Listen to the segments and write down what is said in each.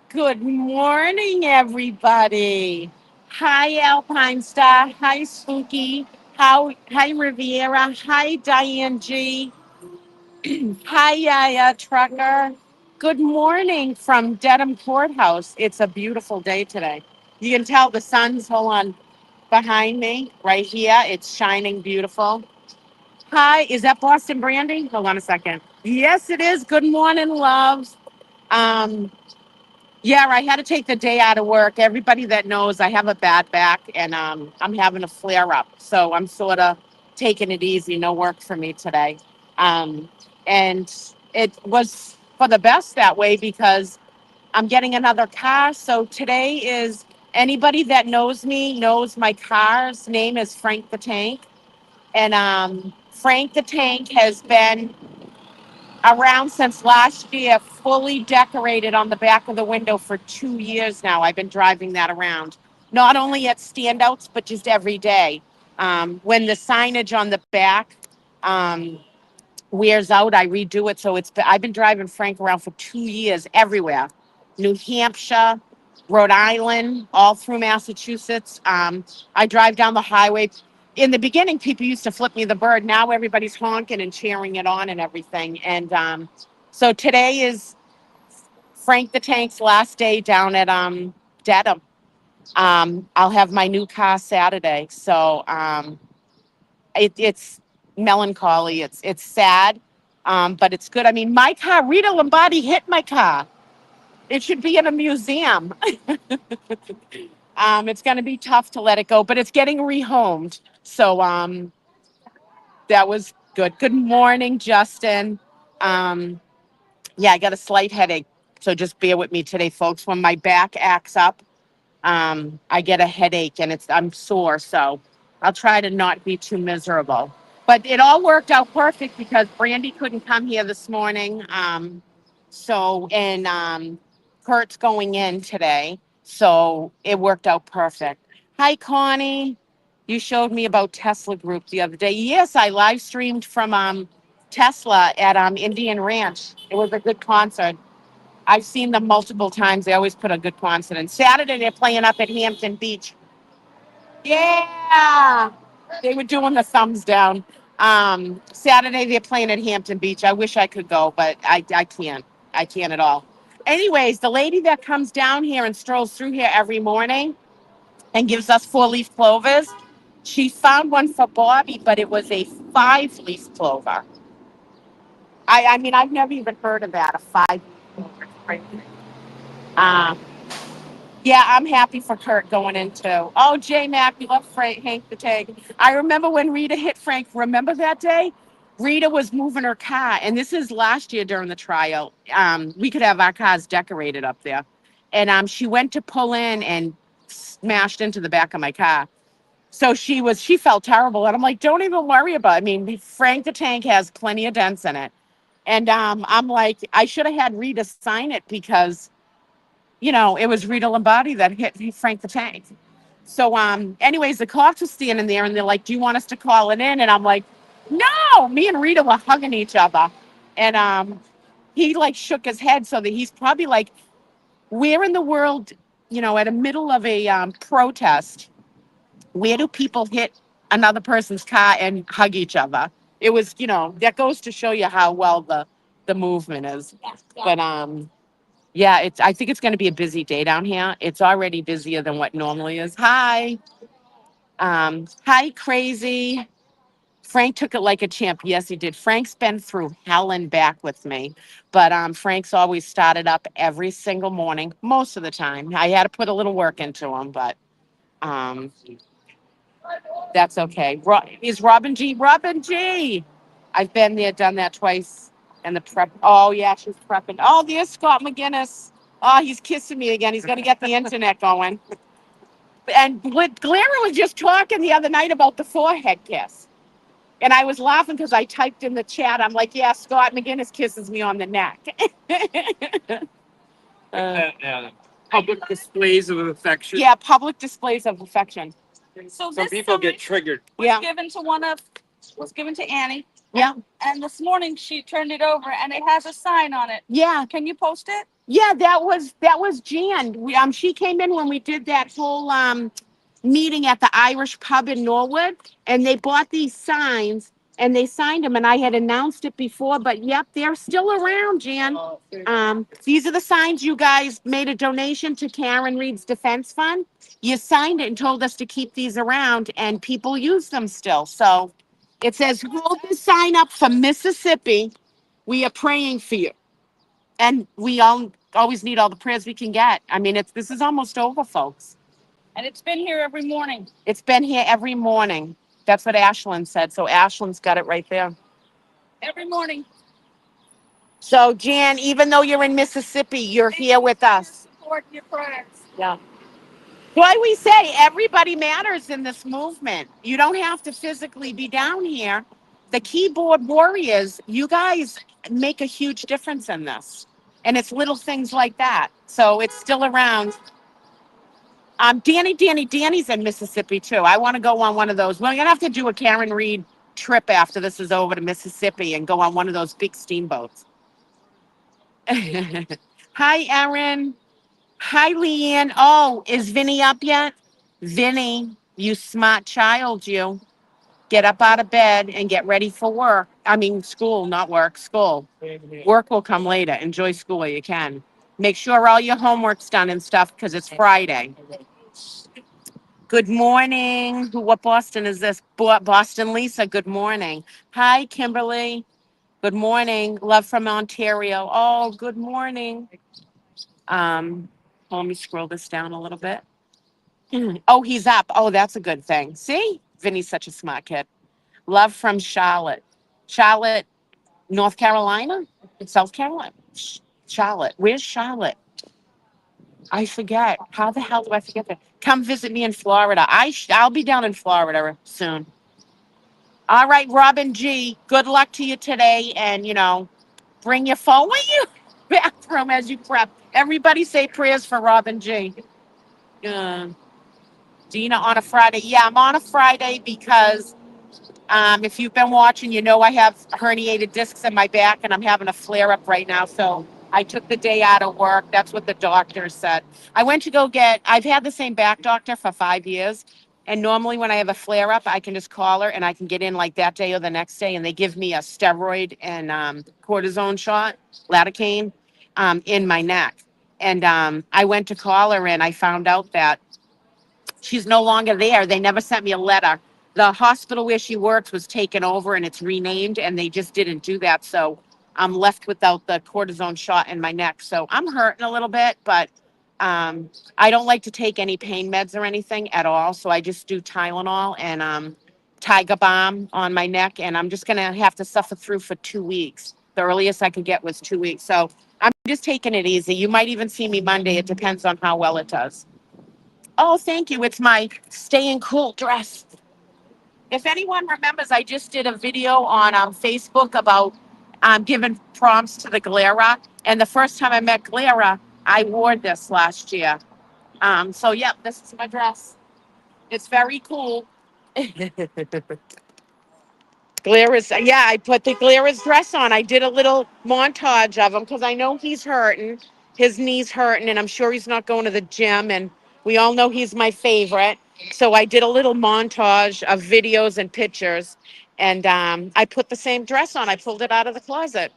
Good morning, everybody. Hi, Alpine Star. Hi, Spooky. Hi, Riviera. Hi, Diane G. Hi, Yaya Trucker. Good morning from Dedham Courthouse. It's a beautiful day today. You can tell the sun's hold on behind me right here. It's shining beautiful. Hi, is that Boston Brandy? Hold on a second. Yes, it is. Good morning, loves. Um, Yeah, I had to take the day out of work. Everybody that knows I have a bad back and I'm having a flare up. So I'm sort of taking it easy. No work for me today. Um, and it was for the best that way because I'm getting another car. So today is anybody that knows me knows my car's name is Frank the Tank. And Frank the Tank has been around since last year, fully decorated on the back of the window for 2 years now. I've been driving that around, not only at standouts, but just every day. When the signage on the back um, wears out, I redo it. So I've been driving Frank around for 2 years everywhere, New Hampshire, Rhode Island, all through Massachusetts. I drive down the highway. In the beginning, people used to flip me the bird. Now everybody's honking and cheering it on and everything. And so today is Frank the Tank's last day down at Dedham. I'll have my new car Saturday. So it's melancholy. It's sad, but it's good. I mean, my car, Rita Lombardi hit my car. It should be in a museum. It's going to be tough to let it go, but it's getting rehomed. So that was good. Good morning, Justin. Um, yeah, I got a slight headache, so just bear with me today, folks. When my back acts up, I get a headache and I'm sore. So I'll try to not be too miserable. But it all worked out perfect because Brandy couldn't come here this morning. And Kurt's going in today. So it worked out perfect. Hi, Connie. You showed me about Tesla Group the other day. Yes, I live streamed from Tesla at Indian Ranch. It was a good concert. I've seen them multiple times. They always put a good concert. And Saturday they're playing up at Hampton Beach. Yeah, they were doing the thumbs down. Saturday they're playing at Hampton Beach. I wish I could go, but I can't. I can't at all. Anyways, the lady that comes down here and strolls through here every morning and gives us 4-leaf clovers, she found one for Bobby, but it was a 5-leaf clover. I mean, I've never even heard of that, a 5-leaf clover. It's crazy. Um, Yeah, I'm happy for Kurt going into. Oh, J Mac, we love Frank, Hank the Tank. I remember when Rita hit Frank. Remember that day? Rita was moving her car, and this is last year during the trial. We could have our cars decorated up there, and she went to pull in and smashed into the back of my car. So she felt terrible, and I'm like, don't even worry about it. I mean, Frank the Tank has plenty of dents in it, and I'm like, I should have had Rita sign it because it was Rita Lombardi that hit Frank the Tank. So, anyways, the cops were standing there and they're like, "Do you want us to call it in?" And I'm like, "No." Me and Rita were hugging each other, and he like shook his head so that he's probably like, "Where in the world, at a middle of a protest, where do people hit another person's car and hug each other?" It was, that goes to show you how well the movement is. But yeah, I think it's going to be a busy day down here. It's already busier than what normally is. Hi. Hi, crazy. Frank took it like a champ. Yes, he did. Frank's been through hell and back with me, but Frank's always started up every single morning, most of the time. I had to put a little work into him, but um, that's okay. Is Robin G? Robin G. I've been there, done that twice. And the prep. Oh yeah, she's prepping. Oh, there's Scott McGinnis. Oh, he's kissing me again. He's going to get the internet going. And Glara was just talking the other night about the forehead kiss. And I was laughing because I typed in the chat. I'm like, yeah, Scott McGinnis kisses me on the neck. Yeah, public displays of affection. Yeah, public displays of affection. So some people get triggered. Yeah. Was given to Annie. Yeah. And this morning she turned it over and it has a sign on it. Yeah. Can you post it? Yeah, that was Jan. She came in when we did that whole meeting at the Irish pub in Norwood, and they bought these signs and they signed them. And I had announced it before, but yep, they're still around, Jan. These are the signs you guys made a donation to Karen Reed's Defense Fund. You signed it and told us to keep these around, and people use them still. So it says, "Hold the sign up for Mississippi. We are praying for you." And we all always need all the prayers we can get. I mean, this is almost over, folks. And it's been here every morning. It's been here every morning. That's what Ashlyn said. So Ashlyn's got it right there. Every morning. So Jan, even though you're in Mississippi, you're here with us. Support your prayers. Yeah. Why we say everybody matters in this movement. You don't have to physically be down here. The keyboard warriors, you guys make a huge difference in this. And it's little things like that. So it's still around. Danny's in Mississippi too. I want to go on one of those. We're gonna have to do a Karen Reed trip after this is over to Mississippi and go on one of those big steamboats. Hi, Erin. Hi, Leanne. Oh, is Vinny up yet? Vinny, you smart child, you. Get up out of bed and get ready for work. I mean, school, not work, school. Work will come later. Enjoy school while you can. Make sure all your homework's done and stuff because it's Friday. Good morning. What Boston is this? Boston Lisa. Good morning. Hi, Kimberly. Good morning. Love from Ontario. Oh, good morning. Let me scroll this down a little bit. Oh, he's up. Oh, that's a good thing. See? Vinny's such a smart kid. Love from Charlotte. Charlotte, North Carolina? South Carolina? Charlotte. Where's Charlotte? I forget. How the hell do I forget that? Come visit me in Florida. I'll be down in Florida soon. All right, Robin G. Good luck to you today, and bring your phone with you bathroom as you prep. Everybody say prayers for Robin G. Uh, Dina on a Friday. Yeah, I'm on a Friday because if you've been watching, I have herniated discs in my back and I'm having a flare up right now. So I took the day out of work. That's what the doctor said. I've had the same back doctor for 5 years. And normally when I have a flare up, I can just call her and I can get in like that day or the next day. And they give me a steroid and cortisone shot, lidocaine, in my neck. And I went to call her and I found out that she's no longer there. They never sent me a letter. The hospital where she works was taken over and it's renamed, and they just didn't do that. So I'm left without the cortisone shot in my neck. So I'm hurting a little bit, but I don't like to take any pain meds or anything at all. So I just do Tylenol and Tiger Balm on my neck, and I'm just gonna have to suffer through for 2 weeks. The earliest I could get was 2 weeks. So I'm just taking it easy. You might even see me Monday. It depends on how well it does. Oh, thank you. It's my staying cool dress. If anyone remembers, I just did a video on Facebook about giving prompts to the Glera. And the first time I met Glera, I wore this last year. So, yeah, this is my dress. It's very cool. I put the Glera's dress on. I did a little montage of him because I know he's hurting. His knee's hurting, and I'm sure he's not going to the gym. And we all know he's my favorite. So I did a little montage of videos and pictures. And I put the same dress on. I pulled it out of the closet.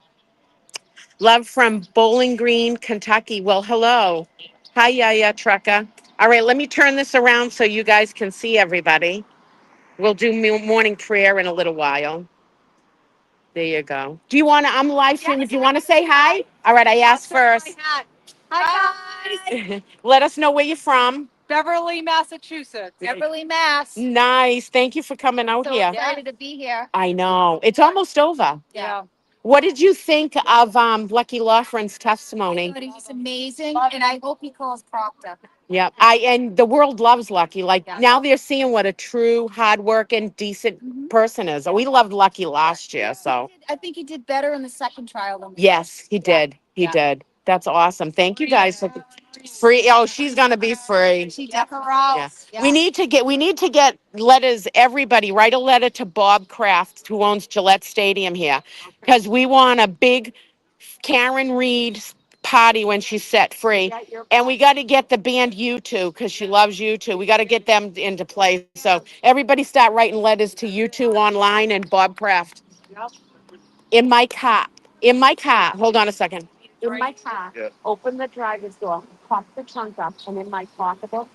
Love from Bowling Green, Kentucky. Well, hello. Hi, Yaya Trucka. All right, let me turn this around so you guys can see everybody. We'll do morning prayer in a little while. There you go. Do you want to? I'm live streaming. Do you want to say hi? All right, I asked first. Hi, guys. Let us know where you're from. Beverly, Massachusetts. Beverly, Mass. Nice. Thank you for coming out So here. excited to be here. I know. It's almost over. Yeah. What did you think of Lucky Laughran's testimony? But he's amazing, and I hope he calls Proctor. Yeah, and the world loves Lucky. Like now they're seeing what a true, hardworking, decent person is. We loved Lucky last year, so I think he did better in the second trial than yes, he did. He did. That's awesome. Thank you guys for free. Oh, she's gonna be free. She decorates. Yeah. We need to get letters. Everybody write a letter to Bob Kraft, who owns Gillette Stadium here, because we want a big Karen Reed party when she's set free. And we got to get the band U2 because she loves U2. We got to get them into play. So everybody start writing letters to U2 online and Bob Kraft. In my car. In my car. Hold on a second. In my car. Yeah. Open the driver's door. Pop the trunk up. And in my pocketbook.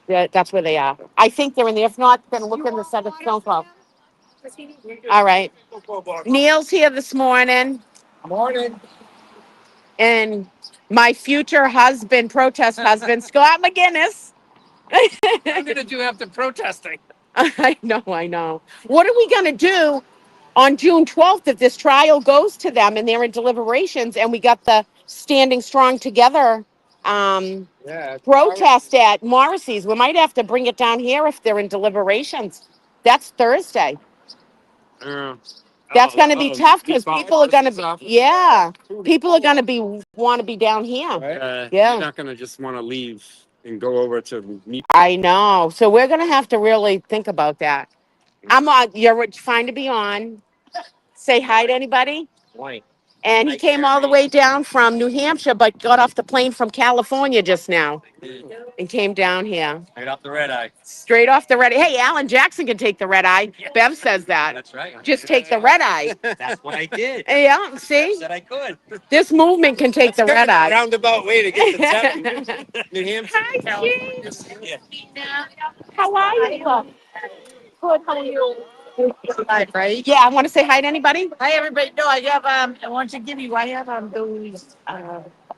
Yeah, that's where they are. I think they're in there. If not, then look in the set of phone call. All right. Neil's here this morning. Morning. And my future husband, protest husband, Scott McGinnis. I'm going to do after protesting. I know. What are we going to do on June 12th if this trial goes to them and they're in deliberations and we got the Standing Strong Together protest at Morrissey's? We might have to bring it down here if they're in deliberations. That's Thursday. That's going to be tough because people are going to be, people are going to be want to be down here. Right? Yeah. You're not going to just want to leave and go over to meet. I know. So we're going to have to really think about that. I'm on. You're fine to be on. Say hi to anybody. Why? And he came all the way down from New Hampshire, but got off the plane from California just now and came down here. Right off the red eye. Straight off the red eye. Hey, Alan Jackson can take the red eye. Bev says that. That's right. Just take the red eye. That's what I did. Yeah, see? I said I could. This movement can take the red eye. Roundabout way to get to New Hampshire. Hi, Jean. How are you? Good, how are you? Hi, right? Yeah, I want to say hi to anybody. Hi, everybody. No, I have, I want to give you, I have, those,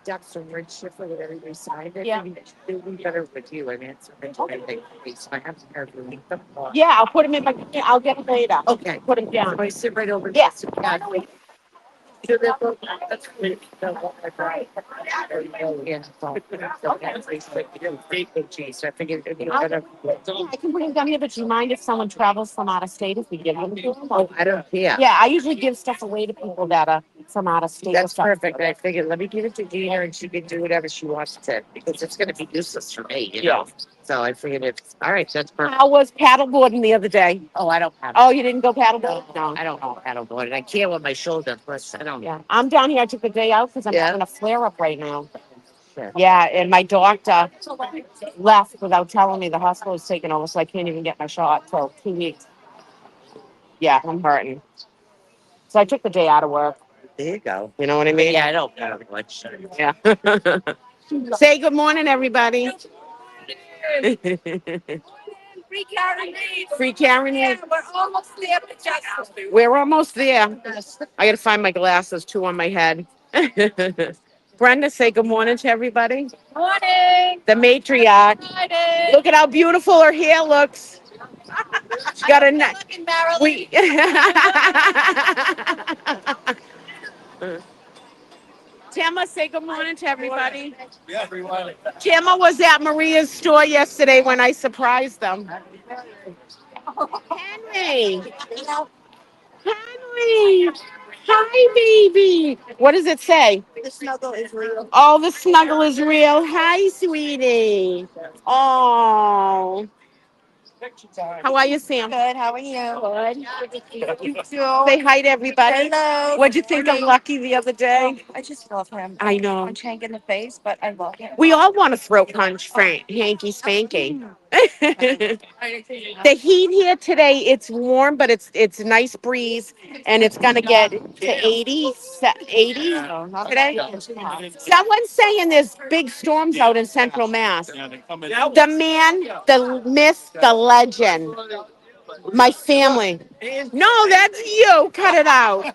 ducks from Red Schiffer that everybody signed. Yeah. It'll be better with you. I mean, it's everything. So I haven't heard from them. Yeah, I'll put them in my, I'll get them later. Okay. Put them down. So I sit right over. Yes. That's great. Yeah. So I figured it'd be better. I can bring them down here, but do you mind if someone travels from out of state if we give them to them? Oh, I don't care. Yeah, I usually give stuff away to people that are from out of state. That's Stuff. perfect. I figured, let me give it to Gina and she can do whatever she wants to, because it's gonna be useless for me, you know? So I figured it's, all right, that's perfect. How was paddleboarding the other day? Oh, I don't have. Oh, you didn't go paddleboarding? No, I don't know paddleboard, and I can't with my shoulder, plus I don't. Yeah, I'm down here. I took the day out because I'm Yeah. having a flare up right now. Sure. Yeah, and my doctor left without telling me the hospital is taking over, so I can't even get my shot for 2 weeks. Yeah, I'm hurting. So I took the day out of work. There you go. You know what I mean? Yeah, I don't have much. Yeah. Say good morning, everybody. Free Karen Reed. Free Karen. Yeah, we're almost there with justice. We're almost there. I gotta find my glasses too on my head. Brenda, say good morning to everybody. Morning. The matriarch. Friday. Look at how beautiful her hair looks. She got a neck. Looking Marilyn. We. Timma, say good morning to everybody. Yeah, everyone. Timma was at Maria's store yesterday when I surprised them. Henry. Henry. Hi, baby. What does it say? The snuggle is real. Oh, the snuggle is real. Hi, sweetie. Oh. How are you, Sam? Good. How are you? Good. You too. Say hi to everybody. Hello. What'd you think of Lucky the other day? I just love him. I know. Punch Hank in the face, but I love him. We all want to throat punch Frank, Hanky Spanky. The heat here today, it's warm, but it's a nice breeze, and it's going to get to 80 today. Someone's saying there's big storms out in Central Mass. The man, the myth, the legend, my family. No, that's you. Cut it out.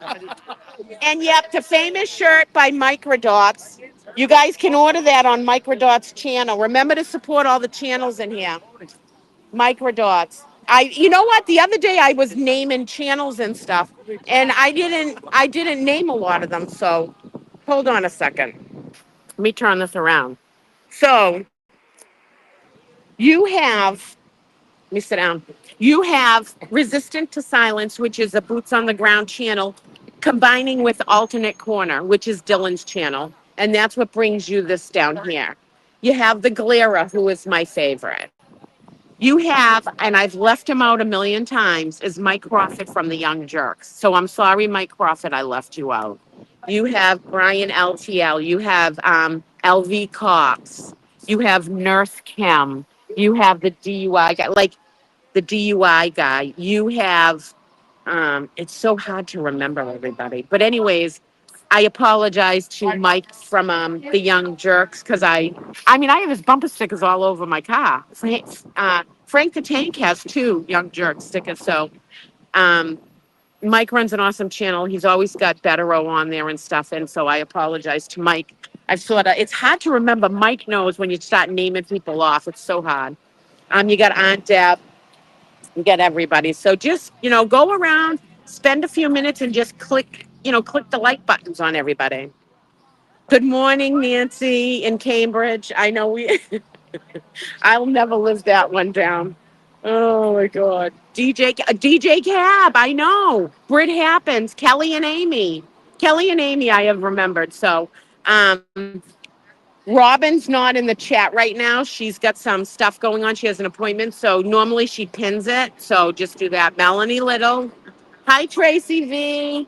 And yep, the famous shirt by Microdots. You guys can order that on Microdots channel. Remember to support all the channels in here. Microdots. You know what? The other day I was naming channels and stuff, and I didn't name a lot of them. So hold on a second. Let me turn this around. So you have, let me sit down. You have Resistant to Silence, which is a boots on the ground channel, combining with Alternate Corner, which is Dylan's channel. And that's what brings you this down here. You have the Glera, who is my favorite. You have, and I've left him out a million times, is Mike Crawford from the Young Jerks. So I'm sorry, Mike Crawford, I left you out. You have Brian LTL. You have LV Cox. You have Nurse Chem. You have the DUI guy, like the DUI guy. You have, it's so hard to remember everybody. But anyways, I apologize to Mike from the Young Jerks because I mean, I have his bumper stickers all over my car. Frank the Tank has two Young Jerk stickers. So um, Mike runs an awesome channel. He's always got Betero on there and stuff. And so I apologize to Mike. It's hard to remember. Mike knows when you start naming people off. It's so hard. You got Aunt Deb, you got everybody. So just, go around, spend a few minutes and just click the like buttons on everybody. Good morning, Nancy in Cambridge. I know I'll never live that one down. Oh my God. DJ Cab, I know. Brit Happens, Kelly and Amy. Kelly and Amy, I have remembered. So, um, Robin's not in the chat right now. She's got some stuff going on. She has an appointment. So, normally she pins it. So, just do that. Melanie Little. Hi, Tracy V.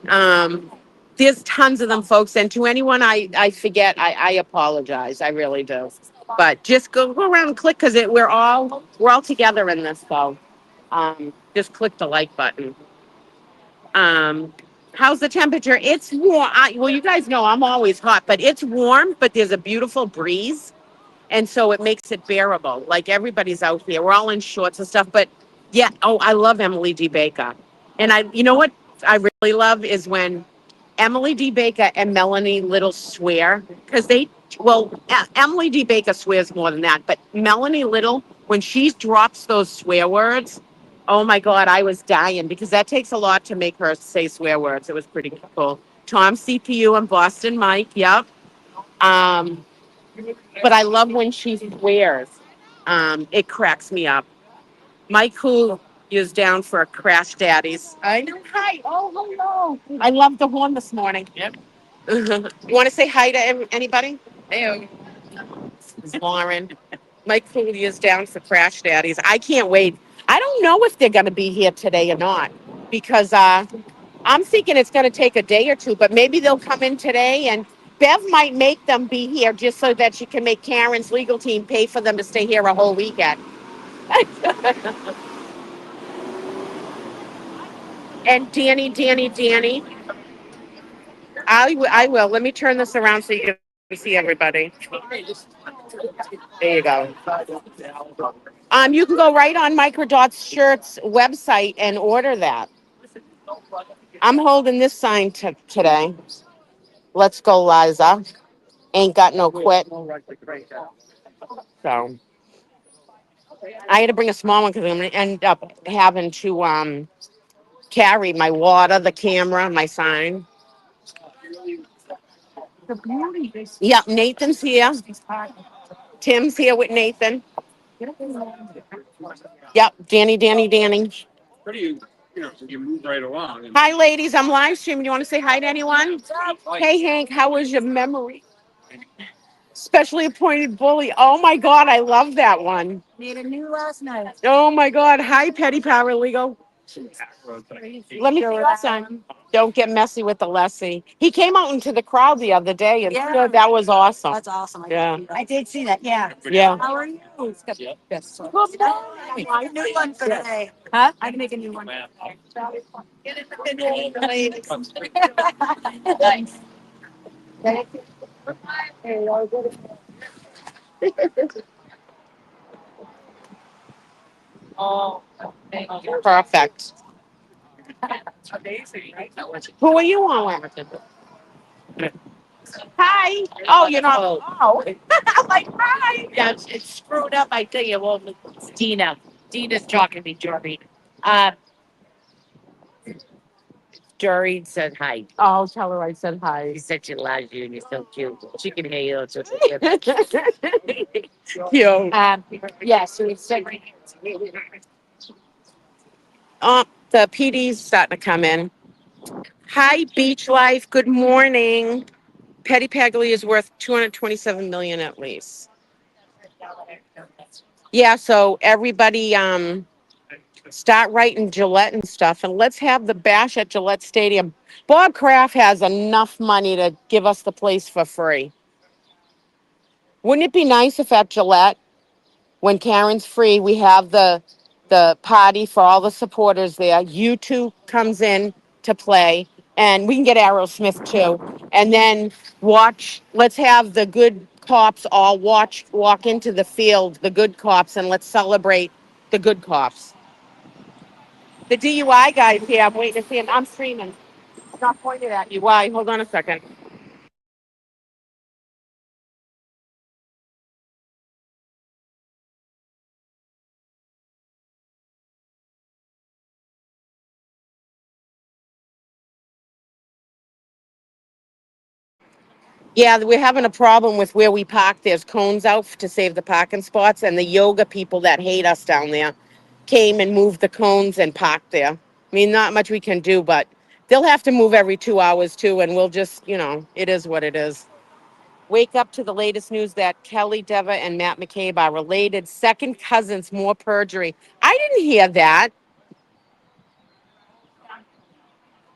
Um, there's tons of them, folks. And to anyone I forget, I apologize. I really do. But just go around and click because we're all together in this. So just click the like button. How's the temperature? It's warm. Well, you guys know I'm always hot, but it's warm. But there's a beautiful breeze, and so it makes it bearable. Like everybody's out here. We're all in shorts and stuff. But yeah. Oh, I love Emily D. Baker, and you know what I really love is when Emily D. Baker and Melanie Little swear because Emily D. Baker swears more than that, but Melanie Little, when she drops those swear words, oh my God, I was dying because that takes a lot to make her say swear words. It was pretty cool. Tom CPU and Boston Mike, yep. Um, but I love when she swears. It cracks me up. Mike who is down for a crash daddies. I know. Hi. Oh, hello. I love the horn this morning. Yep. You want to say hi to anybody? Hey, Lauren. Mike Cooley is down for Crash Daddies. I can't wait. I don't know if they're going to be here today or not because I'm thinking it's going to take a day or two, but maybe they'll come in today and Bev might make them be here just so that she can make Karen's legal team pay for them to stay here a whole weekend. And Danny. I will. Let me turn this around so you can see everybody. There you go. You can go right on Microdot's shirts website and order that. I'm holding this sign today. Let's go, Liza. Ain't got no quit. So I had to bring a small one because I'm gonna end up having to carry my water, the camera, my sign. Yep, Nathan's here. Tim's here with Nathan. Yep, Danny. Pretty, you move right along. Hi, ladies. I'm live streaming. You want to say hi to anyone? Hey, Hank, how was your memory? Specially appointed bully. Oh, my God. I love that one. Made a new last night. Oh, my God. Hi, petty paralegal. Let me see your son. Don't get messy with the lessee. He came out into the crowd the other day, and that was awesome. That's awesome. Yeah. I did see that. Yeah. Yeah. How are you? Yes. A new one for today. Huh? I can make a new one. Nice. Perfect. Who are you on with? Hi. Oh, you're not. Oh. I'm like, hi. Yeah, it's screwed up. I tell you, well, it's Dina. Dina's talking to me, Jory. Uh, Jory said hi. Oh, tell her I said She hi. said she loves you and you're so cute. She can hear you. So Cute. yeah, so it's said right here. Oh, the PD's starting to come in. Hi, Beach Life. Good morning. Petty Paglia is worth 227 million at least. Yeah, so everybody, start writing Gillette and stuff, and let's have the bash at Gillette Stadium. Bob Kraft has enough money to give us the place for free. Wouldn't it be nice if at Gillette, when Karen's free, we have the party for all the supporters there. U2 comes in to play, and we can get Aerosmith too. And then let's have the good cops all walk into the field, the good cops, and let's celebrate the good cops. The DUI guy's here. I'm waiting to see him. I'm streaming. I'm not pointed at you. Why? Hold on a second. Yeah, we're having a problem with where we park. There's cones out to save the parking spots, and the yoga people that hate us down there came and moved the cones and parked there. I mean, not much we can do, but they'll have to move every 2 hours too, and we'll just, it is what it is. Wake up to the latest news that Kelly Deva and Matt McCabe are related. Second cousins, more perjury. I didn't hear that.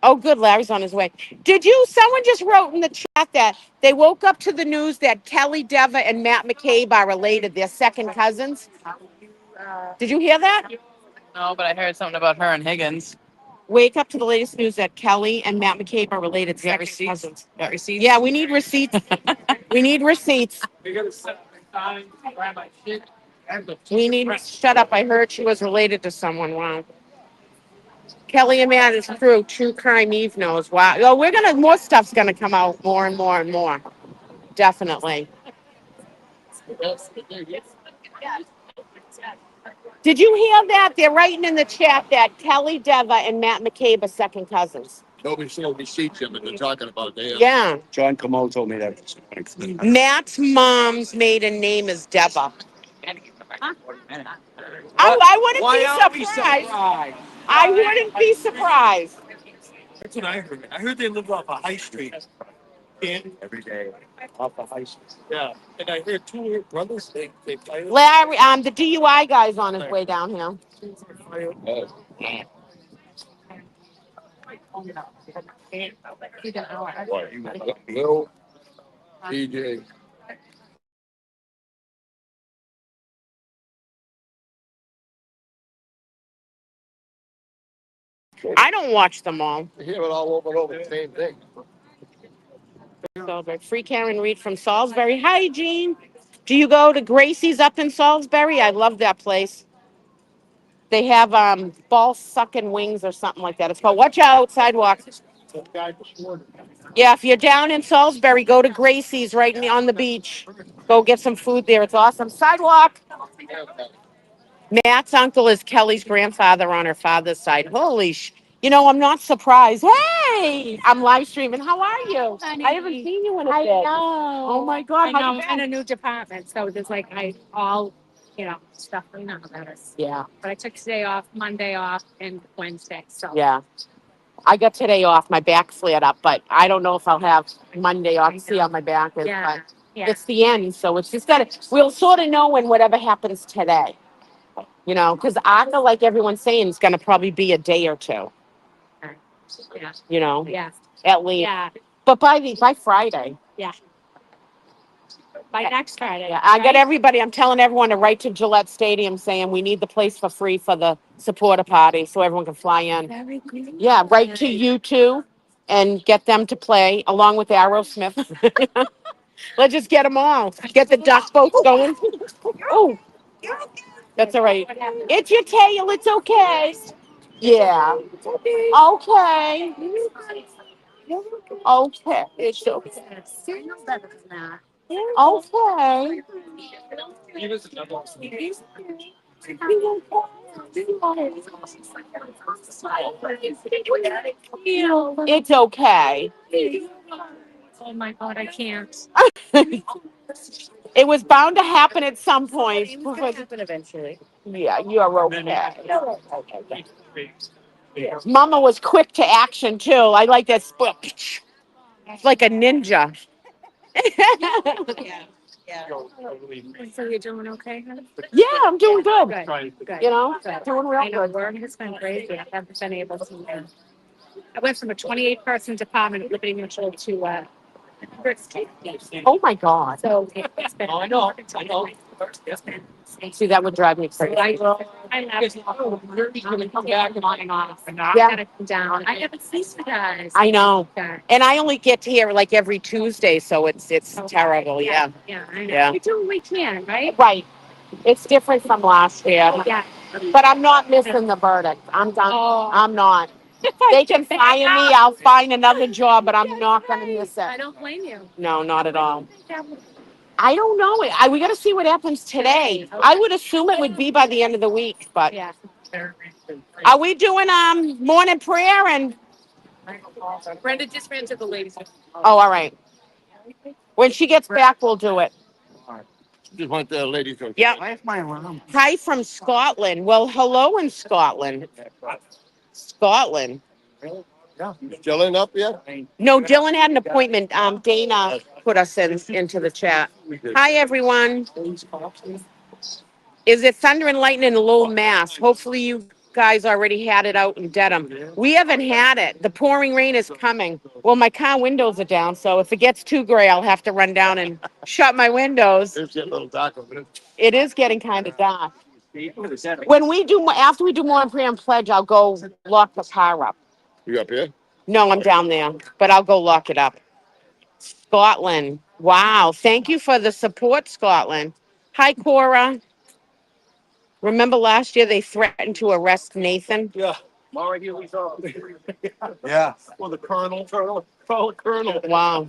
Oh, good. Larry's on his way. Someone just wrote in the chat that they woke up to the news that Kelly Deva and Matt McCabe are related. They're second cousins. Did you hear that? No, but I heard something about her and Higgins. Wake up to the latest news that Kelly and Matt McCabe are related. Got Second receipts? cousins. Got receipts? Yeah, we need receipts. We need receipts. You gotta set my time, grab my shit. Shut up. I heard she was related to someone. Wow. Kelly and Matt is true. True Crime Eve knows. Wow. Oh, more stuff's gonna come out more and more and more. Definitely. Did you hear that? They're writing in the chat that Kelly Deva and Matt McCabe are second cousins. Nobody saw receipts of it. They're talking about it. Yeah. John Camo told me that this morning. Matt's mom's maiden name is Deva. I wouldn't be surprised. I wouldn't be surprised. That's what I heard. I heard they lived off a high street. Every day. Off the high street. Yeah. And I heard two of her brothers, they played. Larry, the DUI guy's on his way down here. Lil DJ. I don't watch them all. You hear it all over the same thing. Salisbury. Free Karen Reed from Salisbury. Hi, Jean. Do you go to Gracie's up in Salisbury? I love that place. They have ball sucking wings or something like that. It's called Watch Out Sidewalk. Yeah, if you're down in Salisbury, go to Gracie's on the beach. Go get some food there. It's awesome. Sidewalk. Matt's uncle is Kelly's grandfather on her father's side. Holy I'm not surprised. Hey, I'm live streaming. How are you? Honey. I haven't seen you in a I bit. know. Oh my God. I how know. you I'm in been? a new department, so there's like stuff going on about us. Yeah. But I took today off, Monday off, and Wednesday. So Yeah. I got today off. My back flared up, but I don't know if I'll have Monday off. See how my back is. yeah, But yeah. it's the end, so it's just we'll sort of know when whatever happens today. Because ACA, like everyone's saying, is going to probably be a day or two. Yeah. Yeah. At least. Yeah. But by Friday. By next Friday. Yeah, I got right? everybody. I'm telling everyone to write to Gillette Stadium saying we need the place for free for the supporter party, so everyone can fly in. Very good. Yeah, write to you two, and get them to play along with Aerosmith. Let's just get them all. Get the duck boats going. Oh, that's all right. It's your tail. It's okay. Yeah. Okay. Okay. It's okay. I know better than that. Okay. It's okay. Oh my God, I can't. It was bound to happen at some point. It was gonna happen eventually. Yeah, you are okay. Mama was quick to action too. I like that split. It's like a ninja. Yeah. So you're doing okay, huh? Yeah, I'm doing good. Good, good. You know, Good. doing I real know good. work has been crazy. I haven't been able to. I went from a 28-person department at Liberty Mutual to 160. Oh my God. So it's been. I know. See, that would drive me So crazy. I left. He's gonna come back and on and off. And I Yeah. gotta come down. I haven't seen you guys. I know. Okay. And I only get to here like every Tuesday, so it's terrible. Yeah. Yeah, I know. Yeah. We do what we can, right? Right. It's different from last year. Yeah. But I'm not missing the verdict. I'm done. Oh. I'm not. They can fire me. I'll find another job, but I'm not going to miss I it. don't blame you. No, not at all. I don't know. We got to see what happens today. I would assume it would be by the end of the week, but Yeah. are we doing morning prayer and Brenda just ran to the ladies. oh, all right. When she gets back, we'll do it. Just want the ladies to. Yeah. Where's my alarm? Hi from Scotland. Well, hello in Scotland. Scotland. Yeah. Still ain't up yet? No, Dylan had an appointment. Dana put us into the chat. Hi, everyone. Is it thunder and lightning in Lowell, Mass? Hopefully you guys already had it out in Dedham. We haven't had it. The pouring rain is coming. Well, my car windows are down, so if it gets too gray, I'll have to run down and shut my windows. It's getting a little dark over there. It is getting kind of dark. When we do, after we do morning prayer and pledge, I'll go lock the car up. You up here? No, I'm down there, but I'll go lock it up. Scotland. Wow. Thank you for the support, Scotland. Hi, Cora. Remember last year they threatened to arrest Nathan? Yeah. Laura Healy's off. Yeah. Well, the colonel. Call the colonel. Wow.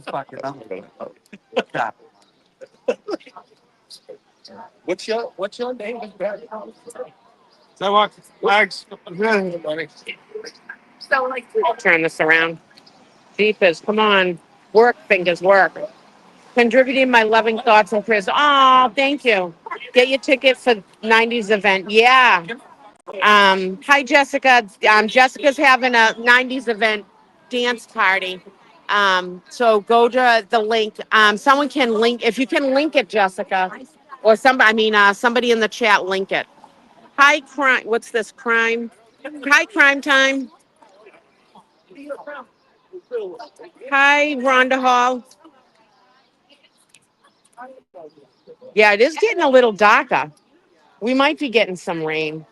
What's your name? So what? Max. So like, I'll turn this around. Jeepers, come on. Work, fingers, work. Contributing my loving thoughts and prayers. Oh, thank you. Get your ticket for 90s event. Yeah. Hi, Jessica. Jessica's having a 90s event dance party. So go to the link. Someone can link, if you can link it, Jessica, or somebody in the chat, link it. Hi, crime. What's this? Crime. Hi, crime time. Hi, Rhonda Hall. Yeah, it is getting a little darker. We might be getting some rain.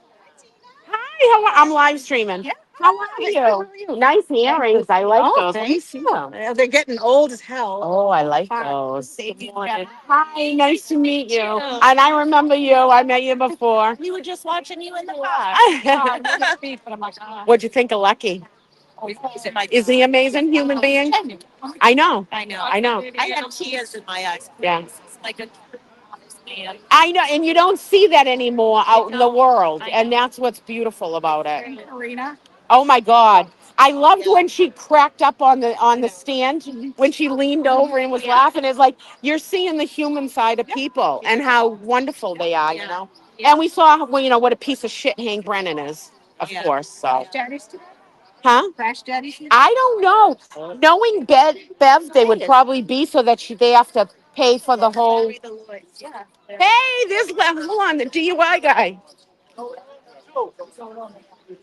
Hi, I'm live streaming. How are you? Nice earrings. I like those. Let me see them. They're getting old as hell. Oh, I like Fun. those. Safety Good morning. Hi, nice to meet you. you. And I remember you. I met you before. We were just watching you in the park. What'd you think of Lucky? Is he an amazing human being? I know. I know. I know. I had tears in my eyes. Yeah. It's like a man. I know, and you don't see that anymore out in the world, and that's what's beautiful about it. Arena. Oh my God. I loved when she cracked up on the stand when she leaned over and was laughing. It's like you're seeing the human side of people and how wonderful they are, you know. And we saw, well, you know, what a piece of shit Hank Brennan is, of course. So, huh? Crash Daddies. I don't know. Knowing Bev, they would probably be so that they have to pay for the whole. Yeah. Hey, there's hold on, the DUI guy. Woo!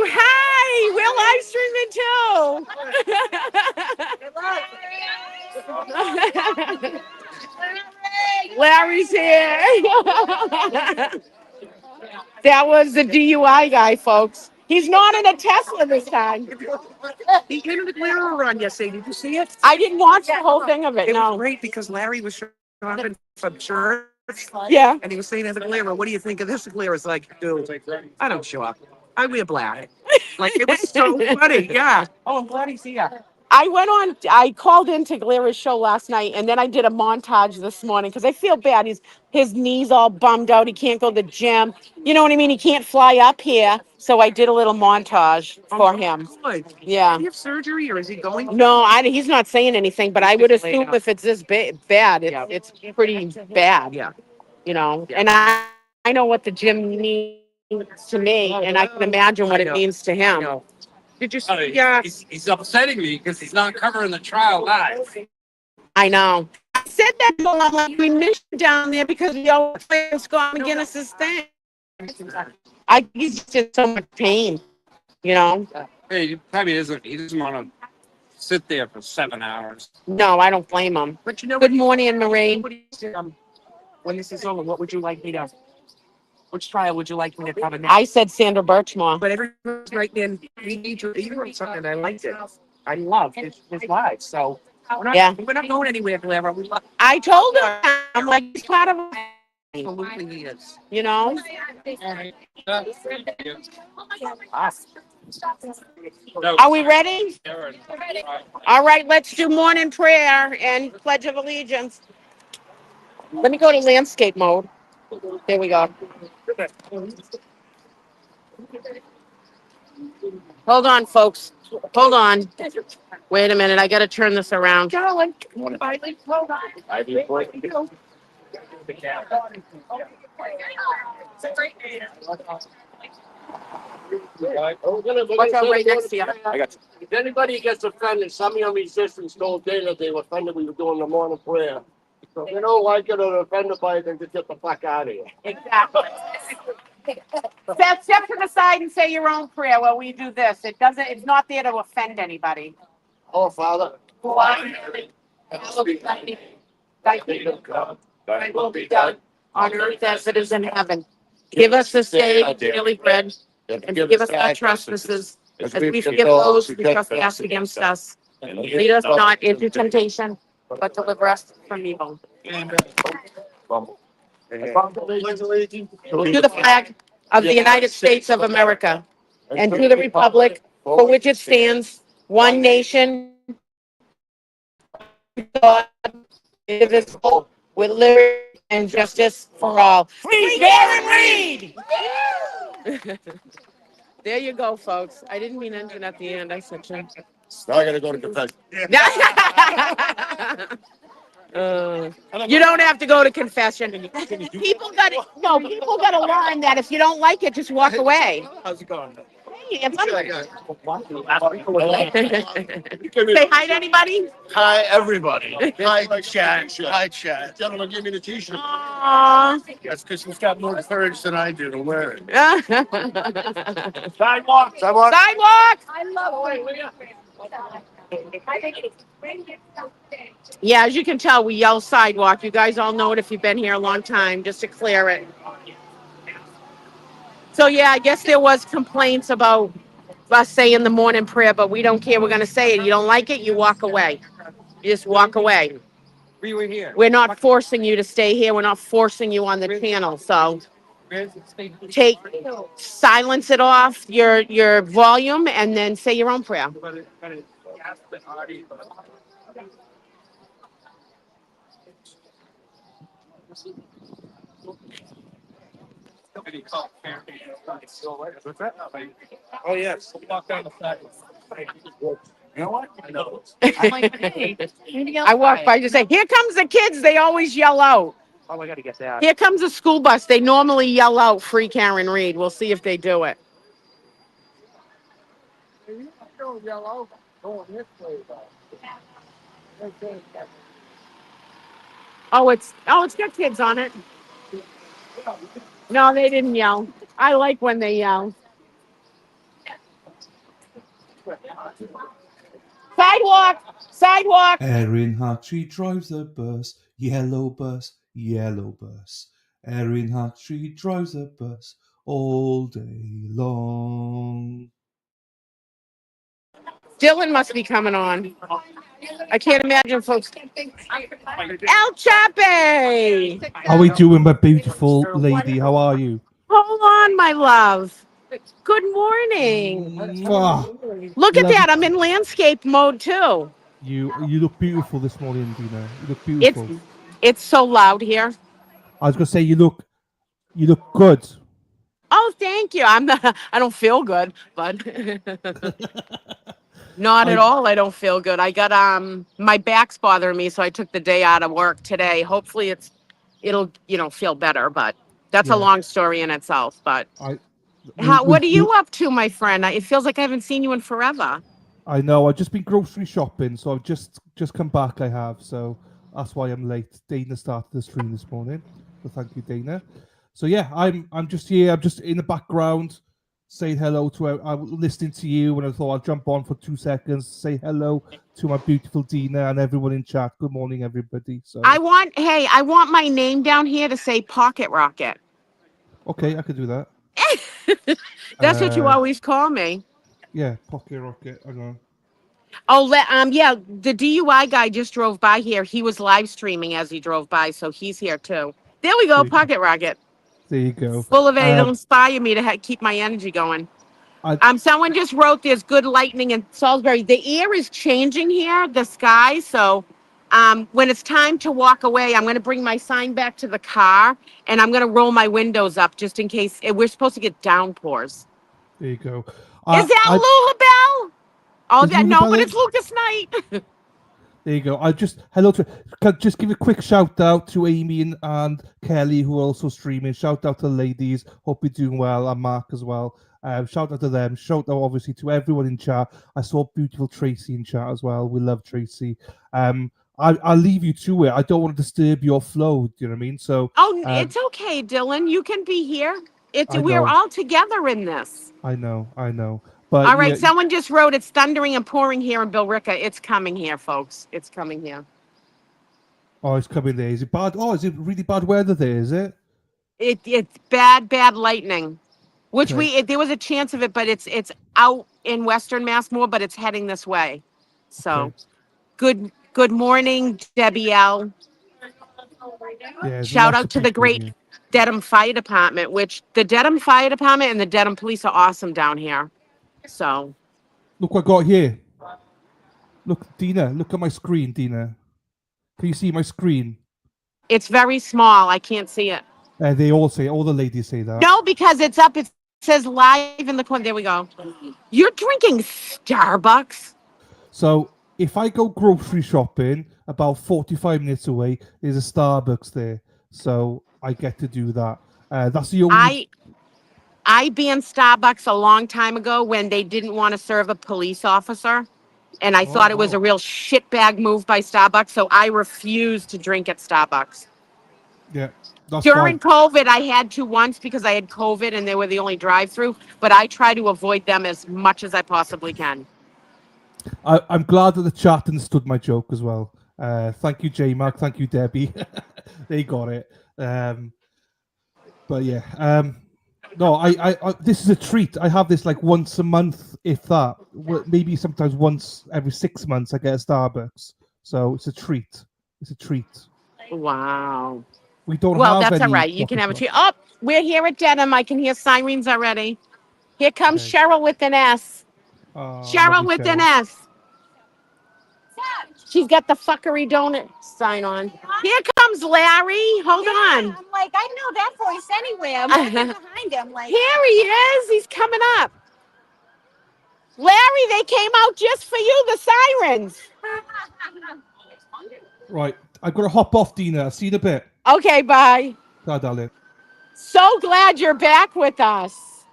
Hi, we're live streaming too. Larry's here. That was the DUI guy, folks. He's not in a Tesla this time. He came in the Glare run yesterday. Did you see it? I didn't watch the whole thing of it. It was No. great because Larry was shopping from church Yeah. and he was saying to the Glare, what do you think of this? The Glare was like, dude, I don't show up. I wear black. Like, it was so funny. Yeah. Oh, I'm glad he's here. I called into Glara's show last night and then I did a montage this morning because I feel bad. His knees all bummed out. He can't go to the gym. You know what I mean? He can't fly up here. So I did a little montage for him. Good. Yeah. Did he have surgery or is he going? No, he's not saying anything, but I would assume if it's this bad, it's pretty bad. Yeah. You know, Yeah. and I know what the gym means to me, and I can imagine what I it know. means to him. No. Did you Oh, see? Yeah. he's upsetting me because he's not covering the trial live. I know. said that to him. I'm like, we missed you down there because we always play Scott McGinnis's thing. I think he's just in so much pain, you know? Hey, he probably isn't. He doesn't want to sit there for 7 hours. No, I don't blame him. But you know, Good morning, Marie. when this is over, what would you like me to? Which trial would you like me to cover next? I said Sandra Birchmore. But everyone's right then. We need to. You wrote something. I liked it. I love his lives. So Yeah. we're not going anywhere, Blair. We love. I told her, I'm like, he's part of it, Absolutely, he is. you know? Are we ready? All right, let's do morning prayer and Pledge of Allegiance. Let me go to landscape mode. There we go. Hold on, folks. Hold on. Wait a minute. I got to turn this around. Watch out right next to you. I got you. If anybody gets offended, some of your resistance told Dana they were offended we were doing the morning prayer. So if you don't like it or offended by it, then just get the fuck out of here. Exactly. Step to the side and say your own prayer while we do this. It's not there to offend anybody. Oh, Father. Thy kingdom come, thy will be done on earth as it is in heaven. Give us this day our daily bread, and forgive us our trespasses, as we forgive those who trespass against us. And lead us not into temptation, but deliver us from evil. To the flag of the United States of America, and to the republic for which it stands, one nation, God, indivisible, with liberty and justice for all. Free, fair, and read! There you go, folks. I didn't mean engine at the end. I said jump. Now I gotta go to confession. You don't have to go to confession. People got to learn that if you don't like it, just walk away. How's it going? Hey, Anthony. Say hi to anybody. Hi, everybody. Hi, Chad. Hi, Chad. Gentlemen, give me the t-shirt. Aww. That's because he's got more courage than I do to wear it. Sidewalk. Sidewalk. Sidewalk. Yeah, as you can tell, we yell sidewalk. You guys all know it if you've been here a long time, just to clear it. So yeah, I guess there was complaints about us saying the morning prayer, but we don't care. We're going to say it. You don't like it, you walk away. You just walk away. We were here. We're not forcing you to stay here. We're not forcing you on the channel. So silence it off your volume and then say your own prayer. Oh, yes. You know what? I know. I walk by to say, here comes the kids. They always yell out. Oh, I gotta get that. Here comes a school bus. They normally yell out free Karen Reed. We'll see if they do it. Oh, it's got kids on it. No, they didn't yell. I like when they yell. Sidewalk! Sidewalk! Erin Hartree drives a bus, yellow bus, yellow bus. Erin Hartree drives a bus all day long. Dylan must be coming on. I can't imagine folks. El Chape! How are we doing, my beautiful lady? How are you? Hold on, my love. Good morning. Mwah. Look at Love that. I'm in landscape mode too. You look beautiful this morning, Dina. You look beautiful. It's so loud here. I was gonna say you look good. Oh, thank you. I don't feel good, but not at all. I don't feel good. I got my back's bothering me, so I took the day out of work today. Hopefully it'll feel better, but that's a long story in itself. But what are you up to, my friend? It feels like I haven't seen you in forever. I know. I've just been grocery shopping, so I've just come back. I have. So That's why I'm late. Dana started the stream this morning, so thank you, Dana. So yeah, I'm just here. I'm just in the background, saying hello to. I'm listening to you, and I thought I'd jump on for 2 seconds, say hello to my beautiful Dina and everyone in chat. Good morning, everybody. So I want my name down here to say Pocket Rocket. okay, I could do that. That's what you always call me. Yeah, Pocket Rocket. I know. Oh, yeah, the DUI guy just drove by here. He was live streaming as he drove by, so he's here too. There we go, Pocket Rocket. There you go. Full of it'll inspire me to keep my energy going. Someone just wrote there's good lightning in Salisbury. The air is changing here, the sky. So when it's time to walk away, I'm going to bring my sign back to the car and I'm going to roll my windows up just in case we're supposed to get downpours. There you go. Is that Lulabelle? Oh, Is no, Lulabelle but in? it's Lucas Knight. There you go. Hello to. Can I just give a quick shout out to Amy and Kelly who are also streaming. Shout out to the ladies. Hope you're doing well, and Mark as well. Shout out to them. Shout out obviously to everyone in chat. I saw beautiful Tracy in chat as well. We love Tracy. I'll leave you to it. I don't want to disturb your flow. Do you know what I mean? So. It's okay, Dylan. You can be here. I We're know. all together in this. I know. But all right, yeah, someone just wrote it's thundering and pouring here in Billerica. It's coming here, folks. It's coming here. Oh, it's coming there. Is it bad? Oh, is it really bad weather there? Is it? It's bad lightning. Which Okay. there was a chance of it, but it's out in Western Mass more, but it's heading this way. So, Okay. good morning, Debbie L. Yeah, Shout out to the great Dedham Fire Department, which the Dedham Fire Department and the Dedham Police are awesome down here. So, look what I got here. Look, Dina, look at my screen, Dina. Can you see my screen? it's very small. I can't see it. They all the ladies say that. No, because it's up. It says live in the corner. There we go. You're drinking Starbucks? So if I go grocery shopping about 45 minutes away, there's a Starbucks there. So I get to do that. That's the only... I banned Starbucks a long time ago when they didn't want to serve a police officer. And I thought it was a real shitbag move by Starbucks. So I refused to drink at Starbucks. Yeah. During COVID, I had to once because I had COVID and they were the only drive-through. But I try to avoid them as much as I possibly can. I'm glad that the chat understood my joke as well. Thank you, J-Mark. Thank you, Debbie. They got it. But yeah. No, I this is a treat. I have this like once a month, if that. Maybe sometimes once every 6 months I get a Starbucks. So it's a treat. It's a treat. Wow. We don't well, have that's all any right. You can have a coffee treat. Oh, we're here at Dedham. I can hear sirens already. Here comes Cheryl with an S. Cheryl with an S. She's got the fuckery donut sign on. Here comes Larry. Hold on. I'm like, I know that voice anywhere. I'm looking behind him. Like, Here he is. He's coming up. Larry, they came out just for you, the sirens. Right. I've got to hop off, Dina. I'll see you in a bit. Okay, bye. Bye, darling. So glad you're back with us.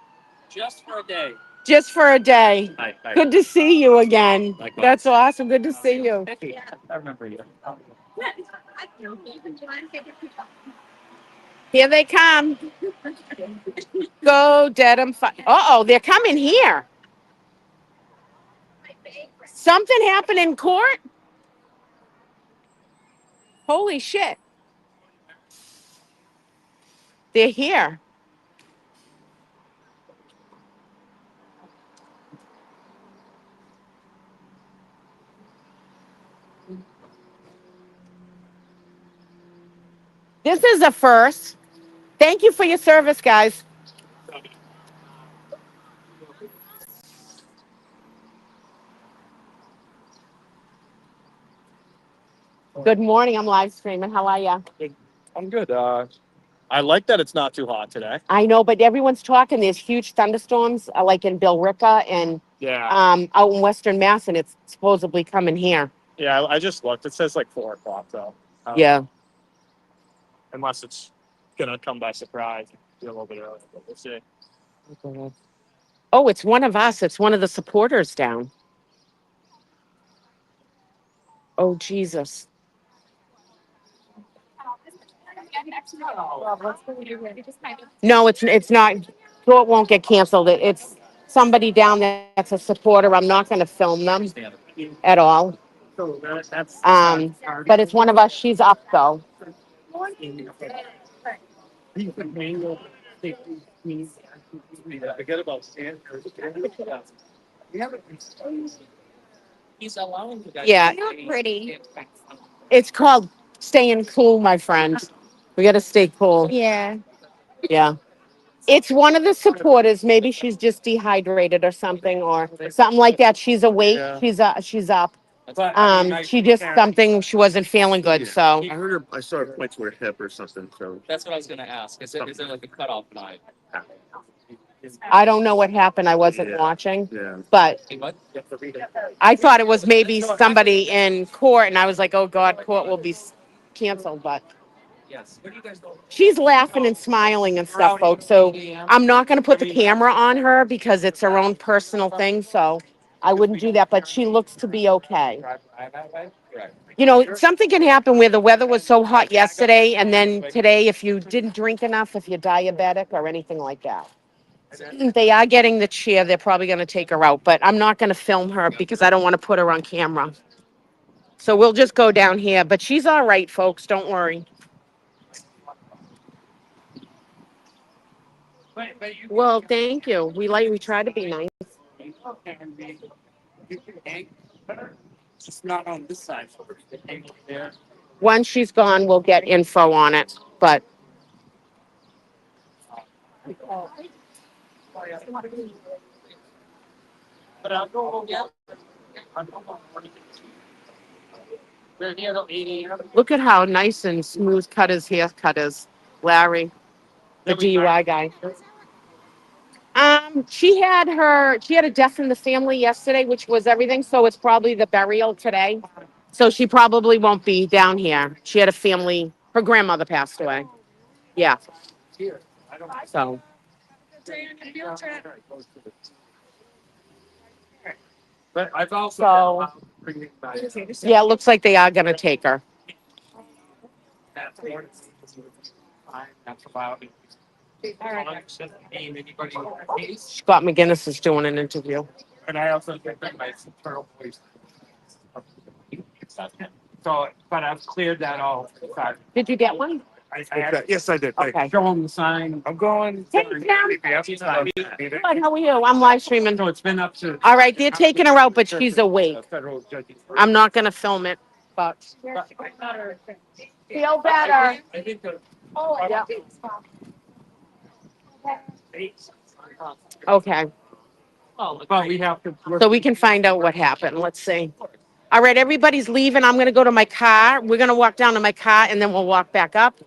Just for a day. Just for a day. Hi. Good to see you again. Likewise. That's awesome. Good to see you. Hey, I remember you. Here they come. Go, Dedham. Uh-oh, they're coming here. Something happened in court? Holy shit. They're here. This is a first. Thank you for your service, guys. Good morning. I'm live streaming. How are you? I'm good. I like that it's not too hot today. I know, but everyone's talking. There's huge thunderstorms, like in Billerica and out in Western Mass, and it's supposedly coming here. Yeah, I just looked. It says like 4 o'clock though. Yeah. Unless it's gonna come by surprise. Be a little bit early, but we'll see. Oh, it's one of us. It's one of the supporters down. Oh, Jesus. No, it's not. Court won't get canceled. It's somebody down there that's a supporter. I'm not going to film them at all. But it's one of us. She's up though. Yeah, Pretty. it's called staying cool, my friend. We got to stay cool. Yeah. Yeah. It's one of the supporters. Maybe she's just dehydrated or something, or something like that. She's awake. She's up. She just something she wasn't feeling good. So I heard her. I saw her point to her hip or something. So That's what I was gonna ask. Is there like a cutoff line? I don't know what happened. I wasn't watching, yeah. but What? I thought it was maybe somebody in court, and I was like, oh God, court will be canceled. But Yes. Where do you guys go? she's laughing and smiling and stuff, folks. So I'm not going to put the camera on her because it's her own personal thing. So I wouldn't do that. But she looks to be okay. Correct. You know, something can happen where the weather was so hot yesterday, and then today, if you didn't drink enough, if you're diabetic or anything like that. They are getting the chair. They're probably going to take her out, but I'm not going to film her because I don't want to put her on camera. So we'll just go down here. But she's all right, folks. Don't worry. Well, thank you. We try to be nice. Just not on this side. There. Once she's gone, we'll get info on it. But But I'll go. Yeah. look at how nice and smooth cut his haircut is, Larry, the DUI guy. She had a death in the family yesterday, which was everything. So it's probably the burial today. So she probably won't be down here. She had a family. Her grandmother passed away. Yeah. So But I've also. yeah, it looks like they are gonna take her. That's about it. Scott McGinnis is doing an interview. And I also think that my internal voice. So, but I've cleared that all. Did you get one? Yes, I did. Okay. Show them the sign. I'm going. Hey, Pam. Good. How are you? I'm live streaming. So it's been up to. All right, they're taking her out, but she's awake. Federal judges. I'm not gonna film it, but feel better. I think the. Yeah. Okay, But we have to. so we can find out what happened. Let's see. All right, everybody's leaving. I'm gonna go to my car. We're gonna walk down to my car and then we'll walk back up.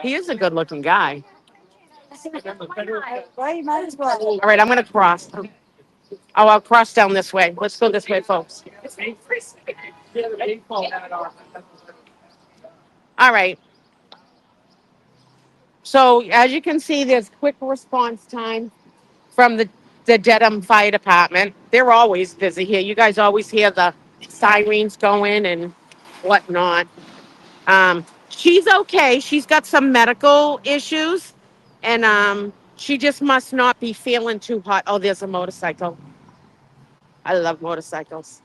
He is a good-looking guy. Well, you might as well. All right, I'm gonna cross. Oh, I'll cross down this way. Let's go this way, folks. All right. So as you can see, there's quick response time from the Dedham Fire Department. They're always busy here. You guys always hear the sirens going and whatnot. She's okay. She's got some medical issues, and she just must not be feeling too hot. Oh, there's a motorcycle. I love motorcycles.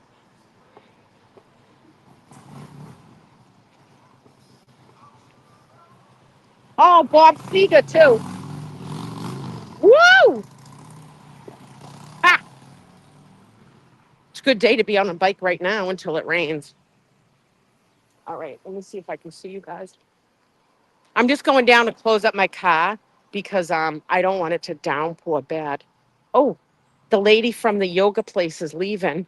Oh, Bob Seger too. Woo! Ha! It's a good day to be on a bike right now until it rains. All right, let me see if I can see you guys. I'm just going down to close up my car because I don't want it to downpour bad. Oh, the lady from the yoga place is leaving,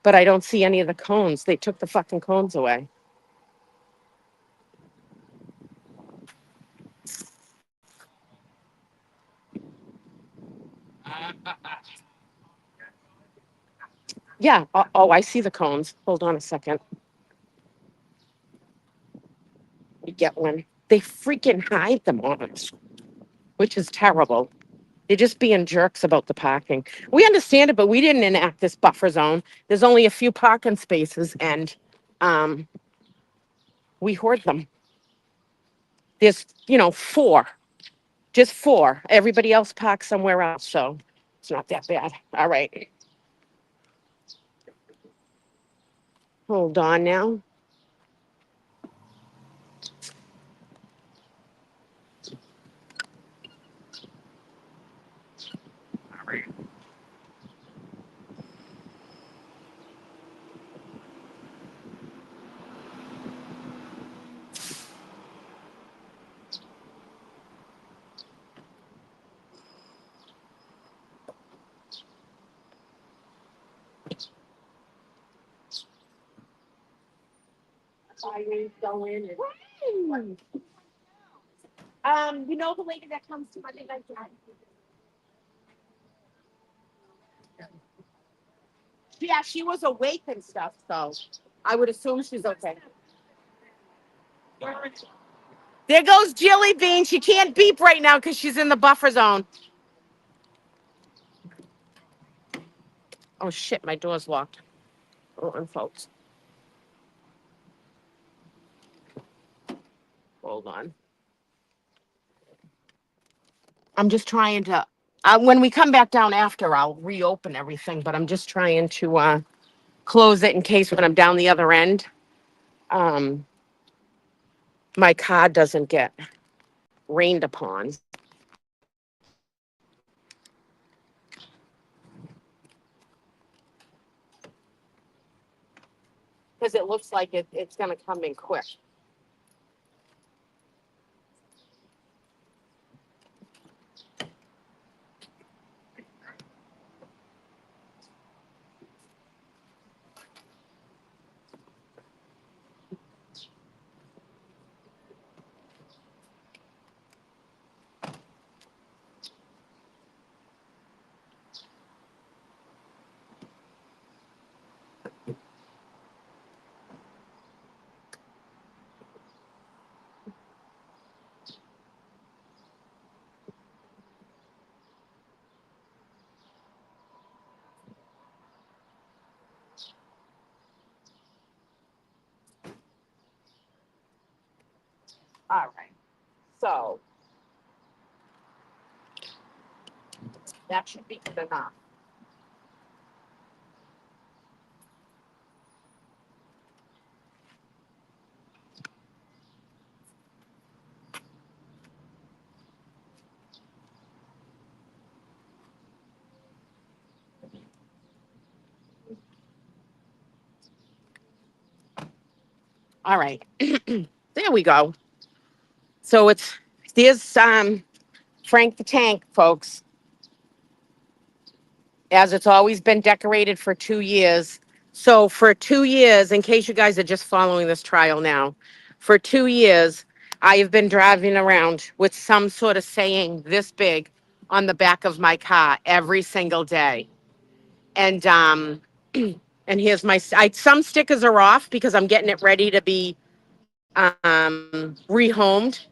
but I don't see any of the cones. They took the fucking cones away. Yeah. Oh, I see the cones. Hold on a second. You get one. They freaking hide them on us, which is terrible. They're just being jerks about the parking. We understand it, but we didn't enact this buffer zone. There's only a few parking spaces, and we hoard them. There's, 4, just 4. Everybody else parks somewhere else, so it's not that bad. All right. Hold on now. All right. Go in and... you know the lady that comes to Monday night? Yeah, she was awake and stuff, so I would assume she's okay. There goes Jilly Bean. She can't beep right now because she's in the buffer zone. Oh shit, my door's locked. Hold on, folks. Hold on. I'm just trying to. When we come back down after, I'll reopen everything. But I'm just trying to close it in case when I'm down the other end, my car doesn't get rained upon. Because it looks like it's going to come in quick. All right. So that should be good enough. All right. There we go. So there's Frank the Tank, folks. As it's always been decorated for 2 years. So for 2 years, in case you guys are just following this trial now, for 2 years, I have been driving around with some sort of saying this big on the back of my car every single day. And and here's some stickers are off because I'm getting it ready to be rehomed.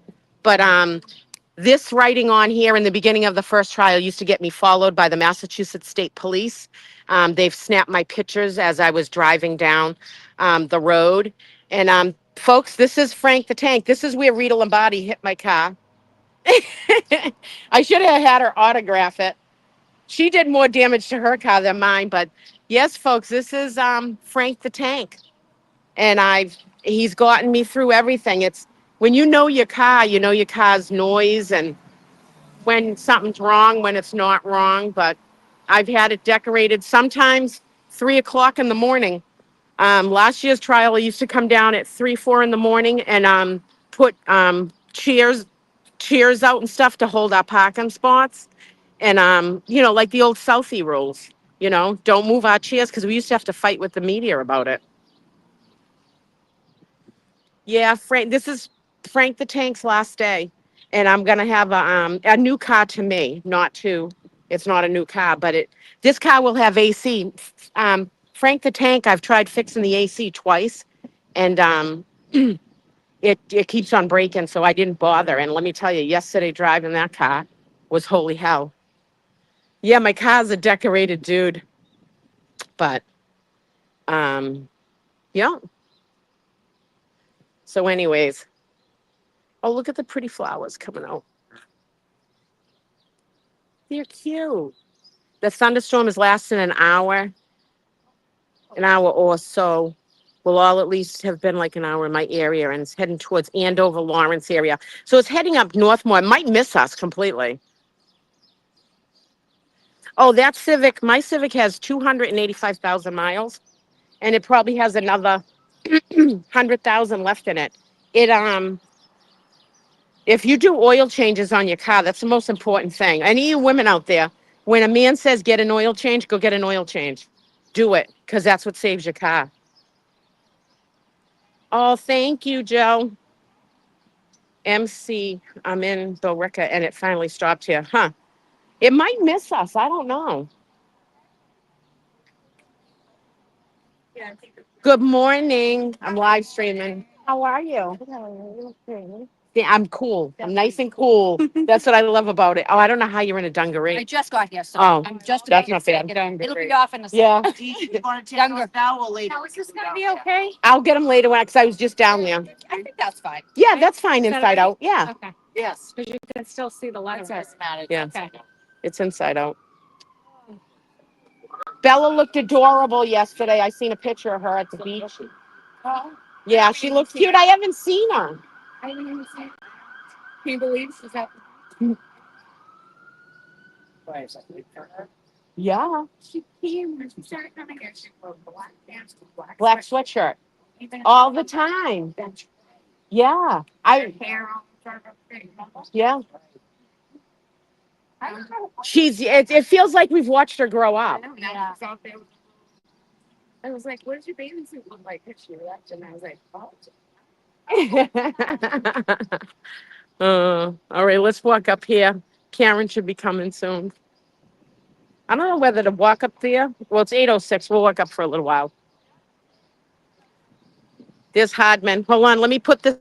But this writing on here in the beginning of the first trial used to get me followed by the Massachusetts State Police. They've snapped my pictures as I was driving down the road. And folks, this is Frank the Tank. This is where Rita Lombardi hit my car. I should have had her autograph it. She did more damage to her car than mine. But yes, folks, this is Frank the Tank. And he's gotten me through everything. It's when you know your car, you know your car's noise and when something's wrong, when it's not wrong. But I've had it decorated sometimes 3 o'clock in the morning. Last year's trial, I used to come down at 3, 4 in the morning and put chairs out and stuff to hold our parking spots. And like the old Southie rules, don't move our chairs because we used to have to fight with the media about it. Yeah, Frank, this is Frank the Tank's last day. And I'm gonna have a new car to me, it's not a new car, but this car will have AC. Frank the Tank, I've tried fixing the AC twice and it keeps on breaking, so I didn't bother. And let me tell you, yesterday driving that car was holy hell. Yeah, my car's a decorated dude. But yeah. So anyways. Oh, look at the pretty flowers coming out. They're cute. The thunderstorm is lasting an hour or so. Will all at least have been like an hour in my area, and it's heading towards Andover, Lawrence area. So it's heading up north more. It might miss us completely. Oh, that Civic, my Civic has 285,000 miles, and it probably has another 100,000 left in it. It if you do oil changes on your car, that's the most important thing. Any of you women out there, when a man says get an oil change, go get an oil change. Do it, because that's what saves your car. Oh, thank you, Joe. MC, I'm in Billerica, and it finally stopped here. Huh. It might miss us. I don't know. Good morning. I'm live streaming. How are you? Yeah, I'm cool. I'm nice and cool. That's what I love about it. Oh, I don't know how you're in a I dungaree. just got here, so Oh, I'm just that's about not to bad. get on. It'll be off in a Yeah. second. You want to take Younger. off now or later? Now, is this gonna be okay? I'll get them later because I was just down there. I think that's fine. Yeah, that's fine Is that inside okay? out. Yeah, Okay, Yes. because you can still see the That's letters. matter. Yeah. Okay. it's inside out. Bella looked adorable yesterday. I seen a picture of her at the beach. Yeah, she looks cute. I haven't seen her. I didn't even see. Can you believe is that Yeah, she came when she started coming here? She wore black pants with black sweatshirt Even all the time. bench Yeah, I hair on front of her face. yeah. I don't know. It feels like we've watched her grow I up. don't know. She's out there. I was like, what does your bathing suit look like? And she left, and I was like, oh. All right, let's walk up here. Karen should be coming soon. I don't know whether to walk up there. Well, it's 8:06. We'll walk up for a little while. There's Hardman. Hold on, let me put this.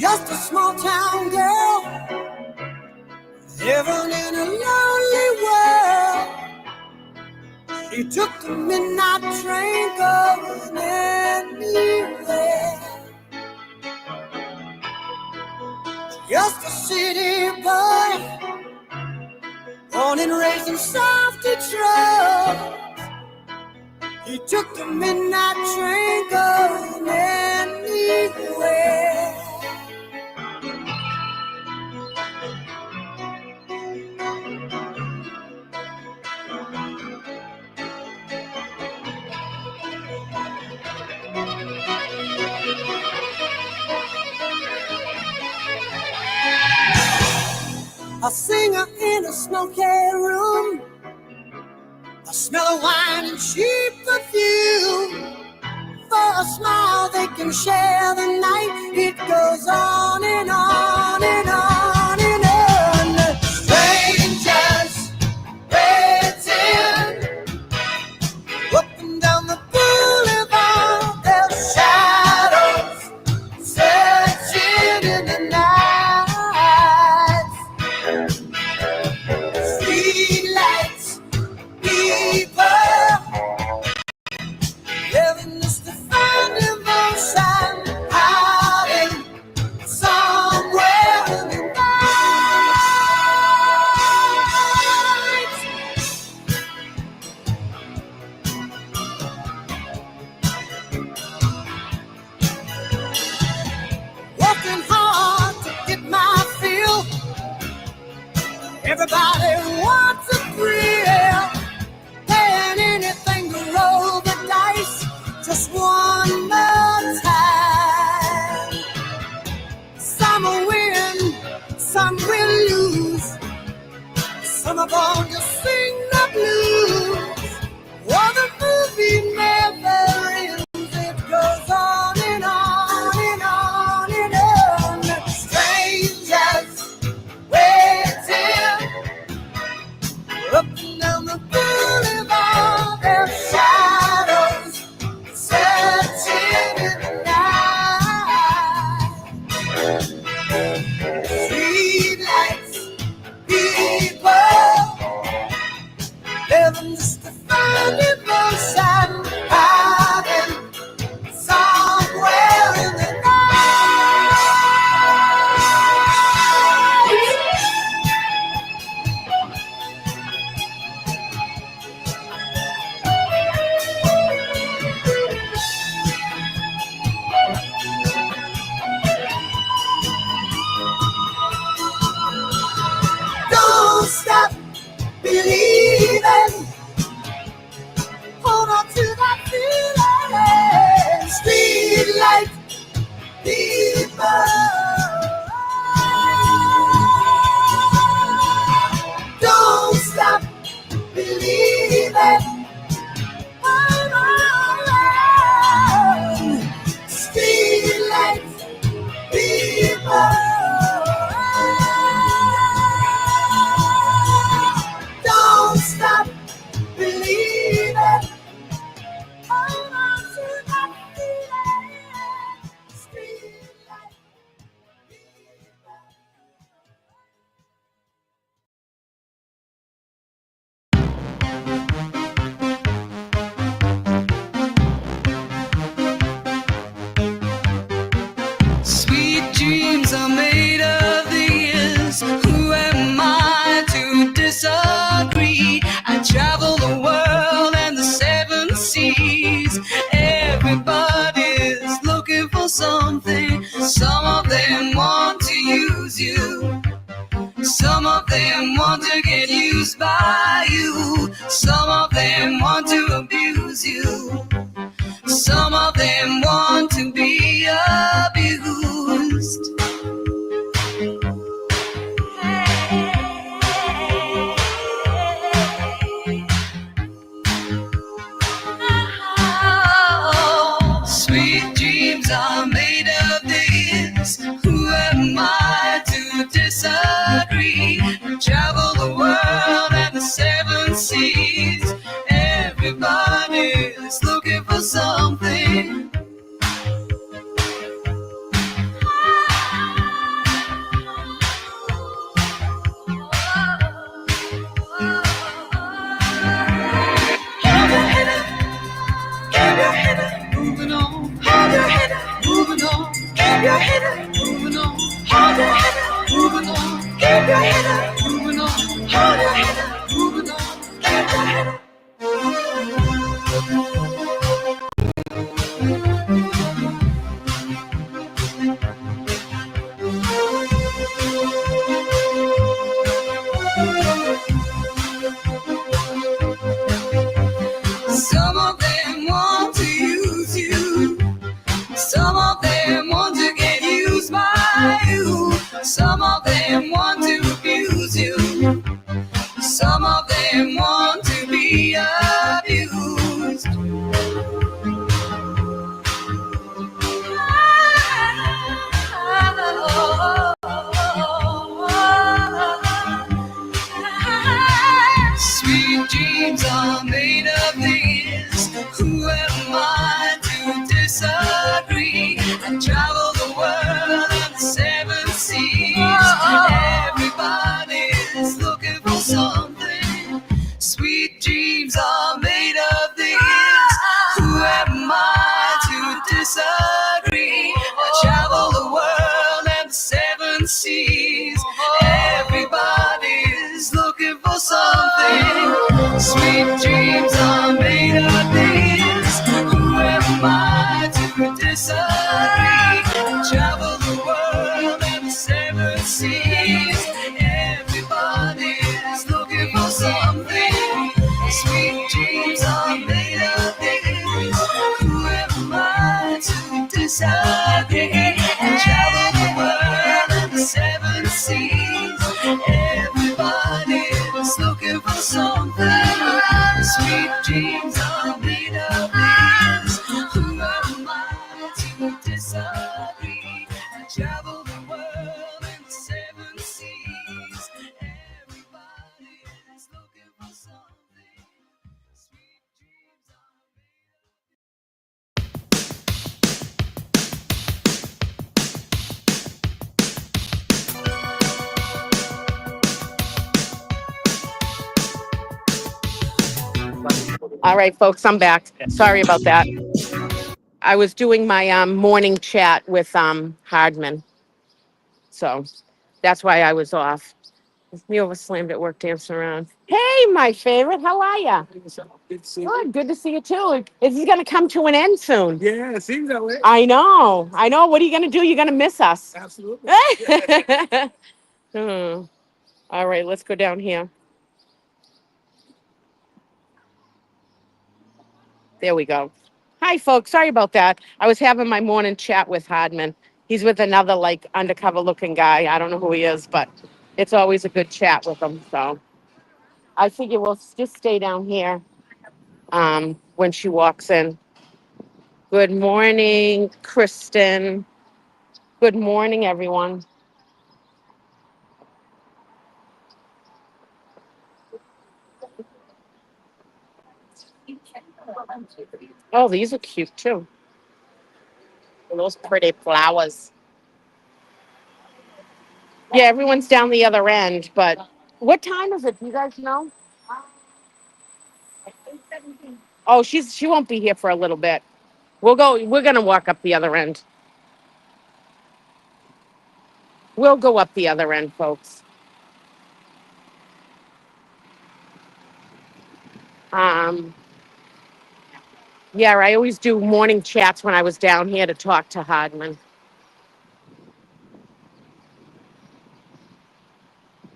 Just a small town girl living in a lonely world. She took the midnight train going anywhere. Just a city boy, born and raised in South Detroit. He took the midnight train going anywhere. A singer in a smoky room, a smell of wine and cheap perfume, for a smile, they can share the night. It goes on and on and on and on. Strangers waiting up and down the boulevard, their shadows searching in the night. Street lights, people living just to find devotion, hiding somewhere in the night. Working hard to get my fill. Everybody wants a thrill. Paying anything to roll the dice just one more time. Some will win, some will lose. Some are born to sing the blues. Oh, the movie never ends. It goes on and on and on and on. Strangers waiting up and down the boulevard, their shadows searching in the night. Street lights, people living just to find devotion, hiding somewhere in the night. Don't stop believing. Hold on to that feeling. Street light people. Don't stop believing. Hold on. Street light people. Don't stop believing. Hold on to that feeling. Street light people. Sweet dreams are made of these. Who am I to disagree? I travel the world and the seven seas. Everybody's looking for something. Some of them want to use you. Some of them want to get used by you. Some of them want to abuse you. Some of them want to be abused. Oh, sweet dreams are made of this. Who am I to disagree? Travel the world and the seven seas. Everybody's looking for something. Hold your head up, keep your head up, moving on. Hold your head up, moving on. Keep your head up, moving on. Hold your head up, moving on. Keep your head up, moving on. Hold your head up, moving on. Keep your head up. Some of them want to use you. Some of them want to get used by you. Some of them want to abuse you. Some of them want to be abused. seas. Everybody's looking for something. Sweet dreams are made of these. Who am I to disagree? Travel the world and the seven seas. Everybody's looking for something. Sweet dreams are made of these. Who am I to disagree? Travel the world and the seven seas. Everybody's looking for something. Sweet dreams are made of these. Who am I to disagree? Travel the world and the seven seas. Everybody's looking for something. Sweet dreams are All right, folks, I'm back. Sorry about that. I was doing my morning chat with Hardman, so that's why I was off. Me over slammed at work dancing around. Hey, my favorite, how are ya? Good to see you too. This is gonna come to an end soon. Yeah, it seems that way. I know. What are you gonna do? You're gonna miss us. Absolutely. All right, let's go down here. There we go. Hi, folks. Sorry about that. I was having my morning chat with Hardman. He's with another like undercover looking guy. I don't know who he is, but it's always a good chat with him. So I figure we'll just stay down here when she walks in. Good morning, Kristen. Good morning, everyone. Oh, these are cute too. And those pretty flowers. Yeah, everyone's down the other end, but what time is it? Do you guys know? Oh, she won't be here for a little bit. We're gonna walk up the other end. We'll go up the other end, folks. Um, yeah, I always do morning chats when I was down here to talk to Hardman.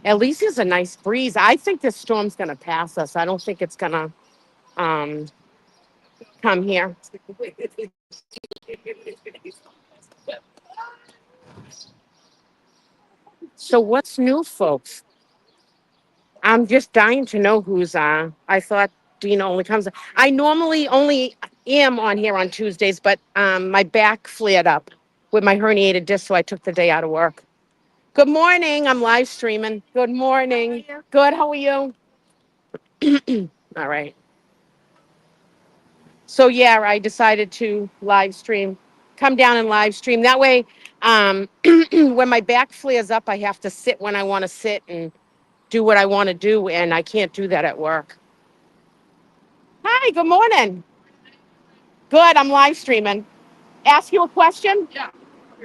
At least there's a nice breeze. I think this storm's gonna pass us. I don't think it's gonna um, come here. So what's new, folks? I'm just dying to know who's I thought Dina only comes. I normally only am on here on Tuesdays, but my back flared up with my herniated disc, so I took the day out of work. Good morning. I'm live streaming. Good morning. Good. How are you? All right. So yeah, I decided to live stream. Come down and live stream. That way, when my back flares up, I have to sit when I want to sit and do what I want to do, and I can't do that at work. Hi, good morning. Good, I'm live streaming. Ask you a question? Yeah.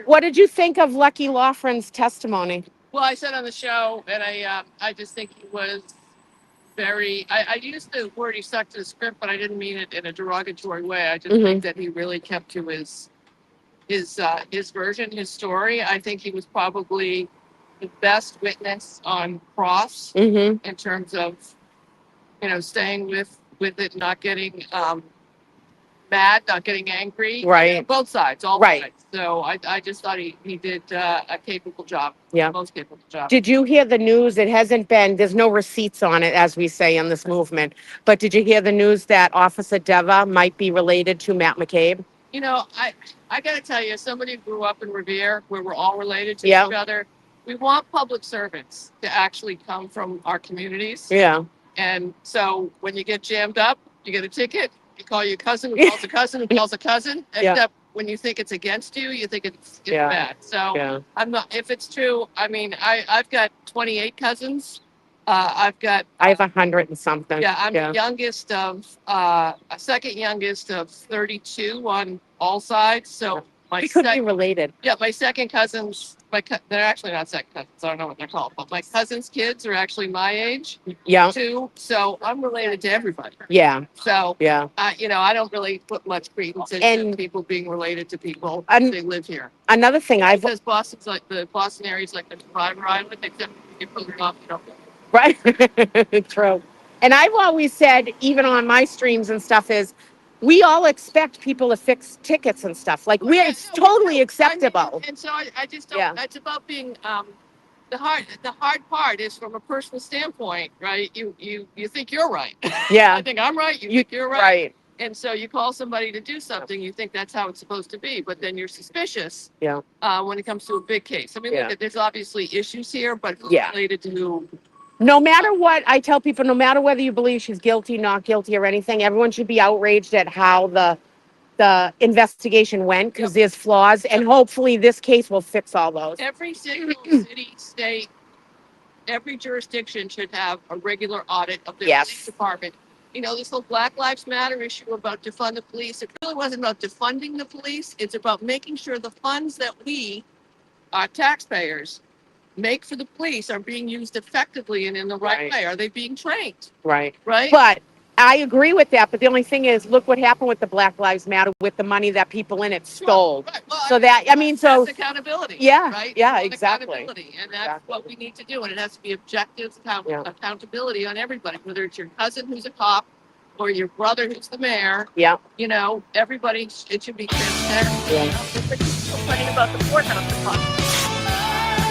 What did you think of Lucky Laughran's testimony? Well, I said on the show, and I just think he was very. I used the word he stuck to the script, but I didn't mean it in a derogatory way. I just think that he really kept to his version, his story. I think he was probably the best witness on cross Mm-hmm. in terms of staying with it, not getting mad, not getting angry. Right. Both sides, all Right. sides. So I just thought he did a capable job. Yeah. Most capable job. Did you hear the news? It hasn't been, there's no receipts on it, as we say in this movement. But did you hear the news that Officer Deva might be related to Matt McCabe? I got to tell you, as somebody who grew up in Revere, where we're all related to Yeah. each other, we want public servants to actually come from our communities. Yeah. And so when you get jammed up, you get a ticket, you call your cousin who calls a cousin who calls a cousin, Yeah. except when you think it's against you, you think it's Yeah. bad. So Yeah. I'm not, if it's true, I mean, I've got 28 cousins. I have 100 and something. yeah, I'm the youngest of, a second youngest of 32 on all sides. So My We could be sec- related. yeah, my second cousins, they're actually not second cousins. I don't know what they're called, but my cousins' kids are actually my age Yeah. too. So I'm related to everybody. Yeah. So, Yeah. I don't really put much credence into And- people being related to people And- if they live here. Another thing I've Because Boston's like the Boston area is like the Survivor Island, except you put it off, right. True. And I've always said, even on my streams and stuff, is we all expect people to fix tickets and stuff. Like it's totally acceptable. And so I just don't. Yeah. It's about being the hard part is from a personal standpoint, right? You think you're right. Yeah. I think I'm right. You think you're right. Right. And so you call somebody to do something, you think that's how it's supposed to be, but then you're suspicious. Yeah. When it comes to a big case. I mean, Yeah. there's obviously issues here, but it's Yeah. related to. No matter what, I tell people, no matter whether you believe she's guilty, not guilty, or anything, everyone should be outraged at how the investigation went because there's flaws, and hopefully this case will fix all those. Every single city, state, every jurisdiction should have a regular audit of their Yes. police department. This whole Black Lives Matter issue about defund the police, it really wasn't about defunding the police. It's about making sure the funds that we, our taxpayers, make for the police are being used effectively and in the right Right. way. Are they being trained? Right. Right? But I agree with that. But the only thing is, look what happened with the Black Lives Matter with the money that people in it stole. Right. Well, So that, I mean, so that's accountability. Yeah, Right? yeah, We want exactly. Accountability, and that's Exactly. what we need to do. And it has to be objective Yeah. accountability on everybody, whether it's your cousin who's a cop or your brother who's the mayor. yeah, Everybody, it should be transparent. Yeah. Complaining about the courthouse.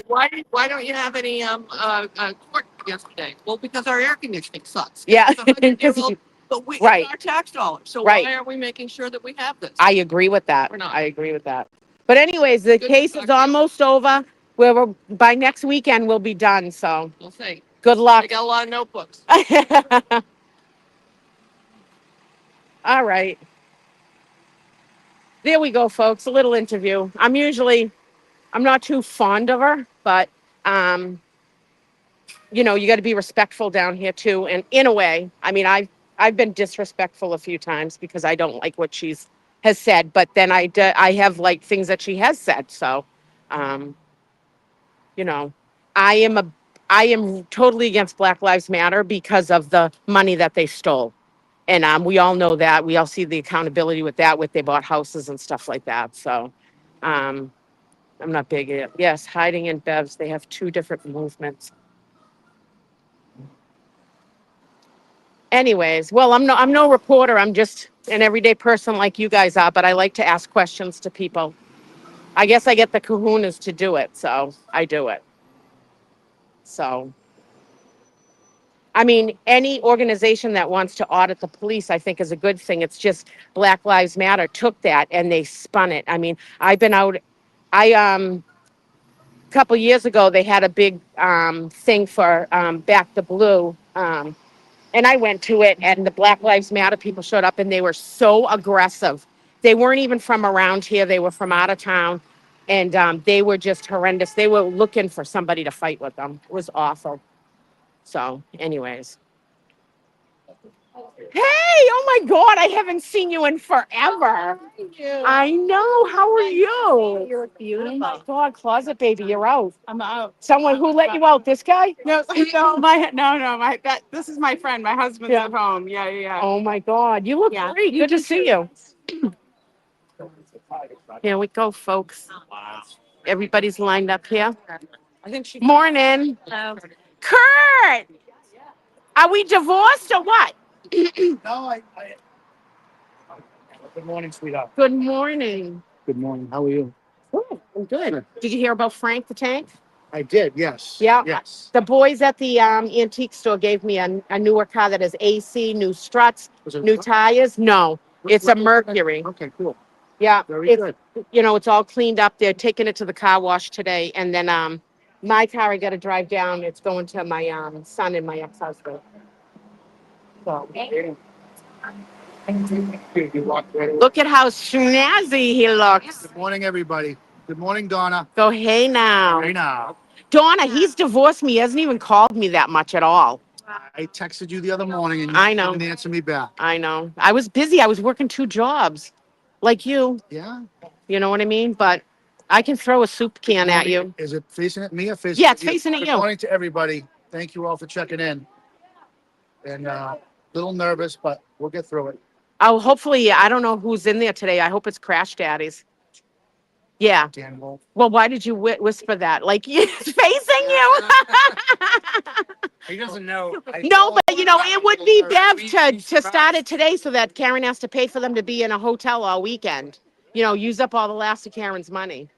Why don't you have any court yesterday? Well, because our air conditioning sucks. yeah. It's 100-year-old, but it's Right. our tax dollars. So Right. why aren't we making sure that we have this? I agree with that. We're not. I agree with that. But anyways, the Good case luck. is almost over. By next weekend we'll be done. So We'll see. good luck. I got a lot of notebooks. All right. There we go, folks. A little interview. I'm not too fond of her, but you got to be respectful down here too. And in a way, I mean, I've been disrespectful a few times because I don't like what has said, but then I have like things that she has said. So, I am totally against Black Lives Matter because of the money that they stole. And we all know that. We all see the accountability with that, they bought houses and stuff like that. So I'm not big at it. Yes, hiding in Bevs. They have two different movements. Anyways, well, I'm no reporter. I'm just an everyday person like you guys are, but I like to ask questions to people. I guess I get the kahunas to do it, so I do it. So, I mean, any organization that wants to audit the police, I think is a good thing. It's just Black Lives Matter took that and they spun it. I mean, I've been out, a couple years ago, they had a big thing for Back the Blue. And I went to it, and the Black Lives Matter people showed up, and they were so aggressive. They weren't even from around here. They were from out of town, and they were just horrendous. They were looking for somebody to fight with them. It was awful. So, anyways. Hey, oh my God, I haven't seen you in forever. Thank you. I know. How are you? You look beautiful. Oh my God, closet baby, you're out. I'm out. Someone who let you out? This guy? No, this is my friend. My husband's Yeah. at home. Yeah. Oh my God, you look Yeah. great. Good to see you. Here we go, folks. Everybody's lined up here. I think she. Morning. Kurt! Are we divorced or what? No, Good morning, sweetheart. Good morning. Good morning. How are you? Oh, I'm good. Did you hear about Frank the Tank? I did, yes. Yeah. Yes. The boys at the antique store gave me a newer car that has AC, new struts, Was it- new tires. No, it's a Mercury. Okay, cool. Yeah, Very it's, good. it's all cleaned up. They're taking it to the car wash today. And then my car, I got to drive down. It's going to my son and my ex-husband. So, You walked right in. look at how snazzy he looks. Good morning, everybody. Good morning, Donna. Go, hey now. Hey now. Donna, he's divorced me. He hasn't even called me that much at all. I texted you the other morning and I you know. didn't answer me back. I know. I was busy. I was working 2 jobs. Like you. Yeah? You know what I mean? But I can throw a soup can at you. Is it facing at me or facing? Yeah, at it's you? facing at Good you. morning to everybody. Thank you all for checking in. And little nervous, but we'll get through it. Oh, hopefully, I don't know who's in there today. I hope it's Crash Daddies. Yeah. Dan Wolf. Well, why did you whisper that? Like, it's facing you. He doesn't know. No, but it would be Bev to start it today so that Karen has to pay for them to be in a hotel all weekend. Use up all the last of Karen's money.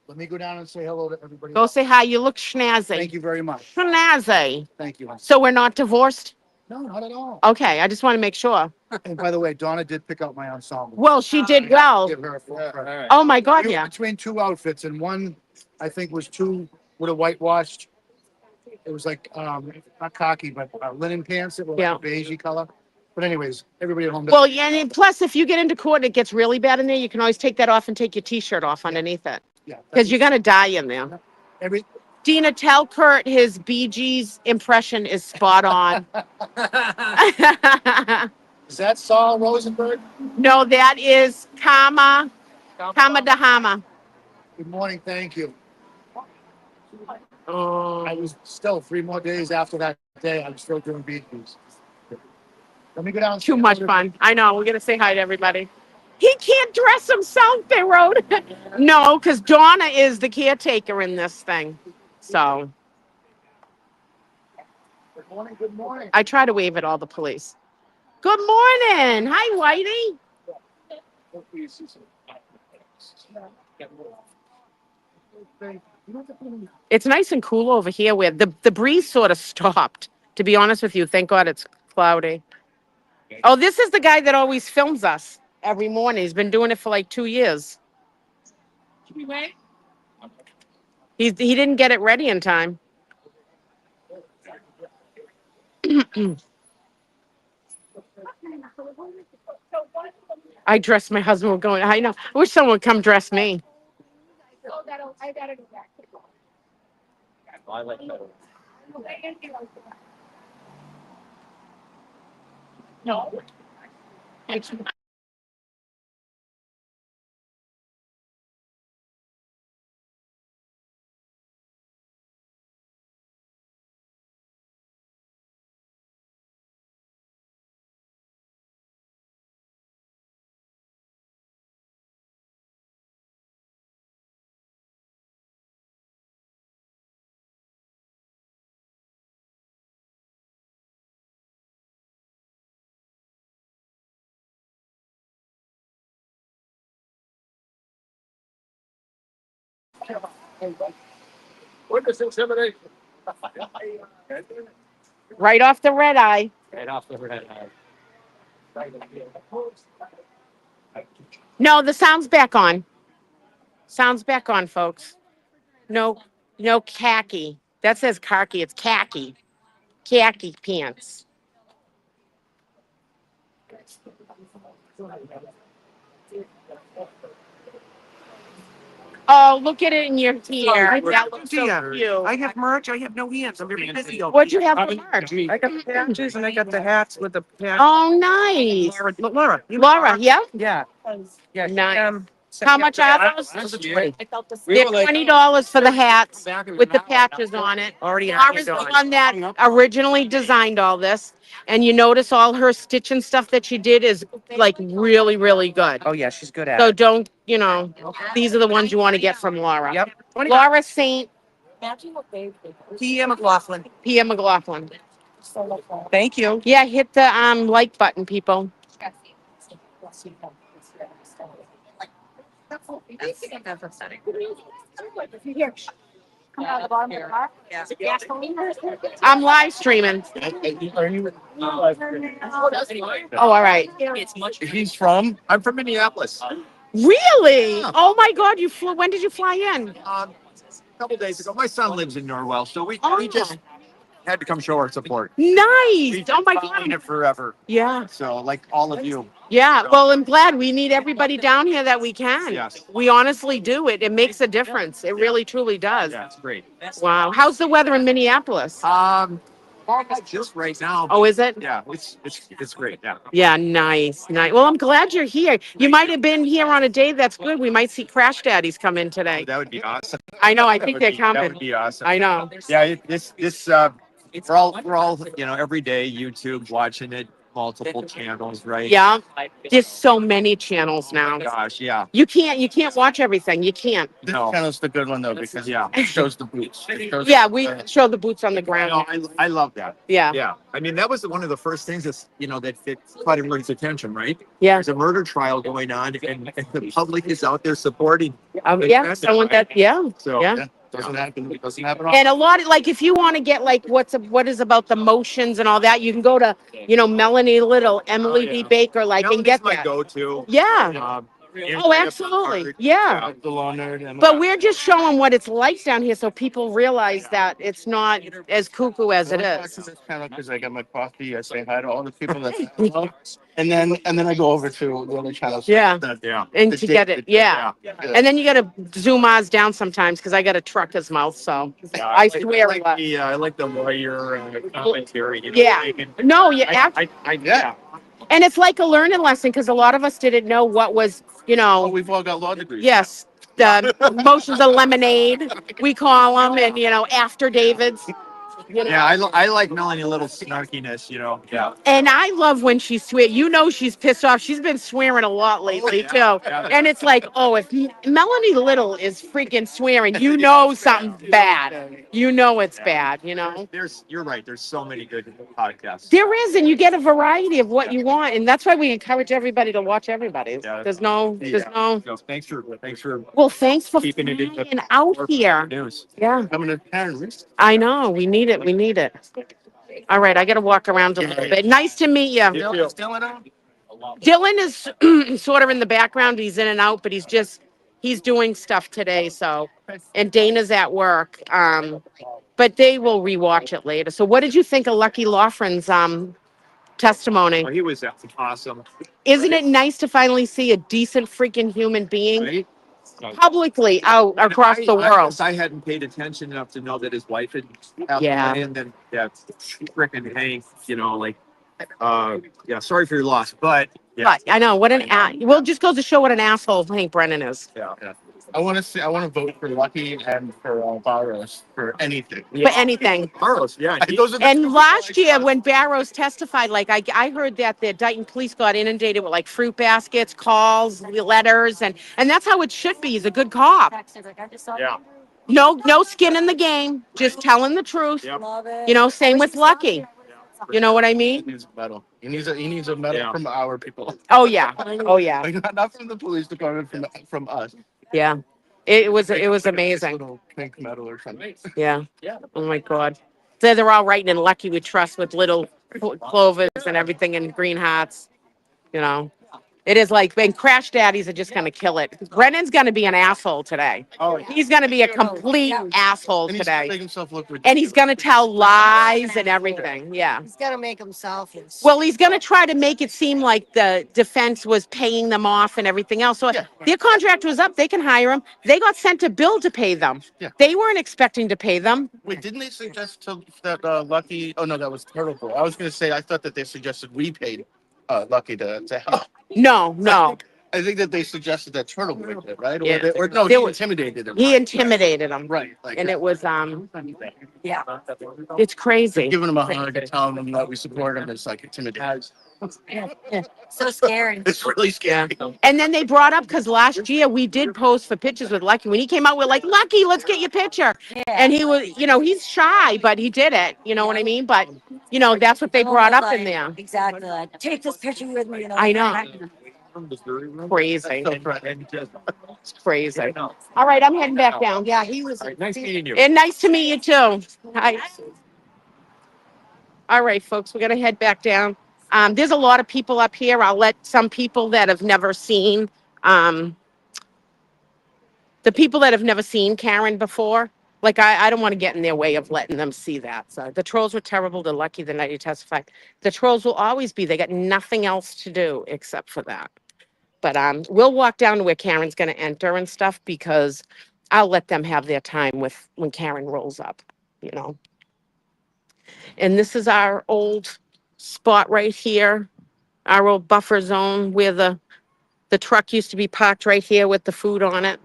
Let me go down and say hello to everybody. Go say hi. You look schnazzy. Thank you very much. Schnazzy. Thank you. So we're not divorced? No, not at all. Okay, I just want to make sure. And by the way, Donna did pick out my ensemble. Well, she did well. Give her a full credit. Oh my God, We were yeah. between two outfits, and one I think was two with a whitewashed. It was like not khaki, but linen pants. It was Yeah. like a beigey color. But anyways, everybody at home. Well, yeah, and plus, if you get into court and it gets really bad in there, you can always take that off and take your T-shirt off underneath it. Yeah. Because you're going to die in there. Every Dina, tell Kurt his Bee Gees impression is spot on. Is that Saul Rosenberg? No, that is Kama Dahama. Good morning. Thank you. Oh. I was still 3 more days after that day. I was still doing beaches. Let me go down. Too much fun. I know. We're going to say hi to everybody. He can't dress himself, they wrote. No, because Donna is the caretaker in this thing. So Good morning. Good morning. I try to wave at all the police. Good morning. Hi, Whitey. It's nice and cool over here where the breeze sort of stopped. To be honest with you, thank God it's cloudy. Oh, this is the guy that always films us every morning. He's been doing it for like 2 years. He didn't get it ready in time. I dressed my husband. We're going. I know. I wish someone would come dress me. I like that. No. Witness intimidation. Right off the red eye. Right off the red eye. No, the sound's back on. Sound's back on, folks. No khaki. That says khaki. It's khaki. Khaki pants. Oh, look at it in your hair. That looks so cute. I have merch. I have no hands. I'm very busy. What'd you have for March? I got the patches and I got the hats with the patch. Oh, nice. Laura. You know Laura, yeah? Yeah. Yeah. Nice. How much are those? $20. They're $20 for the hats with the patches on it. Already Laura's the one that originally designed all this. And you notice all her stitch and stuff that she did is like really, really good. Oh yeah, she's good at So it. don't, these are the ones you want to get from Laura. Yep. Laura St. P.M. McLaughlin. P.M. McLaughlin. Thank you. Yeah, hit the like button, people. Come out of the bottom of the car. I'm live streaming. Are you? Oh, all right. He's from? I'm from Minneapolis. Really? Yeah. Oh my God! You flew. When did you fly in? A couple days ago. My son lives in Norwell, so we Oh. just had to come show our support. Nice. We've Oh my been following God. it forever. Yeah. So, like all of you. Yeah. Well, I'm glad we need everybody down here that we can. Yes. We honestly do. It makes a difference. It really, truly does. Yeah, it's great. Wow. How's the weather in Minneapolis? Just right now. Oh, is it? Yeah, it's great. Yeah. Yeah, nice. Well, I'm glad you're here. You might have been here on a day that's good. We might see Crash Daddies come in today. That would be awesome. I know. I That think would they're be- coming. That would be awesome. I know. Yeah, we're all every day YouTube watching it, multiple channels, right? Yeah. There's so many channels now. Oh my gosh, yeah. You can't watch everything. You can't. This No. channel's the good one though because it shows the boots. It shows Yeah, we the- show the boots on the No, ground. I love that. Yeah. Yeah. I mean, that was one of the first things that caught everyone's attention, right? Yeah. There's a murder trial going on, and the public is out there supporting. the Yeah. defendant, Someone right? that. Yeah. So Yeah. Doesn't happen. It doesn't happen. And a lot of, like, if you want to get like what is about the motions and all that, you can go to Melanie Little, Emily D. Baker, like, and Melody's get my that. go-to. Yeah. Oh, absolutely. Yeah. The law nerd. And But we're just showing what it's like down here, so people realize that it's not as cuckoo as it is. This channel because I got my coffee. I say hi to all the people that I love, and then I go over to the other channels. Yeah. Yeah. And to get it, yeah. And then you got to zoom Oz down sometimes because I got a trucker's mouth, so I swear a lot. I like the lawyer commentary. Yeah. No, yeah. Yeah. And it's like a learning lesson because a lot of us didn't know what was, Oh, we've all got law degrees. yes, the motions of lemonade, we call them, and, after David's. Yeah, I like Melanie Little snarkiness, Yeah. And I love when she's swear. She's pissed off. She's been swearing a lot lately, too. Yeah. And it's like, oh, if Melanie Little is freaking swearing, something's bad. It's bad, You're right. There's so many good podcasts. There is, and you get a variety of what you want. And that's why we encourage everybody to watch everybody. Yeah. There's no. So thanks for Well, thanks for keeping it in the flying out here. news. Yeah. Coming to Paris. I know. We need it. All right. I got to walk around a little bit. Nice to meet you. Is Dylan on? Dylan is sort of in the background. He's in and out, but he's doing stuff today. So, and Dana's at work. But they will rewatch it later. So what did you think of Lucky Laughlin's testimony? Oh, he was awesome. Isn't it nice to finally see a decent freaking human being Right? publicly out across the world? I hadn't paid attention enough to know that his wife had passed Yeah. away, and then frickin' Hank, sorry for your loss, but yeah. But I know what well, just goes to show what an asshole Hank Brennan is. Yeah. I want to vote for Lucky and for Barros for anything. For anything. Carlos, yeah. Those are the And last year, when Barrows testified, like I heard that the Dayton police got inundated with like fruit baskets, calls, letters, and that's how it should be. He's a good cop. Yeah. No skin in the game, just telling the truth. Yep. Same with Lucky. You know what I mean? He needs a medal. He needs a medal Yeah. from our people. Oh yeah. Oh yeah. Like, not from the police department, from us. Yeah. It was Like a amazing. little pink medal or something. Yeah. Oh my God. They're all writing in Lucky We Trust with little clovers and everything and green hearts. It is like, and Crash Daddies are just going to kill it. Brennan's going to be an asshole today. Oh, He's going to be a complete asshole And he's gonna today. make himself look ridiculous. And he's going to tell lies and everything. Yeah. He's got to make himself. Well, he's going to try to make it seem like the defense was paying them off and everything else. So Yeah. their contract was up. They can hire them. They got sent a bill to pay them. Yeah. They weren't expecting to pay them. Wait, didn't they suggest that Lucky? Oh no, that was Turtle Boy. I was gonna say I thought that they suggested we paid Lucky to help. No. I think that they suggested that Turtle Boy did, right? Yeah. Or no, There he was- intimidated him. He intimidated them. Right. Like, And it was, yeah, it's crazy. giving him a hug and telling him that we support him is like intimidating. So scary. It's really scary. And then they brought up, because last year we did post for pictures with Lucky. When he came out, we're like, Lucky, let's get your picture. And he was, he's shy, but he did it. You know what I mean? But, that's what they brought up in there. Exactly. Like, take this picture with me. I know. Crazy. So threatening. It's crazy. All right, I'm heading back down. Yeah, he was. Nice meeting you. And nice to meet you too. Hi. All right, folks, we're gonna head back down. There's a lot of people up here. I'll let some people that have never seen, the people that have never seen Karen before, like I don't want to get in their way of letting them see that. So the trolls were terrible to Lucky the night he testified. The trolls will always be. They got nothing else to do except for that. But we'll walk down to where Karen's going to enter and stuff because I'll let them have their time with when Karen rolls up, And this is our old spot right here, our old buffer zone where the truck used to be parked right here with the food on it.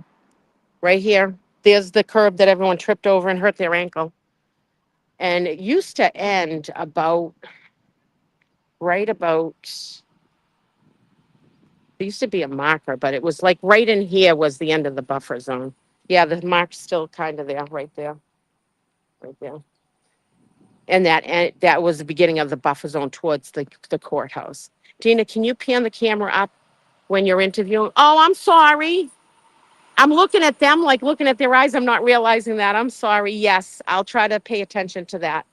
Right here. There's the curb that everyone tripped over and hurt their ankle. And it used to end right about, there used to be a marker, but it was like right in here was the end of the buffer zone. Yeah, the mark's still kind of there, right there. Right there. And that was the beginning of the buffer zone towards the courthouse. Dina, can you pan the camera up when you're interviewing? Oh, I'm sorry. I'm looking at them, like looking at their eyes. I'm not realizing that. I'm sorry. Yes, I'll try to pay attention to that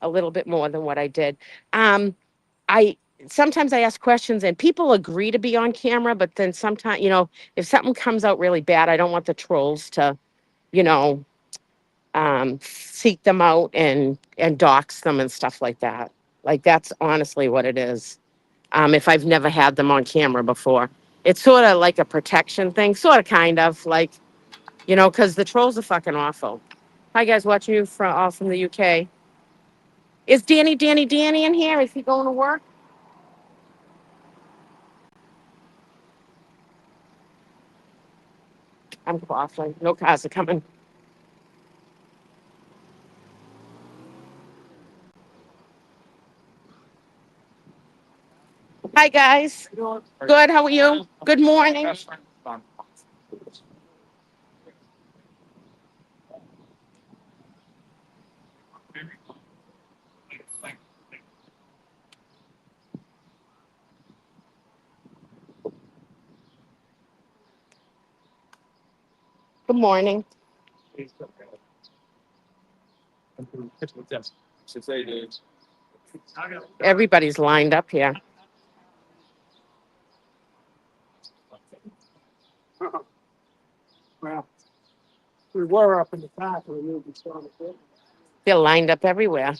a little bit more than what I did. I sometimes I ask questions and people agree to be on camera, but then sometimes, if something comes out really bad, I don't want the trolls to, you know, seek them out and dox them and stuff like that. Like that's honestly what it is. If I've never had them on camera before, it's sort of like a protection thing, sort of kind of like, because the trolls are fucking awful. Hi guys, watching you from the UK. Is Danny in here? Is he going to work? I'm coughing. No cars are coming. Hi guys. Good. How are you? Good morning. Good morning. Everybody's lined up here. Well, we were up in the top, we knew we started. They're lined up everywhere.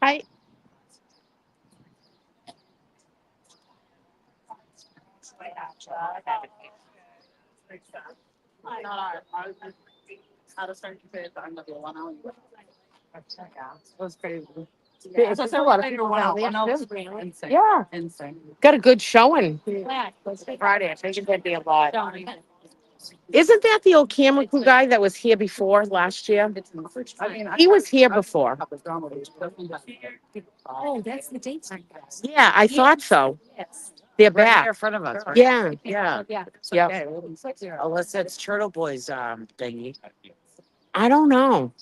Hi. There's a lot of people down there, too. Yeah. Got a good showing. Friday, I think it'd be a lot. Isn't that the old camera crew guy that was here before last year? He was here before. Oh, that's the date. Yeah, I thought so. They're Right back. here in front of us, right? Yeah. Yeah. Yeah. Yeah. Unless it's Turtle Boy's thingy. I don't know.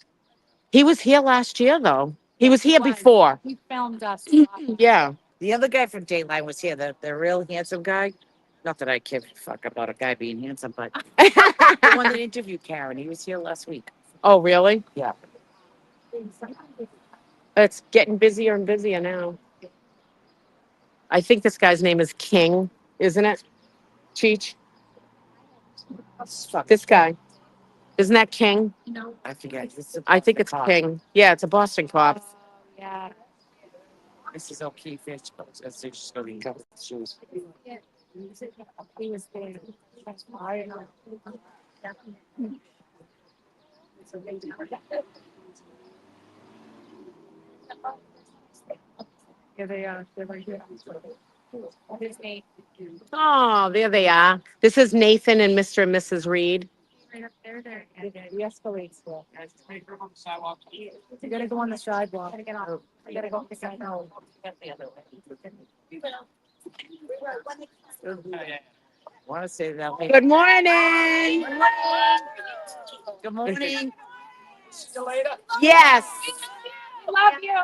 He was here last year, though. He was here before. He filmed us. Yeah. The other guy from Dateline was here, the real handsome guy. Not that I give a fuck about a guy being handsome, but the one that interviewed Karen, he was here last week. Oh, really? Yeah. It's getting busier and busier now. I think this guy's name is King, isn't it? Cheech? This guy. Isn't that King? No. I forget. I think it's King. Yeah, it's a Boston cop. Yeah. This is okay fish, but it's just going to be covered with shoes. He was there. Yeah, they are. They're right here. His name. Oh, there they are. This is Nathan and Mr. and Mrs. Reed. Right up there. The Escalade's there. You gotta go on the sidewalk. Gotta get off. I gotta go up the sidewalk. The other way. I want to say that. Good morning. Good morning. See you later. Yes. Love you.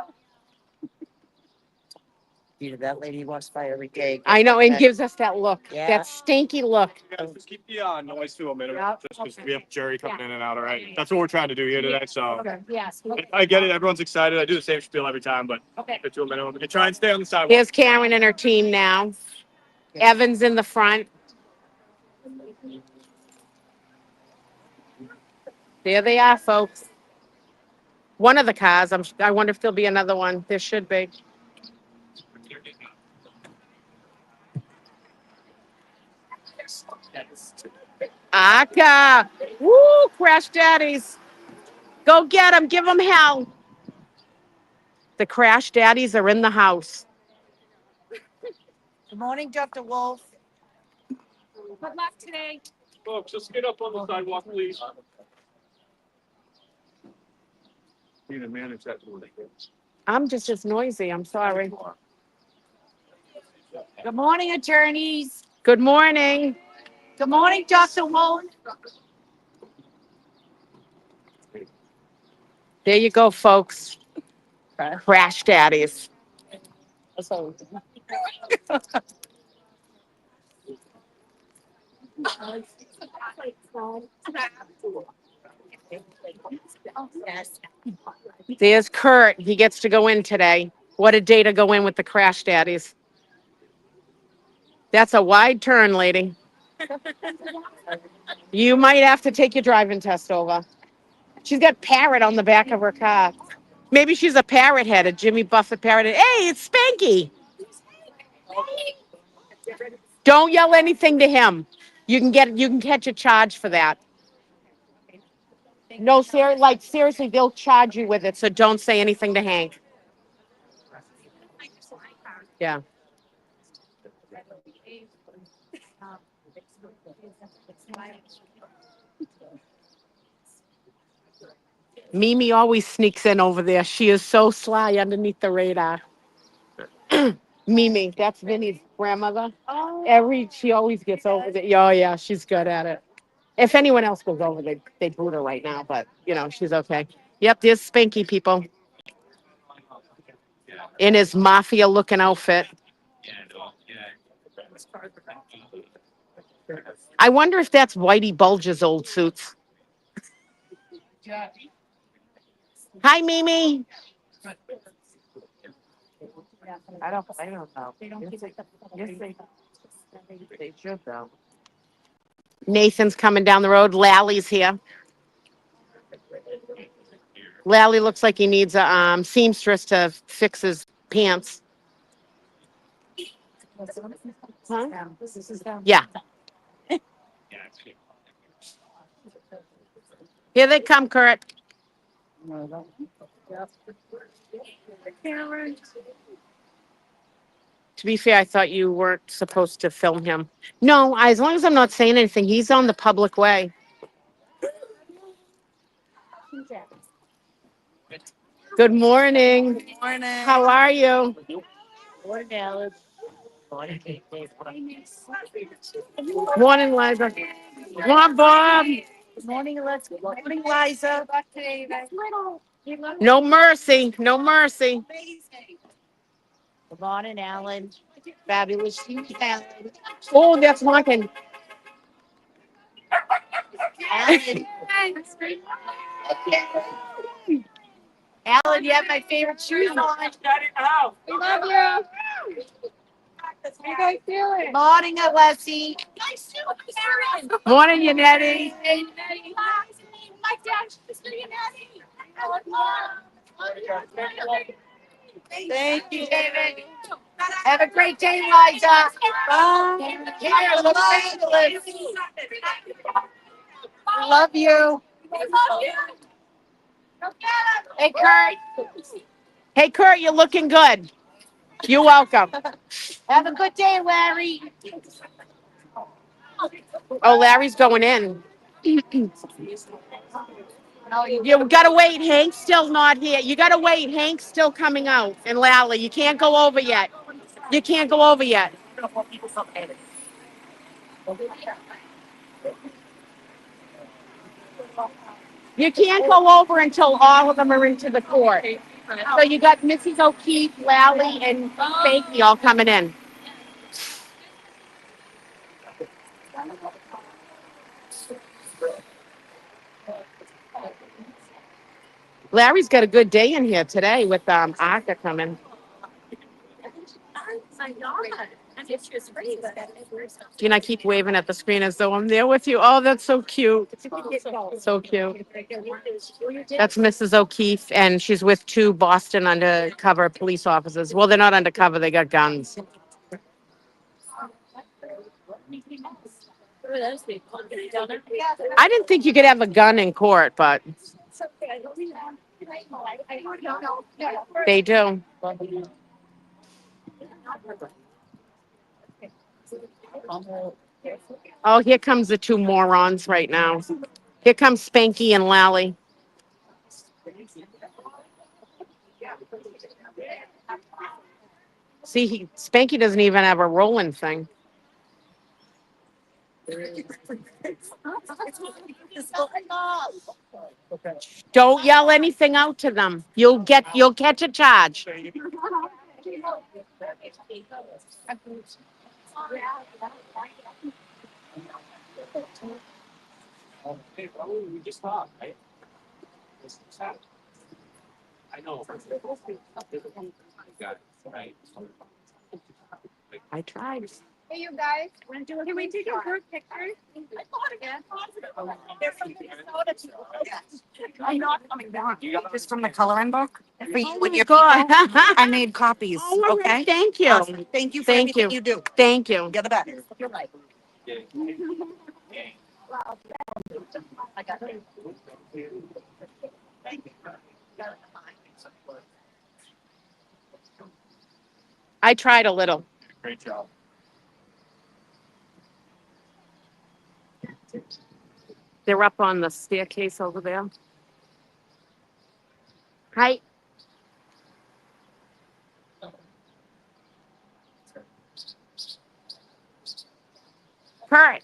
You know, that lady walks by every day. I know, and gives us that look, Yeah. that stinky look. Yeah, just keep the noise to a minimum, Yeah, just because okay. we have Jerry coming in and out, all right? That's what we're trying to do here today, so. Okay. Yes. I get it, everyone's excited, I do the same spiel every time, but Okay. keep it to a minimum. And try and stay on the sidewalk. Here's Karen and her team now. Evan's in the front. There they are, folks. One of the cars. I wonder if there'll be another one. There should be. Aka. Woo, Crash Daddies. Go get them. Give them hell. The Crash Daddies are in the house. Good morning, Dr. Wolf. Good luck today. Folks, just get up on the sidewalk, please. Need to manage that. I'm just as noisy. I'm sorry. Good morning, attorneys. Good morning. Good morning, Dr. Wolf. There you go, folks. Crash Daddies. There's Kurt. He gets to go in today. What a day to go in with the Crash Daddies. That's a wide turn, lady. You might have to take your driving test over. She's got parrot on the back of her car. Maybe she's a parrot head, a Jimmy Buffett parrot head. Hey, it's Spanky. Don't yell anything to him. You can catch a charge for that. No, seriously, they'll charge you with it. So don't say anything to Hank. Yeah. Mimi always sneaks in over there. She is so sly underneath the radar. Mimi, that's Vinny's grandmother. She always gets over there. Oh yeah, she's good at it. If anyone else goes over, they boot her right now, but she's okay. Yep, there's Spanky, people. In his mafia looking outfit. I wonder if that's Whitey Bulge's old suits. Hi, Mimi. I don't know. They should, though. Nathan's coming down the road. Lally's here. Lally looks like he needs a seamstress to fix his pants. Huh? Yeah. Here they come, Kurt. To be fair, I thought you weren't supposed to film him. No, as long as I'm not saying anything, he's on the public way. Good morning. Good morning. How are you? Morning, Alice. Morning, Liza. Come on, Bob. Good morning, Alexa. Good morning, Liza. No mercy. No mercy. Good morning, Alan. Fabulous you, Alan. Oh, that's Markin. Alan. Alan, you have my favorite shoes on. We love you. How you guys doing? Good morning, Alessi. Morning, Yannetti. My dad's sister, Yannetti. Thank you, David. Have a great day, Liza. Bye. Here, look fabulous. I love you. Hey, Kurt. Hey, Kurt, you're looking good. You're welcome. Have a good day, Larry. Oh, Larry's going in. You gotta wait. Hank's still not here. You gotta wait. Hank's still coming out. And Lally, you can't go over yet. You can't go over yet. You can't go over until all of them are into the court. So you got Mrs. O'Keefe, Lally, and Spanky all coming in. Larry's got a good day in here today with Arca coming. And I keep waving at the screen as though I'm there with you. Oh, that's so cute. So cute. That's Mrs. O'Keefe, and she's with two Boston undercover police officers. Well, they're not undercover, they got guns. I didn't think you could have a gun in court, but they do. Oh, here comes the two morons right now. Here comes Spanky and Lally. See, Spanky doesn't even have a rolling thing. Don't yell anything out to them. You'll catch a charge. We just talked, right? I know. Got it, right. I tried. Hey, you guys, can we take a group picture? They're from Minnesota too. I'm not coming down. Just from the coloring book for you Oh and my your God. people. I made copies. Oh, all right. Okay. Thank you. Awesome. Thank you for Thank everything you. you do. Thank you. You're the best. You're right. I tried a little. Great job. They're up on the staircase over there. Hi. Kurt.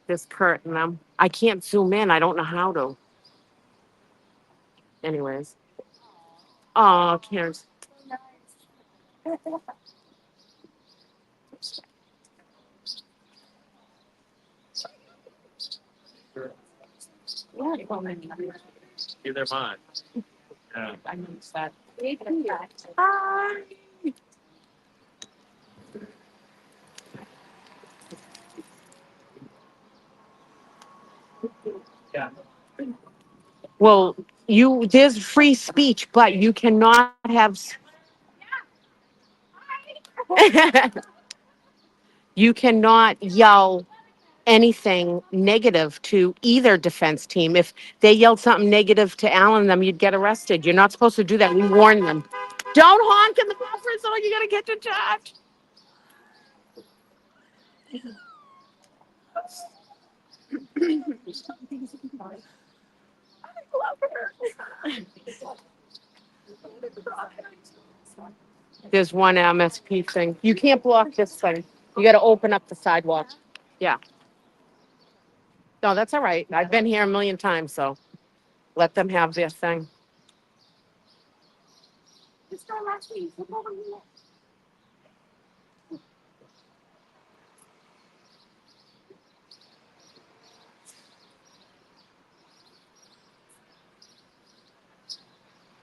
There's Kurt and them. I can't zoom in. I don't know how to. Anyways. Oh, Karen's. Either mine. Yeah. I noticed that. Yeah. Well, there's free speech, but you cannot have. You cannot yell anything negative to either defense team. If they yelled something negative to Alan and them, you'd get arrested. You're not supposed to do that. We warn them. Don't honk in the buffer zone. You're gonna get your charge. There's one MSP thing. You can't block this thing. You got to open up the sidewalk. Yeah. No, that's all right. I've been here a million times, so let them have their thing.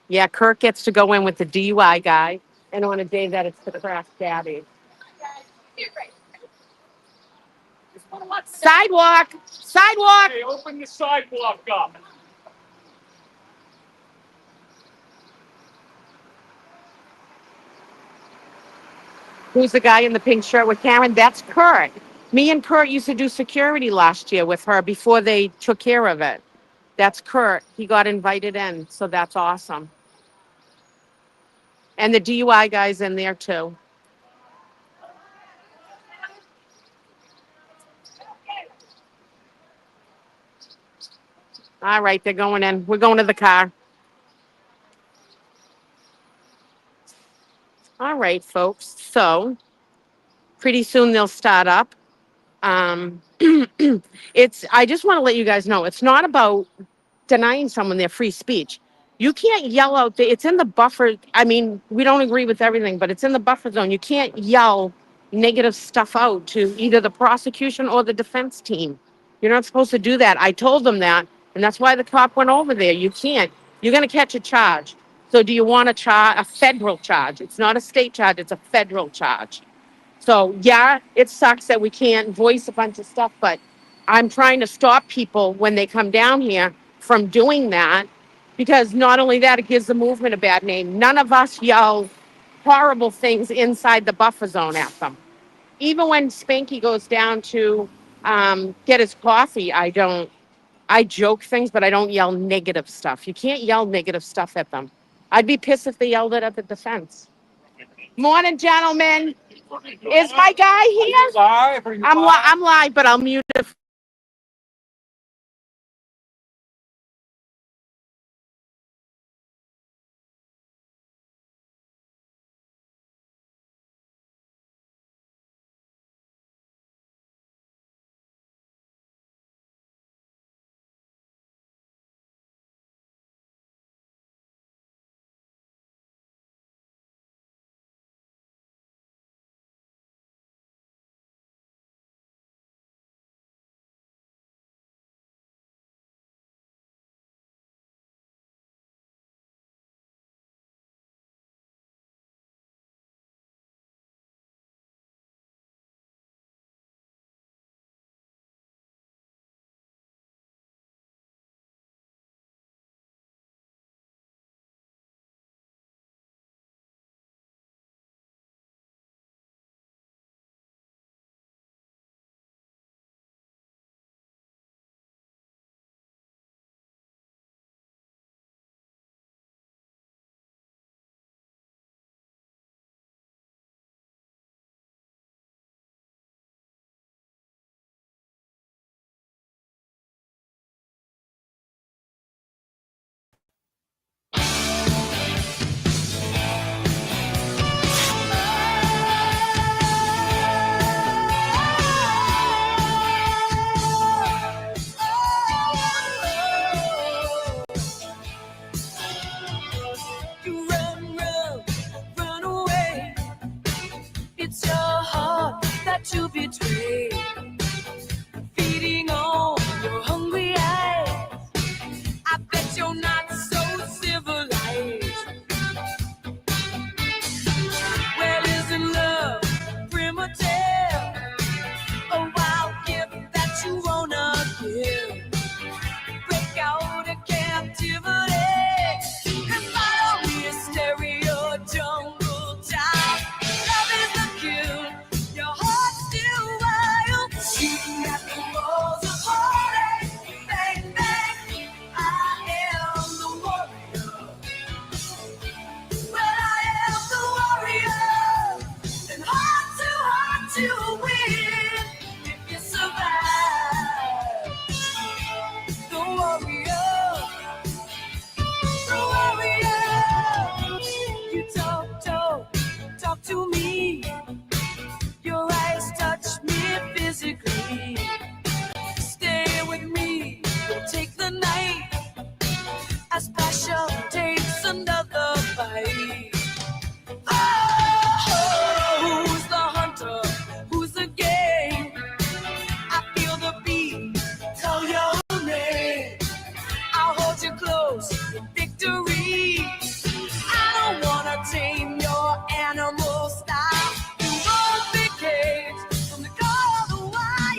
Yeah, Kirk gets to go in with the DUI guy, and on a day that it's the crash daddy. Sidewalk! Sidewalk! Hey, open the sidewalk up. Who's the guy in the pink shirt with Karen? That's Kurt. Me and Kurt used to do security last year with her before they took care of it. That's Kurt. He got invited in, so that's awesome. And the DUI guy's in there too. All right, they're going in. We're going to the car. All right, folks. So pretty soon they'll start up. I just want to let you guys know, it's not about denying someone their free speech. You can't yell out there. It's in the buffer. I mean, we don't agree with everything, but it's in the buffer zone. You can't yell negative stuff out to either the prosecution or the defense team. You're not supposed to do that. I told them that, and that's why the cop went over there. You can't. You're going to catch a charge. So do you want a federal charge? It's not a state charge. It's a federal charge. So yeah, it sucks that we can't voice a bunch of stuff, but I'm trying to stop people when they come down here from doing that, because not only that, it gives the movement a bad name. None of us yell horrible things inside the buffer zone at them. even when Spanky goes down to get his coffee, I joke things, but I don't yell negative stuff. You can't yell negative stuff at them. I'd be pissed if they yelled it at the defense. Morning, gentlemen. Is my guy here? I'm live, but I'll mute it. You run, run, run away. It's your heart that you betray. Feeding on your hungry eyes. I bet you're not so civilized. Well, isn't love primitive? A wild gift that you wanna give. Break out of captivity. Stereo jungle town. Love is the cure. Your heart's still wild. Shooting at the walls of heartache. Bang, bang. I am the warrior. Well, I am the warrior. And hard to win. If you survive. The warrior. The warrior. You talk to me. Your eyes touch me physically. Stay with me, we'll take the night. As passion takes another bite. Oh, who's the hunter? Who's the game? I feel the beat. Tell your name. I'll hold you close in victory. I don't wanna tame your animal style. You won't be caged from the call of the wild.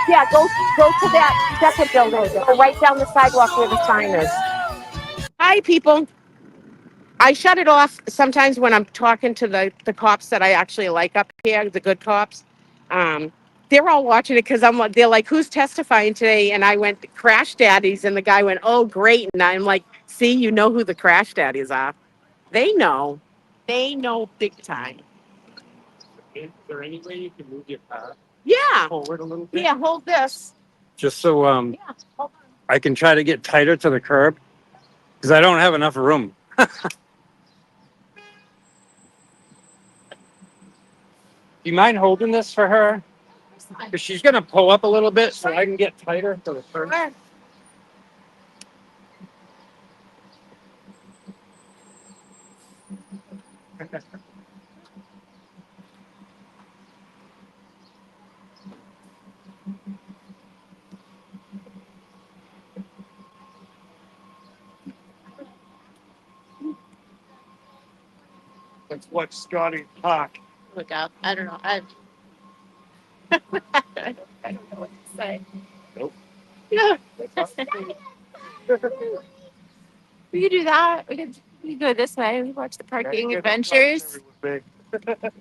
Yeah, go to that second building. Go right down the sidewalk where the sign is. Hi, people. I shut it off sometimes when I'm talking to the cops that I actually like up here, the good cops. Um, they're all watching it because they're like, who's testifying today? And I went, Crash Daddies. And the guy went, oh, great. And I'm like, see, you know who the Crash Daddies are. They know. They know big time. Is there any way you can move your car Yeah. forward a little bit? Yeah, hold this. Just so Yeah, hold on. I can try to get tighter to the curb because I don't have enough room. Do you mind holding this for her? Because she's gonna pull up a little bit so I can get tighter to the curb. Sure. Let's watch Scotty talk. Look out. I don't know. I don't know what to say. Nope. Yeah. We could do that. We could go this way. We watch the parking adventures. Big. Look at that.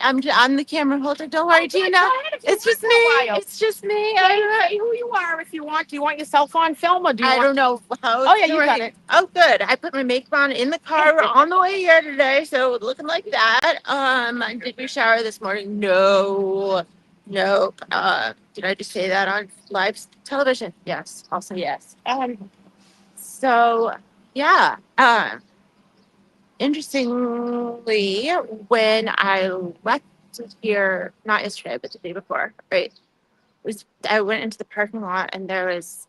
I'm the camera holder. Don't worry, Gina. It's just me. It's just me. I don't know who you are if you want. Do you want yourself on film or do you I want? don't know how. Oh yeah, you got it. Oh, good. I put my makeup on in the car on the way here today, so looking like that. Did we shower this morning? No, nope. Did I just say that on live television? Yes. Also yes. So yeah. Interestingly, when I left here, not yesterday, but the day before, right? I went into the parking lot and there was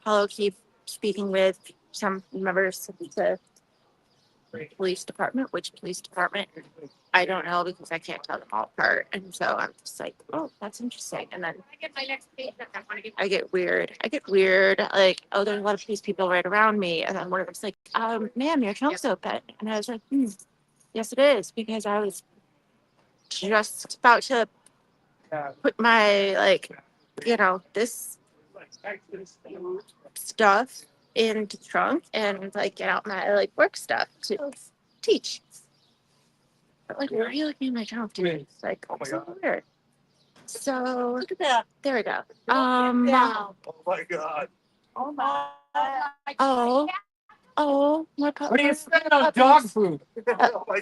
Paulo Keefe speaking with some members of the police department. Which police department? I don't know because I can't tell them all apart. And so I'm just like, oh, that's interesting. And then I get weird. Like, oh, there's a lot of police people right around me. And then one of them's like, ma'am, your trunk's open. And I was like, yes, it is. Because I was just about to put my, like, this stuff into the trunk and, like, get out my, like, work stuff to teach. But, like, why are you looking at my trunk, dude? It's like, oh my God. Weird. So, look at that. There we go. Oh my God. Oh my. Oh, my puppy. What do you say about dog food?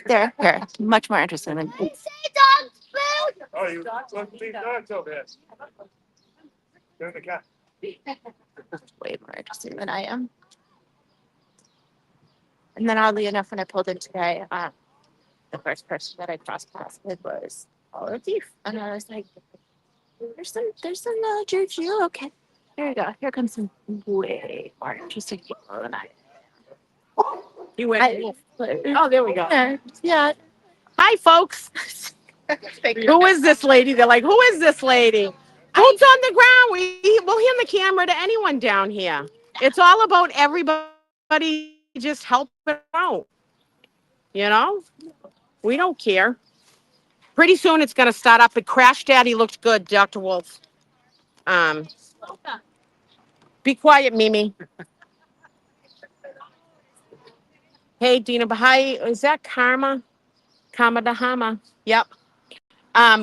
There, here. Much more interesting than Say dog food. Oh, you want to leave dogs over there? Go to the cat. way more interesting than I am. And then oddly enough, when I pulled in today, the first person that I crossed paths with was Paulo Keefe. And I was like, there's some juju. Okay. Here we go. Here comes some way more interesting people than I. You went. Oh, there we go. Yeah. Hi, folks. Who is this lady? They're like, who is this lady? Boots on the ground. We'll hand the camera to anyone down here. It's all about everybody just helping out. You know? We don't care. Pretty soon it's going to start up. But Crash Daddy looked good, Dr. Wolf. Be quiet, Mimi. Hey, Dina Bahai. Is that Karma? Karma Dahama. Yep.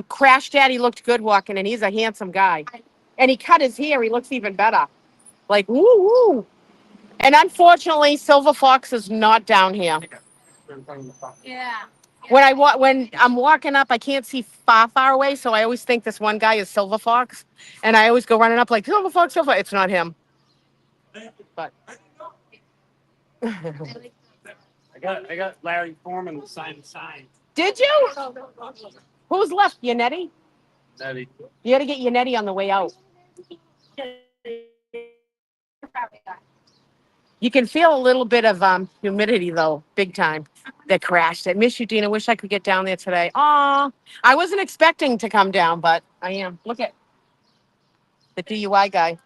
Crash Daddy looked good walking in. He's a handsome guy. And he cut his hair. He looks even better. Like, woo woo. And unfortunately, Silver Fox is not down here. Yeah. When I'm walking up, I can't see far away, so I always think this one guy is Silver Fox. And I always go running up like, Silver Fox, Silver Fox. It's not him. But I got Larry Foreman to sign the sign. did you? Who's left? Yannetti? Nettie. You got to get your netty on the way out. You can feel a little bit of humidity though, big time. That crashed. I miss you, Dina. Wish I could get down there today. Aw, I wasn't expecting to come down, but I am. Look at the DUI guy.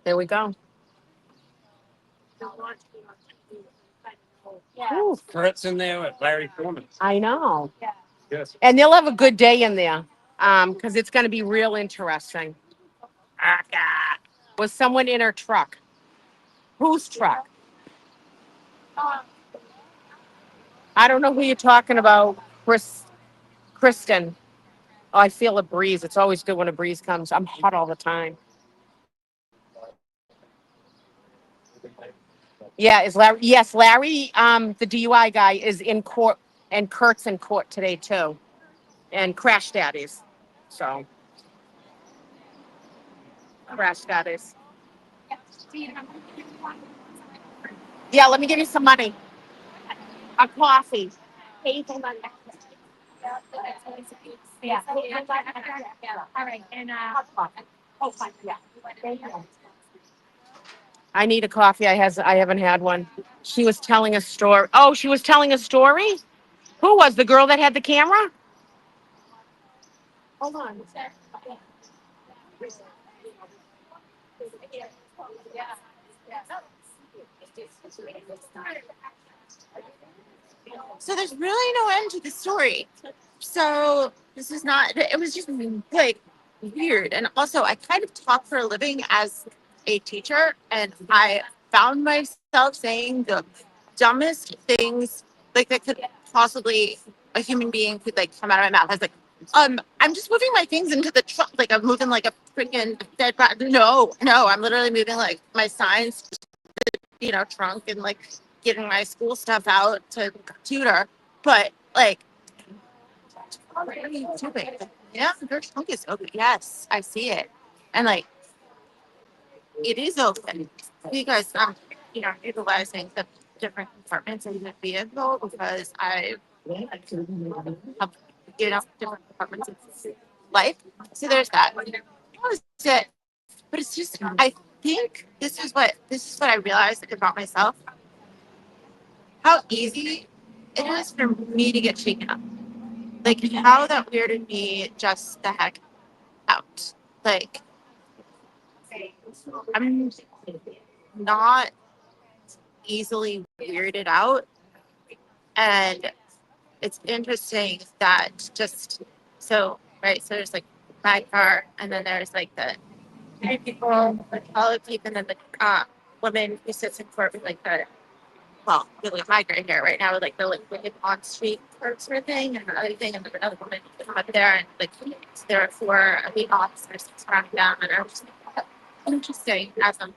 There we go. Ooh, Kurt's in there with Larry Foreman. I know. Yes. And they'll have a good day in there because it's going to be real interesting. Was someone in her truck? Whose truck? I don't know who you're talking about. Kristen. Oh, I feel a breeze. It's always good when a breeze comes. I'm hot all the time. Yeah, is Larry? Yes, Larry, the DUI guy, is in court, and Kurt's in court today too, and Crash Daddies. So, Crash Daddies. Yeah, let me give you some money. A coffee. Yeah. All right. And oh, fine. Yeah. I need a coffee. I haven't had one. She was telling a story. Oh, she was telling a story? Who was the girl that had the camera? Hold on. So there's really no end to the story. So this is not, it was just like weird. And also, I kind of talk for a living as a teacher, and I found myself saying the dumbest things like that could possibly a human being could like come out of my mouth. I was like, I'm just moving my things into the truck. Like I'm moving like a freaking dead rat. No, I'm literally moving like my signs, trunk and like getting my school stuff out to tutor. But like, what are you doing? Yeah, your trunk is open. Yes, I see it. And like, it is open because I'm, utilizing the different compartments in the vehicle because I have, different compartments of life. So there's that. That was it. But it's just, I think this is what I realized about myself. How easy it is for me to get shaken up. Like how that weirded me just the heck out. Like I'm not easily weirded out. And it's interesting that just right, so there's like my car and then there's like the three people, the taller people, and then the woman who sits in court with like the really my gray hair right now with like the like wicked on street perks sort of thing and the other thing and then another woman up there and like there are four of the officers surrounding them and I'm just like, interesting as I'm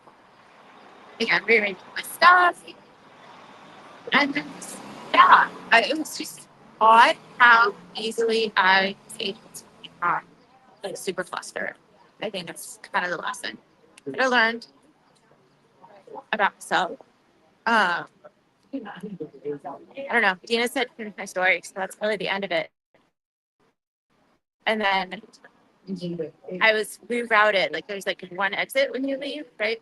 again rearranging my stuff and then it was just odd how easily I was able to become like super flustered. I think that's kind of the lesson that I learned about myself. I don't know. Dina said finish my story, so that's really the end of it. And then I was rerouted. Like there's like one exit when you leave, right?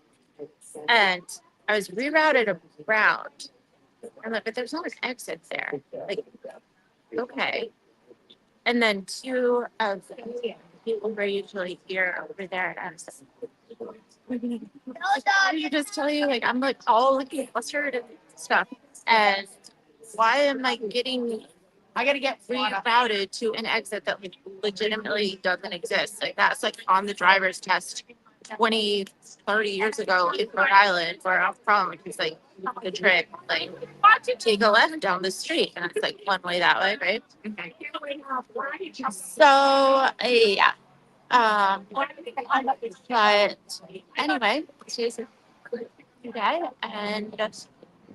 And I was rerouted around. I'm like, but there's not an exit there. Like, okay. And then two of the people were usually here over there, and I was like, let me just tell you, like, I'm like all looking flustered and stuff. And why am I gotta get rerouted to an exit that like legitimately doesn't exist? Like that's like on the driver's test 20, 30 years ago in Rhode Island where I'm from. It's like the trick, like take a left down the street and it's like one way that way, right? So yeah. But anyway, she's okay, and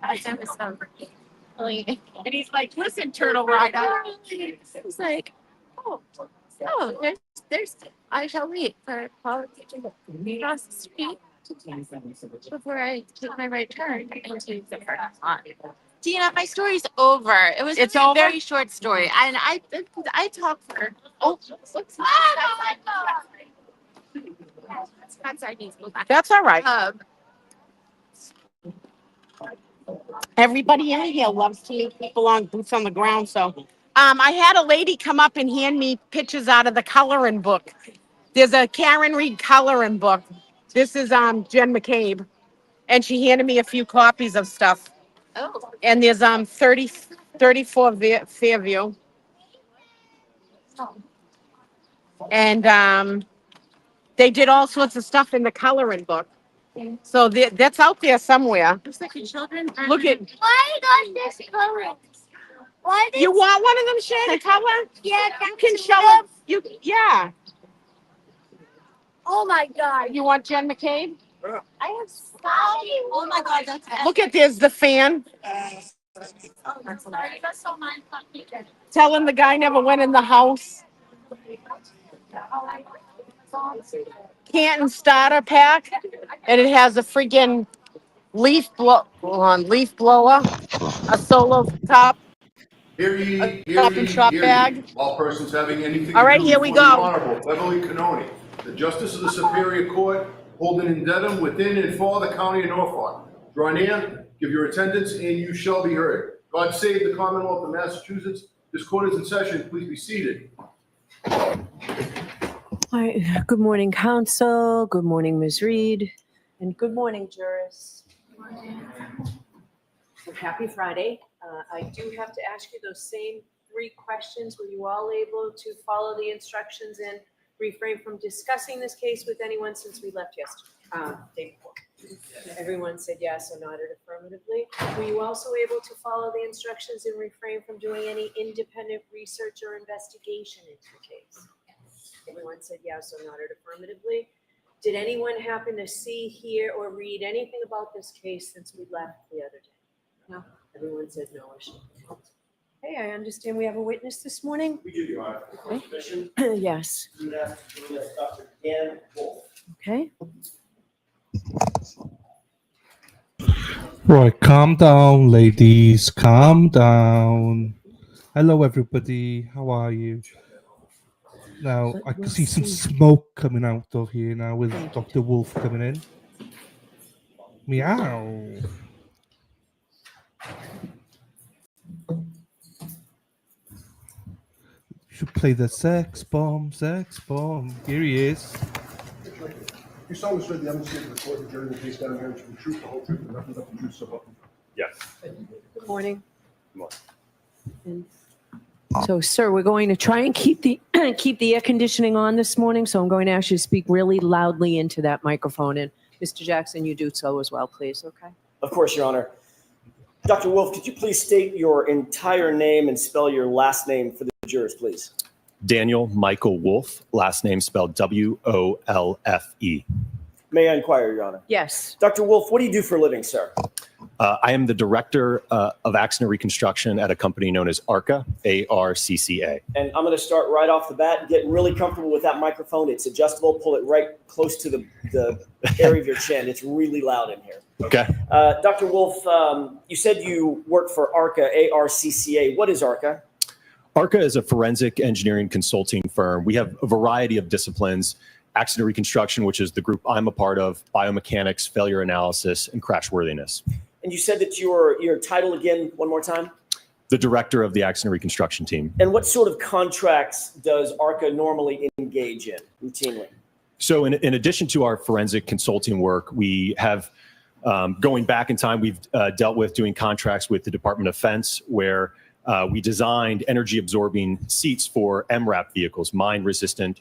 I sent with some really, and he's like, listen, turtle rider. He's like, there's I shall wait for Paul to cross the street before I take my right turn into the parking lot. Dina, my story's over. It was It's a over? very short story, and I talked for. Oh, what's that's our knees. That's all right. Everybody in here loves to meet people on boots on the ground. So, I had a lady come up and hand me pictures out of the coloring book. There's a Karen Reed coloring book. This is Jen McCabe, and she handed me a few copies of stuff. Oh. And there's 34 Fairview, and they did all sorts of stuff in the coloring book. So that's out there somewhere. Looks like your children. Look at. Why got this color? Why You want one of them, Shay, to color? Yeah, You can show it. Yeah. Oh my God. You want Jen McCabe? I have Scotty. Oh my God, that's Look at this, the fan. Oh, that's sorry. That's so mine. Telling the guy never went in the house. Canton starter pack, and it has a freaking leaf blower, a solo top, Hear ye, a hear stop ye, and shop hear bag. ye. All persons having anything All right, to do here we before the go. Honorable Beverly Canoni, the Justice of the Superior Court, holding in Dedham within and for the County of Norfolk. Draw near, give your attendance, and you shall be heard. God save the Commonwealth of Massachusetts. This court is in session. Please be seated. All right. Good morning, counsel. Good morning, Ms. Reed. And good morning, jurors. So happy Friday. I do have to ask you those same 3 questions. Were you all able to follow the instructions and refrain from discussing this case with anyone since we left yesterday, day before? Everyone said yes or nodded affirmatively. Were you also able to follow the instructions and refrain from doing any independent research or investigation into the case? Everyone said yes or nodded affirmatively. Did anyone happen to see, hear, or read anything about this case since we left the other day? No. Everyone said no or should. Hey, I understand we have a witness this morning. We do, Your Honor. Okay. Yes. Dr. Dan Wolf. Okay. Right, calm down, ladies. Calm down. Hello, everybody. How are you? Now, I can see some smoke coming out of here now with Dr. Wolf coming in. Meow. Should play the sex bomb, sex bomb. Here he is. You solemnly swear the evidence given to the court, the jury, the case down here, to the truth, the whole truth, and nothing but the truth, so help you. Yes. Good morning. Good morning. And so, sir, we're going to try and keep the air conditioning on this morning. So I'm going to ask you to speak really loudly into that microphone. And Mr. Jackson, you do so as well, please. Okay. Of course, Your Honor. Dr. Wolf, could you please state your entire name and spell your last name for the jurors, please? Daniel Michael Wolf, last name spelled W-O-L-F-E. May I inquire, Your Honor? Yes. Dr. Wolf, what do you do for a living, sir? I am the director of accident reconstruction at a company known as ARCA, A-R-C-C-A. And I'm going to start right off the bat. Get really comfortable with that microphone. It's adjustable. Pull it right close to the area of your chin. It's really loud in here. Okay. Dr. Wolf, you said you work for ARCA, A-R-C-C-A. What is ARCA? ARCA is a forensic engineering consulting firm. We have a variety of disciplines: accident reconstruction, which is the group I'm a part of, biomechanics, failure analysis, and crashworthiness. And you said that your title again, one more time? The director of the accident reconstruction team. And what sort of contracts does ARCA normally engage in routinely? So in addition to our forensic consulting work, we have, going back in time, we've dealt with doing contracts with the Department of Defense, where we designed energy absorbing seats for MRAP vehicles, mine resistant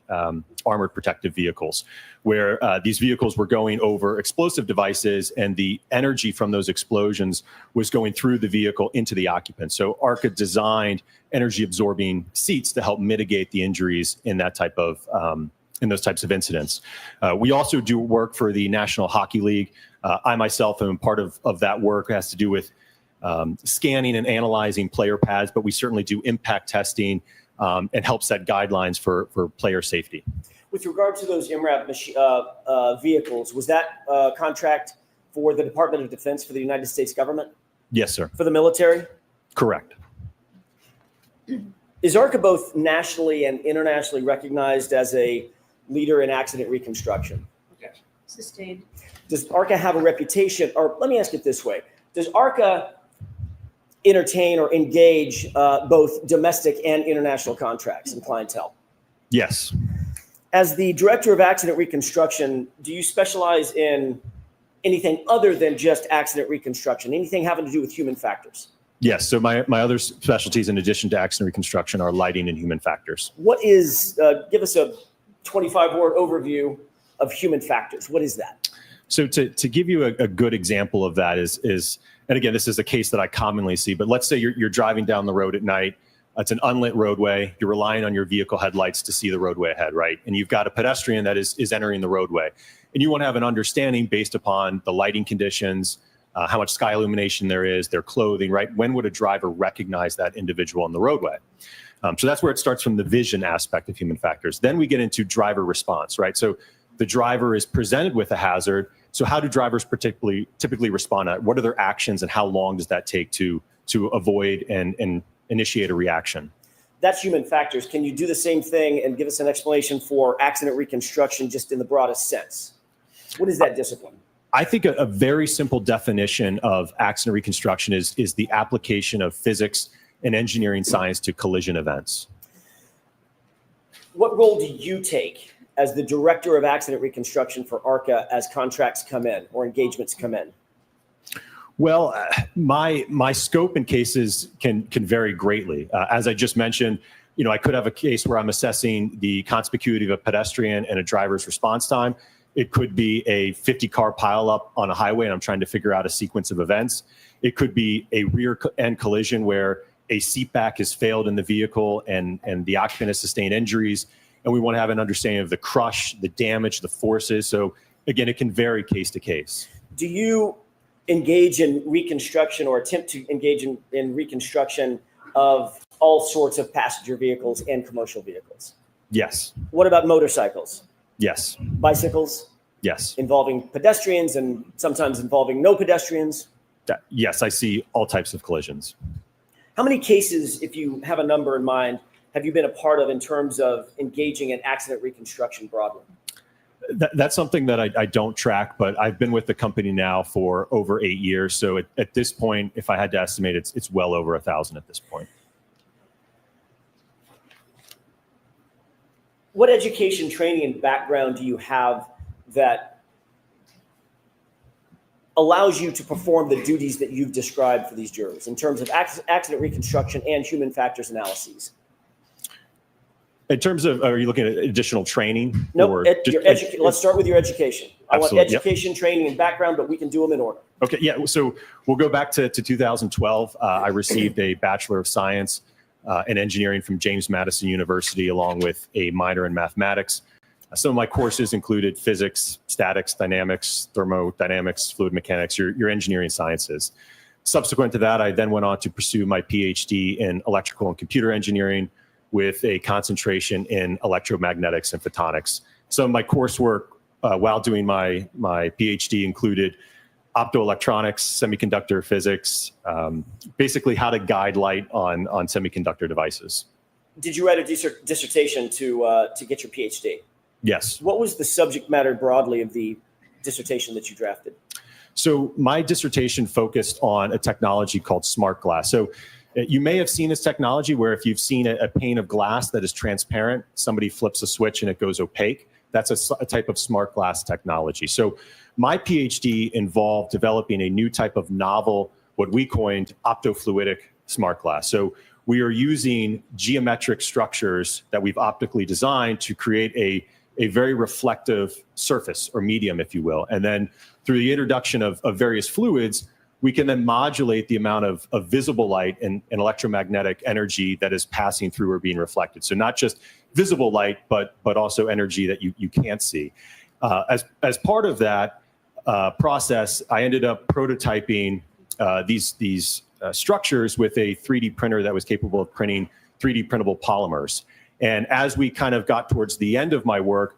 armored protective vehicles, where these vehicles were going over explosive devices and the energy from those explosions was going through the vehicle into the occupant. So ARCA designed energy absorbing seats to help mitigate the injuries in that type of in those types of incidents. We also do work for the National Hockey League. I myself am part of that work. It has to do with scanning and analyzing player pads, but we certainly do impact testing and help set guidelines for player safety. With regard to those MRAP vehicles, was that contract for the Department of Defense for the United States government? Yes, sir. For the military? Correct. Is ARCA both nationally and internationally recognized as a leader in accident reconstruction? Sustained. Does ARCA have a reputation, or let me ask it this way. Does ARCA entertain or engage both domestic and international contracts and clientele? Yes. As the director of accident reconstruction, do you specialize in anything other than just accident reconstruction? Anything having to do with human factors? Yes. So my other specialties in addition to accident reconstruction are lighting and human factors. What is, give us a 25-word overview of human factors. What is that? So to give you a good example of that is, and again, this is a case that I commonly see, but let's say you're driving down the road at night. It's an unlit roadway. You're relying on your vehicle headlights to see the roadway ahead, right? And you've got a pedestrian that is entering the roadway. And you want to have an understanding based upon the lighting conditions, how much sky illumination there is, their clothing, right? When would a driver recognize that individual on the roadway? So that's where it starts from the vision aspect of human factors. Then we get into driver response, right? So the driver is presented with a hazard. So how do drivers typically respond? What are their actions and how long does that take to avoid and initiate a reaction? That's human factors. Can you do the same thing and give us an explanation for accident reconstruction just in the broadest sense? What is that discipline? I think a very simple definition of accident reconstruction is the application of physics and engineering science to collision events. What role do you take as the director of accident reconstruction for ARCA as contracts come in or engagements come in? Well, my scope in cases can vary greatly. As I just mentioned, I could have a case where I'm assessing the conspicuity of a pedestrian and a driver's response time. It could be a 50-car pileup on a highway, and I'm trying to figure out a sequence of events. It could be a rear-end collision where a seat back has failed in the vehicle and the occupant has sustained injuries, and we want to have an understanding of the crush, the damage, the forces. So again, it can vary case to case. Do you engage in reconstruction or attempt to engage in reconstruction of all sorts of passenger vehicles and commercial vehicles? Yes. What about motorcycles? Yes. Bicycles? Yes. Involving pedestrians and sometimes involving no pedestrians? Yes, I see all types of collisions. How many cases, if you have a number in mind, have you been a part of in terms of engaging in accident reconstruction broadly? That's something that I don't track, but I've been with the company now for over 8 years. So at this point, if I had to estimate, it's well over 1,000 at this point. What education, training, and background do you have that allows you to perform the duties that you've described for these jurors in terms of accident reconstruction and human factors analyses? In terms of, are you looking at additional training? No, let's start with your education. I want Absolutely, education, training, and background, but we can do them in order. Okay, yeah, so we'll go back to 2012. I received a Bachelor of Science in Engineering from James Madison University, along with a minor in mathematics. Some of my courses included physics, statics, dynamics, thermodynamics, fluid mechanics, your engineering sciences. Subsequent to that, I then went on to pursue my PhD in electrical and computer engineering with a concentration in electromagnetics and photonics. So my coursework while doing my PhD included optoelectronics, semiconductor physics, basically how to guide light on semiconductor devices. Did you write a dissertation to get your PhD? Yes. What was the subject matter broadly of the dissertation that you drafted? So my dissertation focused on a technology called smart glass. So you may have seen this technology where if you've seen a pane of glass that is transparent, somebody flips a switch and it goes opaque. That's a type of smart glass technology. So my PhD involved developing a new type of novel, what we coined optofluidic smart glass. So we are using geometric structures that we've optically designed to create a very reflective surface or medium, if you will. And then through the introduction of various fluids, we can then modulate the amount of visible light and electromagnetic energy that is passing through or being reflected. So not just visible light, but also energy that you can't see. As part of that process, I ended up prototyping these structures with a 3D printer that was capable of printing 3D printable polymers. And as we kind of got towards the end of my work,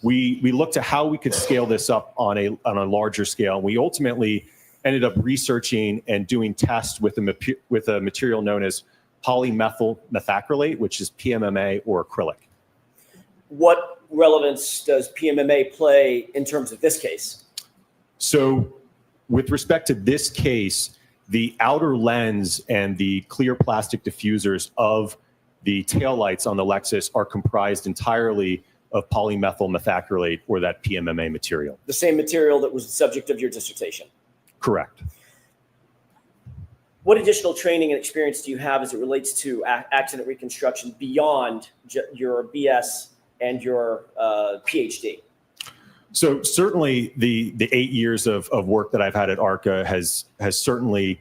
we looked at how we could scale this up on a larger scale. We ultimately ended up researching and doing tests with a material known as polymethyl methacrylate, which is PMMA or acrylic. What relevance does PMMA play in terms of this case? So with respect to this case, the outer lens and the clear plastic diffusers of the taillights on the Lexus are comprised entirely of polymethyl methacrylate, or that PMMA material. The same material that was the subject of your dissertation? Correct. What additional training and experience do you have as it relates to accident reconstruction beyond your BS and your PhD? So certainly the 8 years of work that I've had at ARCA has certainly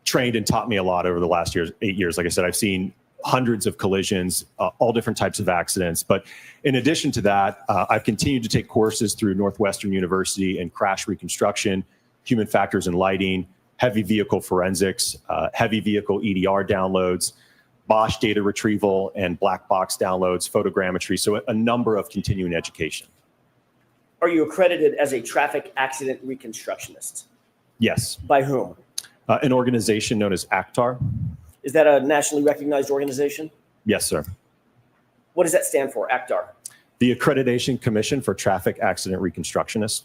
trained and taught me a lot over the last 8 years. Like I said, I've seen hundreds of collisions, all different types of accidents. But in addition to that, I've continued to take courses through Northwestern University in crash reconstruction, human factors and lighting, heavy vehicle forensics, heavy vehicle EDR downloads, Bosch data retrieval and black box downloads, photogrammetry, so a number of continuing education. Are you accredited as a traffic accident reconstructionist? Yes. By whom? An organization known as ACTAR. Is that a nationally recognized organization? Yes, sir. What does that stand for, ACTAR? The Accreditation Commission for Traffic Accident Reconstructionists.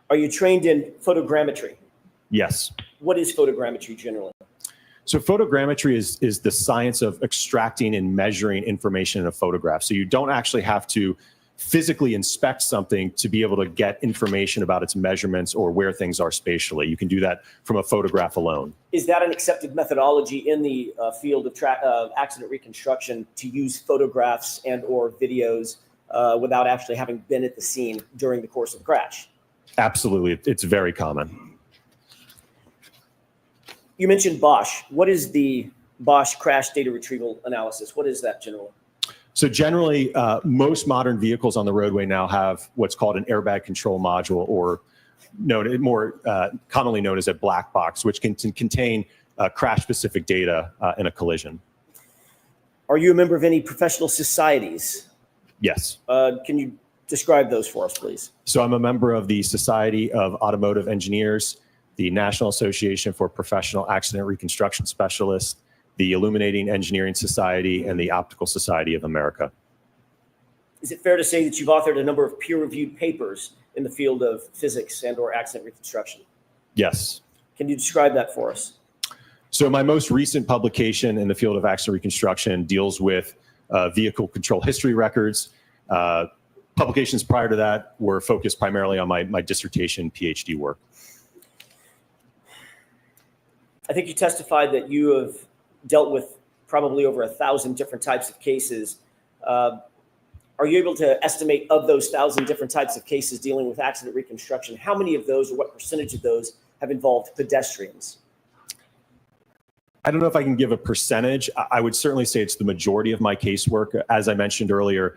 Are you trained in photogrammetry? Yes. What is photogrammetry generally? So photogrammetry is the science of extracting and measuring information in a photograph. So you don't actually have to physically inspect something to be able to get information about its measurements or where things are spatially. You can do that from a photograph alone. Is that an accepted methodology in the field of accident reconstruction to use photographs and or videos without actually having been at the scene during the course of the crash? Absolutely. It's very common. You mentioned Bosch. What is the Bosch crash data retrieval analysis? What is that generally? So generally, most modern vehicles on the roadway now have what's called an airbag control module, or more commonly known as a black box, which can contain crash-specific data in a collision. Are you a member of any professional societies? Yes. Can you describe those for us, please? So I'm a member of the Society of Automotive Engineers, the National Association for Professional Accident Reconstruction Specialists, the Illuminating Engineering Society, and the Optical Society of America. Is it fair to say that you've authored a number of peer-reviewed papers in the field of physics and or accident reconstruction? Yes. Can you describe that for us? So my most recent publication in the field of accident reconstruction deals with vehicle control history records. Publications prior to that were focused primarily on my dissertation PhD work. I think you testified that you have dealt with probably over 1,000 different types of cases. Are you able to estimate of those 1,000 different types of cases dealing with accident reconstruction, how many of those or what percentage of those have involved pedestrians? I don't know if I can give a percentage. I would certainly say it's the majority of my casework. As I mentioned earlier,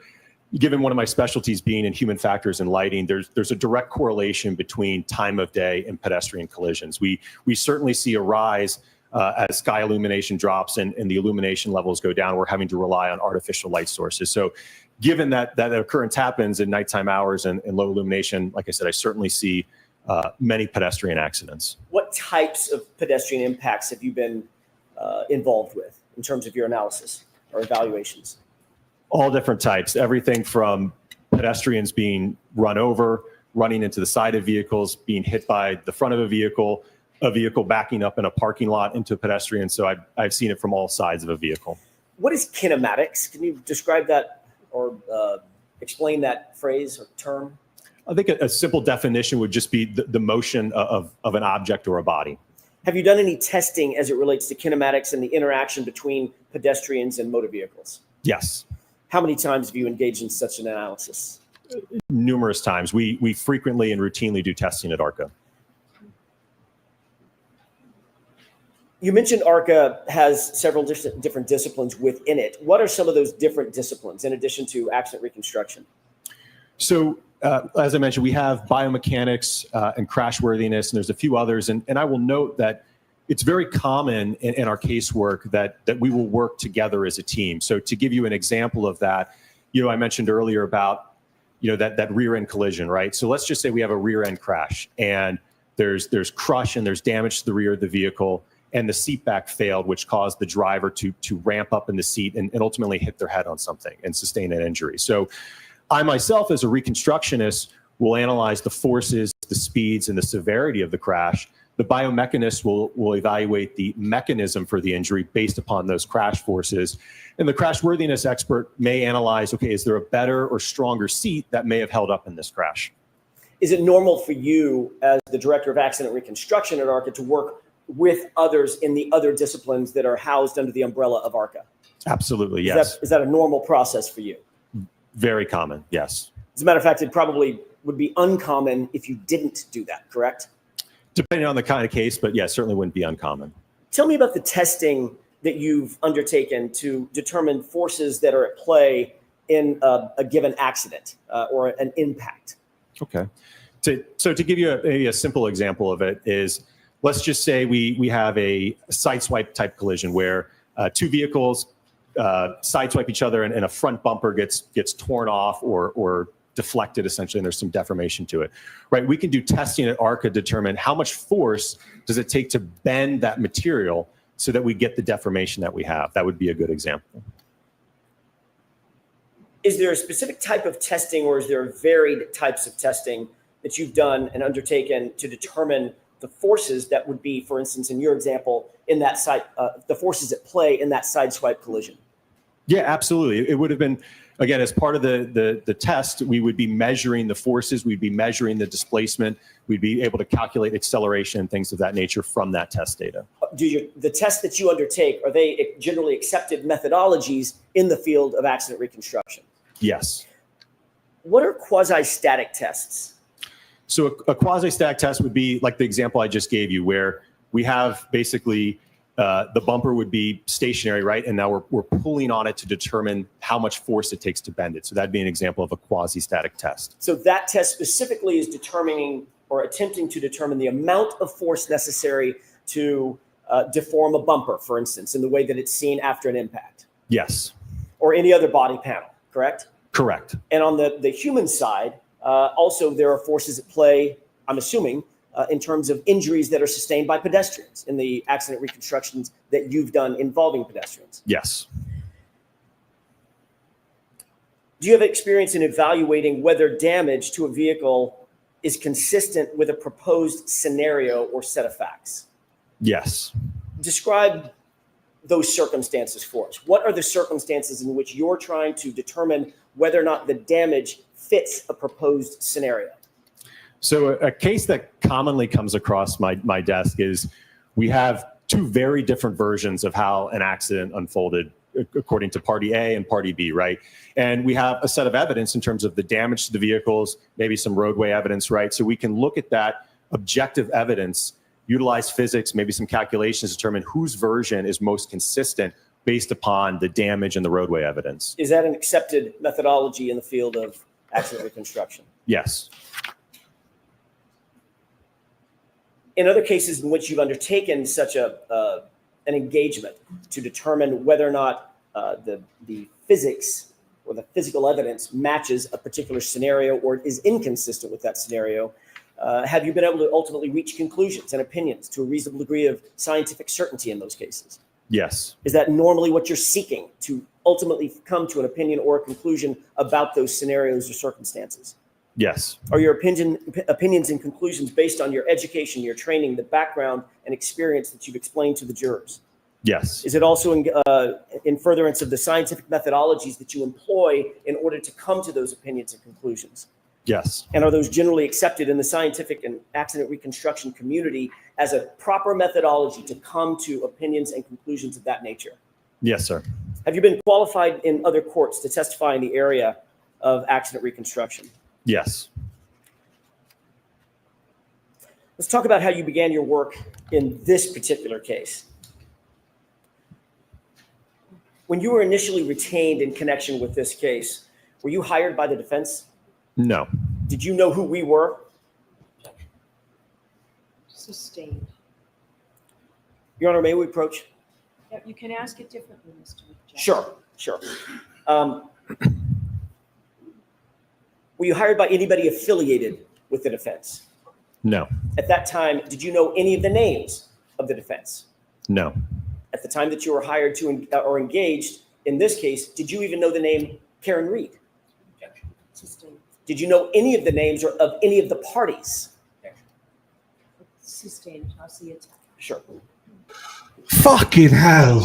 given one of my specialties being in human factors and lighting, there's a direct correlation between time of day and pedestrian collisions. We certainly see a rise as sky illumination drops and the illumination levels go down. We're having to rely on artificial light sources. So given that occurrence happens in nighttime hours and low illumination, like I said, I certainly see many pedestrian accidents. What types of pedestrian impacts have you been involved with in terms of your analysis or evaluations? All different types, everything from pedestrians being run over, running into the side of vehicles, being hit by the front of a vehicle backing up in a parking lot into a pedestrian. So I've seen it from all sides of a vehicle. What is kinematics? Can you describe that or explain that phrase or term? I think a simple definition would just be the motion of an object or a body. Have you done any testing as it relates to kinematics and the interaction between pedestrians and motor vehicles? Yes. How many times have you engaged in such an analysis? Numerous times. We frequently and routinely do testing at ARCA. You mentioned ARCA has several different disciplines within it. What are some of those different disciplines in addition to accident reconstruction? So as I mentioned, we have biomechanics and crashworthiness, and there's a few others. And I will note that it's very common in our casework that we will work together as a team. So to give you an example of that, I mentioned earlier about, that rear end collision, right? So let's just say we have a rear end crash and there's crush and there's damage to the rear of the vehicle, and the seat back failed, which caused the driver to ramp up in the seat and ultimately hit their head on something and sustain an injury. So I myself, as a reconstructionist, will analyze the forces, the speeds, and the severity of the crash. The biomechanist will evaluate the mechanism for the injury based upon those crash forces. And the crashworthiness expert may analyze, okay, is there a better or stronger seat that may have held up in this crash? Is it normal for you as the director of accident reconstruction at ARCA to work with others in the other disciplines that are housed under the umbrella of ARCA? Absolutely, yes. Is that a normal process for you? Very common, yes. As a matter of fact, it probably would be uncommon if you didn't do that, correct? Depending on the kind of case, but yeah, certainly wouldn't be uncommon. Tell me about the testing that you've undertaken to determine forces that are at play in a given accident or an impact. Okay. So to give you a simple example of it is, let's just say we have a sideswipe type collision where two vehicles sideswipe each other and a front bumper gets torn off or deflected essentially, and there's some deformation to it, right? We can do testing at ARCA to determine how much force does it take to bend that material so that we get the deformation that we have. That would be a good example. Is there a specific type of testing, or is there varied types of testing that you've done and undertaken to determine the forces that would be, for instance, in your example, in that side, the forces at play in that sideswipe collision? Yeah, absolutely. It would have been, again, as part of the test, we would be measuring the forces, we'd be measuring the displacement, we'd be able to calculate acceleration and things of that nature from that test data. The tests that you undertake, are they generally accepted methodologies in the field of accident reconstruction? Yes. What are quasi-static tests? So a quasi-static test would be like the example I just gave you, where we have basically the bumper would be stationary, right? And now we're pulling on it to determine how much force it takes to bend it. So that'd be an example of a quasi-static test. So that test specifically is determining or attempting to determine the amount of force necessary to deform a bumper, for instance, in the way that it's seen after an impact. Yes. Or any other body panel, correct? Correct. And on the human side, also there are forces at play, I'm assuming, in terms of injuries that are sustained by pedestrians in the accident reconstructions that you've done involving pedestrians. Yes. Do you have experience in evaluating whether damage to a vehicle is consistent with a proposed scenario or set of facts? Yes. Describe those circumstances for us. What are the circumstances in which you're trying to determine whether or not the damage fits a proposed scenario? So a case that commonly comes across my desk is we have two very different versions of how an accident unfolded according to party A and party B, right? And we have a set of evidence in terms of the damage to the vehicles, maybe some roadway evidence, right? So we can look at that objective evidence, utilize physics, maybe some calculations to determine whose version is most consistent based upon the damage and the roadway evidence. Is that an accepted methodology in the field of accident reconstruction? Yes. In other cases in which you've undertaken such an engagement to determine whether or not the physics or the physical evidence matches a particular scenario or is inconsistent with that scenario, have you been able to ultimately reach conclusions and opinions to a reasonable degree of scientific certainty in those cases? Yes. Is that normally what you're seeking, to ultimately come to an opinion or a conclusion about those scenarios or circumstances? Yes. Are your opinions and conclusions based on your education, your training, the background and experience that you've explained to the jurors? Yes. Is it also in furtherance of the scientific methodologies that you employ in order to come to those opinions and conclusions? Yes. And are those generally accepted in the scientific and accident reconstruction community as a proper methodology to come to opinions and conclusions of that nature? Yes, sir. Have you been qualified in other courts to testify in the area of accident reconstruction? Yes. Let's talk about how you began your work in this particular case. When you were initially retained in connection with this case, were you hired by the defense? No. Did you know who we were? Sustained. Your Honor, may we approach? Yeah, you can ask it differently, Mr. Jackson. Sure. Were you hired by anybody affiliated with the defense? No. At that time, did you know any of the names of the defense? No. At the time that you were hired to or engaged in this case, did you even know the name Karen Reed? Sustained. Did you know any of the names or of any of the parties? Sustained. I'll see it. Sure. Fucking hell.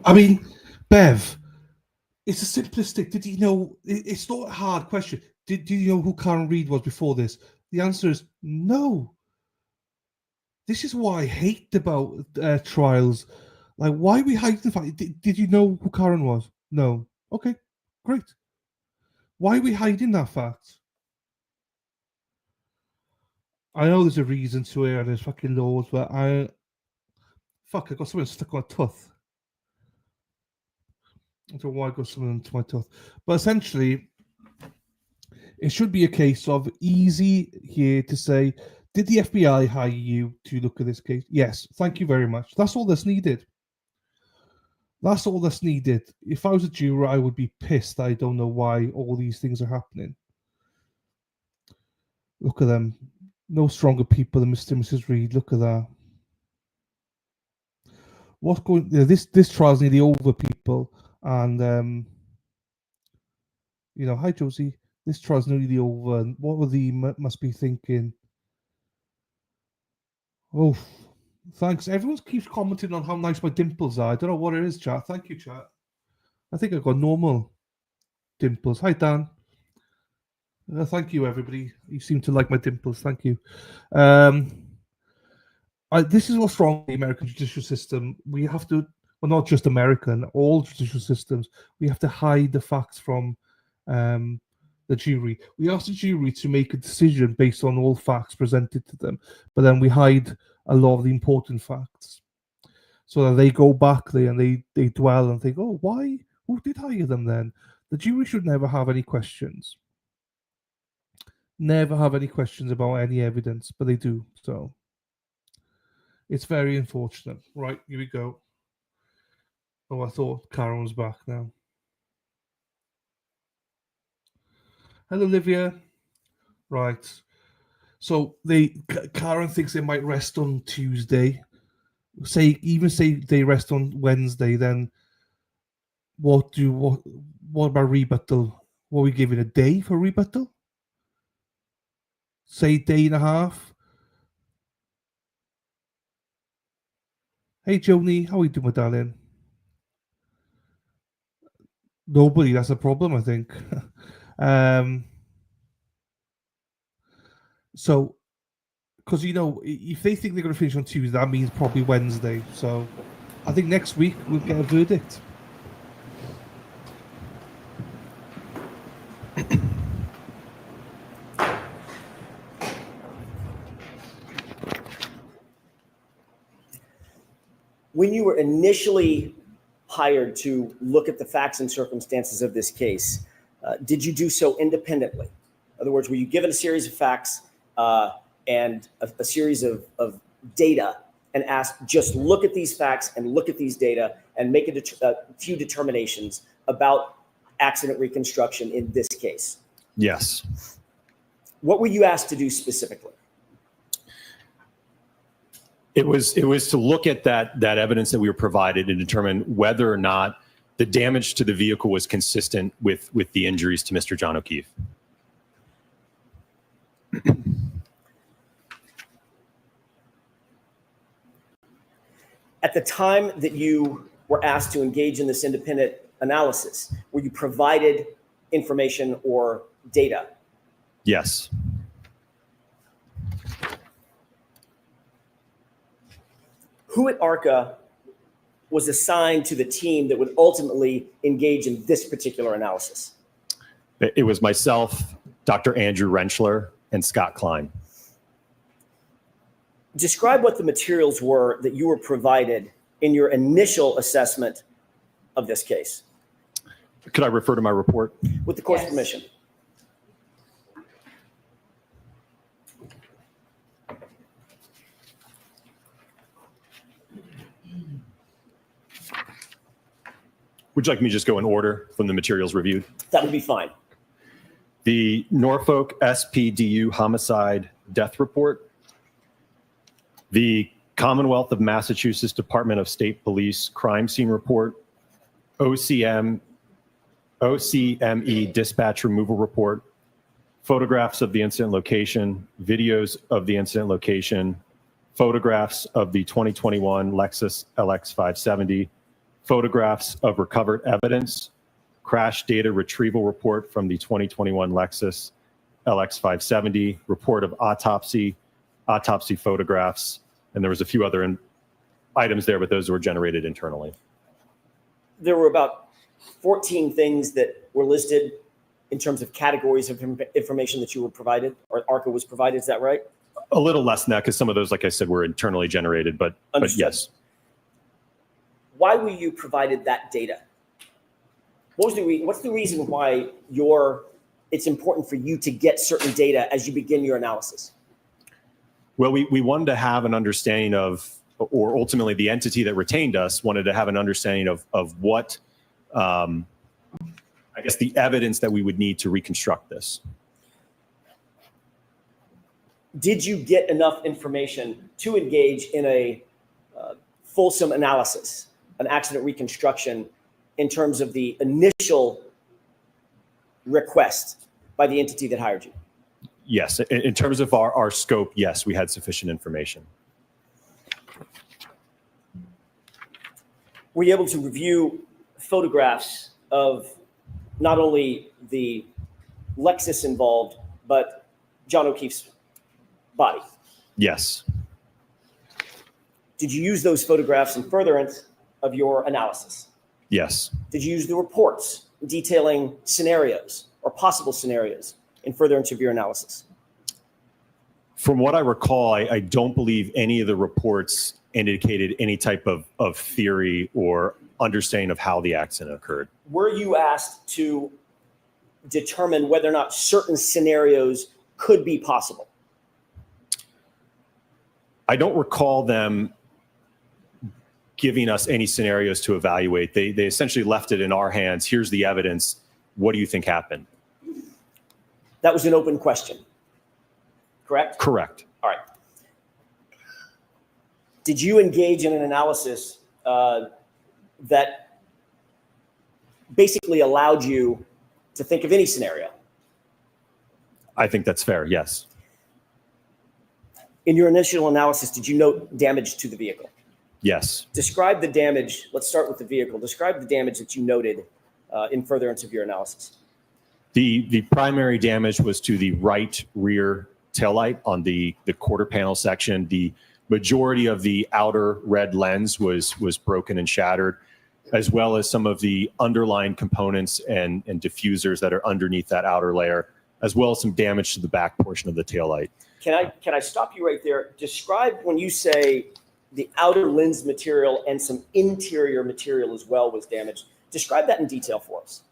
I mean, Bev, it's a simplistic. Did you know? It's not a hard question. Did you know who Karen Reed was before this? The answer is no. This is what I hate about trials. Like, why are we hiding the fact? Did you know who Karen was? No. Okay, great. Why are we hiding that fact? I know there's a reason to it, and there's fucking laws, but I got something stuck on my tooth. I don't know why I got something into my tooth. But essentially, it should be a case of easy here to say, did the FBI hire you to look at this case? Yes, thank you very much. That's all that's needed. That's all that's needed. If I was a juror, I would be pissed that I don't know why all these things are happening. Look at them. No stronger people than Mr. and Mrs. Reed. Look at that. What's going? This trial's nearly over, people, and hi Josie. This trial's nearly over. And what were they must be thinking? Oh, thanks. Everyone keeps commenting on how nice my dimples are. I don't know what it is, chat. Thank you, chat. I think I've got normal dimples. Hi, Dan. Thank you, everybody. You seem to like my dimples. Thank you. This is what's wrong with the American judicial system. We have to, well, not just American, all judicial systems, we have to hide the facts from the jury. We ask the jury to make a decision based on all facts presented to them, but then we hide a lot of the important facts. So that they go back there and they dwell and think, oh, why? Who did hire them then? The jury should never have any questions. Never have any questions about any evidence, but they do. So it's very unfortunate. Right, here we go. Oh, I thought Karen was back now. Hello, Olivia. Right. So Karen thinks they might rest on Tuesday. Say they rest on Wednesday, then what about rebuttal? What are we giving a day for rebuttal? Say day and a half. Hey Joni, how are you doing, my darling? Nobody, that's a problem, I think. So, because if they think they're going to finish on Tuesday, that means probably Wednesday. So, I think next week we'll get a verdict. When you were initially hired to look at the facts and circumstances of this case, did you do so independently? In other words, were you given a series of facts and a series of data and asked, just look at these facts and look at these data and make a few determinations about accident reconstruction in this case? Yes. What were you asked to do specifically? It was to look at that evidence that we were provided and determine whether or not the damage to the vehicle was consistent with the injuries to Mr. John O'Keefe. At the time that you were asked to engage in this independent analysis, were you provided information or data? Yes. Who at ARCA was assigned to the team that would ultimately engage in this particular analysis? It was myself, Dr. Andrew Rentschler, and Scott Klein. Describe what the materials were that you were provided in your initial assessment of this case. Could I refer to my report? With the court's permission. Would you like me to just go in order from the materials reviewed? That would be fine. The Norfolk SPDU homicide death report, The Commonwealth of Massachusetts Department of State Police Crime Scene Report, OCME Dispatch Removal Report, photographs of the incident location, videos of the incident location, photographs of the 2021 Lexus LX 570, photographs of recovered evidence, crash data retrieval report from the 2021 Lexus LX 570, report of autopsy photographs, and there was a few other items there, but those were generated internally. There were about 14 things that were listed in terms of categories of information that you were provided, or ARCA was provided. Is that right? A little less than that, because some of those, like I said, were internally generated, but yes. Why were you provided that data? What's the reason why it's important for you to get certain data as you begin your analysis? Well, we wanted to have an understanding of, or ultimately the entity that retained us wanted to have an understanding of what, I guess, the evidence that we would need to reconstruct this. Did you get enough information to engage in a fulsome analysis, an accident reconstruction, in terms of the initial request by the entity that hired you? Yes, in terms of our scope, yes, we had sufficient information. Were you able to review photographs of not only the Lexus involved, but John O'Keefe's body? Yes. Did you use those photographs in furtherance of your analysis? Yes. Did you use the reports detailing scenarios or possible scenarios in furtherance of your analysis? From what I recall, I don't believe any of the reports indicated any type of theory or understanding of how the accident occurred. Were you asked to determine whether or not certain scenarios could be possible? I don't recall them giving us any scenarios to evaluate. They essentially left it in our hands. Here's the evidence. What do you think happened? That was an open question, correct? Correct. All right. Did you engage in an analysis that basically allowed you to think of any scenario? I think that's fair, yes. In your initial analysis, did you note damage to the vehicle? Yes. Describe the damage. Let's start with the vehicle. Describe the damage that you noted in furtherance of your analysis. The primary damage was to the right rear taillight on the quarter panel section. The majority of the outer red lens was broken and shattered, as well as some of the underlying components and diffusers that are underneath that outer layer, as well as some damage to the back portion of the taillight. Can I stop you right there? Describe, when you say the outer lens material and some interior material as well was damaged, describe that in detail for us.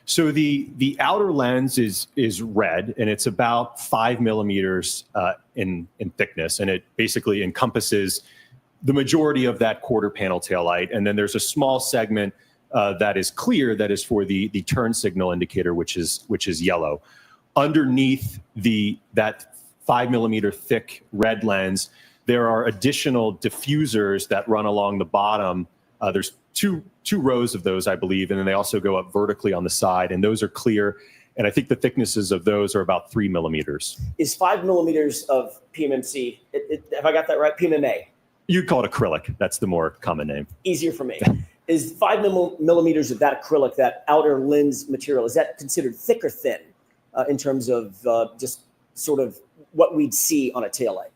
So the outer lens is red, and it's about 5 millimeters in thickness, and it basically encompasses the majority of that quarter panel taillight. And then there's a small segment that is clear, that is for the turn signal indicator, which is yellow. Underneath that 5 millimeter thick red lens, there are additional diffusers that run along the bottom. There's two rows of those, I believe, and then they also go up vertically on the side, and those are clear. And I think the thicknesses of those are about 3 millimeters. Is 5 millimeters of PMMC, have I got that right? PMMA? You'd call it acrylic. That's the more common name. Easier for me. Is 5 millimeters of that acrylic, that outer lens material, is that considered thick or thin in terms of just sort of what we'd see on a taillight?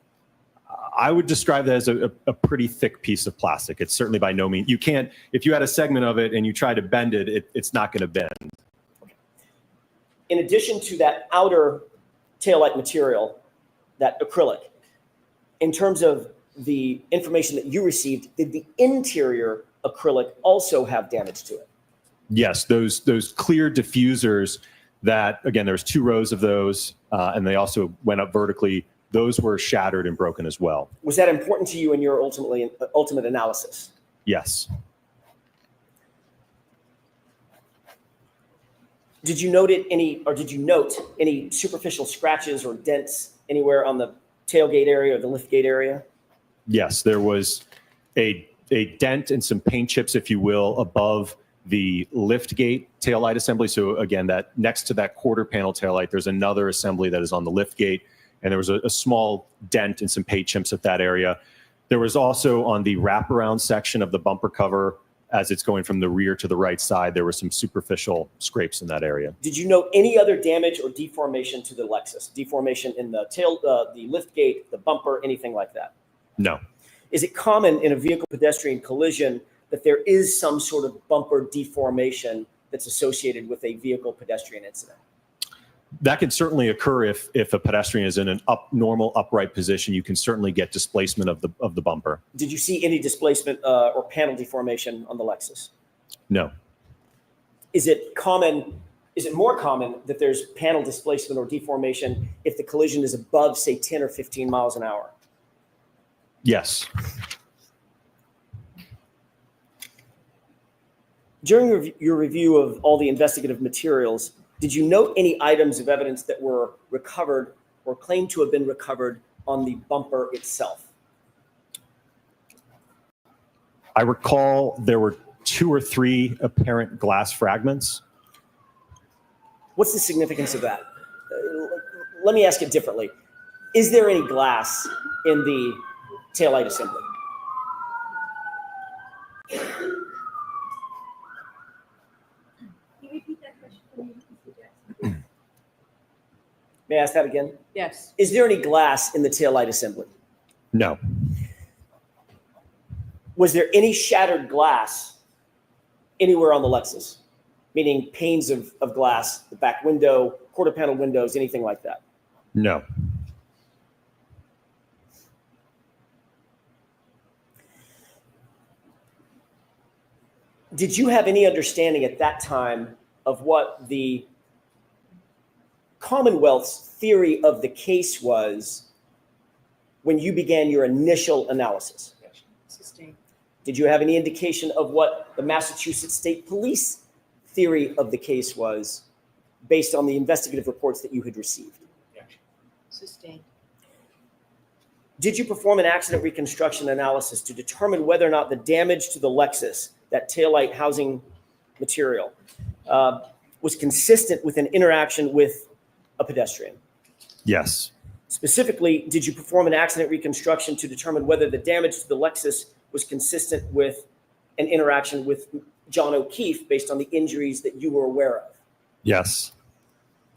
I would describe that as a pretty thick piece of plastic. It's certainly by no means, you can't, if you had a segment of it and you try to bend it, it's not going to bend. Okay. In addition to that outer taillight material, that acrylic, in terms of the information that you received, did the interior acrylic also have damage to it? Yes, those clear diffusers that, again, there's 2 rows of those, and they also went up vertically. Those were shattered and broken as well. Was that important to you in your ultimate analysis? Yes. Did you note any superficial scratches or dents anywhere on the tailgate area or the liftgate area? Yes, there was a dent and some paint chips, if you will, above the lift gate taillight assembly. So again, that next to that quarter panel taillight, there's another assembly that is on the lift gate, and there was a small dent and some paint chips at that area. There was also on the wraparound section of the bumper cover, as it's going from the rear to the right side, there were some superficial scrapes in that area. Did you note any other damage or deformation to the Lexus? Deformation in the tail, the lift gate, the bumper, anything like that? No. Is it common in a vehicle pedestrian collision that there is some sort of bumper deformation that's associated with a vehicle pedestrian incident? That can certainly occur if a pedestrian is in an normal upright position. You can certainly get displacement of the bumper. Did you see any displacement or panel deformation on the Lexus? No. Is it more common that there's panel displacement or deformation if the collision is above, say, 10 or 15 miles an hour? Yes. During your review of all the investigative materials, did you note any items of evidence that were recovered or claimed to have been recovered on the bumper itself? I recall there were 2 or 3 apparent glass fragments. What's the significance of that? Let me ask it differently. Is there any glass in the taillight assembly? May I ask that again? Yes. Is there any glass in the taillight assembly? No. Was there any shattered glass anywhere on the Lexus? Meaning panes of glass, the back window, quarter panel windows, anything like that? No. Did you have any understanding at that time of what the Commonwealth's theory of the case was when you began your initial analysis? Sustained. Did you have any indication of what the Massachusetts State Police theory of the case was based on the investigative reports that you had received? Sustained. Did you perform an accident reconstruction analysis to determine whether or not the damage to the Lexus, that taillight housing material, was consistent with an interaction with a pedestrian? Yes. Specifically, did you perform an accident reconstruction to determine whether the damage to the Lexus was consistent with an interaction with John O'Keefe based on the injuries that you were aware of? Yes.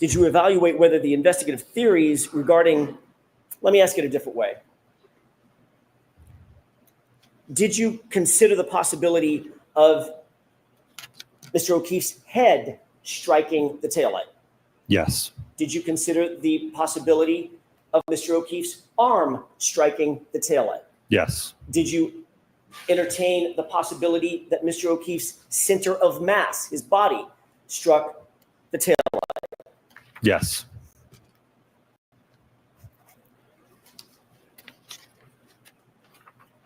Did you evaluate whether the investigative theories regarding, let me ask it a different way. Did you consider the possibility of Mr. O'Keefe's head striking the taillight? Yes. Did you consider the possibility of Mr. O'Keefe's arm striking the taillight? Yes. Did you entertain the possibility that Mr. O'Keefe's center of mass, his body, struck the taillight? Yes.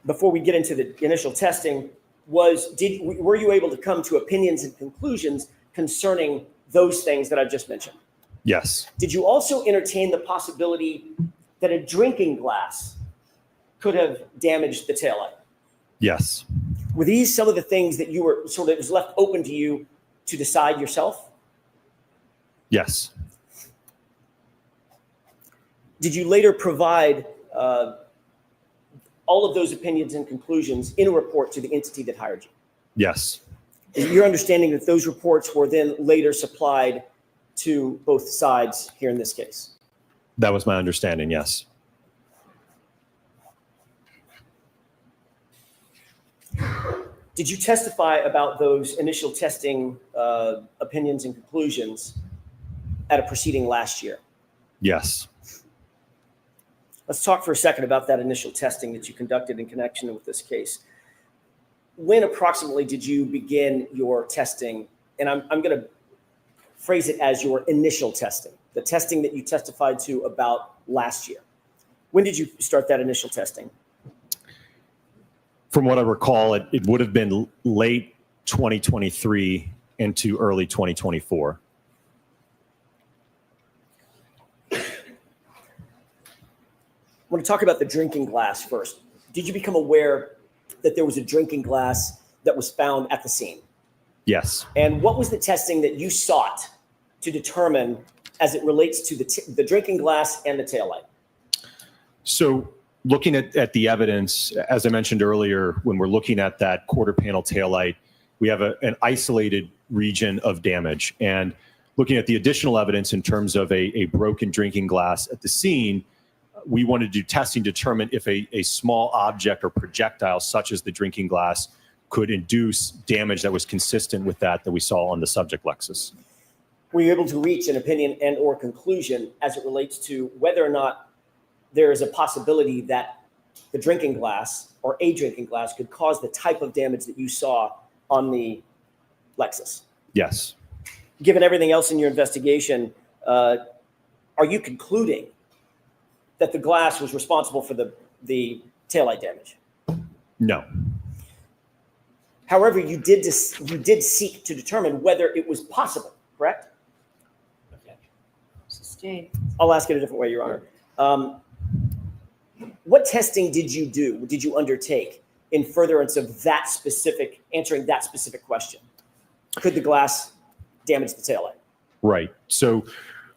Before we get into the initial testing, were you able to come to opinions and conclusions concerning those things that I've just mentioned? Yes. Did you also entertain the possibility that a drinking glass could have damaged the taillight? Yes. Were these some of the things that you were sort of, it was left open to you to decide yourself? Yes. Did you later provide all of those opinions and conclusions in a report to the entity that hired you? Yes. Is it your understanding that those reports were then later supplied to both sides here in this case? That was my understanding, yes. Did you testify about those initial testing opinions and conclusions at a proceeding last year? Yes. Let's talk for a second about that initial testing that you conducted in connection with this case. When approximately did you begin your testing? And I'm going to phrase it as your initial testing, the testing that you testified to about last year. When did you start that initial testing? From what I recall, it would have been late 2023 into early 2024. I want to talk about the drinking glass first. did you become aware that there was a drinking glass that was found at the scene? Yes. And what was the testing that you sought to determine as it relates to the drinking glass and the taillight? So looking at the evidence, as I mentioned earlier, when we're looking at that quarter panel taillight, we have an isolated region of damage. And looking at the additional evidence in terms of a broken drinking glass at the scene, we wanted to do testing to determine if a small object or projectile, such as the drinking glass, could induce damage that was consistent with that we saw on the subject Lexus. Were you able to reach an opinion and or conclusion as it relates to whether or not there is a possibility that the drinking glass or a drinking glass could cause the type of damage that you saw on the Lexus? Yes. Given everything else in your investigation, are you concluding that the glass was responsible for the taillight damage? No. However, you did seek to determine whether it was possible, correct? Sustained. I'll ask it a different way, Your Honor. What testing did you undertake in furtherance of answering that specific question? Could the glass damage the taillight? Right. So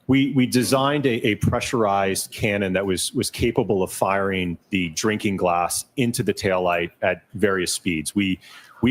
we designed a pressurized cannon that was capable of firing the drinking glass into the taillight at various speeds. We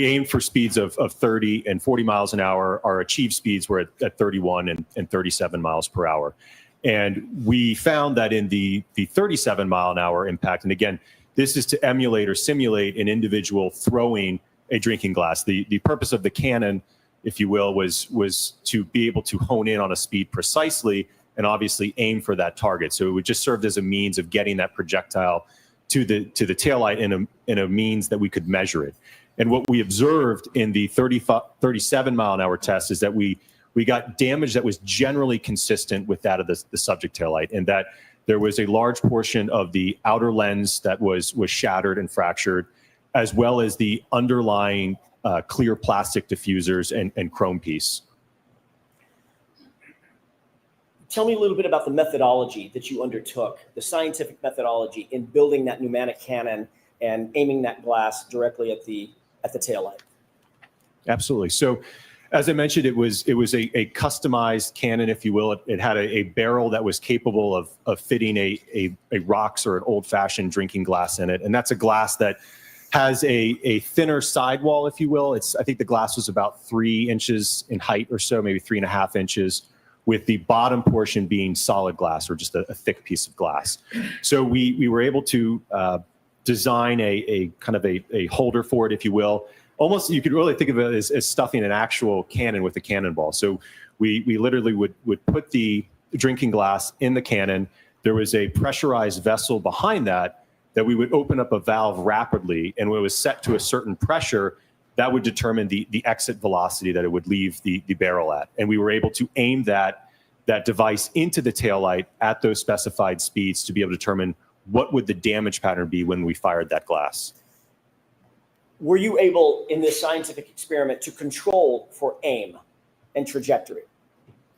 aimed for speeds of 30 and 40 miles an hour. Our achieved speeds were at 31 and 37 miles per hour. And we found that in the 37 mile an hour impact, and again, this is to emulate or simulate an individual throwing a drinking glass. The purpose of the cannon, if you will, was to be able to hone in on a speed precisely and obviously aim for that target. So it would just serve as a means of getting that projectile to the taillight in a means that we could measure it. And what we observed in the 37 mile an hour test is that we got damage that was generally consistent with that of the subject taillight, and that there was a large portion of the outer lens that was shattered and fractured, as well as the underlying clear plastic diffusers and chrome piece. Tell me a little bit about the methodology that you undertook, the scientific methodology in building that pneumatic cannon and aiming that glass directly at the taillight. Absolutely. So, as I mentioned, it was a customized cannon, if you will. It had a barrel that was capable of fitting a rocks or an old-fashioned drinking glass in it, and that's a glass that has a thinner sidewall, if you will. I think the glass was about 3 inches in height or so, maybe 3.5 inches, with the bottom portion being solid glass or just a thick piece of glass. So we were able to design a kind of a holder for it, if you will. Almost, you could really think of it as stuffing an actual cannon with a cannonball. So we literally would put the drinking glass in the cannon. There was a pressurized vessel behind that we would open up a valve rapidly, and when it was set to a certain pressure, that would determine the exit velocity that it would leave the barrel at. And we were able to aim that device into the taillight at those specified speeds to be able to determine what would the damage pattern be when we fired that glass. Were you able, in this scientific experiment, to control for aim and trajectory?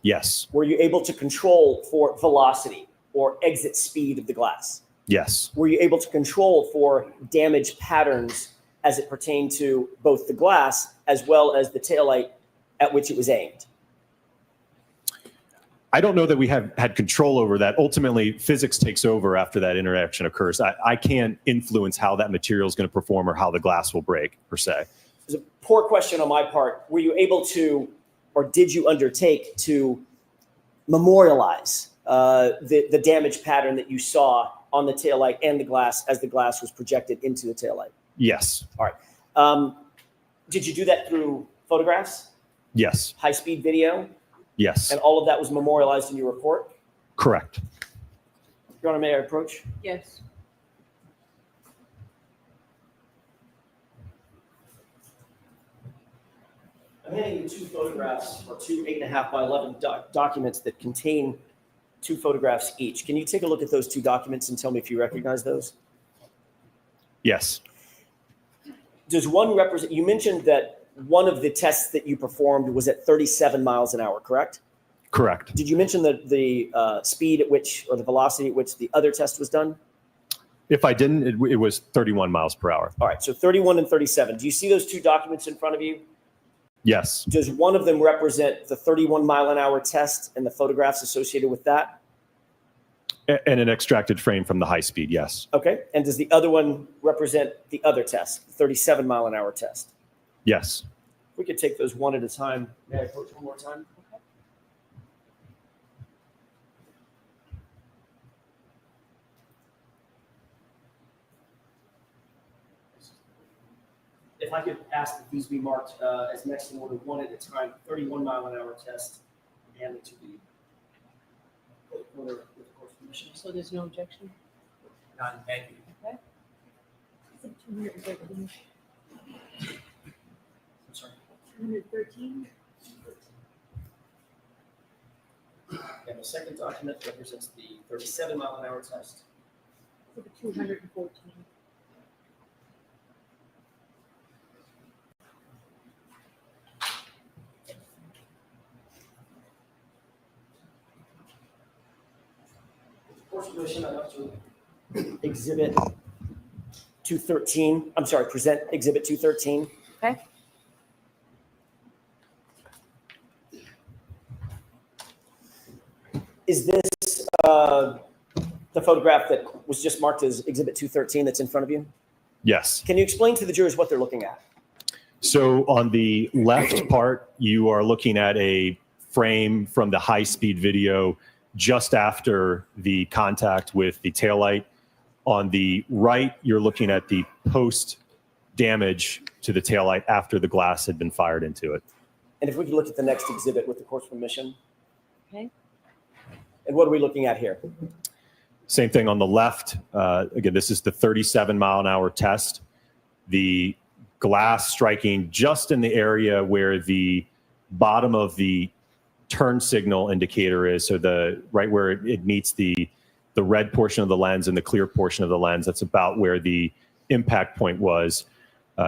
Yes. Were you able to control for velocity or exit speed of the glass? Yes. Were you able to control for damage patterns as it pertained to both the glass as well as the taillight at which it was aimed? I don't know that we have had control over that. Ultimately, physics takes over after that interaction occurs. I can't influence how that material is going to perform or how the glass will break, per se. It's a poor question on my part. Were you able to, or did you undertake to memorialize the damage pattern that you saw on the taillight and the glass as the glass was projected into the taillight? Yes. All right. Did you do that through photographs? Yes. High-speed video? Yes. And all of that was memorialized in your report? Correct. Your Honor, may I approach? Yes. I'm handing you 2 photographs, or 2 8.5 by 11 documents that contain 2 photographs each. Can you take a look at those 2 documents and tell me if you recognize those? Yes. Does one represent, you mentioned that one of the tests that you performed was at 37 miles an hour, correct? Correct. Did you mention the speed at which, or the velocity at which the other test was done? If I didn't, it was 31 miles per hour. All right, so 31 and 37. Do you see those two documents in front of you? Yes. Does one of them represent the 31-mile-an-hour test and the photographs associated with that? And an extracted frame from the high speed, yes. Okay, and does the other one represent the other test, the 37-mile-an-hour test? Yes. We could take those one at a time. May I approach one more time? Okay. If I could ask that these be marked as next in order, one at a time, 31-mile-an-hour test, and to the order with course permission. So there's no objection? None, thank you. Okay. I'm sorry. 213. And the second document represents the 37-mile-an-hour test. 214. Course permission, I'd like to exhibit 213. I'm sorry, present exhibit 213. Okay. Is this the photograph that was just marked as exhibit 213 that's in front of you? Yes. Can you explain to the jurors what they're looking at? So on the left part, you are looking at a frame from the high-speed video just after the contact with the taillight. On the right, you're looking at the post damage to the taillight after the glass had been fired into it. And if we could look at the next exhibit with the course permission. Okay. And what are we looking at here? Same thing on the left. Again, this is the 37-mile-an-hour test. The glass striking just in the area where the bottom of the turn signal indicator is, so the right where it meets the red portion of the lens and the clear portion of the lens. That's about where the impact point was.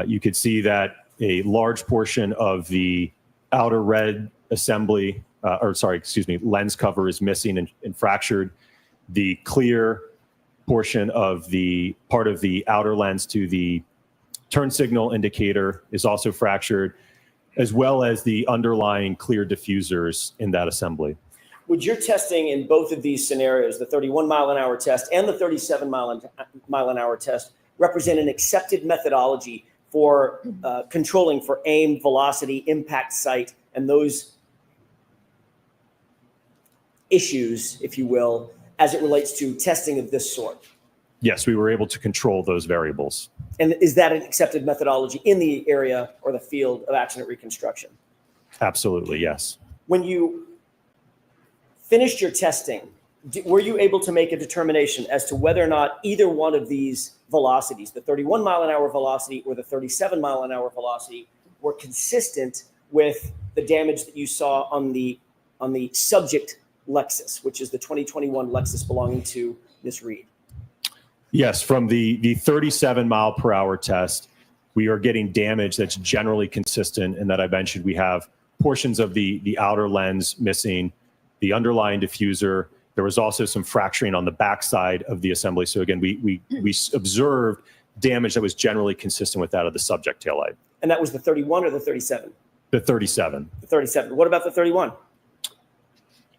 You could see that a large portion of the outer red assembly, lens cover is missing and fractured. The clear portion of the part of the outer lens to the turn signal indicator is also fractured, as well as the underlying clear diffusers in that assembly. Would your testing in both of these scenarios, the 31-mile-an-hour test and the 37-mile-an-hour test, represent an accepted methodology for controlling for aim, velocity, impact site, and those issues, if you will, as it relates to testing of this sort? Yes, we were able to control those variables. And is that an accepted methodology in the area or the field of action at Reconstruction? Absolutely, yes. When you finished your testing, were you able to make a determination as to whether or not either one of these velocities, the 31-mile-an-hour velocity or the 37-mile-an-hour velocity, were consistent with the damage that you saw on the subject Lexus, which is the 2021 Lexus belonging to Ms. Reed? Yes, from the 37-mile-per-hour test, we are getting damage that's generally consistent, and that I mentioned we have portions of the outer lens missing, the underlying diffuser. There was also some fracturing on the backside of the assembly. So again, we observed damage that was generally consistent with that of the subject taillight. And that was the 31 or the 37? The 37. The 37. What about the 31?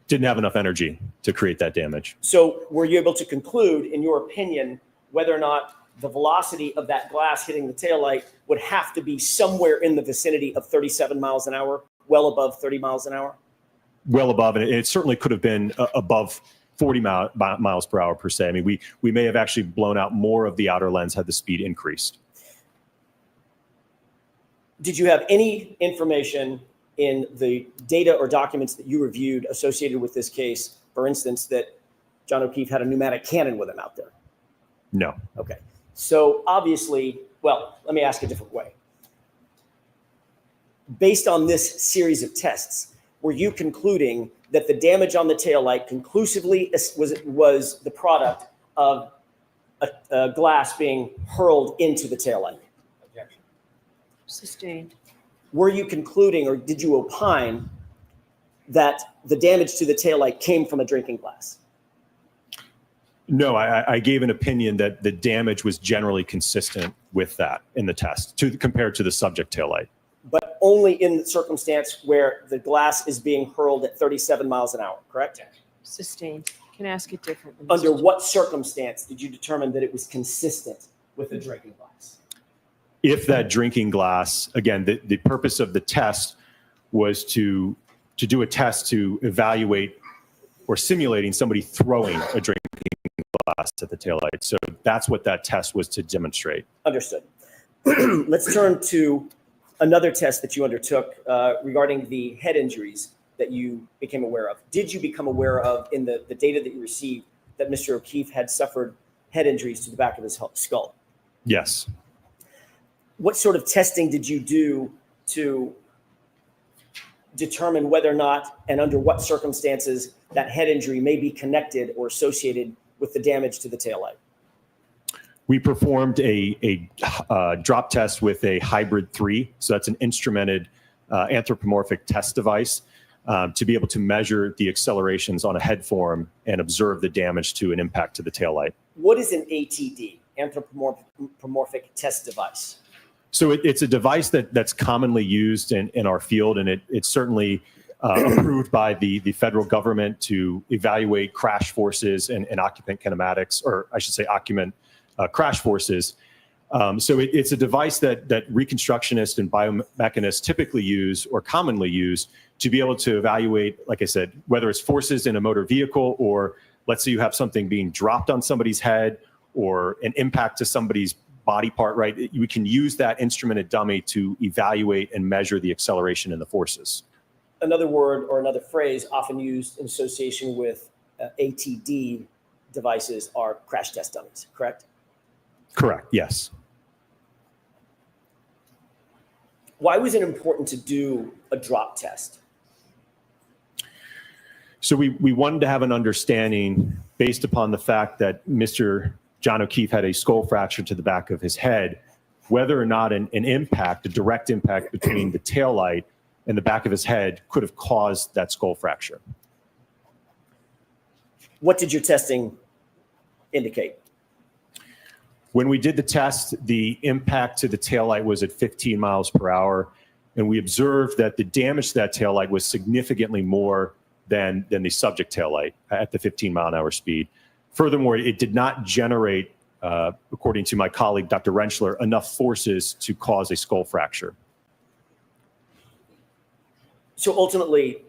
Didn't have enough energy to create that damage. So were you able to conclude, in your opinion, whether or not the velocity of that glass hitting the taillight would have to be somewhere in the vicinity of 37 miles an hour, well above 30 miles an hour? Well above, and it certainly could have been above 40 miles per hour per se. I mean, we may have actually blown out more of the outer lens had the speed increased. Did you have any information in the data or documents that you reviewed associated with this case, for instance, that John O'Keefe had a pneumatic cannon with him out there? No. Okay. So obviously, well, let me ask a different way. Based on this series of tests, were you concluding that the damage on the taillight conclusively was the product of a glass being hurled into the taillight? Objection. Sustained. Were you concluding, or did you opine that the damage to the taillight came from a drinking glass? No, I gave an opinion that the damage was generally consistent with that in the test compared to the subject taillight. But only in the circumstance where the glass is being hurled at 37 miles an hour, correct? Sustained. Can I ask it differently? Under what circumstance did you determine that it was consistent with the drinking glass? If that drinking glass, again, the purpose of the test was to do a test to evaluate or simulating somebody throwing a drinking glass at the taillight. So that's what that test was to demonstrate. Understood. Let's turn to another test that you undertook regarding the head injuries that you became aware of. Did you become aware of in the data that you received that Mr. O'Keefe had suffered head injuries to the back of his skull? Yes. What sort of testing did you do to determine whether or not and under what circumstances that head injury may be connected or associated with the damage to the taillight? We performed a drop test with a hybrid 3. So that's an instrumented anthropomorphic test device to be able to measure the accelerations on a head form and observe the damage to an impact to the taillight. What is an ATD, anthropomorphic test device? So it's a device that's commonly used in our field, and it's certainly approved by the federal government to evaluate crash forces and occupant kinematics, or I should say occupant crash forces. So it's a device that reconstructionists and biomechanists typically use or commonly use to be able to evaluate, like I said, whether it's forces in a motor vehicle, or let's say you have something being dropped on somebody's head or an impact to somebody's body part, right? We can use that instrumented dummy to evaluate and measure the acceleration and the forces. Another word or another phrase often used in association with ATD devices are crash test dummies, correct? Correct, yes. Why was it important to do a drop test? So we wanted to have an understanding based upon the fact that Mr. John O'Keefe had a skull fracture to the back of his head, whether or not an impact, a direct impact between the taillight and the back of his head could have caused that skull fracture. What did your testing indicate? When we did the test, the impact to the taillight was at 15 miles per hour, and we observed that the damage to that taillight was significantly more than the subject taillight at the 15 mile an hour speed. Furthermore, it did not generate, according to my colleague, Dr. Rentschler, enough forces to cause a skull fracture. So ultimately,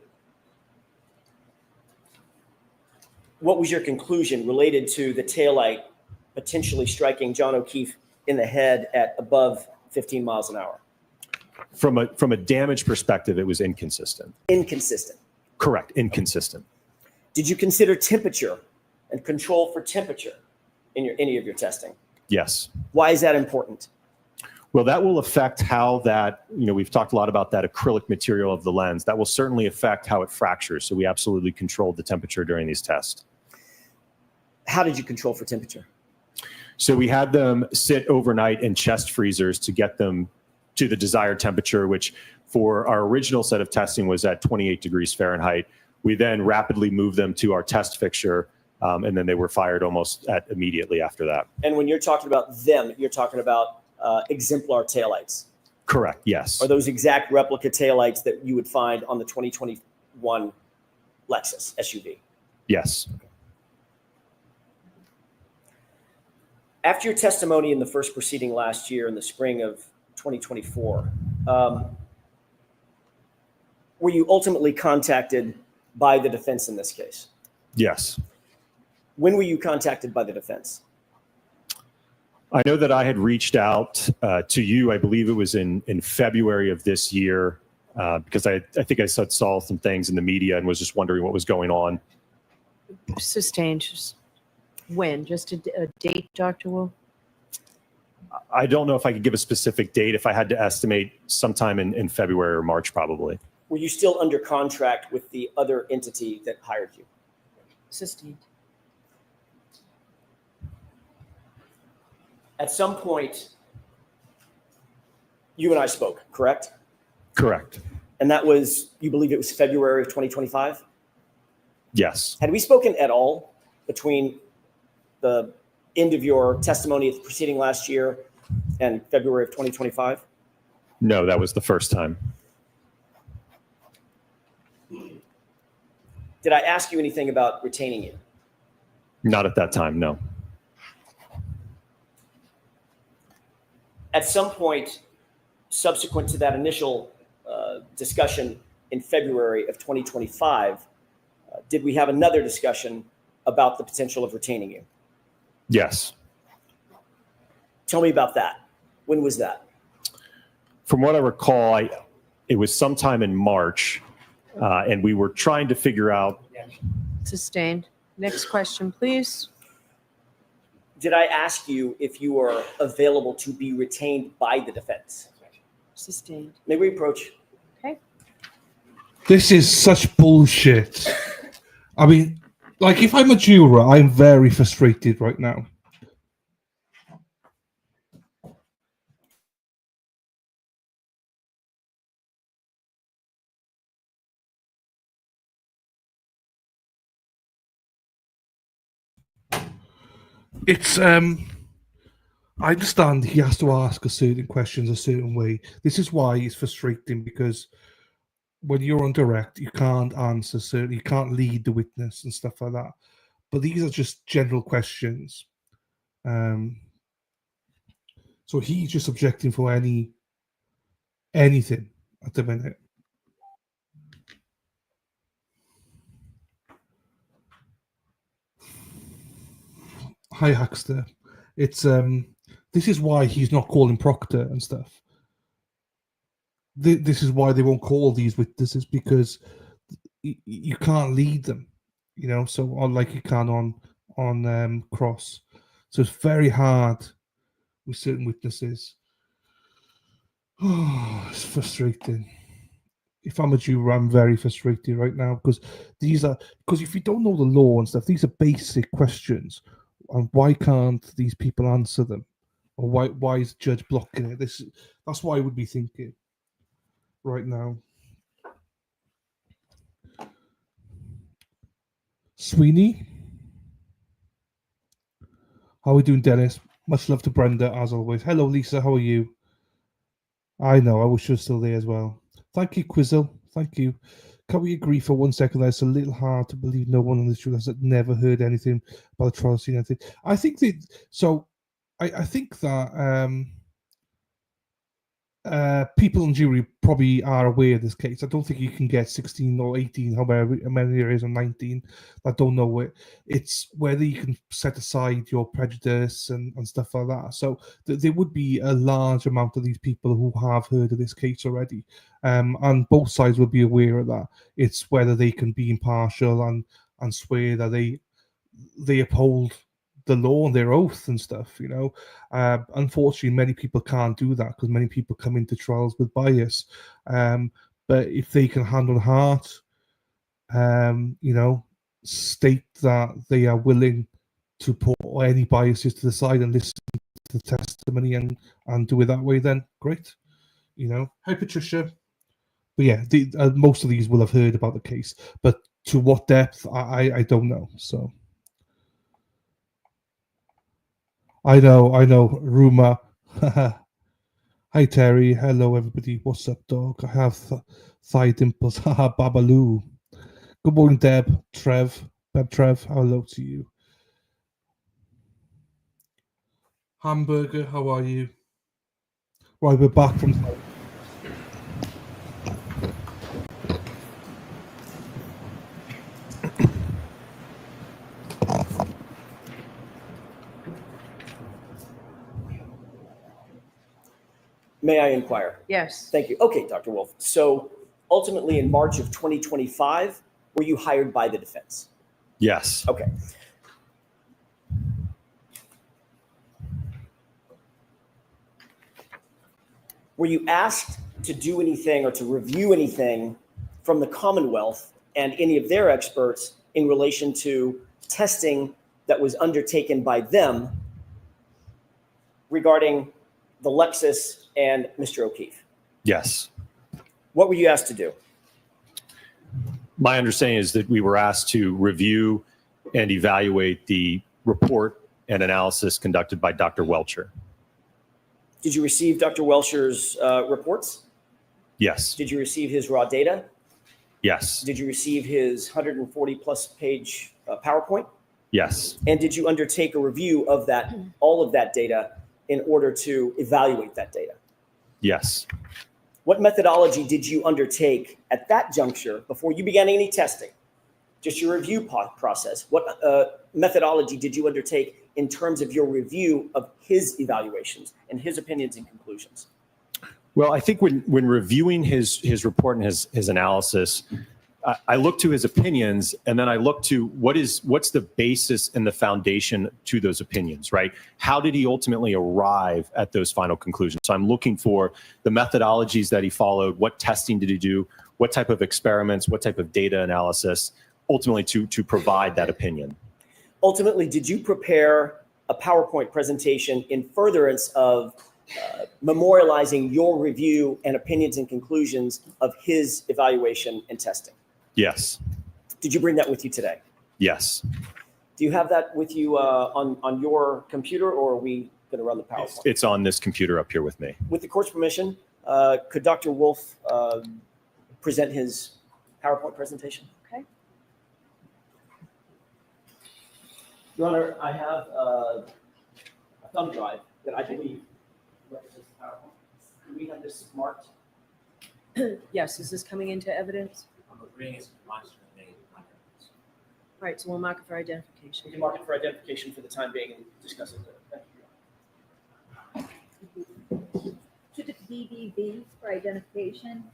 what was your conclusion related to the taillight potentially striking John O'Keefe in the head at above 15 miles an hour? From a damage perspective, it was inconsistent. Inconsistent. Correct, inconsistent. Did you consider temperature and control for temperature in any of your testing? Yes. Why is that important? Well, that will affect how that, we've talked a lot about that acrylic material of the lens. That will certainly affect how it fractures. So we absolutely controlled the temperature during these tests. How did you control for temperature? So we had them sit overnight in chest freezers to get them to the desired temperature, which for our original set of testing was at 28 degrees Fahrenheit. We then rapidly moved them to our test fixture, and then they were fired almost immediately after that. And when you're talking about them, you're talking about exemplar taillights. Correct, yes. Are those exact replica taillights that you would find on the 2021 Lexus SUV? Yes. After your testimony in the first proceeding last year in the spring of 2024, were you ultimately contacted by the defense in this case? Yes. When were you contacted by the defense? I know that I had reached out to you, I believe it was in February of this year, because I think I saw some things in the media and was just wondering what was going on. Sustained. When? Just a date, Dr. Wu? I don't know if I could give a specific date. If I had to estimate, sometime in February or March, probably. Were you still under contract with the other entity that hired you? Sustained. At some point, you and I spoke, correct? Correct. And that was, you believe it was February of 2025? Yes. Had we spoken at all between the end of your testimony at the proceeding last year and February of 2025? No, that was the first time. Did I ask you anything about retaining you? Not at that time, no. At some point subsequent to that initial discussion in February of 2025, did we have another discussion about the potential of retaining you? Yes. Tell me about that. When was that? From what I recall, it was sometime in March, and we were trying to figure out. Sustained. Next question, please. Did I ask you if you are available to be retained by the defense? Sustained. May we approach? Okay. This is such bullshit. I mean, like, if I'm a juror, I'm very frustrated right now. It's I understand he has to ask a certain questions a certain way. This is why it's frustrating, because when you're on direct, you can't answer certain, you can't lead the witness and stuff like that. But these are just general questions. So he's just objecting for anything at the minute. Hi, Hackster. It's this is why he's not calling Proctor and stuff. This is why they won't call these witnesses, because you can't lead them, you know. So like you can on cross. So it's very hard with certain witnesses. Oh, it's frustrating. If I'm a juror, I'm very frustrated right now, because if you don't know the law and stuff, these are basic questions, and why can't these people answer them, or why is the judge blocking it? That's what I would be thinking right now. Sweeney, how are we doing, Dennis? Much love to Brenda, as always. Hello, Lisa. How are you? I know. I wish you were still there as well. Thank you, Quizzle. Thank you. Can we agree for 1 second that it's a little hard to believe no one on this show has never heard anything about the trial scene? I think that. So, I think that people in jury probably are aware of this case. I don't think you can get 16 or 18, however many there is, or 19 that don't know it. It's whether you can set aside your prejudice and stuff like that. So there would be a large amount of these people who have heard of this case already, and both sides would be aware of that. It's whether they can be impartial and swear that they uphold the law and their oath and stuff, you know. Unfortunately, many people can't do that because many people come into trials with bias. But if they can hand on heart, you know, state that they are willing to put any biases to the side and listen to the testimony and do it that way, then great, you know. Hi, Patricia. But yeah, most of these will have heard about the case, but to what depth, I don't know. So. I know. Rumor. Hi, Terry. Hello, everybody. What's up, dog? I have thigh dimples. Haha, Babaloo. Good morning, Deb. Trev. Hello to you. Hamburger, how are you? Right, we're back from... May I inquire? Yes. Thank you. Okay, Dr. Wolf. So ultimately in March of 2025, were you hired by the defense? Yes. Okay. Were you asked to do anything or to review anything from the Commonwealth and any of their experts in relation to testing that was undertaken by them regarding the Lexus and Mr. O'Keefe? Yes. What were you asked to do? My understanding is that we were asked to review and evaluate the report and analysis conducted by Dr. Welcher. Did you receive Dr. Welcher's reports? Yes. Did you receive his raw data? Yes. Did you receive his 140 plus page PowerPoint? Yes. And did you undertake a review of that, all of that data, in order to evaluate that data? Yes. What methodology did you undertake at that juncture before you began any testing? Just your review process. What methodology did you undertake in terms of your review of his evaluations and his opinions and conclusions? Well, I think when reviewing his report and his analysis, I look to his opinions, and then I look to what's the basis and the foundation to those opinions, right? How did he ultimately arrive at those final conclusions? So I'm looking for the methodologies that he followed. What testing did he do? What type of experiments? What type of data analysis? Ultimately, to provide that opinion. Ultimately, did you prepare a PowerPoint presentation in furtherance of memorializing your review and opinions and conclusions of his evaluation and testing? Yes. Did you bring that with you today? Yes. Do you have that with you on your computer, or are we going to run the PowerPoint? It's on this computer up here with me. With the court's permission, could Dr. Wolf present his PowerPoint presentation? Okay. Your Honor, I have a thumb drive that I believe represents the PowerPoint. Do we have this marked? Yes, is this coming into evidence? I'm agreeing it's demonstrative. All right, so we'll mark it for identification. We can mark it for identification for the time being and discuss it later. Thank you. Should it BBB for identification?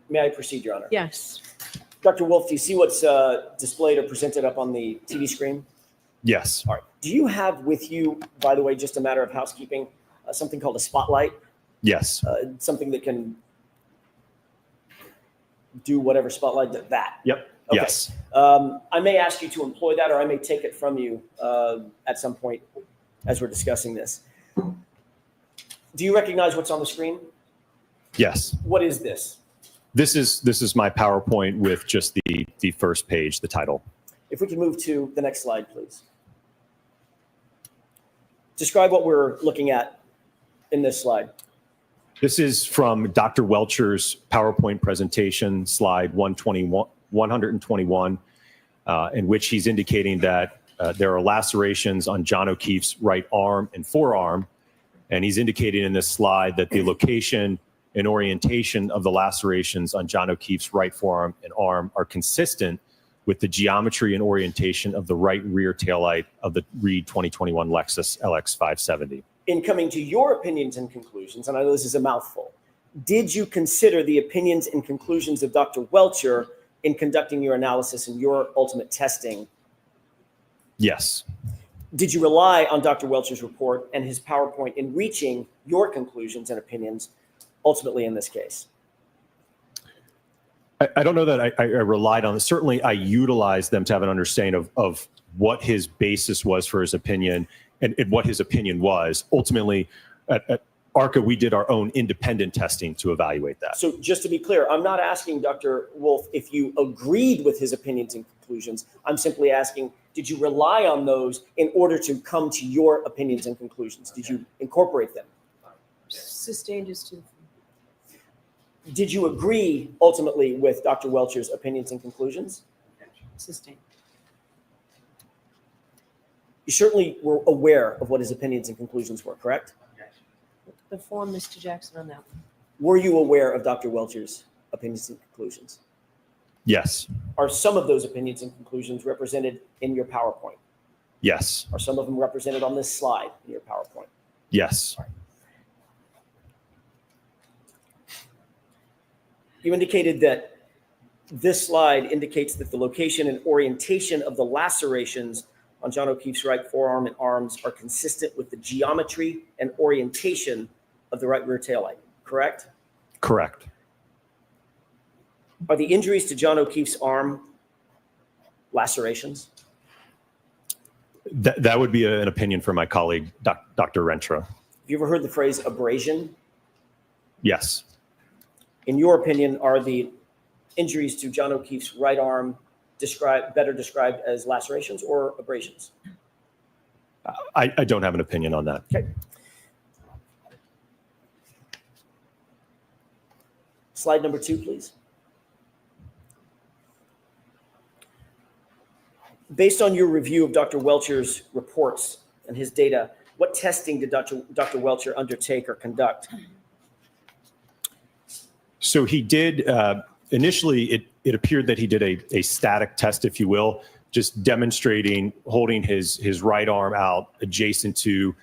May I proceed, Your Honor? Yes. Dr. Wolf, do you see what's displayed or presented up on the TV screen? Yes. All right. Do you have with you, by the way, just a matter of housekeeping, something called a spotlight? Yes. Something that can do whatever spotlight does that? Yep. Okay. Yes. I may ask you to employ that, or I may take it from you at some point as we're discussing this. Do you recognize what's on the screen? Yes. What is this? This is my PowerPoint with just the first page, the title. If we can move to the next slide, please. Describe what we're looking at in this slide. This is from Dr. Welcher's PowerPoint presentation, slide 121, in which he's indicating that there are lacerations on John O'Keefe's right arm and forearm. And he's indicating in this slide that the location and orientation of the lacerations on John O'Keefe's right forearm and arm are consistent with the geometry and orientation of the right rear taillight of the Reed 2021 Lexus LX 570. In coming to your opinions and conclusions, and I know this is a mouthful, did you consider the opinions and conclusions of Dr. Welcher in conducting your analysis and your ultimate testing? Yes. Did you rely on Dr. Welcher's report and his PowerPoint in reaching your conclusions and opinions ultimately in this case? I don't know that I relied on it. Certainly, I utilized them to have an understanding of what his basis was for his opinion and what his opinion was. Ultimately, at ARCA, we did our own independent testing to evaluate that. So just to be clear, I'm not asking Dr. Wolf if you agreed with his opinions and conclusions. I'm simply asking, did you rely on those in order to come to your opinions and conclusions? Did you incorporate them? Sustained is to. Did you agree ultimately with Dr. Welcher's opinions and conclusions? Sustained. You certainly were aware of what his opinions and conclusions were, correct? Inform Mr. Jackson on that one. Were you aware of Dr. Welcher's opinions and conclusions? Yes. Are some of those opinions and conclusions represented in your PowerPoint? Yes. Are some of them represented on this slide in your PowerPoint? Yes. You indicated that this slide indicates that the location and orientation of the lacerations on John O'Keefe's right forearm and arms are consistent with the geometry and orientation of the right rear taillight, correct? Correct. Are the injuries to John O'Keefe's arm lacerations? That would be an opinion from my colleague, Dr. Rentra. Have you ever heard the phrase abrasion? Yes. in your opinion, are the injuries to John O'Keefe's right arm better described as lacerations or abrasions? I don't have an opinion on that. Okay. Slide number 2, please. Based on your review of Dr. Welcher's reports and his data, what testing did Dr. Welcher undertake or conduct? So he did, initially it appeared that he did a static test, if you will, just demonstrating holding his right arm out adjacent to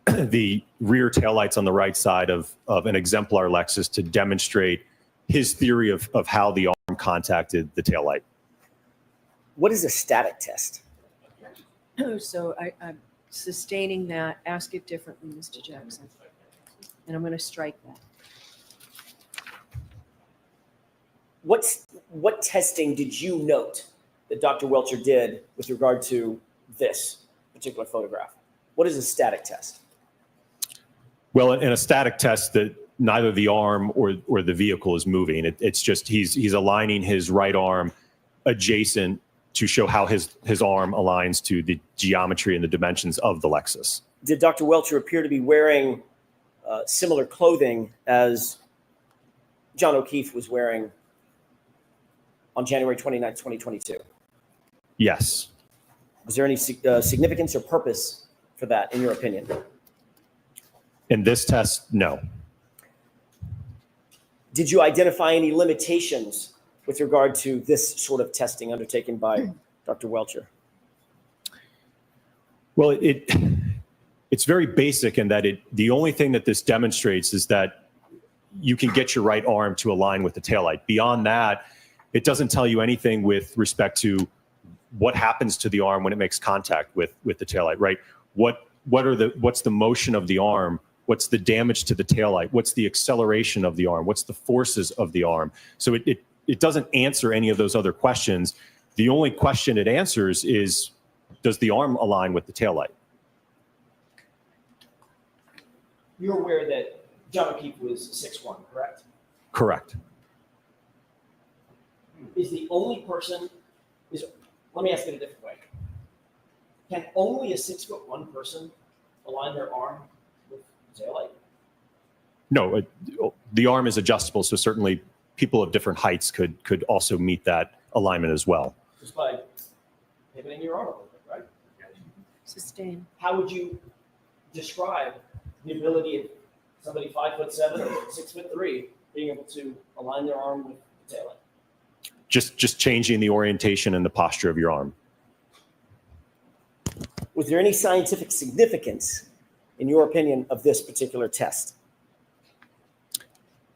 the rear taillights on the right side of an exemplar Lexus to demonstrate his theory of how the arm contacted the taillight. What is a static test? So I'm sustaining that. Ask it differently, Mr. Jackson. And I'm going to strike that. What testing did you note that Dr. Welcher did with regard to this particular photograph? What is a static test? Well, in a static test, that neither the arm or the vehicle is moving. It's just he's aligning his right arm adjacent to show how his arm aligns to the geometry and the dimensions of the Lexus. Did Dr. Welcher appear to be wearing similar clothing as John O'Keefe was wearing on January 29th, 2022? Yes. Was there any significance or purpose for that, in your opinion? In this test, no. Did you identify any limitations with regard to this sort of testing undertaken by Dr. Welcher? Well, it's very basic in that the only thing that this demonstrates is that you can get your right arm to align with the taillight. Beyond that, it doesn't tell you anything with respect to what happens to the arm when it makes contact with the taillight, right? What's the motion of the arm? What's the damage to the taillight? What's the acceleration of the arm? What's the forces of the arm? So it doesn't answer any of those other questions. The only question it answers is, does the arm align with the taillight? You're aware that John O'Keefe was 6'1", correct? Correct. Is the only person, let me ask it a different way. Can only a 6'1" person align their arm with the taillight? No, the arm is adjustable, so certainly people of different heights could also meet that alignment as well. Just by pivoting your arm a little bit, right? Sustain. How would you describe the ability of somebody 5'7" or 6'3" being able to align their arm with the taillight? Just changing the orientation and the posture of your arm. Was there any scientific significance, in your opinion, of this particular test?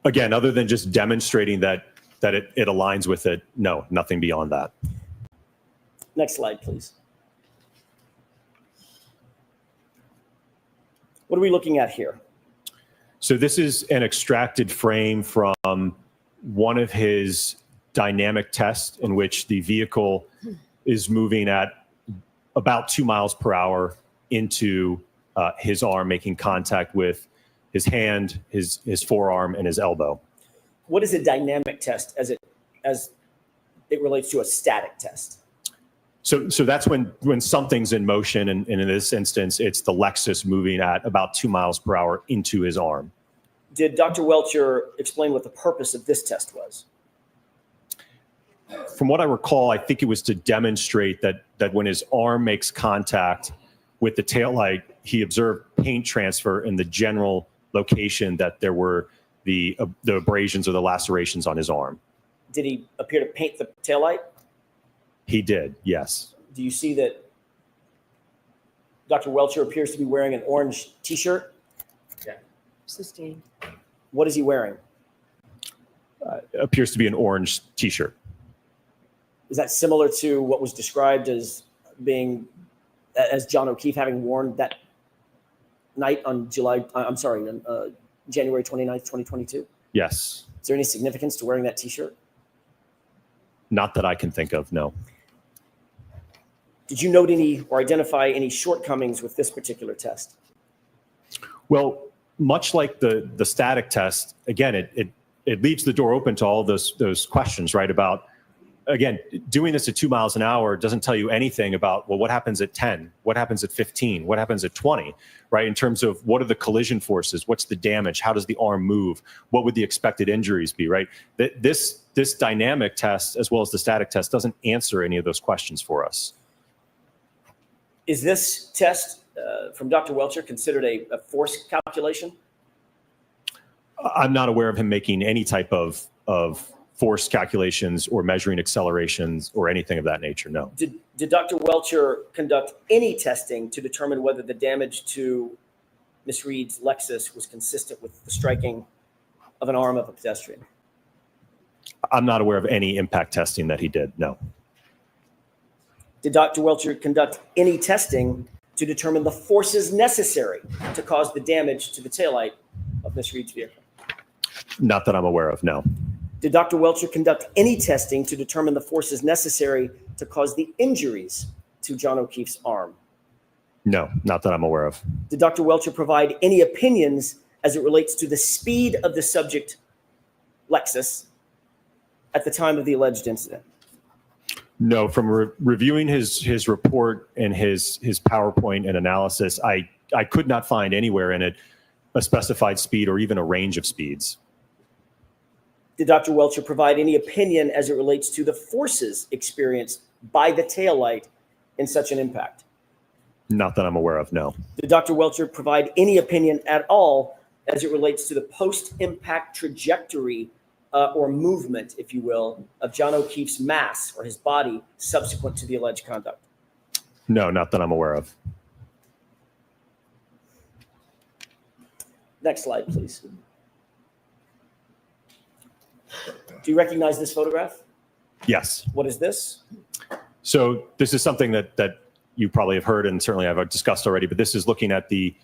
Again, other than just demonstrating that it aligns with it, no, nothing beyond that. Next slide, please. What are we looking at here? So this is an extracted frame from one of his dynamic tests in which the vehicle is moving at about 2 miles per hour into his arm, making contact with his hand, his forearm, and his elbow. What is a dynamic test as it relates to a static test? So that's when something's in motion, and in this instance, it's the Lexus moving at about 2 miles per hour into his arm. Did Dr. Welcher explain what the purpose of this test was? From what I recall, I think it was to demonstrate that when his arm makes contact with the taillight, he observed paint transfer in the general location that there were the abrasions or the lacerations on his arm. Did he appear to paint the taillight? He did, yes. Do you see that Dr. Welcher appears to be wearing an orange T-shirt? Yeah. Sustain. What is he wearing? Appears to be an orange T-shirt. Is that similar to what was described as John O'Keefe having worn that night on January 29th, 2022? Yes. Is there any significance to wearing that T-shirt? Not that I can think of, no. Did you note any or identify any shortcomings with this particular test? Well, much like the static test, again, it leaves the door open to all those questions, right? About, again, doing this at 2 miles an hour doesn't tell you anything about, well, what happens at 10? What happens at 15? What happens at 20, right? In terms of what are the collision forces? What's the damage? How does the arm move? What would the expected injuries be, right? This dynamic test, as well as the static test, doesn't answer any of those questions for us. Is this test from Dr. Welcher considered a force calculation? I'm not aware of him making any type of force calculations or measuring accelerations or anything of that nature, no. Did Dr. Welcher conduct any testing to determine whether the damage to Miss Reed's Lexus was consistent with the striking of an arm of a pedestrian? I'm not aware of any impact testing that he did, no. Did Dr. Welcher conduct any testing to determine the forces necessary to cause the damage to the taillight of Miss Reed's vehicle? Not that I'm aware of, no. Did Dr. Welcher conduct any testing to determine the forces necessary to cause the injuries to John O'Keefe's arm? No, not that I'm aware of. Did Dr. Welcher provide any opinions as it relates to the speed of the subject Lexus at the time of the alleged incident? No, from reviewing his report and his PowerPoint and analysis, I could not find anywhere in it a specified speed or even a range of speeds. Did Dr. Welcher provide any opinion as it relates to the forces experienced by the taillight in such an impact? Not that I'm aware of, no. Did Dr. Welcher provide any opinion at all as it relates to the post-impact trajectory or movement, if you will, of John O'Keefe's mass or his body subsequent to the alleged conduct? No, not that I'm aware of. Next slide, please. Do you recognize this photograph? Yes. What is this? So this is something that you probably have heard and certainly I've discussed already, but this is looking at the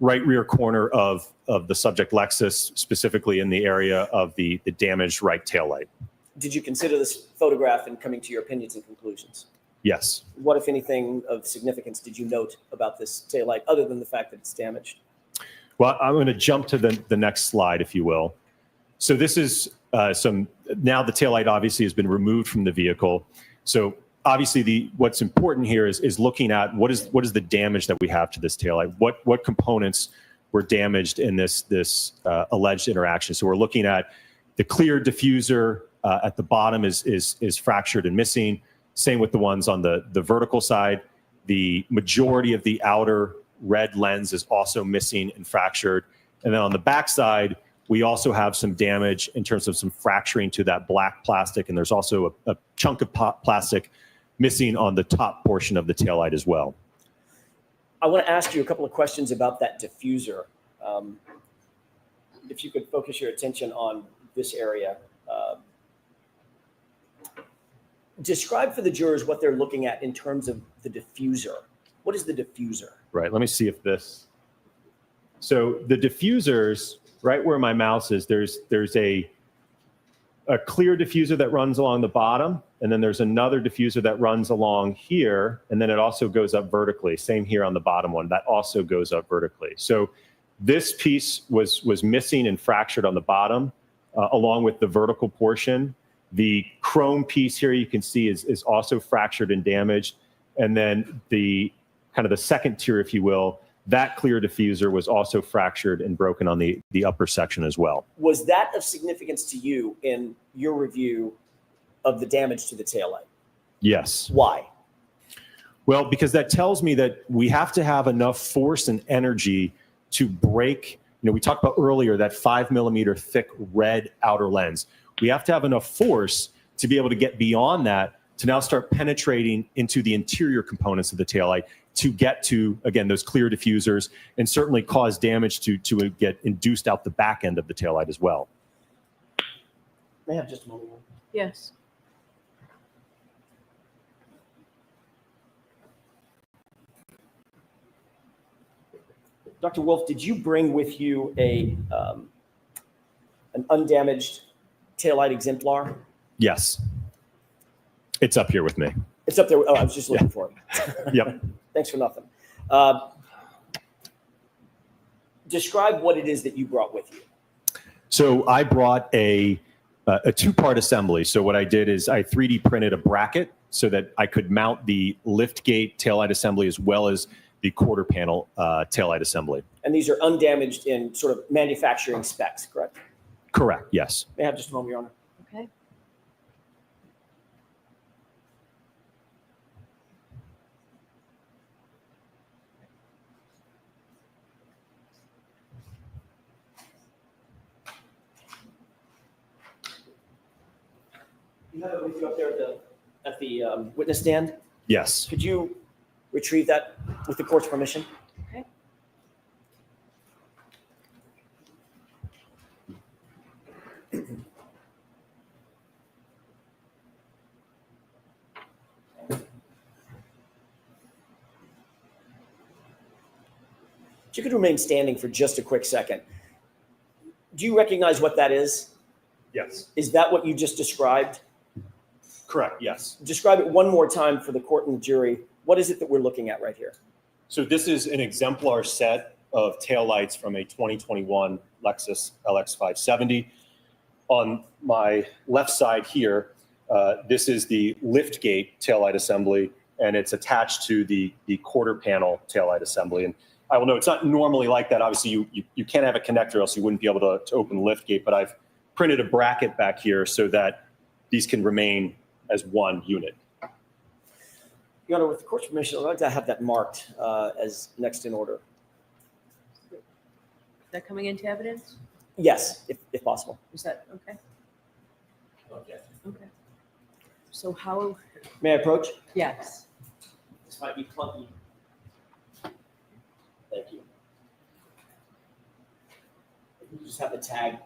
right rear corner of the subject Lexus, specifically in the area of the damaged right taillight. Did you consider this photograph in coming to your opinions and conclusions? Yes. What, if anything, of significance did you note about this taillight other than the fact that it's damaged? Well, I'm going to jump to the next slide, if you will. So this is now the taillight obviously has been removed from the vehicle. So obviously what's important here is looking at what is the damage that we have to this taillight? What components were damaged in this alleged interaction? So we're looking at the clear diffuser at the bottom is fractured and missing. Same with the ones on the vertical side. The majority of the outer red lens is also missing and fractured. And then on the back side, we also have some damage in terms of some fracturing to that black plastic. And there's also a chunk of plastic missing on the top portion of the taillight as well. I want to ask you a couple of questions about that diffuser. If you could focus your attention on this area. Describe for the jurors what they're looking at in terms of the diffuser. What is the diffuser? Right, let me see if this. So the diffusers, right where my mouse is, there's a clear diffuser that runs along the bottom, and then there's another diffuser that runs along here, and then it also goes up vertically. Same here on the bottom one, that also goes up vertically. So this piece was missing and fractured on the bottom, along with the vertical portion. The chrome piece here you can see is also fractured and damaged. And then the kind of the second tier, if you will, that clear diffuser was also fractured and broken on the upper section as well. Was that of significance to you in your review of the damage to the taillight? Yes. Why? Well, because that tells me that we have to have enough force and energy to break, we talked about earlier that 5 millimeter thick red outer lens. We have to have enough force to be able to get beyond that to now start penetrating into the interior components of the taillight to get to, again, those clear diffusers and certainly cause damage to get induced out the back end of the taillight as well. May I have just a moment? Yes. Dr. Wolf, did you bring with you an undamaged taillight exemplar? Yes. It's up here with me. It's up there. Oh, I was just looking for it. Yep. Thanks for nothing. Describe what it is that you brought with you. So I brought a two-part assembly. So what I did is I 3D printed a bracket so that I could mount the lift gate taillight assembly as well as the quarter panel taillight assembly. And these are undamaged in sort of manufacturing specs, correct? Correct, yes. May I have just a moment, Your Honor? Okay. You have it with you up there at the witness stand? Yes. Could you retrieve that with the court's permission? Okay. If you could remain standing for just a quick second. Do you recognize what that is? Yes. Is that what you just described? Correct, yes. Describe it one more time for the court and the jury. What is it that we're looking at right here? So this is an exemplar set of taillights from a 2021 Lexus LX 570. On my left side here, this is the lift gate taillight assembly, and it's attached to the quarter panel taillight assembly. And I will note it's not normally like that. Obviously, you can't have a connector, else you wouldn't be able to open the lift gate. But I've printed a bracket back here so that these can remain as one unit. Your Honor, with the court's permission, I'd like to have that marked as next in order. Is that coming into evidence? Yes, if possible. Is that okay? Okay. So how? May I approach? Yes. This might be clunky. Thank you. If you just have the tag,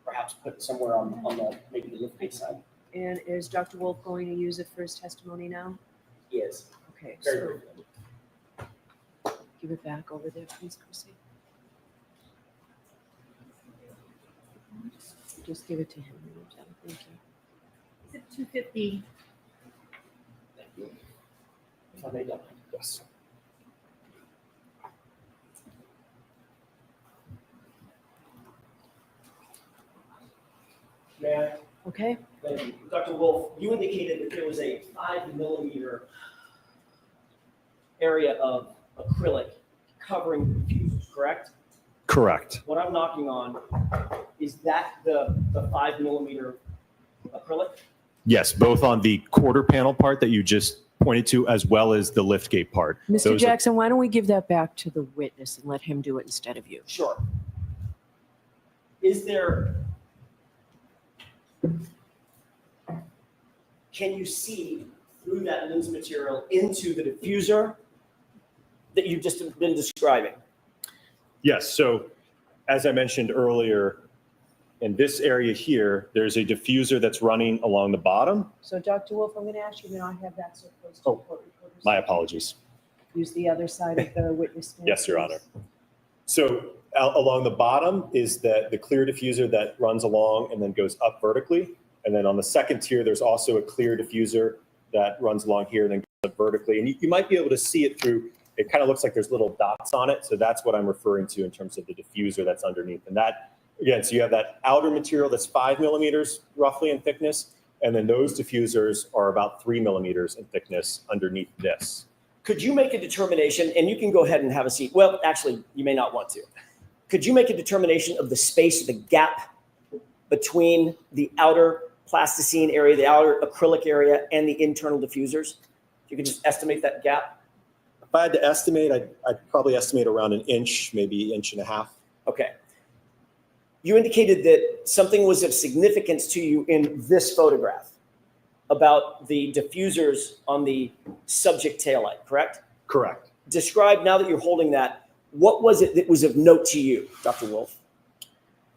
perhaps put it somewhere on the maybe the lift gate side. And is Dr. Wolf going to use it for his testimony now? He is. Okay. Very So briefly. give it back over there, please, Chrissy. Just give it to him. Thank you. Is it 250? Thank you. If I may, Doctor. Yes. May I? Okay. Thank you. Dr. Wolf, you indicated that there was a 5mm area of acrylic covering the diffusers, correct? Correct. What I'm knocking on, is that the 5mm acrylic? Yes, both on the quarter panel part that you just pointed to, as well as the lift gate part. Mr. Those are- Jackson, why don't we give that back to the witness and let him do it instead of you? Sure. Is there, can you see through that lens material into the diffuser that you've just been describing? Yes, so as I mentioned earlier, in this area here, there's a diffuser that's running along the bottom. So Dr. Wolf, I'm going to ask you to not have that so close to Oh, court reporters. My apologies. Use the other side of the witness stand. Yes, Your Honor. So along the bottom is the clear diffuser that runs along and then goes up vertically. And then on the second tier, there's also a clear diffuser that runs along here and then goes up vertically. And you might be able to see it through, it kind of looks like there's little dots on it. So that's what I'm referring to in terms of the diffuser that's underneath. And that, again, so you have that outer material that's 5mm roughly in thickness. And then those diffusers are about 3mm in thickness underneath this. Could you make a determination, and you can go ahead and have a seat. Well, actually, you may not want to. Could you make a determination of the space, the gap between the outer plasticine area, the outer acrylic area, and the internal diffusers? You could just estimate that gap. If I had to estimate, I'd probably estimate around an inch, maybe inch and a half. Okay. You indicated that something was of significance to you in this photograph about the diffusers on the subject taillight, correct? Correct. Describe, now that you're holding that, what was it that was of note to you, Dr. Wolf?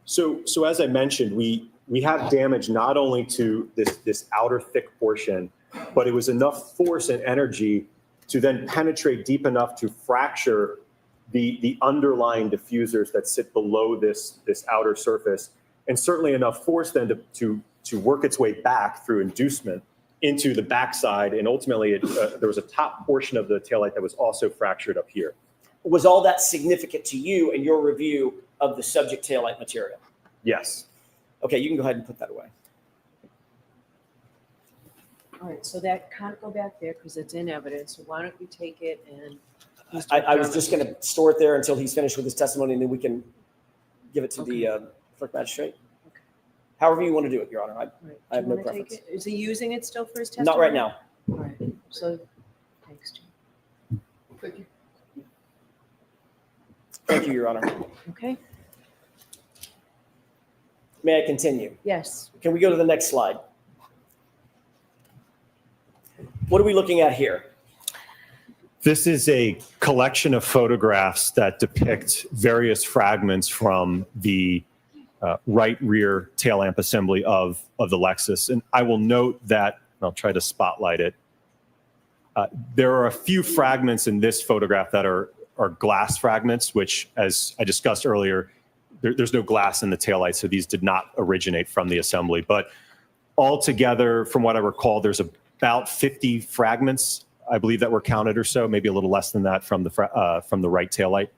So as I mentioned, we have damage not only to this outer thick portion, but it was enough force and energy to then penetrate deep enough to fracture the underlying diffusers that sit below this outer surface, and certainly enough force then to work its way back through inducement into the backside, and ultimately there was a top portion of the taillight that was also fractured up here. Was all that significant to you in your review of the subject taillight material? Yes. Okay, you can go ahead and put that away. All right, so that can't go back there because it's in evidence. So why don't you take it and? Mr. I was McDermott. just going to store it there until he's finished with his testimony, and then we can give it to the clerk magistrate. However you want to do it, Your Honor. All right, I have do no you wanna take preference. it? Is he using it still for his testimony? Not right now. All right, so, thanks, Jim. Thank you. Thank you, Your Honor. Okay, May I continue? yes. Can we go to the next slide? What are we looking at here? This is a collection of photographs that depict various fragments from the right rear tail lamp assembly of the Lexus. And I will note that, and I'll try to spotlight it, there are a few fragments in this photograph that are glass fragments, which, as I discussed earlier, there's no glass in the taillight, so these did not originate from the assembly. But altogether, from what I recall, there's about 50 fragments, I believe, that were counted or so, maybe a little less than that from the right taillight.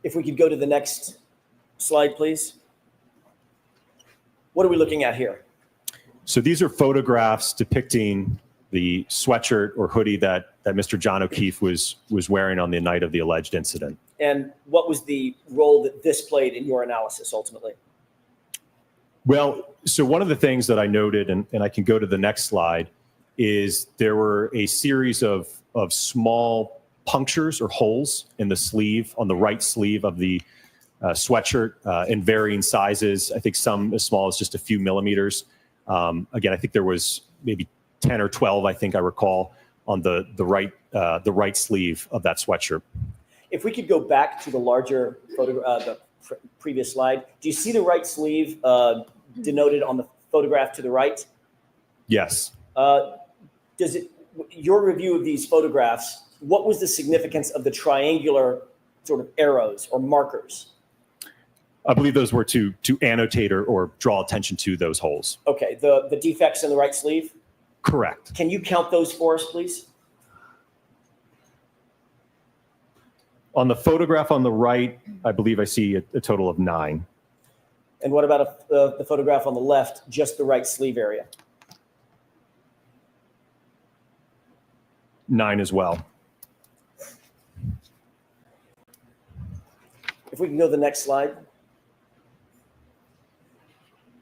If we could go to the next slide, please. What are we looking at here? So these are photographs depicting the sweatshirt or hoodie that Mr. John O'Keefe was wearing on the night of the alleged incident. And what was the role that this played in your analysis ultimately? Well, so one of the things that I noted, and I can go to the next slide, is there were a series of small punctures or holes in the sleeve, on the right sleeve of the sweatshirt in varying sizes. I think some as small as just a few millimeters. Again, I think there was maybe 10 or 12, I think I recall, on the right sleeve of that sweatshirt. If we could go back to the larger photo, previous slide, do you see the right sleeve denoted on the photograph to the right? Yes. Does it, your review of these photographs, what was the significance of the triangular sort of arrows or markers? I believe those were to annotate or draw attention to those holes. Okay, the defects in the right sleeve? Correct. Can you count those for us, please? On the photograph on the right, I believe I see a total of 9. And what about the photograph on the left, just the right sleeve area? 9 as well. If we can go to the next slide.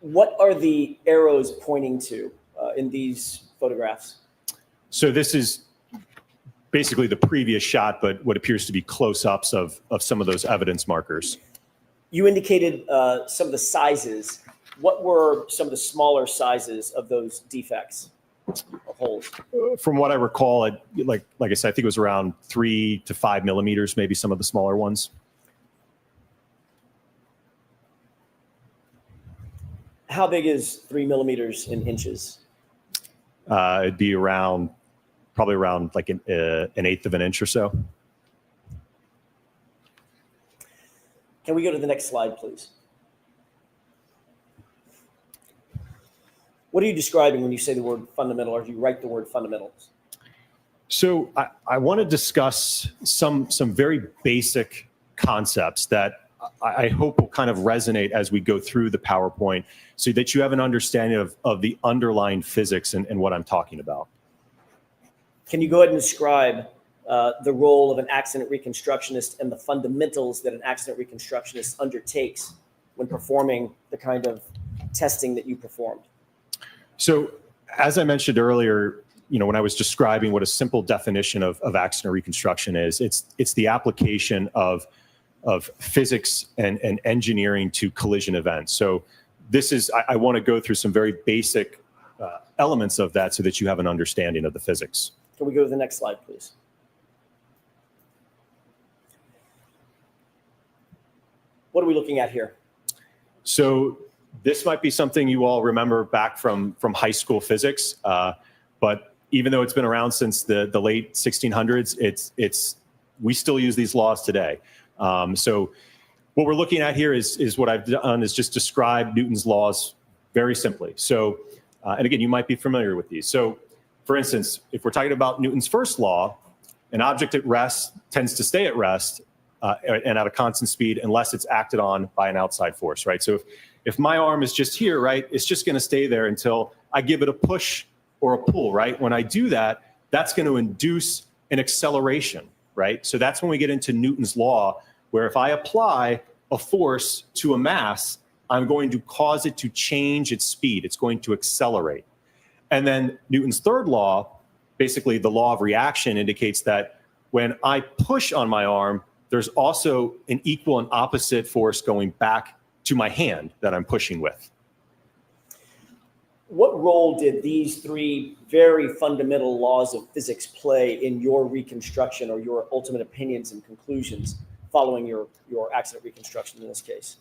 What are the arrows pointing to in these photographs? So this is basically the previous shot, but what appears to be close-ups of some of those evidence markers. You indicated some of the sizes. What were some of the smaller sizes of those defects or holes? From what I recall, like I said, I think it was around 3 to 5 millimeters, maybe some of the smaller ones. How big is 3 millimeters in inches? It'd be probably around like an eighth of an inch or so. Can we go to the next slide, please? What are you describing when you say the word fundamental, or do you write the word fundamentals? So I want to discuss some very basic concepts that I hope will kind of resonate as we go through the PowerPoint, so that you have an understanding of the underlying physics and what I'm talking about. Can you go ahead and describe the role of an accident reconstructionist and the fundamentals that an accident reconstructionist undertakes when performing the kind of testing that you performed? So as I mentioned earlier, when I was describing what a simple definition of accident reconstruction is, it's the application of physics and engineering to collision events. So this is, I want to go through some very basic elements of that so that you have an understanding of the physics. Can we go to the next slide, please? What are we looking at here? So this might be something you all remember back from high school physics, but even though it's been around since the late 1600s, we still use these laws today. So what we're looking at here is what I've done is just describe Newton's laws very simply. So, and again, you might be familiar with these. So for instance, if we're talking about Newton's first law, an object at rest tends to stay at rest and at a constant speed unless it's acted on by an outside force, right? So If my arm is just here, right, it's just going to stay there until I give it a push or a pull, right? When I do that, that's going to induce an acceleration, right? So that's when we get into Newton's law, where if I apply a force to a mass, I'm going to cause it to change its speed. It's going to accelerate. And then Newton's third law, basically the law of reaction, indicates that when I push on my arm, there's also an equal and opposite force going back to my hand that I'm pushing with. What role did these three very fundamental laws of physics play in your reconstruction or your ultimate opinions and conclusions following your accident reconstruction in this case?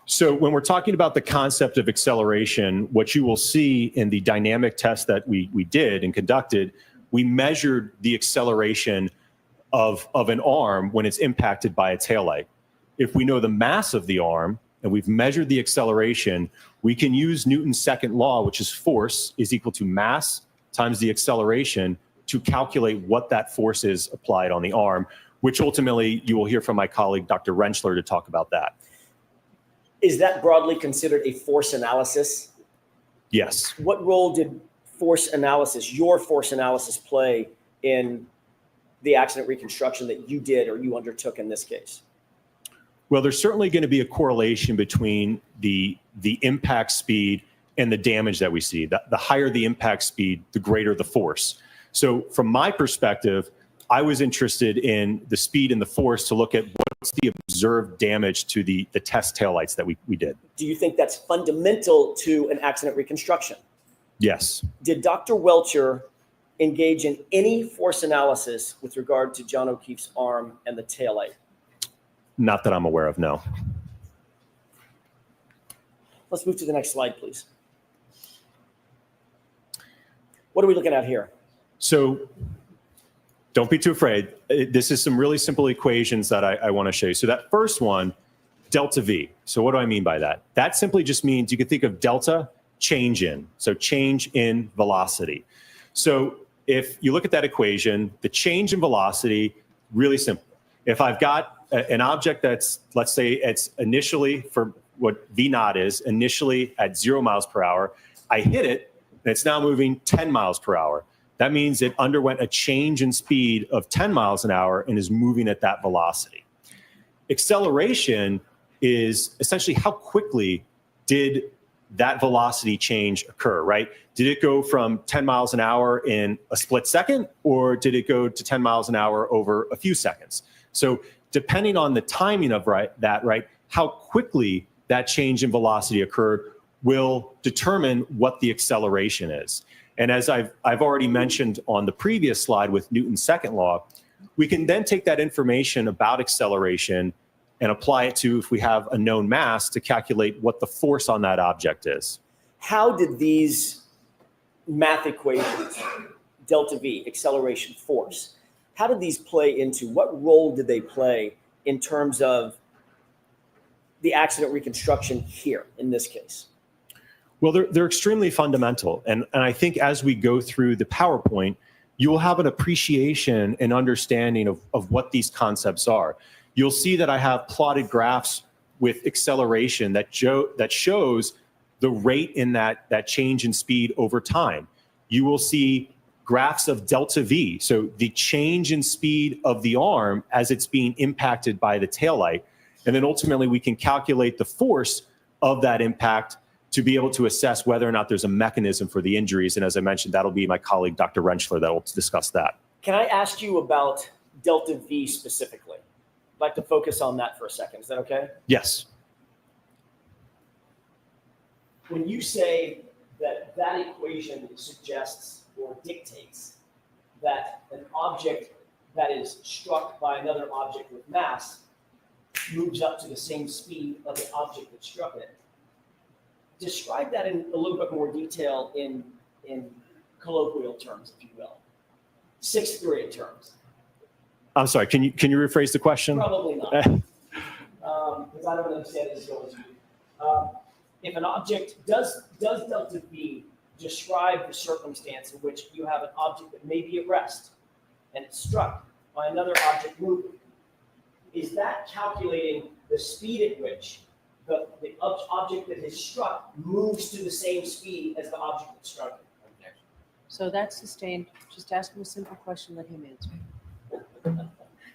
So when we're talking about the concept of acceleration, what you will see in the dynamic test that we did and conducted, we measured the acceleration of an arm when it's impacted by a taillight. If we know the mass of the arm and we've measured the acceleration, we can use Newton's second law, which is force is equal to mass times the acceleration, to calculate what that force is applied on the arm, which ultimately you will hear from my colleague, Dr. Rentschler, to talk about that. Is that broadly considered a force analysis? Yes. What role did force analysis, your force analysis, play in the accident reconstruction that you did or you undertook in this case? Well, there's certainly going to be a correlation between the impact speed and the damage that we see. The higher the impact speed, the greater the force. So from my perspective, I was interested in the speed and the force to look at what's the observed damage to the test taillights that we did. Do you think that's fundamental to an accident reconstruction? Yes. Did Dr. Welcher engage in any force analysis with regard to John O'Keefe's arm and the taillight? Not that I'm aware of, no. Let's move to the next slide, please. What are we looking at here? So don't be too afraid. This is some really simple equations that I want to show you. So that first one, delta V. So what do I mean by that? That simply just means you can think of delta, change in. So change in velocity. So if you look at that equation, the change in velocity, really simple. If I've got an object that's, let's say it's initially, for what V naught is, initially at 0 miles per hour, I hit it, and it's now moving 10 miles per hour. That means it underwent a change in speed of 10 miles an hour and is moving at that velocity. Acceleration is essentially how quickly did that velocity change occur, right? Did it go from 10 miles an hour in a split second, or did it go to 10 miles an hour over a few seconds? So depending on the timing of that, how quickly that change in velocity occurred will determine what the acceleration is. And as I've already mentioned on the previous slide with Newton's second law, we can then take that information about acceleration and apply it to, if we have a known mass, to calculate what the force on that object is. How did these math equations, delta V, acceleration, force, how did these play into, what role did they play in terms of the accident reconstruction here in this case? Well, they're extremely fundamental. And I think as we go through the PowerPoint, you will have an appreciation and understanding of what these concepts are. You'll see that I have plotted graphs with acceleration that shows the rate in that change in speed over time. You will see graphs of delta V, so the change in speed of the arm as it's being impacted by the taillight. And then ultimately we can calculate the force of that impact to be able to assess whether or not there's a mechanism for the injuries. And as I mentioned, that'll be my colleague, Dr. Rentschler, that will discuss that. Can I ask you about delta V specifically? I'd like to focus on that for a second. Is that okay? Yes. When you say that that equation suggests or dictates that an object that is struck by another object with mass moves up to the same speed of the object that struck it, describe that in a little bit more detail in colloquial terms, if you will. Sixth grade terms. I'm sorry, can you rephrase the question? Probably not. Because I don't understand it as well as you. If an object, does delta V describe the circumstance in which you have an object that may be at rest and it's struck by another object moving? Is that calculating the speed at which the object that is struck moves to the same speed as the object that's struck. So that's sustained. Just ask him a simple question, let him answer.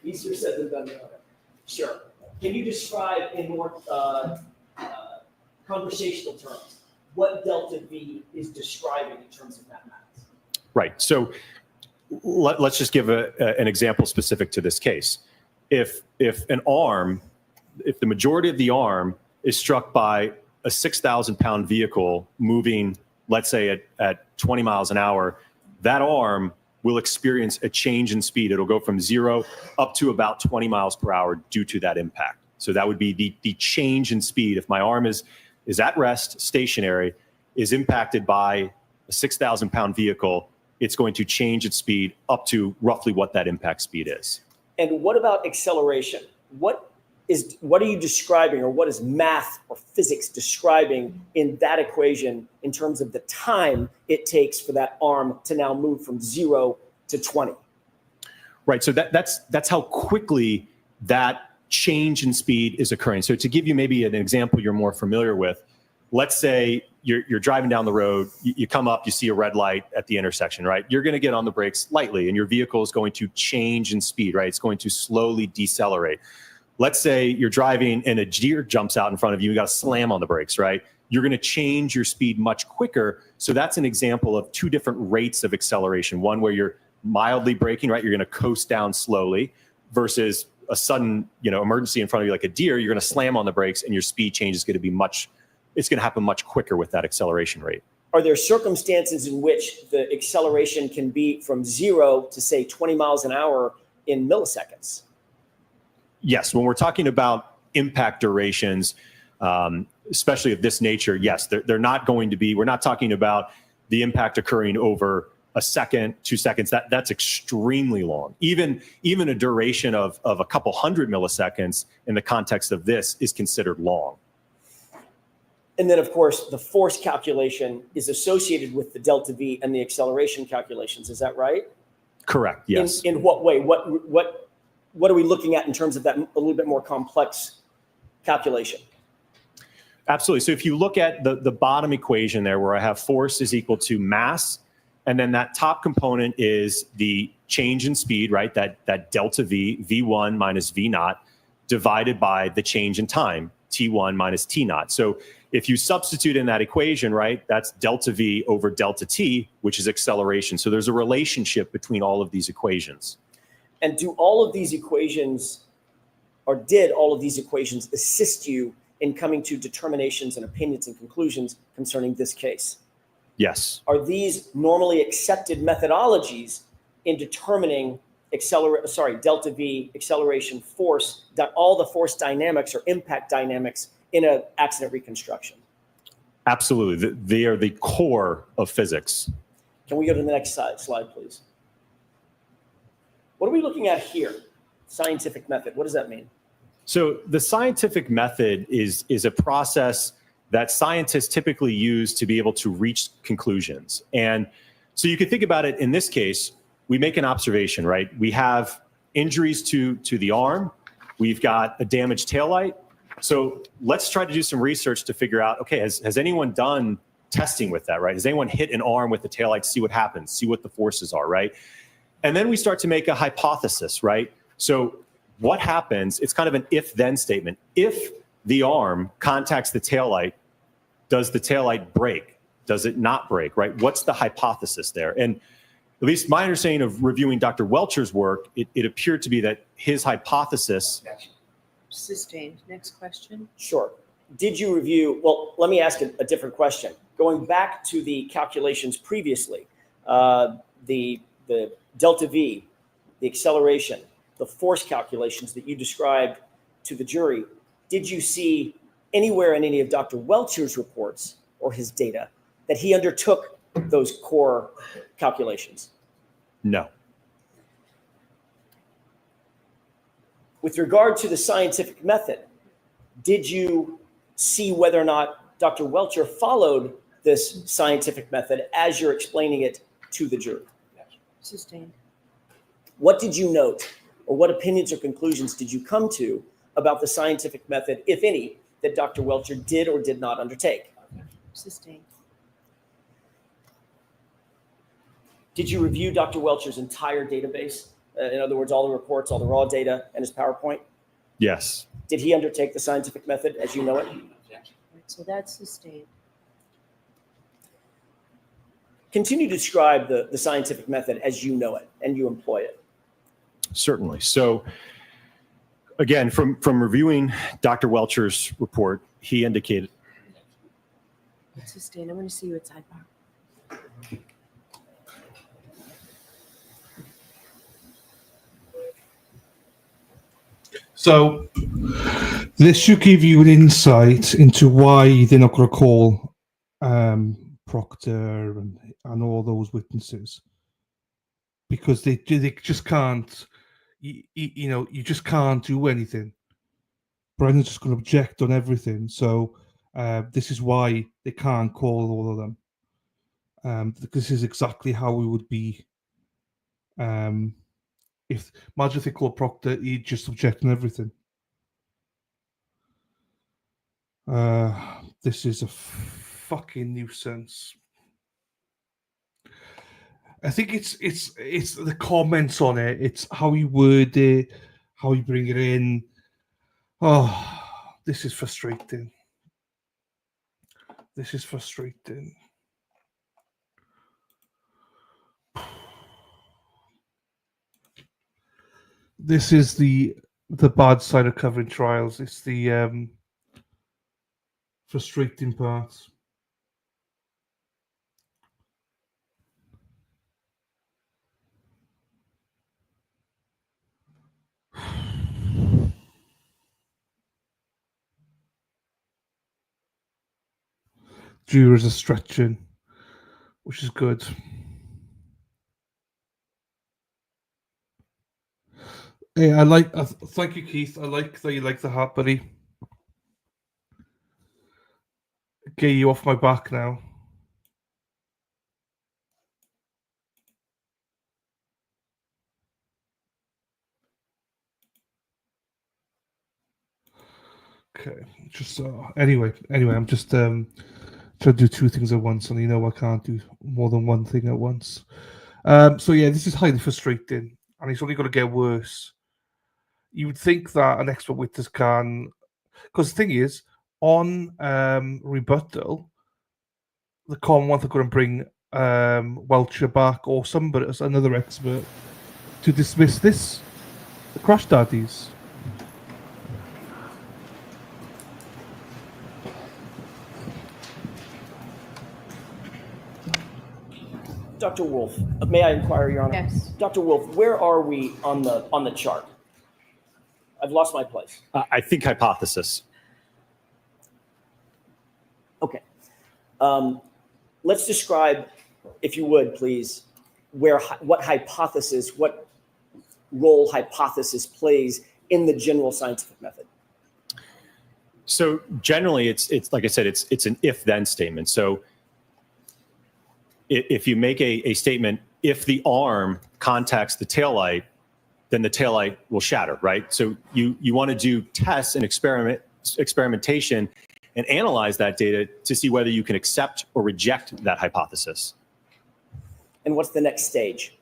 Easier said than done. Sure. Can you describe in more conversational terms what delta V is describing in terms of mathematics? Right. So let's just give an example specific to this case. If the majority of the arm is struck by a 6,000 pound vehicle moving, let's say at 20 miles an hour, that arm will experience a change in speed. It'll go from 0 up to about 20 miles per hour due to that impact. So that would be the change in speed. If my arm is at rest, stationary, is impacted by a 6,000 pound vehicle, it's going to change its speed up to roughly what that impact speed is. And what about acceleration? What are you describing, or what is math or physics describing in that equation in terms of the time it takes for that arm to now move from 0 to 20? Right. So that's how quickly that change in speed is occurring. So to give you maybe an example you're more familiar with, let's say you're driving down the road, you come up, you see a red light at the intersection, right? You're going to get on the brakes lightly, and your vehicle is going to change in speed, right? It's going to slowly decelerate. Let's say you're driving and a deer jumps out in front of you, you got to slam on the brakes, right? You're going to change your speed much quicker. So that's an example of two different rates of acceleration. One where you're mildly braking, right? You're going to coast down slowly, versus a sudden, emergency in front of you like a deer, you're going to slam on the brakes and your speed change is going to be it's going to happen much quicker with that acceleration rate. Are there circumstances in which the acceleration can be from 0 to say 20 miles an hour in milliseconds? Yes, when we're talking about impact durations, especially of this nature, yes, they're not going to be, we're not talking about the impact occurring over a second, 2 seconds. That's extremely long. Even a duration of a couple hundred milliseconds in the context of this is considered long. And then, of course, the force calculation is associated with the delta V and the acceleration calculations. Is that right? Correct, yes. In what way? What are we looking at in terms of that a little bit more complex calculation? Absolutely. So if you look at the bottom equation there, where I have force is equal to mass, and then that top component is the change in speed, right? That delta V, V1 minus V naught, divided by the change in time, T1 minus T naught. So if you substitute in that equation, right, that's delta V over delta T, which is acceleration. So there's a relationship between all of these equations. And did all of these equations assist you in coming to determinations and opinions and conclusions concerning this case? Yes. Are these normally accepted methodologies in determining delta V, acceleration, force, all the force dynamics or impact dynamics in an accident reconstruction? Absolutely. They are the core of physics. Can we go to the next slide, please? What are we looking at here? Scientific method. What does that mean? So the scientific method is a process that scientists typically use to be able to reach conclusions. And so you could think about it in this case, we make an observation, right? We have injuries to the arm. We've got a damaged taillight. So let's try to do some research to figure out, okay, has anyone done testing with that, right? Has anyone hit an arm with the taillight to see what happens, see what the forces are, right? And then we start to make a hypothesis, right? So what happens, it's kind of an if-then statement. If the arm contacts the taillight, does the taillight break? Does it not break, right? What's the hypothesis there? And at least my understanding of reviewing Dr. Welcher's work, it appeared to be that his hypothesis... Sustained. Next question. Sure. Did you review, well, let me ask a different question. Going back to the calculations previously, the delta V, the acceleration, the force calculations that you described to the jury, did you see anywhere in any of Dr. Welcher's reports or his data that he undertook those core calculations? No. With regard to the scientific method, did you see whether or not Dr. Welcher followed this scientific method as you're explaining it to the jury? Sustained. What did you note, or what opinions or conclusions did you come to about the scientific method, if any, that Dr. Welcher did or did not undertake? Sustained. Did you review Dr. Welcher's entire database? In other words, all the reports, all the raw data, and his PowerPoint? Yes. Did he undertake the scientific method as you know it? So that's sustained. Continue to describe the scientific method as you know it and you employ it. Certainly. So again, from reviewing Dr. Welcher's report, he indicated. It's sustained. I'm going to see you at sidebar. So this should give you an insight into why they're not going to call Proctor and all those witnesses, because they just can't. You just can't do anything. Brennan's just going to object on everything. So this is why they can't call all of them. This is exactly how we would be. Imagine if they called Proctor, he'd just object on everything. This is a fucking nuisance. I think it's the comments on it. It's how you word it, how you bring it in. Oh, this is frustrating. This is frustrating. This is the bad side of covering trials. It's the frustrating part. Jurors are stretching, which is good. Hey, thank you, Keith. I like that you like the hat, buddy. Get you off my back now. Okay, just anyway, I'm just trying to do two things at once, and I can't do more than one thing at once. So yeah, this is highly frustrating, and it's only going to get worse. You would think that an expert witness can, because the thing is, on rebuttal, the Commonwealth are going to bring Welcher back or somebody, another expert, to dismiss the crash daddies. Dr. Wolf, may I inquire, Your Honor? Yes. Dr. Wolf, where are we on the chart? I've lost my place. I think hypothesis. Okay. Let's describe, if you would, please, what role hypothesis plays in the general scientific method. So generally, it's like I said, it's an if-then statement. So if you make a statement, if the arm contacts the taillight, then the taillight will shatter, right? So you want to do tests and experimentation and analyze that data to see whether you can accept or reject that hypothesis. And what's the next stage?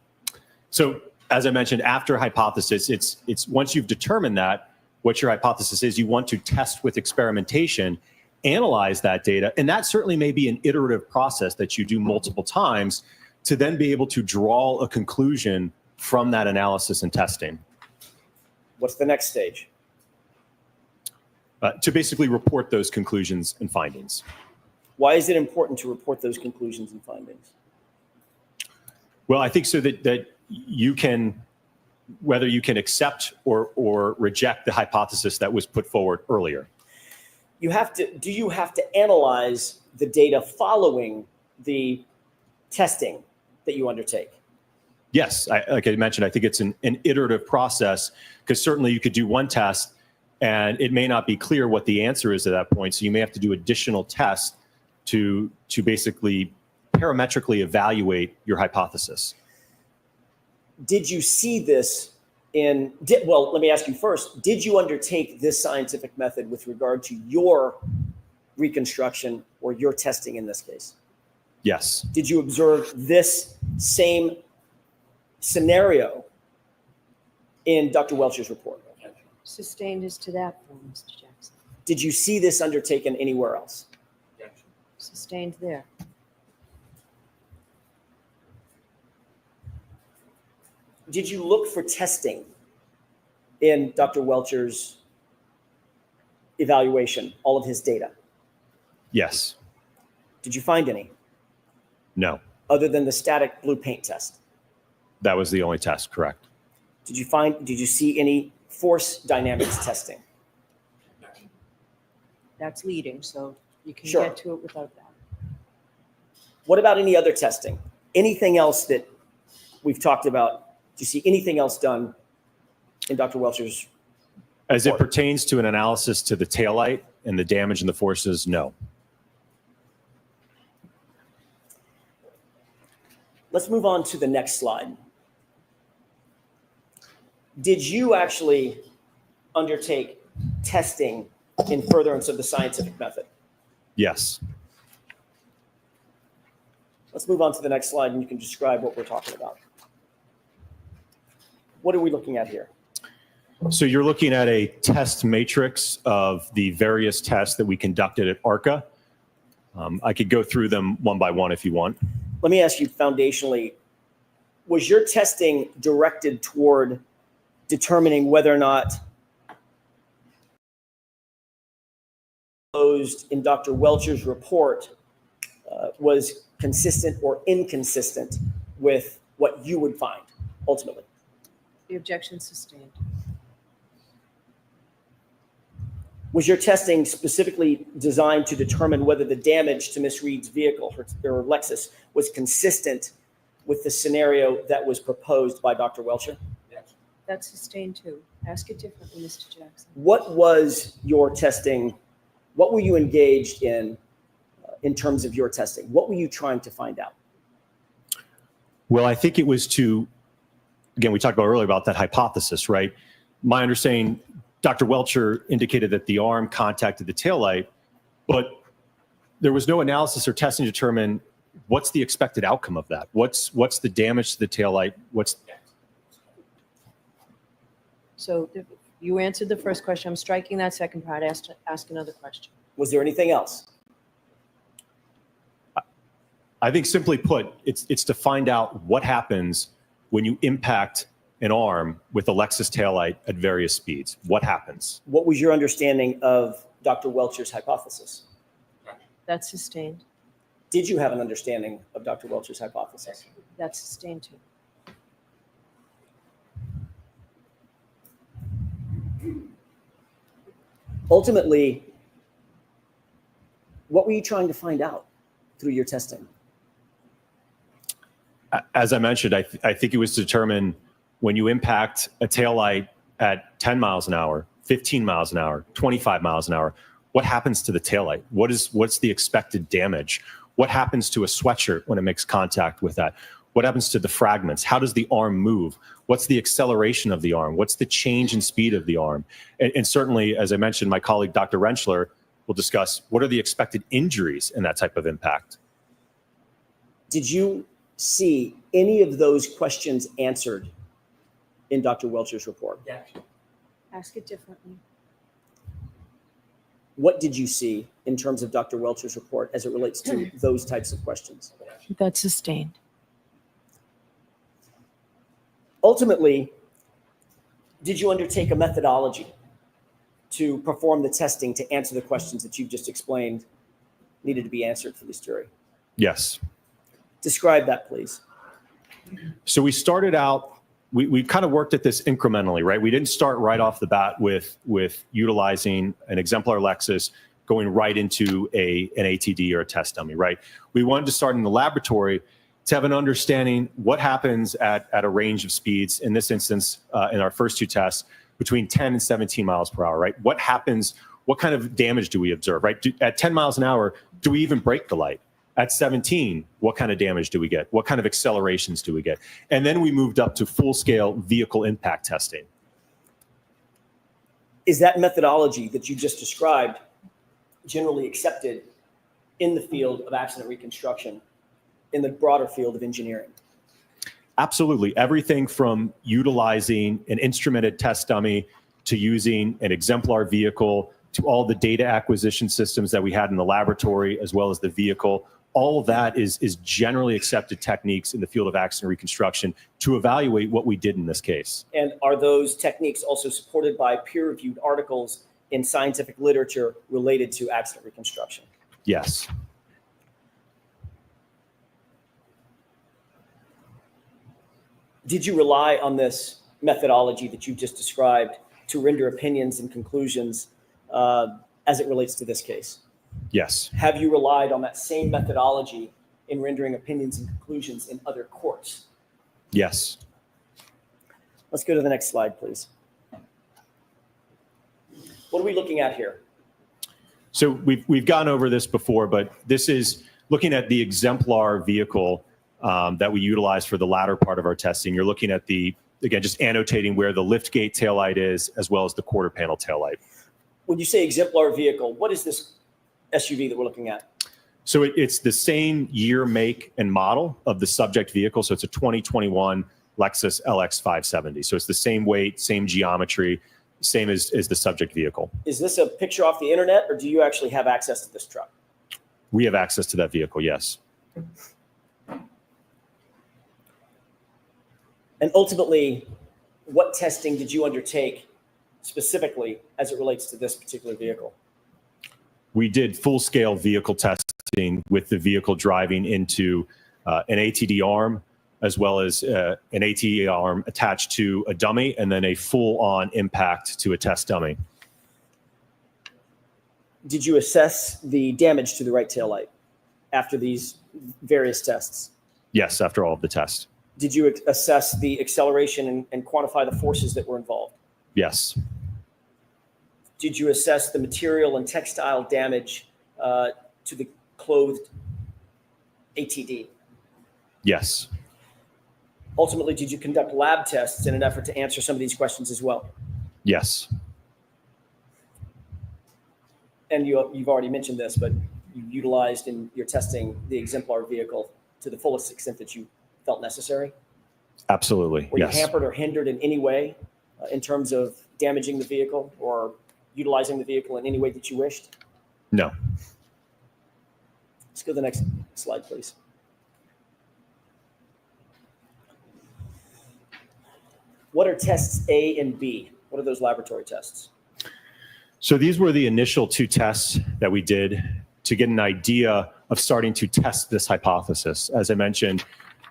So as I mentioned, after hypothesis, it's once you've determined that, what your hypothesis is, you want to test with experimentation, analyze that data, and that certainly may be an iterative process that you do multiple times to then be able to draw a conclusion from that analysis and testing. What's the next stage? To basically report those conclusions and findings. Why is it important to report those conclusions and findings? Well, I think so that you can, whether you can accept or reject the hypothesis that was put forward earlier. Do you have to analyze the data following the testing that you undertake? Yes, like I mentioned, I think it's an iterative process, because certainly you could do one test and it may not be clear what the answer is at that point. So you may have to do additional tests to basically parametrically evaluate your hypothesis. Did you see this well, let me ask you first, did you undertake this scientific method with regard to your reconstruction or your testing in this case? Yes. Did you observe this same scenario in Dr. Welch's report? Sustained as to that form, Mr. Jackson. Did you see this undertaken anywhere else? Sustained there. Did you look for testing in Dr. Welcher's evaluation, all of his data? Yes. Did you find any No. other than the static blue paint test? That was the only test, correct. Did you see any force dynamics testing? That's leading, so you can Sure. get to it without that. What about any other testing? Anything else that we've talked about? Do you see anything else done in Dr. Welcher's? As it pertains to an analysis to the taillight and the damage and the forces, no. Let's move on to the next slide. Did you actually undertake testing in furtherance of the scientific method? Yes. Let's move on to the next slide and you can describe what we're talking about. What are we looking at here? So you're looking at a test matrix of the various tests that we conducted at ARCA. I could go through them one by one if you want. Let me ask you foundationally, was your testing directed toward determining whether or not proposed in Dr. Welcher's report was consistent or inconsistent with what you would find ultimately? The objection sustained. Was your testing specifically designed to determine whether the damage to Miss Reed's vehicle, her Lexus, was consistent with the scenario that was proposed by Dr. Welcher? That's sustained too. Ask it differently, Mr. Jackson. What was your testing? What were you engaged in terms of your testing? What were you trying to find out? Well, I think it was to, again, we talked about earlier about that hypothesis, right? My understanding, Dr. Welcher indicated that the arm contacted the taillight, but there was no analysis or testing to determine what's the expected outcome of that. What's the damage to the taillight? So you answered the first question. I'm striking that second part. Ask another question. Was there anything else? I think simply put, it's to find out what happens when you impact an arm with a Lexus taillight at various speeds. What happens? What was your understanding of Dr. Welcher's hypothesis? That's sustained. Did you have an understanding of Dr. Welcher's hypothesis? That's sustained too. Ultimately, what were you trying to find out through your testing? As I mentioned, I think it was to determine when you impact a taillight at 10 miles an hour, 15 miles an hour, 25 miles an hour, what happens to the taillight? What's the expected damage? What happens to a sweatshirt when it makes contact with that? What happens to the fragments? How does the arm move? What's the acceleration of the arm? What's the change in speed of the arm? And certainly, as I mentioned, my colleague, Dr. Rentschler, will discuss what are the expected injuries in that type of impact. Did you see any of those questions answered in Dr. Welcher's report? Yes. Ask it differently. What did you see in terms of Dr. Welcher's report as it relates to those types of questions? That's sustained. Ultimately, did you undertake a methodology to perform the testing to answer the questions that you've just explained needed to be answered for this jury? Yes. Describe that, please. So we started out, we kind of worked at this incrementally, right? We didn't start right off the bat with utilizing an exemplar Lexus going right into an ATD or a test dummy, right? We wanted to start in the laboratory to have an understanding what happens at a range of speeds, in this instance, in our first two tests, between 10 and 17 miles per hour, right? What happens, what kind of damage do we observe, right? At 10 miles an hour, do we even break the light? At 17, what kind of damage do we get? What kind of accelerations do we get? And then we moved up to full-scale vehicle impact testing. Is that methodology that you just described generally accepted in the field of accident reconstruction, in the broader field of engineering? Absolutely. Everything from utilizing an instrumented test dummy to using an exemplar vehicle to all the data acquisition systems that we had in the laboratory, as well as the vehicle. All of that is generally accepted techniques in the field of accident reconstruction to evaluate what we did in this case. And are those techniques also supported by peer-reviewed articles in scientific literature related to accident reconstruction? Yes. Did you rely on this methodology that you just described to render opinions and conclusions as it relates to this case? Yes. Have you relied on that same methodology in rendering opinions and conclusions in other courts? Yes. Let's go to the next slide, please. What are we looking at here? So we've gone over this before, but this is looking at the exemplar vehicle that we utilize for the latter part of our testing. You're looking at again, just annotating where the liftgate taillight is, as well as the quarter panel taillight. When you say exemplar vehicle, what is this SUV that we're looking at? So it's the same year, make, and model of the subject vehicle. So it's a 2021 Lexus LX 570. So it's the same weight, same geometry, same as the subject vehicle. Is this a picture off the internet, or do you actually have access to this truck? We have access to that vehicle, yes. And ultimately, what testing did you undertake specifically as it relates to this particular vehicle? We did full-scale vehicle testing with the vehicle driving into an ATD arm, as well as an ATD arm attached to a dummy, and then a full-on impact to a test dummy. Did you assess the damage to the right tail light after these various tests? Yes, after all of the tests. Did you assess the acceleration and quantify the forces that were involved? Yes. Did you assess the material and textile damage to the clothed ATD? Yes. Ultimately, did you conduct lab tests in an effort to answer some of these questions as well? Yes. And you've already mentioned this, but you utilized in your testing the exemplar vehicle to the fullest extent that you felt necessary? Absolutely, Were yes. you hampered or hindered in any way in terms of damaging the vehicle or utilizing the vehicle in any way that you wished? No. Let's go to the next slide, please. What are tests A and B? What are those laboratory tests? So these were the initial two tests that we did to get an idea of starting to test this hypothesis. As I mentioned,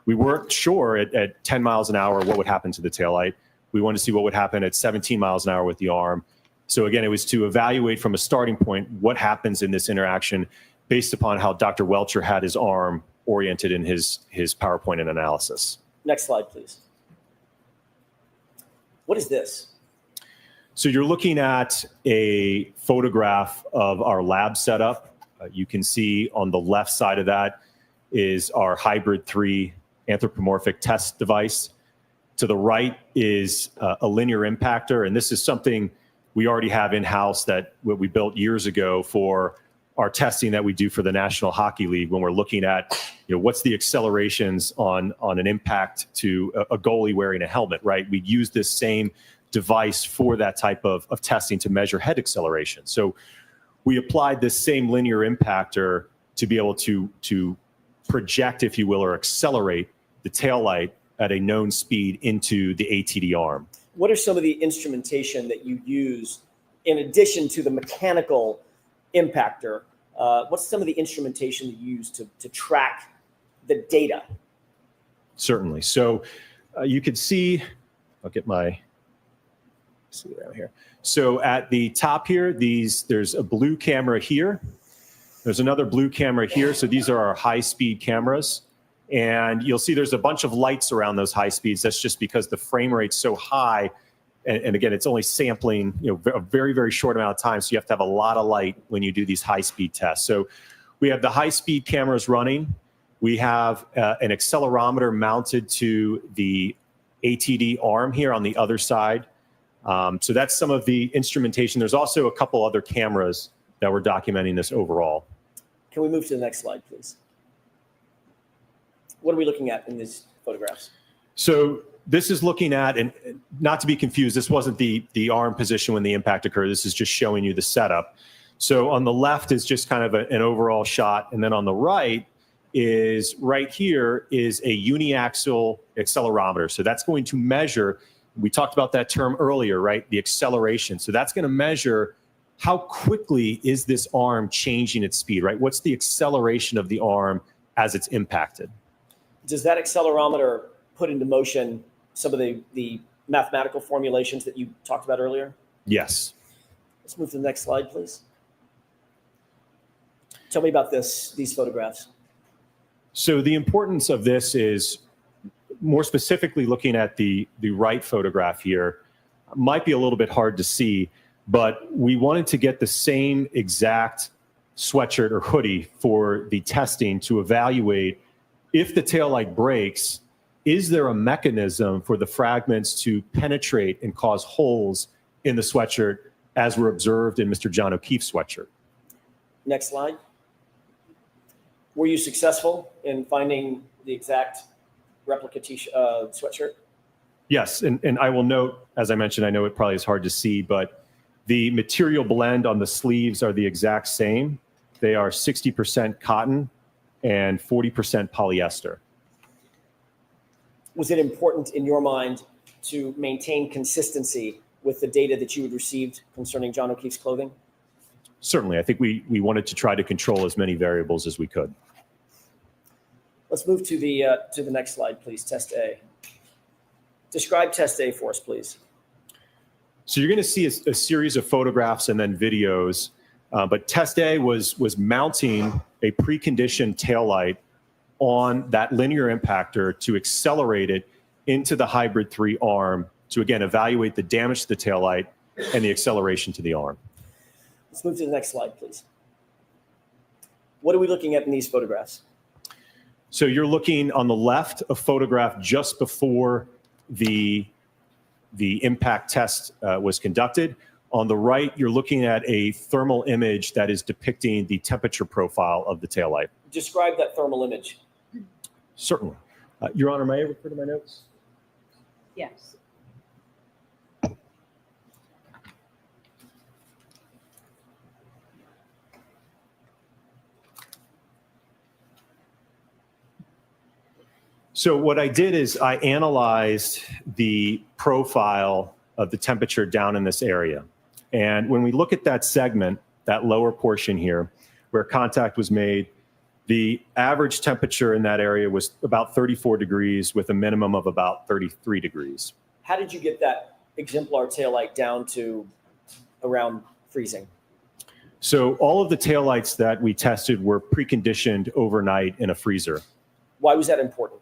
we weren't sure at 10 miles an hour what would happen to the taillight. We wanted to see what would happen at 17 miles an hour with the arm. So again, it was to evaluate from a starting point what happens in this interaction based upon how Dr. Welcher had his arm oriented in his PowerPoint and analysis. Next slide, please. What is this? So you're looking at a photograph of our lab setup. You can see on the left side of that is our Hybrid 3 anthropomorphic test device. To the right is a linear impactor, and this is something we already have in-house that we built years ago for our testing that we do for the National Hockey League when we're looking at, what's the accelerations on an impact to a goalie wearing a helmet, right? We use this same device for that type of testing to measure head acceleration. So we applied this same linear impactor to be able to project, if you will, or accelerate the taillight at a known speed into the ATD arm. What are some of the instrumentation that you use in addition to the mechanical impactor? What's some of the instrumentation you use to track the data? Certainly. So you could see, I'll get my, see around here. So at the top here, there's a blue camera here. There's another blue camera here. So these are our high-speed cameras. And you'll see there's a bunch of lights around those high speeds. That's just because the frame rate's so high. And again, it's only sampling a very, very short amount of time. So you have to have a lot of light when you do these high-speed tests. So we have the high-speed cameras running. We have an accelerometer mounted to the ATD arm here on the other side. So that's some of the instrumentation. There's also a couple other cameras that we're documenting this overall. Can we move to the next slide, please? What are we looking at in these photographs? So this is looking at, and not to be confused, this wasn't the arm position when the impact occurred. This is just showing you the setup. So on the left is just kind of an overall shot. And then on the right is, right here is a uniaxial accelerometer. So that's going to measure, we talked about that term earlier, right? The acceleration. So that's going to measure how quickly is this arm changing its speed, right? What's the acceleration of the arm as it's impacted? Does that accelerometer put into motion some of the mathematical formulations that you talked about earlier? Yes. Let's move to the next slide, please. Tell me about these photographs. So the importance of this is, more specifically looking at the right photograph here, might be a little bit hard to see, but we wanted to get the same exact sweatshirt or hoodie for the testing to evaluate if the taillight breaks, is there a mechanism for the fragments to penetrate and cause holes in the sweatshirt as were observed in Mr. John O'Keefe's sweatshirt? Next slide. Were you successful in finding the exact replica sweatshirt? Yes, and I will note, as I mentioned, I know it probably is hard to see, but the material blend on the sleeves are the exact same. They are 60% cotton and 40% polyester. Was it important in your mind to maintain consistency with the data that you had received concerning John O'Keefe's clothing? Certainly, I think we wanted to try to control as many variables as we could. Let's move to the next slide, please. Test A. Describe Test A for us, please. So you're going to see a series of photographs and then videos, but Test A was mounting a preconditioned taillight on that linear impactor to accelerate it into the hybrid 3 arm to, again, evaluate the damage to the taillight and the acceleration to the arm. Let's move to the next slide, please. What are we looking at in these photographs? So you're looking on the left, a photograph just before the impact test was conducted. On the right, you're looking at a thermal image that is depicting the temperature profile of the taillight. Describe that thermal image. Certainly. Your Honor, may I refer to my notes? Yes. So what I did is I analyzed the profile of the temperature down in this area. And when we look at that segment, that lower portion here, where contact was made, the average temperature in that area was about 34 degrees with a minimum of about 33 degrees. How did you get that exemplar taillight down to around freezing? So all of the taillights that we tested were preconditioned overnight in a freezer. Why was that important?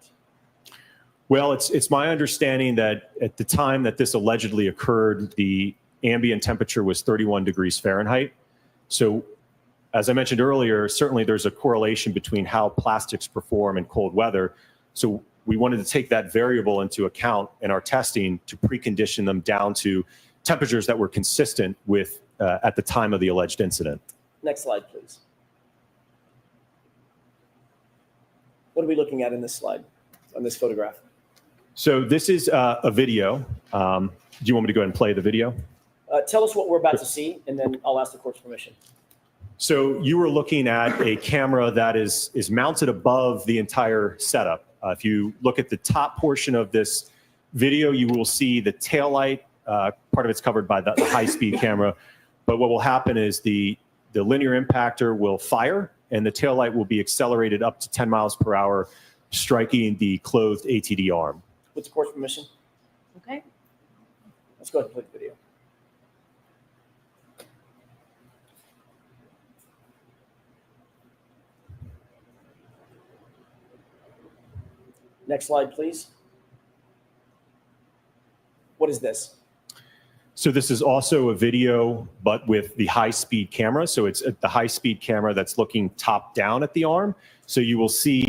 Well, it's my understanding that at the time that this allegedly occurred, the ambient temperature was 31 degrees Fahrenheit. So as I mentioned earlier, certainly there's a correlation between how plastics perform in cold weather. So we wanted to take that variable into account in our testing to precondition them down to temperatures that were consistent with at the time of the alleged incident. Next slide, please. What are we looking at in this slide, on this photograph? So this is a video. Do you want me to go ahead and play the video? Tell us what we're about to see, and then I'll ask the court's permission. So you were looking at a camera that is mounted above the entire setup. If you look at the top portion of this video, you will see the taillight. Part of it's covered by the high-speed camera. But what will happen is the linear impactor will fire, and the taillight will be accelerated up to 10 miles per hour, striking the clothed ATD arm. With the court's permission? Okay. Let's go ahead and play the video. Next slide, please. What is this? So this is also a video, but with the high-speed camera. So it's the high-speed camera that's looking top down at the arm. So you will see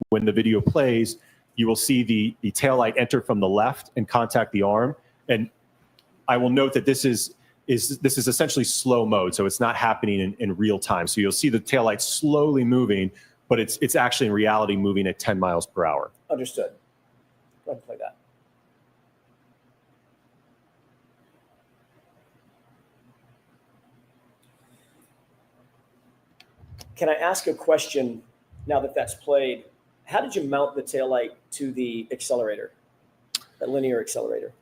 when the video plays, you will see the taillight enter from the left and contact the arm. And I will note that this is essentially slow mode, so it's not happening in real time. So you'll see the taillight slowly moving, but it's actually in reality moving at 10 miles per hour. Understood. Go ahead and play that. Can I ask a question now that that's played? How did you mount the taillight to the accelerator, that linear accelerator?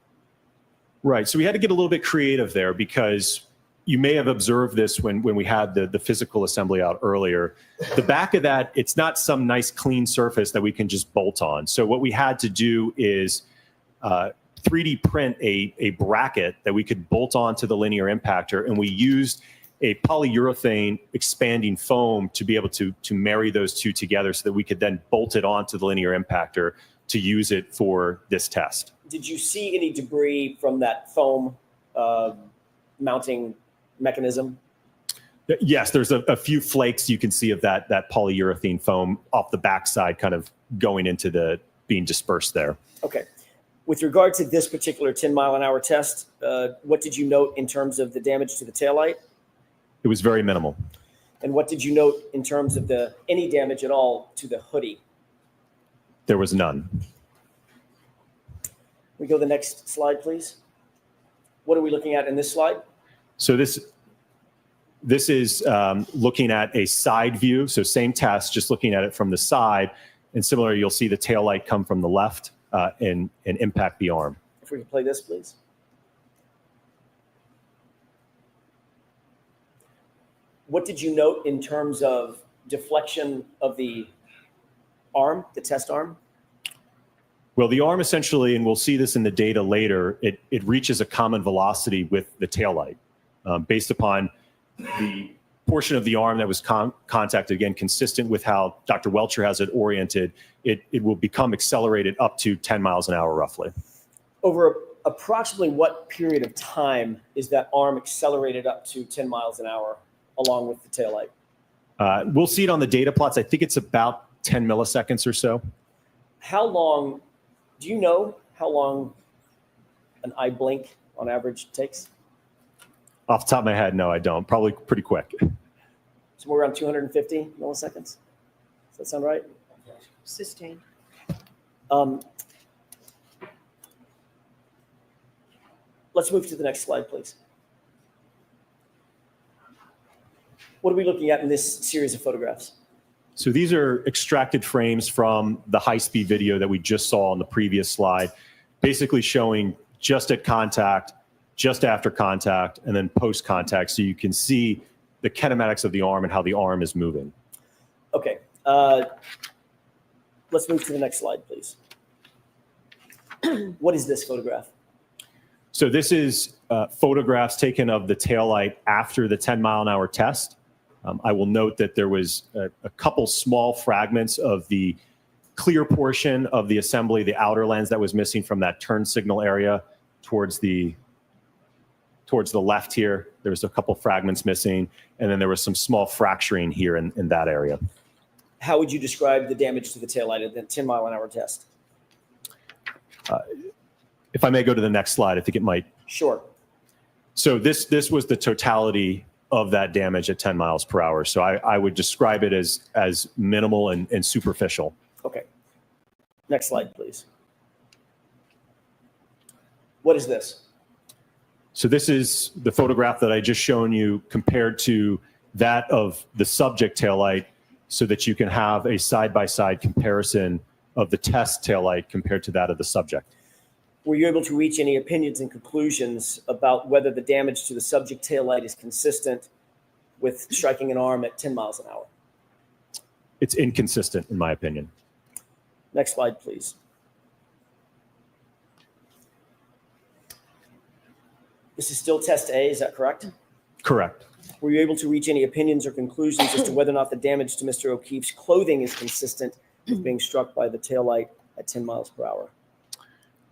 Right. So we had to get a little bit creative there because you may have observed this when we had the physical assembly out earlier. The back of that, it's not some nice clean surface that we can just bolt on. So what we had to do is 3D print a bracket that we could bolt onto the linear impactor, and we used a polyurethane expanding foam to be able to marry those two together so that we could then bolt it onto the linear impactor to use it for this test. Did you see any debris from that foam mounting mechanism? Yes, there's a few flakes you can see of that polyurethane foam off the backside kind of going into being dispersed there. Okay. With regard to this particular 10-mile-an-hour test, what did you note in terms of the damage to the taillight? It was very minimal. And what did you note in terms of any damage at all to the hoodie? There was none. We go to the next slide, please. What are we looking at in this slide? So this is looking at a side view. So same test, just looking at it from the side. And similarly, you'll see the tail light come from the left and impact the arm. If we can play this, please. What did you note in terms of deflection of the arm, the test arm? Well, the arm essentially, and we'll see this in the data later, it reaches a common velocity with the taillight based upon the portion of the arm that was contacted, again, consistent with how Dr. Welcher has it oriented, it will become accelerated up to 10 miles an hour roughly. Over approximately what period of time is that arm accelerated up to 10 miles an hour along with the taillight? We'll see it on the data plots. I think it's about 10 milliseconds or so. How long, do you know how long an eye blink on average takes? Off the top of my head, no, I don't. Probably pretty quick. Somewhere around 250 milliseconds? Does that sound right? Sustained. Let's move to the next slide, please. What are we looking at in this series of photographs? So these are extracted frames from the high-speed video that we just saw on the previous slide, basically showing just at contact, just after contact, and then post-contact, so you can see the kinematics of the arm and how the arm is moving. Okay. Let's move to the next slide, please. What is this photograph? So this is photographs taken of the taillight after the 10-mile-an-hour test. I will note that there was a couple small fragments of the clear portion of the assembly, the outer lens that was missing from that turn signal area towards the left here. There was a couple fragments missing, and then there was some small fracturing here in that area. How would you describe the damage to the taillight at the 10-mile-an-hour test? If I may go to the next slide, I think it might. Sure. So this was the totality of that damage at 10 miles per hour. So I would describe it as minimal and superficial. Okay. Next slide, please. What is this? So this is the photograph that I just shown you compared to that of the subject taillight so that you can have a side-by-side comparison of the test taillight compared to that of the subject. Were you able to reach any opinions and conclusions about whether the damage to the subject taillight is consistent with striking an arm at 10 miles an hour? It's inconsistent, in my opinion. Next slide, please. This is still test A, is that correct? Correct. Were you able to reach any opinions or conclusions as to whether or not the damage to Mr. O'Keefe's clothing is consistent with being struck by the taillight at 10 miles per hour?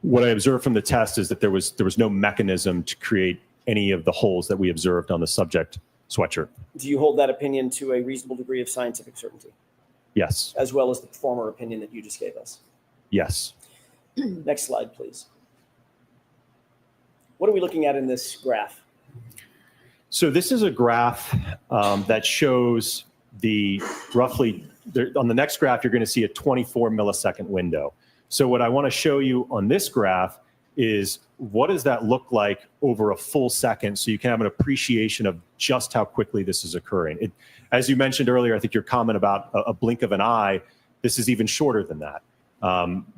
What I observed from the test is that there was no mechanism to create any of the holes that we observed on the subject sweatshirt. Do you hold that opinion to a reasonable degree of scientific certainty, Yes. as well as the former opinion that you just gave us? Yes. Next slide, please. What are we looking at in this graph? So this is a graph that shows the roughly, on the next graph, you're going to see a 24 millisecond window. So what I want to show you on this graph is what does that look like over a full second, so you can have an appreciation of just how quickly this is occurring. As you mentioned earlier, I think your comment about a blink of an eye, this is even shorter than that.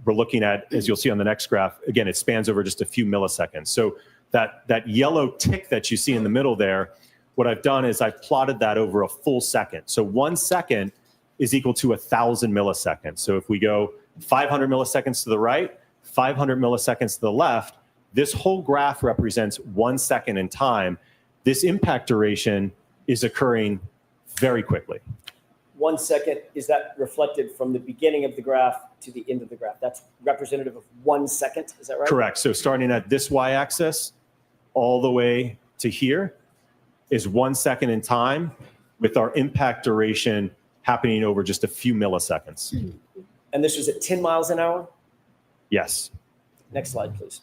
We're looking at, as you'll see on the next graph, again, it spans over just a few milliseconds. So that yellow tick that you see in the middle there, what I've done is I've plotted that over a full second. So 1 second is equal to 1,000 milliseconds. So if we go 500 milliseconds to the right, 500 milliseconds to the left, this whole graph represents 1 second in time. This impact duration is occurring very quickly. 1 second, is that reflected from the beginning of the graph to the end of the graph? That's representative of 1 second, is that right? Correct. So starting at this y-axis all the way to here is 1 second in time, with our impact duration happening over just a few milliseconds. And this was at 10 miles an hour? Yes. Next slide, please.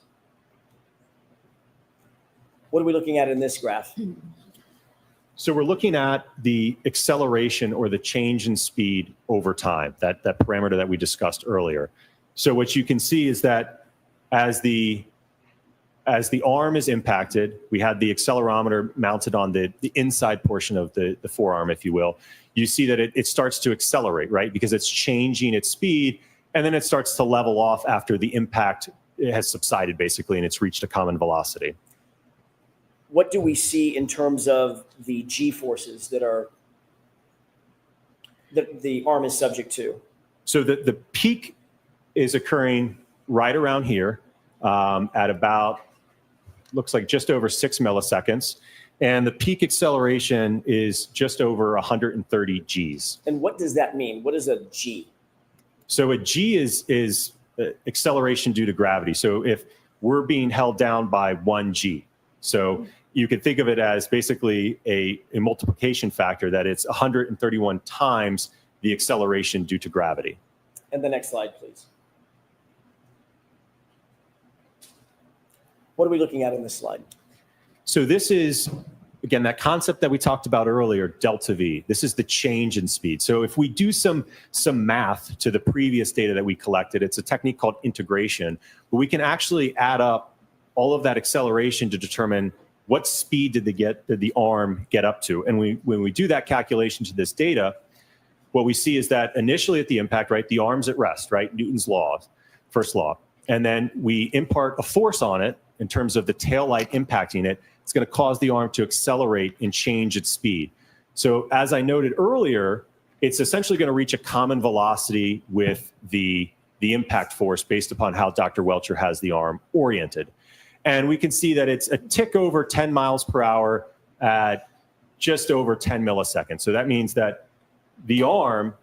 What are we looking at in this graph? So we're looking at the acceleration or the change in speed over time, that parameter that we discussed earlier. So what you can see is that as the arm is impacted, we had the accelerometer mounted on the inside portion of the forearm, if you will. You see that it starts to accelerate, right? Because it's changing its speed, and then it starts to level off after the impact has subsided, basically, and it's reached a common velocity. What do we see in terms of the G forces that the arm is subject to? So the peak is occurring right around here at about, looks like just over 6 milliseconds. And the peak acceleration is just over 130 Gs. And what does that mean? What is a G? So a G is acceleration due to gravity. So if we're being held down by 1 G, so you could think of it as basically a multiplication factor, that it's 131 times the acceleration due to gravity. And the next slide, please. What are we looking at in this slide? So this is, again, that concept that we talked about earlier, delta V. This is the change in speed. So if we do some math to the previous data that we collected, it's a technique called integration, but we can actually add up all of that acceleration to determine what speed did the arm get up to. And when we do that calculation to this data, what we see is that initially at the impact, right, the arm's at rest, right, Newton's law, first law. And then we impart a force on it in terms of the tail light impacting it. It's going to cause the arm to accelerate and change its speed. So as I noted earlier, it's essentially going to reach a common velocity with the impact force based upon how Dr. Welcher has the arm oriented. And we can see that it's a tick over 10 miles per hour at just over 10 milliseconds. So that means that the arm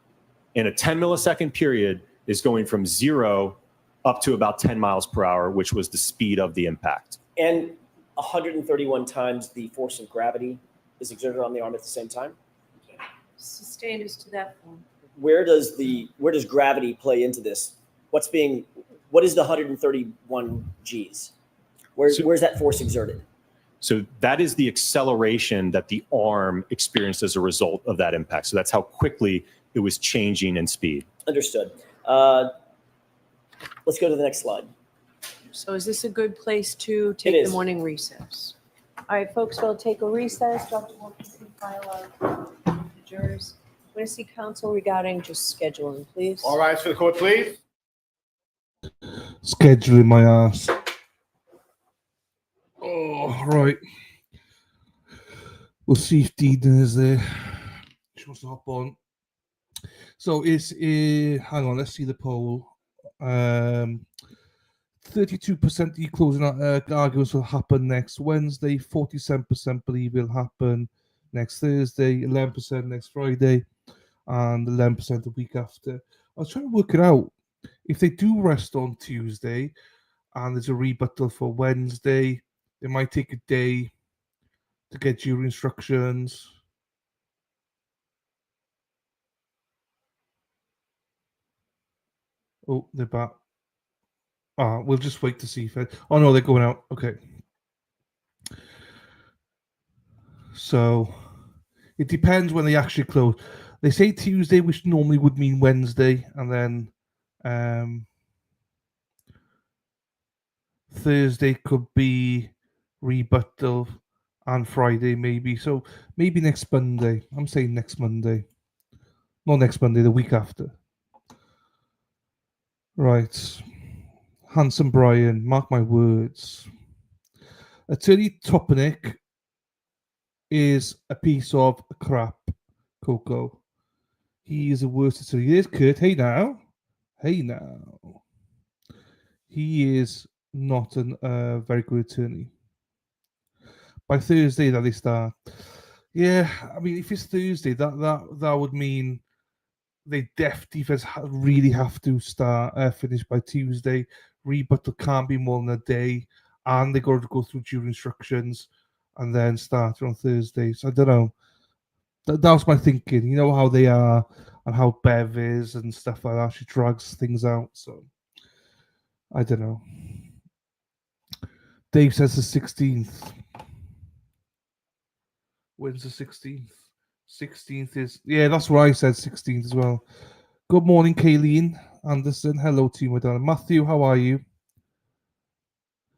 in a 10 millisecond period is going from 0 up to about 10 miles per hour, which was the speed of the impact. And 131 times the force of gravity is exerted on the arm at the same time? Sustained is to that form. Where does gravity play into this? What is the 131 Gs? Where's that force exerted? So that is the acceleration that the arm experienced as a result of that impact. So that's how quickly it was changing in speed. Understood. Let's go to the next slide. So is this a good place to take the morning recess? All right, folks, we'll take a recess. Dr. Wilkins can file out adjourns. I'm going to see counsel regarding just scheduling, please. All rise for the court, please. Scheduling my ass. Oh, right. We'll see if Dean is there. She wants to hop on. So it's hang on, let's see the poll. 32% closing arguments will happen next Wednesday. 47% believe it'll happen next Thursday. 11% next Friday, and 11% the week after. I was trying to work it out. If they do rest on Tuesday, and there's a rebuttal for Wednesday. It might take a day to get jury instructions. Oh, they're back. We'll just wait to see if oh no, they're going out. Okay. So it depends when they actually close. They say Tuesday, which normally would mean Wednesday, and then Thursday could be rebuttal, and Friday maybe. So maybe next Monday. I'm saying next Monday. Not next Monday, the week after. Right. Handsome Brian, mark my words. Attorney Topinick is a piece of crap, Coco. He is a worst attorney. There's Kurt. Hey now. Hey now. He is not a very good attorney. By Thursday that they start. Yeah, I mean, if it's Thursday, that would mean they definitely really have to finish by Tuesday. Rebuttal can't be more than a day, and they got to go through jury instructions and then start on Thursday. So I don't know. That was my thinking. You know how they are and how Bev is and stuff like that. She drags things out. So I don't know. Dave says the 16th. When's the 16th? 16th is... Yeah, that's what I said, 16th as well. Good morning, Kayleen Anderson. Hello to you, my darling. Matthew, how are you?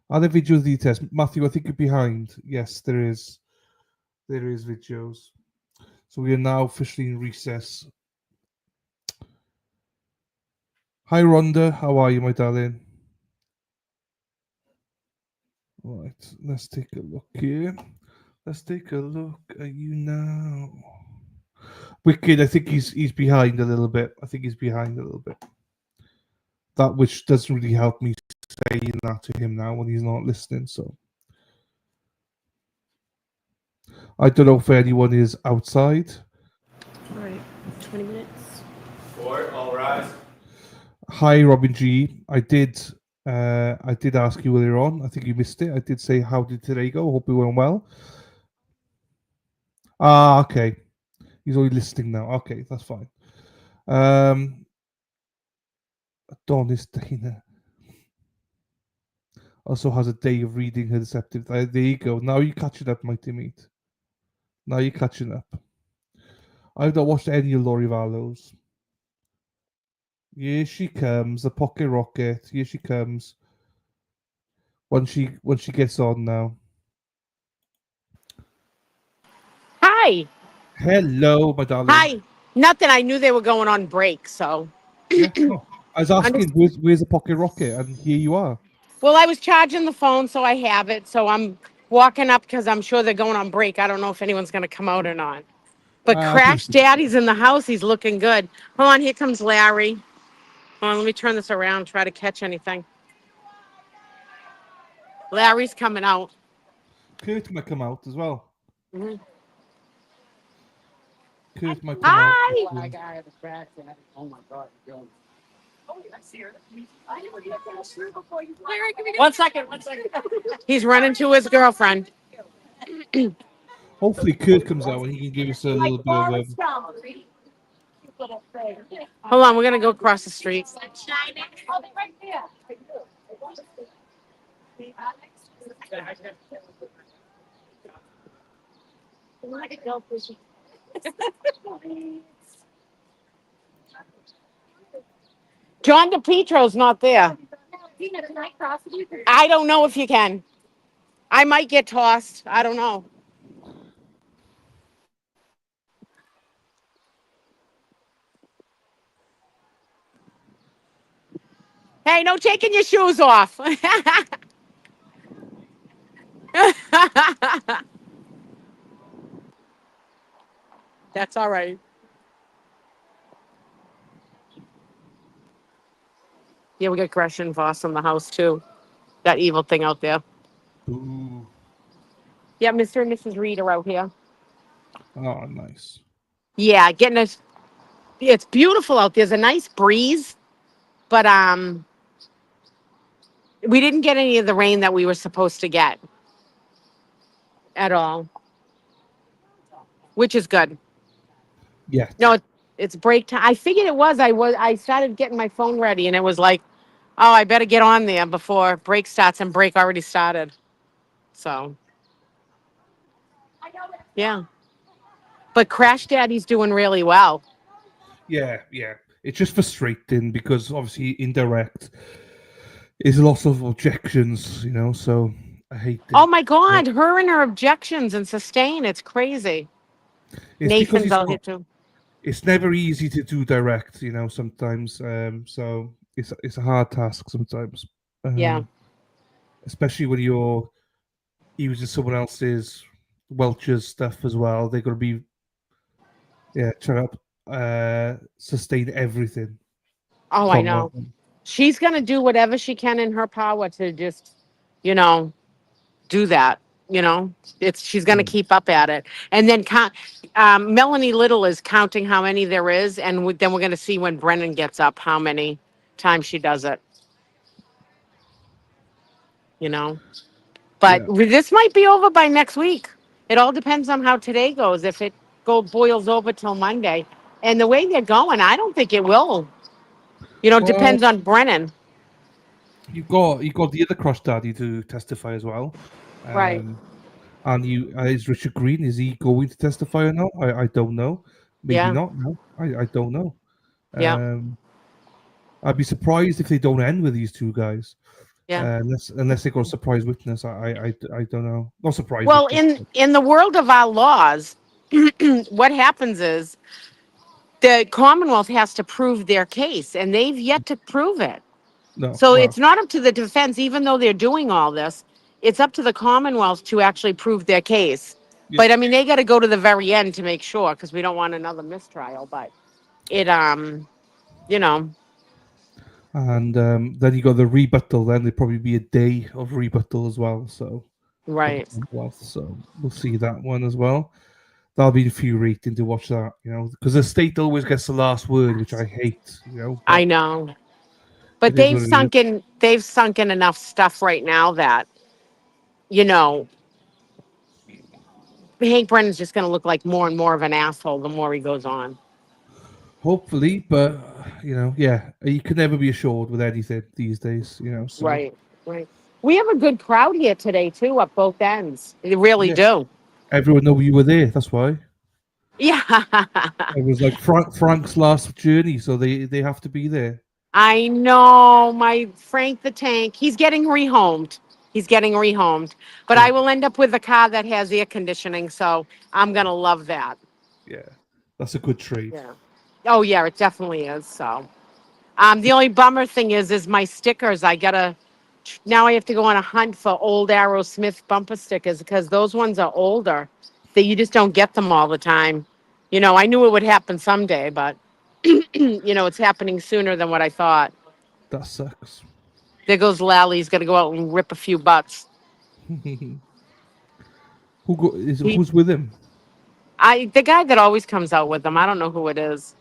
Are there videos of the test? Matthew, I think you're behind. Yes, there is. There is videos. So we are now officially in recess. Hi, Rhonda. How are you, my darling? Right, let's take a look here. Let's take a look at you now. Wicked, I think he's behind a little bit. I think he's behind a little bit. That which doesn't really help me saying that to him now when he's not listening. So I don't know if anyone is outside. All right, 20 minutes. All rise. Hi, Robin G. I did ask you earlier on. I think you missed it. I did say, how did today go? Hope it went well. Okay. He's already listening now. Okay, that's fine. Adonis Dana also has a day of reading her deceptive. There you go. Now you're catching up, mighty mate. Now you're catching up. I've not watched any of Laurie Vallows. Here she comes, the pocket rocket. Here she comes. When she gets on now. Hi. Hello, my darling. Hi. Nothing. I knew they were going on break, so. Yeah, no. I was asking, where's the pocket rocket? And here you are. Well, I was charging the phone, so I have it. So I'm walking up because I'm sure they're going on break. I don't know if anyone's going to come out or not. But Crash Daddy's in the house. He's looking good. Hold on. Here comes Larry. Hold on. Let me turn this around. Try to catch anything. Larry's coming out. Kurt might come out as well. Mm-hmm. Kurt might come out. Hi. Oh my God. 1 second. He's running to his girlfriend. Hopefully Kurt comes out and he can give us a little bit of Hold on, we're gonna go across the street. John DePietro's not there. I don't know if you can. I might get tossed. I don't know. Hey, no taking your shoes off. That's all right. Yeah, we got Gresh and Voss in the house too. That evil thing out there. Ooh. Yeah, Mr. and Mrs. Reed are out here. Oh, nice. Yeah, getting us. It's beautiful out there. There's a nice breeze, but We didn't get any of the rain that we were supposed to get at all, which is good. Yeah. No, it's break time. I figured it was. I started getting my phone ready, and it was like, oh, I better get on there before break starts, and break already started. So, yeah. But Crash Daddy's doing really well. Yeah, yeah. It's just frustrating because obviously indirect is lots of objections, you know, so I hate it. Oh my God, her and her objections and sustain. It's crazy. It's because Nathan's out here too. it's never easy to do direct, you know, sometimes. So it's a hard task sometimes. Yeah. Especially when you're using someone else's Welch's stuff as well. They're gonna be trying to sustain everything Oh, I from that know. one. She's going to do whatever she can in her power to just, you know, do that. You know, she's going to keep up at it. And then Melanie Little is counting how many there is. And then we're going to see when Brennan gets up how many times she does it, you know. But this might be over by next week. It all depends on how today goes. If it boils over till Monday. And the way they're going, I don't think it will. You know, it Well, depends on Brennan. you got the other Crush Daddy to testify as well. Right. And is Richard Green, is he going to testify or not? I don't know. Maybe Yeah. not. No, I don't know. Yeah. I'd be surprised if they don't end with these two guys. Yeah. Unless they got a surprise witness. I don't know. Not surprise Well, witness. in the world of our laws, what happens is the Commonwealth has to prove their case, and they've yet to prove it. No. So Well, it's not up to the defense, even though they're doing all this. It's up to the Commonwealth to actually prove their case. Yeah. But I mean, they got to go to the very end to make sure, because we don't want another mistrial. But it, you know, and then you got the rebuttal. Then there'd probably be a day of rebuttal as well. So right. So we'll see that one as well. That'll be infuriating to watch that, you know, because the state always gets the last word, which I hate, you know. I know. But It is what it is. they've sunk in enough stuff right now that, you know, Hank Brennan's just going to look like more and more of an asshole the more he goes on. Hopefully, but you know, yeah, you can never be assured with anything these days, you know. So Right, right. We have a good crowd here today too, at both ends. They really do. everyone know you were there. That's why Yeah, it was like Frank's last journey, so they have to be there. I know. My Frank the Tank. He's getting rehomed. He's getting rehomed. But I will end up with a car that has air conditioning, so I'm gonna love that. Yeah, that's a good trade. Yeah. Oh yeah, it definitely is. So, the only bummer thing is my stickers. Now I have to go on a hunt for old Aerosmith bumper stickers because those ones are older. That you just don't get them all the time. You know, I knew it would happen someday, but you know, it's happening sooner than what I thought. That sucks. There goes Lally. He's gonna go out and rip a few butts. Who's with him? The guy that always comes out with them. I don't know who it is,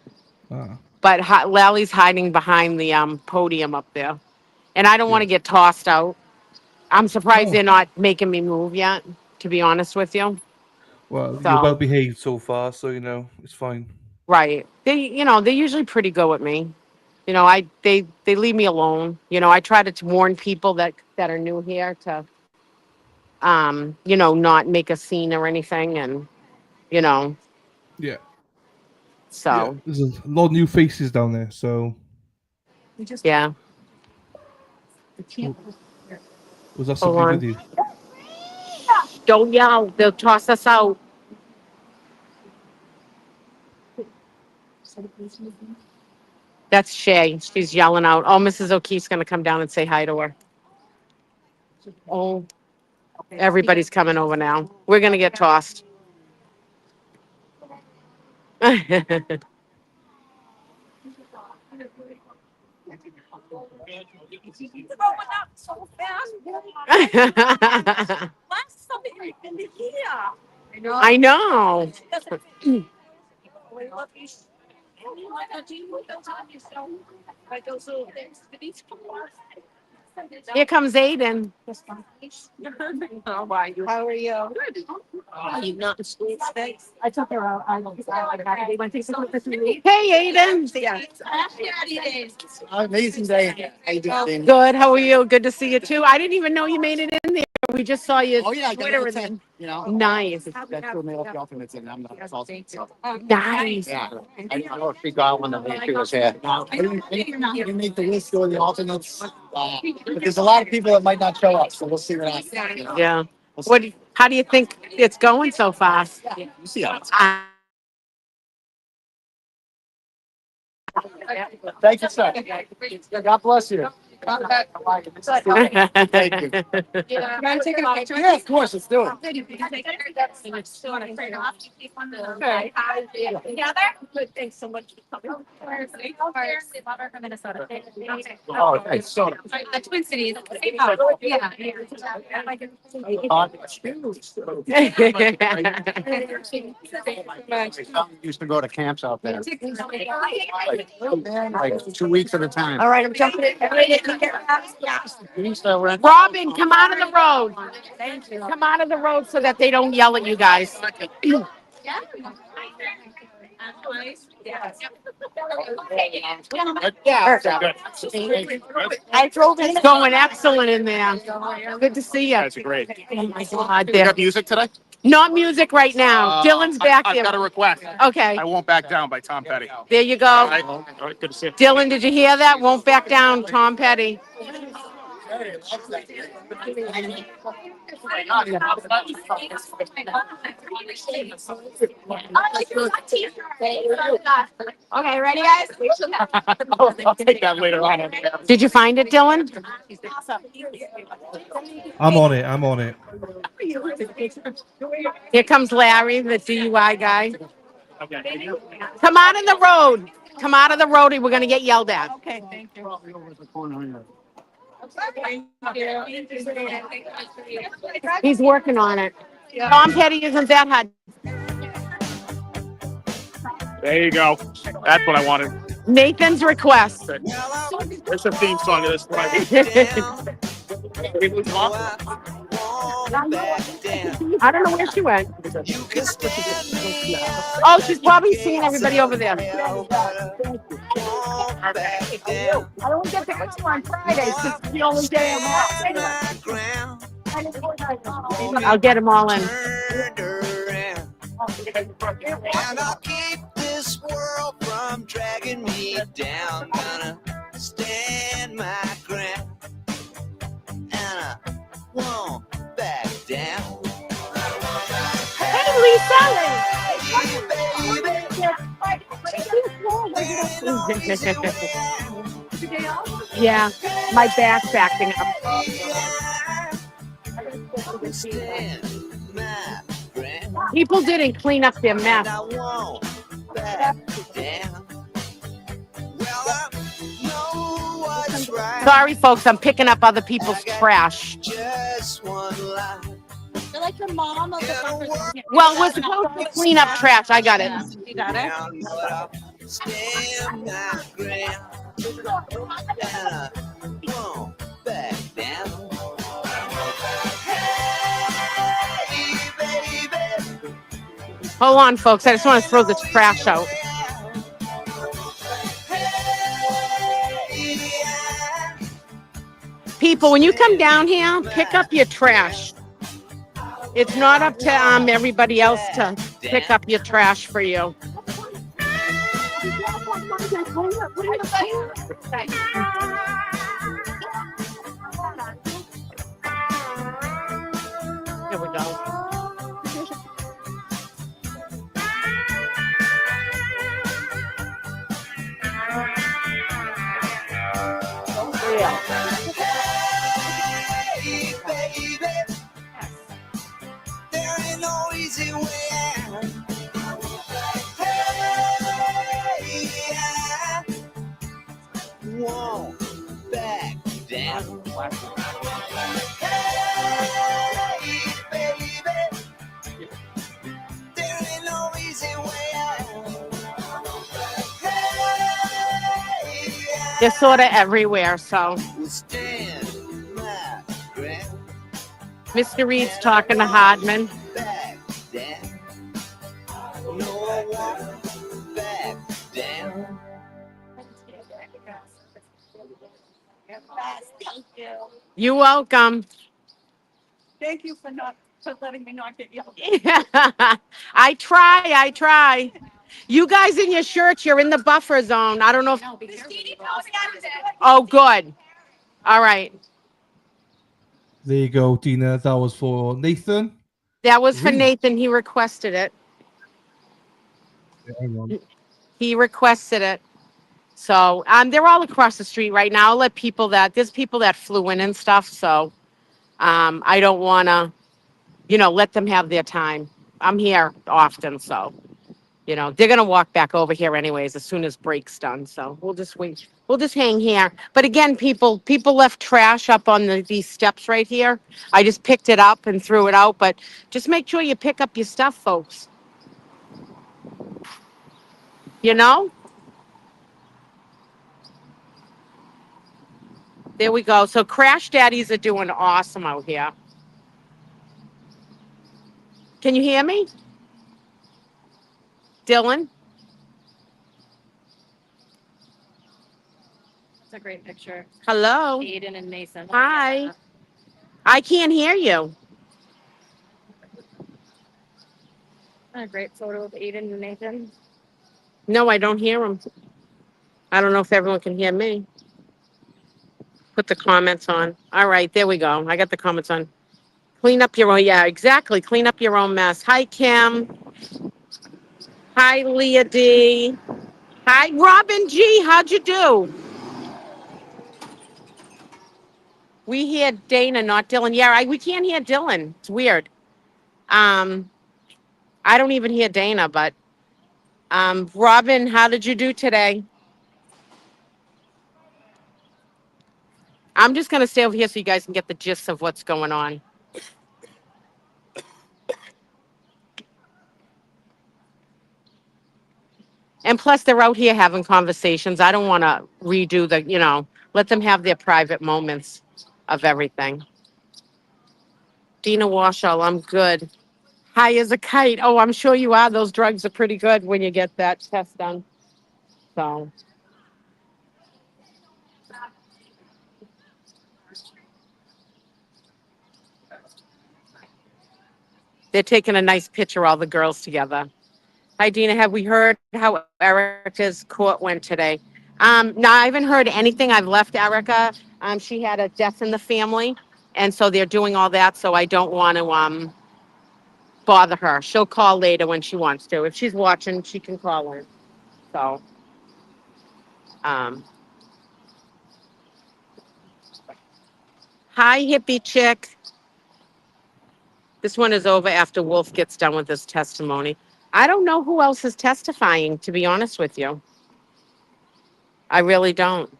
Ah, but Lally's hiding behind the podium up there, and I don't want to get tossed out. I'm surprised they're not making me move yet. To be honest with you. well, you're well So behaved so far, so you know it's fine. right, they're usually pretty good with me. You know, they leave me alone. You know, I try to warn people that are new here to you know, not make a scene or anything, and you know, Yeah. so Yeah, there's a lot of new faces down there, so yeah. was that Hold somebody on. with you? Don't yell. They'll toss us out. That's Shay. She's yelling out. Oh, Mrs. O'Keefe's going to come down and say hi to her. Oh, everybody's coming over now. We're going to get tossed. So fast. Last Sunday, I've been here. I know. Here comes Aiden. How are you? Are you not in school today? I took her out. They went to school for 3 weeks. Hey, Aiden. Yeah. Amazing day. How you doing? Good. How are you? Good to see you too. I didn't even know you made it in there. We just saw you. Oh yeah, I got Twitter a and 10. You know, nice. that's who made up the ultimates, and I'm not salty. So. Nice. Yeah, I know if we got one of the was here. Now, I didn't make the list or the alternates, but there's a lot of people that might not show up, so we'll see what happens. You know? Yeah. What? How do you think it's going so far? We'll see how it's. Thank you, sir. God bless you. Thank you. Can I take a picture? Yeah, of course, let's do it. Together? Good, thanks so much for coming. From Minnesota. Oh, thanks. So. Twin Cities. Yeah. Used to go to camps out there. Like 2 weeks at a time. All right, I'm jumping in. Robin, come out of the road. Come out of the road so that they don't yell at you guys. I drove in. It's going excellent in there. Good to see you. That's great. Oh my God. You got music today? Not music right now. Dylan's back I've there. got a request. Okay. I Won't Back Down by Tom Petty. There you go. All right, good to see you. Dylan, did you hear that? Won't back down, Tom Petty. Okay, ready, guys? I'll take that later on. Did you find it, Dylan? I'm on it. I'm on it. Here comes Larry, the DUI guy. Okay. Come out of the road. Come out of the road or we're going to get yelled at. Okay, thank you. He's working on it. Tom Petty isn't that hard. There you go. That's what I wanted. Nathan's request. There's a theme song to this one. I don't know where she went. Oh, she's probably seeing everybody over there. I don't get to go to on Fridays. It's the only day I'm off. I'll get them all in. And I'll keep this world from dragging me down. Gonna stand my ground, and I won't back down. Hey, Lisa! Yeah, my back's acting up. People didn't clean up their mess. Sorry, folks, I'm picking up other people's trash. You're like the mom of the. Well, we're supposed to clean up trash. I got it. You got it? Hold on, folks. I just want to throw this trash out. People, when you come down here, pick up your trash. It's not up to everybody else to pick up your trash for you. Here we go. Hey, baby, there ain't no easy way out. Hey, I won't back down. Hey, baby, there ain't no easy way out. They're sort of everywhere, so. Stand Mr. Reed's talking to Hardman. back down. No, I won't back down. Thank you. You're welcome. Thank you for letting me not get yelled I try. You guys in your shirts, you're in the buffer zone. I don't know if. Oh, good. All right. There you go, Dina. That was for Nathan. That was for Reed. Nathan. He requested it. Hang on. He requested it. So they're all across the street right now. I'll let there's people that flew in and stuff. So I don't want to, let them have their time. I'm here often. So, they're going to walk back over here anyways as soon as break's done. So we'll just wait. We'll just hang here. But again, people left trash up on these steps right here. I just picked it up and threw it out. But just make sure you pick up your stuff, folks. There we go. So Crash Daddies are doing awesome out here. Can you hear me? Dylan? That's a great picture. Hello? Aiden and Mason. Hi. I can't hear you. A great photo of Aiden and Nathan. No, I don't hear him. I don't know if everyone can hear me. Put the comments on. All right, there we go. I got the comments on. Clean up your own. Yeah, exactly. Clean up your own mess. Hi, Kim. Hi, Leah D. Hi, Robin G. How'd you do? We hear Dana, not Dylan. Yeah, we can't hear Dylan. It's weird. I don't even hear Dana, but Robin, how did you do today? I'm just going to stay over here so you guys can get the gist of what's going on. And plus, they're out here having conversations. I don't want to redo let them have their private moments of everything. Dina Washall, I'm good. High as a kite. Oh, I'm sure you are. Those drugs are pretty good when you get that test done. So. They're taking a nice picture, all the girls together. Hi, Dina. Have we heard how Erica's court went today? No, I haven't heard anything. I've left Erica. She had a death in the family, and so they're doing all that. So I don't want to bother her. She'll call later when she wants to. If she's watching, she can call in. So, hi, hippie chick. This one is over after Wolf gets done with his testimony. I don't know who else is testifying, to be honest with you. I really don't.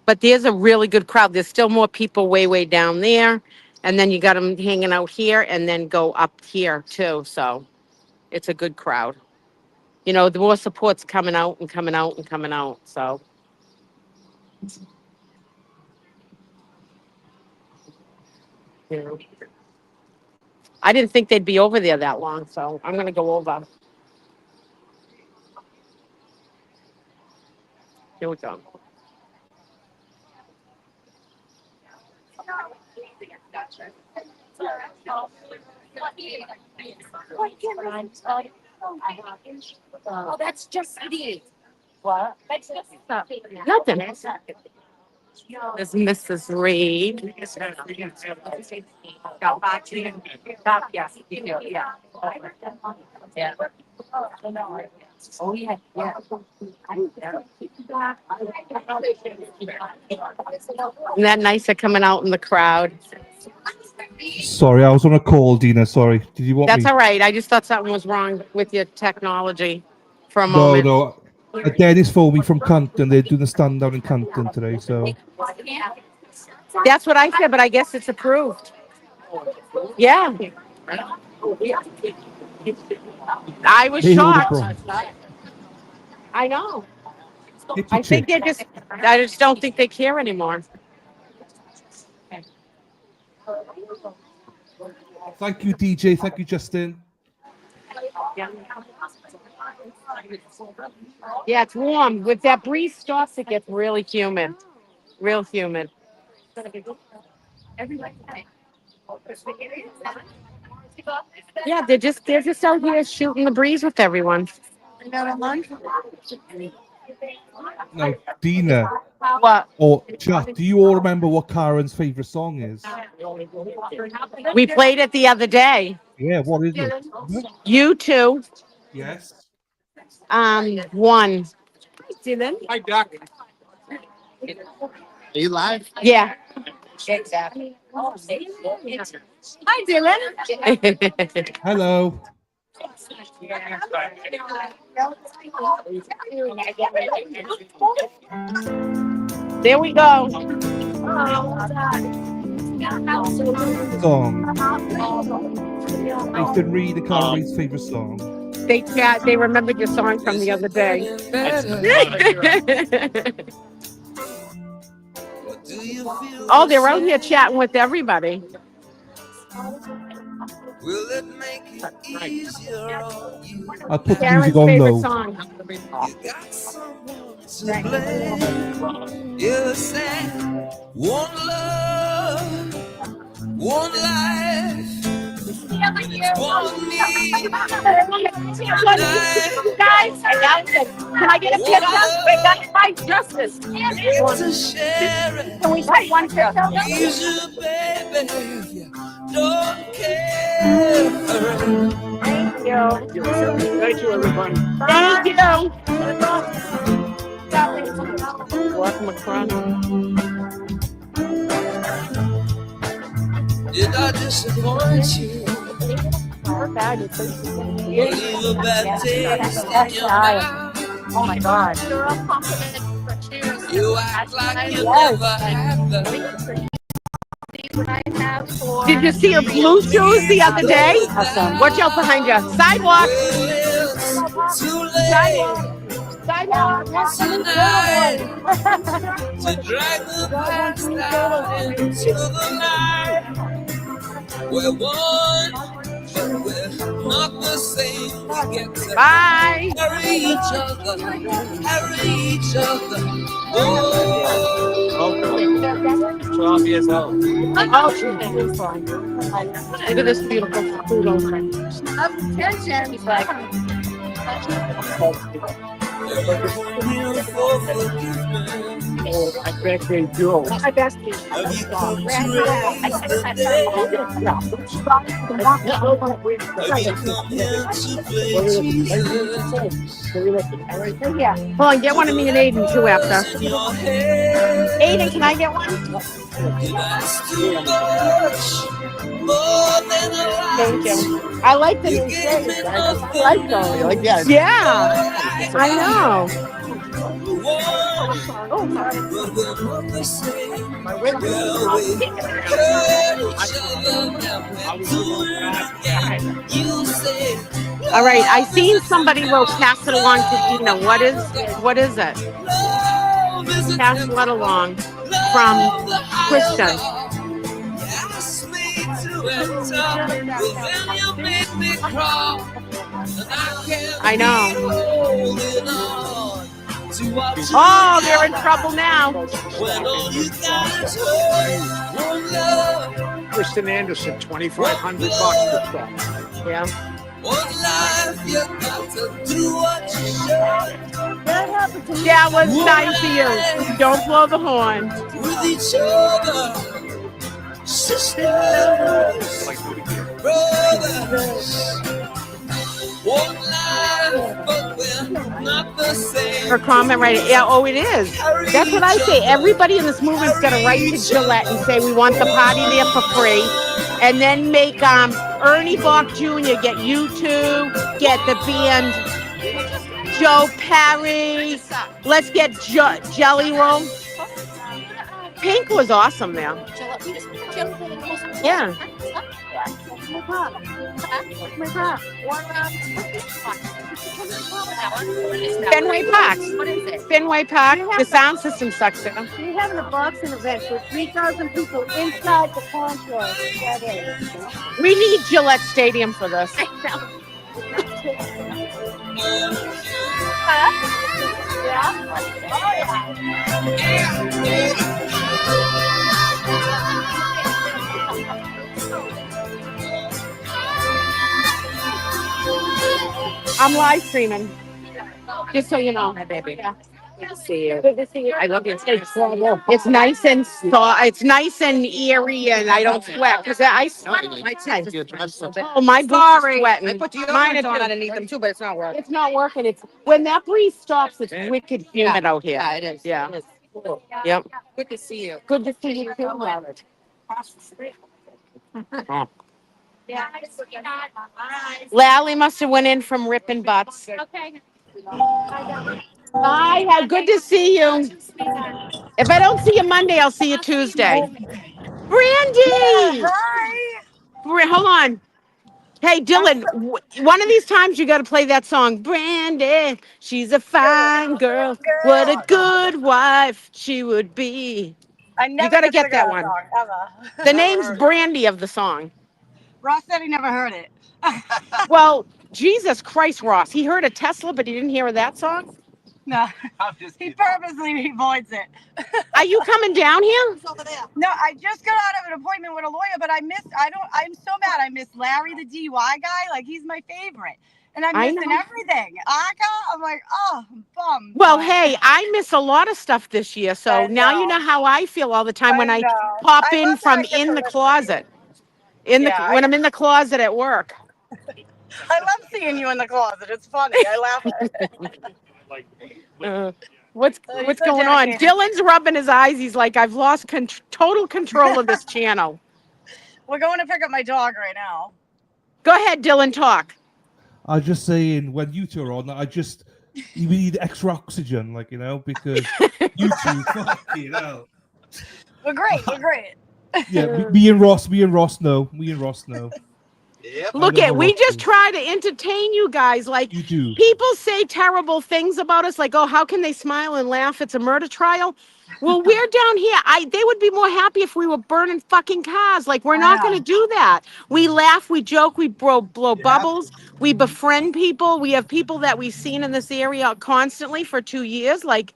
But there's a really good crowd. There's still more people way down there. And then you got them hanging out here and then go up here too. So it's a good crowd. The more support's coming out and coming out and coming out. So. Yeah. I didn't think they'd be over there that long. So I'm going to go over. Here we go. Oh, that's just it. What? That's just Nothing. This is Mrs. Reed. Yeah. Oh, yeah. Yeah. Isn't that nice? They're coming out in the crowd. Sorry, I was on a call, Dina. Sorry. Did you want That's me? all right. I just thought something was wrong with your technology for a moment. No. Dennis phoned me from Canton. They're doing a stand down in Canton today. So That's what I said, but I guess it's approved. Yeah. I was they hold a shocked. bronze. I know. Get your I think chick. I just don't think they care anymore. Thank you, DJ. Thank you, Justin. Yeah, it's warm. With that breeze starts, it gets really humid. Real humid. Yeah, they're just out here shooting the breeze with everyone. Now, Dina What? or chat, do you all remember what Karen's favorite song is? We played it the other day. Yeah, what is it? You two. Yes. One. Hi, Doc. Are you live? Yeah. Exactly. Hi, Dylan. Hello. There we go. Song. Nathan Reed and Karen Reed's favorite song. They remembered your song from the other day. Oh, they're out here chatting with everybody. Will it make it easier on you? I'll put the Karen's music on favorite low. song. You got someone to blame. You said one love, one life, one need. Guys, can I get a picture? We got my justice. To share it. Can we take one picture? Easy, baby, if you don't care. Thank you. Thank you, everybody. Thank you. Walk Macron. Did I disappoint you? Leave a bad taste in your mouth. Oh my God. You act like you never happened. Did you see her blue shoes the other day? Watch out behind you. Sidewalk. Too late Sidewalk. tonight to drag the past out into the night. We're one, but we're not the same. We get to Bye. carry each other. Oh, 12 years old. Oh, she's fine. Look at this beautiful food over there. He's like, I bet they do. my best Yeah. Hold on, get one of me and Aiden too after. Aiden, can I get one? Thank you. I like the new shades. I like those. You like that? Yeah, I know. Oh, all right, I seen somebody wrote pass it along to Dina. What is it? Pass it along from Christian. I know. Oh, they're in trouble now. Kristen Anderson, $2,500 for stuff. Yeah. That was nice of you. Don't blow the horn. With each other, sisters, brothers. One life, but we're not the same. Her comment right. Yeah, oh, it is. That's what I say. Everybody in this movement's got to write to Gillette and say we want the party there for free, and then make Ernie Bach Jr. get U2, get the band Joe Perry. Let's get Jelly Roll. Pink was awesome there. Yeah. My pop. My pop. Fenway Park. What is it? Fenway Park. The sound system sucks there. We're having a boxing event with 3,000 people inside the concourse. That is. We need Gillette Stadium for this. I'm live streaming. Just so you know. Hi, baby. Yeah. Good to see you. Good to see you. I love you. It's nice and it's nice and eerie, and I don't sweat because I sweat. My tits just Oh, my boots are sweating. I put Mine deodorant are on too. underneath them too, but it's not working. It's not working. It's when that breeze stops. It's wicked humid out here. Yeah, it is. Yeah. It is. Cool. Yep. Good to see you. Good to see you too, Robert. Lally must have went in from ripping butts. Okay. Hi, good to see you. If I don't see you Monday, I'll see you Tuesday. Brandy! Hi. Hold on. Hey, Dylan, one of these times you got to play that song. Brandy, she's a fine girl. What a good wife she would be. I never You got to could get figure that out one. song, ever. The name's Brandy of the song. Ross said he never heard it. Well, Jesus Christ, Ross. He heard a Tesla, but he didn't hear that song? No, he purposely avoids it. Are you coming down here? No, I just got out of an appointment with a lawyer, but I'm so mad. I miss Larry, the DUI guy. Like, he's my favorite. And I'm I missing know. everything. I'm like, oh, I'm bummed. Well, hey, I miss a lot of stuff this year, so now you know how I feel all the time when I pop I in love that from I get in to the listen. closet. When I'm in the closet at work. I love seeing you in the closet. It's funny. I laugh at it. What's You're so going on? dedicated. Dylan's rubbing his eyes. He's like, I've lost total control of this channel. We're going to pick up my dog right now. Go ahead, Dylan, talk. I'm just saying, when you two are on, you need extra oxygen, because you two, fucking hell. We're great. We're great. Yeah, me and Ross know. Look at, we just try to entertain you guys. Like, you do. People say terrible things about us, like, oh, how can they smile and laugh? It's a murder trial. Well, we're down here. They would be more happy if we were burning fucking cars. Like, we're not going to do that. We laugh, we joke, we blow bubbles, we befriend people. We have people that we've seen in this area constantly for 2 years. Like,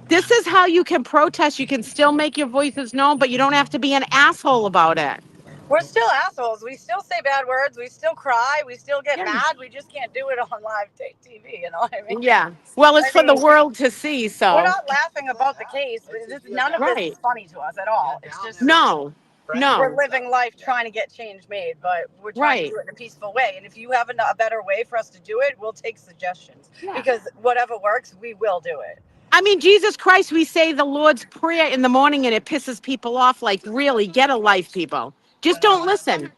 this is how you can protest. You can still make your voices known, but you don't have to be an asshole about it. We're still assholes. We still say bad words. We still cry. We still get mad. We just can't do it on live TV. You know what I mean? Yeah. Well, it's for the world to see. So we're not laughing about the case. None of this is funny to us at all. It's just no. We're living life trying to get change made, but we're trying to do it in a peaceful way. And if you have a better way for us to do it, we'll take suggestions. Because whatever works, we will do it. I mean, Jesus Christ, we say the Lord's Prayer in the morning and it pisses people off. Like, really, get a life, people. Just don't listen.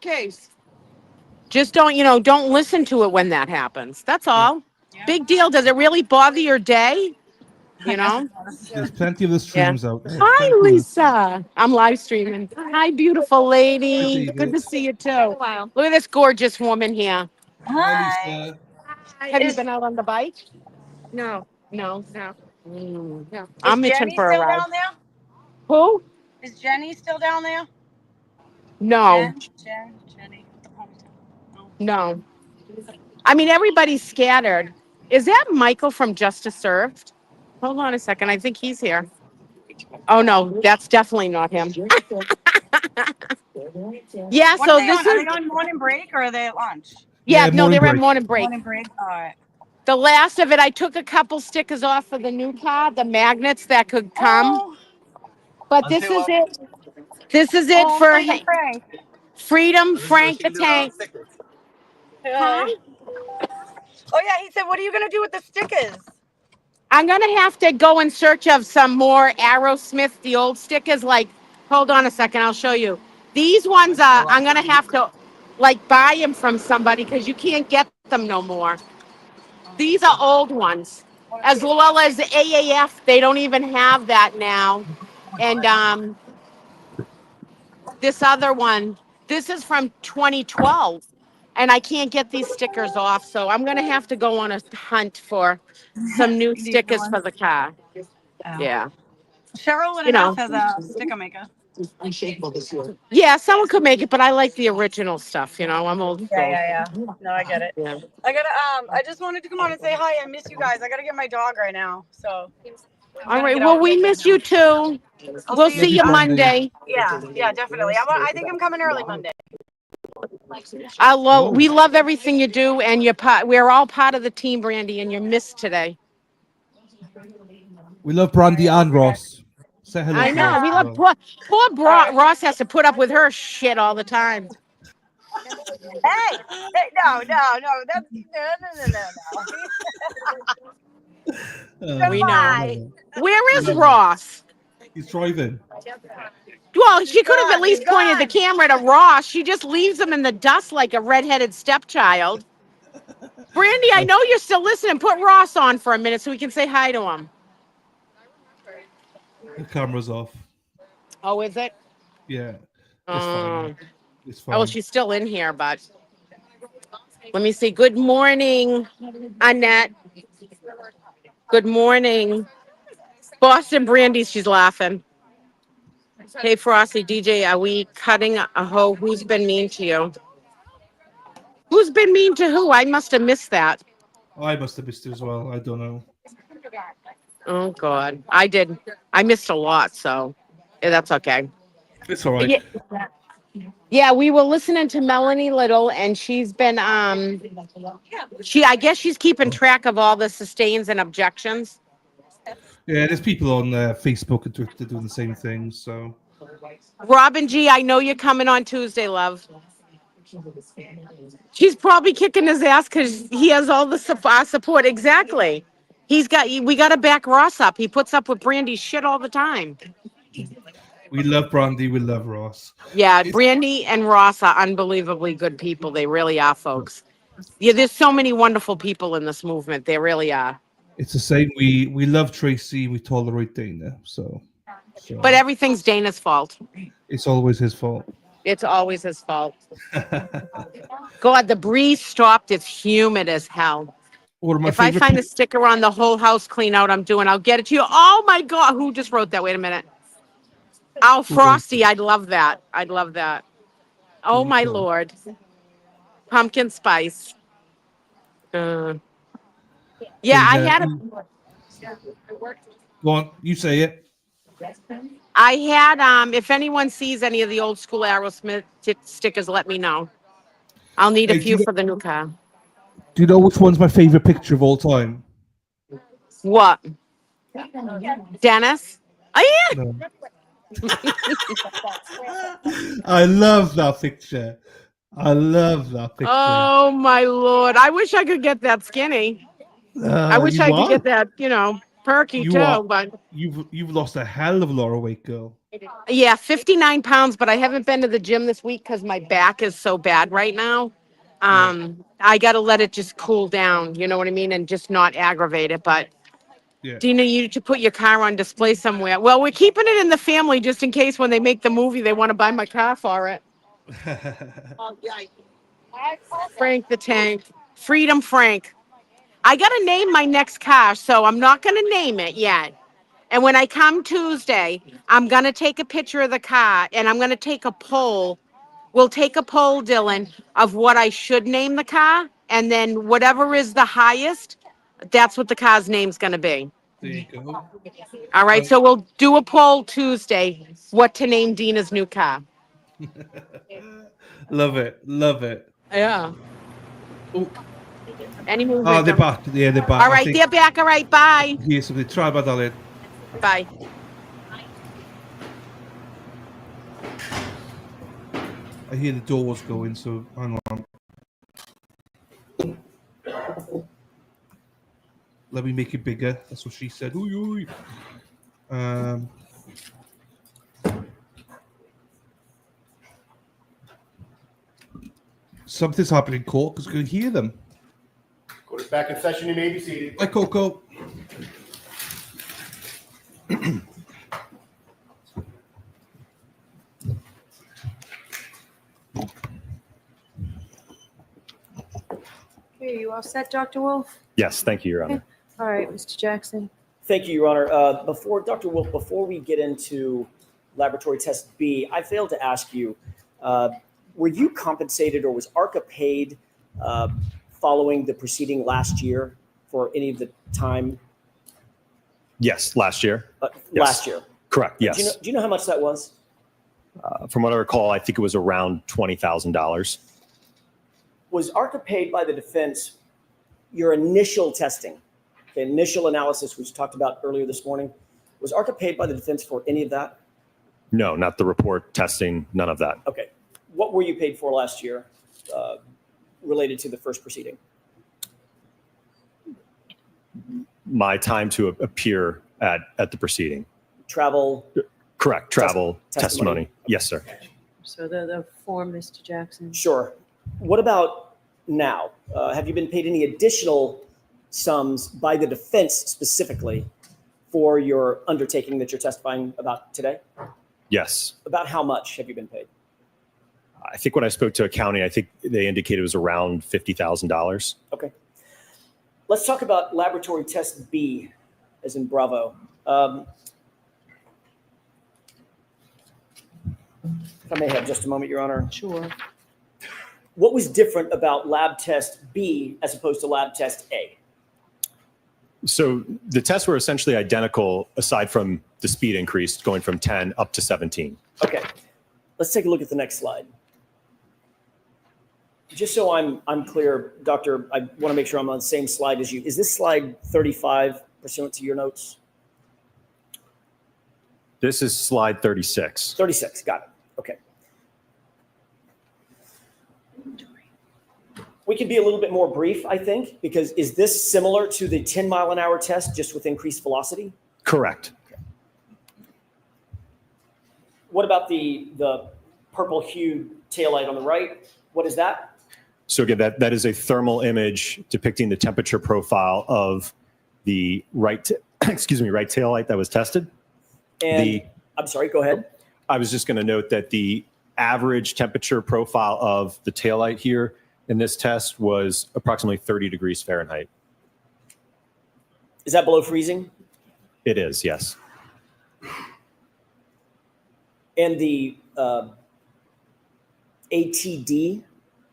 Just don't listen to it when that happens. That's all. Big deal. Does it really bother your day? There's plenty of the streams out there. Hi, Lisa. I'm live streaming. Hi, beautiful lady. Good to see you, too. Wow. Look at this gorgeous woman here. Hi. Have you been out on the bike? No. No. No. I'm Is itching Jenny for a still ride. down there? Who? Is Jenny still down there? No. Jenny. No. I mean, everybody's scattered. Is that Michael from Justice Served? Hold on a second. I think he's here. Oh, no, that's definitely not him. Yeah, What so are they this on? Are is... they on morning break or are they at lunch? Yeah, no, they're at morning break. Morning break. All right. The last of it, I took a couple stickers off of the new car, the magnets that could come. But this is it. This is it for Freedom Frank the Tank. Huh? Oh, yeah, he said, what are you going to do with the stickers? I'm going to have to go in search of some more Aerosmith, the old stickers. Like, hold on a second, I'll show you. These ones, I'm going to have to, buy them from somebody because you can't get them no more. These are old ones. As well as AAF, they don't even have that now. And this other one, This is from 2012, and I can't get these stickers off, so I'm gonna have to go on a hunt for some new You need new stickers for ones? the car. Oh. Yeah, Cheryl you Wood know. has a sticker maker. Yeah, someone could make it, but I like the original stuff. You know, I'm old Yeah, school. yeah, yeah. No, I get it. Yeah. I just wanted to come on and say hi. I miss you guys. I gotta get my dog right now. So I'm All gonna right. get Well, out we here miss now. you too. I'll We'll see you. see you Monday. Yeah, yeah, definitely. I think I'm coming early Monday. We love everything you do, and we're all part of the team, Brandy, and you're missed today. We love Brandy and Ross. Say hello I to know. Ross We as love well. Ross has to put up with her shit all the time. Hey, no, that's no. We know. Goodbye. Where is Love it. Ross? He's driving. Well, she could have at He's least pointed the camera to Ross. She just leaves him in the dust like a redheaded stepchild. Brandy, I know you're still listening. Put Ross on for a minute so we can say hi to him. The camera's off. Oh, is it? Yeah, it's fine. It's fine. Oh, well, she's still in here, but let me see. Good morning, Annette. Good morning. Boston Brandy, she's laughing. Hey, Frosty, DJ, are we cutting a hoe? Who's been mean to you? Who's been mean to who? I must have missed that. I must have missed it as well. I don't know. Oh, God. I did. I missed a lot, so that's okay. It's all right. Yeah. Yeah, we were listening to Melanie Little, and she's been I guess she's keeping track of all the sustains and objections. Yeah, there's people on Facebook and Twitter doing the same thing. So, Robin G, I know you're coming on Tuesday, love. She's probably kicking his ass because he has all the support. Exactly. We got to back Ross up. He puts up with Brandy's shit all the time. we love Brandy. We love Ross. Yeah, Brandy and Ross are unbelievably good people. They really are, folks. Yeah, there's so many wonderful people in this movement. They really are. It's the same. We love Tracy. We tolerate Dana. So But everything's Dana's fault. it's always his fault. It's always his fault. God, the breeze stopped. It's humid as hell. One of my If I favorite find a sticker on the whole house clean out, I'll get it to you. Oh my God, who just wrote that? Wait a minute. Oh, Frosty, I'd love that. I'd love that. Oh my Lord. Pumpkin spice. Yeah, I had a. Go on, you say it. If anyone sees any of the old school Aerosmith stickers, let me know. I'll need a Hey, few for the new car. Do you know which one's my favorite picture of all time? What? Dennis? Oh, yeah. No. I love that picture. I love that picture. Oh my Lord. I wish I could get that skinny. I wish I could get that, perky too, but you've lost a hell of a lot of weight, girl. yeah, 59 pounds, but I haven't been to the gym this week because my back is so bad right now. I got to let it just cool down, you know what I mean? And just not aggravate it. But Dina, you need to put your car on display somewhere. Well, we're keeping it in the family just in case when they make the movie, they want to buy my car for it. Frank the Tank. Freedom Frank. I got to name my next car, so I'm not going to name it yet. And when I come Tuesday, I'm going to take a picture of the car and I'm going to take a poll. We'll take a poll, Dylan, of what I should name the car. And then whatever is the highest, that's what the car's name's going to be. There you go. All right. So we'll do a poll Tuesday, what to name Dina's new car. Love it. Love it. Yeah. Oh. Any movement? Oh, they're back. Yeah, they're back. All right. They're back. All right. Bye. Here's something. Try about darling. Bye. I hear the doors going, so hang on. Let me make it bigger. That's what she said. Ooh, ooh. Something's happening in court because we can hear them. Court is back in session. You may be seated. Hi, Coco. all set, Dr. Wolf? Yes, thank you, Your Honor. All right, Mr. Jackson. Thank you, Your Honor. Before Dr. Wolf, before we get into laboratory test B, I failed to ask you, were you compensated or was ARCA paid following the proceeding last year for any of the time? Yes, last year. Last year. Correct, yes. Do you know how much that was? From what I recall, I think it was around $20,000. Was ARCA paid by the defense your initial testing, the initial analysis we talked about earlier this morning? Was ARCA paid by the defense for any of that? No, not the report, testing, none of that. Okay. What were you paid for last year related to the first proceeding? My time to appear at the proceeding. Travel? Correct, travel, testimony. Yes, sir. So the form, Mr. Jackson. Sure. What about now? Have you been paid any additional sums by the defense specifically for your undertaking that you're testifying about today? Yes. About how much have you been paid? I think when I spoke to accounting, I think they indicated it was around $50,000. Okay. Let's talk about laboratory test B, as in Bravo. If I may have just a moment, Your Honor. Sure. What was different about lab test B as opposed to lab test A? So the tests were essentially identical aside from the speed increase going from 10 up to 17. Okay. Let's take a look at the next slide. Just so I'm clear, Doctor, I want to make sure I'm on the same slide as you. Is this slide 35 pursuant to your notes? This is slide 36. 36, got it. Okay. We can be a little bit more brief, I think, because is this similar to the 10-mile-an-hour test, just with increased velocity? Correct. Okay. What about the purple hue taillight on the right? What is that? So again, that is a thermal image depicting the temperature profile of the right taillight that was tested. And I'm sorry, go ahead. I was just going to note that the average temperature profile of the taillight here in this test was approximately 30 degrees Fahrenheit. Is that below freezing? It is, yes. And the ATD,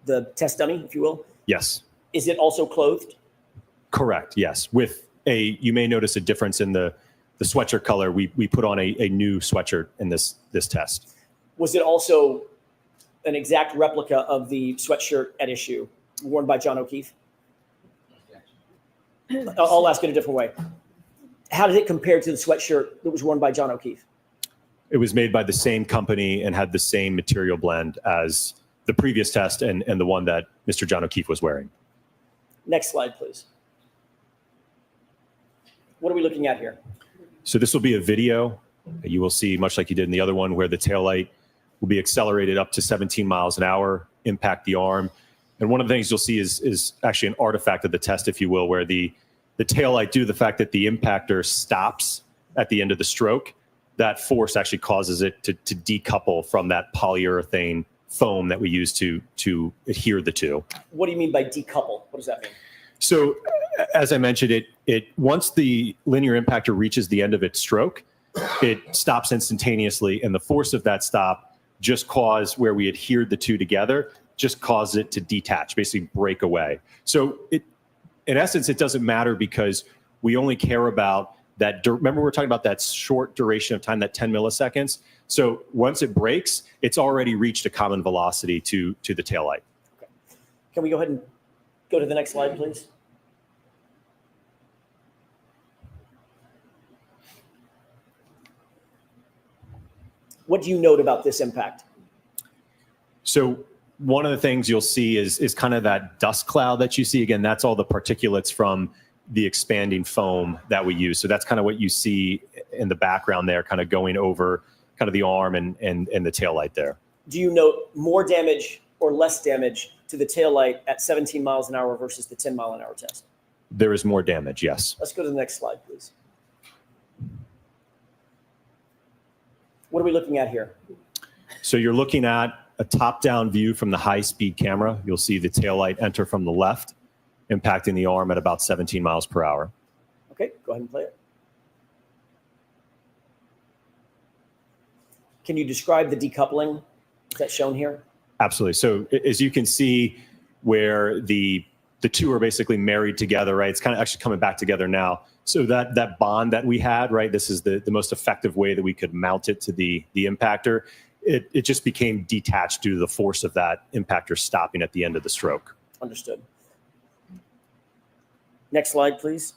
the test dummy, if you will? Yes. Is it also clothed? Correct, yes. You may notice a difference in the sweatshirt color. We put on a new sweatshirt in this test. Was it also an exact replica of the sweatshirt at issue worn by John O'Keefe? I'll ask it a different way. How did it compare to the sweatshirt that was worn by John O'Keefe? It was made by the same company and had the same material blend as the previous test and the one that Mr. John O'Keefe was wearing. Next slide, please. What are we looking at here? So this will be a video. You will see, much like you did in the other one, where the taillight will be accelerated up to 17 miles an hour, impact the arm. And one of the things you'll see is actually an artifact of the test, if you will, where the taillight, due to the fact that the impactor stops at the end of the stroke, that force actually causes it to decouple from that polyurethane foam that we use to adhere the two. What do you mean by decouple? What does that mean? So as I mentioned, it once the linear impactor reaches the end of its stroke, it stops instantaneously, and the force of that stop just caused where we adhered the two together, just caused it to detach, basically break away. So in essence, it doesn't matter because we only care about that. Remember, we're talking about that short duration of time, that 10 milliseconds. So once it breaks, it's already reached a common velocity to the taillight. Okay. Can we go ahead and go to the next slide, please? What do you note about this impact? So one of the things you'll see is kind of that dust cloud that you see. Again, that's all the particulates from the expanding foam that we use. So that's kind of what you see in the background there, kind of going over kind of the arm and the taillight there. Do you note more damage or less damage to the taillight at 17 miles an hour versus the 10-mile-an-hour test? There is more damage, yes. Let's go to the next slide, please. What are we looking at here? So you're looking at a top-down view from the high-speed camera. You'll see the taillight enter from the left impacting the arm at about 17 miles per hour. Okay, go ahead and play it. Can you describe the decoupling? Is that shown here? Absolutely. So as you can see where the two are basically married together, right? It's kind of actually coming back together now. So that bond that we had, right? This is the most effective way that we could mount it to the impactor. It just became detached due to the force of that impactor stopping at the end of the stroke. Understood. Next slide, please.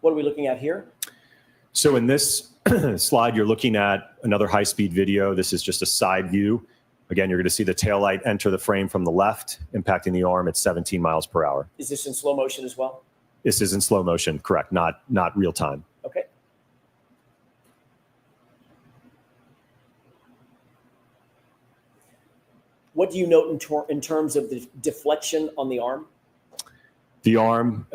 What are we looking at here? So in this slide, you're looking at another high-speed video. This is just a side view. Again, you're going to see the taillight enter the frame from the left, impacting the arm at 17 miles per hour. Is this in slow motion as well? This is in slow motion, correct, not real time. Okay. What do you note in terms of the deflection on the arm? The arm,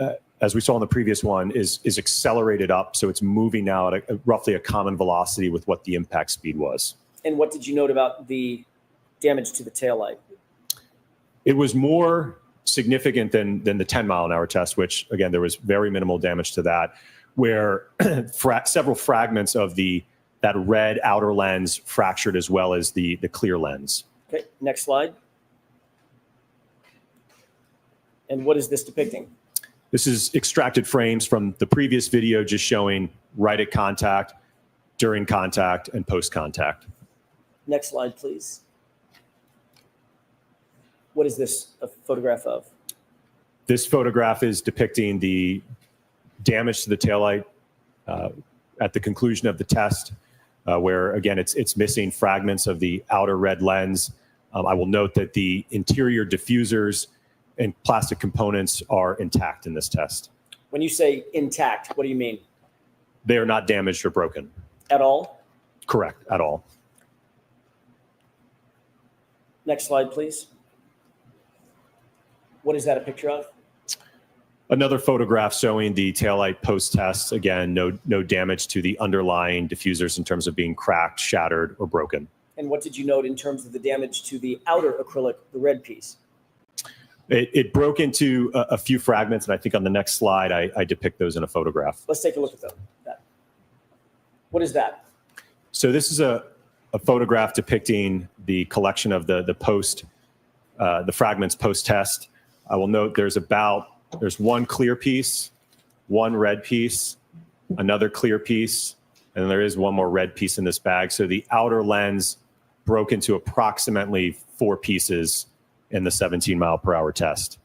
as we saw in the previous one, is accelerated up, so it's moving now at roughly a common velocity with what the impact speed was. And what did you note about the damage to the taillight? It was more significant than the 10-mile-an-hour test, which, again, there was very minimal damage to that, where several fragments of that red outer lens fractured as well as the clear lens. Okay, next slide. And what is this depicting? This is extracted frames from the previous video just showing right at contact, during contact, and post-contact. Next slide, please. What is this a photograph of? This photograph is depicting the damage to the taillight at the conclusion of the test, where, again, it's missing fragments of the outer red lens. I will note that the interior diffusers and plastic components are intact in this test. When you say intact, what do you mean? They are not damaged or broken. At all? Correct, at all. Next slide, please. What is that a picture of? Another photograph showing the taillight post-test. Again, no damage to the underlying diffusers in terms of being cracked, shattered, or broken. And what did you note in terms of the damage to the outer acrylic, the red piece? It broke into a few fragments, and I think on the next slide, I depict those in a photograph. Let's take a look at that. What is that? So this is a photograph depicting the collection of the fragments post-test. I will note there's one clear piece, one red piece, another clear piece, and there is one more red piece in this bag. So the outer lens broke into approximately 4 pieces in the 17-mile-per-hour test.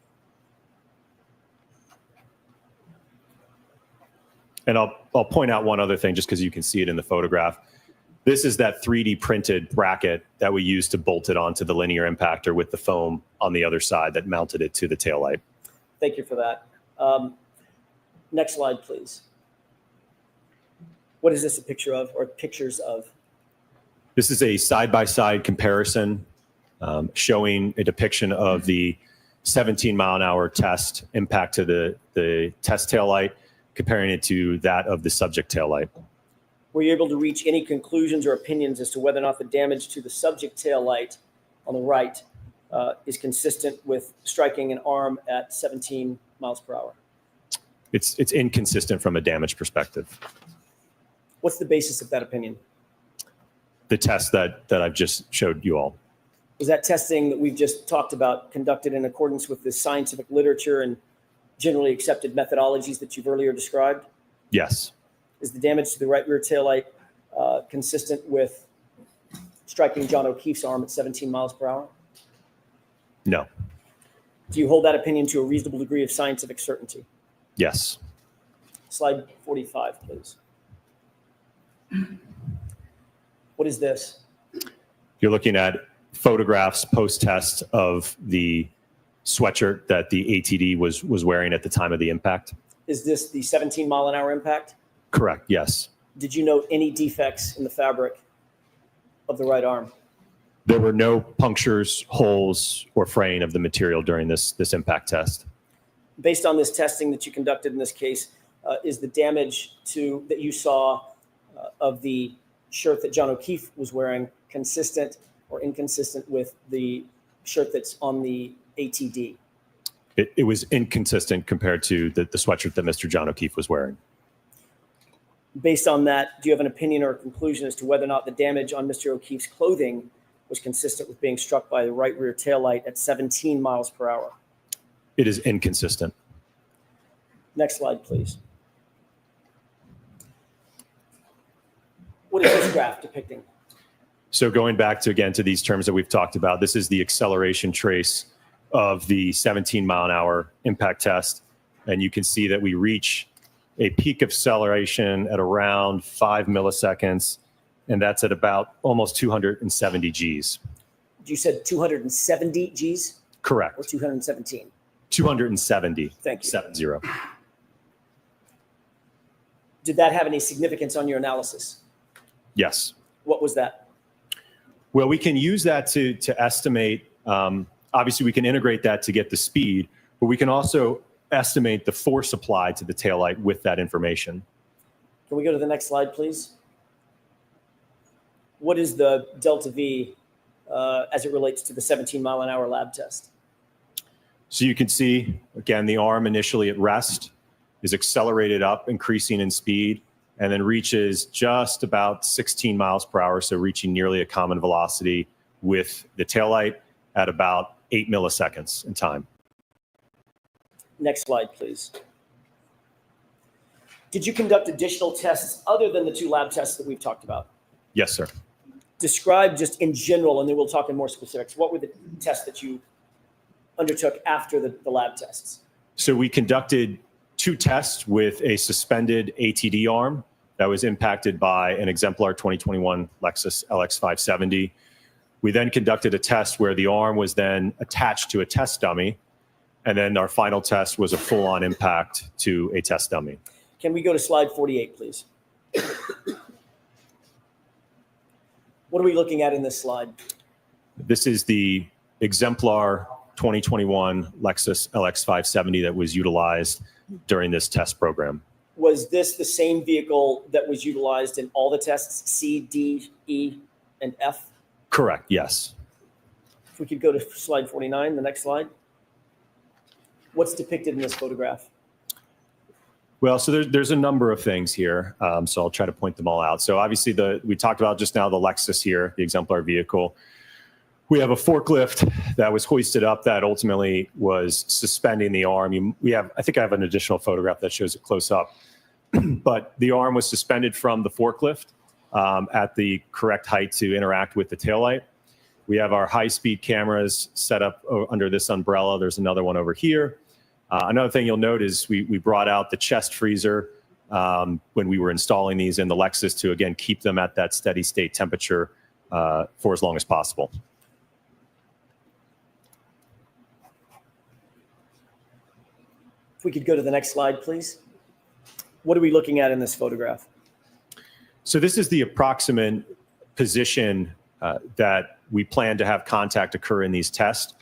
And I'll point out one other thing just because you can see it in the photograph. This is that 3D printed bracket that we used to bolt it onto the linear impactor with the foam on the other side that mounted it to the taillight. Thank you for that. Next slide, please. What is this a picture of, or pictures of? This is a side-by-side comparison showing a depiction of the 17-mile-an-hour test impact to the test taillight, comparing it to that of the subject taillight. Were you able to reach any conclusions or opinions as to whether or not the damage to the subject taillight on the right is consistent with striking an arm at 17 miles per hour? It's inconsistent from a damage perspective. What's the basis of that opinion? The test that I've just showed you all. Was that testing that we've just talked about conducted in accordance with the scientific literature and generally accepted methodologies that you've earlier described? Yes. Is the damage to the right rear taillight consistent with striking John O'Keefe's arm at 17 miles per hour? No. Do you hold that opinion to a reasonable degree of scientific certainty? Yes. Slide 45, please. What is this? You're looking at photographs post-test of the sweatshirt that the ATD was wearing at the time of the impact. Is this the 17-mile-an-hour impact? Correct, yes. Did you note any defects in the fabric of the right arm? There were no punctures, holes, or fraying of the material during this impact test. Based on this testing that you conducted in this case, is the damage that you saw of the shirt that John O'Keefe was wearing consistent or inconsistent with the shirt that's on the ATD? It was inconsistent compared to the sweatshirt that Mr. John O'Keefe was wearing. Based on that, do you have an opinion or a conclusion as to whether or not the damage on Mr. O'Keefe's clothing was consistent with being struck by the right rear taillight at 17 miles per hour? It is inconsistent. Next slide, please. What is this graph depicting? So going back to, again, to these terms that we've talked about, this is the acceleration trace of the 17 mile an hour impact test. And you can see that we reach a peak acceleration at around 5 milliseconds, and that's at about almost 270 Gs. You said 270 Gs? Correct. Or 217? 270. Thank you. 70. Did that have any significance on your analysis? Yes. What was that? Well, we can use that to estimate. Obviously, we can integrate that to get the speed, but we can also estimate the force applied to the taillight with that information. Can we go to the next slide, please? What is the delta V as it relates to the 17 mile an hour lab test? So you can see, again, the arm initially at rest is accelerated up, increasing in speed, and then reaches just about 16 miles per hour, so reaching nearly a common velocity with the taillight at about 8 milliseconds in time. Next slide, please. Did you conduct additional tests other than the 2 lab tests that we've talked about? Yes, sir. Describe just in general, and then we'll talk in more specifics. What were the tests that you undertook after the lab tests? So we conducted 2 tests with a suspended ATD arm that was impacted by an exemplar 2021 Lexus LX570. We then conducted a test where the arm was then attached to a test dummy. And then our final test was a full-on impact to a test dummy. Can we go to slide 48, please? What are we looking at in this slide? This is the exemplar 2021 Lexus LX570 that was utilized during this test program. Was this the same vehicle that was utilized in all the tests, C, D, E, and F? Correct, yes. If we could go to slide 49, the next slide. What's depicted in this photograph? Well, so there's a number of things here, so I'll try to point them all out. So obviously, we talked about just now the Lexus here, the exemplar vehicle. We have a forklift that was hoisted up that ultimately was suspending the arm. I think I have an additional photograph that shows it close up. But the arm was suspended from the forklift at the correct height to interact with the taillight. We have our high-speed cameras set up under this umbrella. There's another one over here. Another thing you'll note is we brought out the chest freezer when we were installing these in the Lexus to, again, keep them at that steady state temperature for as long as possible. If we could go to the next slide, please. What are we looking at in this photograph? So this is the approximate position that we plan to have contact occur in these tests.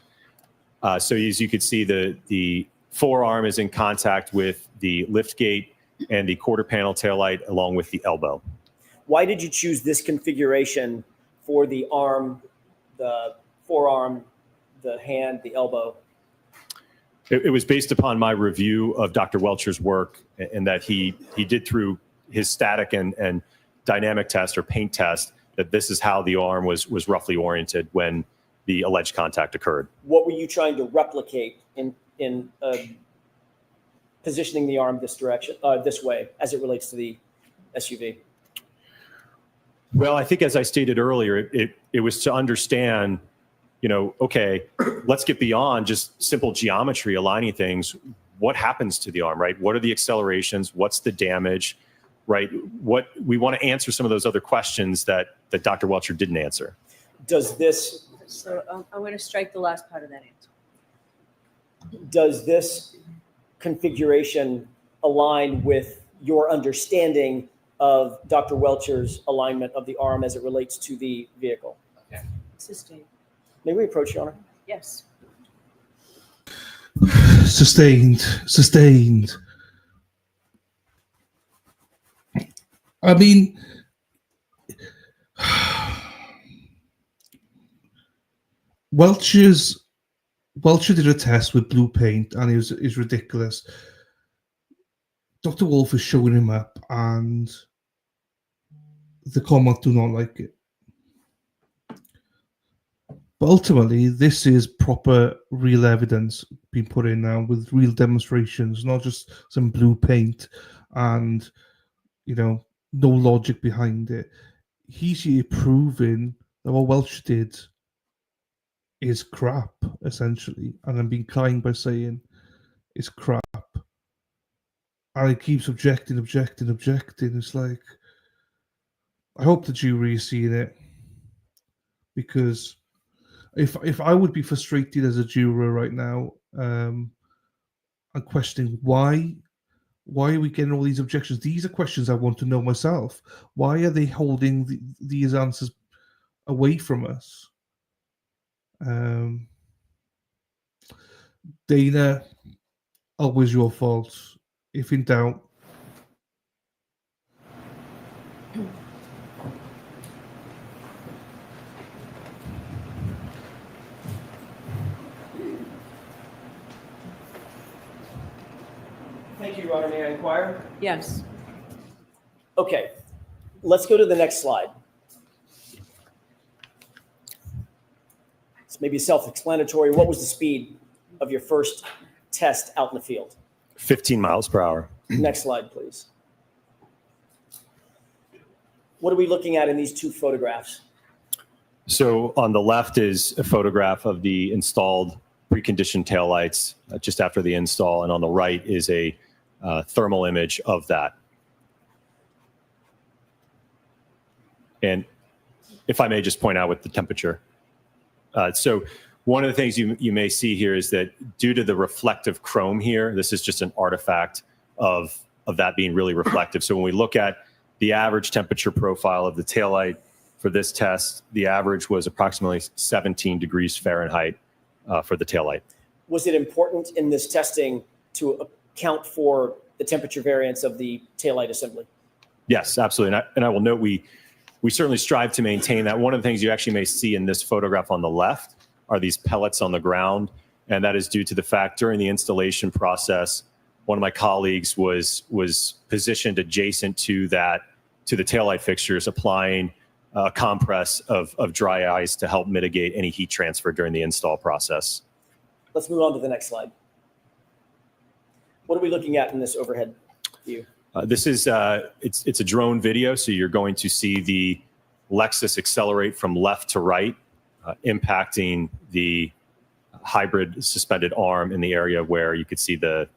So as you can see, the forearm is in contact with the lift gate and the quarter panel taillight along with the elbow. Why did you choose this configuration for the arm, the forearm, the hand, the elbow? It was based upon my review of Dr. Welcher's work, and that he did through his static and dynamic test or paint test, that this is how the arm was roughly oriented when the alleged contact occurred. What were you trying to replicate in positioning the arm this direction, this way, as it relates to the SUV? Well, I think as I stated earlier, it was to understand, okay, let's get beyond just simple geometry, aligning things. What happens to the arm, right? What are the accelerations? What's the damage, right? What we want to answer some of those other questions that Dr. Welcher didn't answer. Does this, So I'm going to strike the last part of that answer. does this configuration align with your understanding of Dr. Welcher's alignment of the arm as it relates to the vehicle? Sustained. May we approach, Your Honor? Yes. Sustained. I mean, Welcher's Welcher did a test with blue paint, and it was ridiculous. Dr. Wolf is showing him up, and the Commonwealth do not like it. But ultimately, this is proper, real evidence being put in now with real demonstrations, not just some blue paint and, no logic behind it. He's here proving that what Welch did is crap, essentially. And I'm being kind by saying it's crap. And he keeps objecting. It's like, I hope the jury is seeing it, because if I would be frustrated as a juror right now, I'm questioning why are we getting all these objections? These are questions I want to know myself. Why are they holding these answers away from us? Dana, always your fault. If in doubt. Thank you, Your Honor. May I inquire? Yes. Okay, let's go to the next slide. It's maybe self-explanatory. What was the speed of your first test out in the field? 15 miles per hour. Next slide, please. What are we looking at in these two photographs? So on the left is a photograph of the installed preconditioned taillights just after the install, and on the right is a thermal image of that. And if I may just point out with the temperature. So one of the things you may see here is that due to the reflective chrome here, this is just an artifact of that being really reflective. So when we look at the average temperature profile of the taillight for this test, the average was approximately 17 degrees Fahrenheit for the taillight. Was it important in this testing to account for the temperature variance of the taillight assembly? Yes, absolutely. And I will note we certainly strive to maintain that. One of the things you actually may see in this photograph on the left are these pellets on the ground. And that is due to the fact during the installation process, one of my colleagues was positioned adjacent to the taillight fixtures, applying a compress of dry ice to help mitigate any heat transfer during the install process. Let's move on to the next slide. What are we looking at in this overhead view? This is it's a drone video, so you're going to see the Lexus accelerate from left to right, impacting the hybrid suspended arm in the area where you could see the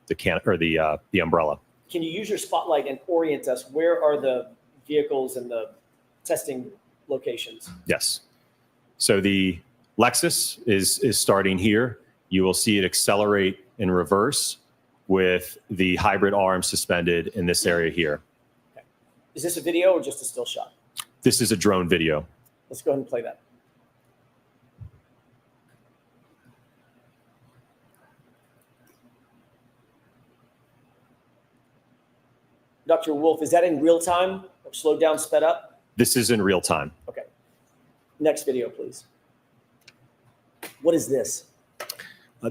umbrella. Can you use your spotlight and orient us? Where are the vehicles and the testing locations? Yes. So the Lexus is starting here. You will see it accelerate in reverse with the hybrid arm suspended in this area here. Okay. Is this a video or just a still shot? This is a drone video. Let's go ahead and play that. Dr. Wolf, is that in real time or slowed down, sped up? This is in real time. Okay. Next video, please. What is this?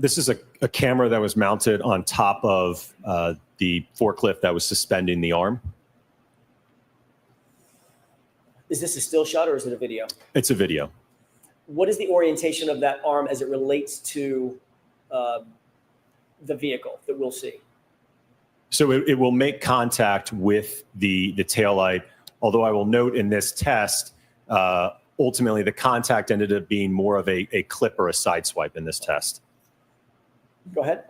This is a camera that was mounted on top of the forklift that was suspending the arm. Is this a still shot or is it a video? It's a video. What is the orientation of that arm as it relates to the vehicle that we'll see? So it will make contact with the taillight, although I will note in this test, ultimately the contact ended up being more of a clip or a side swipe in this test. Go ahead.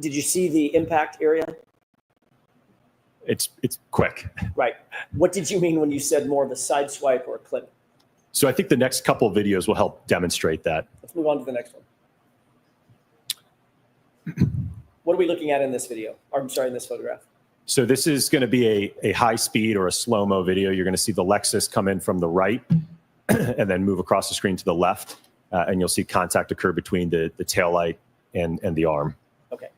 Did you see the impact area? It's quick. Right. What did you mean when you said more of a side swipe or a clip? So I think the next couple of videos will help demonstrate that. Let's move on to the next one. What are we looking at in this video? Or, I'm sorry, in this photograph? So this is going to be a high speed or a slow-mo video. You're going to see the Lexus come in from the right and then move across the screen to the left. and you'll see contact occur between the taillight and the arm. Okay.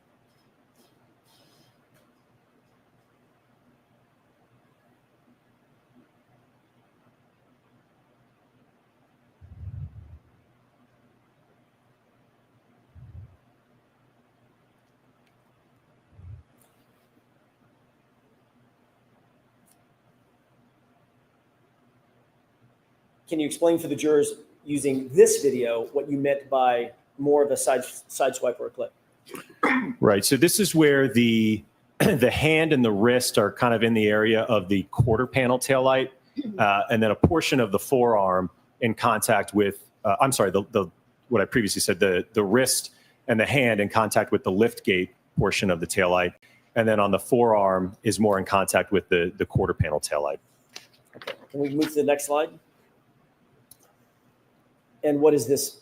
Can you explain for the jurors using this video what you meant by more of a side swipe or a clip? Right. So this is where the hand and the wrist are kind of in the area of the quarter panel taillight, and then a portion of the forearm in contact with, I'm sorry, what I previously said, the wrist and the hand in contact with the lift gate portion of the taillight. And then on the forearm is more in contact with the quarter panel taillight. Okay. Can we move to the next slide? And what is this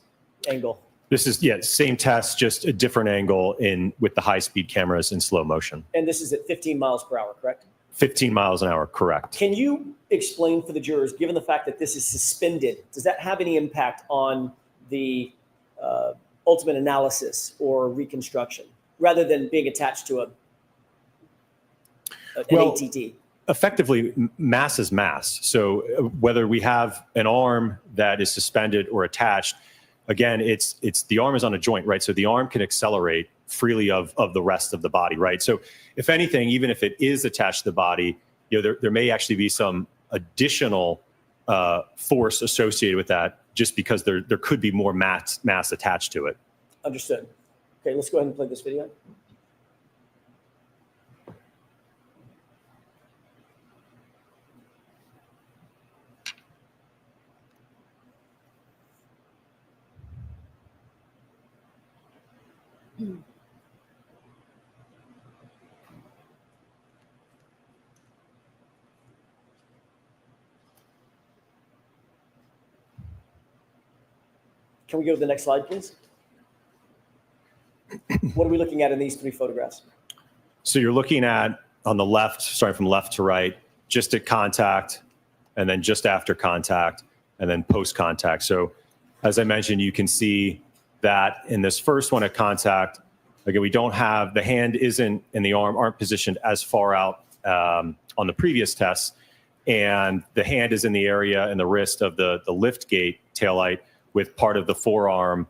angle? This is, yeah, same test, just a different angle with the high-speed cameras in slow motion. And this is at 15 miles per hour, correct? 15 miles an hour, correct. Can you explain for the jurors, given the fact that this is suspended, does that have any impact on the ultimate analysis or reconstruction, rather than being attached to an ATD? Effectively, mass is mass. So whether we have an arm that is suspended or attached, again, it's the arm is on a joint, right? So the arm can accelerate freely of the rest of the body, right? So if anything, even if it is attached to the body, there may actually be some additional force associated with that, just because there could be more mass attached to it. Understood. Okay, let's go ahead and play this video. Can we go to the next slide, please? What are we looking at in these three photographs? So you're looking at, on the left, starting from left to right, just at contact, and then just after contact, and then post contact. So as I mentioned, you can see that in this first one at contact, again, we don't have, the hand isn't and the arm aren't positioned as far out on the previous tests, and the hand is in the area and the wrist of the lift gate taillight, with part of the forearm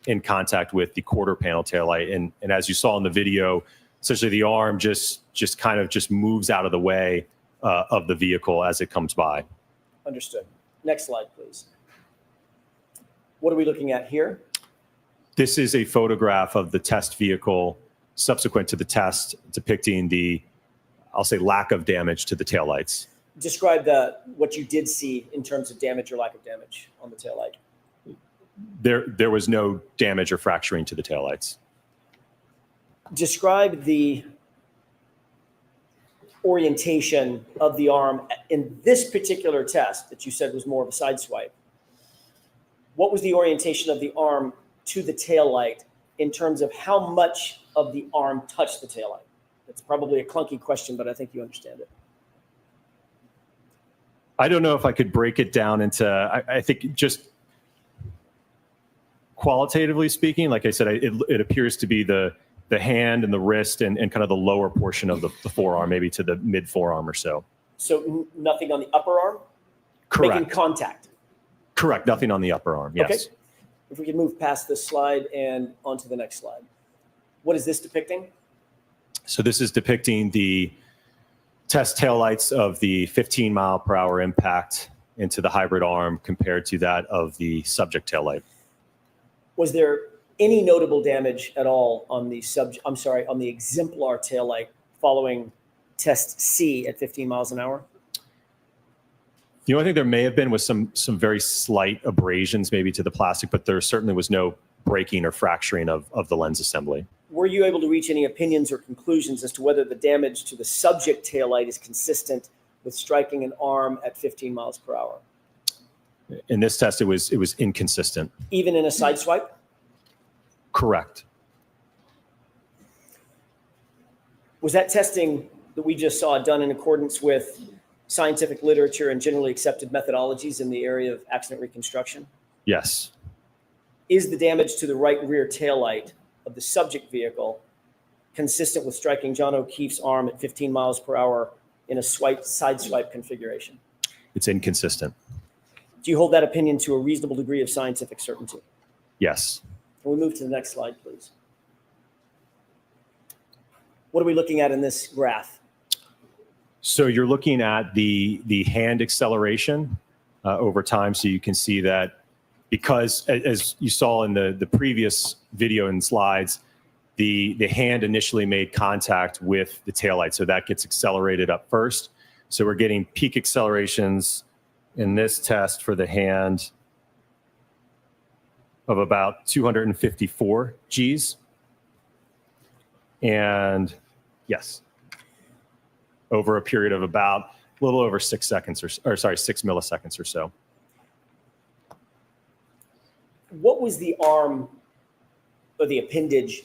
in contact with the quarter panel taillight. And as you saw in the video, essentially the arm just kind of moves out of the way of the vehicle as it comes by. Understood. Next slide, please. What are we looking at here? This is a photograph of the test vehicle subsequent to the test, depicting the, I'll say, lack of damage to the taillights. Describe what you did see in terms of damage or lack of damage on the taillight. There was no damage or fracturing to the taillights. Describe the orientation of the arm in this particular test that you said was more of a side swipe. What was the orientation of the arm to the taillight in terms of how much of the arm touched the taillight? It's probably a clunky question, but I think you understand it. I don't know if I could break it down into, I think just qualitatively speaking, like I said, it appears to be the hand and the wrist and kind of the lower portion of the forearm, maybe to the mid forearm or so. So nothing on the upper arm? Correct. Making contact? Correct. Nothing on the upper arm. Yes. Okay. If we can move past this slide and onto the next slide. What is this depicting? So this is depicting the test taillights of the 15 mile per hour impact into the hybrid arm compared to that of the subject taillight. Was there any notable damage at all on the on the exemplar taillight following test C at 15 miles an hour? The only thing there may have been was some very slight abrasions maybe to the plastic, but there certainly was no breaking or fracturing of the lens assembly. Were you able to reach any opinions or conclusions as to whether the damage to the subject taillight is consistent with striking an arm at 15 miles per hour? In this test, it was inconsistent. Even in a side swipe? Correct. Was that testing that we just saw done in accordance with scientific literature and generally accepted methodologies in the area of accident reconstruction? Yes. Is the damage to the right rear taillight of the subject vehicle consistent with striking John O'Keefe's arm at 15 miles per hour in a side swipe configuration? It's inconsistent. Do you hold that opinion to a reasonable degree of scientific certainty? Yes. Can we move to the next slide, please? What are we looking at in this graph? So you're looking at the hand acceleration over time. So you can see that because, as you saw in the previous video and slides, the hand initially made contact with the taillight. So that gets accelerated up first. So we're getting peak accelerations in this test for the hand of about 254 Gs. And yes, over a period of about a little over 6 seconds or 6 milliseconds or so. What was the arm or the appendage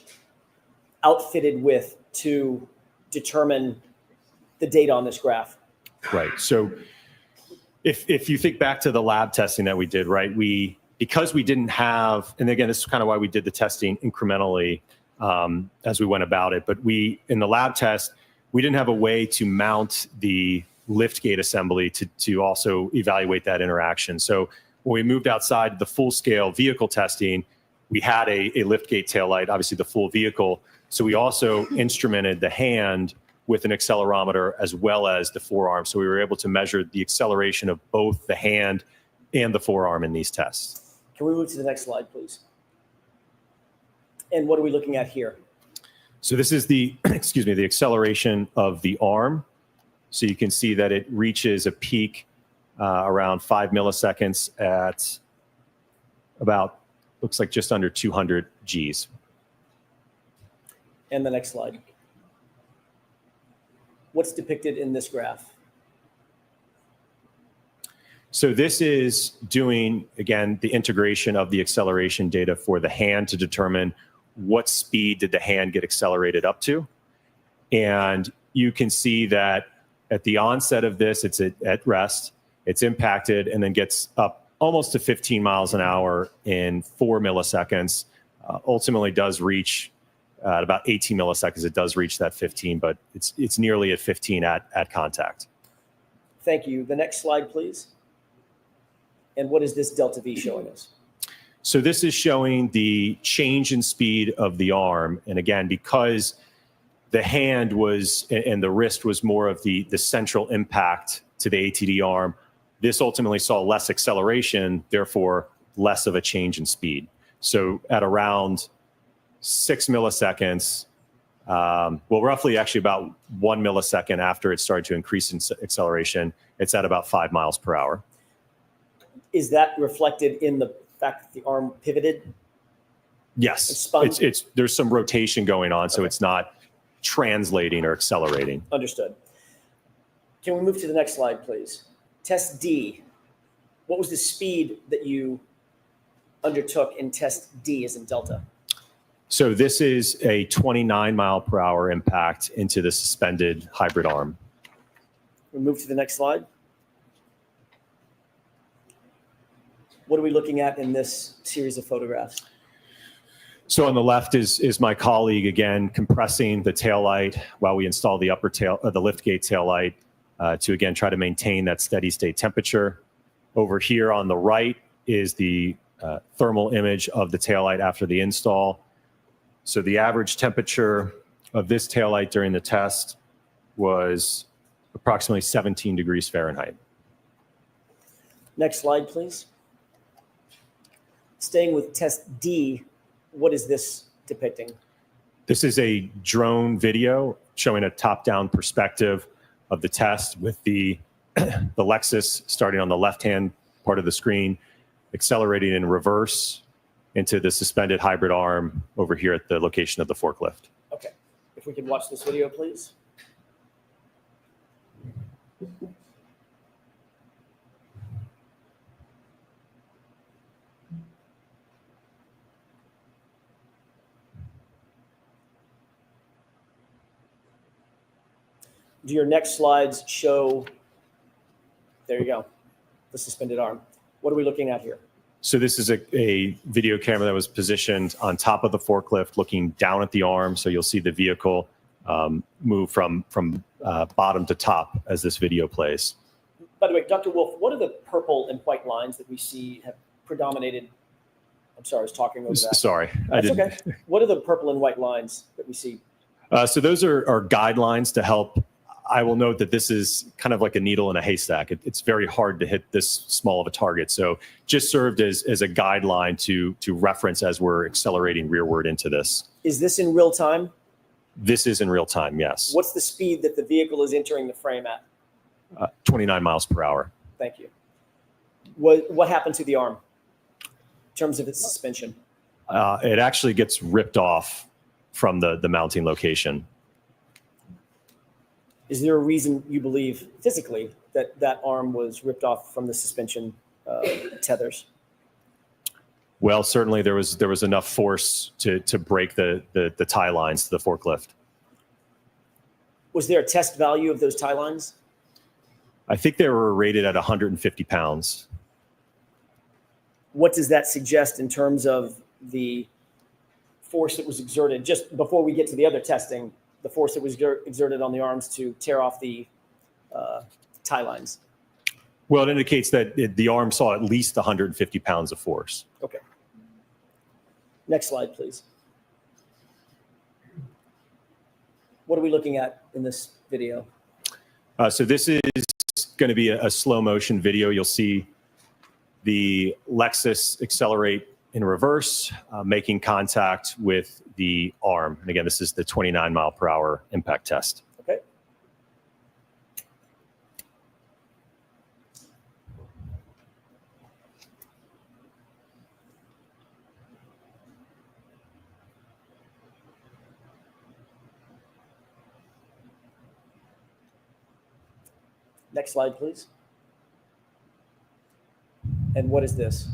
outfitted with to determine the data on this graph? Right. So if you think back to the lab testing that we did, right, because we didn't have, and again, this is kind of why we did the testing incrementally as we went about it, but in the lab test, we didn't have a way to mount the lift gate assembly to also evaluate that interaction. So when we moved outside the full scale vehicle testing, we had a lift gate taillight, obviously the full vehicle. So we also instrumented the hand with an accelerometer as well as the forearm. So we were able to measure the acceleration of both the hand and the forearm in these tests. Can we move to the next slide, please? And what are we looking at here? So this is the, the acceleration of the arm. So you can see that it reaches a peak around 5 milliseconds at about, looks like just under 200 Gs. And the next slide. What's depicted in this graph? So this is doing, again, the integration of the acceleration data for the hand to determine what speed did the hand get accelerated up to. And you can see that at the onset of this, it's at rest, it's impacted and then gets up almost to 15 miles an hour in 4 milliseconds, ultimately does reach at about 18 milliseconds, it does reach that 15, but it's nearly at 15 at contact. Thank you. The next slide, please. And what is this delta V showing us? So this is showing the change in speed of the arm. And again, because the hand was, and the wrist was more of the central impact to the ATD arm, this ultimately saw less acceleration, therefore less of a change in speed. So at around 6 milliseconds, well, roughly actually about 1 millisecond after it started to increase in acceleration, it's at about 5 miles per hour. Is that reflected in the fact that the arm pivoted? Yes, there's some rotation going on, so it's not translating or accelerating. Understood. Can we move to the next slide, please? Test D. What was the speed that you undertook in test D as in Delta? So this is a 29 mile per hour impact into the suspended hybrid arm. We move to the next slide. What are we looking at in this series of photographs? So on the left is my colleague, again, compressing the taillight while we install the upper tail, the liftgate taillight to, again, try to maintain that steady state temperature. Over here on the right is the thermal image of the taillight after the install. So the average temperature of this taillight during the test was approximately 17 degrees Fahrenheit. Next slide, please. Staying with test D, what is this depicting? This is a drone video showing a top-down perspective of the test with the Lexus starting on the left-hand part of the screen, accelerating in reverse into the suspended hybrid arm over here at the location of the forklift. Okay, if we could watch this video, please. Do your next slides show, there you go, the suspended arm. What are we looking at here? So this is a video camera that was positioned on top of the forklift, looking down at the arm. So you'll see the vehicle move from bottom to top as this video plays. By the way, Dr. Wolf, what are the purple and white lines that we see have predominated? I'm sorry, I was talking over that. Sorry, I That's didn't. okay. What are the purple and white lines that we see? So those are guidelines to help. I will note that this is kind of like a needle in a haystack. It's very hard to hit this small of a target. So just served as a guideline to reference as we're accelerating rearward into this. Is this in real time? This is in real time, yes. What's the speed that the vehicle is entering the frame at? 29 miles per hour. Thank you. What happened to the arm in terms of its suspension? It actually gets ripped off from the mounting location. Is there a reason you believe physically that that arm was ripped off from the suspension tethers? Well, certainly there was enough force to break the tie lines to the forklift. Was there a test value of those tie lines? I think they were rated at 150 pounds. What does that suggest in terms of the force that was exerted? Just before we get to the other testing, the force that was exerted on the arms to tear off the tie lines. Well, it indicates that the arm saw at least 150 pounds of force. Okay. Next slide, please. What are we looking at in this video? So this is going to be a slow motion video. You'll see the Lexus accelerate in reverse, making contact with the arm. And again, this is the 29 mile per hour impact test. Okay. Next slide, please. And what is this?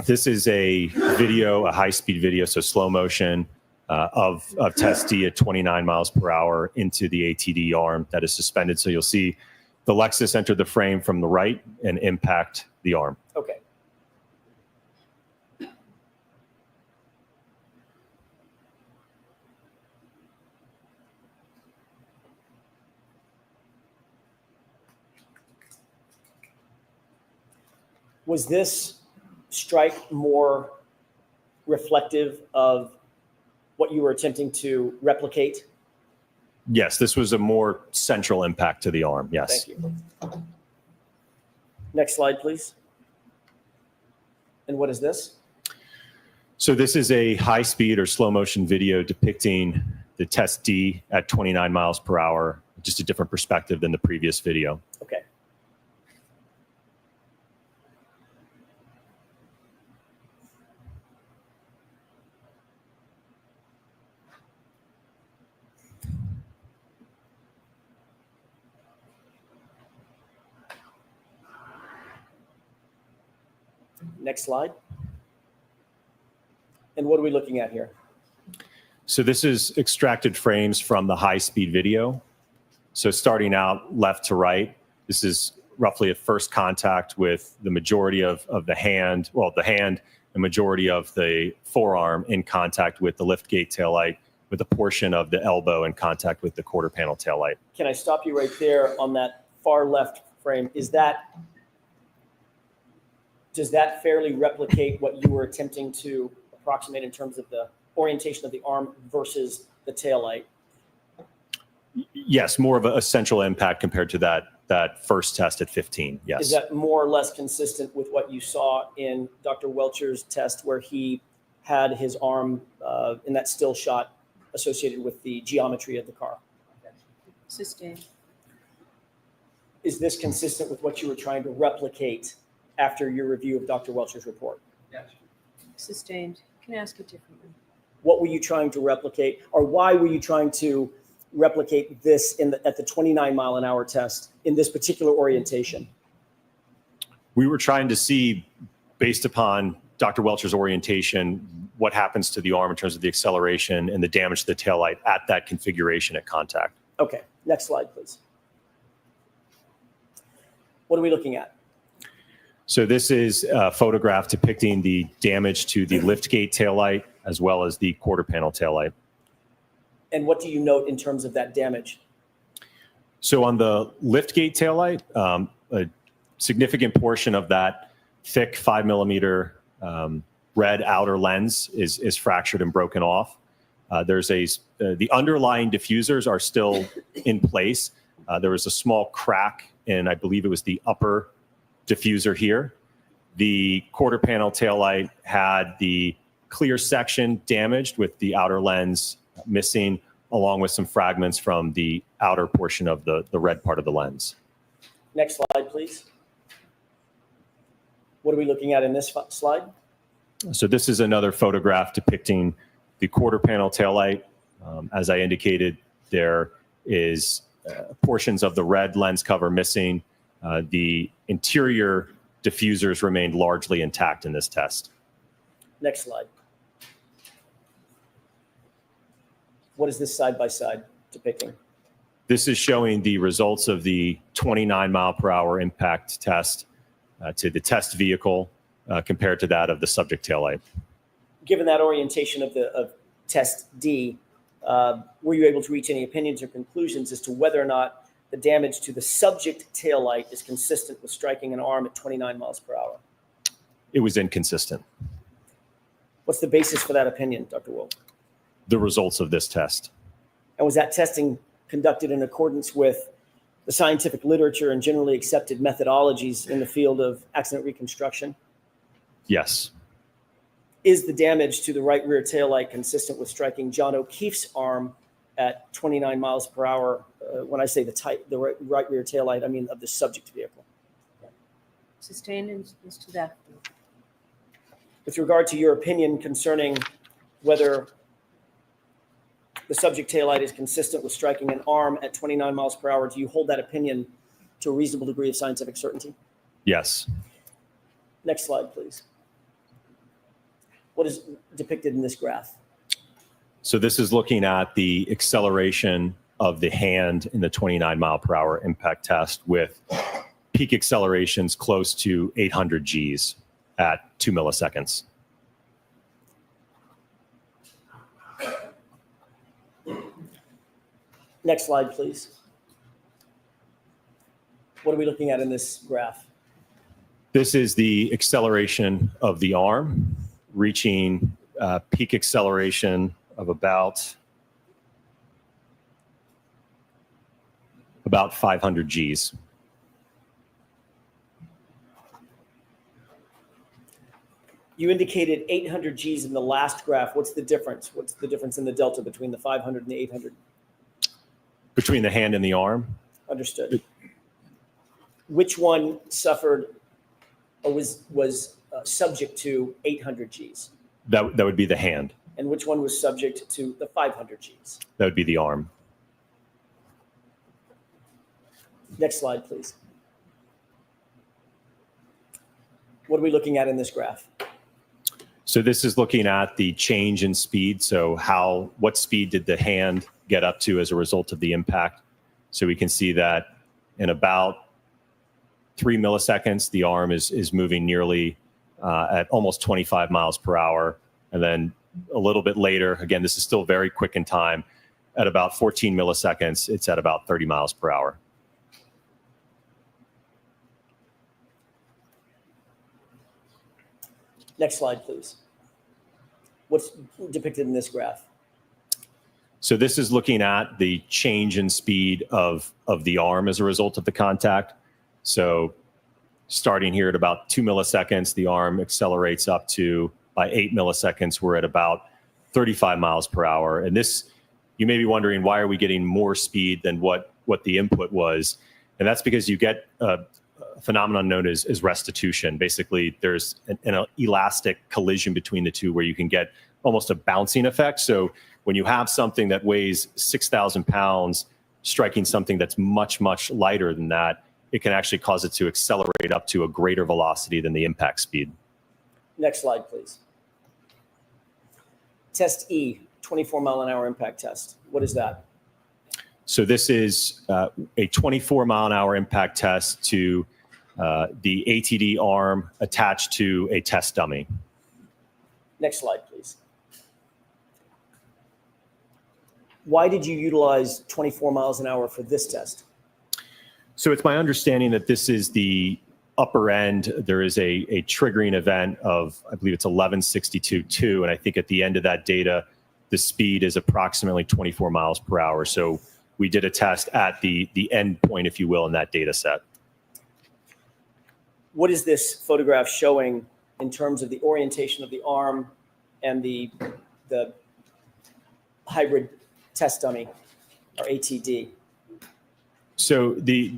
This is a video, a high-speed video, so slow motion of test D at 29 miles per hour into the ATD arm that is suspended. So you'll see the Lexus enter the frame from the right and impact the arm. Okay. Was this strike more reflective of what you were attempting to replicate? Yes, this was a more central impact to the arm. Yes. Thank you. Next slide, please. And what is this? So this is a high-speed or slow-motion video depicting the test D at 29 miles per hour, just a different perspective than the previous video. Okay. Next slide. And what are we looking at here? So this is extracted frames from the high-speed video. So starting out left to right, this is roughly a first contact with the majority of the hand, the majority of the forearm in contact with the liftgate taillight, with a portion of the elbow in contact with the quarter panel taillight. Can I stop you right there on that far left frame? Does that fairly replicate what you were attempting to approximate in terms of the orientation of the arm versus the taillight? Yes, more of a central impact compared to that first test at 15. Yes. Is that more or less consistent with what you saw in Dr. Welcher's test, where he had his arm in that still shot associated with the geometry of the car? Sustained. Is this consistent with what you were trying to replicate after your review of Dr. Welcher's report? Yes. Sustained. Can I ask it differently? What were you trying to replicate, or why were you trying to replicate this at the 29 mile an hour test in this particular orientation? We were trying to see, based upon Dr. Welcher's orientation, what happens to the arm in terms of the acceleration and the damage to the taillight at that configuration at contact. Okay, next slide, please. What are we looking at? So this is a photograph depicting the damage to the liftgate taillight as well as the quarter panel taillight. And what do you note in terms of that damage? So on the liftgate taillight, a significant portion of that thick 5mm red outer lens is fractured and broken off. The underlying diffusers are still in place. There was a small crack in, I believe it was the upper diffuser here. The quarter panel taillight had the clear section damaged with the outer lens missing, along with some fragments from the outer portion of the red part of the lens. Next slide, please. What are we looking at in this slide? So this is another photograph depicting the quarter panel taillight. As I indicated, there is portions of the red lens cover missing. The interior diffusers remained largely intact in this test. Next slide. What is this side by side depicting? This is showing the results of the 29-mile-per-hour impact test to the test vehicle compared to that of the subject taillight. Given that orientation of test D, were you able to reach any opinions or conclusions as to whether or not the damage to the subject taillight is consistent with striking an arm at 29 miles per hour? It was inconsistent. What's the basis for that opinion, Dr. Wolf? The results of this test. And was that testing conducted in accordance with the scientific literature and generally accepted methodologies in the field of accident reconstruction? Yes. Is the damage to the right rear taillight consistent with striking John O'Keefe's arm at 29 miles per hour? When I say the right rear taillight, I mean of the subject vehicle. Sustained is to that. With regard to your opinion concerning whether the subject taillight is consistent with striking an arm at 29 miles per hour, do you hold that opinion to a reasonable degree of scientific certainty? Yes. Next slide, please. What is depicted in this graph? So this is looking at the acceleration of the hand in the 29-mile-per-hour impact test with peak accelerations close to 800 Gs at 2 milliseconds. Next slide, please. What are we looking at in this graph? This is the acceleration of the arm, reaching peak acceleration of about 500 Gs. You indicated 800 Gs in the last graph. What's the difference? What's the difference in the delta between the 500 and the 800? Between the hand and the arm? Understood. Which one suffered or was subject to 800 Gs? That would be the hand. And which one was subject to the 500 Gs? That would be the arm. Next slide, please. What are we looking at in this graph? So this is looking at the change in speed. So what speed did the hand get up to as a result of the impact? So we can see that in about 3 milliseconds, the arm is moving nearly at almost 25 miles per hour. And then a little bit later, again, this is still very quick in time, at about 14 milliseconds, it's at about 30 miles per hour. Next slide, please. What's depicted in this graph? So this is looking at the change in speed of the arm as a result of the contact. So starting here at about 2 milliseconds, the arm accelerates up to, by 8 milliseconds, we're at about 35 miles per hour. And this, you may be wondering, why are we getting more speed than what the input was? And that's because you get a phenomenon known as restitution. Basically, there's an elastic collision between the two where you can get almost a bouncing effect. So when you have something that weighs 6,000 pounds striking something that's much, much lighter than that, it can actually cause it to accelerate up to a greater velocity than the impact speed. Next slide, please. Test E, 24-mile-an-hour impact test. What is that? So this is a 24-mile-an-hour impact test to the ATD arm attached to a test dummy. Next slide, please. Why did you utilize 24 miles an hour for this test? So it's my understanding that this is the upper end. There is a triggering event of, I believe it's 1162.2. And I think at the end of that data, the speed is approximately 24 miles per hour. So we did a test at the end point, if you will, in that data set. What is this photograph showing in terms of the orientation of the arm and the hybrid test dummy, or ATD? So the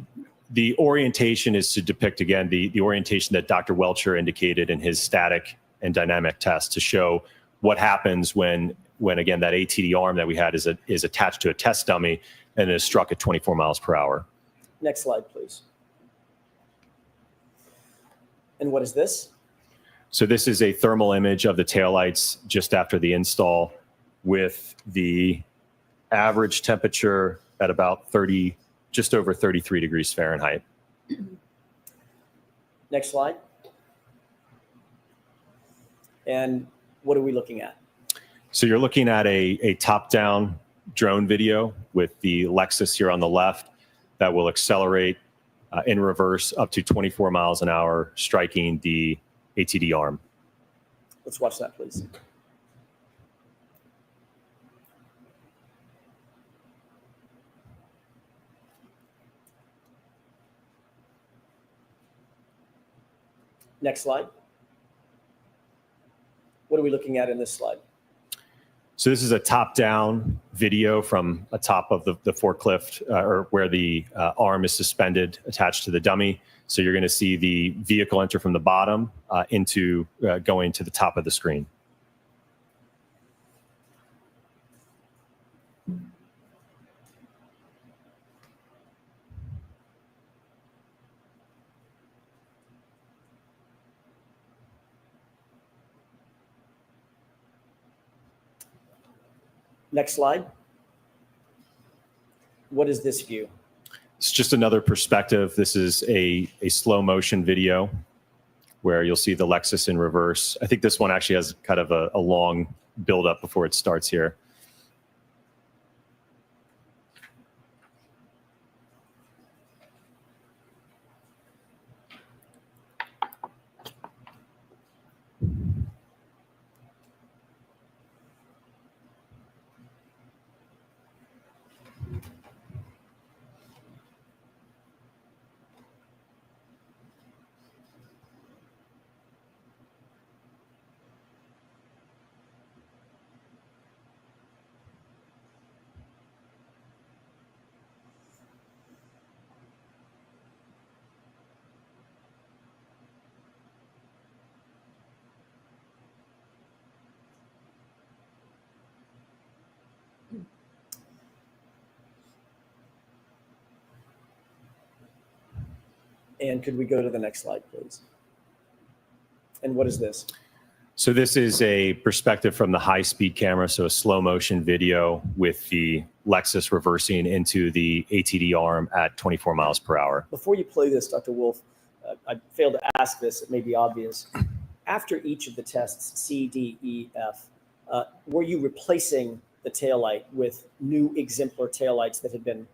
orientation is to depict, again, the orientation that Dr. Welcher indicated in his static and dynamic test to show what happens when again, that ATD arm that we had is attached to a test dummy and is struck at 24 miles per hour. Next slide, please. And what is this? So this is a thermal image of the taillights just after the install with the average temperature at about just over 33 degrees Fahrenheit. Next slide. And what are we looking at? So you're looking at a top-down drone video with the Lexus here on the left that will accelerate in reverse up to 24 miles an hour, striking the ATD arm. Let's watch that, please. Next slide. What are we looking at in this slide? So this is a top-down video from atop of the forklift, or where the arm is suspended attached to the dummy. So you're going to see the vehicle enter from the bottom into going to the top of the screen. Next slide. What is this view? It's just another perspective. This is a slow motion video where you'll see the Lexus in reverse. I think this one actually has kind of a long build up before it starts here. And could we go to the next slide, please? And what is this? So this is a perspective from the high-speed camera, so a slow motion video with the Lexus reversing into the ATD arm at 24 miles per hour. Before you play this, Dr. Wolf, I failed to ask this. It may be obvious. After each of the tests, C, D, E, F, were you replacing the taillight with new exemplar taillights that had been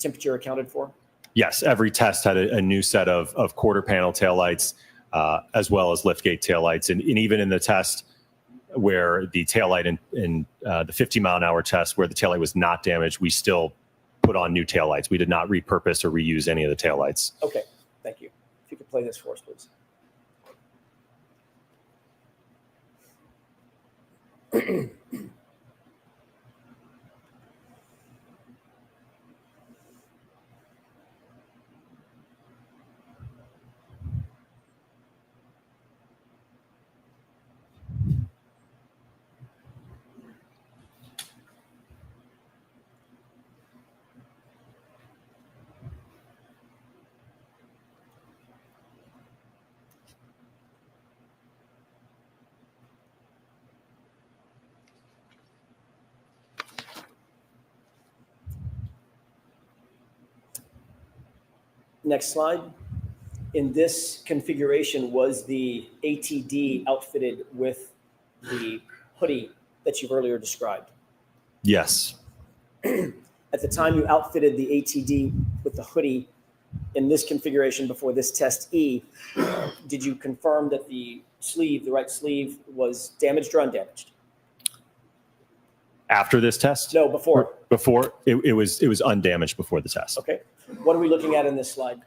temperature accounted for? Yes, every test had a new set of quarter panel taillights, as well as liftgate taillights. And even in the test where the taillight in the 50 mile an hour test where the taillight was not damaged, we still put on new taillights. We did not repurpose or reuse any of the taillights. Okay, thank you. If you could play this for us, please. Next slide. In this configuration, was the ATD outfitted with the hoodie that you've earlier described? Yes. At the time you outfitted the ATD with the hoodie in this configuration before this test E, did you confirm that the sleeve, the right sleeve, was damaged or undamaged? After this test? No, before. Before, it was undamaged before the test. Okay. What are we looking at in this slide?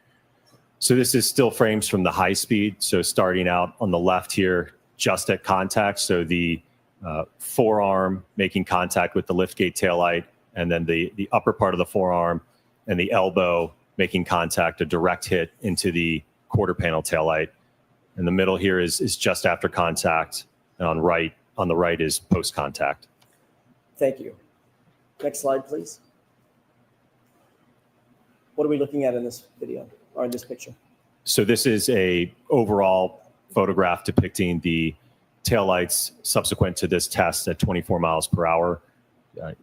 So this is still frames from the high speed. So starting out on the left here, just at contact. So the forearm making contact with the liftgate taillight, and then the upper part of the forearm and the elbow making contact, a direct hit into the quarter panel taillight. And the middle here is just after contact, and on the right is post contact. Thank you. Next slide, please. What are we looking at in this video or in this picture? So this is a overall photograph depicting the taillights subsequent to this test at 24 miles per hour.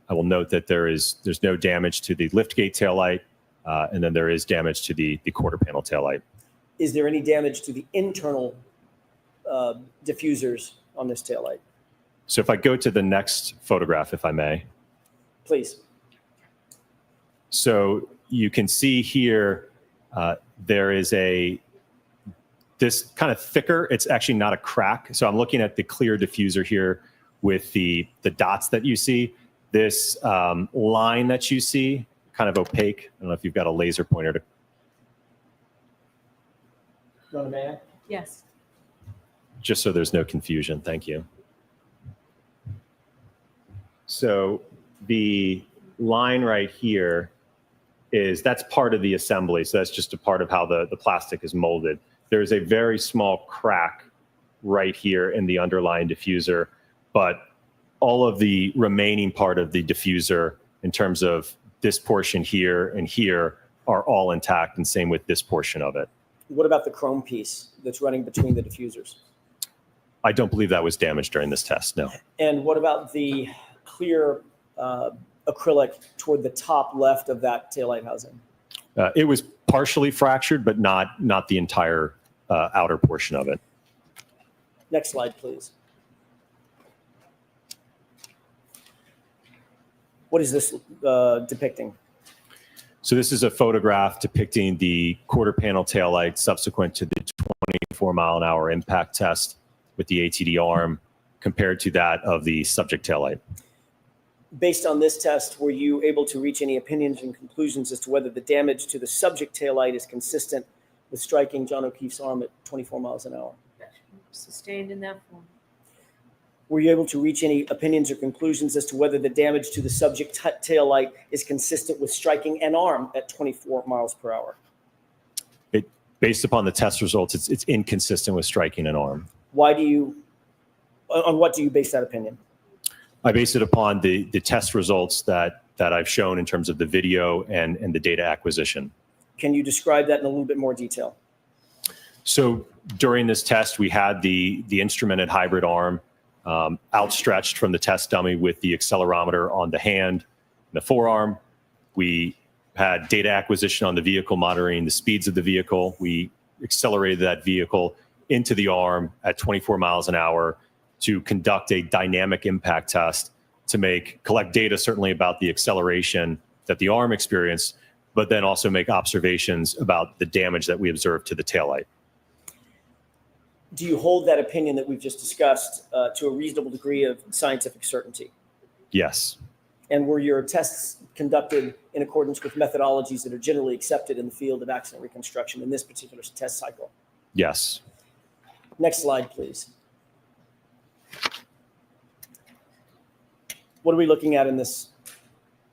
I will note that there's no damage to the liftgate taillight, and then there is damage to the quarter panel taillight. Is there any damage to the internal diffusers on this taillight? So if I go to the next photograph, if I may. Please. So you can see here, there is this kind of thicker, it's actually not a crack. So I'm looking at the clear diffuser here with the dots that you see. This line that you see, kind of opaque. I don't know if you've got a laser pointer to. Yes. Just so there's no confusion, thank you. So the line right here that's part of the assembly. So that's just a part of how the plastic is molded. There's a very small crack right here in the underlying diffuser, but all of the remaining part of the diffuser in terms of this portion here and here are all intact, and same with this portion of it. What about the chrome piece that's running between the diffusers? I don't believe that was damaged during this test, no. And what about the clear acrylic toward the top left of that taillight housing? It was partially fractured, but not the entire outer portion of it. Next slide, please. What is this depicting? So this is a photograph depicting the quarter panel taillight subsequent to the 24-mile-an-hour impact test with the ATD arm compared to that of the subject taillight. Based on this test, were you able to reach any opinions and conclusions as to whether the damage to the subject taillight is consistent with striking John O'Keefe's arm at 24 miles an hour? Sustained in that form. Were you able to reach any opinions or conclusions as to whether the damage to the subject taillight is consistent with striking an arm at 24 miles per hour? Based upon the test results, it's inconsistent with striking an arm. On what do you base that opinion? I base it upon the test results that I've shown in terms of the video and the data acquisition. Can you describe that in a little bit more detail? So during this test, we had the instrumented hybrid arm outstretched from the test dummy with the accelerometer on the hand and the forearm. We had data acquisition on the vehicle, monitoring the speeds of the vehicle. We accelerated that vehicle into the arm at 24 miles an hour to conduct a dynamic impact test to collect data certainly about the acceleration that the arm experienced, but then also make observations about the damage that we observed to the taillight. Do you hold that opinion that we've just discussed to a reasonable degree of scientific certainty? Yes. And were your tests conducted in accordance with methodologies that are generally accepted in the field of accident reconstruction in this particular test cycle? Yes. Next slide, please. What are we looking at in this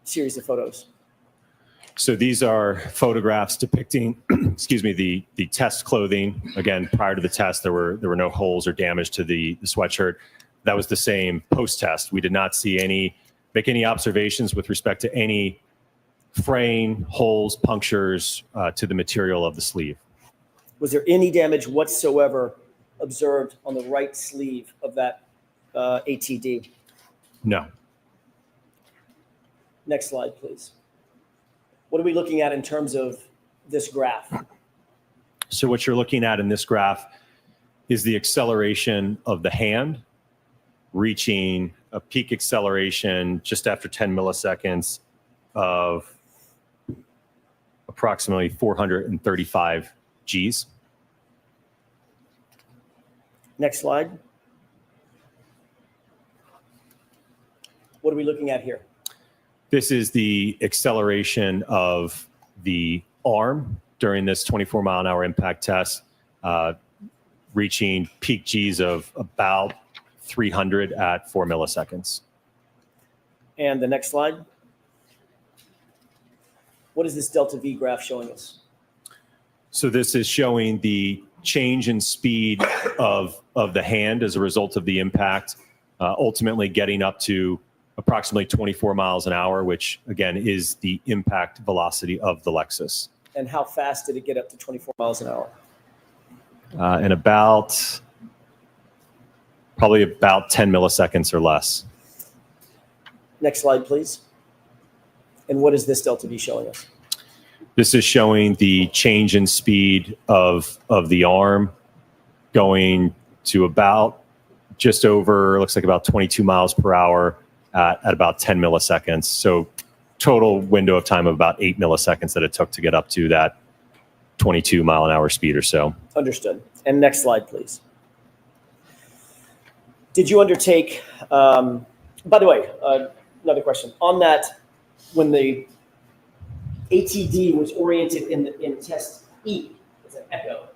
series of photos? So these are photographs depicting, excuse me, the test clothing. Again, prior to the test, there were no holes or damage to the sweatshirt. That was the same post-test. We did not make any observations with respect to any fraying, holes, punctures to the material of the sleeve. Was there any damage whatsoever observed on the right sleeve of that ATD? No. Next slide, please. What are we looking at in terms of this graph? So what you're looking at in this graph is the acceleration of the hand reaching a peak acceleration just after 10 milliseconds of approximately 435 Gs. Next slide. What are we looking at here? This is the acceleration of the arm during this 24-mile-an-hour impact test, reaching peak Gs of about 300 at 4 milliseconds. And the next slide. What is this delta V graph showing us? So this is showing the change in speed of the hand as a result of the impact, ultimately getting up to approximately 24 miles an hour, which again is the impact velocity of the Lexus. And how fast did it get up to 24 miles an hour? In probably about 10 milliseconds or less. Next slide, please. And what is this delta V showing us? This is showing the change in speed of the arm going to about just over, looks like about 22 miles per hour at about 10 milliseconds. So total window of time of about 8 milliseconds that it took to get up to that 22 mile an hour speed or so. Understood. And next slide, please. Did you undertake, by the way, another question. On that, when the ATD was oriented in test E, it's an echo,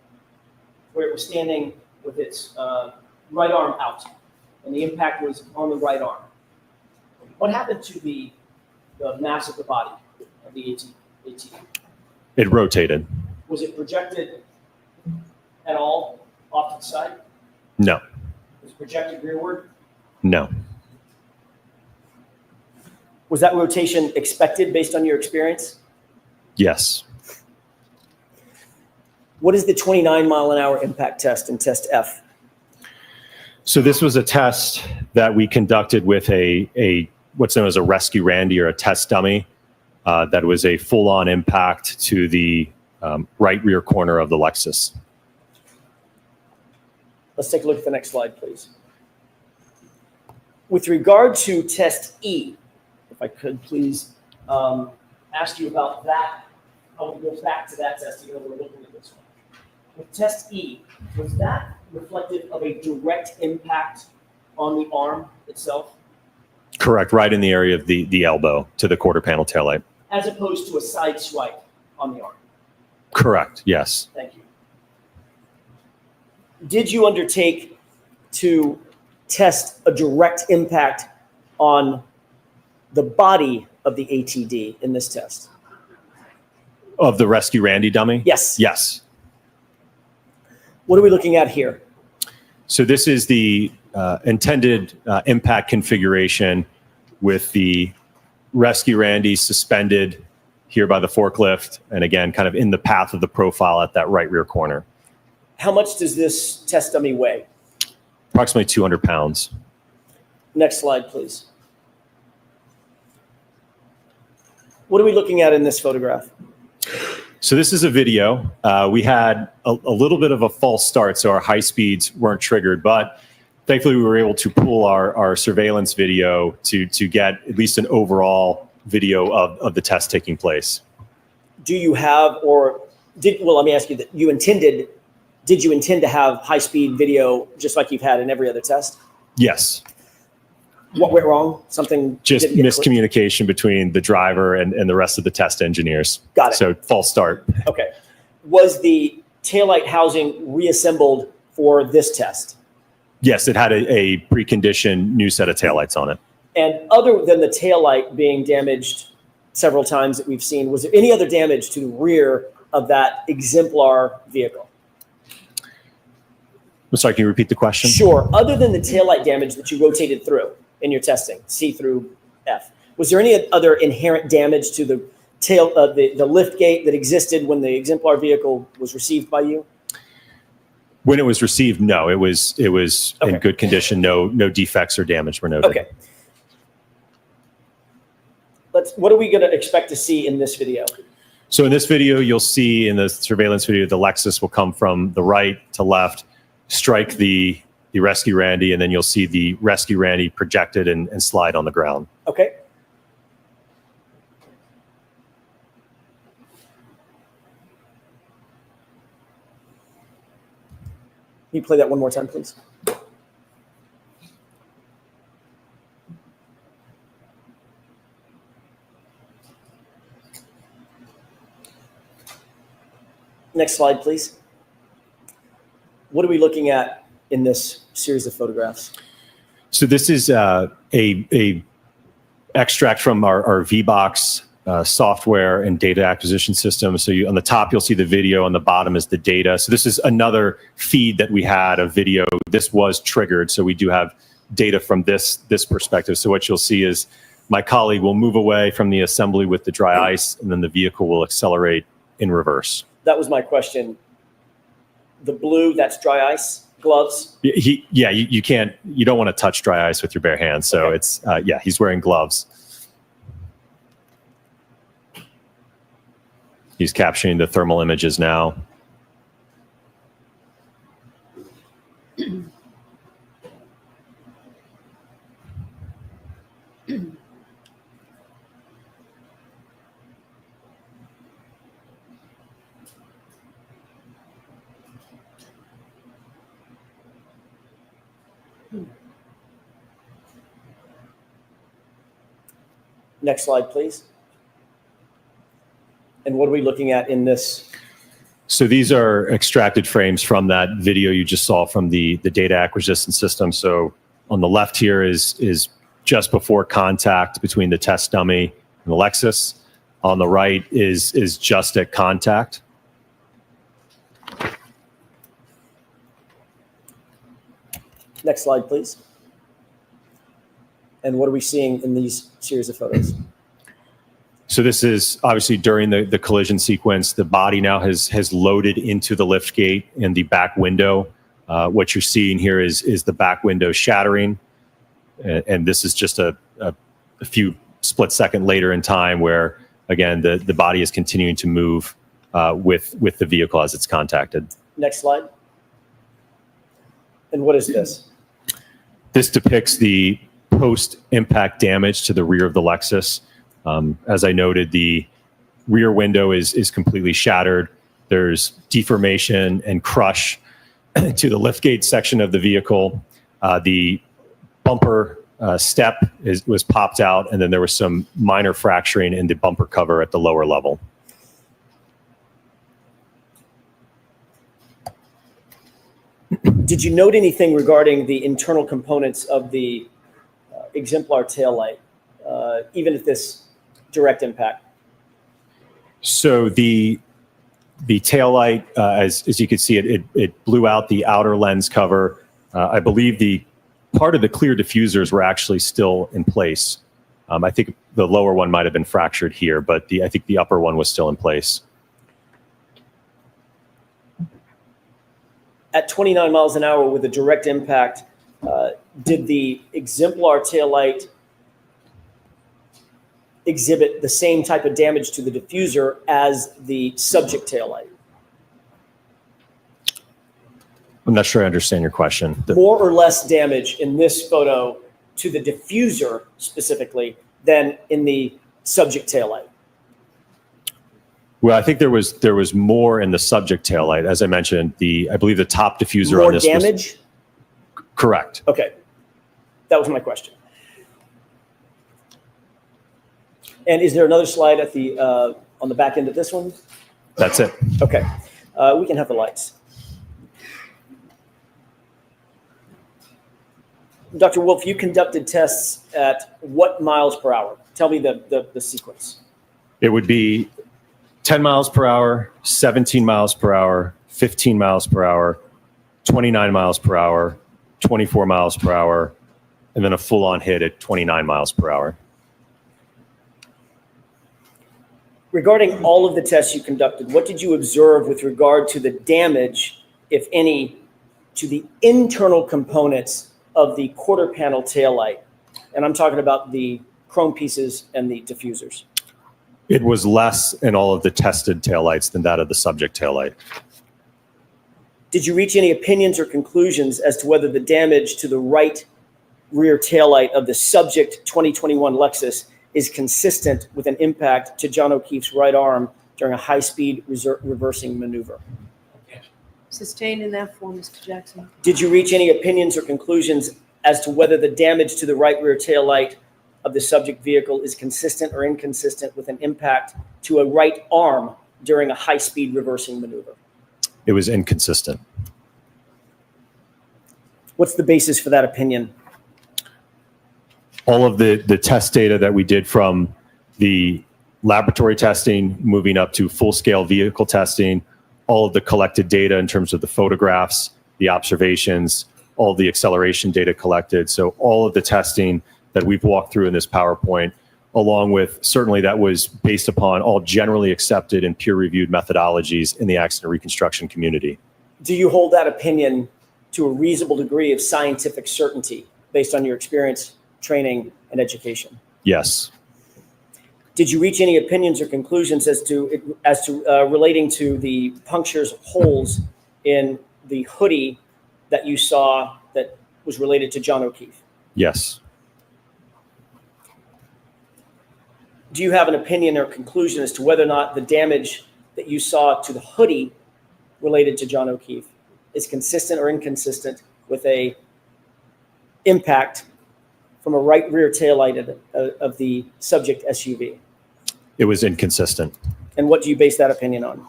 where it was standing with its right arm out, and the impact was on the right arm. What happened to the mass of the body of the ATD? It rotated. Was it projected at all off to the side? No. Was it projected rearward? No. Was that rotation expected based on your experience? Yes. What is the 29 mile an hour impact test in test F? So this was a test that we conducted with a what's known as a rescue Randy or a test dummy that was a full-on impact to the right rear corner of the Lexus. Let's take a look at the next slide, please. With regard to test E, if I could please ask you about that. I want to go back to that test even though we're looking at this one. With test E, was that reflective of a direct impact on the arm itself? Correct, right in the area of the elbow to the quarter panel taillight. As opposed to a side swipe on the arm? Correct, yes. Thank you. Did you undertake to test a direct impact on the body of the ATD in this test? Of the rescue Randy dummy? Yes. Yes. What are we looking at here? So this is the intended impact configuration with the rescue Randy suspended here by the forklift, and again, kind of in the path of the profile at that right rear corner. How much does this test dummy weigh? Approximately 200 pounds. Next slide, please. What are we looking at in this photograph? So this is a video. We had a little bit of a false start, so our high speeds weren't triggered, but thankfully we were able to pull our surveillance video to get at least an overall video of the test taking place. Do you have, or did, well, let me ask you that did you intend to have high-speed video just like you've had in every other test? Yes. What went wrong? Something just miscommunication between the driver and the rest of the test engineers. Got it. So false start. Okay. Was the taillight housing reassembled for this test? Yes, it had a preconditioned new set of taillights on it. And other than the taillight being damaged several times that we've seen, was there any other damage to the rear of that exemplar vehicle? I'm sorry, can you repeat the question? Sure. Other than the taillight damage that you rotated through in your testing, C through F, was there any other inherent damage to the tail, the lift gate that existed when the exemplar vehicle was received by you? When it was received, no, it was okay. in good condition. No defects or damage were noted. Okay. What are we going to expect to see in this video? So in this video, you'll see in the surveillance video, the Lexus will come from the right to left, strike the rescue Randy, and then you'll see the rescue Randy projected and slide on the ground. Okay. Can you play that one more time, please? Next slide, please. What are we looking at in this series of photographs? So this is a extract from our VBox software and data acquisition system. So on the top, you'll see the video. On the bottom is the data. So this is another feed that we had of video. This was triggered. So we do have data from this perspective. So what you'll see is my colleague will move away from the assembly with the dry ice, and then the vehicle will accelerate in reverse. That was my question. The blue, that's dry ice, gloves? You can't, you don't want to touch dry ice with your bare hands. So it's, he's wearing gloves. He's capturing the thermal images now. Next slide, please. And what are we looking at in this? So these are extracted frames from that video you just saw from the data acquisition system. So on the left here is just before contact between the test dummy and the Lexus. On the right is just at contact. Next slide, please. And what are we seeing in these series of photos? So this is obviously during the collision sequence. The body now has loaded into the lift gate and the back window. What you're seeing here is the back window shattering. And this is just a few split second later in time where, again, the body is continuing to move with the vehicle as it's contacted. Next slide. And what is this? This depicts the post-impact damage to the rear of the Lexus. As I noted, the rear window is completely shattered. There's deformation and crush to the liftgate section of the vehicle. The bumper step was popped out, and then there was some minor fracturing in the bumper cover at the lower level. Did you note anything regarding the internal components of the exemplar taillight, even at this direct impact? So the taillight, as you can see, it blew out the outer lens cover. I believe the part of the clear diffusers were actually still in place. I think the lower one might have been fractured here, but I think the upper one was still in place. At 29 miles an hour with a direct impact, did the exemplar taillight exhibit the same type of damage to the diffuser as the subject taillight? I'm not sure I understand your question. More or less damage in this photo to the diffuser specifically than in the subject taillight? Well, I think there was more in the subject taillight. As I mentioned, I believe the top diffuser More on this damage? was correct. Okay. That was my question. And is there another slide at the on the back end of this one? That's it. Okay. We can have the lights. Dr. Wolf, you conducted tests at what miles per hour? Tell me the sequence. It would be 10 miles per hour, 17 miles per hour, 15 miles per hour, 29 miles per hour, 24 miles per hour, and then a full-on hit at 29 miles per hour. Regarding all of the tests you conducted, what did you observe with regard to the damage, if any, to the internal components of the quarter panel taillight? And I'm talking about the chrome pieces and the diffusers. It was less in all of the tested taillights than that of the subject taillight. Did you reach any opinions or conclusions as to whether the damage to the right rear taillight of the subject 2021 Lexus is consistent with an impact to John O'Keefe's right arm during a high-speed reversing maneuver? Sustained in that form, Mr. Jackson. Did you reach any opinions or conclusions as to whether the damage to the right rear taillight of the subject vehicle is consistent or inconsistent with an impact to a right arm during a high-speed reversing maneuver? It was inconsistent. What's the basis for that opinion? All of the test data that we did from the laboratory testing, moving up to full-scale vehicle testing, all of the collected data in terms of the photographs, the observations, all the acceleration data collected. So all of the testing that we've walked through in this PowerPoint, along with certainly that was based upon all generally accepted and peer-reviewed methodologies in the accident reconstruction community. Do you hold that opinion to a reasonable degree of scientific certainty based on your experience, training, and education? Yes. Did you reach any opinions or conclusions as to relating to the punctures, holes in the hoodie that you saw that was related to John O'Keefe? Yes. Do you have an opinion or conclusion as to whether or not the damage that you saw to the hoodie related to John O'Keefe is consistent or inconsistent with a impact from a right rear taillight of the subject SUV? It was inconsistent. And what do you base that opinion on?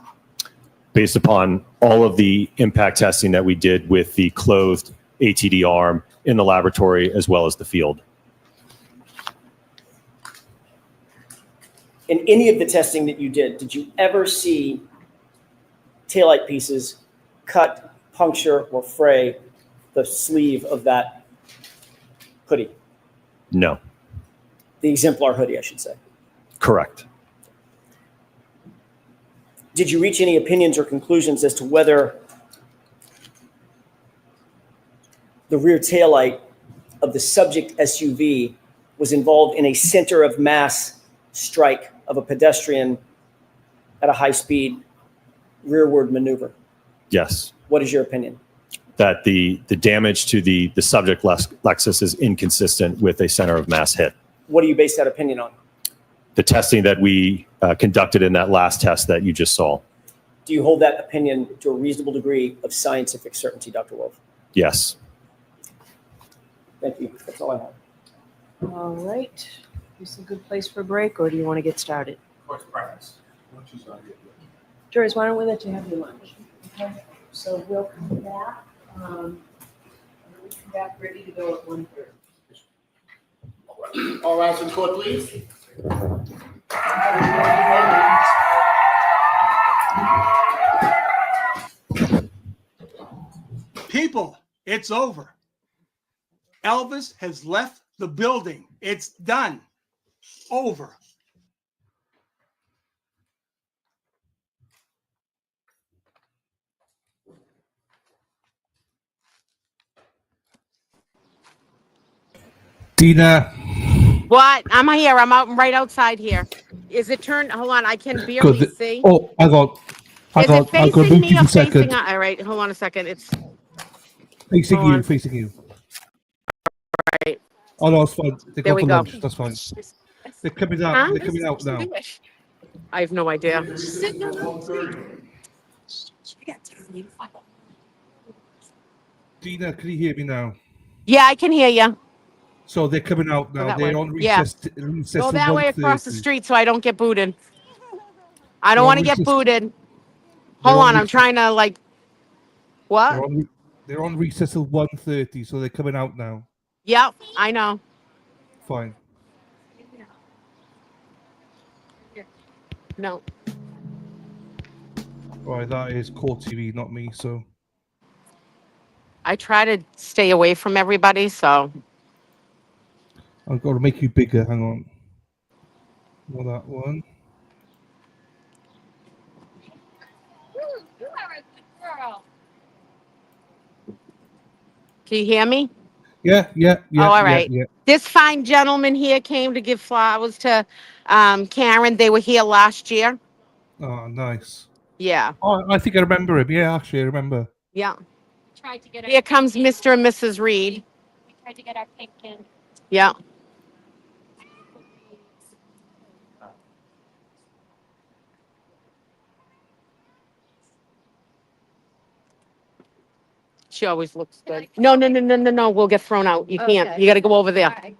Based upon all of the impact testing that we did with the clothed ATD arm in the laboratory as well as the field. In any of the testing that you did you ever see taillight pieces cut, puncture, or fray the sleeve of that hoodie? No. The exemplar hoodie, I should say. Correct. Did you reach any opinions or conclusions as to whether the rear taillight of the subject SUV was involved in a center of mass strike of a pedestrian at a high-speed rearward maneuver? Yes. What is your opinion? That the damage to the subject Lexus is inconsistent with a center of mass hit. What do you base that opinion on? The testing that we conducted in that last test that you just saw. Do you hold that opinion to a reasonable degree of scientific certainty, Dr. Wolf? Yes. Thank you. That's all I have. All right. Is this a good place for a break, or do you want to get started? What's preference? Lunch is not yet. Joyce, why don't we let you have your lunch? Okay. So we'll come back. We'll come back ready to go at 1:30. All rise in court, please. People, it's over. Elvis has left the building. It's done. Over. Dina. What? I'm here. I'm out right outside here. Is it turned? Hold on. I can barely Good. see. Oh, hang on. Is it I'm gonna facing move me you or for a second. facing? All right. Hold on a second. It's Facing hold you, on. facing you. Right. Oh no, it's fine. They're There going we for go. lunch. That's fine. They're coming out. Huh? They're coming out now. I have no idea. Dina, can you hear me now? Yeah, I can hear you. So they're coming out Go now. that They're way. on Yeah. recess. Go till that way across the 1:30. street so I don't get booted. I don't They're on want to get recess- booted. they're Hold on on. I'm recess- trying to like. What? They're on recess till 1:30, so they're coming out now. Yep, I know. Fine. No. Right, that is Court TV, not me. So I try to stay away from everybody, so I've got to make you bigger. Hang on. Well, that one. can you hear me? Yeah, yeah, Oh, yeah, all yeah, right. yeah. This fine gentleman here came to give flowers to Karen. They were here last year. Oh, nice. Yeah. Oh, I think I remember him. Yeah, actually, I remember. Yeah. Tried to get Here comes Mr. and Mrs. Reed. We tried to get our pumpkin. Yeah. She always looks good. No, no, no, no, no, no. We'll get thrown out. You can't. Okay. You got to go over there. All right.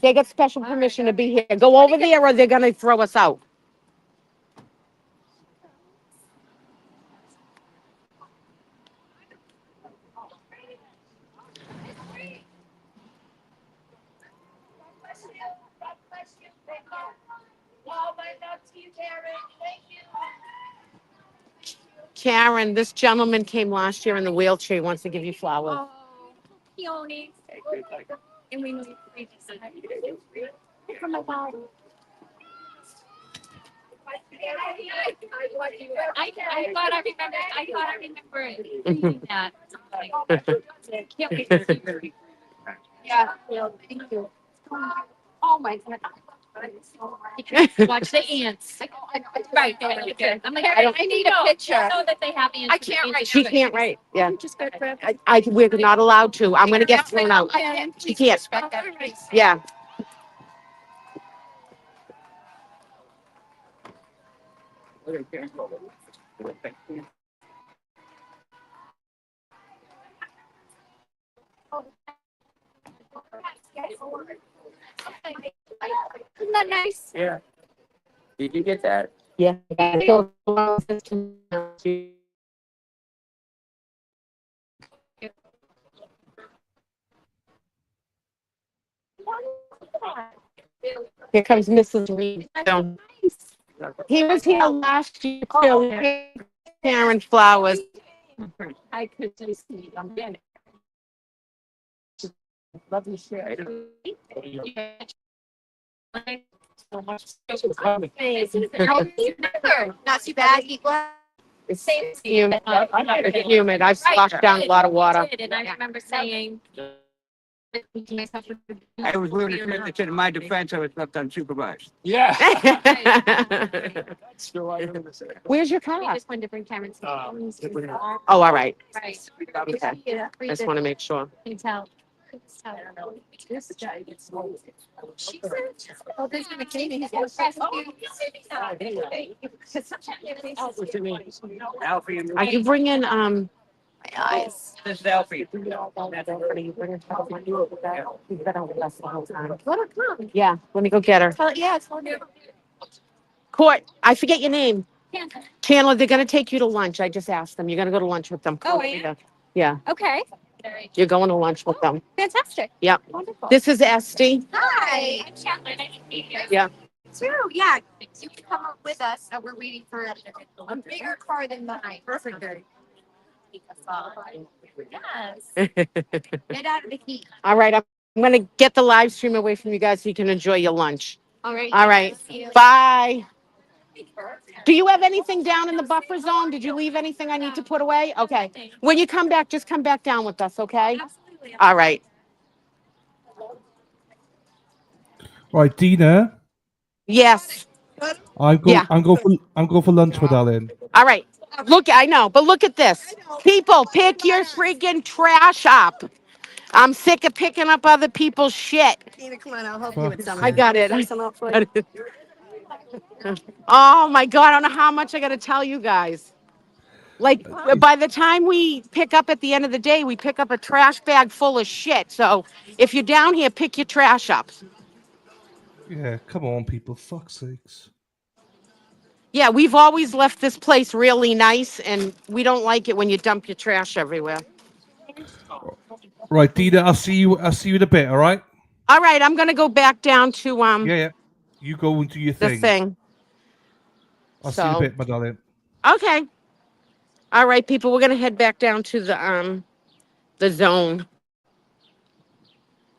They got special permission to be here. Go over there or they're going to throw us out. Karen, this gentleman came last year in the wheelchair. He wants to give you flowers. Oh, peonies. And we decided. Oh my God. I thought I remembered. I thought I remembered reading that. Can't wait to see. Yeah. Thank you. Oh my God. Watch the ants. Right. I'm like, I need a picture. So that they have ants. I can't write. She can't write. Yeah. Just go grab. We're not allowed to. I'm going to get thrown out. She can't. Yeah. Isn't that nice? Yeah. Did you get that? Yeah. Here comes Mrs. Reed. So, he was here last year too. Karen flowers. I could just see them. Love you, share. So much. Not too bad. It's humid. It's humid. I've splashed down a lot of water. And I remember saying. I was willing to admit that in my defense, I was left unsupervised. Yeah. Where's your We car? just wanted to bring Karen's. Oh, all right. Right. Okay. Yeah. I just want to make sure. Can tell. This guy gets old. She said, "Oh, there's gonna be he's gonna press you." Alfie and Are you bringing my eyes? This is Alfie. Yeah. Let me go get her. Yeah, it's all new. Court. I forget your name. Panther. Chandler. They're gonna take you to lunch. I just asked them. You're gonna go to lunch with them. Oh, yeah. Yeah. Okay. You're going to lunch with them. Fantastic. Yep. Wonderful. This is Esty. Hi. I'm Chandler. Nice to meet you. Yeah. True, yeah. You can come up with us. We're waiting for a bigger car than mine. Perfect. Yes. Get out of the heat. All right. I'm going to get the live stream away from you guys so you can enjoy your lunch. All right. All right. Bye. Do you have anything down in the buffer zone? Did you leave anything I need to put away? Okay. When you come back, just come back down with us, okay? Absolutely. All right. Right, Dina. Yes. I'm Yeah. going for lunch, my darling. All right. Look, I know, but look at this. People, pick your freaking trash up. I'm sick of picking up other people's shit. Tina, come on, I'll help you with some. I got it. Some up for you. Oh my God, I don't know how much I got to tell you guys. Like, by the time we pick up at the end of the day, we pick up a trash bag full of shit. So if you're down here, pick your trash up. Yeah, come on, people. Fuck's sakes. Yeah, we've always left this place really nice, and we don't like it when you dump your trash everywhere. Right, Dina, I'll see you in a bit, all right? All right, I'm going to go back down to Yeah. You go and do your the thing. thing. I'll see you in a bit, my darling. Okay. All right, people, we're going to head back down to the zone.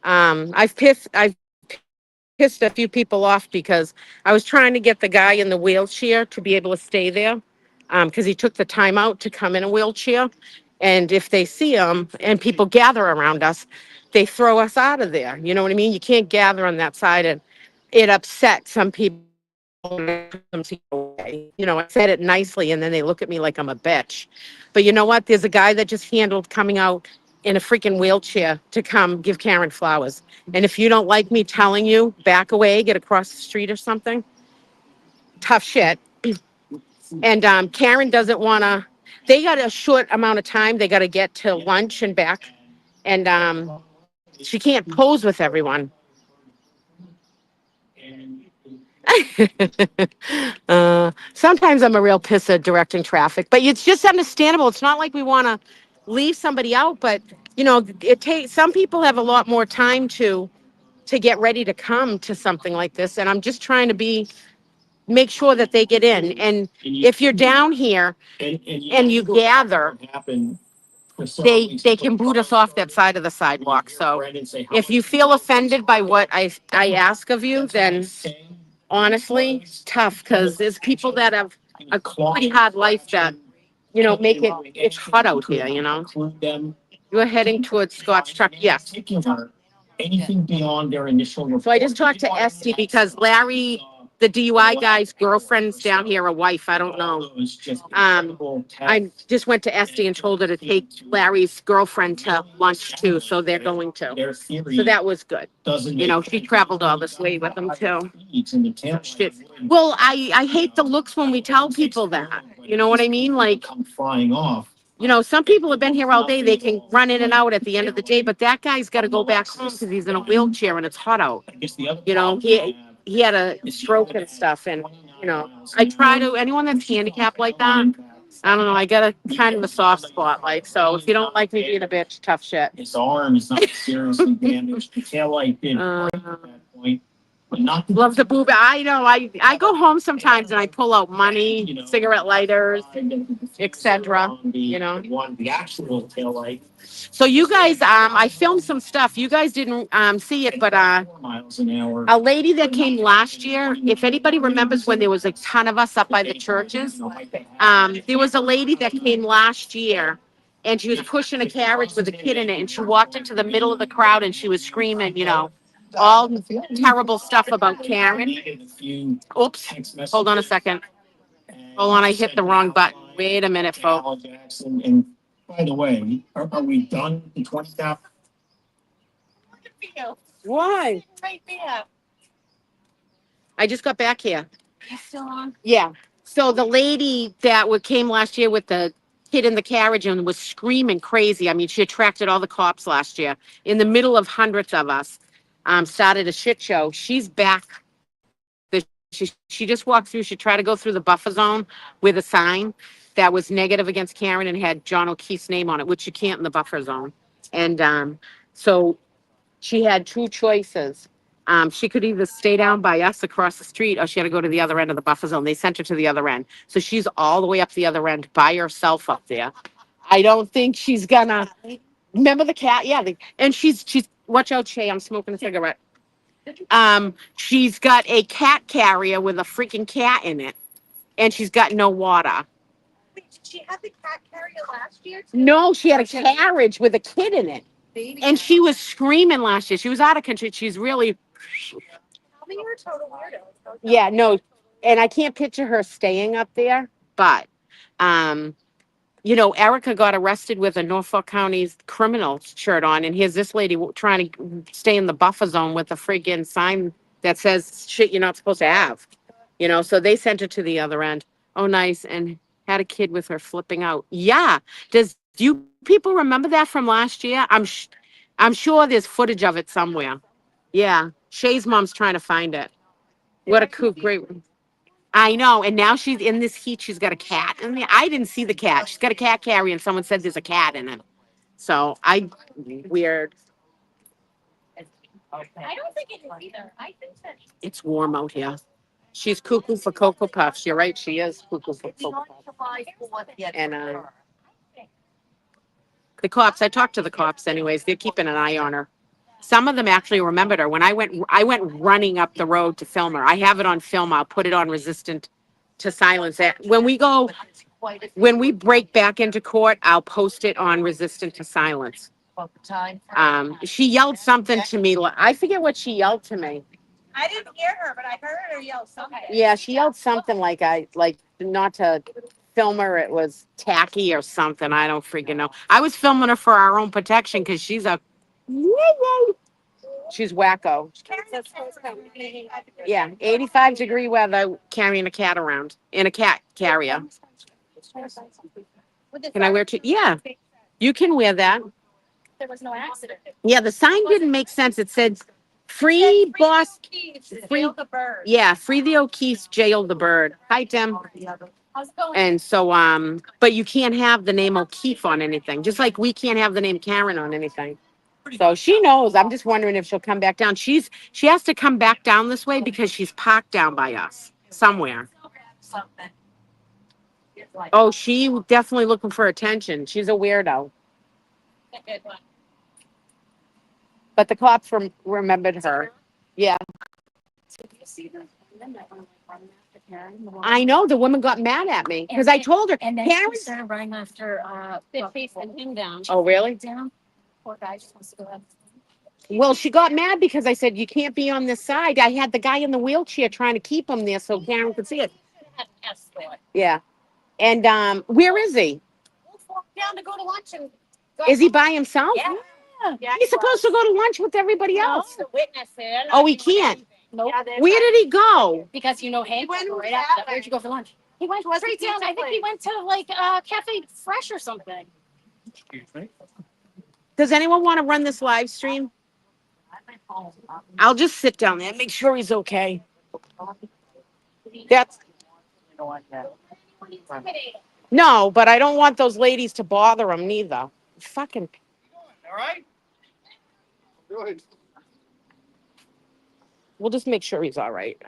I've pissed a few people off because I was trying to get the guy in the wheelchair to be able to stay there because he took the time out to come in a wheelchair. And if they see them and people gather around us, they throw us out of there. You know what I mean? You can't gather on that side, and it upsets some people. You know, I said it nicely, and then they look at me like I'm a bitch. But you know what? There's a guy that just handled coming out in a freaking wheelchair to come give Karen flowers. And if you don't like me telling you, back away, get across the street or something, tough shit. And Karen doesn't want to, they got a short amount of time. They got to get to lunch and back. And she can't pose with everyone. Sometimes I'm a real pisser directing traffic, but it's just understandable. It's not like we want to leave somebody out, but you know, it takes, some people have a lot more time to get ready to come to something like this. And I'm just trying to make sure that they get in. And if you're down here and you gather, they can boot us off that side of the sidewalk. So if you feel offended by what I ask of you, then honestly, tough, because there's people that have a pretty hard life that, you know, make it's hot out here, you know. You're heading towards Scott's truck, yes. Anything beyond their initial. So I just talked to Esty because Larry, the DUI guy's girlfriend's down here, a wife, I don't know. I just went to Esty and told her to take Larry's girlfriend to lunch too, so they're going to. So that was good. You know, she traveled all this way with them too. Shit. Well, I hate the looks when we tell people that. You know what I mean? Like, flying off. You know, some people have been here all day. They can run in and out at the end of the day, but that guy's got to go back home because he's in a wheelchair and it's hot out. You know, he had a stroke and stuff. And, you know, I try to, anyone that's handicapped like that, I don't know, I got a kind of a soft spot. Like, so if you don't like me being a bitch, tough shit. His arm is not seriously damaged. The tail light did break at that point. Love the boob. I know. I go home sometimes and I pull out money, cigarette lighters, etc. You know. The actual tail light. So you guys, I filmed some stuff. You guys didn't see it, but a lady that came last year. If anybody remembers when there was a ton of us up by the churches, there was a lady that came last year. And she was pushing a carriage with a kid in it, and she walked into the middle of the crowd and she was screaming, you know, all terrible stuff about Karen. Oops, hold on a second. Hold on, I hit the wrong button. Wait a minute, folks. And by the way, are we done in 20 now? Why? Right there. I just got back here. You still on? Yeah. So the lady that came last year with the kid in the carriage and was screaming crazy. I mean, she attracted all the cops last year in the middle of hundreds of us. Started a shit show. She's back. She just walked through. She tried to go through the buffer zone with a sign that was negative against Karen and had John O'Keefe's name on it, which you can't in the buffer zone. And so she had two choices. She could either stay down by us across the street or she had to go to the other end of the buffer zone. They sent her to the other end. So she's all the way up the other end by herself up there. I don't think she's gonna remember the cat. Yeah. And she's watch out, Shay. I'm smoking a cigarette. She's got a cat carrier with a freaking cat in it, and she's got no water. Wait, did she have the cat carrier last year? No, she had a carriage with a kid in it. And she was screaming last year. She was out of control. She's really. Tell me you're a total weirdo. Yeah, no, and I can't picture her staying up there, but you know, Erica got arrested with a Norfolk County criminal shirt on, and here's this lady trying to stay in the buffer zone with a friggin' sign that says shit you're not supposed to have. You know, so they sent her to the other end. Oh, nice, and had a kid with her flipping out. Yeah. Do you people remember that from last year? I'm sure there's footage of it somewhere. Yeah. Shay's mom's trying to find it. What a cool, great. I know, and now she's in this heat. She's got a cat in there. I didn't see the cat. She's got a cat carrier, and someone said there's a cat in it. So weird. I don't think it is either. I think that It's warm out here. She's cuckoo for Cocoa Puffs. You're right. She is cuckoo for Cocoa Puffs. And the cops. I talked to the cops. Anyways, they're keeping an eye on her. Some of them actually remembered her when I went running up the road to film her. I have it on film. I'll put it on resistant to silence. When we go when we break back into court, I'll post it on Resistant to Silence. She yelled something to me. I forget what she yelled to me. I didn't hear her, but I heard her yell something. Yeah, she yelled something like not to film her. It was tacky or something. I don't freaking know. I was filming her for our own protection because she's wacko. Yeah, 85-degree weather carrying a cat around in a cat carrier. Can I wear two? Yeah, you can wear that. There was no accident. Yeah, the sign didn't make sense. It said free boss. Free Jail the bird. Yeah, free the O'Keefe's, jail the bird. Hi, Tim. How's it going? And so, but you can't have the name O'Keefe on anything, just like we can't have the name Karen on anything. So she knows. I'm just wondering if she'll come back down. She has to come back down this way because she's parked down by us somewhere. Oh, she definitely looking for attention. She's a weirdo. But the cops remembered her. Yeah. I know the woman got mad at me because I told her. And then Karen she started running after facing him down. Oh, really? Down. Poor guy just wants to go up. Well, she got mad because I said, you can't be on this side. I had the guy in the wheelchair trying to keep him there so Karen could see it. Yeah. And where is he? Down to go to lunch and Is he by himself? Yeah. He's supposed to go to lunch with everybody else. The witness there. Oh, he can't. Nope. Where did he go? Because you know him. Right after that. Where'd you go for lunch? He went straight down. I think he went to like Cafe Fresh or something. Does anyone want to run this live stream? I'll just sit down there and make sure he's okay. That's no, but I don't want those ladies to bother him neither. Fucking. All right. Good. We'll just make sure he's all right.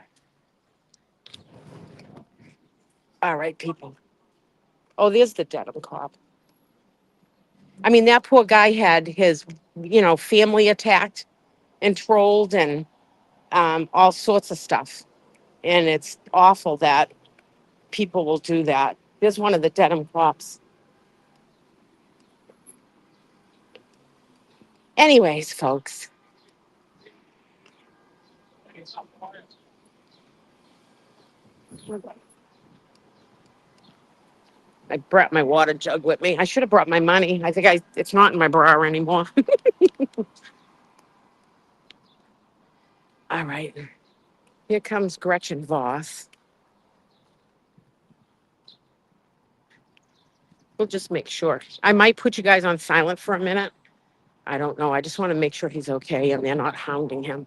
All right, people. Oh, there's the Dedham cop. I mean, that poor guy had his, family attacked and trolled and all sorts of stuff. And it's awful that people will do that. There's one of the Dedham cops. Anyways, folks. I brought my water jug with me. I should have brought my money. I think it's not in my bra anymore. All right. Here comes Gretchen Voss. We'll just make sure. I might put you guys on silent for a minute. I don't know. I just want to make sure he's okay and they're not hounding him.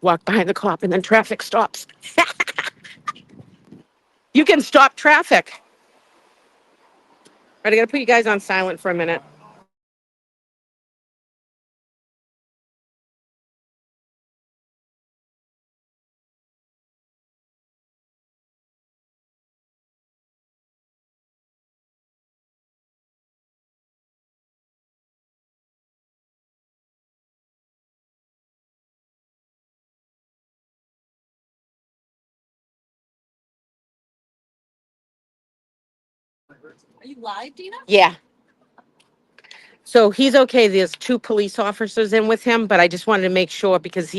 Walk behind the cop and then traffic stops. You can stop traffic. All right, I got to put you guys on silent for a minute. Are you live, Dina? Yeah. So he's okay. There's 2 police officers in with him, but I just wanted to make sure because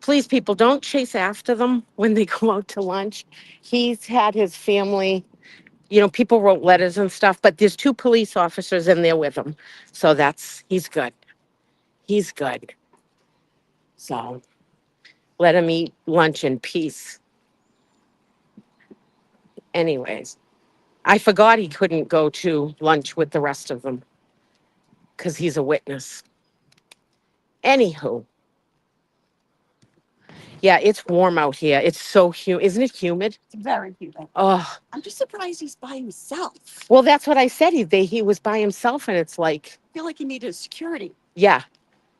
please, people, don't chase after them when they go out to lunch. He's had his family, people wrote letters and stuff, but there's 2 police officers in there with him. So he's good. He's good. So let him eat lunch in peace. Anyways, I forgot he couldn't go to lunch with the rest of them because he's a witness. Anywho. Yeah, it's warm out here. It's so humid. Isn't it humid? It's very humid. Oh. I'm just surprised he's by himself. Well, that's what I said. He was by himself, and it's like. I feel like he needed security. Yeah.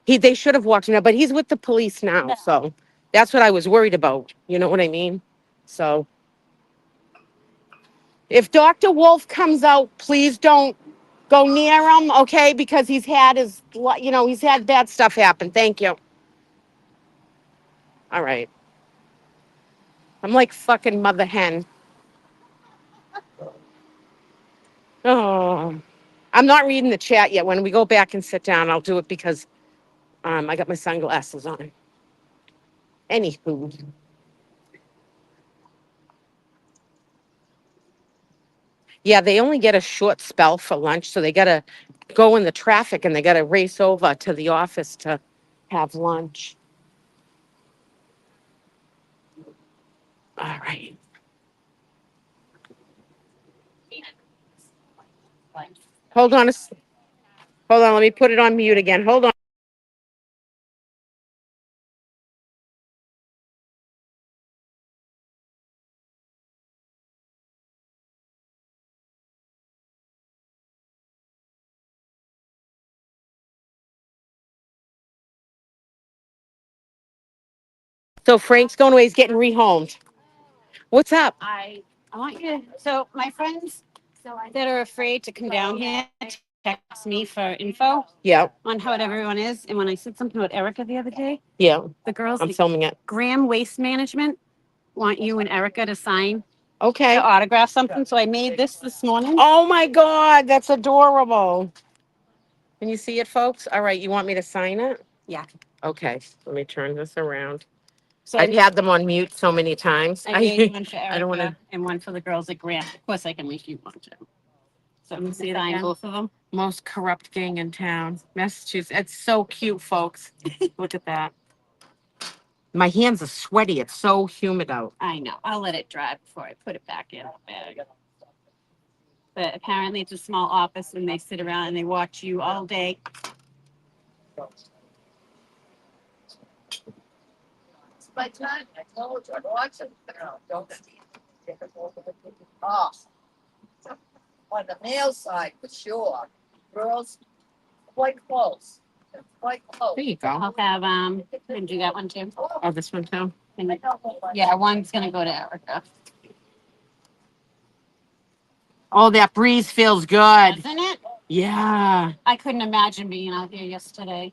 They should have walked him out, but he's with the police now. Yeah. So that's what I was worried about. You know what I mean? So. If Dr. Wolf comes out, please don't go near him, okay? Because he's had he's had bad stuff happen. Thank you. All right. I'm like fucking mother hen. Oh, I'm not reading the chat yet. When we go back and sit down, I'll do it because I got my sunglasses on. Anywho. Yeah, they only get a short spell for lunch, so they got to go in the traffic and they got to race over to the office to have lunch. All right. Hold on. Hold on. Let me put it on mute again. Hold on. So Frank's going away. He's getting rehomed. What's up? I want you to, so my friends that are afraid to come down here text me for info Yeah. on how everyone is. And when I said something about Erica the other day, Yeah. the girls I'm at filming it. Graham Waste Management want you and Erica to sign Okay. to autograph something. So I made this morning. Oh my God, that's adorable. Can you see it, folks? All right, you want me to sign it? Yeah. Okay, let me turn this around. So I've had them on mute so many times. I gave one for I don't want Erica to. and one for the girls at Graham. Of course, I can make you one too. So I'm See it sign again? both of them. Most corrupt gang in town, Massachusetts. It's so cute, folks. Look at that. My hands are sweaty. It's so humid out. I know. I'll let it dry before I put it back in the bag. But apparently it's a small office and they sit around and they watch you all day. It's my time. I told you. I'm watching. Don't off. On the male side, for sure. Girls, quite close. Quite close. There you go. I'll have and do that one too. Oh, this one too. And, yeah, one's gonna go to Erica. Oh, that breeze feels good. Doesn't it? Yeah. I couldn't imagine being out here yesterday.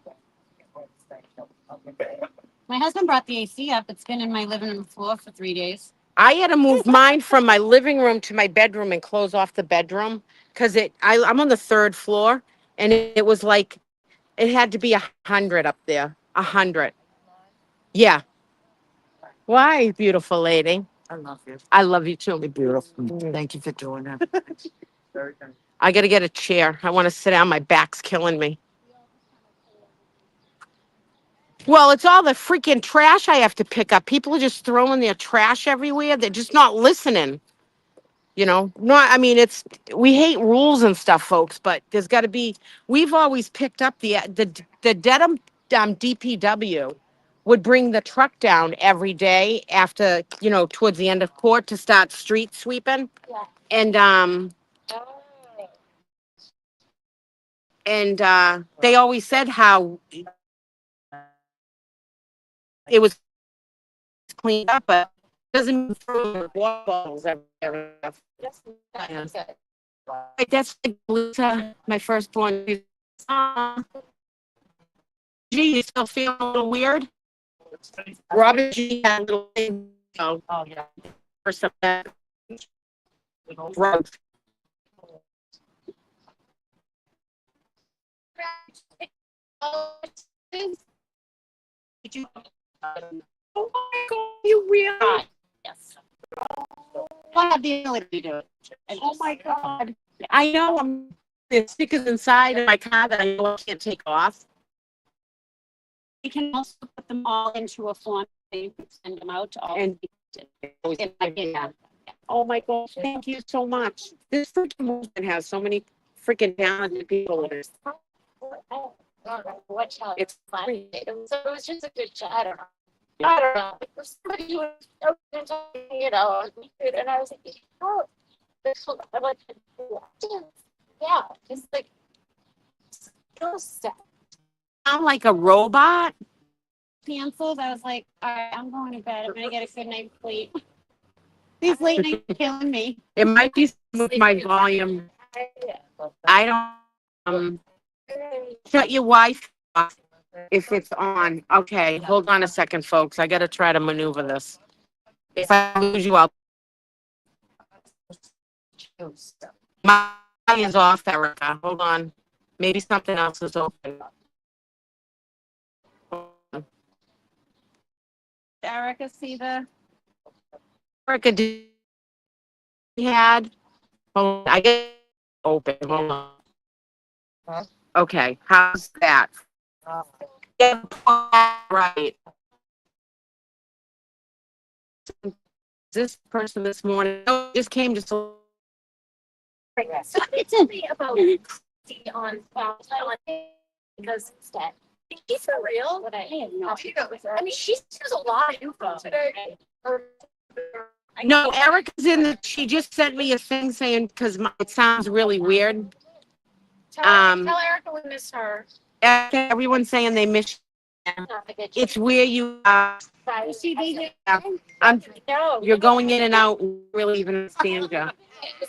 My husband brought the AC up. It's been in my living room floor for 3 days. I had to move mine from my living room to my bedroom and close off the bedroom because I'm on the third floor and it was like it had to be 100 up there. 100. Yeah. Why, beautiful lady? I love you. I love you too. Beautiful. Thank you for doing that. I got to get a chair. I want to sit down. My back's killing me. Well, it's all the freaking trash I have to pick up. People are just throwing their trash everywhere. They're just not listening. You know, we hate rules and stuff, folks, but there's got to be, we've always picked up the Dedham DPW would bring the truck down every day after, towards the end of court to start street sweeping. Yeah. And they always said how it was cleaned up, but it doesn't mean throw water bottles everywhere. That's like Lisa, my firstborn. Gee, you still feel a little weird? Robert G had a little thing. Oh yeah. For some drugs. Did you? Oh my God, you really? Yes. I have the ability to do it. Oh my God. I know there's stickers inside of my car that I know I can't take off. You can also put them all into a form that you can send them out to all. And oh my God, thank you so much. This freaking movement has so many freaking talented people in it. It's funny. So it was just a good chat. I don't know. Somebody was and I was like, oh, this one, I went to yeah, just like skill set. Sound like a robot? Canceled. I was like, all right, I'm going to bed. I'm gonna get a good night's sleep. These late nights are killing me. It might be move my volume. I don't shut your Wi-Fi off if it's on. Okay, hold on a second, folks. I gotta try to maneuver this. If I lose you, I'll. My volume is off, Erica. Hold on. Maybe something else is open. Erica, see the? Erica, did you had? Hold on, I get open. Hold on. Okay, how's that? Yeah, right. This person this morning just came to. So tell me about on because instead. She's for real? What I mean, she says a lot of info today. No, Erica's in the. She just sent me a thing saying because it sounds really weird. Tell Erica we miss her. Everyone's saying they miss. It's where you. You're going in and out. Really even understand you.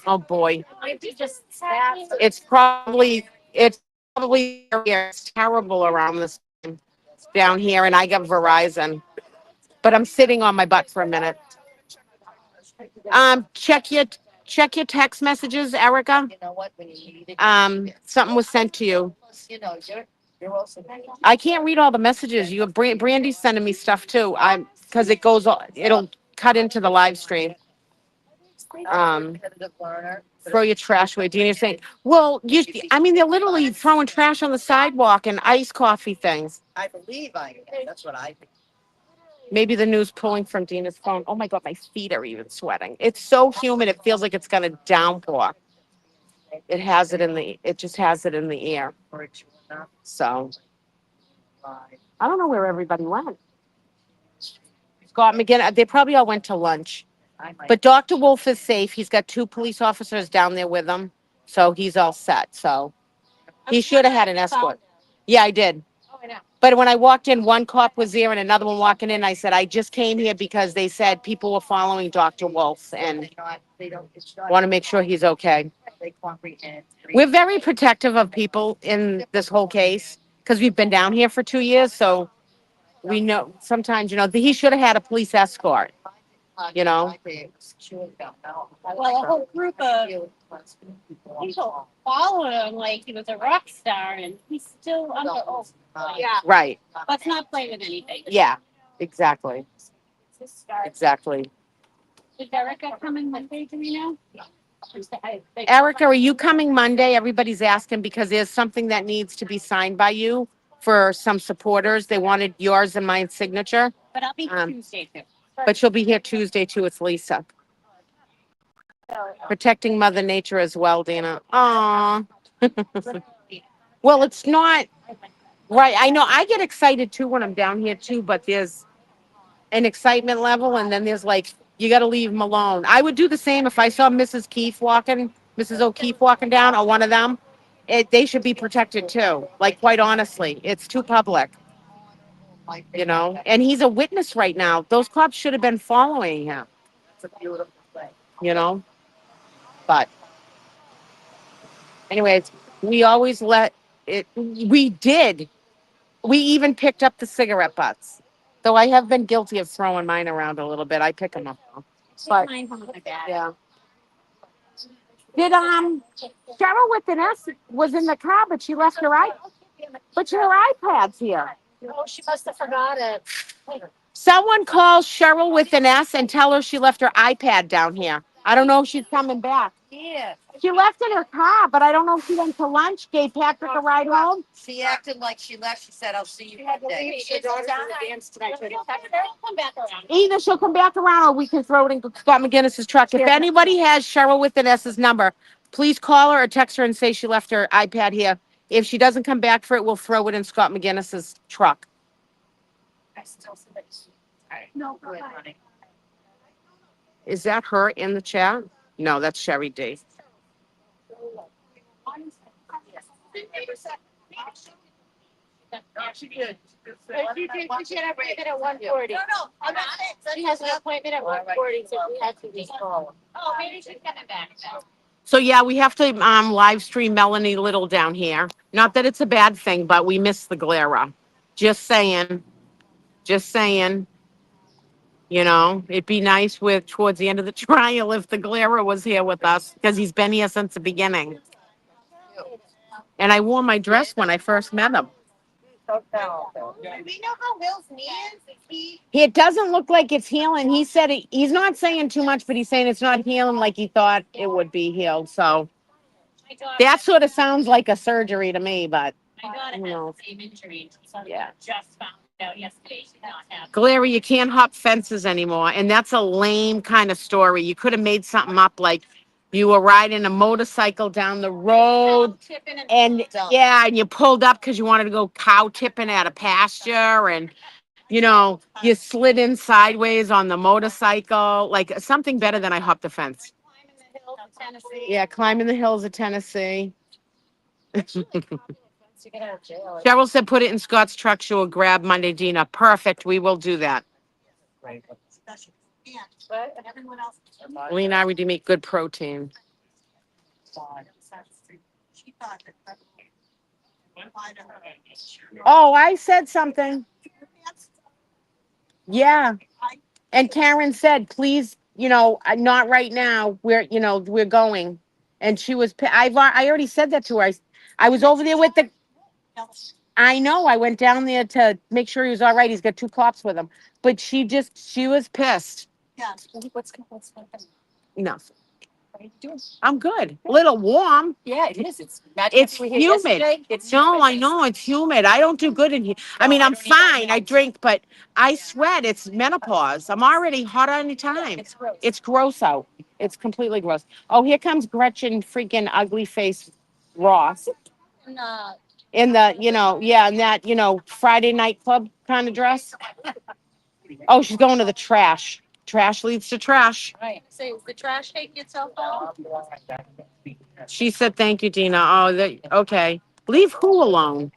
Oh boy. It's probably. It's terrible around this time down here, and I got Verizon, but I'm sitting on my butt for a minute. Check your text messages, Erica. Something was sent to you. I can't read all the messages. You have Brandy's sending me stuff too. Because it'll cut into the live stream. Throw your trash away. Dina's saying, well, they're literally throwing trash on the sidewalk and iced coffee things. I believe that's what I think. Maybe the news pulling from Dina's phone. Oh my God, my feet are even sweating. It's so humid. It feels like it's going to downpour. It just has it in the air. So I don't know where everybody went. Scott McGinn, they probably all went to lunch. But Dr. Wolf is safe. He's got 2 police officers down there with him. So he's all set. So he should have had an escort. Yeah, I did. But when I walked in, one cop was there and another one walking in. I said, I just came here because they said people were following Dr. Wolf and want to make sure he's okay. We're very protective of people in this whole case because we've been down here for 2 years. So we know sometimes, he should have had a police escort. Well, a whole group of people followed him like he was a rock star, and he's still under oath. Yeah. Right. Let's not play with anything. Yeah, exactly. Exactly. Is Erica coming Monday, do we know? Erica, are you coming Monday? Everybody's asking because there's something that needs to be signed by you for some supporters. They wanted yours and my signature. But I'll be Tuesday too. But you'll be here Tuesday too. It's Lisa. Protecting Mother Nature as well, Dana. Aw. Well, it's not right. I know I get excited too when I'm down here too, but there's an excitement level and then there's you got to leave them alone. I would do the same if I saw Mrs. O'Keefe walking down or one of them. They should be protected too. Quite honestly, it's too public. And he's a witness right now. Those cops should have been following him. It's a beautiful thing. But anyways, we always let it, we did. We even picked up the cigarette butts. Though I have been guilty of throwing mine around a little bit. I pick them up. But, yeah. Did, Cheryl with an S was in the car, but she left her but her iPad's here. Oh, she must have forgot it. Someone call Cheryl with an S and tell her she left her iPad down here. I don't know if she's coming back. Yeah. She left in her car, but I don't know if she went to lunch, gave Patrick a ride home. She acted like she left. She said, I'll see you Monday. Either she'll come back around or we can throw it in Scott McGinnis's truck. If anybody has Cheryl with an S's number, please call her or text her and say she left her iPad here. If she doesn't come back for it, we'll throw it in Scott McGinnis's truck. No, honey. Is that her in the chat? No, that's Sherry D. She did. She had an appointment at 1:40. No, I'm on it. She has an appointment at 1:40, so we had to just call. Oh, maybe she's coming back. So yeah, we have to live stream Melanie Little down here. Not that it's a bad thing, but we miss the glera. Just saying. Just saying. You know, it'd be nice with towards the end of the trial if the glera was here with us because he's been here since the beginning. And I wore my dress when I first met him. Do we know how Will's knee is? Is he? It doesn't look like it's healing. He said he's not saying too much, but he's saying it's not healing like he thought it would be healed. So that sort of sounds like a surgery to me, but My daughter who has knows? the same injury. So Yeah. just found out yesterday she's not happy. Glary, you can't hop fences anymore. And that's a lame kind of story. You could have made something up like you were riding a motorcycle down the road and yeah, and you pulled up because you wanted to go cow tipping at a pasture and you know, you slid in sideways on the motorcycle, like something better than I hopped the fence. Yeah, climbing the hills of Tennessee. Cheryl said, put it in Scott's truck. She will grab Monday, Dina. Perfect. We will do that. Lee and I, we do make good protein. Oh, I said something. Yeah. And Karen said, please, you know, not right now. We're going. And she was, I already said that to her. I was over there with the, I know, I went down there to make sure he was all right. He's got 2 cops with him. But she was pissed. Yeah. What's happening? Nothing. What are you doing? I'm good. A little warm. Yeah, it is. It's humid. No, I know it's humid. I don't do good in here. I mean, I'm fine. I drink, but I sweat. It's menopause. I'm already hot any time. It's gross. It's gross out. It's completely gross. Oh, here comes Gretchen freaking ugly face Ross in the, in that, Friday night club kind of dress. Oh, she's going to the trash. Trash leads to trash. Right. So is the trash taking itself out? She said, thank you, Dina. Oh, okay. Leave who alone?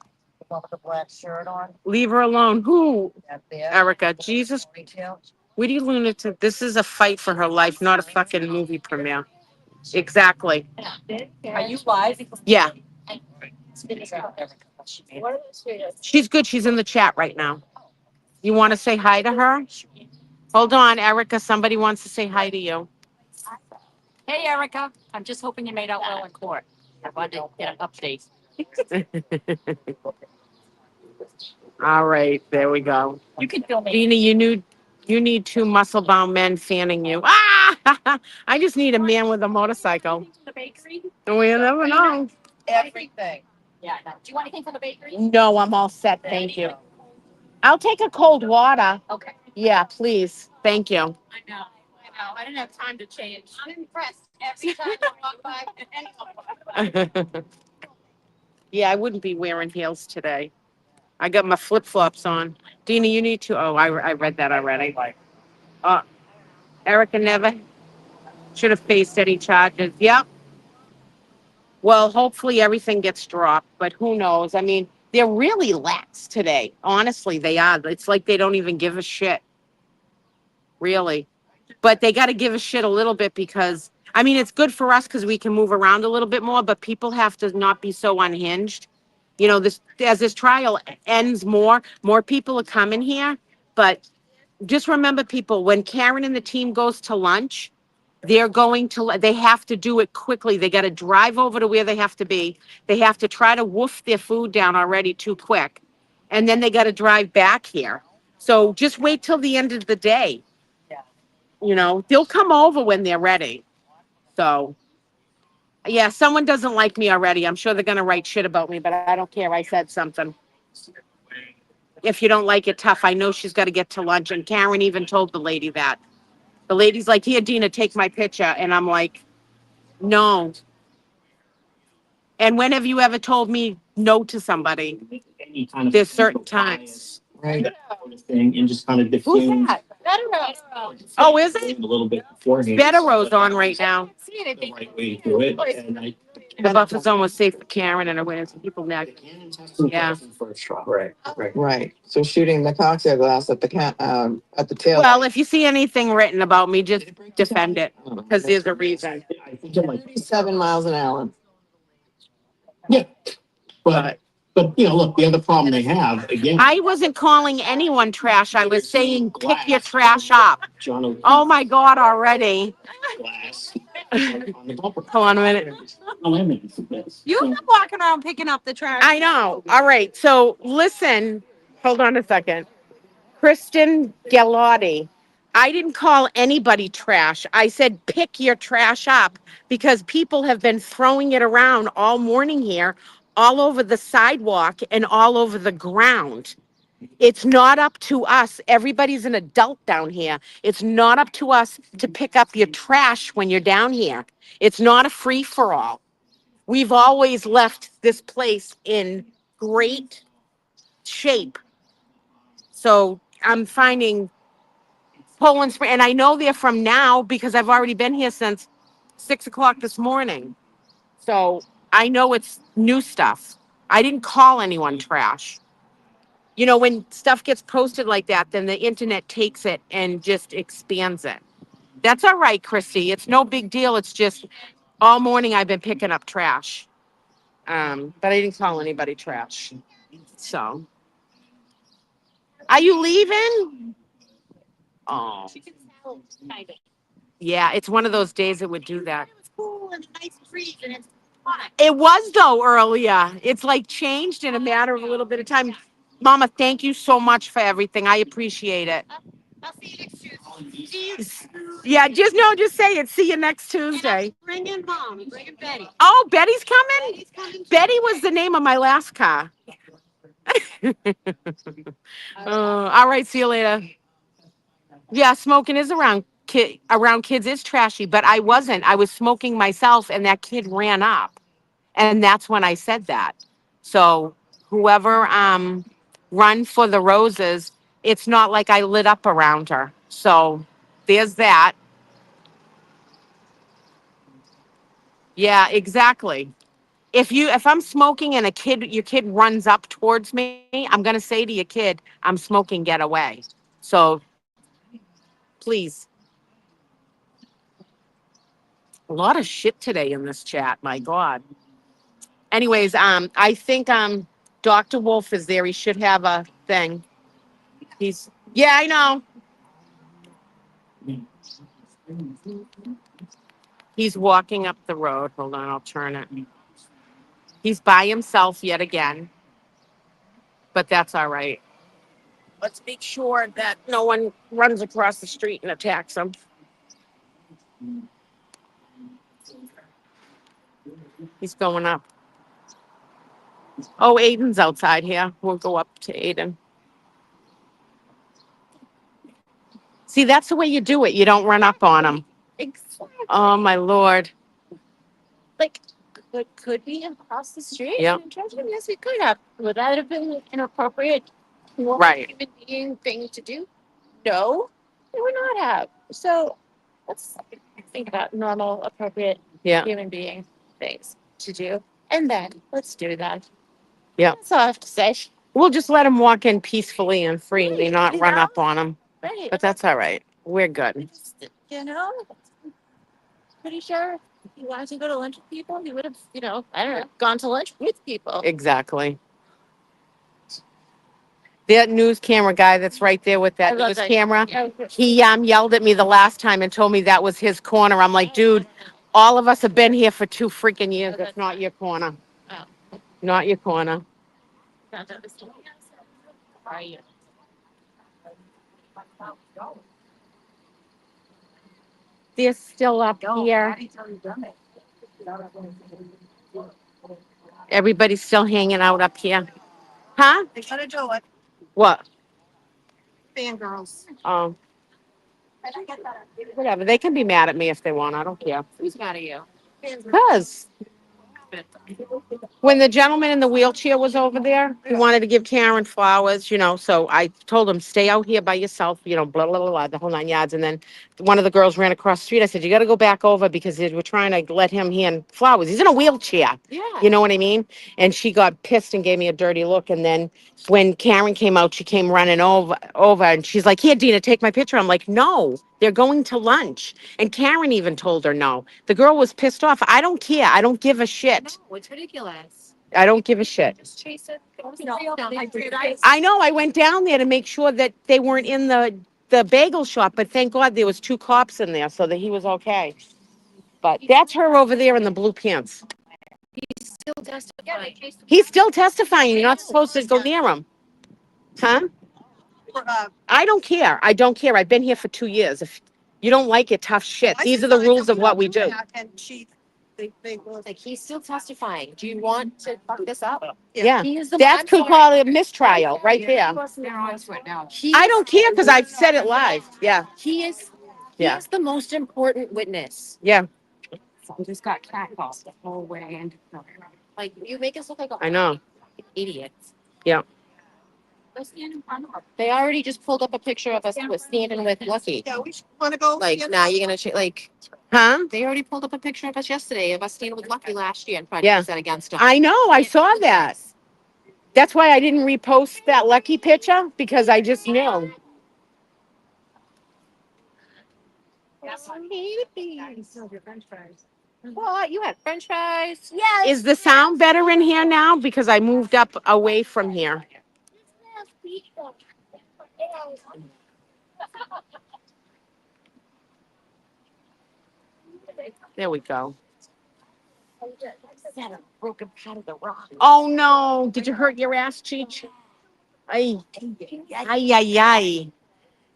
With the black shirt on. Leave her alone. Who? That there. Erica, Jesus. Retail. What are you lunatic? This is a fight for her life, not a fucking movie premiere. Exactly. Are you live? Yeah. What are those videos? She's good. She's in the chat right now. You want to say hi to her? Hold on, Erica. Somebody wants to say hi to you. Hey, Erica. I'm just hoping you made out well in court. I wanted to get an update. All right, there we go. You can film me. Dina, you need 2 muscle-bound men fanning you. Ah! I just need a man with a motorcycle. The bakery? We never know. Everything. Yeah. No. Do you want anything from the bakery? No, I'm all set. Thank you. I'll take a cold water. Okay. Yeah, please. Thank you. I know. I didn't have time to change. I'm impressed. Every time I walk by, anyone. Yeah, I wouldn't be wearing heels today. I got my flip-flops on. Dina, you need to. Oh, I read that already. Erica never should have faced any charges. Yep. Well, hopefully everything gets dropped, but who knows? I mean, they're really lax today. Honestly, they are. It's like they don't even give a shit. Really. But they got to give a shit a little bit because, I mean, it's good for us because we can move around a little bit more, but people have to not be so unhinged. You know, as this trial ends more people are coming here. But just remember, people, when Karen and the team goes to lunch, they have to do it quickly. They got to drive over to where they have to be. They have to try to woof their food down already too quick. And then they got to drive back here. So just wait till the end of the day. You know, they'll come over when they're ready. So, yeah, someone doesn't like me already. I'm sure they're going to write shit about me, but I don't care. I said something. If you don't like it, tough. I know she's got to get to lunch. And Karen even told the lady that. The lady's like, here, Dina, take my picture. And I'm like, no. And when have you ever told me no to somebody? There's certain times. Right. Thing and just kind of diffuse. Who's that? Oh, is it? A little bit beforehand. Better Rose on right now. The right way to do it. And The buffer zone was safe for Karen and awareness of people next. Yeah. Right. So shooting the cocktail glass at the tail. Well, if you see anything written about me, just defend it because there's a reason. 37 miles an hour. Yeah, but you know, look, the other problem they have again. I wasn't calling anyone trash. I was saying pick your trash up. John Oh my God, already. Glass. Hold on a minute. You've been walking around picking up the trash. I know. All right. So listen, hold on a second. Kristen Gallotti. I didn't call anybody trash. I said pick your trash up because people have been throwing it around all morning here, all over the sidewalk and all over the ground. It's not up to us. Everybody's an adult down here. It's not up to us to pick up your trash when you're down here. It's not a free for all. We've always left this place in great shape. So I'm finding Poland Spring, and I know they're from now because I've already been here since 6 o'clock this morning. So I know it's new stuff. I didn't call anyone trash. You know, when stuff gets posted like that, then the internet takes it and just expands it. That's all right, Christy. It's no big deal. It's just all morning I've been picking up trash. But I didn't call anybody trash. So, are you leaving? Oh, yeah. It's one of those days that would do that. Cool and nice breeze and it's hot. It was though earlier. It's like changed in a matter of a little bit of time. Mama, thank you so much for everything. I appreciate it. I'll see you next Tuesday. Yeah, just say it. See you next Tuesday. Bring in Mom. Bring in Betty. Oh, Betty's coming? Betty's coming. Betty was the name of my last car. All right, see you later. Yeah, smoking is around kids is trashy, but I wasn't. I was smoking myself, and that kid ran up, and that's when I said that. So whoever run for the roses, it's not like I lit up around her. So there's that. Yeah, exactly. If I'm smoking and your kid runs up towards me, I'm gonna say to your kid, I'm smoking, get away. So please. A lot of shit today in this chat, my God. Anyways, I think Dr. Wolf is there. He should have a thing. Yeah, I know. He's walking up the road. Hold on, I'll turn it. He's by himself yet again. But that's all right. Let's make sure that no one runs across the street and attacks him. He's going up. Oh, Aiden's outside here. We'll go up to Aiden. See, that's the way you do it. You don't run up on him. Exactly. Oh, my Lord. Like, could we have crossed the street? Yep. And judged him? Yes, we could have. Would that have been inappropriate? Right. Human being thing to do? No, it would not have. So let's think about normal, appropriate human being things to do. And then let's do that. Yeah. That's all I have to say. We'll just let him walk in peacefully and freely, not run up on him. Right. But that's all right. We're good. You know, pretty sure if he wanted to go to lunch with people, he would have, I don't know, gone to lunch with people. Exactly. That news camera guy that's right there with that news camera, he yelled at me the last time and told me that was his corner. I'm like, dude, all of us have been here for 2 freaking years. That's not your corner. Not your corner. Are you? They're still up here. Everybody's still hanging out up here. Huh? They gotta do it. What? Fangirls. Oh, I don't get that. whatever. They can be mad at me if they want. I don't care. Who's mad at you? Because when the gentleman in the wheelchair was over there, he wanted to give Karen flowers, so I told him, stay out here by yourself, blah, blah, blah, blah, the whole 9 yards. And then one of the girls ran across the street. I said, you got to go back over because they were trying to let him hand flowers. He's in a wheelchair. Yeah. You know what I mean? And she got pissed and gave me a dirty look. And then when Karen came out, she came running over and she's like, here, Dina, take my picture. I'm like, no, They're going to lunch. And Karen even told her no. The girl was pissed off. I don't care. I don't give a shit. No, it's ridiculous. I don't give a shit. Just chase it. No, I know. I went down there to make sure that they weren't in the bagel shop, but thank God there was 2 cops in there so that he was okay. But that's her over there in the blue pants. He's still testifying. He's still testifying. You're not supposed to go near him. Huh? I don't care. I don't care. I've been here for 2 years. If you don't like it, tough shit. These are the rules of what we do. And they were like, he's still testifying. Do you want to fuck this up? Yeah. He is the That's I'm could sorry. call it a mistrial right there. They're on to it now. I don't care because I've said it live. Yeah. He is Yeah. the most important witness. Yeah. We just got catcalled the whole way, and like you make us look like I know. idiots. Yeah. Let's stand in front of them. They already just pulled up a picture of us with standing with Lucky. Yeah, we want to go. Like now you're gonna like. Huh? They already pulled up a picture of us yesterday of us standing with Lucky last year and tried Yeah. to use that against him. I know. I saw that. That's why I didn't repost that Lucky picture because I just knew. What? You had French fries? Is the sound better in here now? Because I moved up away from here. There we go. Had a broken part of the rock. Oh no! Did you hurt your ass, Cheech? Ay, ay, ay, ay.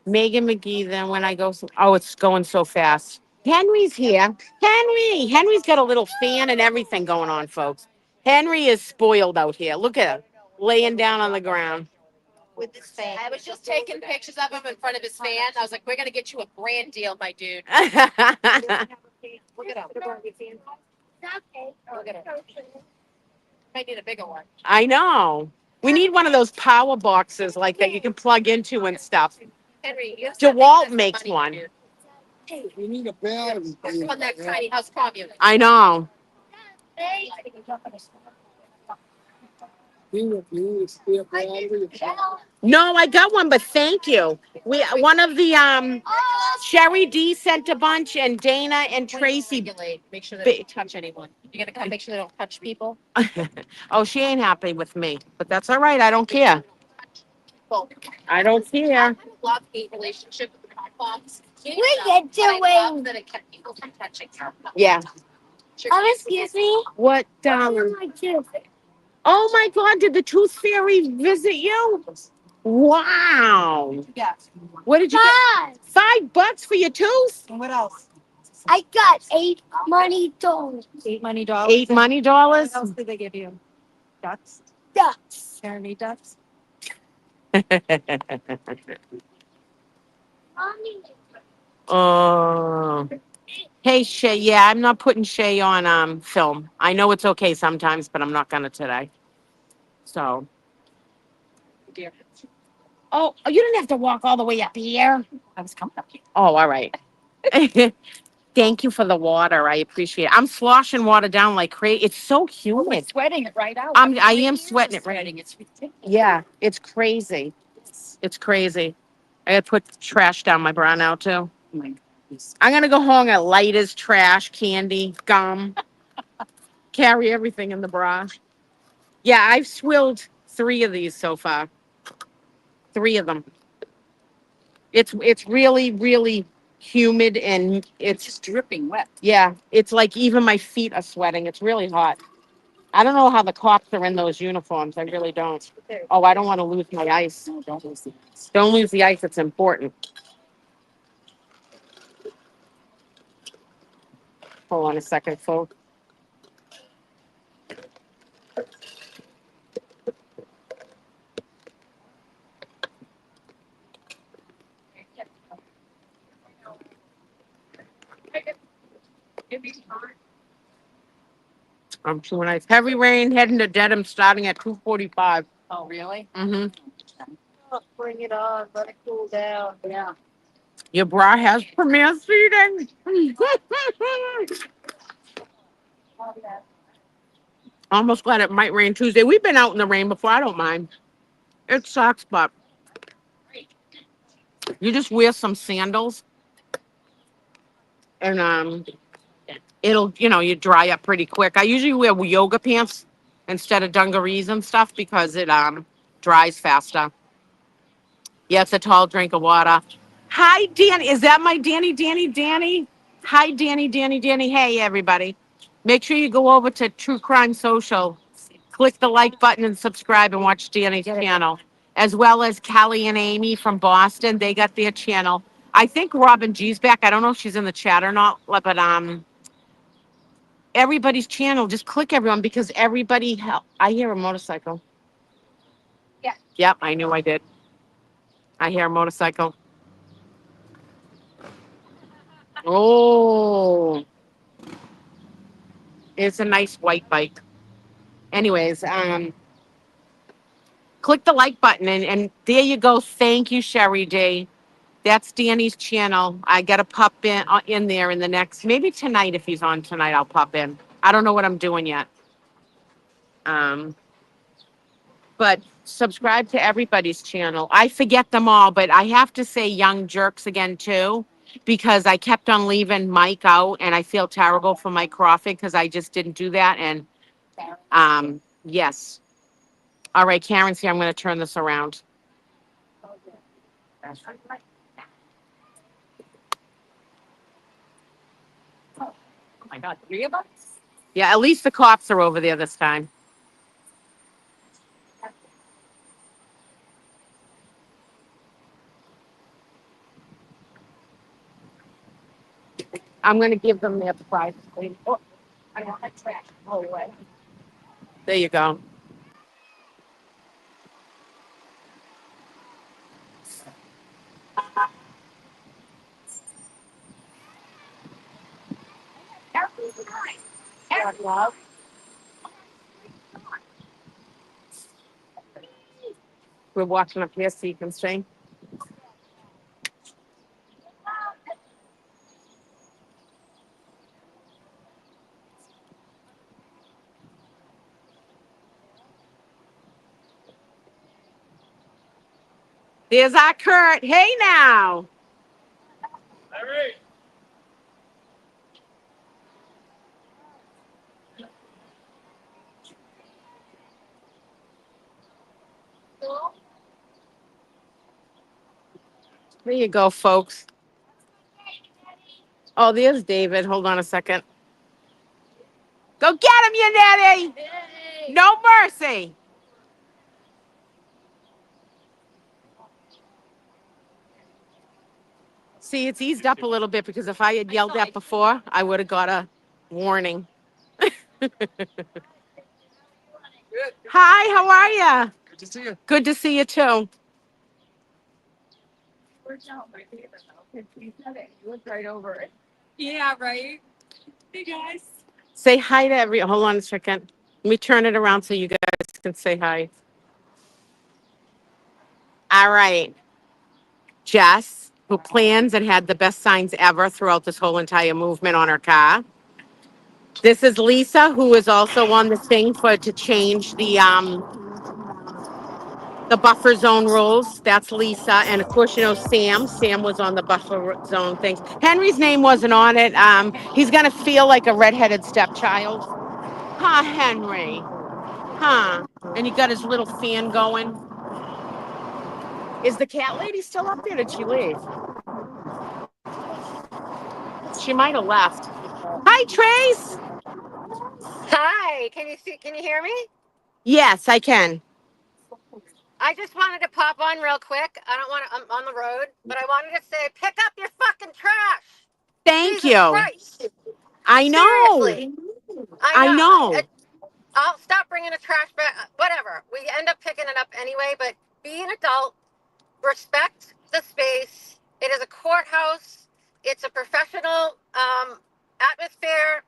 Megan McGee. Then when I go, oh, it's going so fast. Henry's here. Henry's got a little fan and everything going on, folks. Henry is spoiled out here. Look at him laying down on the ground. With this fan. I was just taking pictures of him in front of his fan. I was like, we're gonna get you a brand deal, my dude. Look at him. Look at him. Might need a bigger one. I know. We need one of those power boxes like that you can plug into and stuff. Henry, you DeWalt makes one. We need a battery. On that tiny house commune. I know. No, I got one, but thank you. One of the Sherry D sent a bunch, and Dana and Tracy. Make sure they don't touch anyone. You're gonna come make sure they don't touch people. Oh, she ain't happy with me, but that's all right. I don't care. I don't care. Love-hate relationship with the box. What are you doing? That it kept people from touching her. Yeah. Excuse me? What, oh my God, did the Tooth Fairy visit you? Wow. Yeah. What did you get? $5 for your tooth? And what else? I got $8 money. $8 money. $8 money? What else did they give you? Ducks? Ducks. Jeremy ducks? Hey Shay, yeah, I'm not putting Shay on film. I know it's okay sometimes, but I'm not gonna today. So. Oh, you didn't have to walk all the way up here. I was coming up here. Oh, all right. Thank you for the water. I appreciate it. I'm sloshing water down like crazy. It's so humid. Sweating it right out. I am sweating it right. Sweating. It's ridiculous. Yeah, it's crazy. It's crazy. I gotta put trash down my bra now too. I'm gonna go home and light as trash, candy, gum. Carry everything in the bra. Yeah, I've swilled 3 of these so far. 3 of them. It's really, really humid and it's just dripping wet. Yeah, it's like even my feet are sweating. It's really hot. I don't know how the cops are in those uniforms. I really don't. Oh, I don't want to lose my ice. Don't lose the ice. It's important. Hold on a second, folks. I'm too nice. Heavy rain heading to Dedham starting at 2:45. Oh, really? Mm-hmm. Bring it on. Let it cool down. Yeah. Your bra has premier seating. Almost glad it might rain Tuesday. We've been out in the rain before. I don't mind. It sucks, but you just wear some sandals and it'll, you dry up pretty quick. I usually wear yoga pants instead of dungarees and stuff because it dries faster. Yeah, it's a tall drink of water. Hi, Danny. Is that my Danny? Hi, Danny. Hey, everybody. Make sure you go over to True Crime Social. Click the like button and subscribe and watch Danny's channel, as well as Kelly and Amy from Boston. They got their channel. I think Robin G's back. I don't know if she's in the chat or not, but everybody's channel. Just click everyone because everybody. I hear a motorcycle. Yeah. Yep, I knew I did. I hear a motorcycle. Oh, it's a nice white bike. Anyways, click the like button and there you go. Thank you, Sherry D. That's Danny's channel. I got to pop in there in the next, maybe tonight if he's on tonight, I'll pop in. I don't know what I'm doing yet. But subscribe to everybody's channel. I forget them all, but I have to say Young Jerks again too, because I kept on leaving Mike out and I feel terrible for Mike Crawford because I just didn't do that. And yes. All right, Karen's here. I'm going to turn this around. Oh my God, 3 of us? Yeah, at least the cops are over there this time. I'm going to give them their prize. Oh, I want that trash. Oh, away. there you go. We're walking up here so you can see. There's our Kurt. Hey now. Larry. There you go, folks. Oh, there's David. Hold on a second. Go get him, you daddy. No mercy. See, it's eased up a little bit because if I had yelled that before, I would have got a warning. Hi, how are you? Good to see you. Good to see you too. You looked right over it. Yeah, right. Hey guys. Say hi to hold on a second. Let me turn it around so you guys can say hi. All right. Jess, who plans and had the best signs ever throughout this whole entire movement on her car. This is Lisa, who is also on the thing to change the buffer zone rules. That's Lisa. And of course, Sam. Sam was on the buffer zone things. Henry's name wasn't on it. He's gonna feel like a redheaded stepchild. Huh, Henry? Huh? And he got his little fan going. Is the cat lady still up there? Did she leave? She might have left. Hi, Trace. Hi, can you see? Can you hear me? Yes, I can. I just wanted to pop on real quick. I don't want to. I'm on the road, but I wanted to say, pick up your fucking trash. Thank Jesus you. Christ. I know. Seriously. I know. I'll stop bringing a trash bag. Whatever. We end up picking it up anyway. But be an adult. Respect the space. It is a courthouse. It's a professional atmosphere.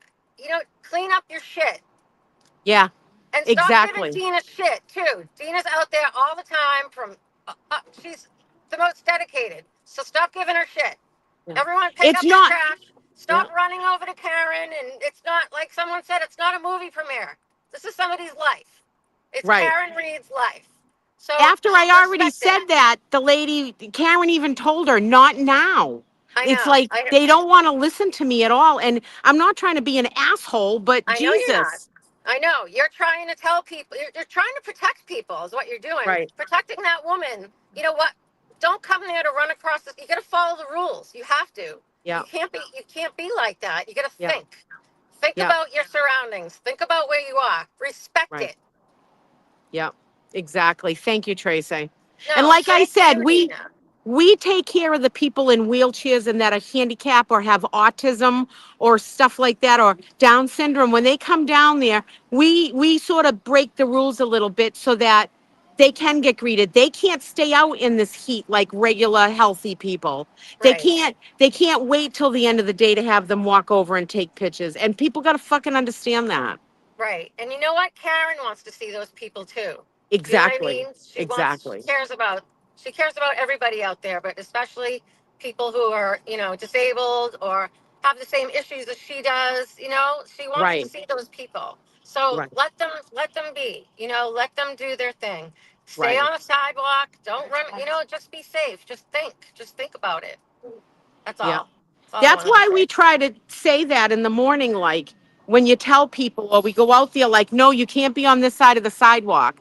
Clean up your shit. Yeah. And stop Exactly. giving Dina shit too. Dina's out there all the time. She's the most dedicated. So stop giving her shit. Yeah. Everyone, pick It's up your not. trash. Stop running over to Karen. And it's not like someone said. It's not a movie premiere. This is somebody's life. It's Right. Karen Reed's life. So After I already respect said it. that, the lady, Karen even told her, not now. It's know. like they don't want to listen to me at all. And I'm not trying to be an asshole, but I know you're not. Jesus. I know. You're trying to tell people, you're trying to protect people is what you're doing. Right. Protecting that woman. You know what? Don't come there to run across this. You got to follow the rules. You have to. Yeah. You can't be like that. You got to Yeah. think. Think Yeah. about your surroundings. Think about where you are. Respect Right. it. Yeah, exactly. Thank you, Tracy. No, And like I thank said, you, we Nina. we take care of the people in wheelchairs and that are handicapped or have autism or stuff like that or Down syndrome. When they come down there, we sort of break the rules a little bit so that they can get greeted. They can't stay out in this heat like regular healthy people. Right. They can't wait till the end of the day to have them walk over and take pictures. And people got to fucking understand that. Right. And you know what? Karen wants to see those people too. Exactly. You know what I mean? Exactly. She cares about everybody out there, but especially people who are, disabled or have the same issues as she does, she wants to Right. see those people. So Right. let them be, let them do their thing. Stay Right. on a sidewalk, don't run, just be safe. Just think about it. That's Yeah. all. That's all I That's wanted why to we say. try to say that in the morning, like when you tell people, or we go out there, like, no, you can't be on this side of the sidewalk.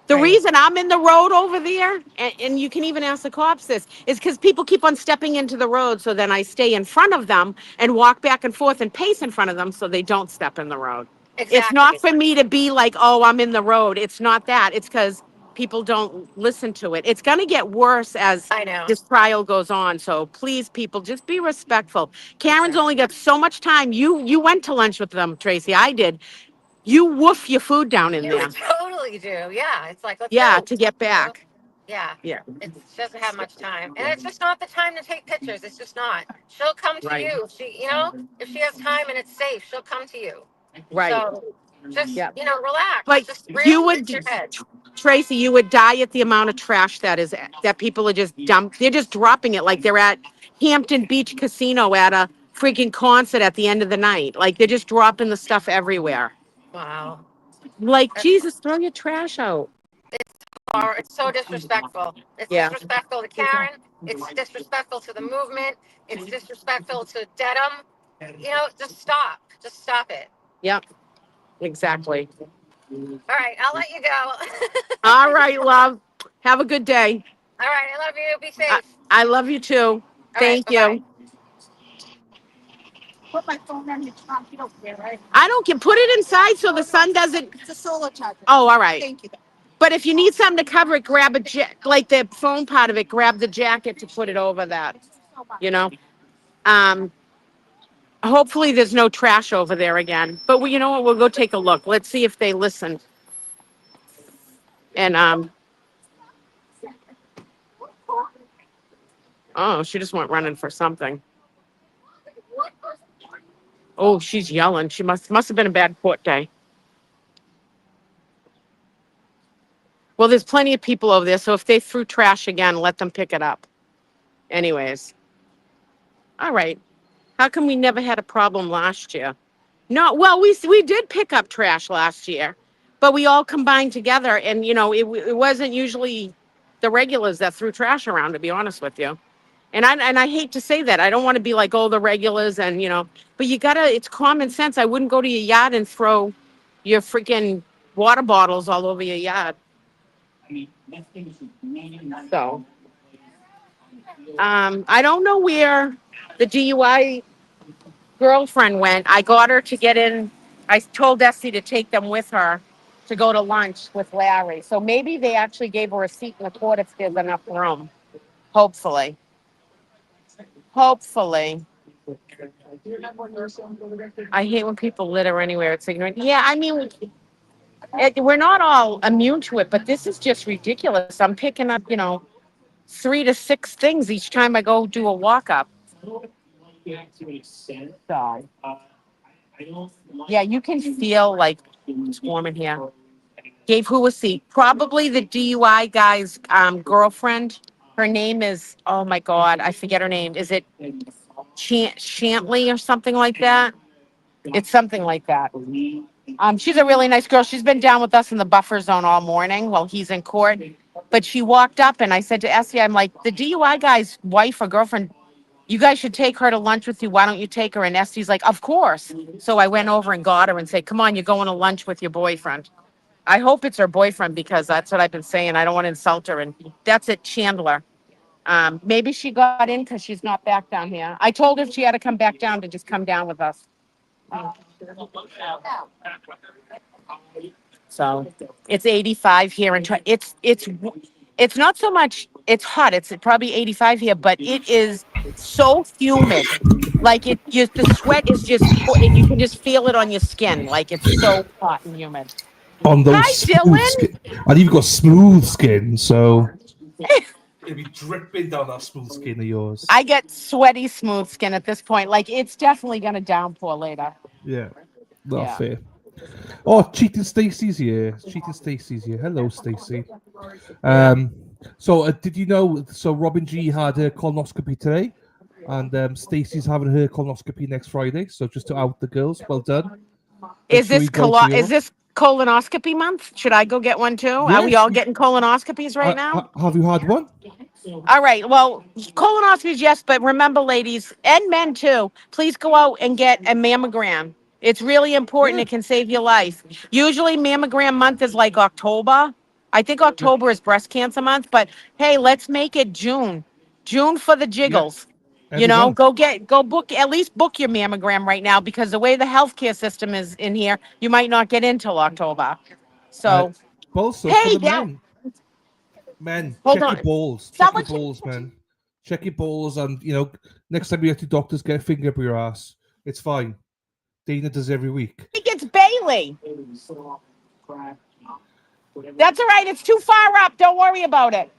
The Right. reason I'm in the road over there, and you can even ask the cops this, is because people keep on stepping into the road. So then I stay in front of them and walk back and forth and pace in front of them so they don't step in the road. It's not Exactly. for me to be like, oh, I'm in the road. It's not that. It's because people don't listen to it. It's going to get worse as I know. this trial goes on. So please, people, just be respectful. Karen's only got so much time. You went to lunch with them, Tracy. I did. You woof your food down in You there. totally do. Yeah. It's like, let's Yeah, go. to get back. Yeah. Yeah. It doesn't have much time. And it's just not the time to take pictures. It's just not. She'll come to Right. you. If she has time and it's safe, she'll come to you. Right. So just, Yeah. relax. But Just you relax would, your head. Tracy, you would die at the amount of trash that people are just they're just dropping it like they're at Hampton Beach Casino at a freaking concert at the end of the night. Like they're just dropping the stuff everywhere. Wow. Like, Jesus, throw your trash out. It's so disrespectful. It's Yeah. disrespectful to Karen. It's disrespectful to the movement. It's disrespectful to Dedham. Just stop. Just stop it. Yep. Exactly. All right. I'll let you go. All right, love. Have a good day. All right. I love you. Be safe. I love you too. All right, Thank you. Put my phone on your trunk, you don't care, right? I don't get put it inside so the sun doesn't. It's a solar charger. Oh, all right. Thank you. But if you need something to cover it, grab like the phone part of it, grab the jacket to put it over that. You know? Hopefully there's no trash over there again. But you know what? We'll go take a look. Let's see if they listen. And oh, she just went running for something. Oh, she's yelling. She must have been a bad court day. Well, there's plenty of people over there, so if they threw trash again, let them pick it up. Anyways. All right. How come we never had a problem last year? No, well, we did pick up trash last year, but we all combined together, and it wasn't usually the regulars that threw trash around, to be honest with you. And I hate to say that. I don't want to be like, oh, the regulars, and but it's common sense. I wouldn't go to your yard and throw your freaking water bottles all over your yard. So, I don't know where the DUI girlfriend went. I got her to get in. I told Essie to take them with her to go to lunch with Larry. So maybe they actually gave her a seat in the court if there's enough room. Hopefully. Hopefully. I hate when people litter anywhere. It's ignorant. Yeah, I mean, we're not all immune to it, but this is just ridiculous. I'm picking up, 3 to 6 things each time I go do a walk up. So, yeah, you can feel like it's warm in here. Gave who a seat? Probably the DUI guy's girlfriend. Her name is, oh my God, I forget her name. Is it Shantley or something like that? It's something like that. She's a really nice girl. She's been down with us in the buffer zone all morning while he's in court. But she walked up and I said to Essie, I'm like, the DUI guy's wife or girlfriend you guys should take her to lunch with you. Why don't you take her? And Estee's like, of course. So I went over and got her and said, come on, you're going to lunch with your boyfriend. I hope it's her boyfriend because that's what I've been saying. I don't want to insult her. And that's at Chandler. Maybe she got in because she's not back down here. I told her if she had to come back down to just come down with us. So it's 85 here, and it's not so much. It's hot. It's probably 85 here, but it is so humid. Like the sweat is just, you can just feel it on your skin. Like it's so hot and humid. On those Hi, smooth Dylan. skin. And you've got smooth skin, so it'll be dripping down that smooth skin of yours. I get sweaty, smooth skin at this point. Like it's definitely gonna downpour later. Yeah, not Yeah. fair. Oh, Cheating Stacey's here. Cheating Stacey's here. Hello, Stacey. So did you know? So Robin G had her colonoscopy today, and Stacey's having her colonoscopy next Friday. So just to out the girls, well done. Is Make sure this you go for yours. is this colonoscopy month? Should I go get one too? Are we Yes. all getting colonoscopies right now? Have you had one? All right. Well, colonoscopies, yes, but remember, ladies and men too, please go out and get a mammogram. It's really important. It can save your life. Usually, mammogram month is like October. I think October is breast cancer month, but hey, let's make it June. June for the jiggles. You know, go book, at least book your mammogram right now because the way the healthcare system is in here, you might not get in till October. So, Also hey, for the men. Men, Hold check on. your balls. Check Someone your balls, man. Check your balls, and next time you go to doctors, get a finger up your ass. It's fine. Dana does every week. I think it's Bailey. That's all right. It's too far up. Don't worry about it.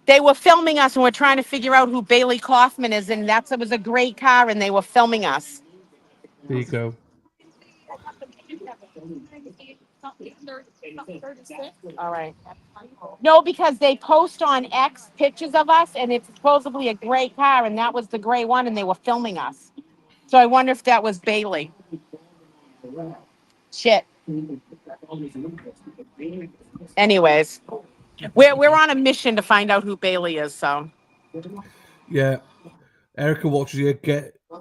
They were filming us, and we're trying to figure out who Bailey Kaufman is, and it was a great car, and they were filming us. There you go. All right. No, because they post on X pictures of us, and it's supposedly a gray car, and that was the gray one, and they were filming us. So I wonder if that was Bailey. Shit. Anyways, we're on a mission to find out who Bailey is. So Yeah. Erica watches you.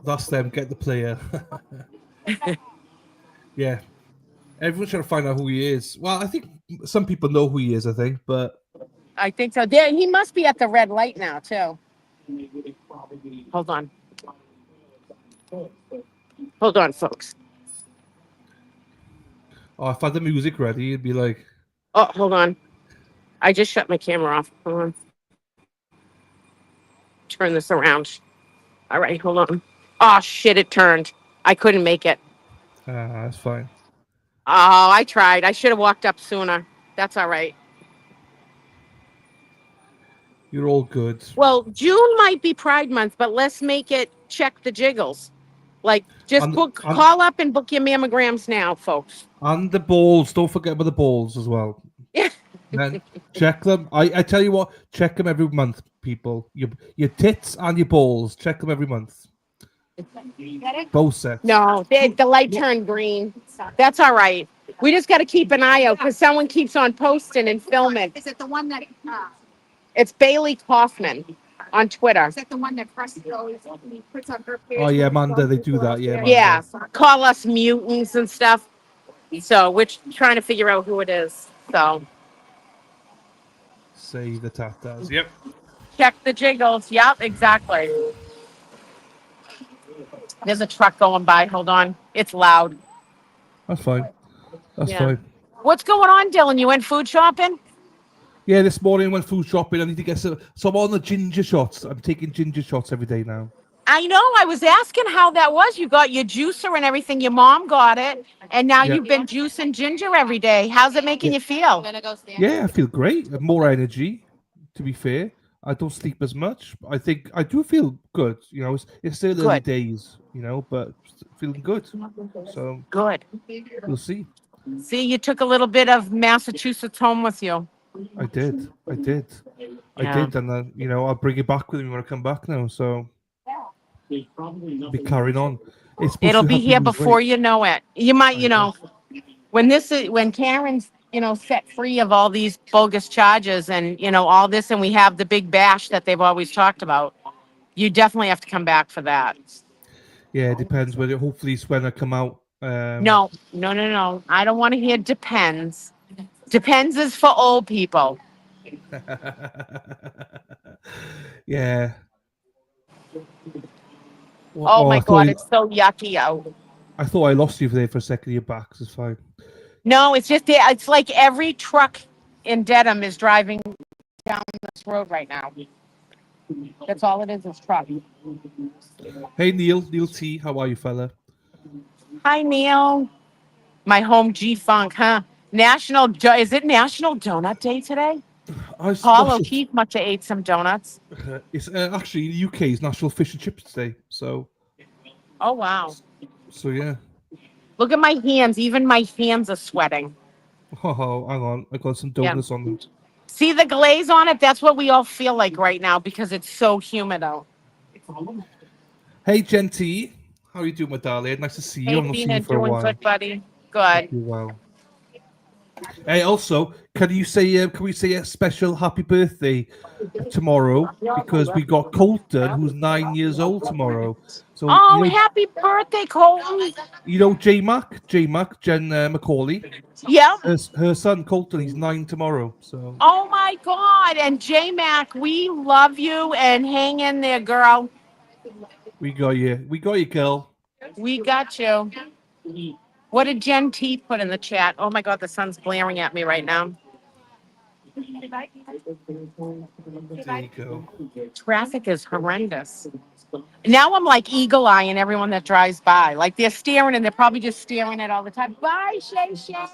That's them. Get the player. Yeah. Everyone's trying to find out who he is. Well, I think some people know who he is, I think, but I think so. There, he must be at the red light now, too. Hold on. Hold on, folks. if I had the music ready, it'd be like, Oh, hold on. I just shut my camera off. Hold on. Turn this around. All right, hold on. Oh, shit, it turned. I couldn't make it. that's fine. Oh, I tried. I should have walked up sooner. That's all right. You're all good. Well, June might be Pride Month, but let's make it check the jiggles. Like, just call up and book your mammograms now, folks. And the balls. Don't forget about the balls as well. Yeah. And check them. I tell you what, check them every month, people. Your tits and your balls. Check them every month. Both sets. No, the light turned green. That's all right. We just got to keep an eye out because someone keeps on posting and filming. Is it the one that, It's Bailey Kaufman on Twitter. is that the one that Preston always puts on her page? Oh, yeah, Amanda, they do that. Yeah, Amanda. Yeah, call us mutants and stuff. So we're trying to figure out who it is. So Say the tatas. Yep. check the jiggles. Yep, exactly. There's a truck going by. Hold on. It's loud. That's fine. That's Yeah. fine. What's going on, Dylan? You went food shopping? Yeah, this morning I went food shopping. I need to get some. So I'm on the ginger shots. I'm taking ginger shots every day now. I know. I was asking how that was. You got your juicer and everything. Your mom got it. And now Yeah. you've been juicing ginger every day. How's it making you feel? Yeah, I feel great. More energy, to be fair. I don't sleep as much. I think I do feel good. It's still early Good. days, but feeling good. So Good. we'll see. See, you took a little bit of Massachusetts home with you. I did. Yeah. And I'll bring it back with me when I come back now. So I'll be carrying on. It'll be here before you know it. You might, when Karen's, set free of all these bogus charges and, all this, and we have the big bash that they've always talked about. You definitely have to come back for that. Yeah, it depends whether. Hopefully, it's when I come out. No. I don't want to hear depends. Depends is for old people. Yeah. Oh my I thought God, it's so yucky out. I thought I lost you there for a second. You're back. It's fine. No, it's just it's like every truck in Dedham is driving down this road right now. That's all it is truck. Hey Neil T, how are you, fella? Hi Neil. My home G Funk, huh? Is it National Donut Day today? Paul O'Keefe must have ate some donuts. It's actually the UK's National Fish and Chips Day. So. Oh wow. So yeah. Look at my hands. Even my hands are sweating. Oh, hang on. I got some donuts on them. See the glaze on it? That's what we all feel like right now because it's so humid out. Hey, Genty. How are you doing, my darling? Nice to see you. Hey, I've not seen Dina, you for a doing while. good, buddy. Good. You well. Hey, also, can we say a special happy birthday tomorrow? Because we got Colton, who's 9 years old tomorrow. So happy birthday, Colton. You know Jen Macaulay? Yeah. Her son Colton, he's 9 tomorrow. So. Oh my God. And J Mac, we love you and hang in there, girl. We got you. We got you, girl. We got you. What did Jen T put in the chat? Oh my God, the sun's blaring at me right now. There you go. Traffic is horrendous. Now I'm like eagle eyeing everyone that drives by. Like they're staring and they're probably just staring at all the time. Bye, Shay Shay.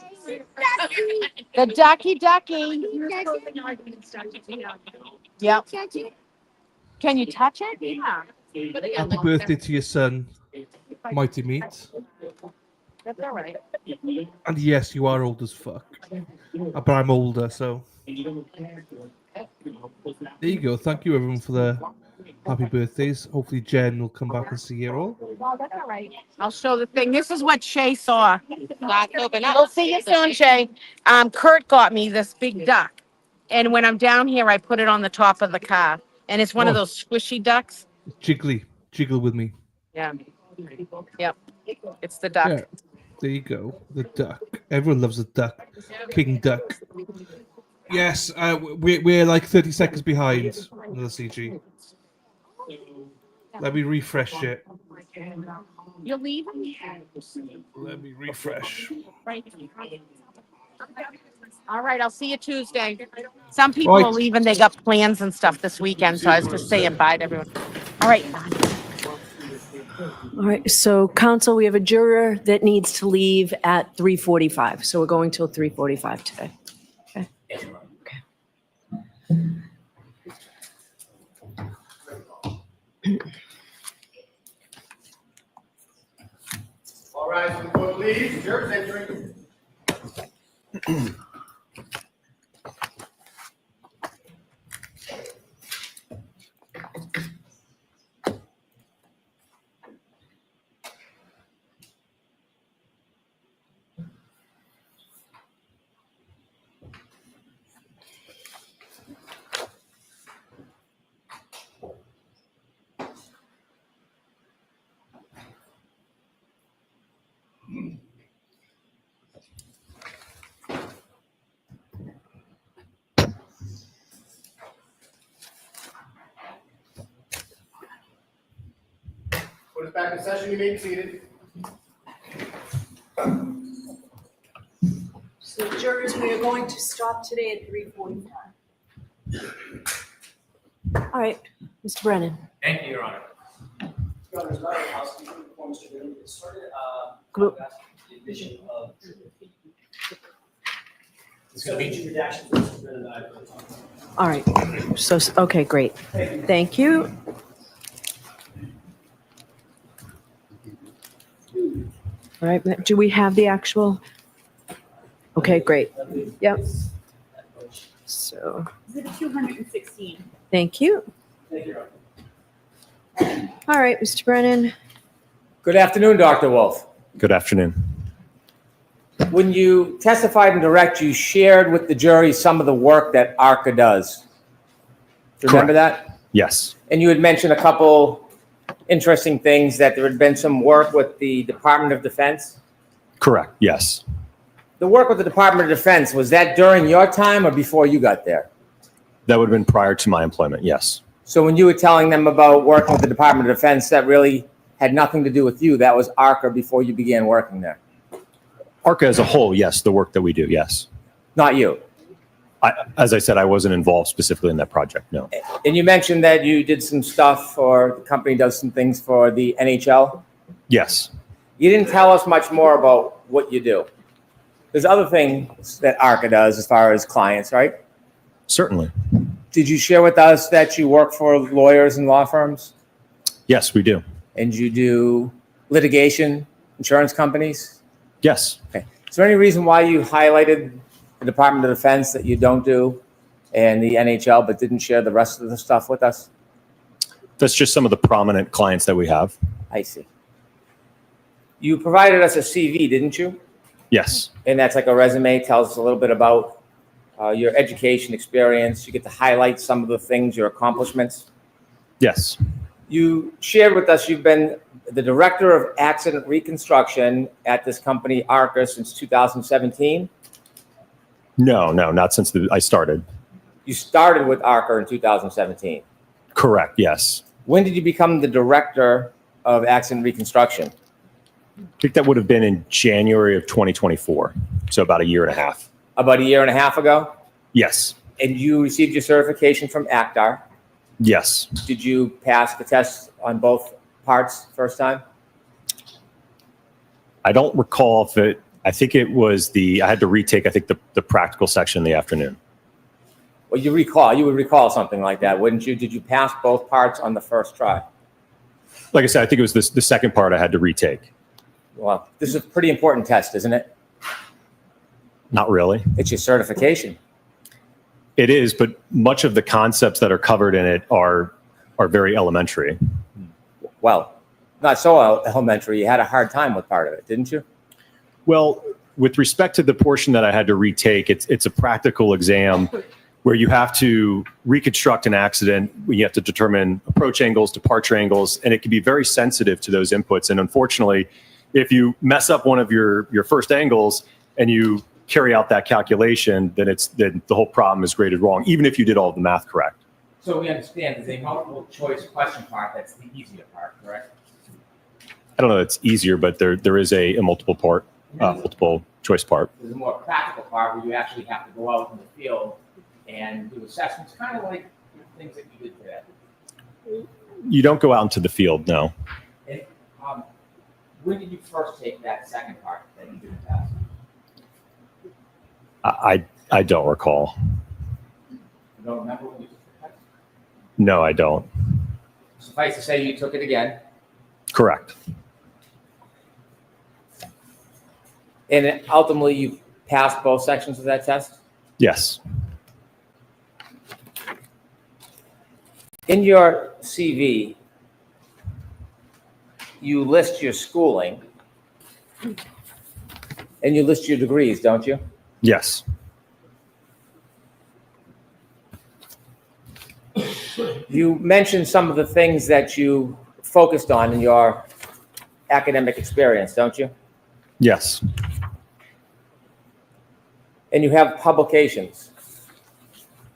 The ducky. Yep. Can you touch it? Yeah. Happy birthday to your son, Mighty Meat. That's all right. And yes, you are old as fuck. But I'm older, so. There you go. Thank you, everyone, for the happy birthdays. Hopefully, Jen will come back and see you all. Well, that's all right. I'll show the thing. This is what Shay saw. We'll see you soon, Shay. Kurt got me this big duck. And when I'm down here, I put it on the top of the car. And it's one of those squishy ducks. Jiggle with me. Yeah. Yep. It's the duck. Yeah. There you go. The duck. Everyone loves a duck. King Duck. Yes, we're like 30 seconds behind the CG. Let me refresh it. You're leaving? Let me refresh. All right, I'll see you Tuesday. Some people are leaving. They got plans and stuff this weekend, so I was just saying bye to everyone. All right. All right, so council, we have a juror that needs to leave at 3:45. So we're going till 3:45 today. Okay. All right, so the court leaves. Jurors entering. Put us back in session. You may be seated. So jurors, we are going to stop today at 3:45. All right, Mr. Brennan. Thank you, Your Honor. Group. All right, so, okay, great. Thank you. All right, do we have the actual? Okay, great. Yep. So. Exhibit 216. Thank you. All right, Mr. Brennan. Good afternoon, Dr. Wolf. Good afternoon. When you testified in direct, you shared with the jury some of the work that ARCA does. Do you remember that? Yes. And you had mentioned a couple interesting things, that there had been some work with the Department of Defense. Correct. Yes. The work with the Department of Defense, was that during your time or before you got there? That would have been prior to my employment. Yes. So when you were telling them about working with the Department of Defense, that really had nothing to do with you. That was ARCA before you began working there. ARCA as a whole, yes. The work that we do, yes. Not you. As I said, I wasn't involved specifically in that project, no. And you mentioned that you did some stuff, or the company does some things for the NHL. Yes. You didn't tell us much more about what you do. There's other things that ARCA does as far as clients, right? Certainly. Did you share with us that you work for lawyers and law firms? Yes, we do. And you do litigation, insurance companies? Yes. Okay. Is there any reason why you highlighted the Department of Defense that you don't do, and the NHL, but didn't share the rest of the stuff with us? That's just some of the prominent clients that we have. I see. You provided us a CV, didn't you? Yes. And that's like a resume, tells us a little bit about your education experience. You get to highlight some of the things, your accomplishments. Yes. You shared with us you've been the director of accident reconstruction at this company, ARCA, since 2017. No, not since I started. You started with ARCA in 2017. Correct, yes. When did you become the director of accident reconstruction? I think that would have been in January of 2024, so about a year and a half. About a year and a half ago? Yes. And you received your certification from ACTAR? Yes. Did you pass the test on both parts first time? I don't recall if it, I think it was I had to retake, I think, the practical section in the afternoon. Well, you would recall something like that, wouldn't you? Did you pass both parts on the first try? Like I said, I think it was the second part I had to retake. Well, this is a pretty important test, isn't it? Not really. It's your certification. It is, but much of the concepts that are covered in it are very elementary. Well, not so elementary. You had a hard time with part of it, didn't you? Well, with respect to the portion that I had to retake, it's a practical exam where you have to reconstruct an accident. You have to determine approach angles, departure angles, and it can be very sensitive to those inputs. And unfortunately, if you mess up one of your first angles and you carry out that calculation, then the whole problem is graded wrong, even if you did all of the math correct. So we understand there's a multiple choice question part. That's the easier part, correct? I don't know if it's easier, but there is a multiple choice part. There's a more practical part where you actually have to go out in the field and do assessments, kind of like things that you did today. You don't go out into the field, no. And, when did you first take that second part that you didn't pass? I don't recall. You don't remember when you took the test? No, I don't. Suffice to say, you took it again. Correct. And ultimately, you passed both sections of that test? Yes. In your CV, you list your schooling and you list your degrees, don't you? Yes. You mentioned some of the things that you focused on in your academic experience, don't you? Yes. And you have publications.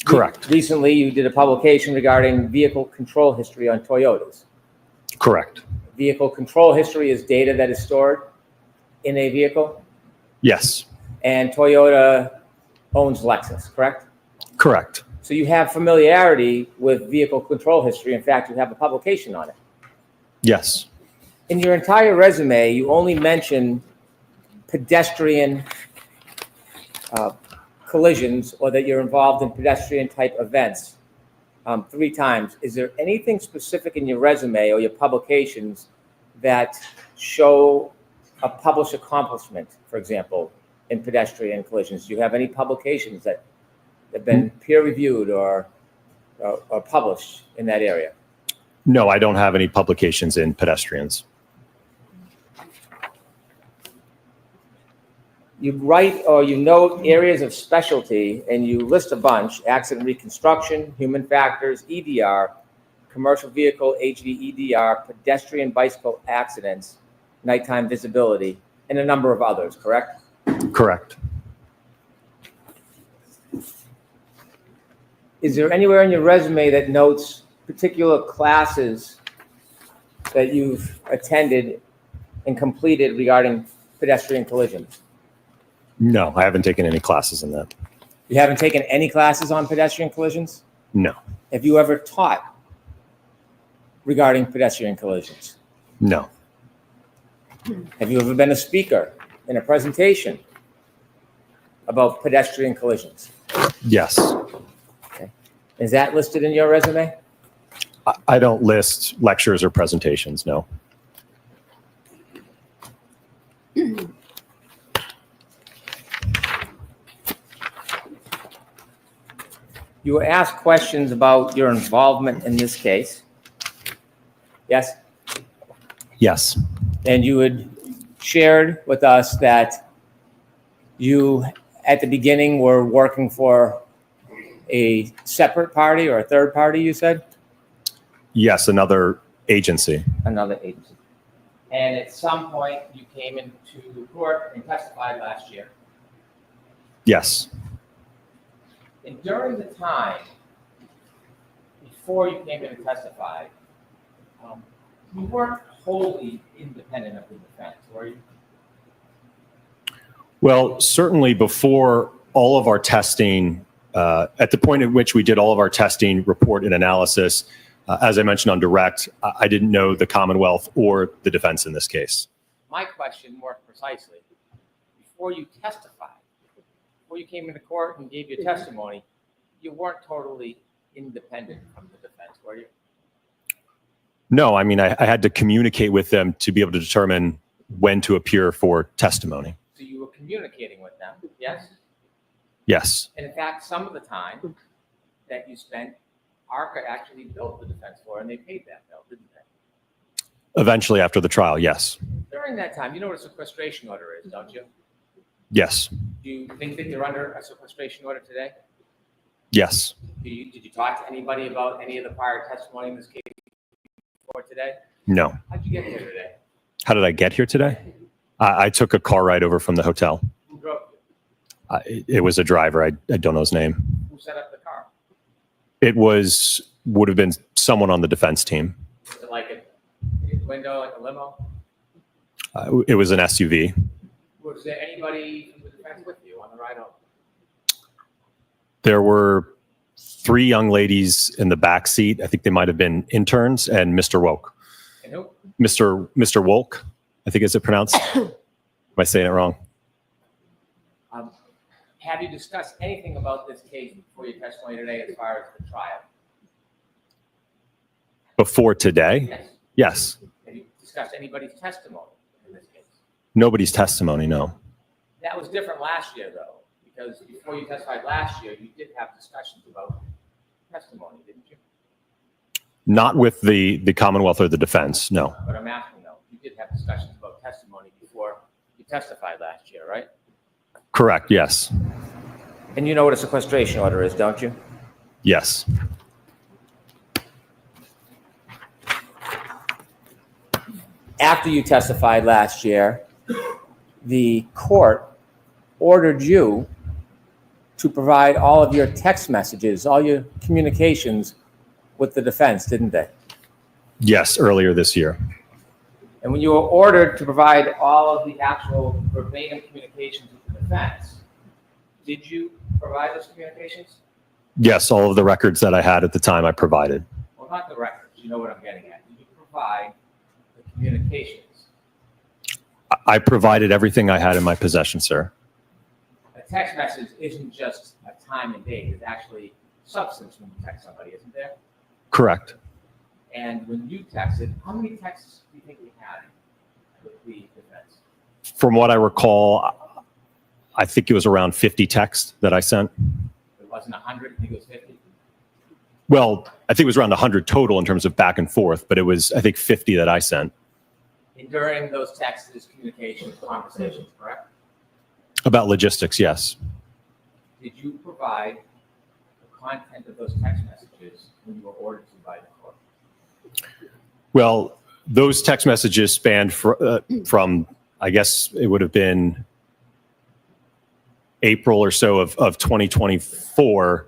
Correct. Recently, you did a publication regarding vehicle control history on Toyotas. Correct. Vehicle control history is data that is stored in a vehicle, Yes. and Toyota owns Lexus, correct? Correct. So you have familiarity with vehicle control history. In fact, you have a publication on it. Yes. In your entire resume, you only mention pedestrian collisions, or that you're involved in pedestrian type events 3 times. Is there anything specific in your resume or your publications that show a published accomplishment, for example, in pedestrian collisions? Do you have any publications that have been peer reviewed or published in that area? No, I don't have any publications in pedestrians. You write or you note areas of specialty, and you list a bunch: accident reconstruction, human factors, EDR, commercial vehicle HVEDR, pedestrian bicycle accidents, nighttime visibility, and a number of others, correct? Correct. Is there anywhere in your resume that notes particular classes that you've attended and completed regarding pedestrian collisions? No, I haven't taken any classes in that. You haven't taken any classes on pedestrian collisions? No. Have you ever taught regarding pedestrian collisions? No. Have you ever been a speaker in a presentation about pedestrian collisions? Yes. Okay. Is that listed in your resume? I don't list lectures or presentations, no. You were asked questions about your involvement in this case. Yes? Yes. And you had shared with us that you, at the beginning, were working for a separate party or a third party, you said? Yes, another agency. Another agency. And at some point, you came into court and testified last year. Yes. And during the time before you came in and testified, you weren't wholly independent of the defense, were you? Well, certainly before all of our testing, at the point at which we did all of our testing, report, and analysis, as I mentioned on direct, I didn't know the Commonwealth or the defense in this case. My question, more precisely, before you testified, before you came into court and gave your testimony, you weren't totally independent from the defense, were you? No, I mean, I had to communicate with them to be able to determine when to appear for testimony. So you were communicating with them, yes? Yes. And in fact, some of the time that you spent, ARCA actually billed the defense for, and they paid that bill, didn't they? Eventually after the trial, yes. During that time, you know what a sequestration order is, don't you? Yes. Do you think that you're under a sequestration order today? Yes. Did you talk to anybody about any of the prior testimony in this case before today? No. How'd you get here today? How did I get here today? I took a car ride over from the hotel. Who drove you? It was a driver. I don't know his name. Who set up the car? It would have been someone on the defense team. Was it like a window, like a limo? It was an SUV. Was there anybody from the defense with you on the ride home? There were 3 young ladies in the back seat. I think they might have been interns and Mr. Woke. And who? Mr. Wolk, I think is it pronounced? Am I saying it wrong? Have you discussed anything about this case before your testimony today as far as the trial? Before today? Yes. Yes. Have you discussed anybody's testimony in this case? Nobody's testimony, no. That was different last year, though, because before you testified last year, you did have discussions about testimony, didn't you? Not with the Commonwealth or the defense, no. But I'm asking, though, you did have discussions about testimony before you testified last year, right? Correct, yes. And you know what a sequestration order is, don't you? Yes. After you testified last year, the court ordered you to provide all of your text messages, all your communications with the defense, didn't they? Yes, earlier this year. And when you were ordered to provide all of the actual verbatim communications with the defense, did you provide those communications? Yes, all of the records that I had at the time I provided. Well, not the records. You know what I'm getting at. Did you provide the communications? I provided everything I had in my possession, sir. A text message isn't just a time and date. It's actually substance when you text somebody, isn't there? Correct. And when you texted, how many texts do you think you had with the defense? From what I recall, I think it was around 50 texts that I sent. It wasn't 100, I think it was 50. Well, I think it was around 100 total in terms of back and forth, but it was, I think, 50 that I sent. And during those texts, there's communications, conversations, correct? About logistics, yes. Did you provide the content of those text messages when you were ordered to by the court? Well, those text messages spanned from, I guess it would have been April or so of 2024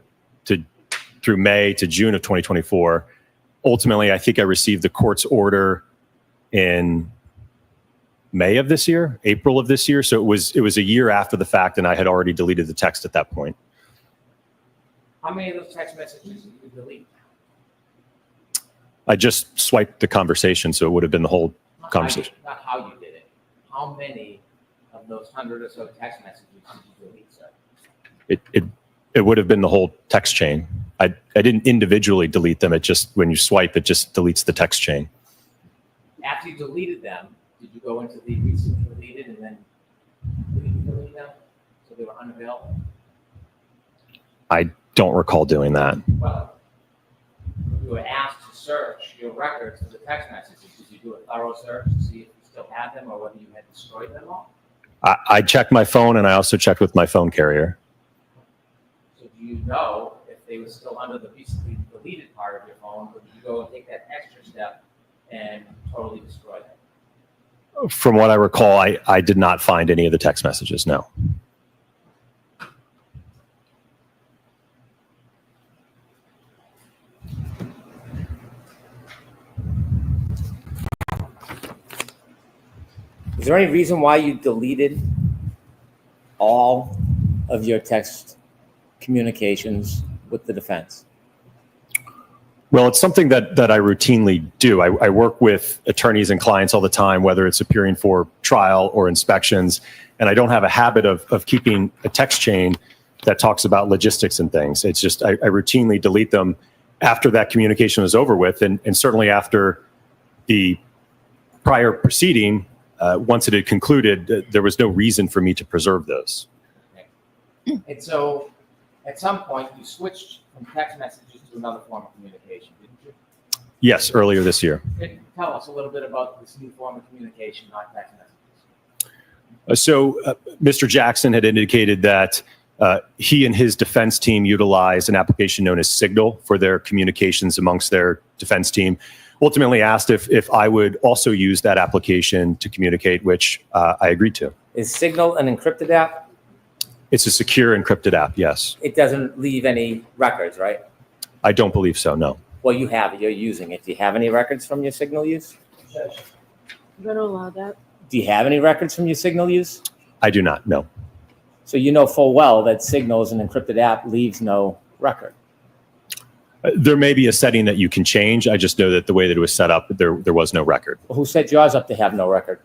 through May to June of 2024. Ultimately, I think I received the court's order in May of this year, April of this year. So it was a year after the fact, and I had already deleted the text at that point. How many of those text messages did you delete? I just swiped the conversation, so it would have been the whole conversation. Not how you did it. How many of those 100 or so text messages did you delete, sir? It would have been the whole text chain. I didn't individually delete them. It just, when you swipe, it just deletes the text chain. After you deleted them, did you go into the recently deleted and then delete them so they were unavailable? I don't recall doing that. Well, you were asked to search your records for the text messages. Did you do a thorough search to see if you still had them or whether you had destroyed them all? I checked my phone, and I also checked with my phone carrier. So do you know if they were still under the recently deleted part of your phone, or did you go and take that extra step and totally destroy them? From what I recall, I did not find any of the text messages, no. Is there any reason why you deleted all of your text communications with the defense? Well, it's something that I routinely do. I work with attorneys and clients all the time, whether it's appearing for trial or inspections, and I don't have a habit of keeping a text chain that talks about logistics and things. It's just I routinely delete them after that communication is over with, and certainly after the prior proceeding. Once it had concluded, there was no reason for me to preserve those. Okay. And so at some point you switched from text messages to another form of communication, didn't you? Yes, earlier this year. Tell us a little bit about this new form of communication, not text messages. Mr. Jackson had indicated that he and his defense team utilized an application known as Signal for their communications amongst their defense team. Ultimately asked if I would also use that application to communicate, which I agreed to. Is Signal an encrypted app? It's a secure encrypted app, yes. It doesn't leave any records, right? I don't believe so, no. Well, you have it. You're using it. Do you have any records from your Signal use? I'm going to allow that. Do you have any records from your Signal use? I do not, no. So you know full well that Signal as an encrypted app leaves no record. There may be a setting that you can change. I just know that the way that it was set up, there was no record. Well, who set yours up to have no record?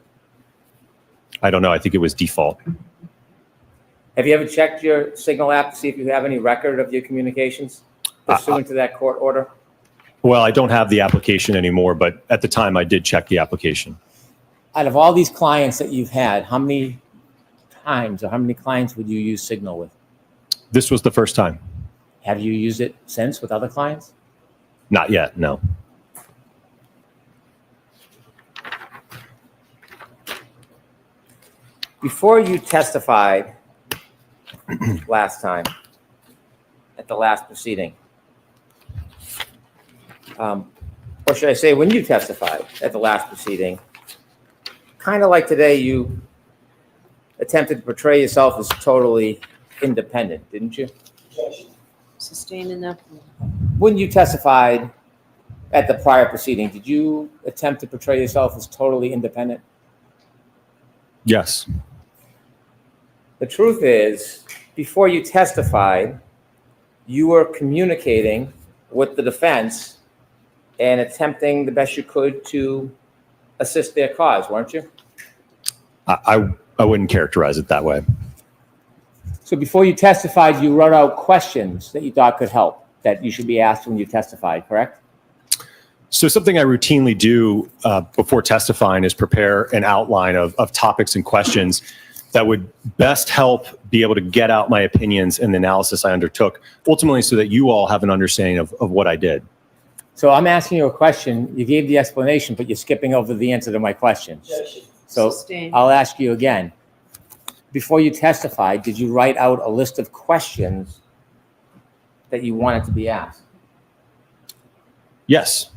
I don't know. I think it was default. Have you ever checked your Signal app to see if you have any record of your communications pursuant to that court order? Well, I don't have the application anymore, but at the time I did check the application. Out of all these clients that you've had, how many times or how many clients would you use Signal with? This was the first time. Have you used it since with other clients? Not yet, no. Before you testified last time at the last proceeding, or should I say when you testified at the last proceeding, kind of like today, you attempted to portray yourself as totally independent, didn't you? Sustained enough. When you testified at the prior proceeding, did you attempt to portray yourself as totally independent? Yes. The truth is, before you testified, you were communicating with the defense and attempting the best you could to assist their cause, weren't you? I wouldn't characterize it that way. So before you testified, you wrote out questions that you thought could help, that you should be asked when you testified, correct? So something I routinely do before testifying is prepare an outline of topics and questions that would best help be able to get out my opinions and the analysis I undertook, ultimately so that you all have an understanding of what I did. So I'm asking you a question. You gave the explanation, but you're skipping over the answer to my question. So Sustained. I'll ask you again. Before you testified, did you write out a list of questions that you wanted to be asked? Yes.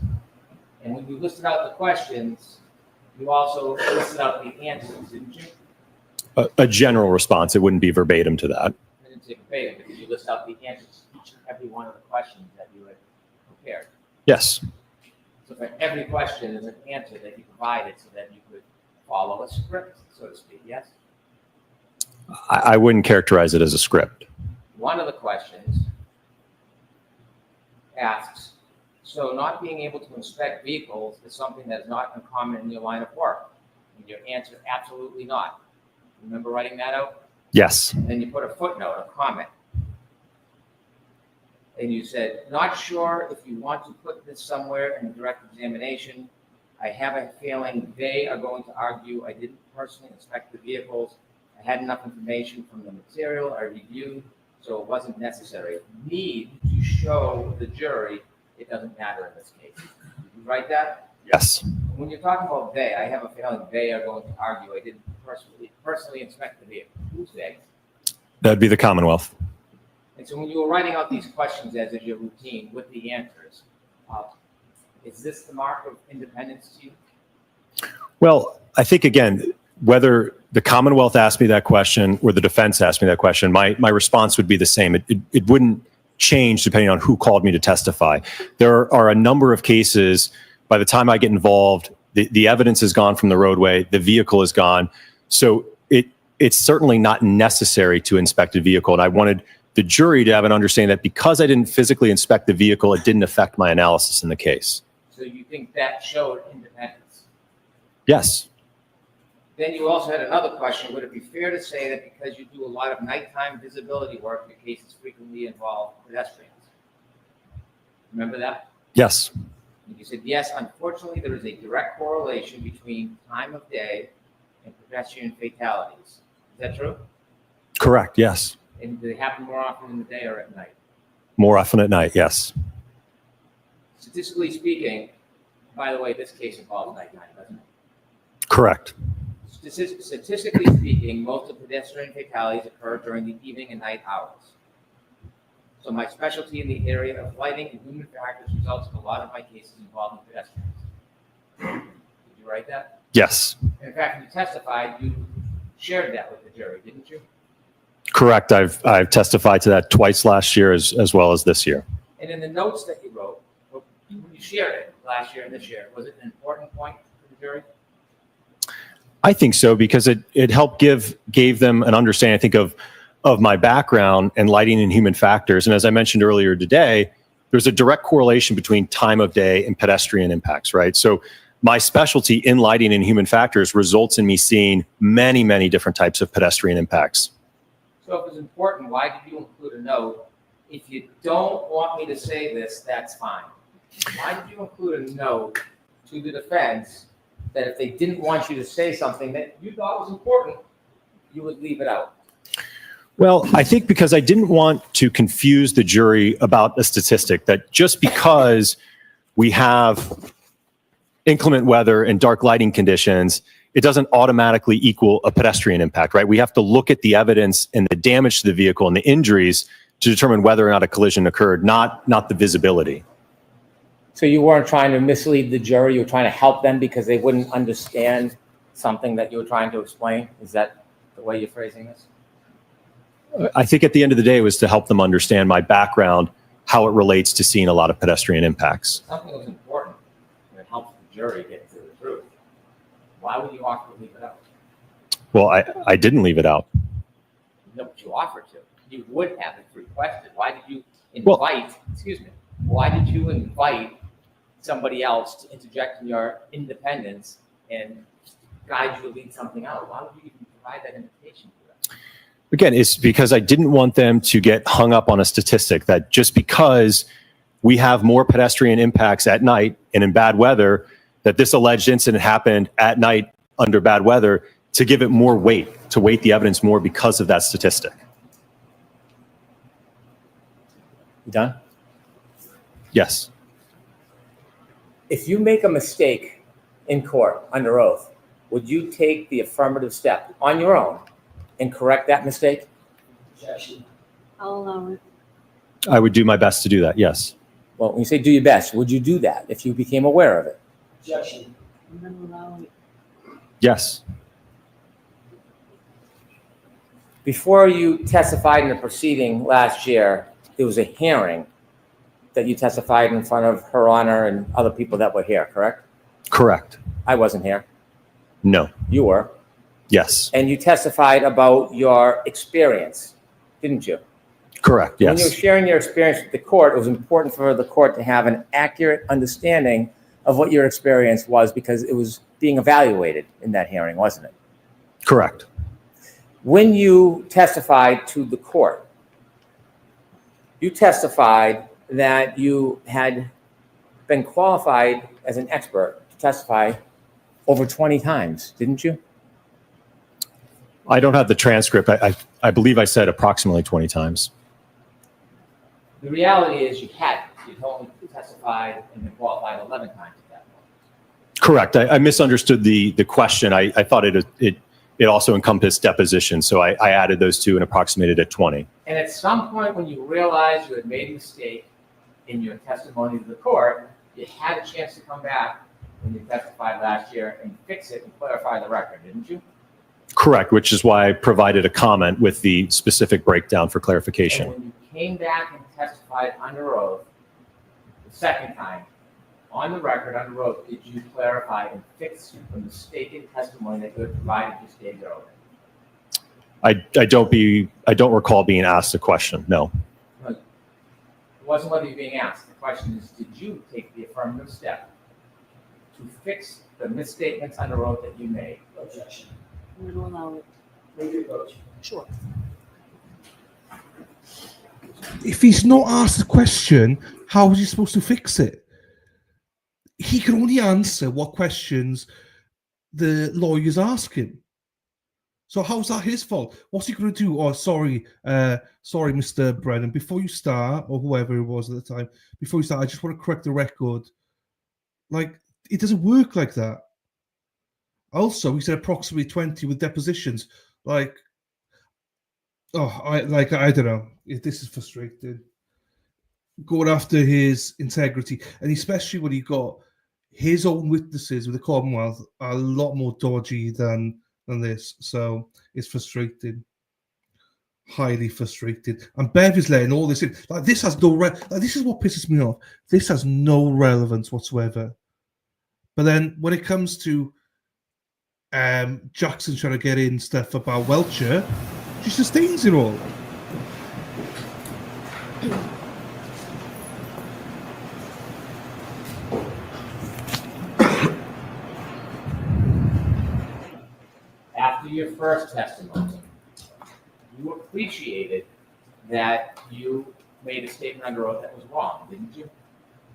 And when you listed out the questions, you also listed out the answers, didn't you? A general response. It wouldn't be verbatim to that. I didn't say verbatim, because you list out the answers to each and every one of the questions that you had prepared. Yes. So for every question, there's an answer that you provided so that you could follow a script, so to speak, yes? I wouldn't characterize it as a script. One of the questions asks, so not being able to inspect vehicles is something that is not uncommon in your line of work? And your answer, absolutely not. Remember writing that out? Yes. And then you put a footnote, a comment. And you said, not sure if you want to put this somewhere in a direct examination. I have a feeling they are going to argue I didn't personally inspect the vehicles. I had enough information from the material I reviewed, so it wasn't necessary. Need to show the jury it doesn't matter in this case. Did you write that? Yes. When you're talking about they, I have a feeling they are going to argue I didn't personally inspect the vehicle. Who's they? That'd be the Commonwealth. And so when you were writing out these questions as is your routine with the answers, is this the mark of independence to you? Well, I think, again, whether the Commonwealth asked me that question or the defense asked me that question, my response would be the same. It wouldn't change depending on who called me to testify. There are a number of cases, by the time I get involved, the evidence is gone from the roadway, the vehicle is gone. So it's certainly not necessary to inspect a vehicle. And I wanted the jury to have an understanding that because I didn't physically inspect the vehicle, it didn't affect my analysis in the case. So you think that showed independence? Yes. Then you also had another question. Would it be fair to say that because you do a lot of nighttime visibility work, your cases frequently involve pedestrians? Remember that? Yes. And you said, yes, unfortunately, there is a direct correlation between time of day and pedestrian fatalities. Is that true? Correct. Yes. And do they happen more often in the day or at night? More often at night. Yes. Statistically speaking, by the way, this case involves nighttime, doesn't it? Correct. Statistically speaking, most of pedestrian fatalities occur during the evening and night hours. So my specialty in the area of lighting and human factors results in a lot of my cases involving pedestrians. Did you write that? Yes. In fact, when you testified, you shared that with the jury, didn't you? Correct. I've testified to that twice last year as well as this year. And in the notes that you wrote, when you shared it last year and this year, was it an important point for the jury? I think so, because it helped gave them an understanding, I think, of my background and lighting and human factors. And as I mentioned earlier today, there's a direct correlation between time of day and pedestrian impacts, right? So my specialty in lighting and human factors results in me seeing many, many different types of pedestrian impacts. So if it's important, why did you include a note? If you don't want me to say this, that's fine. Why did you include a note to the defense that if they didn't want you to say something that you thought was important, you would leave it out? Well, I think because I didn't want to confuse the jury about a statistic that just because we have inclement weather and dark lighting conditions, it doesn't automatically equal a pedestrian impact, right? We have to look at the evidence and the damage to the vehicle and the injuries to determine whether or not a collision occurred, not the visibility. So you weren't trying to mislead the jury, you were trying to help them because they wouldn't understand something that you were trying to explain? Is that the way you're phrasing this? I think at the end of the day, it was to help them understand my background, how it relates to seeing a lot of pedestrian impacts. Something was important and it helps the jury get to the truth. Why would you offer to leave it out? Well, I didn't leave it out. No, but you offered to. You would have if requested. Why did you invite, why did you invite somebody else to interject in your independence and guide you to leave something out? Why would you even provide that invitation to them? Again, it's because I didn't want them to get hung up on a statistic that just because we have more pedestrian impacts at night and in bad weather, that this alleged incident happened at night under bad weather, to give it more weight, to weight the evidence more because of that statistic. You done? Yes. If you make a mistake in court under oath, would you take the affirmative step on your own and correct that mistake? I'll allow it. I would do my best to do that, yes. Well, when you say do your best, would you do that if you became aware of it? Objection. Yes. Before you testified in the proceeding last year, there was a hearing that you testified in front of Her Honor and other people that were here, correct? Correct. I wasn't here. No. You were. Yes. And you testified about your experience, didn't you? Correct. When you were Yes. sharing your experience with the court, it was important for the court to have an accurate understanding of what your experience was because it was being evaluated in that hearing, wasn't it? Correct. When you testified to the court, you testified that you had been qualified as an expert to testify over 20 times, didn't you? I don't have the transcript. I believe I said approximately 20 times. The reality is you hadn't. You only testified and been qualified 11 times at that point. Correct. I misunderstood the question. I thought it also encompassed deposition, so I added those two and approximated at 20. And at some point when you realized you had made a mistake in your testimony to the court, you had a chance to come back when you testified last year and fix it and clarify the record, didn't you? Correct, which is why I provided a comment with the specific breakdown for clarification. And when you came back and testified under oath the second time, on the record, under oath, did you clarify and fix the mistaken testimony that you had provided just days earlier? I don't recall being asked a question. No. It wasn't whether you're being asked. The question is, did you take the affirmative step to fix the misstatements under oath that you made? Objection. I'm going to allow it. Make your approach. Sure. If he's not asked the question, how is he supposed to fix it? He can only answer what questions the lawyers ask him. So how's that his fault? What's he going to do? Oh, sorry, Mr. Brennan, before you start, or whoever it was at the time, before you start, I just want to correct the record. Like, it doesn't work like that. Also, he said approximately 20 with depositions. Like, I don't know. This is frustrating. Going after his integrity, and especially when he got his own witnesses with the Commonwealth are a lot more dodgy than this. So it's frustrating. Highly frustrated. And Bev is letting all this in. Like, this has no this is what pisses me off. This has no relevance whatsoever. But then when it comes to Jackson trying to get in stuff about Welcher, she sustains it all. After your first testimony, you appreciated that you made a statement under oath that was wrong, didn't you?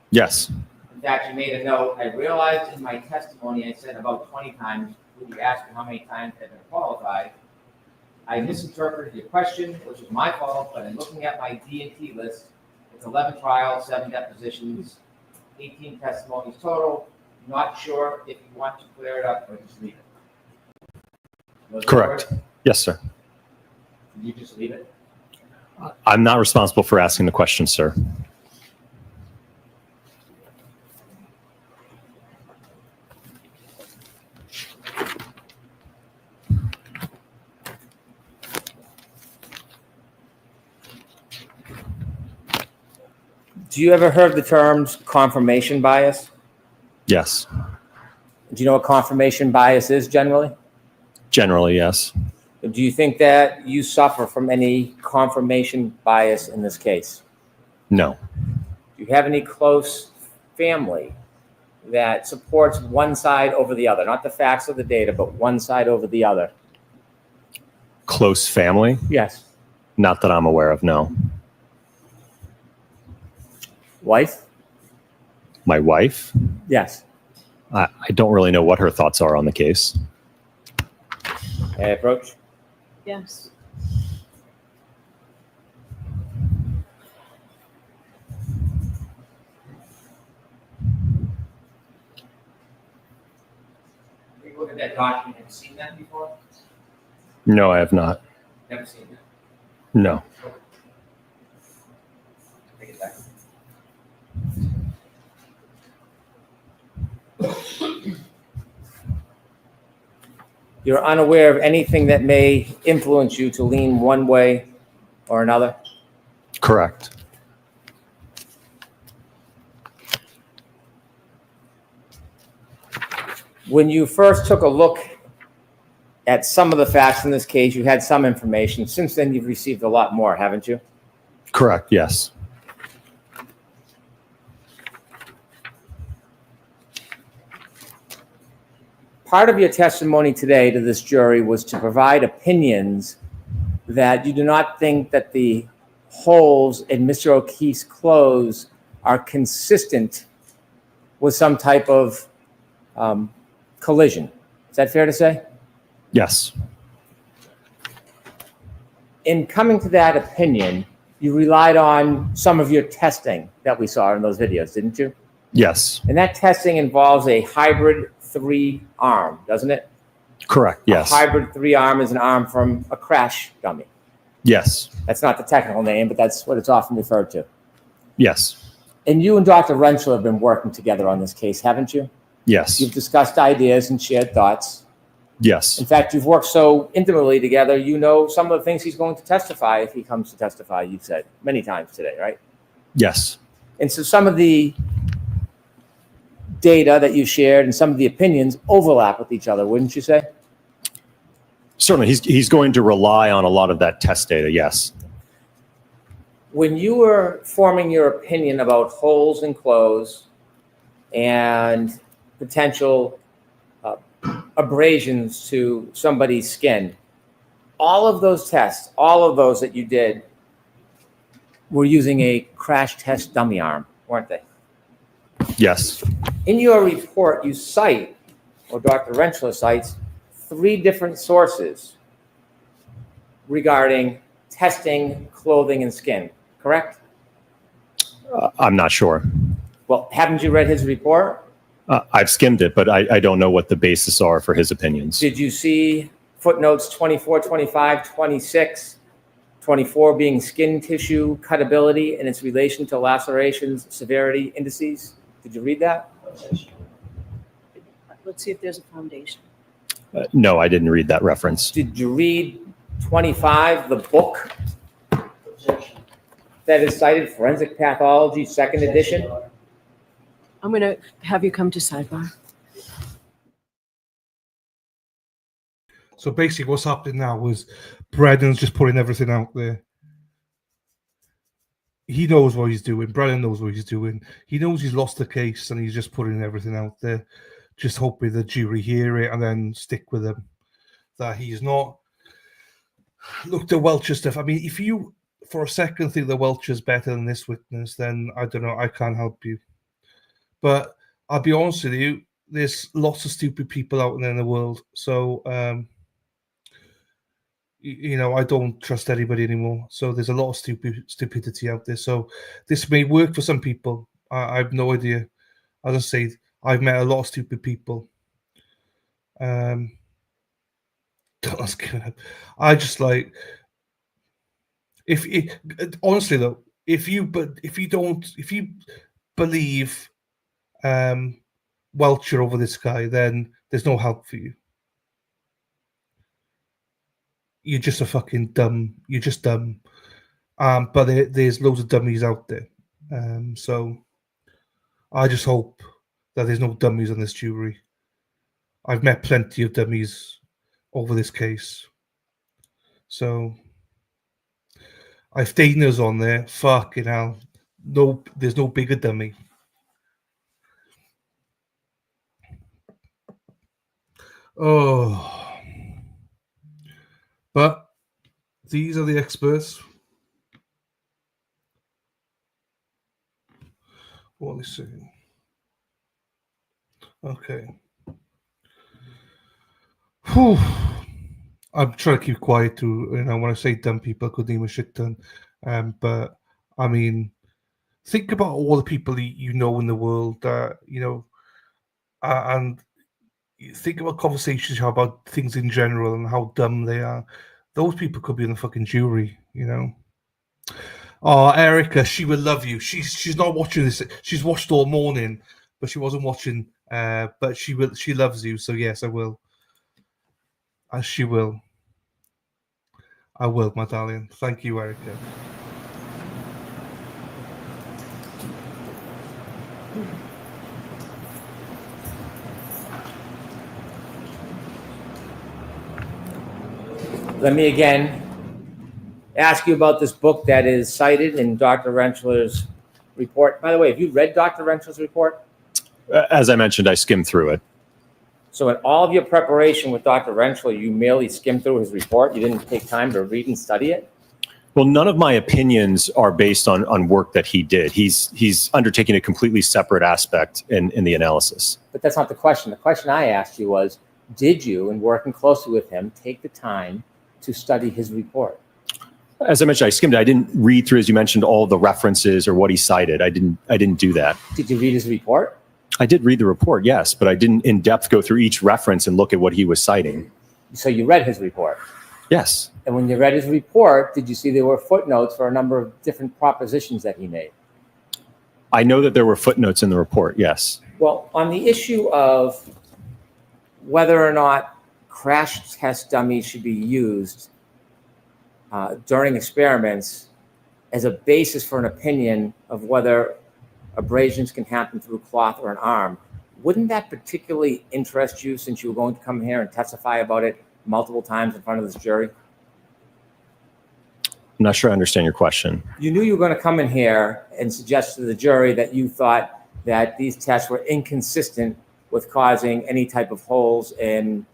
Yes. In fact, you made a note. I realized in my testimony I said about 20 times, when you asked me how many times I've been qualified, I misinterpreted your question, which was my fault, but in looking at my D&T list, it's 11 trials, 7 depositions, 18 testimonies total. Not sure if you want to clear it up or just leave it. Correct. Yes, sir. Did you just leave it? I'm not responsible for asking the question, sir. Do you ever heard the terms confirmation bias? Yes. Do you know what confirmation bias is generally? Generally, yes. Do you think that you suffer from any confirmation bias in this case? No. Do you have any close family that supports one side over the other? Not the facts or the data, but one side over the other. Close family? Yes. Not that I'm aware of, no. Wife? My wife? Yes. I don't really know what her thoughts are on the case. Approach? Yes. You look at that document, have you seen that before? No, I have not. Never seen that. No. Take it back. You're unaware of anything that may influence you to lean one way or another? Correct. When you first took a look at some of the facts in this case, you had some information. Since then, you've received a lot more, haven't you? Correct, yes. Part of your testimony today to this jury was to provide opinions that you do not think that the holes in Mr. O'Keefe's clothes are consistent with some type of collision. Is that fair to say? Yes. In coming to that opinion, you relied on some of your testing that we saw in those videos, didn't you? Yes. And that testing involves a hybrid 3-arm, doesn't it? Correct, yes. A hybrid 3-arm is an arm from a crash dummy. Yes. That's not the technical name, but that's what it's often referred to. Yes. And you and Dr. Renshaw have been working together on this case, haven't you? Yes. You've discussed ideas and shared thoughts. Yes. In fact, you've worked so intimately together, you know some of the things he's going to testify if he comes to testify, you've said many times today, right? Yes. And so some of the data that you shared and some of the opinions overlap with each other, wouldn't you say? Certainly, he's going to rely on a lot of that test data, yes. When you were forming your opinion about holes in clothes and potential abrasions to somebody's skin, all of those tests, all of those that you did, were using a crash test dummy arm, weren't they? Yes. In your report, you cite, or Dr. Renshaw cites, 3 different sources regarding testing clothing and skin, correct? I'm not sure. Well, haven't you read his report? I've skimmed it, but I don't know what the basis are for his opinions. Did you see footnotes 24, 25, 26, 24 being skin tissue cutability and its relation to lacerations, severity indices? Did you read that? Let's see if there's a foundation. No, I didn't read that reference. Did you read 25, the book that is cited, Forensic Pathology, 2nd edition? I'm going to have you come to sidebar. So basically what's happening now is Brendan's just putting everything out there. He knows what he's doing. Brendan knows what he's doing. He knows he's lost the case and he's just putting everything out there, just hoping the jury hear it and then stick with him. That he's not... Look, the Welcher stuff. I mean, if you for a second think the Welcher's better than this witness, then I don't know. I can't help you. But I'll be honest with you, there's lots of stupid people out there in the world. So, you know, I don't trust anybody anymore. So there's a lot of stupidity out there. So this may work for some people. I have no idea. As I say, I've met a lot of stupid people. Don't ask him. I just like, honestly though, if you believe Welcher over this guy, then there's no help for you. You're just a fucking dumb. You're just dumb. But there's loads of dummies out there. So I just hope that there's no dummies on this jury. I've met plenty of dummies over this case. So if Dana's on there, fucking hell. No, there's no bigger dummy. Oh. But these are the experts. What are they saying? Okay. Whew. I'm trying to keep quiet to, when I say dumb people, I couldn't even shit done. But I mean, think about all the people you know in the world that, and think about conversations you have about things in general and how dumb they are. Those people could be in the fucking jury, Oh, Erica, she will love you. She's not watching this. She's watched all morning, but she wasn't watching. But she loves you. So yes, I will. As she will. I will, my darling. Thank you, Erica. Let me again ask you about this book that is cited in Dr. Rentschler's report. By the way, have you read Dr. Rentschler's report? As I mentioned, I skimmed through it. So in all of your preparation with Dr. Rentschler, you merely skimmed through his report? You didn't take time to read and study it? Well, none of my opinions are based on work that he did. He's undertaking a completely separate aspect in the analysis. But that's not the question. The question I asked you was, did you, in working closely with him, take the time to study his report? As I mentioned, I skimmed it. I didn't read through, as you mentioned, all the references or what he cited. I didn't do that. Did you read his report? I did read the report, yes, but I didn't in depth go through each reference and look at what he was citing. So you read his report? Yes. And when you read his report, did you see there were footnotes for a number of different propositions that he made? I know that there were footnotes in the report, yes. Well, on the issue of whether or not crash test dummies should be used during experiments as a basis for an opinion of whether abrasions can happen through cloth or an arm, wouldn't that particularly interest you since you were going to come here and testify about it multiple times in front of this jury? I'm not sure I understand your question. You knew you were going to come in here and suggest to the jury that you thought that these tests were inconsistent with causing any type of holes in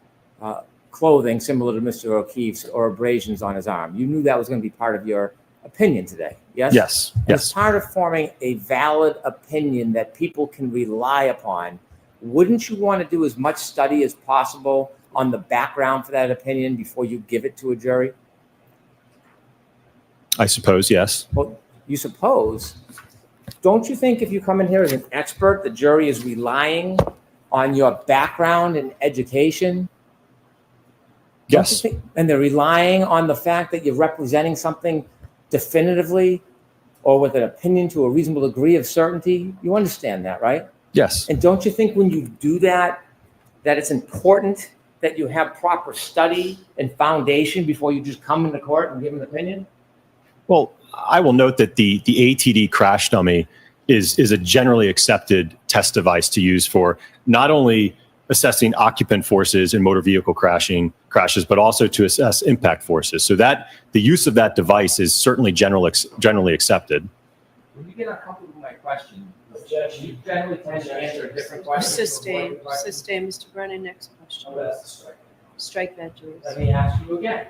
clothing similar to Mr. O'Keefe's or abrasions on his arm. You knew that was going to be part of your opinion today, yes? Yes, And yes. as part of forming a valid opinion that people can rely upon, wouldn't you want to do as much study as possible on the background for that opinion before you give it to a jury? I suppose, yes. Well, you suppose. Don't you think if you come in here as an expert, the jury is relying on your background and education? Yes. And they're relying on the fact that you're representing something definitively or with an opinion to a reasonable degree of certainty? You understand that, right? Yes. And don't you think when you do that, that it's important that you have proper study and foundation before you just come into court and give an opinion? Well, I will note that the ATD crash dummy is a generally accepted test device to use for not only assessing occupant forces in motor vehicle crashes, but also to assess impact forces. So that the use of that device is certainly generally accepted. When you get uncomfortable with my question, Judge, you generally tend to answer a different question. Sustain, Mr. Brennan, next question. Oh, that's the strike. Strike that, Julius. Let me ask you again.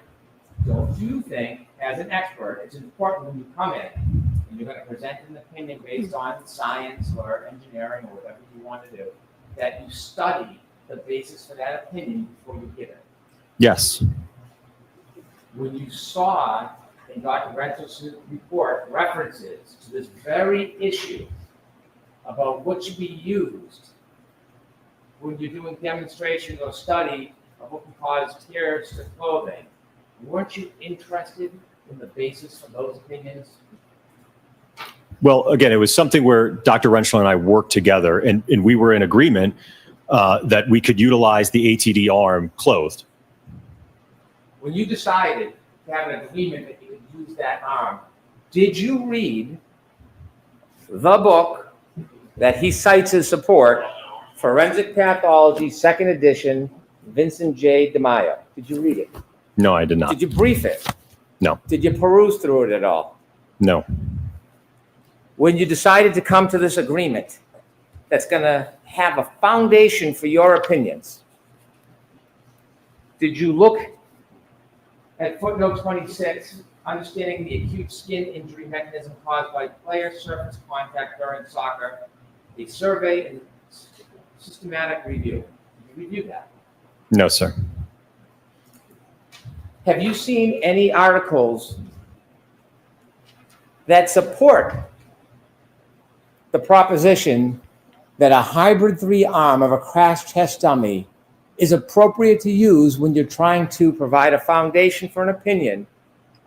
Don't you think, as an expert, it's important when you come in and you're going to present an opinion based on science or engineering or whatever you want to do, that you study the basis for that opinion before you give it? Yes. When you saw in Dr. Rentschler's report references to this very issue about what should be used when you're doing demonstrations or study of what can cause tears to clothing, weren't you interested in the basis for those opinions? Well, again, it was something where Dr. Rentschler and I worked together, and we were in agreement that we could utilize the ATD arm clothed. When you decided to have an agreement that you could use that arm, did you read the book that he cites as support, Forensic Pathology, 2nd edition, Vincent J. DeMaio? Did you read it? No, I did not. Did you brief it? No. Did you peruse through it at all? No. When you decided to come to this agreement that's going to have a foundation for your opinions, did you look at footnote 26, understanding the acute skin injury mechanism caused by player surface contact during soccer, a survey and systematic review? Did you review that? No, sir. Have you seen any articles that support the proposition that a hybrid 3 arm of a crash test dummy is appropriate to use when you're trying to provide a foundation for an opinion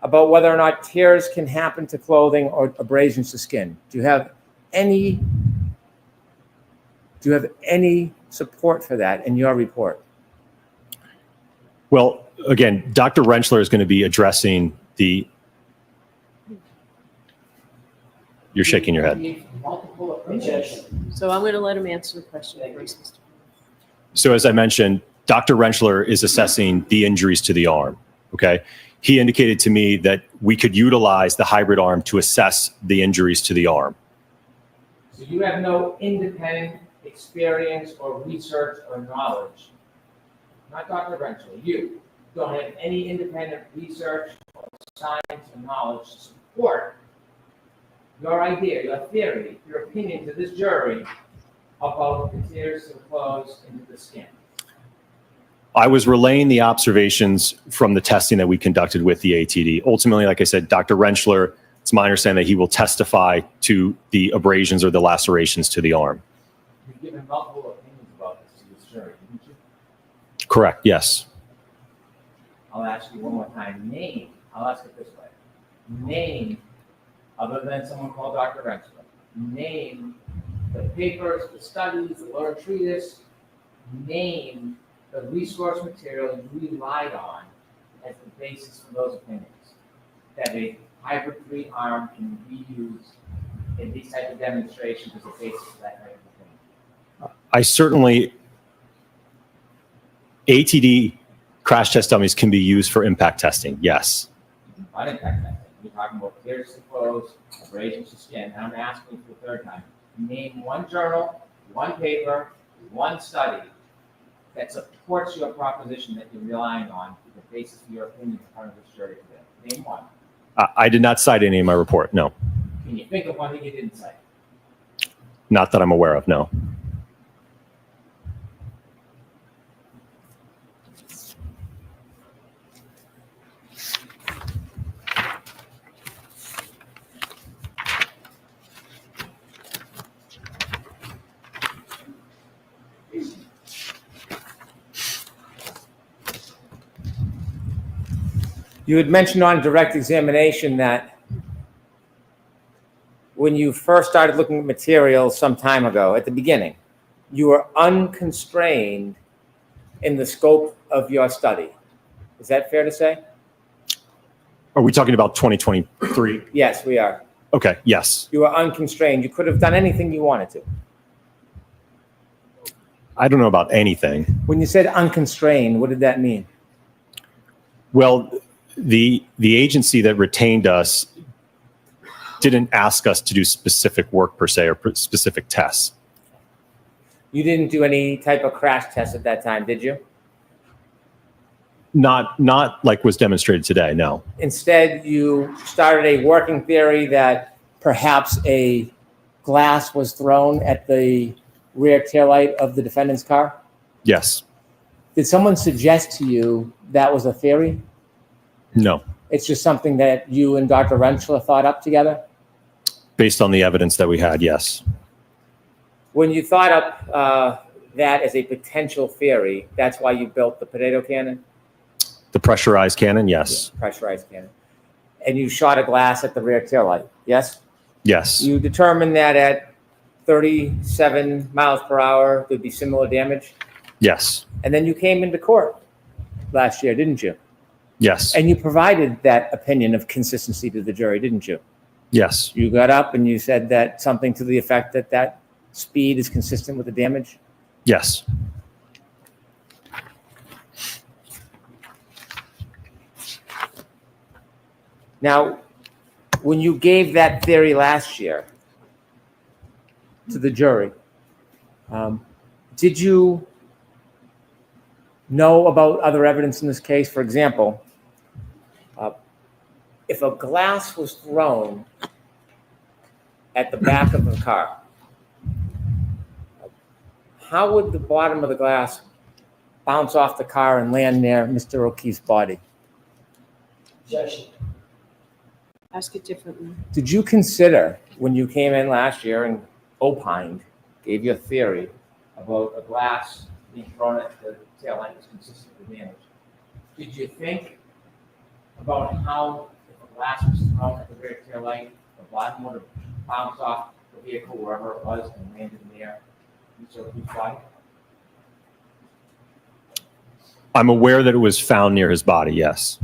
about whether or not tears can happen to clothing or abrasions to skin? Do you have any support for that in your report? Well, again, Dr. Rentschler is going to be addressing the. You're shaking your head. Multiple approaches. So I'm going to let him answer the question first, Mr. So as I mentioned, Dr. Rentschler is assessing the injuries to the arm. Okay. He indicated to me that we could utilize the hybrid arm to assess the injuries to the arm. So you have no independent experience or research or knowledge. Not Dr. Rentschler, you don't have any independent research or science or knowledge to support your idea, your theory, your opinion to this jury about the tears that flows into the skin. I was relaying the observations from the testing that we conducted with the ATD. Ultimately, like I said, Dr. Rentschler, it's my understanding that he will testify to the abrasions or the lacerations to the arm. You've given multiple opinions about this to this jury, didn't you? Correct, yes. I'll ask you one more time. Name, I'll ask it this way. Name, other than someone called Dr. Rentschler, name the papers, the studies, the lower treatise, name the resource material you relied on as the basis for those opinions. That a hybrid 3-arm can be used in these type of demonstrations as a basis for that type of opinion. I certainly, ATD crash test dummies can be used for impact testing, yes. Not impact testing. We're talking about tears to clothes, abrasions to skin. And I'm asking for the third time. Name one journal, one paper, one study that supports your proposition that you're relying on for the basis of your opinion in front of this jury today. Name one. I did not cite any in my report, no. Can you think of one that you didn't cite? Not that I'm aware of, no. You had mentioned on direct examination that when you first started looking at materials some time ago, at the beginning, you were unconstrained in the scope of your study. Is that fair to say? Are we talking about 2023? Yes, we are. Okay, yes. You were unconstrained. You could have done anything you wanted to. I don't know about anything. When you said unconstrained, what did that mean? Well, the agency that retained us didn't ask us to do specific work per se or specific tests. You didn't do any type of crash test at that time, did you? Not like was demonstrated today, no. Instead, you started a working theory that perhaps a glass was thrown at the rear taillight of the defendant's car? Yes. Did someone suggest to you that was a theory? No. It's just something that you and Dr. Rentschler thought up together? Based on the evidence that we had, yes. When you thought up that as a potential theory, that's why you built the potato cannon? The pressurized cannon, yes. Pressurized cannon. And you shot a glass at the rear taillight, yes? Yes. You determined that at 37 miles per hour, there'd be similar damage? Yes. And then you came into court last year, didn't you? Yes. And you provided that opinion of consistency to the jury, didn't you? Yes. You got up and you said that something to the effect that that speed is consistent with the damage? Yes. Now, when you gave that theory last year to the jury, did you know about other evidence in this case? For example, if a glass was thrown at the back of the car, how would the bottom of the glass bounce off the car and land near Mr. O'Keefe's body? Ask it differently. Did you consider, when you came in last year and opined, gave your theory about a glass being thrown at the tail light was consistent with damage, did you think about how, if a glass was thrown at the rear tail light, the bottom would have bounced off the vehicle wherever it was and landed near Mr. O'Keefe's body? I'm aware that it was found near his body, yes.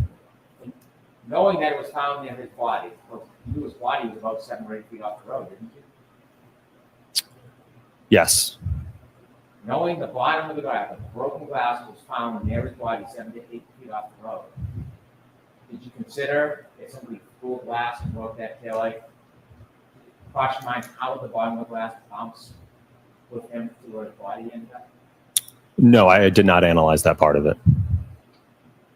Knowing that it was found near his body, well, you knew his body was about 7 or 8 feet off the road, didn't you? Yes. Knowing the bottom of the glass, the broken glass was found near his body 7 to 8 feet off the road, did you consider if somebody threw a glass and broke that taillight, cross your mind how the bottom of the glass bounced with him to where his body ended up? No, I did not analyze that part of it.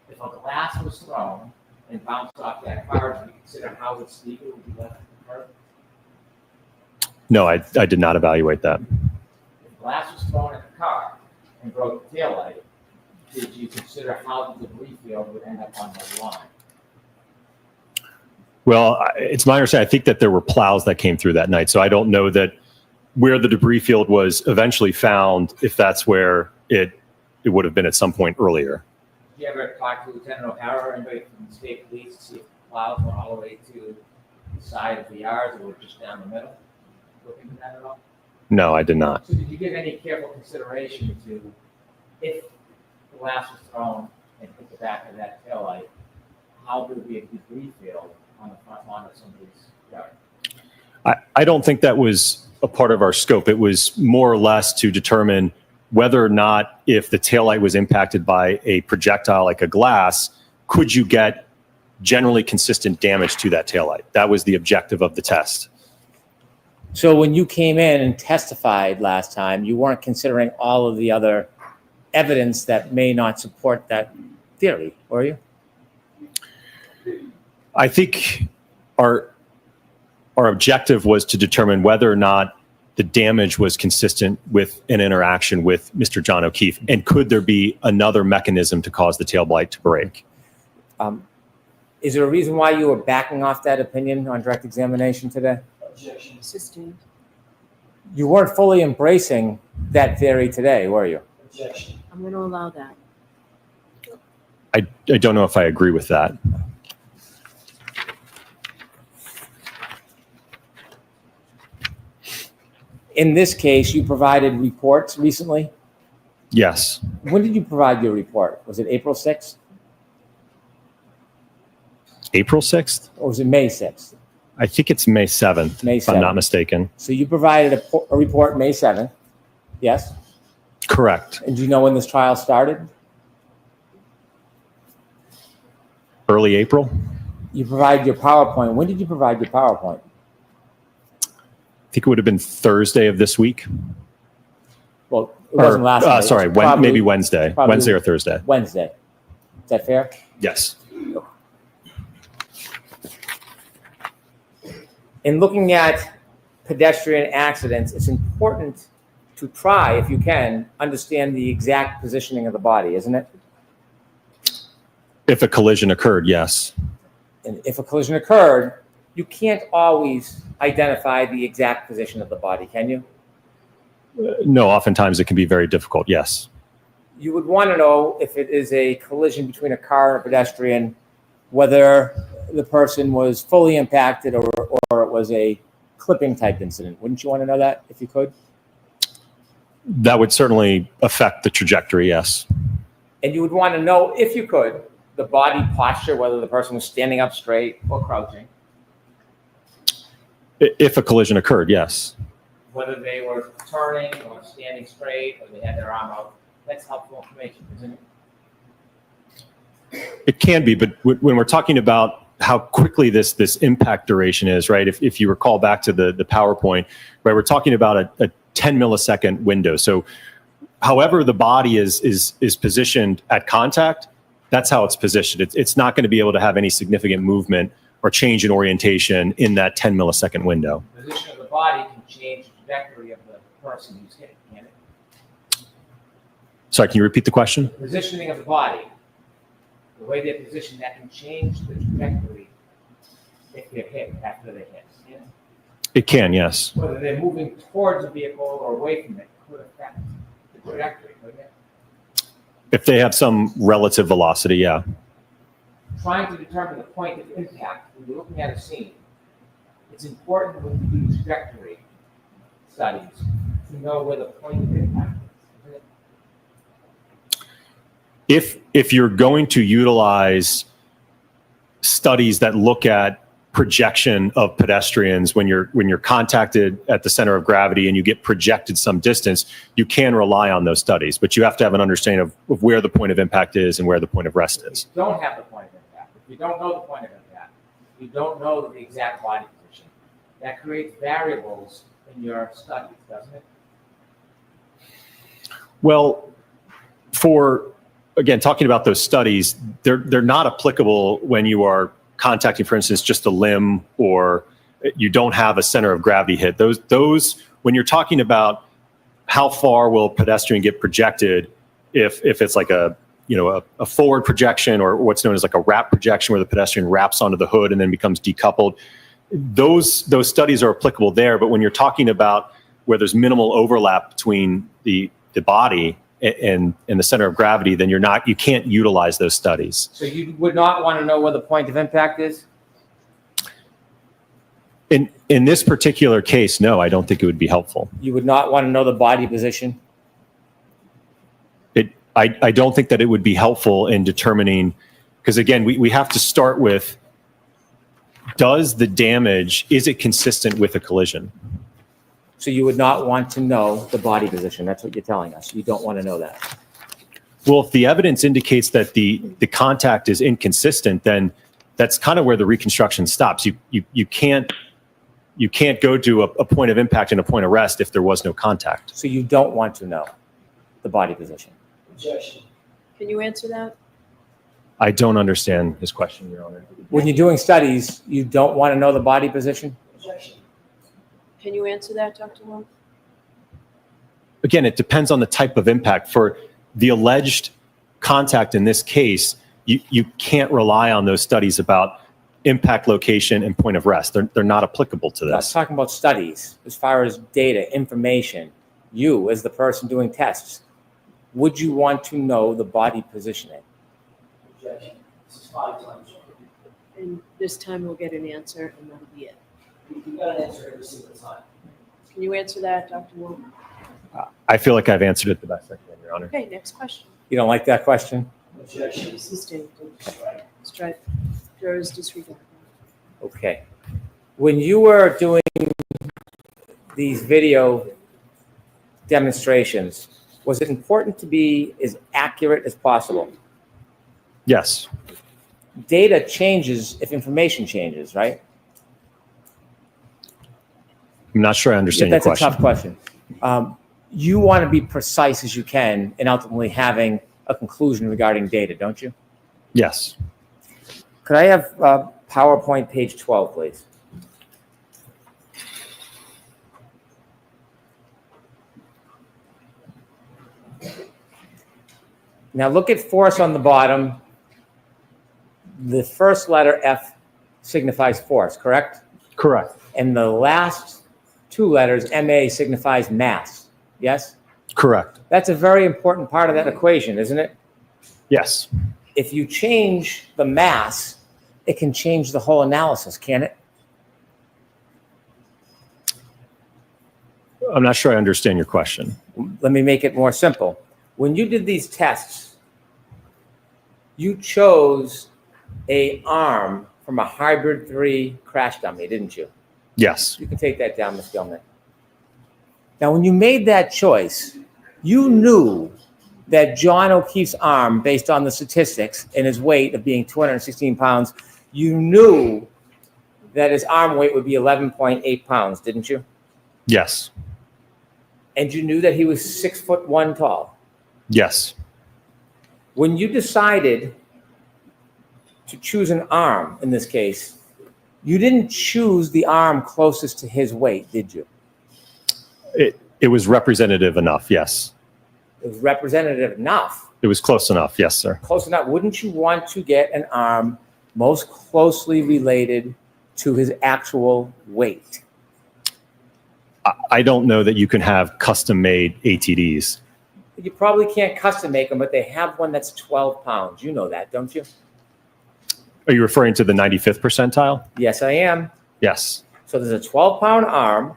If a glass was thrown and bounced off that car, do you consider how its speaker would be left in the car? No, I did not evaluate that. If glass was thrown at the car and broke the taillight, did you consider how the debris field would end up on the line? Well, it's my understanding, I think that there were plows that came through that night, so I don't know that where the debris field was eventually found, if that's where it would have been at some point earlier. Did you ever talk to Lieutenant O'Hara or anybody from the state police to see if the plows went all the way to the side of the yards or were just down the middle? Looking at that at all? No, I did not. So did you give any careful consideration to if the glass was thrown and hit the back of that taillight, how there would be a debris field on the front lawn of somebody's yard? I don't think that was a part of our scope. It was more or less to determine whether or not, if the taillight was impacted by a projectile like a glass, could you get generally consistent damage to that taillight? That was the objective of the test. So when you came in and testified last time, you weren't considering all of the other evidence that may not support that theory, were you? I think our objective was to determine whether or not the damage was consistent with an interaction with Mr. John O'Keefe, and could there be another mechanism to cause the tail light to break? Is there a reason why you were backing off that opinion on direct examination today? Objection. Sustained. You weren't fully embracing that theory today, were you? Objection. I'm going to allow that. I don't know if I agree with that. In this case, you provided reports recently? Yes. When did you provide your report? Was it April 6th? April 6th? Or was it May 6th? I think it's May 7th, May if I'm not 7th. mistaken. So you provided a report May 7th, yes? Correct. And do you know when this trial started? Early April? You provided your PowerPoint. When did you provide your PowerPoint? I think it would have been Thursday of this week. Well, it wasn't last night. Sorry, It was probably- maybe Wednesday. probably Wednesday or Thursday. Wednesday. Is that fair? Yes. In looking at pedestrian accidents, it's important to try, if you can, understand the exact positioning of the body, isn't it? If a collision occurred, yes. And if a collision occurred, you can't always identify the exact position of the body, can you? No, oftentimes it can be very difficult, yes. You would want to know if it is a collision between a car and a pedestrian, whether the person was fully impacted or it was a clipping type incident. Wouldn't you want to know that if you could? That would certainly affect the trajectory, yes. And you would want to know, if you could, the body posture, whether the person was standing up straight or crouching. If a collision occurred, yes. Whether they were turning or standing straight or they had their arm out. That's helpful information, isn't it? It can be, but when we're talking about how quickly this impact duration is, right? If you recall back to the PowerPoint, right, we're talking about a 10 millisecond window. So however the body is positioned at contact, that's how it's positioned. It's not going to be able to have any significant movement or change in orientation in that 10 millisecond window. The position of the body can change the trajectory of the person who's hit, can it? Sorry, can you repeat the question? The positioning of the body, the way they're positioned, that can change the trajectory if they're hit after they hit. Yeah? It can, yes. Whether they're moving towards the vehicle or away from it could affect the trajectory, couldn't it? If they have some relative velocity, yeah. Trying to determine the point of impact when you're looking at a scene, it's important when you do trajectory studies to know where the point of impact is, isn't it? If you're going to utilize studies that look at projection of pedestrians when you're contacted at the center of gravity and you get projected some distance, you can rely on those studies, but you have to have an understanding of where the point of impact is and where the point of rest is. You don't have the point of impact. If you don't know the point of impact, you don't know the exact body position. That creates variables in your studies, doesn't it? Well, again, talking about those studies, they're not applicable when you are contacting, for instance, just a limb or you don't have a center of gravity hit. Those when you're talking about how far will a pedestrian get projected, if it's like a forward projection or what's known as like a wrap projection where the pedestrian wraps onto the hood and then becomes decoupled, those studies are applicable there. But when you're talking about where there's minimal overlap between the body and the center of gravity, then you can't utilize those studies. So you would not want to know where the point of impact is? In this particular case, no, I don't think it would be helpful. You would not want to know the body position? I don't think that it would be helpful in determining, because again, we have to start with, is it consistent with a collision? So you would not want to know the body position. That's what you're telling us. You don't want to know that. Well, if the evidence indicates that the contact is inconsistent, then that's kind of where the reconstruction stops. You can't go to a point of impact and a point of rest if there was no contact. So you don't want to know the body position. Objection. Can you answer that? I don't understand his question, Your Honor. When you're doing studies, you don't want to know the body position? Objection. Can you answer that, Dr. Wolf? Again, it depends on the type of impact. For the alleged contact in this case, you can't rely on those studies about impact location and point of rest. They're not applicable to this. I was talking about studies as far as data, information. You, as the person doing tests, would you want to know the body positioning? Objection. This is 5 times. And this time we'll get an answer, and that'll be it. You got an answer every single time. Can you answer that, Dr. Wolf? I feel like I've answered it the best I can, Your Honor. Okay, next question. You don't like that question? Objection. Sustained. Strike. Jurors disregard. Okay. When you were doing these video demonstrations, was it important to be as accurate as possible? Yes. Data changes if information changes, right? I'm not sure I understand your question. That's a tough question. You want to be precise as you can in ultimately having a conclusion regarding data, don't you? Yes. Could I have PowerPoint page 12, please? Now look at force on the bottom. The first letter F signifies force, correct? Correct. And the last 2 letters, MA, signifies mass, yes? Correct. That's a very important part of that equation, isn't it? Yes. If you change the mass, it can change the whole analysis, can it? I'm not sure I understand your question. Let me make it more simple. When you did these tests, you chose an arm from a hybrid 3 crash dummy, didn't you? Yes. You can take that down, Ms. Gilman. Now, when you made that choice, you knew that John O'Keefe's arm, based on the statistics and his weight of being 216 pounds, you knew that his arm weight would be 11.8 pounds, didn't you? Yes. And you knew that he was 6'1" tall. Yes. When you decided to choose an arm in this case, you didn't choose the arm closest to his weight, did you? It was representative enough, yes. It was representative enough. It was close enough, yes, sir. Close enough. Wouldn't you want to get an arm most closely related to his actual weight? I don't know that you can have custom-made ATDs. You probably can't custom make them, but they have one that's 12 pounds. You know that, don't you? Are you referring to the 95th percentile? Yes, I am. Yes. So there's a 12-pound arm.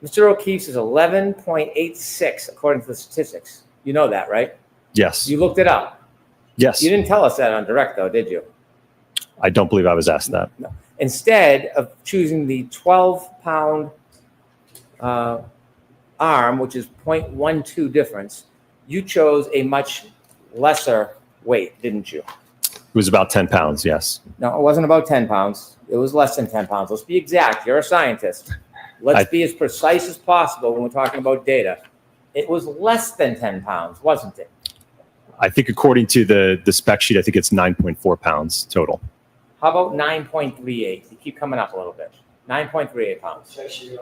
Mr. O'Keefe's is 11.86 according to the statistics. You know that, right? Yes. You looked it up. Yes. You didn't tell us that on direct, though, did you? I don't believe I was asked that. No. Instead of choosing the 12-pound arm, which is 0.12 difference, you chose a much lesser weight, didn't you? It was about 10 pounds, yes. No, it wasn't about 10 pounds. It was less than 10 pounds. Let's be exact. You're a scientist. Let's be as precise as possible when we're talking about data. It was less than 10 pounds, wasn't it? I think according to the spec sheet, I think it's 9.4 pounds total. How about 9.38? You keep coming up a little bit. 9.38 pounds.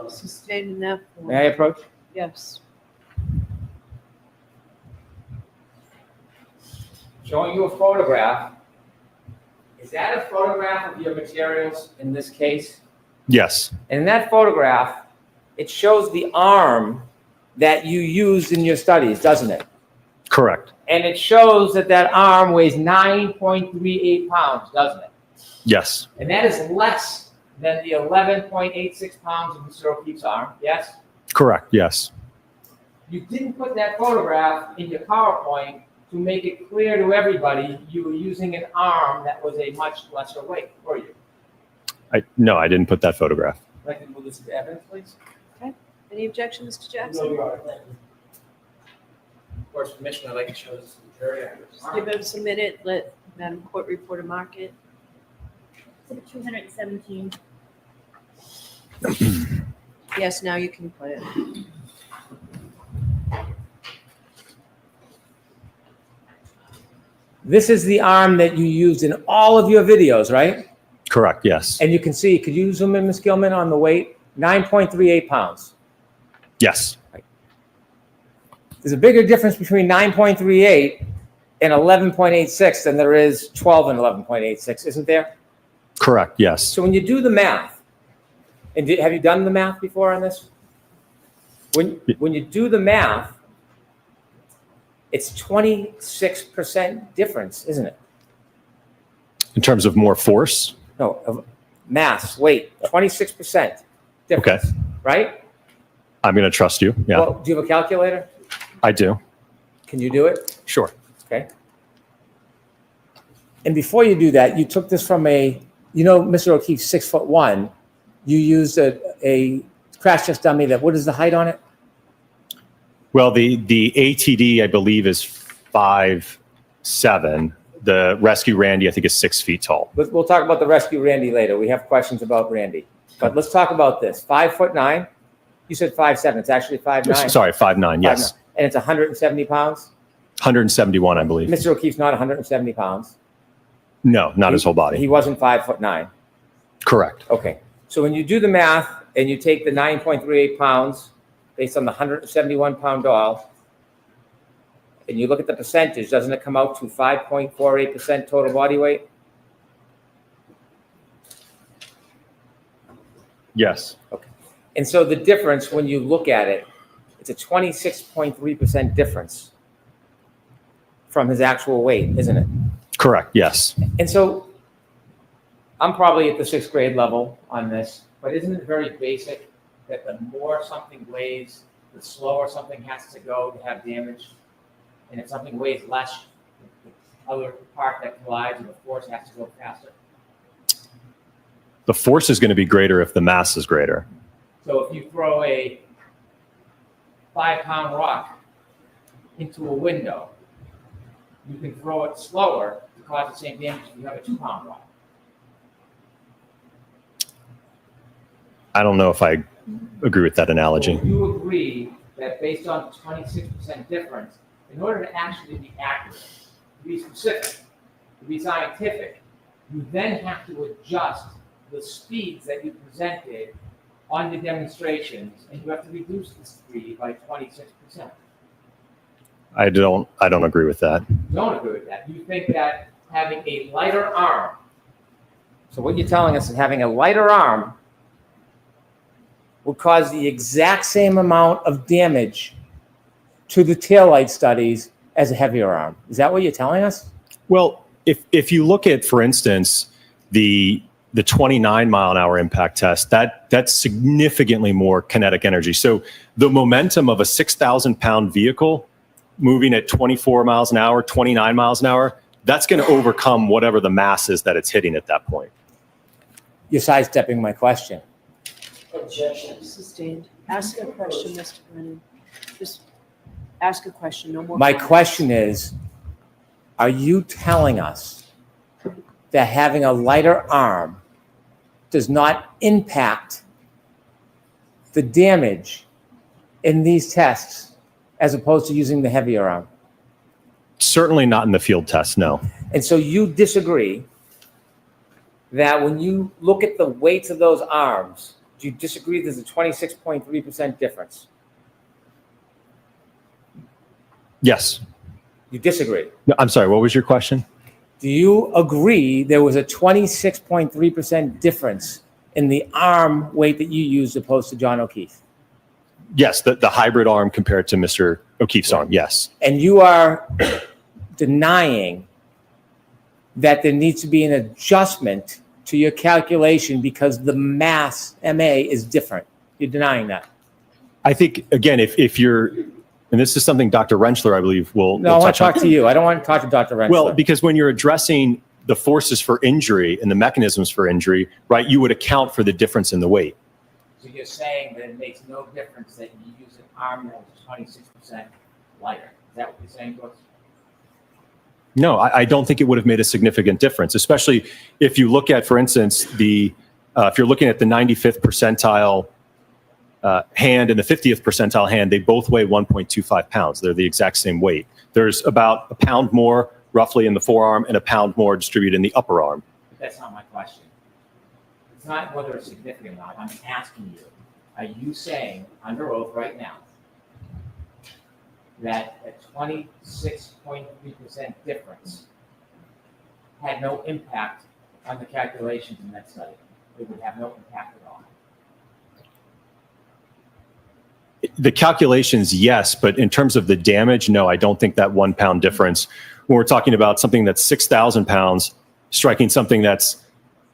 Sustain in that form. May I approach? Yes. Showing you a photograph. Is that a photograph of your materials in this case? Yes. And in that photograph, it shows the arm that you used in your studies, doesn't it? Correct. And it shows that that arm weighs 9.38 pounds, doesn't it? Yes. And that is less than the 11.86 pounds of Mr. O'Keefe's arm, yes? Correct. Yes. You didn't put that photograph in your PowerPoint to make it clear to everybody you were using an arm that was a much lesser weight, were you? No, I didn't put that photograph. I'd like to move this to evidence, please. Okay. Any objection, Mr. Jackson? No, Your Honor. Thank you. Of course, Commissioner, I'd like to show this to the jury. Just give us a minute, let Madam Court Reporter mark it. 217. Yes, now you can play it. This is the arm that you used in all of your videos, right? Correct. Yes. And you can see, could you zoom in, Ms. Gilman, on the weight? 9.38 pounds. Yes. There's a bigger difference between 9.38 and 11.86 than there is 12 and 11.86, isn't there? Correct. Yes. So when you do the math, and have you done the math before on this? When you do the math, it's 26% difference, isn't it? In terms of more force? No, of mass, weight, 26% difference, Okay. right? I'm going to trust you. Yeah. Well, do you have a calculator? I do. Can you do it? Sure. Okay. And before you do that, you took this from Mr. O'Keefe's 6'1". You used a crash test dummy that, what is the height on it? Well, the ATD, I believe, is 5'7". The Rescue Randy, I think, is 6 feet tall. We'll talk about the Rescue Randy later. We have questions about Randy. But let's talk about this. 5'9". You said 5'7". It's actually 5'9". Sorry, 5'9", yes. 5'9". And it's 170 pounds? 171, I believe. Mr. O'Keefe's not 170 pounds. No, not his whole body. He wasn't 5'9". Correct. Okay. So when you do the math and you take the 9.38 pounds based on the 171-pound doll, and you look at the percentage, doesn't it come out to 5.48% total body weight? Yes. Okay. And so the difference, when you look at it, it's a 26.3% difference from his actual weight, isn't it? Correct. Yes. And so I'm probably at the 6th grade level on this, but isn't it very basic that the more something weighs, the slower something has to go to have damage? And if something weighs less, the other part that collides and the force has to go faster. The force is going to be greater if the mass is greater. So if you throw a 5-pound rock into a window, you can throw it slower to cause the same damage if you have a 2-pound rock. I don't know if I agree with that analogy. So you agree that based on the 26% difference, in order to actually be accurate, to be specific, to be scientific, you then have to adjust the speeds that you presented on the demonstrations, and you have to reduce the speed by 26%. I don't agree with that. You don't agree with that. You think that having a lighter arm, so what you're telling us is having a lighter arm would cause the exact same amount of damage to the taillight studies as a heavier arm. Is that what you're telling us? Well, if you look at, for instance, the 29-mile-an-hour impact test, that's significantly more kinetic energy. So the momentum of a 6,000-pound vehicle moving at 24 miles an hour, 29 miles an hour, that's going to overcome whatever the mass is that it's hitting at that point. You're sidestepping my question. Objection. Sustained. Ask a question, Mr. Brennan. Just ask a question, no more. My comments. question is, are you telling us that having a lighter arm does not impact the damage in these tests as opposed to using the heavier arm? Certainly not in the field test, no. And so you disagree that when you look at the weights of those arms, do you disagree there's a 26.3% difference? Yes. You disagree? No, I'm sorry, what was your question? Do you agree there was a 26.3% difference in the arm weight that you used opposed to John O'Keefe? Yes, the hybrid arm compared to Mr. O'Keefe's arm, yes. And you are denying that there needs to be an adjustment to your calculation because the mass, MA, is different. You're denying that. I think, again, if you're, and this is something Dr. Rentschler, I believe, will No, I want to touch talk on. to you. I don't want to talk to Dr. Rentschler. Well, because when you're addressing the forces for injury and the mechanisms for injury, right, you would account for the difference in the weight. So you're saying that it makes no difference that you use an arm that was 26% lighter. Is that what you're saying to us? No, I don't think it would have made a significant difference, especially if you look at, for instance, if you're looking at the 95th percentile hand and the 50th percentile hand, they both weigh 1.25 pounds. They're the exact same weight. There's about a pound more roughly in the forearm and a pound more distributed in the upper arm. But that's not my question. It's not whether it's significant or not. I'm asking you, are you saying under oath right now that a 26.3% difference had no impact on the calculations in that study? It would have no impact at all. The calculations, yes, but in terms of the damage, no, I don't think that 1 pound difference, when we're talking about something that's 6,000 pounds, striking something that's,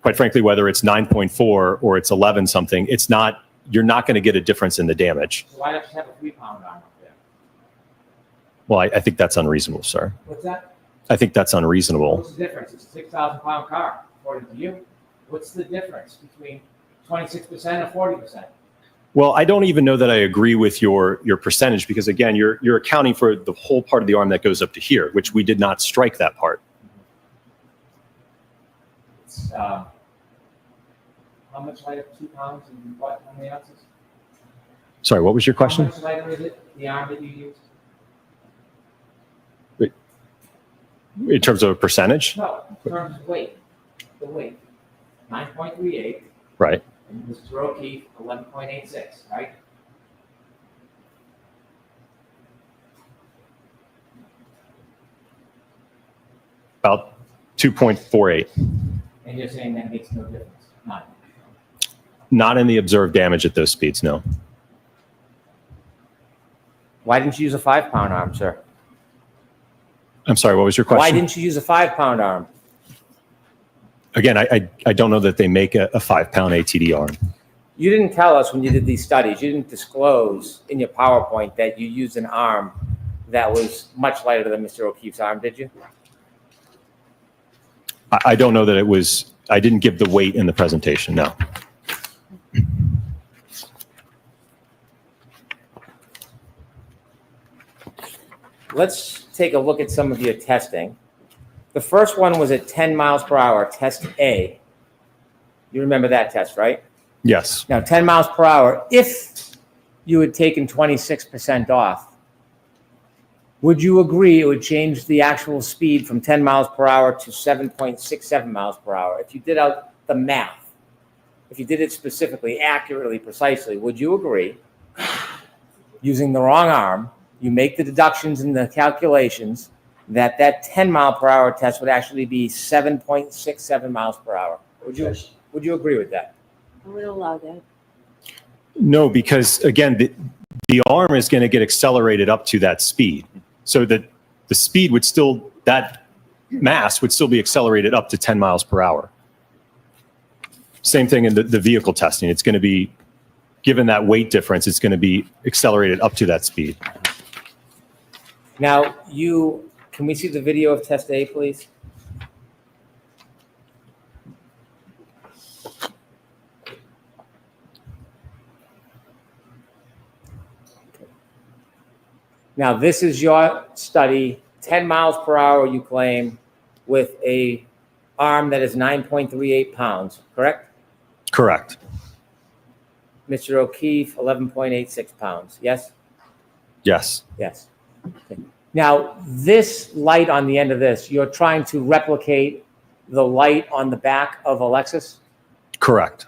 quite frankly, whether it's 9.4 or it's 11 something, it's not, you're not going to get a difference in the damage. So why don't you have a 3 pound arm up there? Well, I think that's unreasonable, sir. What's that? I think that's unreasonable. What's the difference? It's a 6,000 pound car, according to you. What's the difference between 26% and 40%? Well, I don't even know that I agree with your percentage because, again, you're accounting for the whole part of the arm that goes up to here, which we did not strike that part. It's, how much lighter? 2 pounds and what? How many ounces? Sorry, what was your question? How much lighter is it? The arm that you used? In terms of a percentage? No, in terms of weight. The weight. 9.38. Right. And Mr. O'Keefe, 11.86, right? About 2.48. And you're saying that makes no difference? None. Not in the observed damage at those speeds, no. Why didn't you use a 5 pound arm, sir? I'm sorry, what was your question? Why didn't you use a 5 pound arm? Again, I don't know that they make a 5 pound ATD arm. You didn't tell us when you did these studies, you didn't disclose in your PowerPoint that you used an arm that was much lighter than Mr. O'Keefe's arm, did you? I don't know that it was, I didn't give the weight in the presentation, no. Let's take a look at some of your testing. The first one was at 10 miles per hour, test A. You remember that test, right? Yes. Now, 10 miles per hour, if you had taken 26% off, would you agree it would change the actual speed from 10 miles per hour to 7.67 miles per hour? If you did out the math, if you did it specifically, accurately, precisely, would you agree, using the wrong arm, you make the deductions and the calculations, that 10 mile per hour test would actually be 7.67 miles per hour? Would you agree with that? I would allow that. No, because again, the arm is going to get accelerated up to that speed. So that the speed would still, that mass would still be accelerated up to 10 miles per hour. Same thing in the vehicle testing. It's going to be, given that weight difference, it's going to be accelerated up to that speed. Now, can we see the video of test A, please? Now, this is your study, 10 miles per hour, you claim, with a arm that is 9.38 pounds, correct? Correct. Mr. O'Keefe, 11.86 pounds, yes? Yes. Yes. Okay. Now, this light on the end of this, you're trying to replicate the light on the back of a Lexus? Correct.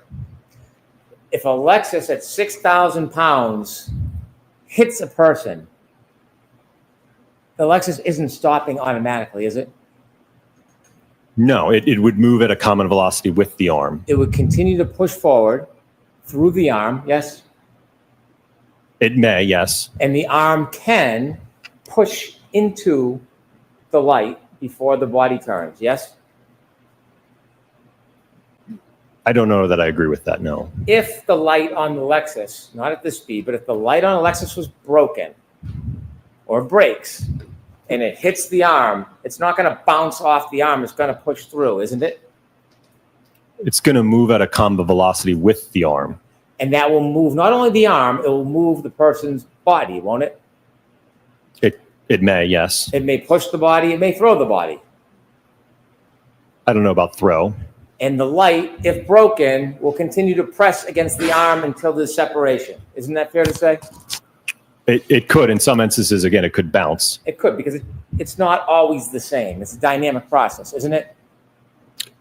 If a Lexus at 6,000 pounds hits a person, the Lexus isn't stopping automatically, is it? No, it would move at a common velocity with the arm. It would continue to push forward through the arm, yes? It may, yes. And the arm can push into the light before the body turns, yes? I don't know that I agree with that, no. If the light on the Lexus, not at this speed, but if the light on the Lexus was broken or breaks and it hits the arm, it's not going to bounce off the arm, it's going to push through, isn't it? It's going to move at a common velocity with the arm. And that will move not only the arm, it will move the person's body, won't it? It may, yes. It may push the body, it may throw the body. I don't know about throw. And the light, if broken, will continue to press against the arm until there's separation. Isn't that fair to say? It could, in some instances, again, it could bounce. It could, because it's not always the same. It's a dynamic process, isn't it?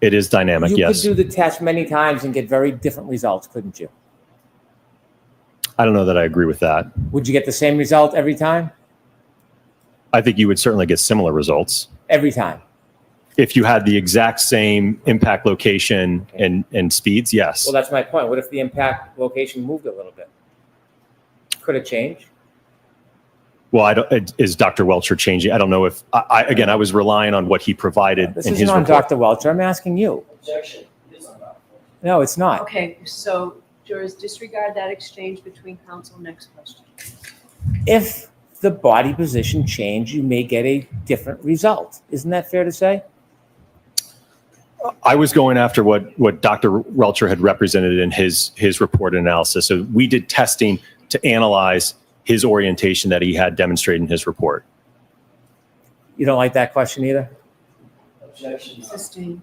It is dynamic, yes. You could do the test many times and get very different results, couldn't you? I don't know that I agree with that. Would you get the same result every time? I think you would certainly get similar results. Every time? If you had the exact same impact location and speeds, yes. Well, that's my point. What if the impact location moved a little bit? Could it change? Well, is Dr. Welcher changing? I don't know if, again, I was relying on what he provided This in his isn't on report. Dr. Welcher. I'm asking you. Objection. No, it's not. Okay, so jurors disregard that exchange between counsel. Next question. If the body position change, you may get a different result. Isn't that fair to say? I was going after what Dr. Welcher had represented in his report and analysis. So we did testing to analyze his orientation that he had demonstrated in his report. You don't like that question either? Objection. Sustained.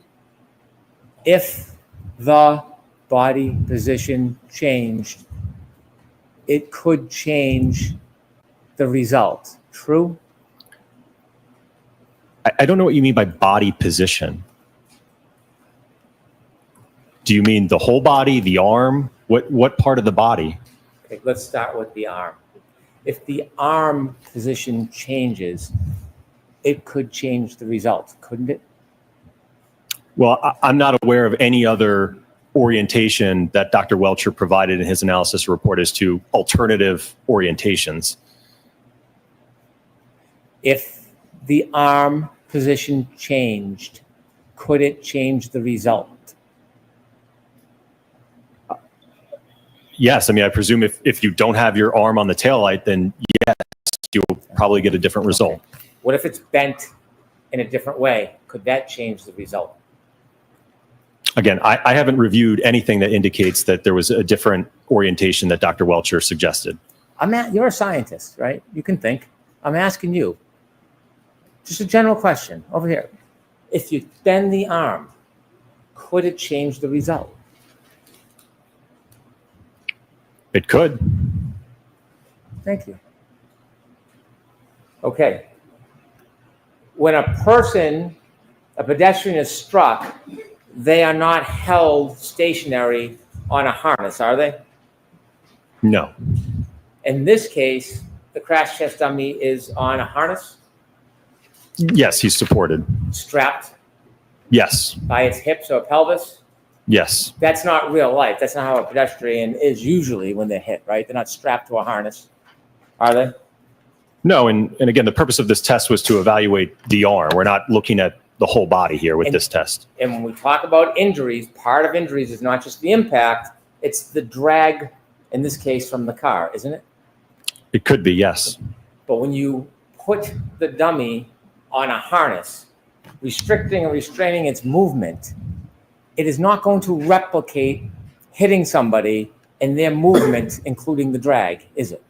If the body position changed, it could change the result. True? I don't know what you mean by body position. Do you mean the whole body, the arm? What part of the body? Okay, let's start with the arm. If the arm position changes, it could change the result, couldn't it? Well, I'm not aware of any other orientation that Dr. Welcher provided in his analysis report as to alternative orientations. If the arm position changed, could it change the result? Yes, I mean, I presume if you don't have your arm on the taillight, then yes, you'll probably get a different result. What if it's bent in a different way? Could that change the result? Again, I haven't reviewed anything that indicates that there was a different orientation that Dr. Welcher suggested. You're a scientist, right? You can think. I'm asking you. Just a general question over here. If you bend the arm, could it change the result? It could. Thank you. Okay. When a pedestrian is struck, they are not held stationary on a harness, are they? No. In this case, the crash test dummy is on a harness? Yes, he's supported. Strapped Yes. by its hips or pelvis? Yes. That's not real life. That's not how a pedestrian is usually when they're hit, right? They're not strapped to a harness, are they? No, and again, the purpose of this test was to evaluate the arm. We're not looking at the whole body here with this test. And when we talk about injuries, part of injuries is not just the impact, it's the drag, in this case, from the car, isn't it? It could be, yes. But when you put the dummy on a harness, restricting or restraining its movement, it is not going to replicate hitting somebody and their movement, including the drag, is it?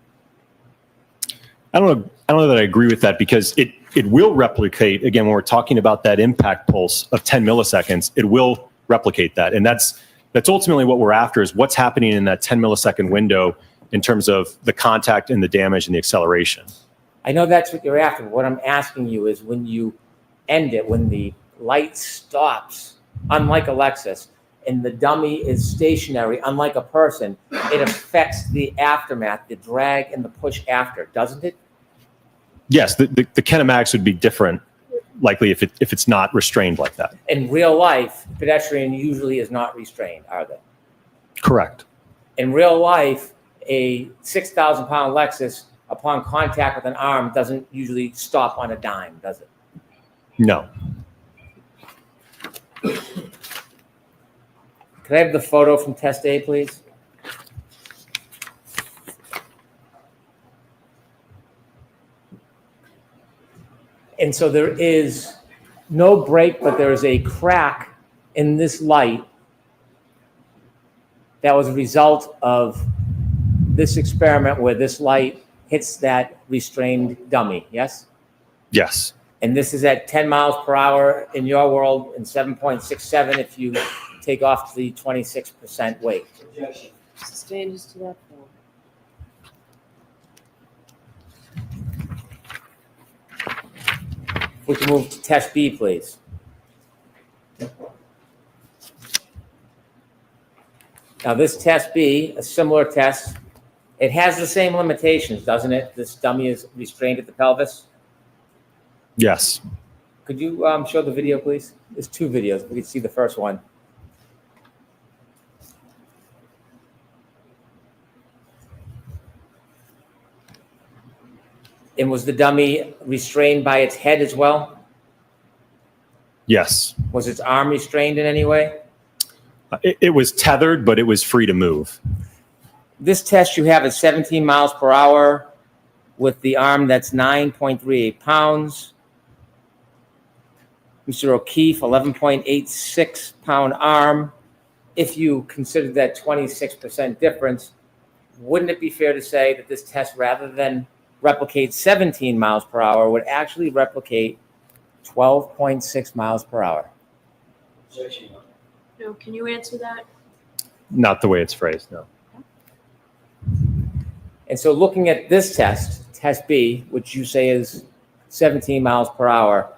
I don't know that I agree with that, because it will replicate, again, when we're talking about that impact pulse of 10 milliseconds, it will replicate that. And that's ultimately what we're after, is what's happening in that 10 millisecond window in terms of the contact and the damage and the acceleration. I know that's what you're after. What I'm asking you is, when you end it, when the light stops, unlike a Lexus, and the dummy is stationary, unlike a person, it affects the aftermath, the drag and the push after, doesn't it? Yes, the kinematics would be different, likely, if it's not restrained like that. In real life, pedestrian usually is not restrained, are they? Correct. In real life, a 6,000-pound Lexus, upon contact with an arm, doesn't usually stop on a dime, does it? No. Could I have the photo from test A, please? And so there is no break, but there is a crack in this light that was a result of this experiment where this light hits that restrained dummy, yes? Yes. And this is at 10 miles per hour in your world, and 7.67 if you take off the 26% weight. Sustain us to that point. We can move to test B, please. Now this test B, a similar test, it has the same limitations, doesn't it? This dummy is restrained at the pelvis. Yes. Could you show the video, please? There's two videos. We can see the first one. And was the dummy restrained by its head as well? Yes. Was its arm restrained in any way? It was tethered, but it was free to move. This test you have at 17 miles per hour with the arm that's 9.38 pounds. Mr. O'Keefe, 11.86 pound arm. If you consider that 26% difference, wouldn't it be fair to say that this test, rather than replicate 17 miles per hour, would actually replicate 12.6 miles per hour? No, can you answer that? Not the way it's phrased, no. And so looking at this test, test B, which you say is 17 miles per hour,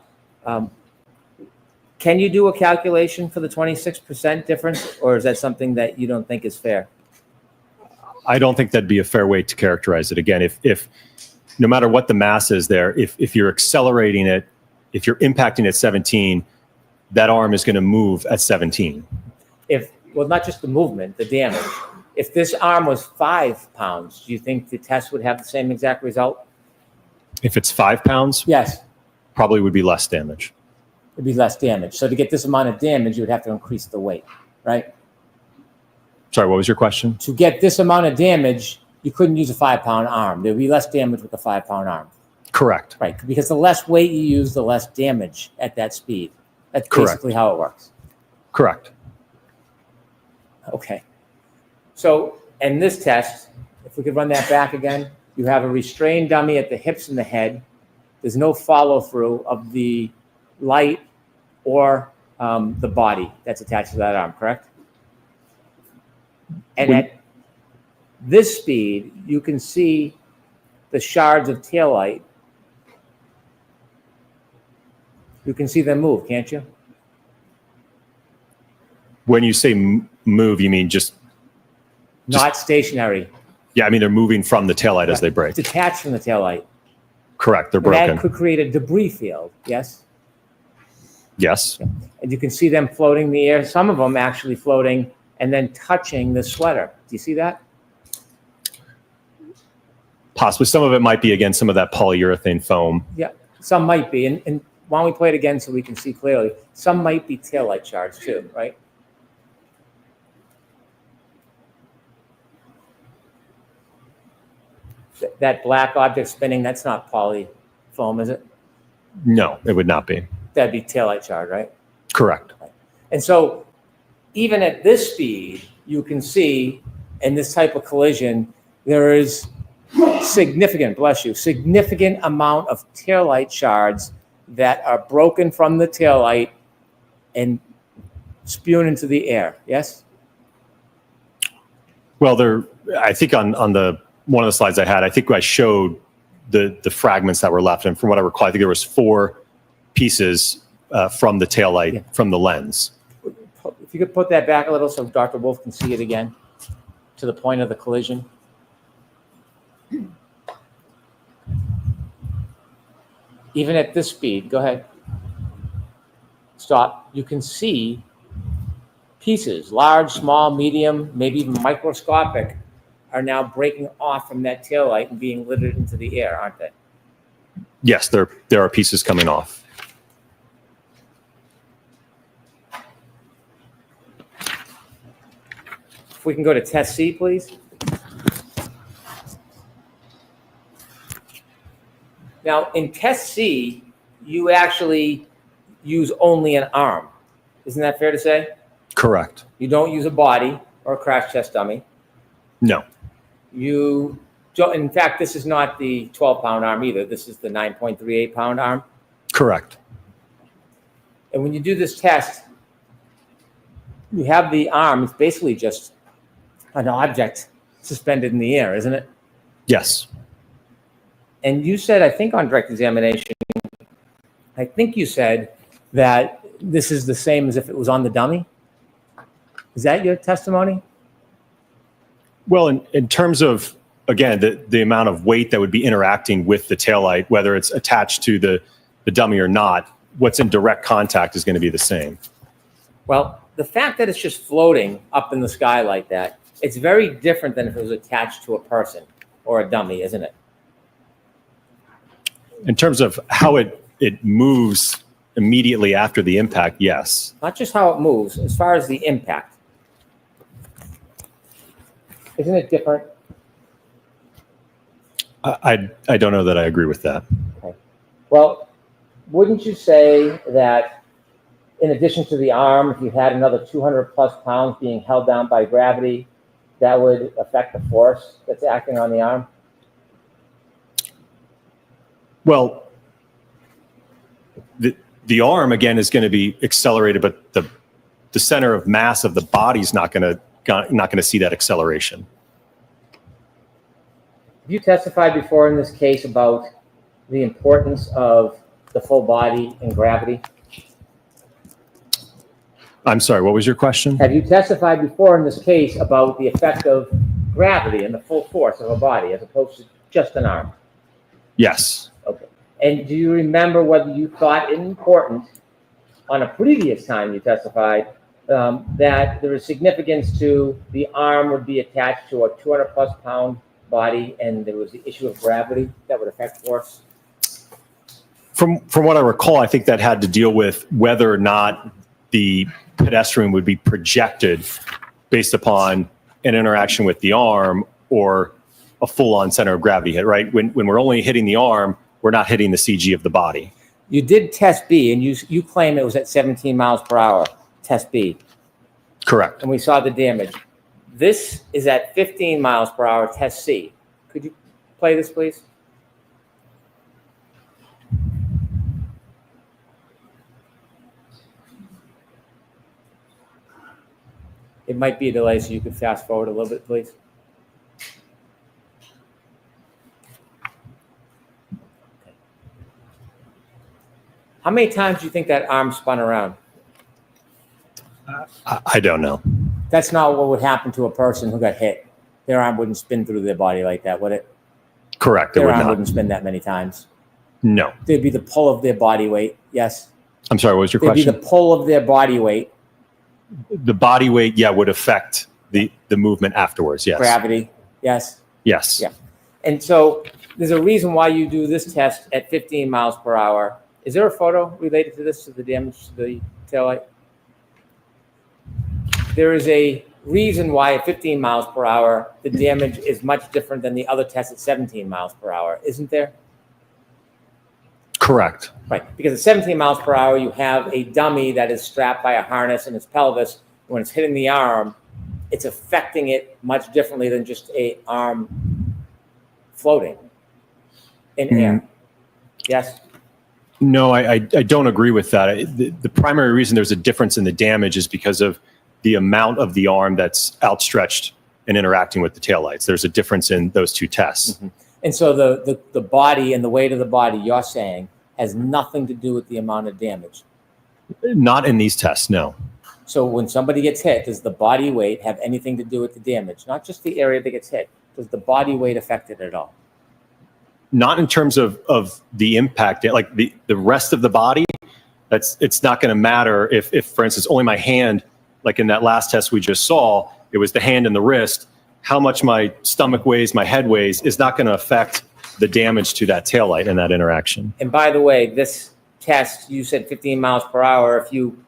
can you do a calculation for the 26% difference, or is that something that you don't think is fair? I don't think that'd be a fair way to characterize it. Again, if no matter what the mass is there, if you're accelerating it, if you're impacting at 17, that arm is going to move at 17. Well, not just the movement, the damage. If this arm was 5 pounds, do you think the test would have the same exact result? If it's 5 pounds? Yes. Probably would be less damage. It'd be less damage. So to get this amount of damage, you would have to increase the weight, right? Sorry, what was your question? To get this amount of damage, you couldn't use a 5 pound arm. There'd be less damage with a 5 pound arm. Correct. Right, because the less weight you use, the less damage at that speed. That's basically how it works. Correct. Okay. So in this test, if we could run that back again, you have a restrained dummy at the hips and the head. There's no follow through of the light or the body that's attached to that arm, correct? And at this speed, you can see the shards of taillight. You can see them move, can't you? When you say move, you mean just not stationary. Yeah, I mean, they're moving from the taillight as they break. Detached from the taillight. Correct, they're And broken. that could create a debris field, yes? Yes. And you can see them floating in the air, some of them actually floating and then touching the sweater. Do you see that? Possibly. Some of it might be, again, some of that polyurethane foam. Yeah, some might be. And why don't we play it again so we can see clearly? Some might be taillight shards too, right? That black object spinning, that's not foam, is it? No, it would not be. That'd be taillight shard, right? Correct. And so even at this speed, you can see in this type of collision, there is significant, bless you, significant amount of taillight shards that are broken from the taillight and spewing into the air. Yes? Well, I think on the one of the slides I had, I think I showed the fragments that were left. And from what I recall, I think there was 4 pieces from the taillight, from the lens. If you could put that back a little so Dr. Wolf can see it again to the point of the collision. Even at this speed, go ahead. Stop. You can see pieces, large, small, medium, maybe even microscopic, are now breaking off from that taillight and being littered into the air, aren't they? Yes, there are pieces coming off. If we can go to test C, please. Now, in test C, you actually use only an arm. Isn't that fair to say? Correct. You don't use a body or a crash test dummy. No. You don't, in fact, this is not the 12-pound arm either. This is the 9.38-pound arm. Correct. And when you do this test, you have the arm. It's basically just an object suspended in the air, isn't it? Yes. And you said, I think on direct examination, I think you said that this is the same as if it was on the dummy. Is that your testimony? Well, in terms of, again, the amount of weight that would be interacting with the taillight, whether it's attached to the dummy or not, what's in direct contact is going to be the same. Well, the fact that it's just floating up in the sky like that, it's very different than if it was attached to a person or a dummy, isn't it? In terms of how it moves immediately after the impact, yes. Not just how it moves, as far as the impact. Isn't it different? I don't know that I agree with that. Okay. Well, wouldn't you say that in addition to the arm, if you had another 200 plus pounds being held down by gravity, that would affect the force that's acting on the arm? Well, the arm, again, is going to be accelerated, but the center of mass of the body is not going to see that acceleration. Have you testified before in this case about the importance of the full body and gravity? I'm sorry, what was your question? Have you testified before in this case about the effect of gravity and the full force of a body as opposed to just an arm? Yes. Okay. And do you remember whether you thought it important on a previous time you testified that there is significance to the arm would be attached to a 200 plus pound body and there was the issue of gravity that would affect force? From what I recall, I think that had to deal with whether or not the pedestrian would be projected based upon an interaction with the arm or a full-on center of gravity hit, right? When we're only hitting the arm, we're not hitting the CG of the body. You did test B, and you claim it was at 17 miles per hour, test B. Correct. And we saw the damage. This is at 15 miles per hour, test C. Could you play this, please? It might be a delay, so you could fast forward a little bit, please. How many times do you think that arm spun around? I don't know. That's not what would happen to a person who got hit. Their arm wouldn't spin through their body like that, would it? Correct. Their It would arm not. wouldn't spin that many times. No. There'd be the pull of their body weight. Yes. I'm sorry, what was your There'd question? be the pull of their body weight. The body weight, yeah, would affect the movement afterwards, yes. Gravity. Yes. Yes. Yeah. And so there's a reason why you do this test at 15 miles per hour. Is there a photo related to this, to the damage to the taillight? There is a reason why at 15 miles per hour, the damage is much different than the other test at 17 miles per hour, isn't there? Correct. Right, because at 17 miles per hour, you have a dummy that is strapped by a harness in its pelvis. When it's hitting the arm, it's affecting it much differently than just a arm floating in air. Yes? No, I don't agree with that. The primary reason there's a difference in the damage is because of the amount of the arm that's outstretched and interacting with the taillights. There's a difference in those two tests. Mm-hmm. And so the body and the weight of the body, you're saying, has nothing to do with the amount of damage? Not in these tests, no. So when somebody gets hit, does the body weight have anything to do with the damage? Not just the area that gets hit. Does the body weight affect it at all? Not in terms of the impact, like the rest of the body. It's not going to matter if, for instance, only my hand, like in that last test we just saw, it was the hand and the wrist. How much my stomach weighs, my head weighs, is not going to affect the damage to that taillight and that interaction. And by the way, this test, you said 15 miles per hour. If you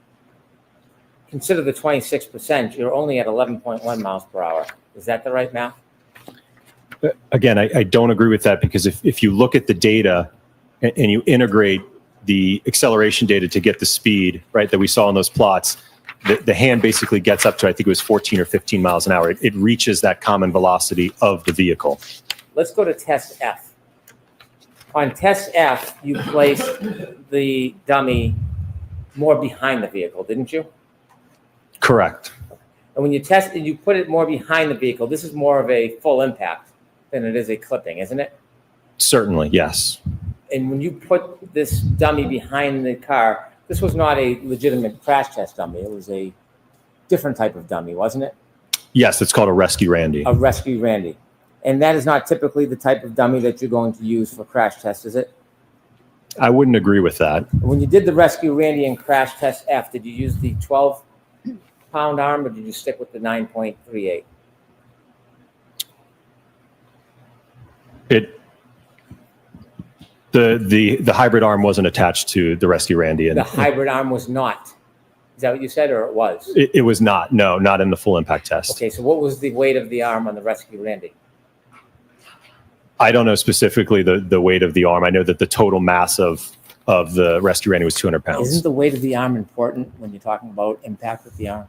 consider the 26%, you're only at 11.1 miles per hour. Is that the right math? Again, I don't agree with that, because if you look at the data and you integrate the acceleration data to get the speed, right, that we saw in those plots, the hand basically gets up to, I think it was 14 or 15 miles an hour. It reaches that common velocity of the vehicle. Let's go to test F. On test F, you placed the dummy more behind the vehicle, didn't you? Correct. And when you tested, you put it more behind the vehicle. This is more of a full impact than it is a clipping, isn't it? Certainly, yes. And when you put this dummy behind the car, this was not a legitimate crash test dummy. It was a different type of dummy, wasn't it? Yes, it's called a Rescue Randy. A Rescue Randy. And that is not typically the type of dummy that you're going to use for crash tests, is it? I wouldn't agree with that. When you did the Rescue Randy and crash test F, did you use the 12-pound arm or did you stick with the 9.38? The hybrid arm wasn't attached to the Rescue Randy. And the hybrid arm was not. Is that what you said, or it was? It was not. No, not in the full impact test. Okay, so what was the weight of the arm on the Rescue Randy? I don't know specifically the weight of the arm. I know that the total mass of the Rescue Randy was 200 pounds. Isn't the weight of the arm important when you're talking about impact with the arm?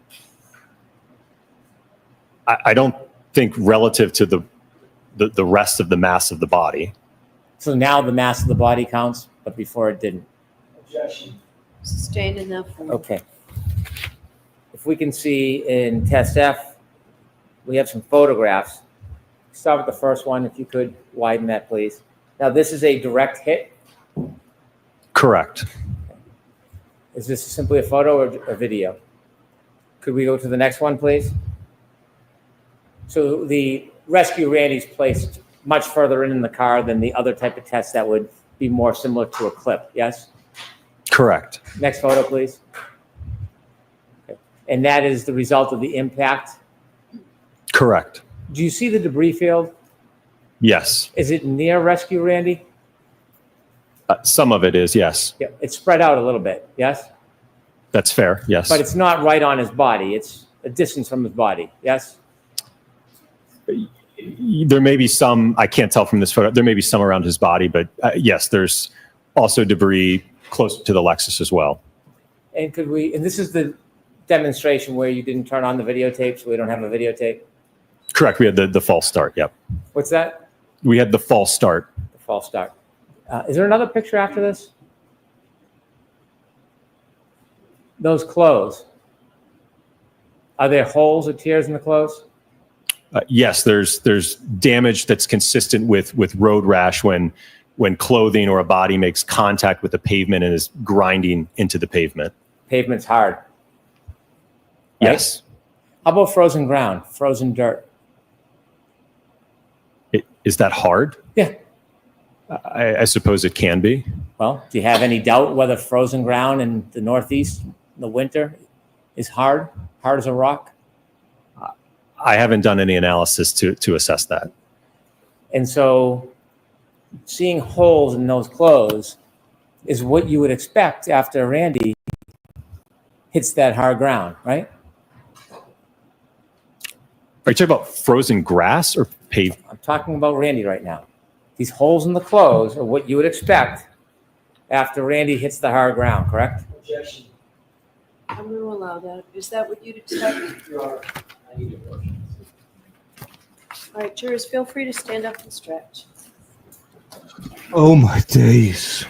I don't think relative to the rest of the mass of the body. So now the mass of the body counts, but before it didn't. Sustained enough. Okay. If we can see in test F, we have some photographs. Start with the first one, if you could widen that, please. Now, this is a direct hit. Correct. Is this simply a photo or a video? Could we go to the next one, please? So the Rescue Randy's placed much further in the car than the other type of test that would be more similar to a clip, yes? Correct. Next photo, please. Okay. And that is the result of the impact? Correct. Do you see the debris field? Yes. Is it near Rescue Randy? Some of it is, yes. Yeah, it's spread out a little bit, yes? That's fair, yes. But it's not right on his body. It's a distance from his body, yes? There may be some, I can't tell from this photo, there may be some around his body, but yes, there's also debris close to the Lexus as well. And could we, and this is the demonstration where you didn't turn on the videotape, so we don't have a videotape? Correct, we had the false start, yep. What's that? We had the false start. The false start. Is there another picture after this? Those clothes. Are there holes or tears in the clothes? Yes, there's damage that's consistent with road rash when clothing or a body makes contact with the pavement and is grinding into the pavement. Pavement's hard. Right? Yes. How about frozen ground, frozen dirt? Is that hard? Yeah. I suppose it can be. Well, do you have any doubt whether frozen ground in the Northeast in the winter is hard as a rock? I haven't done any analysis to assess that. And so seeing holes in those clothes is what you would expect after Randy hits that hard ground, right? Are you talking about frozen grass or paved? I'm talking about Randy right now. These holes in the clothes are what you would expect after Randy hits the hard ground, correct? Objection. I'm going to allow that. Is that what you'd expect? Your Honor, I need a motion. All right, jurors, feel free to stand up and stretch. Oh my days.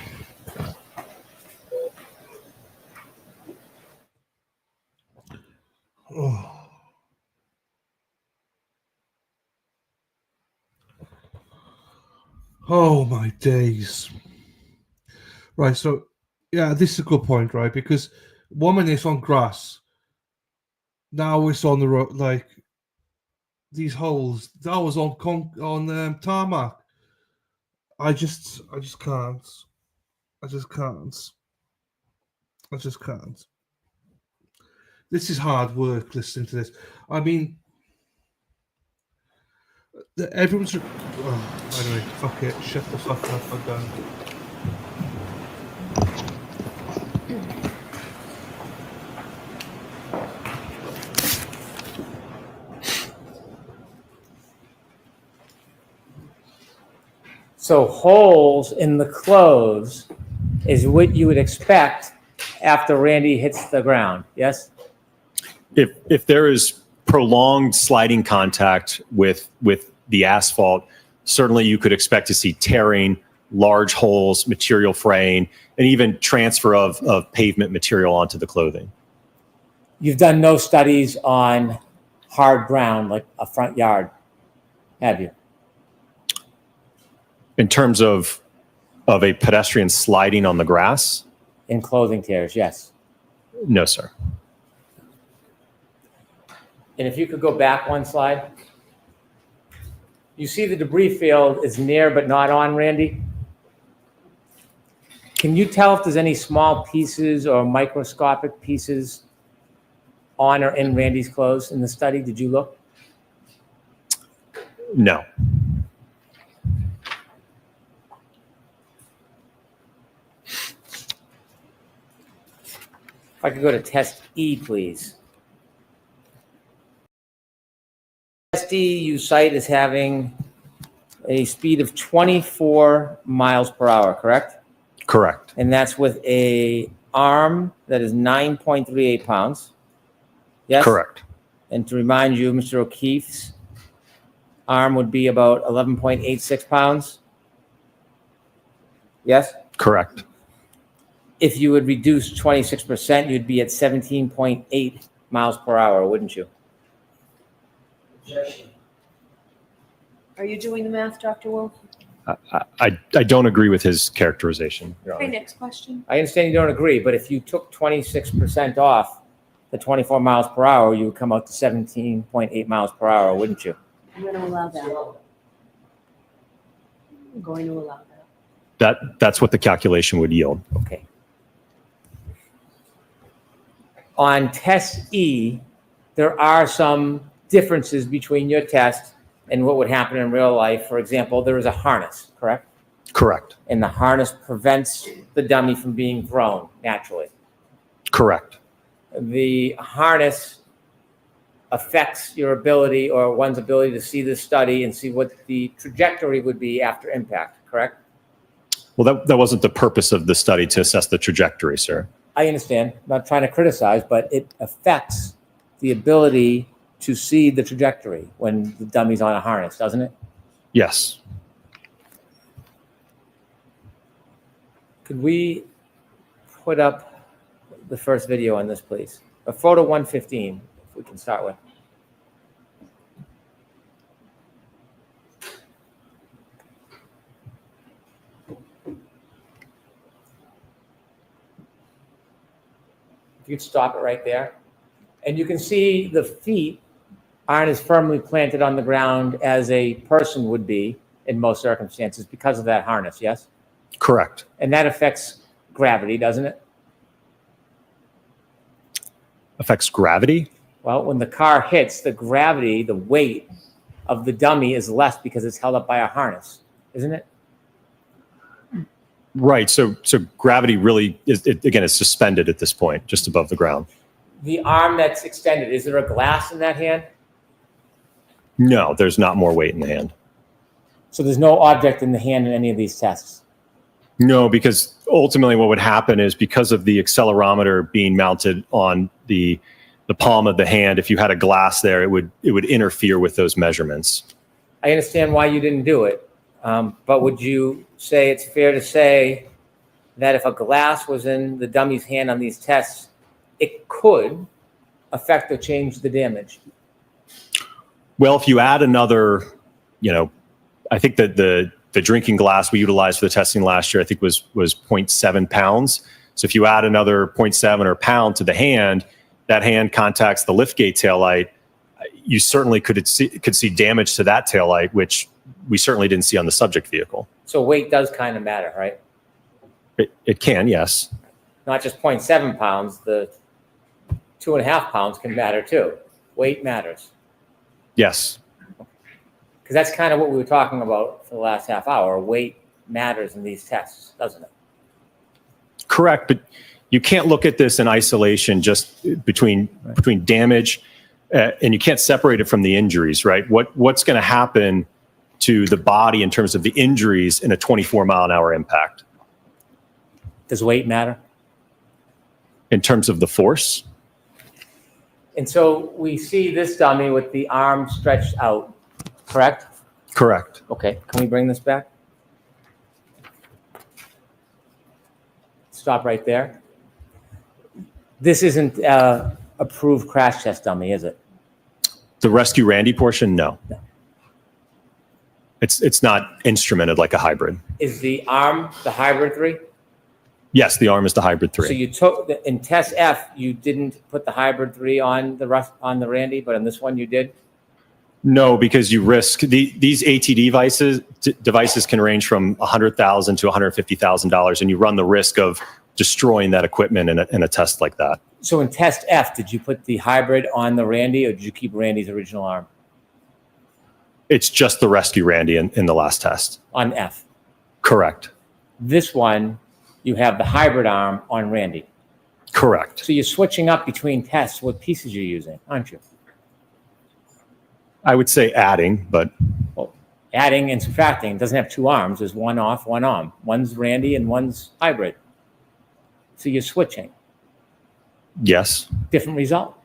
Oh. Oh my days. Right, so yeah, this is a good point, right? Because 1 minute it's on grass. Now it's on the road, like these holes. That was on tarmac. I just can't. I just can't. I just can't. This is hard work listening to this. I mean, everyone's. Oh, anyway, fuck it. Shut the fuck up. I'm done. So holes in the clothes is what you would expect after Randy hits the ground, yes? If there is prolonged sliding contact with the asphalt, certainly you could expect to see tearing, large holes, material fraying, and even transfer of pavement material onto the clothing. You've done no studies on hard ground like a front yard, have you? In terms of a pedestrian sliding on the grass? In clothing tears, yes. No, sir. And if you could go back one slide. You see the debris field is near but not on, Randy? Can you tell if there's any small pieces or microscopic pieces on or in Randy's clothes in the study? Did you look? No. If I could go to test E, please. Test E you cite as having a speed of 24 miles per hour, correct? Correct. And that's with a arm that is 9.38 pounds. Yes? Correct. And to remind you, Mr. O'Keefe's arm would be about 11.86 pounds. Yes? Correct. If you would reduce 26%, you'd be at 17.8 miles per hour, wouldn't you? Objection. Are you doing the math, Dr. Wolf? I don't agree with his characterization, Your Okay, Honor. next question. I understand you don't agree, but if you took 26% off the 24 miles per hour, you would come out to 17.8 miles per hour, wouldn't you? I'm going to allow that. I'm going to allow that. That's what the calculation would yield. Okay. On test E, there are some differences between your test and what would happen in real life. For example, there is a harness, correct? Correct. And the harness prevents the dummy from being thrown naturally. Correct. The harness affects your ability or one's ability to see the study and see what the trajectory would be after impact, correct? Well, that wasn't the purpose of the study, to assess the trajectory, sir. I understand. I'm not trying to criticize, but it affects the ability to see the trajectory when the dummy's on a harness, doesn't it? Yes. Could we put up the first video on this, please? A photo 115, if we can start with. You could stop it right there. And you can see the feet aren't as firmly planted on the ground as a person would be in most circumstances because of that harness, yes? Correct. And that affects gravity, doesn't it? Affects gravity? Well, when the car hits, the gravity, the weight of the dummy is less because it's held up by a harness, isn't it? Right. So gravity really is, again, is suspended at this point, just above the ground. The arm that's extended, is there a glass in that hand? No, there's not more weight in the hand. So there's no object in the hand in any of these tests? No, because ultimately what would happen is because of the accelerometer being mounted on the palm of the hand, if you had a glass there, it would interfere with those measurements. I understand why you didn't do it, but would you say it's fair to say that if a glass was in the dummy's hand on these tests, it could affect or change the damage? Well, if you add another, I think that the drinking glass we utilized for the testing last year, I think was 0.7 pounds. So if you add another 0.7 or pound to the hand, that hand contacts the liftgate taillight, you certainly could see damage to that taillight, which we certainly didn't see on the subject vehicle. So weight does kind of matter, right? It can, yes. Not just 0.7 pounds, the 2.5 pounds can matter too. Weight matters. Yes. Because that's kind of what we were talking about for the last half hour. Weight matters in these tests, doesn't it? Correct, but you can't look at this in isolation just between damage, and you can't separate it from the injuries, right? What's going to happen to the body in terms of the injuries in a 24-mile-an-hour impact? Does weight matter? In terms of the force? And so we see this dummy with the arm stretched out, correct? Correct. Okay, can we bring this back? Stop right there. This isn't approved crash test dummy, is it? The Rescue Randy portion, no. It's not instrumented like a hybrid. Is the arm the hybrid 3? Yes, the arm is the hybrid 3. So you took in test F, you didn't put the hybrid 3 on the Randy, but on this one you did? No, because you risk these AT devices can range from $100,000 to $150,000, and you run the risk of destroying that equipment in a test like that. So in test F, did you put the hybrid on the Randy, or did you keep Randy's original arm? It's just the Rescue Randy in the last test. On F? Correct. This one, you have the hybrid arm on Randy. Correct. So you're switching up between tests, what pieces you're using, aren't you? I would say adding, but... Well, adding and subtracting. It doesn't have two arms. There's one off, one on. One's Randy and one's hybrid. So you're switching. Yes. Different result.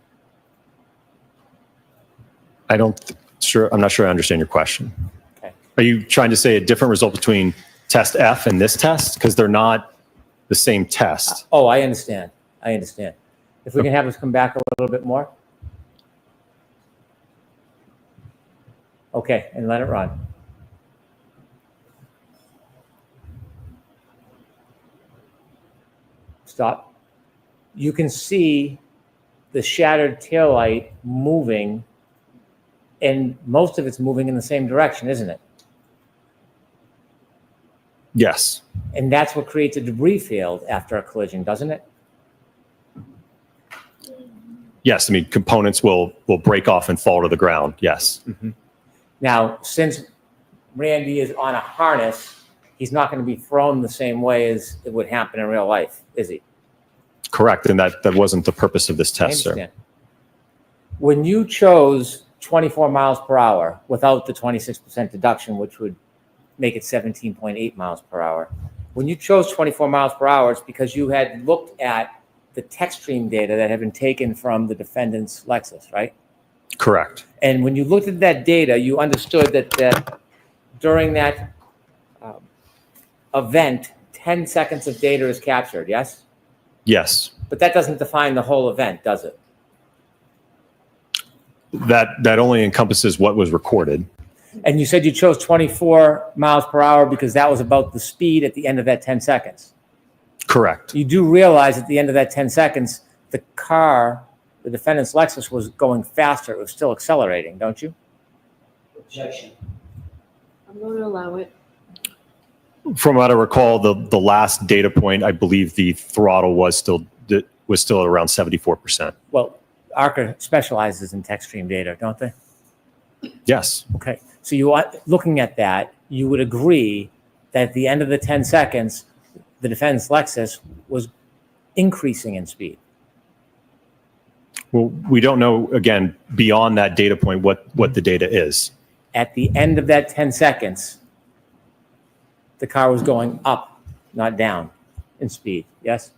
I'm not sure I understand your question. Okay. Are you trying to say a different result between test F and this test? Because they're not the same test. Oh, I understand. If we can have us come back a little bit more. Okay, and let it run. Stop. You can see the shattered taillight moving, and most of it's moving in the same direction, isn't it? Yes. And that's what creates a debris field after a collision, doesn't it? Yes, I mean, components will break off and fall to the ground, yes. Mm-hmm. Now, since Randy is on a harness, he's not going to be thrown the same way as it would happen in real life, is he? Correct, and that wasn't the purpose of this test, sir. When you chose 24 miles per hour without the 26% deduction, which would make it 17.8 miles per hour, when you chose 24 miles per hour, it's because you had looked at the tech stream data that had been taken from the defendant's Lexus, right? Correct. And when you looked at that data, you understood that during that event, 10 seconds of data is captured, yes? Yes. But that doesn't define the whole event, does it? That only encompasses what was recorded. And you said you chose 24 miles per hour because that was about the speed at the end of that 10 seconds. Correct. You do realize at the end of that 10 seconds, the car, the defendant's Lexus, was going faster. It was still accelerating, don't you? Objection. I'm going to allow it. From what I recall, the last data point, I believe the throttle was still at around 74%. Well, ARCA specializes in tech stream data, don't they? Yes. Okay. So you are looking at that, you would agree that at the end of the 10 seconds, the defendant's Lexus was increasing in speed. Well, we don't know, again, beyond that data point, what the data is. At the end of that 10 seconds, the car was going up not down in speed. Yes?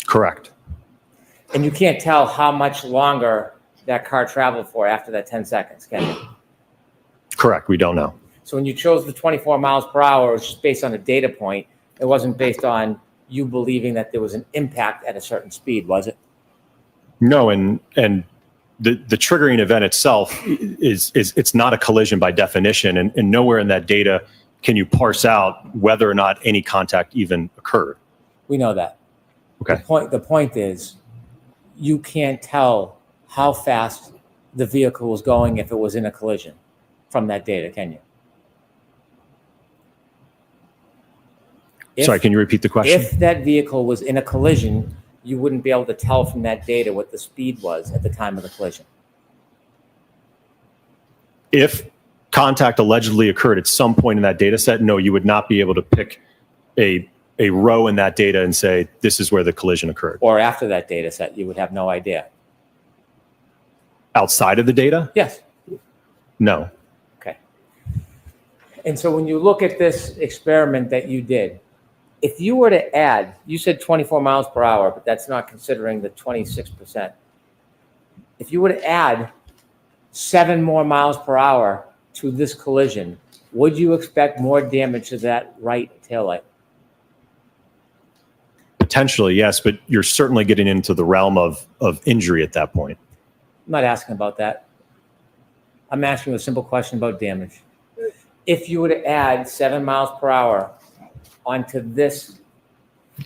Correct. And you can't tell how much longer that car traveled for after that 10 seconds, can you? Correct. We don't know. So when you chose the 24 miles per hour, it was just based on a data point. It wasn't based on you believing that there was an impact at a certain speed, was it? No, and the triggering event itself is it's not a collision by definition, and nowhere in that data can you parse out whether or not any contact even occurred. We know that. Okay. The point is, you can't tell how fast the vehicle was going if it was in a collision from that data, can you? Sorry, can you repeat the question? If that vehicle was in a collision, you wouldn't be able to tell from that data what the speed was at the time of the collision. If contact allegedly occurred at some point in that data set, no, you would not be able to pick a row in that data and say, this is where the collision occurred. Or after that data set, you would have no idea. Outside of the data? Yes. No. Okay. And so when you look at this experiment that you did, if you were to add, you said 24 miles per hour, but that's not considering the 26%. If you were to add 7 more miles per hour to this collision, would you expect more damage to that right taillight? Potentially, yes, but you're certainly getting into the realm of injury at that point. I'm not asking about that. I'm asking you a simple question about damage. If you were to add 7 miles per hour onto this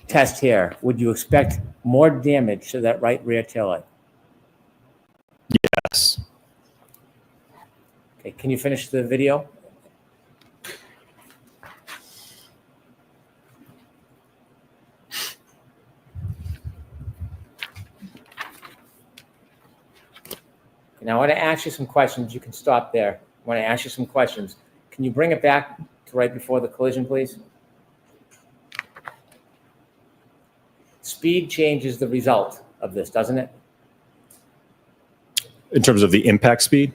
test here, would you expect more damage to that right rear taillight? Yes. Okay, can you finish the video? Now I want to ask you some questions. You can stop there. I want to ask you some questions. Can you bring it back to right before the collision, please? Speed changes the result of this, doesn't it? In terms of the impact speed?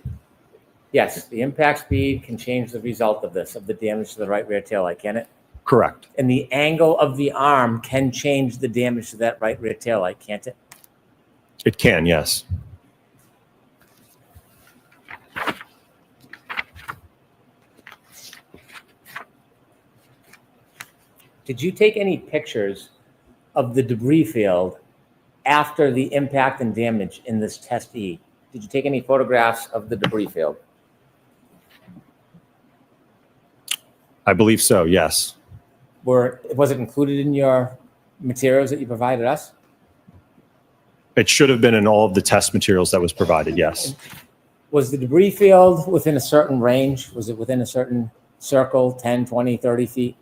Yes, the impact speed can change the result of this, of the damage to the right rear taillight, can it? Correct. And the angle of the arm can change the damage to that right rear taillight, can't it? It can, yes. Did you take any pictures of the debris field after the impact and damage in this test E? Did you take any photographs of the debris field? I believe so, yes. Was it included in your materials that you provided us? It should have been in all of the test materials that was provided, yes. Was the debris field within a certain range? Was it within a certain circle, 10, 20, 30 feet?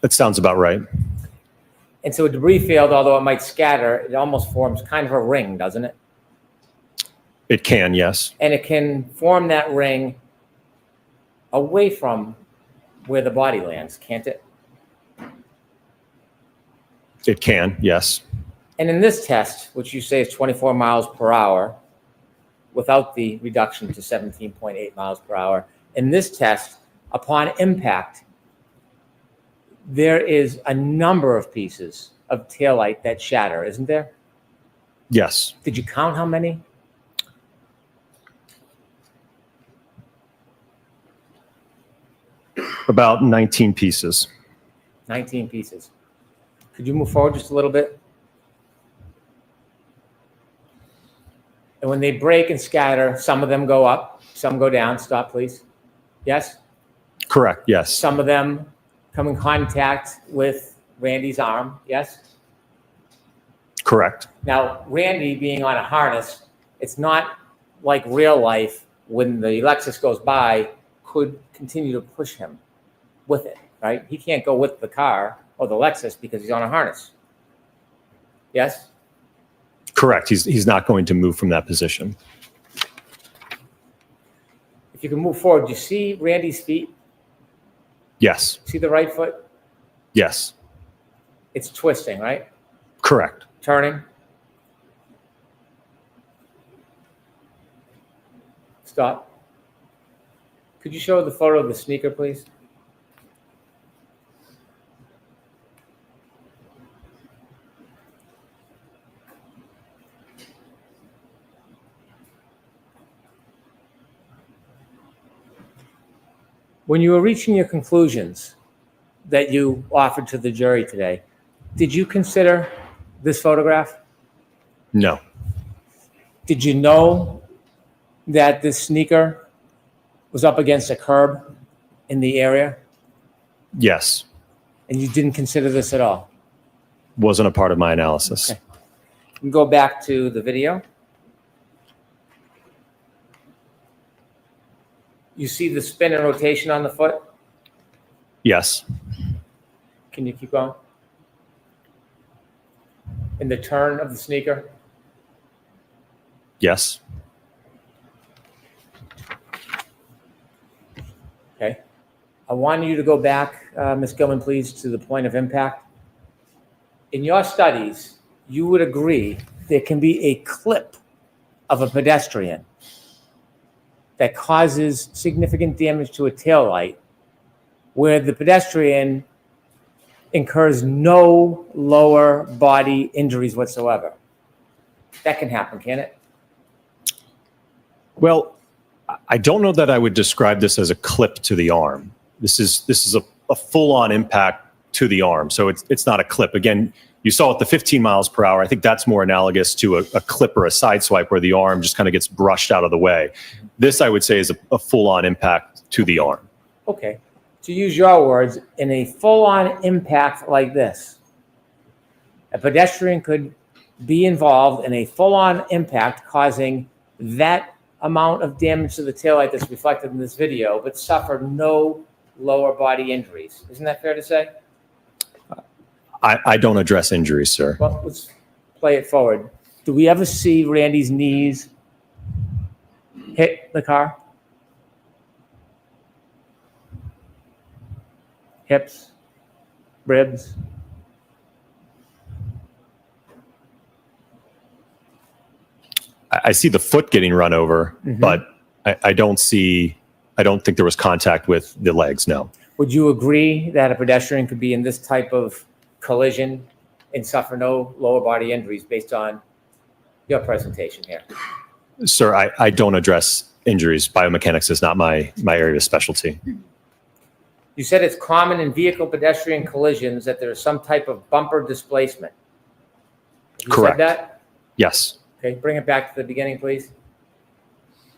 That sounds about right. And so a debris field, although it might scatter, it almost forms kind of a ring, doesn't it? It can, yes. And it can form that ring away from where the body lands, can't it? It can, yes. And in this test, which you say is 24 miles per hour, without the reduction to 17.8 miles per hour, in this test, upon impact, there is a number of pieces of taillight that shatter, isn't there? Yes. Did you count how many? About 19 pieces. 19 pieces. Could you move forward just a little bit? And when they break and scatter, some of them go up, some go down. Stop, please. Yes? Correct, yes. Some of them come in contact with Randy's arm. Yes? Correct. Now, Randy being on a harness, it's not like real life when the Lexus goes by, could continue to push him with it, right? He can't go with the car or the Lexus because he's on a harness. Yes? Correct. He's not going to move from that position. If you can move forward, do you see Randy's feet? Yes. See the right foot? Yes. It's twisting, right? Correct. Turning. Stop. Could you show the photo of the sneaker, please? When you were reaching your conclusions that you offered to the jury today, did you consider this photograph? No. Did you know that this sneaker was up against a curb in the area? Yes. And you didn't consider this at all? Wasn't a part of my analysis. Okay. You can go back to the video. You see the spin and rotation on the foot? Yes. Can you keep going? In the turn of the sneaker? Yes. Okay. I want you to go back, Ms. Gilman, please, to the point of impact. In your studies, you would agree there can be a clip of a pedestrian that causes significant damage to a taillight where the pedestrian incurs no lower body injuries whatsoever. That can happen, can it? Well, I don't know that I would describe this as a clip to the arm. This is a full-on impact to the arm. So it's not a clip. Again, you saw at the 15 miles per hour. I think that's more analogous to a clip or a side swipe where the arm just kind of gets brushed out of the way. This, I would say, is a full-on impact to the arm. Okay. To use your words, in a full-on impact like this, a pedestrian could be involved in a full-on impact causing that amount of damage to the taillight that's reflected in this video, but suffer no lower body injuries. Isn't that fair to say? I don't address injuries, sir. Well, let's play it forward. Do we ever see Randy's knees hit the car? Hips, ribs? I see the foot getting run over, but I don't think there was contact with the legs, no. Would you agree that a pedestrian could be in this type of collision and suffer no lower body injuries based on your presentation here? Sir, I don't address injuries. Biomechanics is not my area of specialty. You said it's common in vehicle-pedestrian collisions that there's some type of bumper displacement. You Correct. said that? Yes. Okay, bring it back to the beginning, please.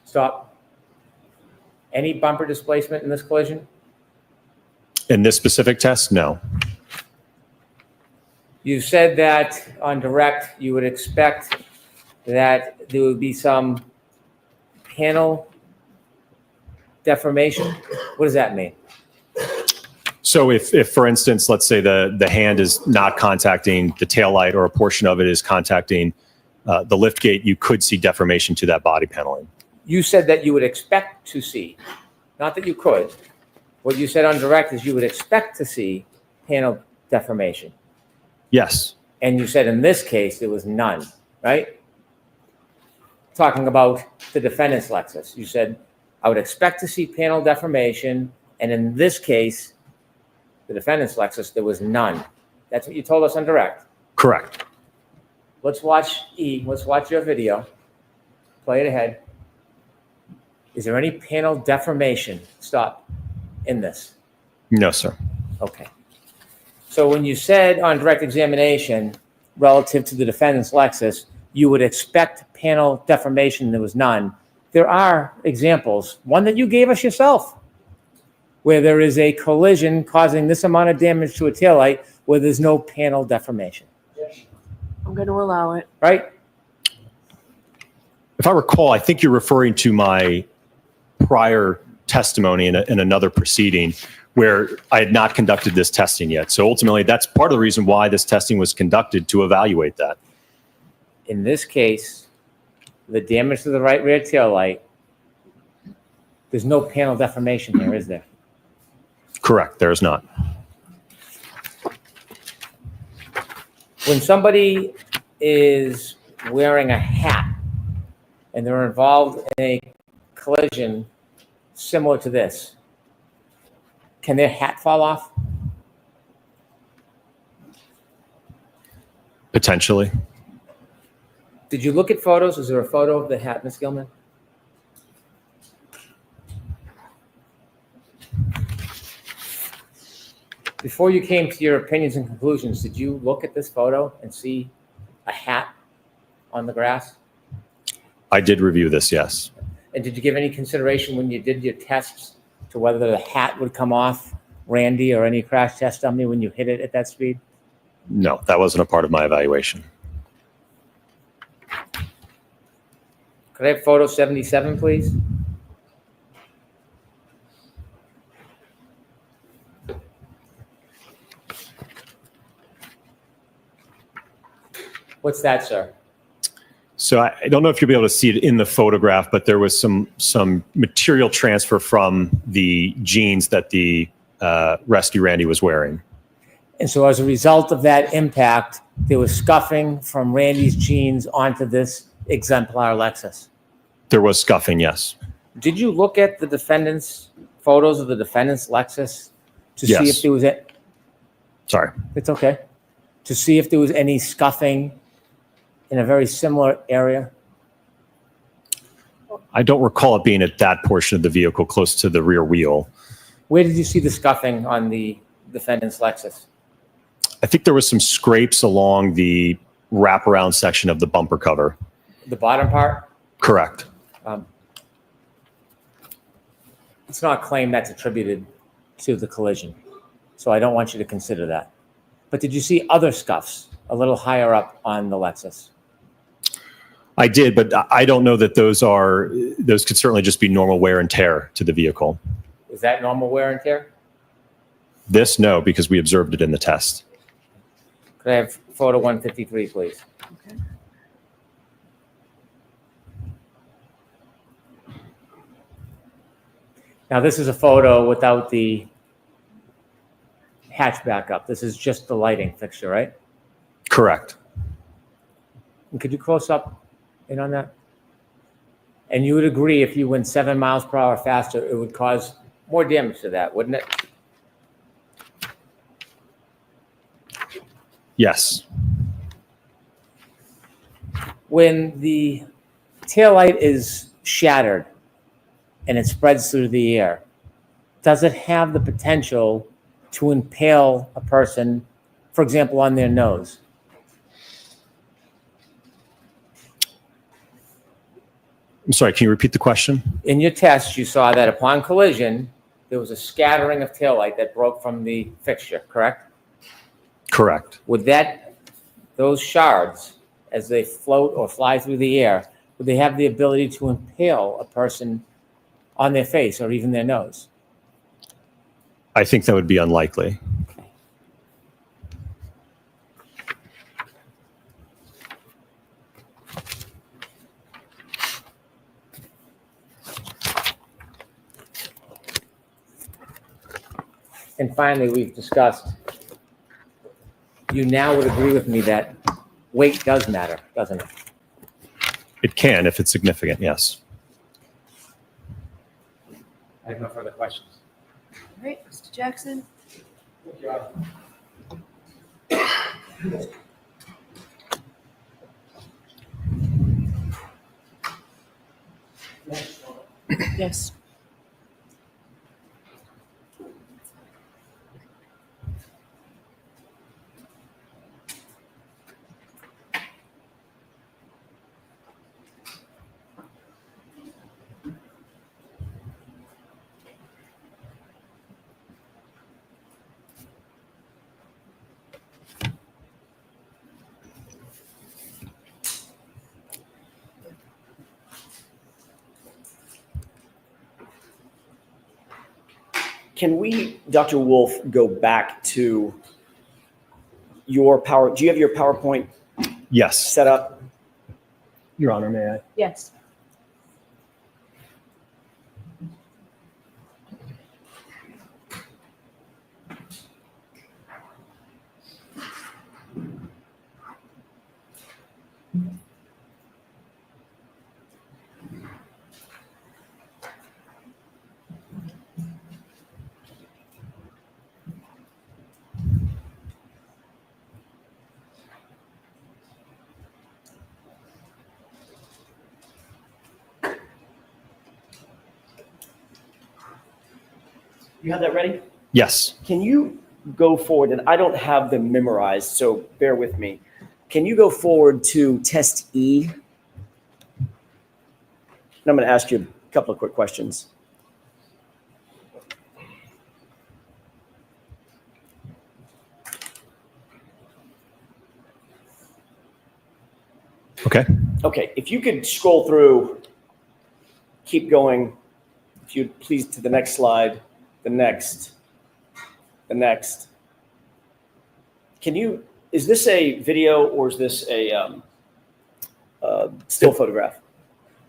Stop. Any bumper displacement in this collision? In this specific test, no. You said that on direct, you would expect that there would be some panel deformation. What does that mean? So if for instance, let's say the hand is not contacting the taillight or a portion of it is contacting the lift gate, you could see deformation to that body paneling. You said that you would expect to see, not that you could. What you said on direct is you would expect to see panel deformation. Yes. And you said in this case, there was none, right? Talking about the defendant's Lexus. You said, I would expect to see panel deformation. And in this case, the defendant's Lexus, there was none. That's what you told us on direct. Correct. Let's watch let's watch your video. Play it ahead. Is there any panel deformation? Stop. In this? No, sir. Okay. So when you said on direct examination relative to the defendant's Lexus, you would expect panel deformation, there was none. There are examples, one that you gave us yourself, where there is a collision causing this amount of damage to a taillight where there's no panel deformation. I'm going to allow it. Right? If I recall, I think you're referring to my prior testimony in another proceeding where I had not conducted this testing yet. So ultimately, that's part of the reason why this testing was conducted, to evaluate that. In this case, the damage to the right rear taillight, there's no panel deformation here, is there? Correct, there is not. When somebody is wearing a hat and they're involved in a collision similar to this, can their hat fall off? Potentially. Did you look at photos? Is there a photo of the hat, Ms. Gilman? Before you came to your opinions and conclusions, did you look at this photo and see a hat on the grass? I did review this, yes. And did you give any consideration when you did your tests to whether the hat would come off Randy or any crash test dummy when you hit it at that speed? No, that wasn't a part of my evaluation. Could I have photo 77, please? What's that, sir? So I don't know if you'll be able to see it in the photograph, but there was some material transfer from the jeans that the rescue Randy was wearing. And so as a result of that impact, there was scuffing from Randy's jeans onto this exemplar Lexus. There was scuffing, yes. Did you look at the defendant's photos of the defendant's Lexus to Yes. see if there was a, Sorry. it's okay, to see if there was any scuffing in a very similar area? I don't recall it being at that portion of the vehicle close to the rear wheel. Where did you see the scuffing on the defendant's Lexus? I think there was some scrapes along the wraparound section of the bumper cover. The bottom part? Correct. It's not a claim that's attributed to the collision, so I don't want you to consider that. But did you see other scuffs a little higher up on the Lexus? I did, but I don't know that those could certainly just be normal wear and tear to the vehicle. Is that normal wear and tear? This, no, because we observed it in the test. Could I have photo 153, please? Okay. Now, this is a photo without the hatchback up. This is just the lighting fixture, right? Correct. And could you close up in on that? And you would agree if you went 7 miles per hour faster, it would cause more damage to that, wouldn't it? Yes. When the taillight is shattered and it spreads through the air, does it have the potential to impale a person, for example, on their nose? I'm sorry, can you repeat the question? In your test, you saw that upon collision, there was a scattering of taillight that broke from the fixture, correct? Correct. Would those shards, as they float or fly through the air, would they have the ability to impale a person on their face or even their nose? I think that would be unlikely. And finally, we've discussed, you now would agree with me that weight does matter, doesn't it? It can if it's significant, yes. I have no further questions. All right, Mr. Jackson. Yes. Can we, Dr. Wolf, go back to your power? Do you have your PowerPoint Yes. set up? Your Honor, may I? Yes. You have that ready? Yes. Can you go forward, and I don't have them memorized, so bear with me. Can you go forward to test E? And I'm going to ask you a couple of quick questions. Okay. Okay, if you could scroll through, keep going, if you'd please, to the next slide, the next. Can you, is this a video or is this a still photograph?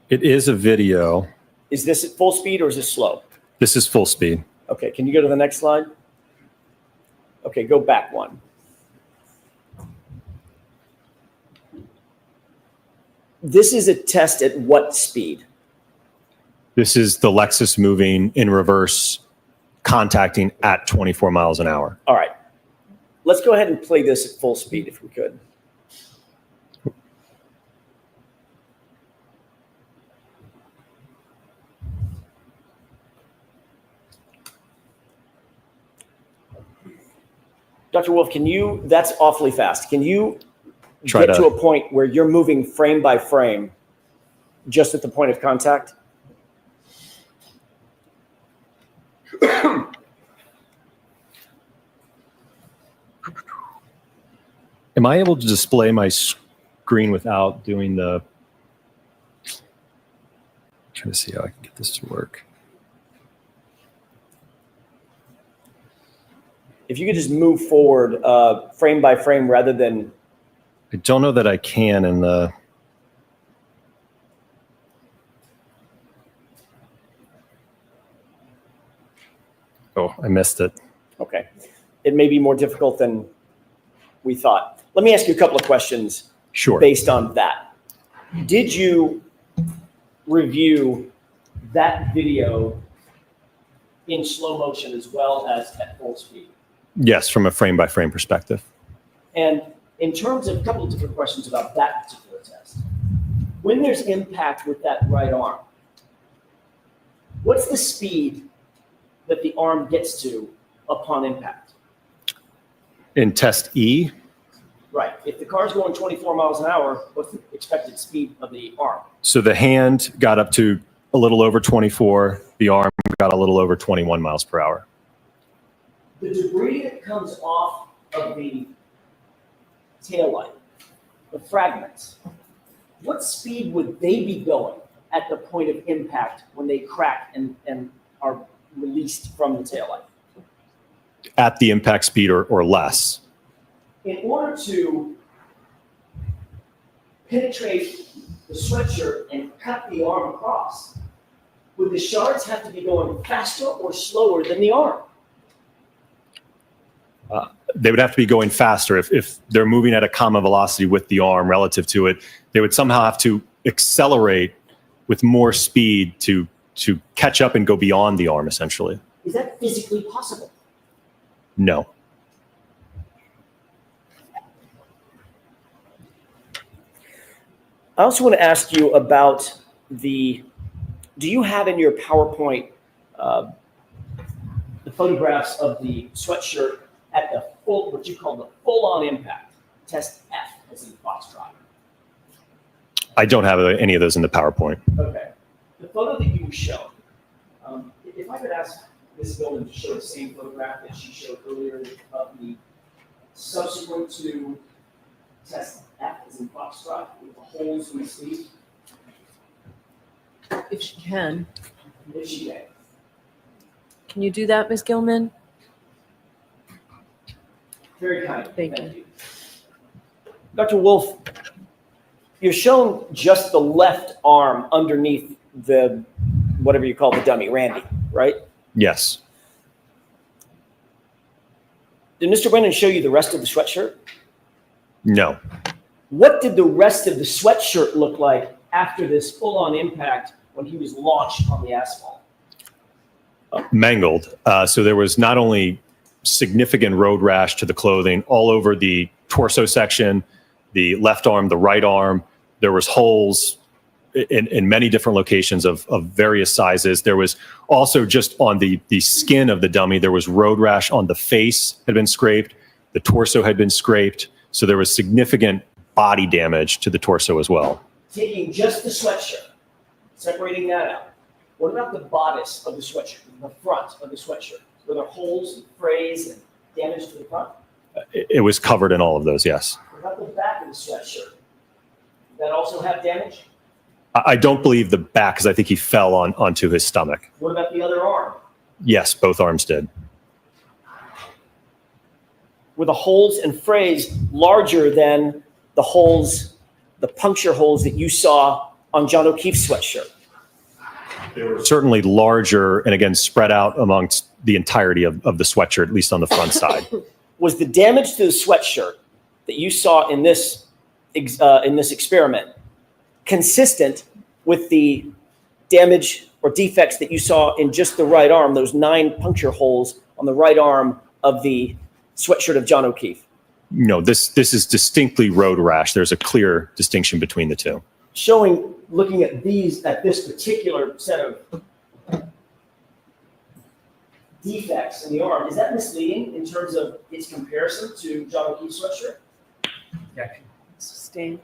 It is a video. Is this at full speed or is this slow? This is full speed. Okay, can you go to the next slide? Okay, go back one. This is a test at what speed? This is the Lexus moving in reverse, contacting at 24 miles an hour. All right. Let's go ahead and play this at full speed if we could. Dr. Wolf, can you, that's awfully fast. Can you get to a point where you're moving frame by frame just at the point of contact? Am I able to display my screen without doing the... I'm trying to see how I can get this to work. If you could just move forward frame by frame rather than... I don't know that I can in the... Oh, I missed it. Okay. It may be more difficult than we thought. Let me ask you a couple of questions. Sure. Based on that. Did you review that video in slow motion as well as at full speed? Yes, from a frame by frame perspective. And in terms of a couple of different questions about that particular test, when there's impact with that right arm, what's the speed that the arm gets to upon impact? In test E? Right. If the car's going 24 miles an hour, what's the expected speed of the arm? So the hand got up to a little over 24. The arm got a little over 21 miles per hour. The debris that comes off of the taillight, the fragments, what speed would they be going at the point of impact when they crack and are released from the taillight? At the impact speed or less. In order to penetrate the sweatshirt and cut the arm across, would the shards have to be going faster or slower than the arm? They would have to be going faster. If they're moving at a common velocity with the arm relative to it, they would somehow have to accelerate with more speed to catch up and go beyond the arm, essentially. Is that physically possible? No. I also want to ask you about do you have in your PowerPoint the photographs of the sweatshirt at the full, what you call the full-on impact, test F as in Foxtrot? I don't have any of those in the PowerPoint. Okay. The photo that you showed, if I could ask Ms. Gilman to show the same photograph that she showed earlier of the subsequent to test F as in Foxtrot with the holes in the sleeve. If she can. If she can. Can you do that, Ms. Gilman? Very kind. Thank you. Dr. Wolf, you're shown just the left arm underneath the, whatever you call the dummy, Randy, right? Yes. Did Mr. Brennan show you the rest of the sweatshirt? No. What did the rest of the sweatshirt look like after this full-on impact when he was launched on the asphalt? Mangled. So there was not only significant road rash to the clothing all over the torso section, the left arm, the right arm. There was holes in many different locations of various sizes. There was also just on the skin of the dummy, there was road rash on the face had been scraped. The torso had been scraped. So there was significant body damage to the torso as well. Taking just the sweatshirt, separating that out, what about the bodice of the sweatshirt, the front of the sweatshirt? Were there holes and frays and damage to the front? It was covered in all of those, yes. What about the back of the sweatshirt? Did that also have damage? I don't believe the back, because I think he fell onto his stomach. What about the other arm? Yes, both arms did. Were the holes and frays larger than the holes, the puncture holes that you saw on John O'Keefe's sweatshirt? They were certainly larger and again spread out amongst the entirety of the sweatshirt, at least on the front side. Was the damage to the sweatshirt that you saw in this experiment consistent with the damage or defects that you saw in just the right arm, those 9 puncture holes on the right arm of the sweatshirt of John O'Keefe? No, this is distinctly road rash. There's a clear distinction between the two. Showing, looking at this particular set of defects in the arm, is that misleading in terms of its comparison to John O'Keefe's sweatshirt? Okay. Sustain.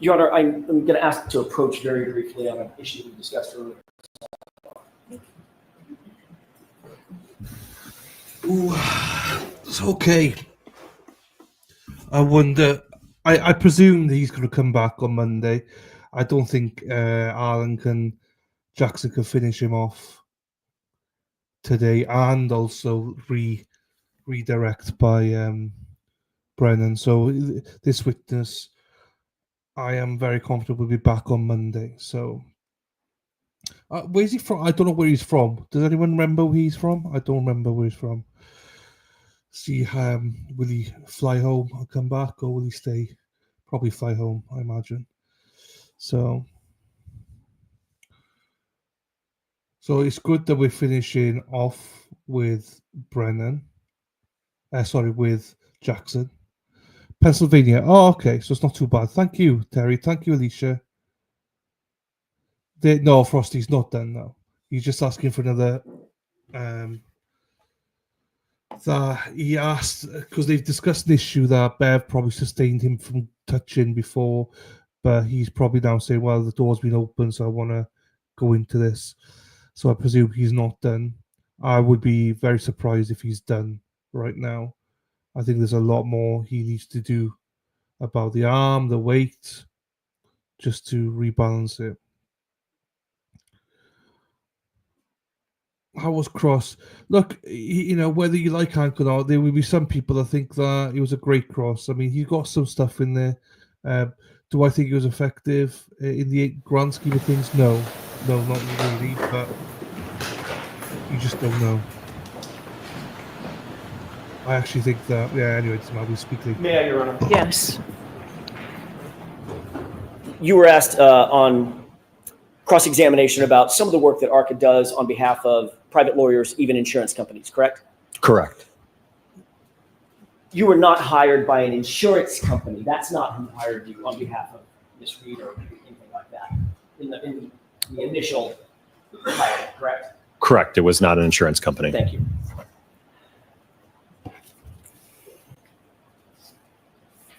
Your Honor, I'm going to ask to approach very briefly on an issue we discussed earlier. Ooh, it's okay. I wonder. I presume he's going to come back on Monday. I don't think Jackson can finish him off today, and also redirect by Brennan. So this witness, I am very confident will be back on Monday. So where's he from? I don't know where he's from. Does anyone remember where he's from? I don't remember where he's from. See, will he fly home and come back, or will he stay? Probably fly home, I imagine. So it's good that we're finishing off with Brennan. With Jackson. Pennsylvania. Oh, okay. So it's not too bad. Thank you, Terry. Thank you, Alicia. No, Frosty's not done now. He's just asking for another. That he asked because they've discussed an issue that Bev probably sustained him from touching before, but he's probably now saying, "Well, the door's been open, so I want to go into this." So I presume he's not done. I would be very surprised if he's done right now. I think there's a lot more he needs to do about the arm, the weight, just to rebalance it. How was Cross? Look, whether you like Hank or not, there will be some people that think that it was a great cross. I mean, he got some stuff in there. Do I think it was effective in the grand scheme of things? No, not really, but you just don't know. I actually think that, anyway, it's about we speak later. May I, Your Honor? Yes. You were asked on cross-examination about some of the work that ARCA does on behalf of private lawyers, even insurance companies, correct? Correct. You were not hired by an insurance company. That's not who hired you on behalf of Ms. Reed or anything like that in the initial hire, correct? Correct. It was not an insurance company. Thank you.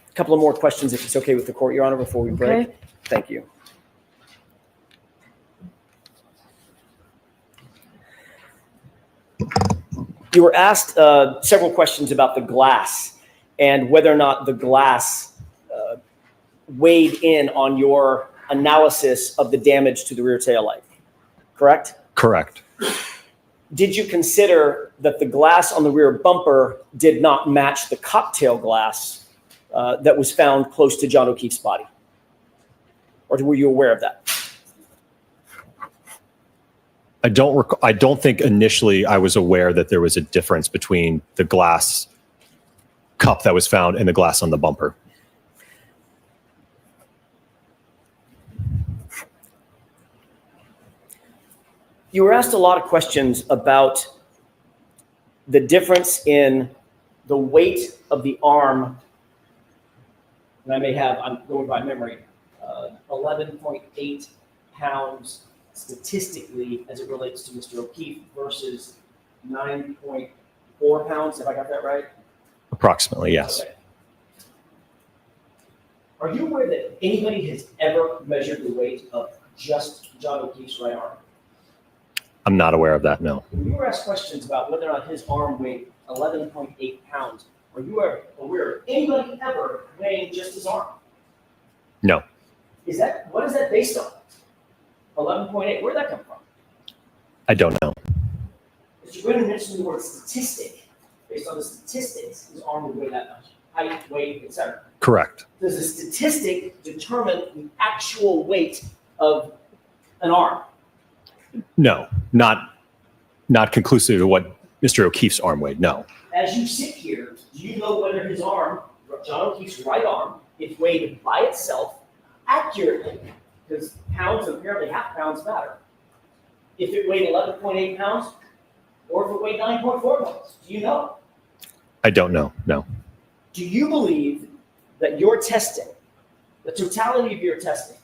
A couple of more questions, if it's okay with the court, Your Honor, before we break. Okay. Thank you. You were asked several questions about the glass and whether or not the glass weighed in on your analysis of the damage to the rear tail light, correct? Correct. Did you consider that the glass on the rear bumper did not match the cocktail glass that was found close to John O'Keefe's body? Or were you aware of that? I don't think initially I was aware that there was a difference between the glass cup that was found and the glass on the bumper. You were asked a lot of questions about the difference in the weight of the arm, and I'm going by memory, 11.8 pounds statistically as it relates to Mr. O'Keefe versus 9.4 pounds. Have I got that right? Approximately, yes. Okay. Are you aware that anybody has ever measured the weight of just John O'Keefe's right arm? I'm not aware of that, no. When you were asked questions about whether or not his arm weighed 11.8 pounds, are you aware of anybody ever weighing just his arm? No. What is that based on? 11.8, where'd that come from? I don't know. Mr. Brennan mentioned the word statistic. Based on the statistics, his arm would weigh that much. Height, weight, etc. Correct. Does the statistic determine the actual weight of an arm? No, not conclusive to what Mr. O'Keefe's arm weighed, no. As you sit here, do you know whether his arm, John O'Keefe's right arm, is weighed by itself accurately? Because pounds and apparently half pounds matter. If it weighed 11.8 pounds, or if it weighed 9.4 pounds, do you know? I don't know, no. Do you believe that your testing, the totality of your testing,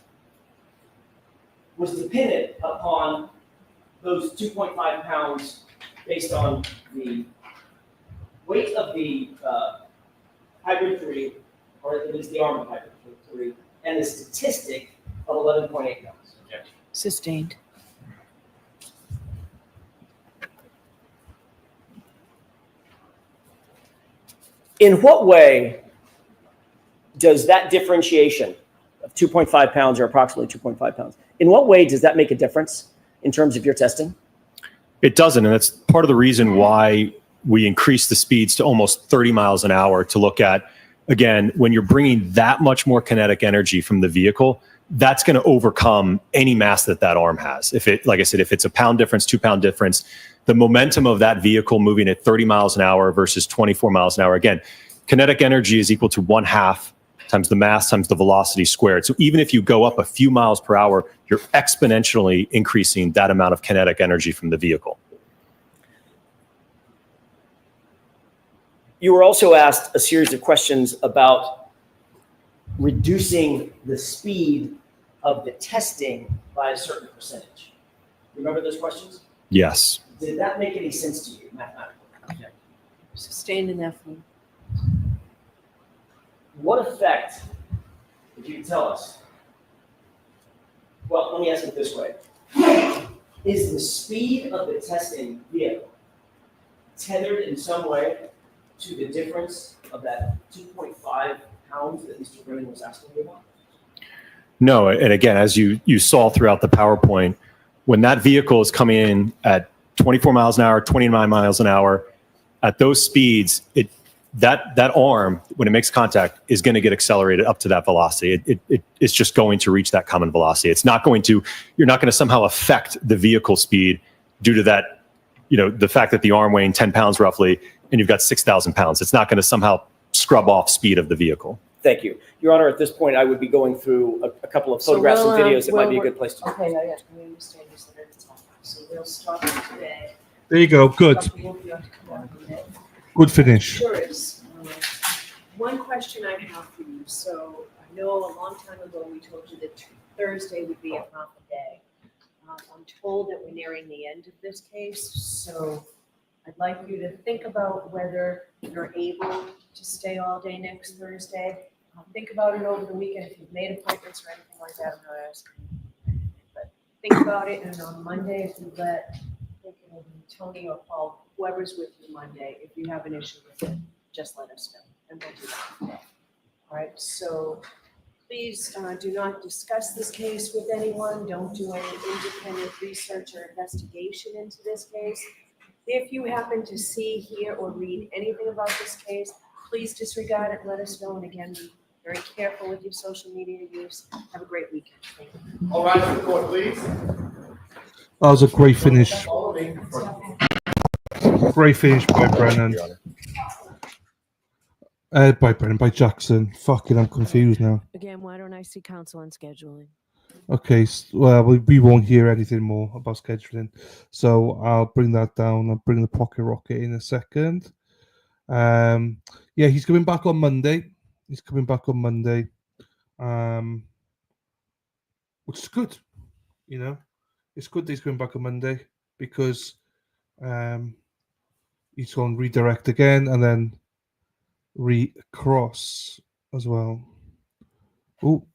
was dependent upon those 2.5 pounds based on the weight of the hybrid 3, or at least the arm of hybrid 3, and the statistic of 11.8 pounds? Sustained. In what way does that differentiation of 2.5 pounds or approximately 2.5 pounds, in what way does that make a difference in terms of your testing? It doesn't, and that's part of the reason why we increase the speeds to almost 30 miles an hour to look at, again, when you're bringing that much more kinetic energy from the vehicle, that's going to overcome any mass that arm has. If it, like I said, if it's a pound difference, 2 pound difference, the momentum of that vehicle moving at 30 miles an hour versus 24 miles an hour, again, kinetic energy is equal to 1/2 times the mass times the velocity squared. So even if you go up a few miles per hour, you're exponentially increasing that amount of kinetic energy from the vehicle. You were also asked a series of questions about reducing the speed of the testing by a certain percentage. Remember those questions? Yes. Did that make any sense to you mathematically? Okay. Sustained in that form. What effect, if you could tell us, well, let me ask it this way. Is the speed of the testing vehicle tethered in some way to the difference of that 2.5 pounds that Mr. Brennan was asking you about? No, and again, as you saw throughout the PowerPoint, when that vehicle is coming in at 24 miles an hour, 29 miles an hour, at those speeds, that arm, when it makes contact, is going to get accelerated up to that velocity. It's just going to reach that common velocity. It's not going to, you're not going to somehow affect the vehicle speed due to that, the fact that the arm weighing 10 pounds roughly, and you've got 6,000 pounds. It's not going to somehow scrub off speed of the vehicle. Thank you. Your Honor, at this point, I would be going through a couple of photographs and videos that might be a good place to. Okay, yeah, we understand you said it's on. So we'll stop today. There you go. Good. Good finish. Sure is. One question I have for you. So I know a long time ago we told you that Thursday would be a half a day. I'm told that we're nearing the end of this case, so I'd like you to think about whether you're able to stay all day next Thursday. Think about it over the weekend. If you've made appointments or anything like that, I'm not asking you. But think about it, and on Monday, if you let Tony or Paul, whoever's with you Monday, if you have an issue with it, just let us know, and we'll do that. All right, so please do not discuss this case with anyone. Don't do any independent research or investigation into this case. If you happen to see, hear, or read anything about this case, please disregard it. Let us know. And again, be very careful with your social media use. Have a great weekend. Thank you. All rise for the court, please. That was a great finish. Great finish by Brennan. By Jackson. Fucking, I'm confused now. Again, why don't I see counsel on scheduling? Okay, well, we won't hear anything more about scheduling, so I'll bring that down. I'll bring the pocket rocket in a second. Yeah, he's coming back on Monday. He's coming back on Monday, which is good. You know, it's good that he's coming back on Monday because he's going to redirect again and then recross as well. Oh,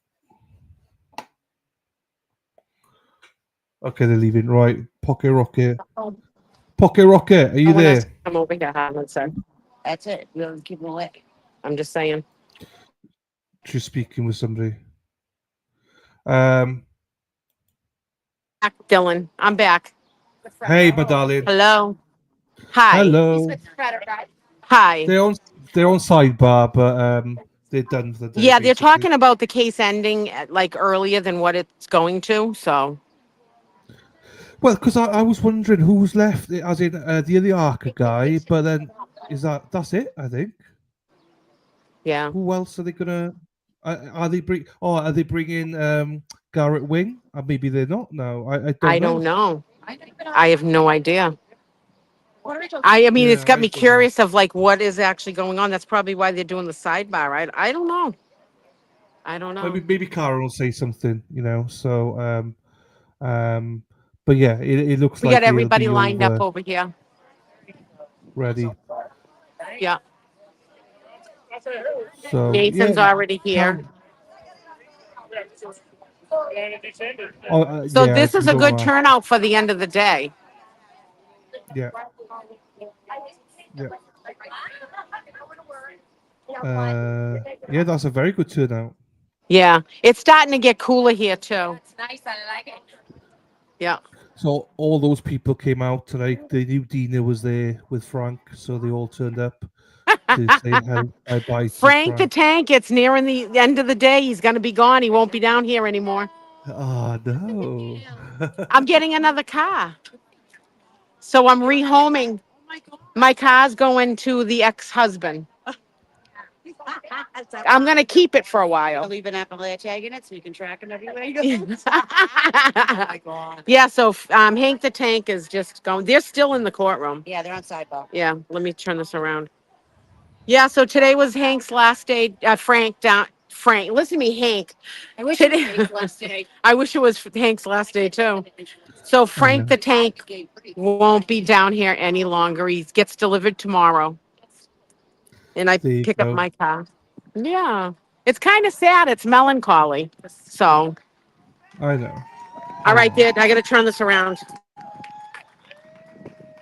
okay, they're leaving. Right, pocket rocket. Pocket rocket, are you Someone else there? can come over here, Harlan, sir. That's it. We'll keep it away. I'm just saying. She's speaking with somebody. Um, Back, Dylan, I'm back. hey, my darling. Hello. Hi. Hello. Hi. They're on sidebar, but they're done for the day. Yeah, they're Basically. talking about the case ending like earlier than what it's going to. So Well, because I was wondering who's left, as in the other Arca guy, but then that's it? I think. yeah, Who else are they gonna? Are they bringing Garrett Wing? Or maybe they're not. No, I don't know. I have no idea. I mean, it's Yeah, got I me don't know. curious of like what is actually going on. That's probably why they're doing the sidebar, right? I don't know. I don't know. Maybe Karen will say something, So, but yeah, it looks We like got it'll everybody be lined up over over here. ready. Yeah. So Nathan's yeah, already here. Oh, So yeah, this if is you a don't good know. turnout for the end of the day. Yeah. Yeah, that's a very good turnout. Yeah, it's starting to get cooler here too. It's nice. I like it. Yeah. So all those people came out tonight. They knew Dina was there with Frank, so they all turned up to say bye to Frank the Frank. Tank, it's nearing the end of the day. He's going to be gone. He won't be down here anymore. Oh no. I'm getting another car. So I'm rehoming. My car's going to the ex-husband. I'm going to keep it for a while. Leave an Appalachia in it so you can track him everywhere you go. Yeah, so Hank the Tank is just going. They're still in the courtroom. Yeah, they're on sidebar. Yeah, let me turn this around. Yeah, so today was Hank's last day. Frank, listen to me, Hank. I wish Today- it was Hank's last day. I wish it was Hank's last day too. So Frank the Tank won't be down here any longer. He gets delivered tomorrow, and I There you pick up go. my car. Yeah, it's kind of sad. It's melancholy. So, I know. all right, kid, I got to turn this around.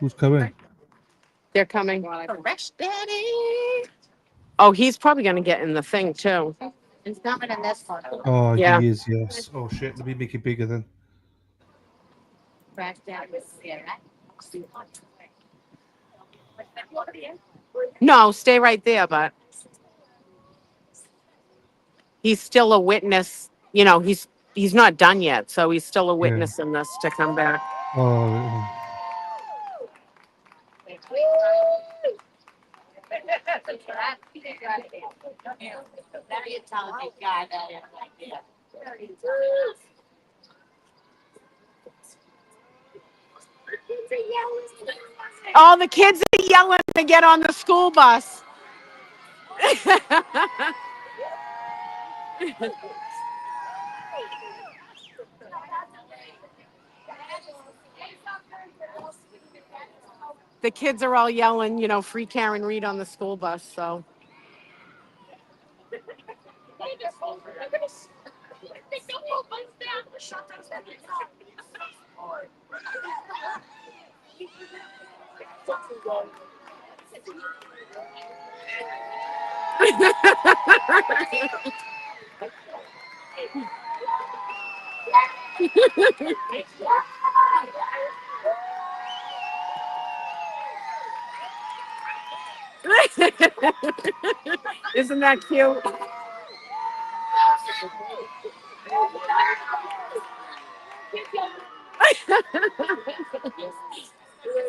Who's coming? They're coming. Fresh daddy. Oh, he's probably going to get in the thing too. He's coming in this one. Oh, Yeah. he is. Yes. Oh shit. Let me make it bigger then. Fresh daddy. Yeah, right? No, stay right there, but he's still a witness. He's not done yet, so he's still a witness in this to come back. Oh. Oh, the kids are yelling to get on the school bus. The kids are all yelling, free Karen Reed on the school bus. So. Isn't that cute?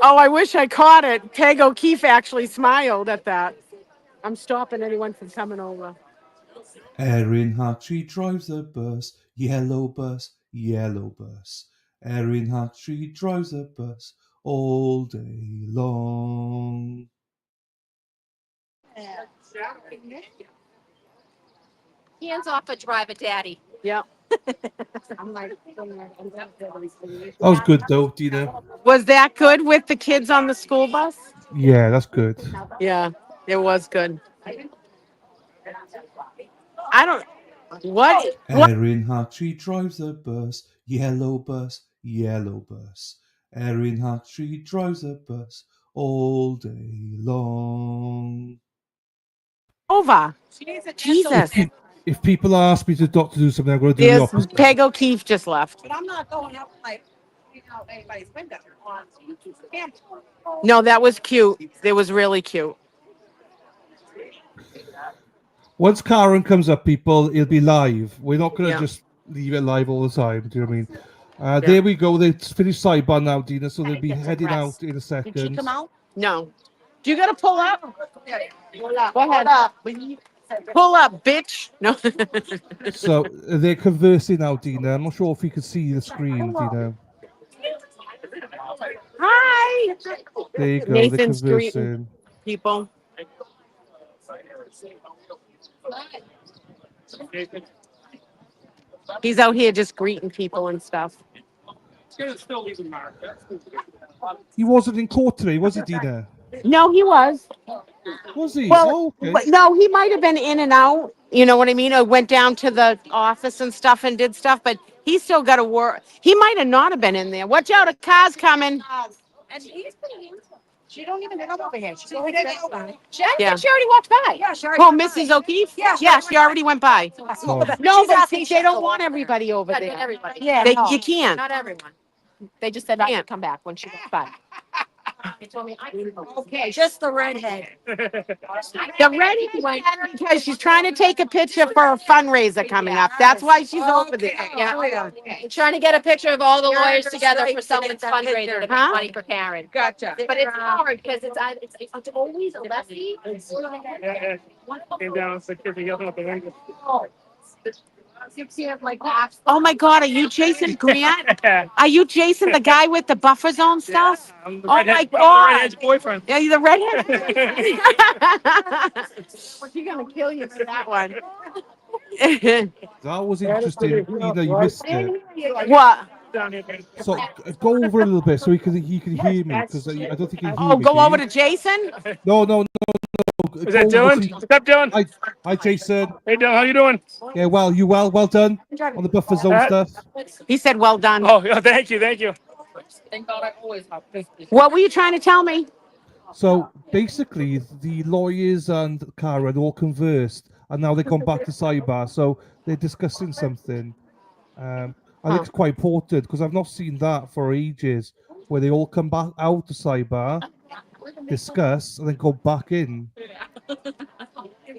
Oh, I wish I caught it. Peg O'Keefe actually smiled at that. I'm stopping anyone from coming over. Erin Hartree drives a bus, yellow bus, yellow bus. Erin Hatchie drives a bus all day long. Hands off a driver, daddy. Yep. I'm like, That was good though, Dina. Was that good with the kids on the school bus? Yeah, that's good. Yeah, it was good. I don't. What? Erin Hatchie drives a bus, yellow bus, yellow bus. Erin Hatchie drives a bus all day long. Over. Jesus. If people ask me to do something, I'm going to do the There's opposite. Peg O'Keefe just left. But I'm not going out like, anybody's window. No, that was cute. It was really cute. Once Karen comes up, people, it'll be live. We're not going to just leave it live all the time. Do you know what I mean? There we go. They finished sidebar now, Dina, so they'll be heading out in a second. Did she come out? No. Do you got to pull up? Go ahead. Pull up, bitch. No. So they're conversing now, Dina. I'm not sure if you can see the screen, Dina. Hi. There you go. Nathan's they're greeting conversing. people. He's out here just greeting people and stuff. He wasn't in court today, was he, Dina? No, he was. Was he? Well, oh, okay. no, he might have been in and out. You know what I mean? I went down to the office and stuff and did stuff, but he still got to work. He might have not have been in there. Watch out, a car's coming. And he's pretty handsome. She don't even come over here. She already Yeah. She already walked by. Yeah, she already Oh, went Mrs. by. O'Keefe? Yeah, she already went by. Oh. No, She's but asking they don't to want go everybody over Not there. everybody. Yeah, no. you can't. Not everyone. They just said I could come back when she walked by. They told me I could go. Okay, just the redhead. The redhead went because she's trying to take a picture for a fundraiser coming up. That's why she's over there. Yeah. Trying to get a picture of all the lawyers together for someone's fundraiser to make Huh? money for Karen. Gotcha. But it's hard because it's always a lefty. Came down, so kids are yelling out the window. Oh my God, are you Jason Grant? Are you Jason, the guy with the buffer zone stuff? I'm the Oh redhead, my I'm the God. redhead's boyfriend. Yeah, you're the redhead. She's gonna kill you for that one. That was interesting. Dina, you missed it. What? So go over a little bit so he can hear me because I don't think he can hear me. Oh, go can over you? to Jason? No. Is that Dylan? What's up, Dylan? Hi, Jason. Hey, Dylan, how you doing? Yeah, well, you well done on the buffer zone stuff. He said, well done. Oh, yeah, thank you. Thank God I always have. What were you trying to tell me? So basically, the lawyers and Karen all conversed, and now they've gone back to sidebar. So they're discussing something. I think it's quite important because I've not seen that for ages, where they all come back out to sidebar, discuss, and then go back in.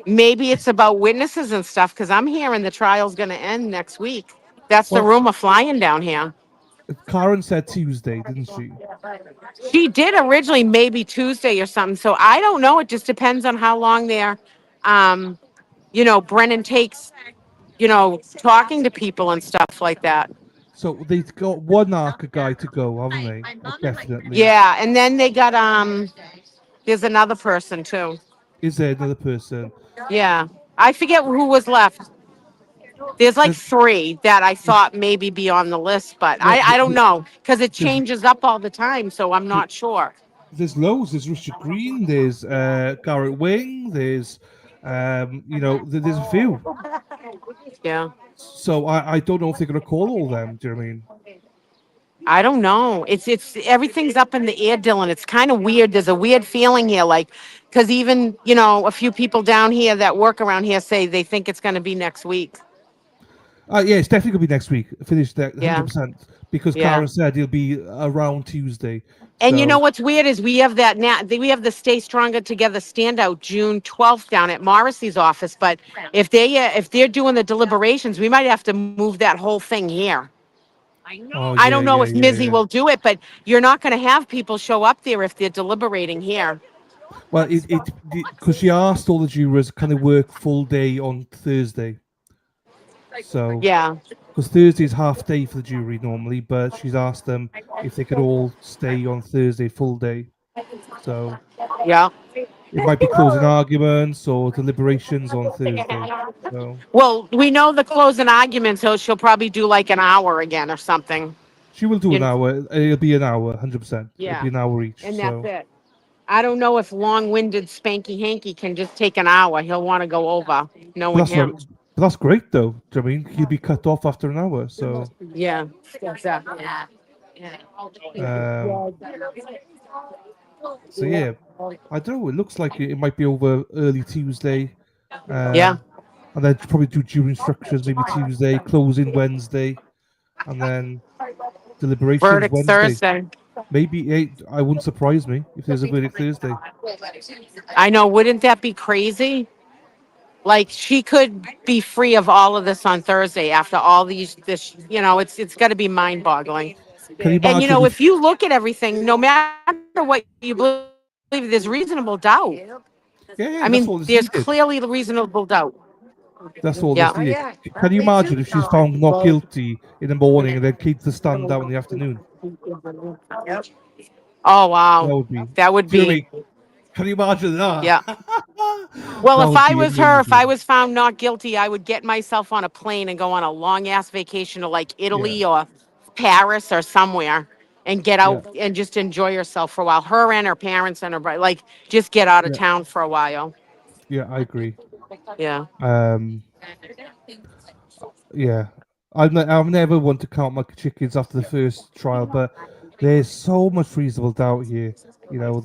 Maybe it's about witnesses and stuff because I'm hearing the trial's going to end next week. That's the Well- rumor flying down here. Karen said Tuesday, didn't she? She did originally maybe Tuesday or something. So I don't know. It just depends on how long they're, Brennan takes, talking to people and stuff like that. So they've got one ARCA guy to go, haven't they? Definitely. Yeah. And then they got, there's another person too. Is there another person? Yeah. I forget who was left. There's like three that I thought maybe be on the list, but I don't know because it changes up all the time. So I'm not sure. There's loads. There's Richard Green. There's Garrett Wing. There's, there's a few. Yeah. So I don't know if they're going to call all them. Do you know what I mean? I don't know. It's everything's up in the air, Dylan. It's kind of weird. There's a weird feeling here, because even a few people down here that work around here say they think it's going to be next week. Yeah, it's definitely going to be next week. Finish that 100%. Yeah. Because Yeah. Karen said he'll be around Tuesday. And you So- know what's weird is we have we have the Stay Stronger Together standout June 12th down at Morrissey's office. But if they're doing the deliberations, we might have to move that whole thing here. Oh, I don't know if Mizzy yeah. will do it, but you're not going to have people show up there if they're deliberating here. Well, because she asked all the jurors, can they work full day on Thursday? So Yeah. because Thursday's half day for the jury normally, but she's asked them if they could all stay on Thursday full day. So Yeah. it might be closing arguments or deliberations on Thursday. So Well, we know the closing arguments, so she'll probably do like an hour again or something. she will do an hour. It'll be an hour, 100%. It'll Yeah. be an hour each. And So. that's it. I don't know if long-winded Spanky Hanky can just take an hour. He'll want to go over, But knowing him. but that's great though. Do you know what I mean, he'll be cut off after an hour. So Yeah, exactly. so yeah, I don't know. It looks like it might be over early Tuesday. Yeah. And then probably do jury instructions maybe Tuesday, closing Wednesday, and then deliberations Verdict Wednesday. Thursday. Maybe I wouldn't surprise me if there's a verdict Thursday. I know. Wouldn't that be crazy? Like she could be free of all of this on Thursday after all these. This, it's got to be mind-boggling. Can you And imagine? if you look at everything, no matter what you believe, there's reasonable doubt. Yeah, I that's mean, all that's there's needed. clearly reasonable doubt. That's all Yeah. that's needed. Can you imagine if she's found not guilty in the morning and then keeps the stand out in the afternoon? Oh wow, That would be. that would Do you know what I be. mean? Can you imagine that? Yeah. Well, That if would I be was her, if I amazing. was found not guilty, I would get myself on a plane and go on a long ass vacation to like Italy or Paris or somewhere and get out and just enjoy yourself for a while. Her and her parents and her like just get out of Yeah. town for a while. Yeah, I agree. Yeah. Yeah, I've never want to count my chickens after the first trial, but there's so much reasonable doubt here.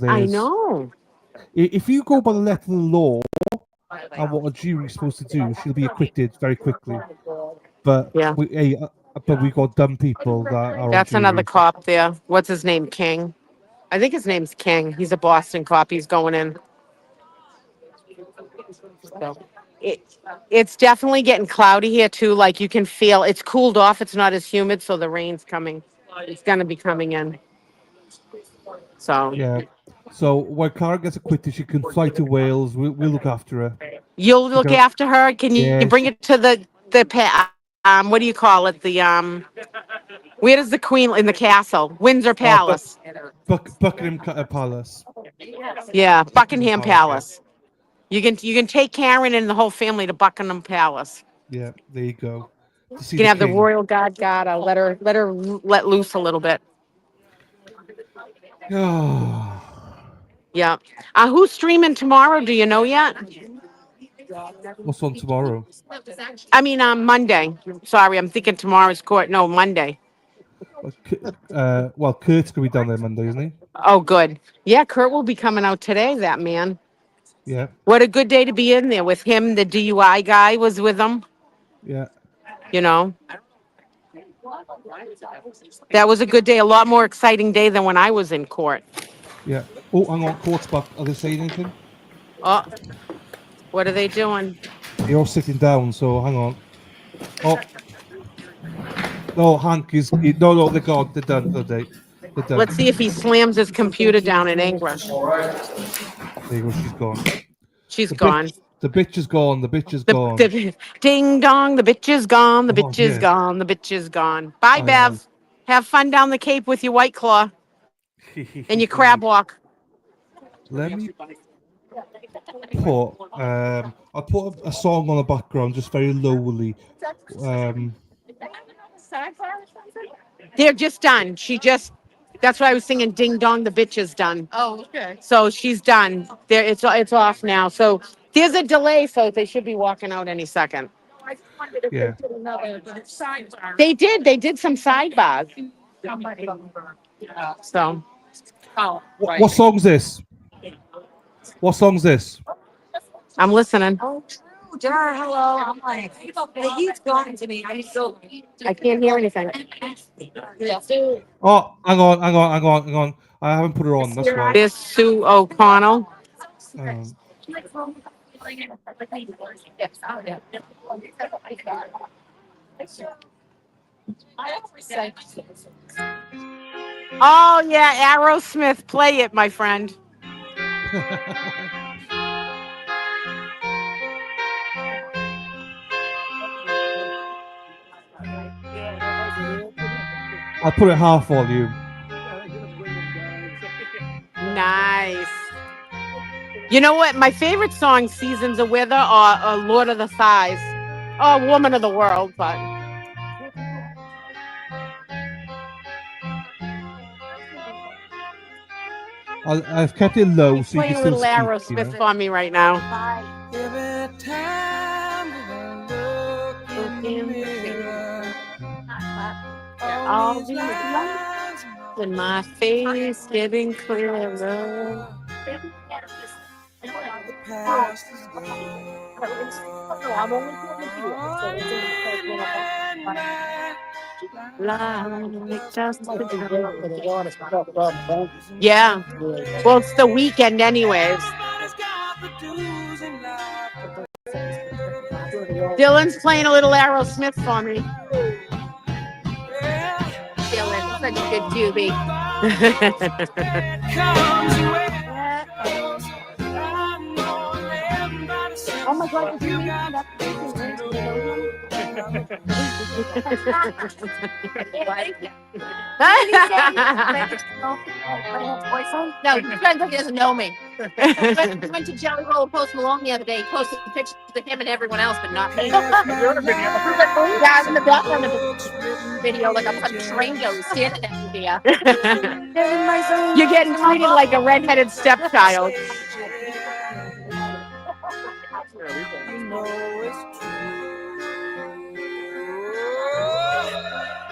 I know. If you go by the letter of the law and what a jury's supposed to do, she'll be acquitted very quickly. But we got dumb people that are on That's another jury. cop there. What's his name? King. I think his name's King. He's a Boston cop. He's going in. So it's definitely getting cloudy here too. Like you can feel it's cooled off. It's not as humid, so the rain's coming. It's gonna be coming in. So Yeah. So when Cara gets acquitted, she can fly to Wales. We'll look after her. you'll look after her. Can you Yeah, bring it to the what do you call it? Where does the queen in the castle? Windsor Palace. Buckingham Palace. Yeah, Buckingham Palace, Palace. You can take Karen and the whole family to Buckingham Palace. Yeah, there you go. To see You can have the king. royal guard. Let her let loose a little bit. Oh. Yeah. Who's streaming tomorrow? Do you know yet? What's on tomorrow? I mean, Monday. Sorry, I'm thinking tomorrow's court. No, Monday. Well, Kurt's gonna be down there Monday, isn't he? Oh, good. Yeah, Kurt will be coming out today. That man. Yeah, What a good day to be in there with him. The DUI guy was with him. yeah. That was a good day. A lot more exciting day than when I was in court. Yeah. Oh, hang on. Court's back. Are they saying anything? Oh, what are they doing? They're all sitting down, so hang on. Oh. No, Hank is. No, they're gone. They're done for the day. They're done. Let's see if he slams his computer down in anguish. There you go. She's gone. She's gone. The bitch is gone. The bitch is gone. Ding dong, the bitch is gone. The bitch is yeah. gone. The bitch is gone. Bye, I Bev. Have fun down the Cape with your White Claw and your crab walk. Let me put. I'll put a song on the background, just very lowly. They're just done. That's why I was singing Ding Dong, the bitch is done. Oh, okay. So she's done. It's off now. So there's a delay, so they should be walking out any second. Yeah. They did some sidebars. So. What song's this? What song's this? I'm listening. Jar, hello. I'm like, he's gone to me. I'm so. I can't hear anything. Oh, hang on. I haven't put her on. That's why. This Sue O'Connell. Oh yeah, Aerosmith, play it, my friend. I'll put it half volume. Nice. You know what? My favorite song, Seasons of Weather or Lord of the Thighs. Oh, Woman of the World, but I've kept it low so you playing can a still little speak. Aerosmith for me right now. Every time that I look in the mirror, All these lines in my face getting clearer. the past is gone. Yeah. Well, it's the weekend, anyways. Dylan's playing a little Aerosmith for me. Dylan, such a good doobie. Oh my God, did you No, Trent he doesn't know me. We went to Jelly Roll and Post Malone the other day. He posted pictures of him and everyone else, but not me. Yeah, in the background of the video, like I'm some Tringo standing next to you. You're getting treated like a redheaded stepchild. You know it's true.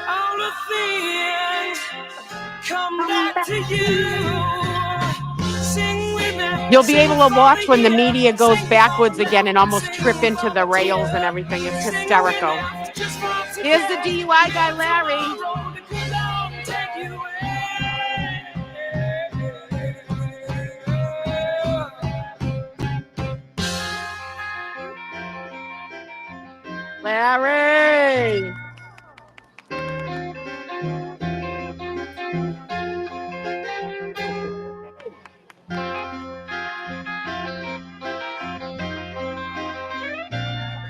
All the things come back to you. Sing with me. You'll be able to watch when the media goes backwards again and almost trip into the rails and everything. It's hysterical. Here's the DUI guy, Larry. Larry.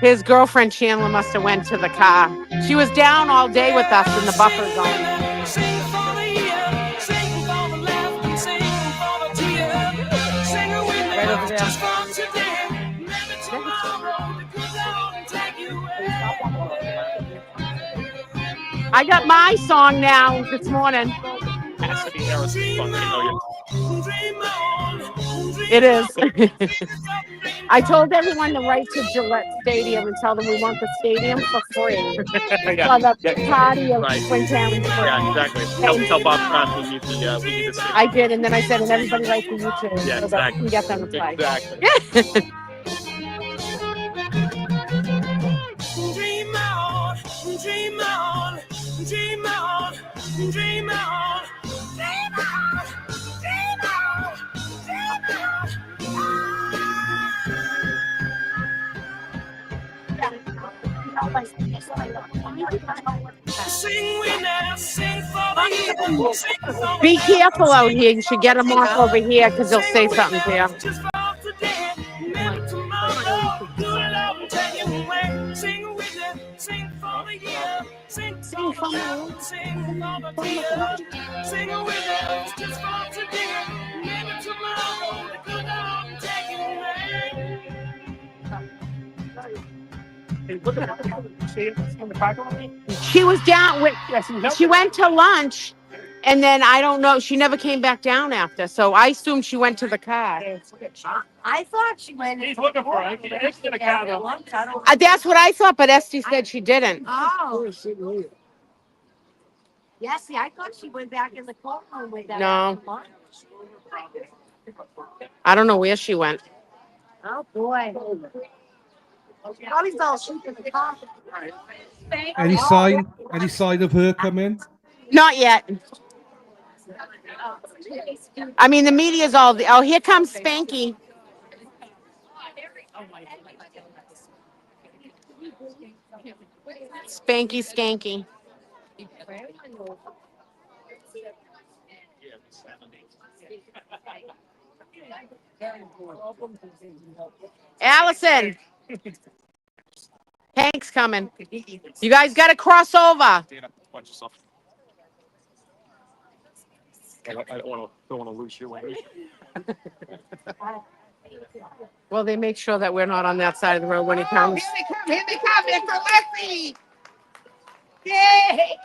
His girlfriend Chandler must have went to the car. She was down all day with us in the buffer zone. Sing for the year, sing for the laugh, and sing for the tear. Sing with me, Right over there. just for today. Maybe tomorrow the good Lord will take you away. I got my song now this morning. Has to be Aerosmith song. I know you. It is. I told everyone to write to Gillette Stadium and tell them we want the stadium for free. Yeah. For the Yeah. party of Right. Quintown. Yeah, exactly. Tell Bob Cross we need the same. I did, and then I said, and everybody write to you too. Yeah, so that we exactly. can get them to play. Exactly. Dream on, dream on, dream on, dream on, dream on, dream on, dream on. Sing with us, sing for the year, sing for the Be careful out here. You should get them off over here because they'll say something to you. just for today, maybe tomorrow, good Lord will take you away. Sing with us, sing for the year, sing for the love, sing for the tear. Sing with us, just for today, maybe tomorrow, the good Lord will take you away. She was down with. She went to lunch, and then I don't know. She never came back down after. So I assumed she went to the car. I thought she went. He's looking for it. It's in the car, though. That's what I thought, but Esty said she didn't. Oh. Yeah, see, I thought she went back in the courtroom with that. No. I don't know where she went. Oh, boy. Probably fell asleep in the car. Any sign of her coming? Not yet. I mean, the media's all. Oh, here comes Spanky. Spanky Skanky. Allison. Hank's coming. You guys got to cross over. don't want to lose you. Well, they make sure that we're not on that side of the road when he comes. Here they come, Mr. Lexi. Yay!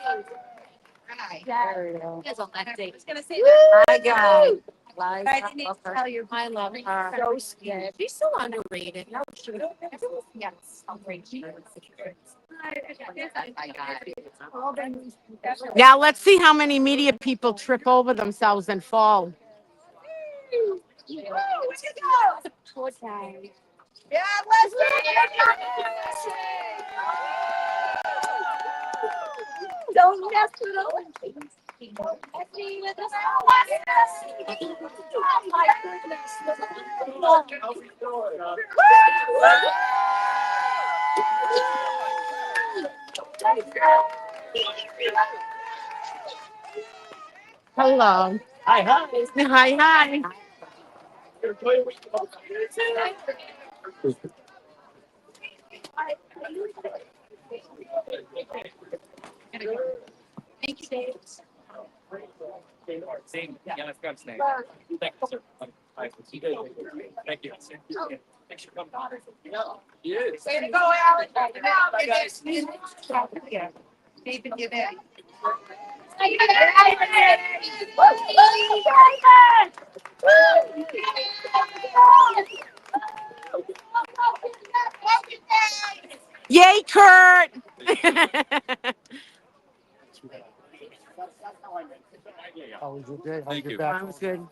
Hi. It's on that day. I was gonna say Hi, guys. I didn't even tell you I love her. So scared. She's so underrated. No, she don't. Yes, I'll bring you. Now let's see how many media people trip over themselves and fall. Poor guy. Yeah, let's go. Don't mess with us. Don't mess with us. Oh my goodness. Hello. Hi, hi. Hi, hi. Thank you, Dave. Yeah, I've got snake. Thank you, sir. Thank you. Thanks for coming. Yes. Way to go, Alex. Bye, guys. David, get in. Yay, Kurt. Thank you. That was good.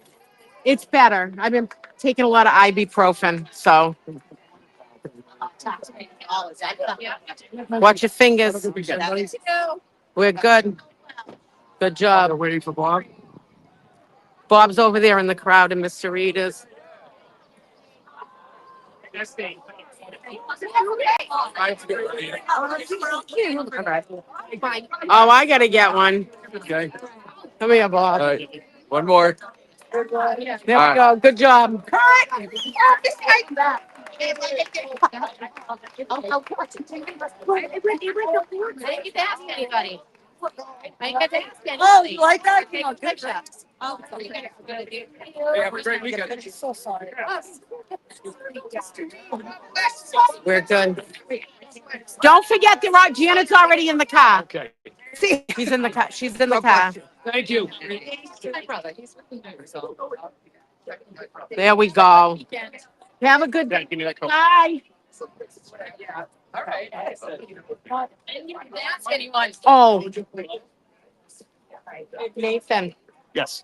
It's better. I've been taking a lot of ibuprofen, so watch your fingers. We're good. Good job. Waiting for Bob. Bob's over there in the crowd in Mr. Rita's. Oh, I gotta get one. Okay. Come here, Bob. All right. One more. There we go. Good job. Thank you to ask anybody. Oh, you like that? Good job. Oh, Hey, have a great weekend. So sorry. We're good. Don't forget Janet's already in the car. Okay. See, he's in the car. She's in the car. Thank you. my brother. He's with me. There we go. Have a good Yeah, give me that coat. bye. All right. And you didn't ask anyone. Oh, Nathan. Yes.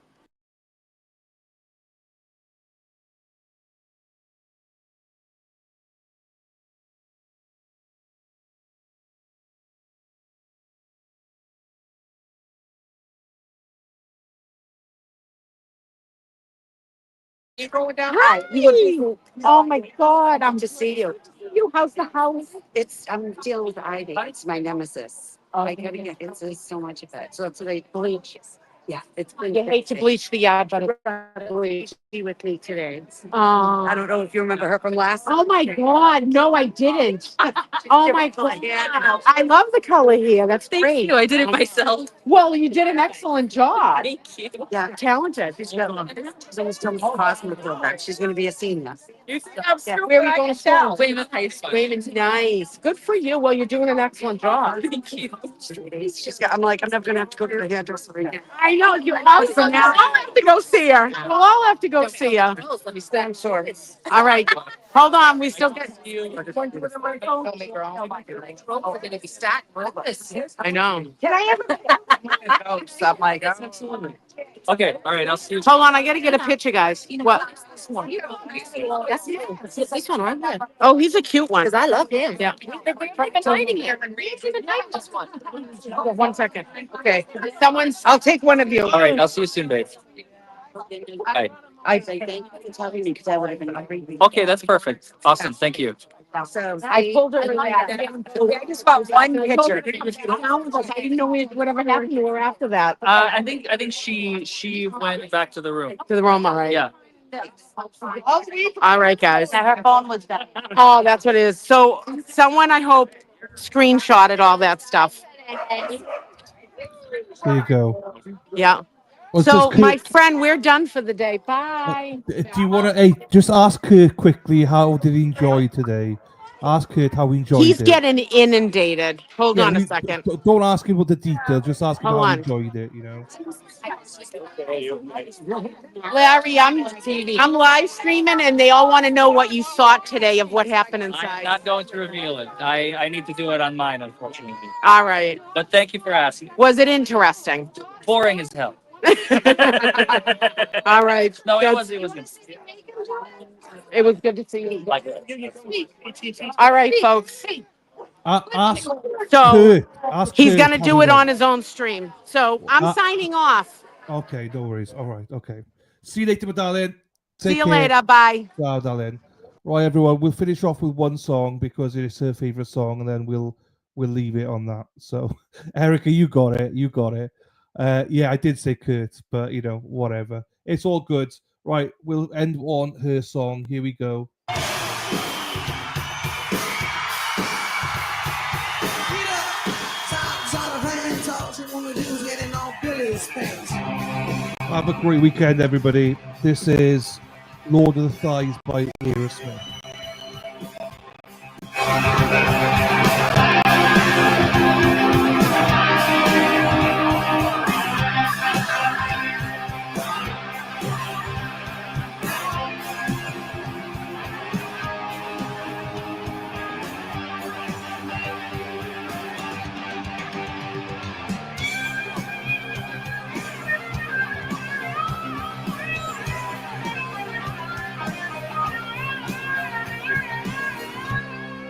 You going down? Hi. Oh my God. I'm to see you. How's the house? I'm dealing with ivy. It's my nemesis. I gotta get into so much of it. So they bleach. Yeah, it's been. You hate to bleach the yard, but it's bleach with me today. Oh. I don't know if you remember her from last. Oh my God. No, I didn't. Oh my God. Yeah. I love the color here. That's Thank great. you. I did it myself. Well, you did an excellent job. Thank you. Yeah, talented. She's almost done with the Cosmo program. She's gonna be a senior. Yeah. Where are you going to school? Weymouth High School. Weymouth, nice. Good for you. Well, you're doing an excellent job. Thank you. I'm like, I'm never gonna have to go to the hairdresser again. I know. We'll all have to go see her. We'll all have to go see her. Let me stand sure. All right. Hold on. We still get. We're gonna be stacked. I know. Can I have I'm like, absolutely. Okay. All right. I'll see you. Hold on. I got to get a picture, guys. What? This one. That's this one right there. Oh, he's a cute one. Because I love him. Yeah. They've been hiding here. Reed's even hiding this one. Hold on 1 second. Okay. I'll take one of you. All right. I'll see you soon, babe. Bye. I say thank you for telling me because I would have been hungry. Okay, that's perfect. Awesome. Thank you. So I pulled her. I just got one picture. I didn't know whatever happened to her after that. I think she went back to the room. To the room, all right. Yeah. All right, guys. Her phone was down. Oh, that's what it is. So someone, I hope, screenshotted all that stuff. There you go. Yeah. Well, So, just my Kurt, friend, we're done for the day. Bye. do you want to? Hey, just ask Kurt quickly. How did he enjoy today? Ask Kurt how he enjoyed He's it. getting inundated. Hold Yeah, on a second. don't ask him about the detail. Just ask him Hold how he on. enjoyed it. You know. Larry, I'm live streaming, and they all want to know what you thought today of what happened I'm inside. not going to reveal it. I need to do it on mine, unfortunately. All right. But thank you for asking. Was it interesting? Boring as hell. All right. No, Good. it was good. It was good to see you. Like, All right, folks. Ask So Kurt. Ask he's Kurt gonna how do he it went. on his own stream. So I'm Uh, signing off. Okay, no worries. All right, okay. See you later, my darling. See Take you care. later. Bye. Ciao, darling. Right, everyone. We'll finish off with one song because it's her favorite song, and then we'll leave it on that. So, Erica, you got it. You got it. Yeah, I did say Kurt, but you know, whatever. It's all good. Right, we'll end on her song. Here we go. Have a great weekend, everybody. This is Lord of the Thighs by Aerosmith.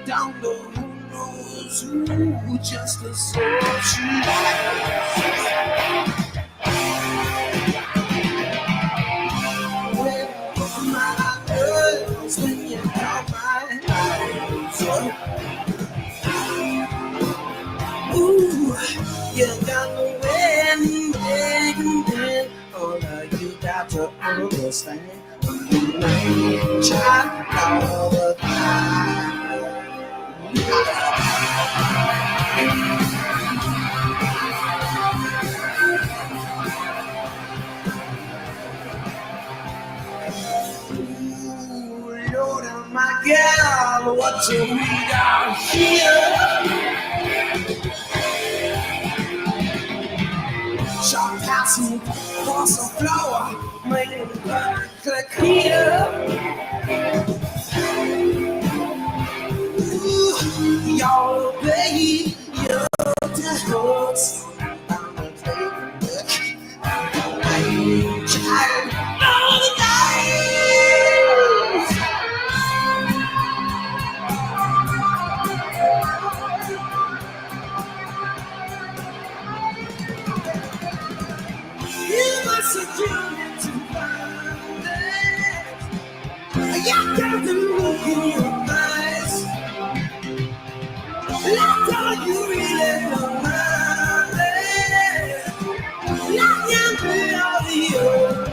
Down the who knows who, just a soul she Well, my girls, when you caught my eyes, ooh, you got the wind, and all you got to understand, child all the time. Lord, my girl, what you need out here? Shot passing across the floor, making click here. Ooh, y'all baby, you're just hurts. Child, all the days. You must have journeyed to find it. You got the look in your eyes. Like all you really know my life. Like you put all the old.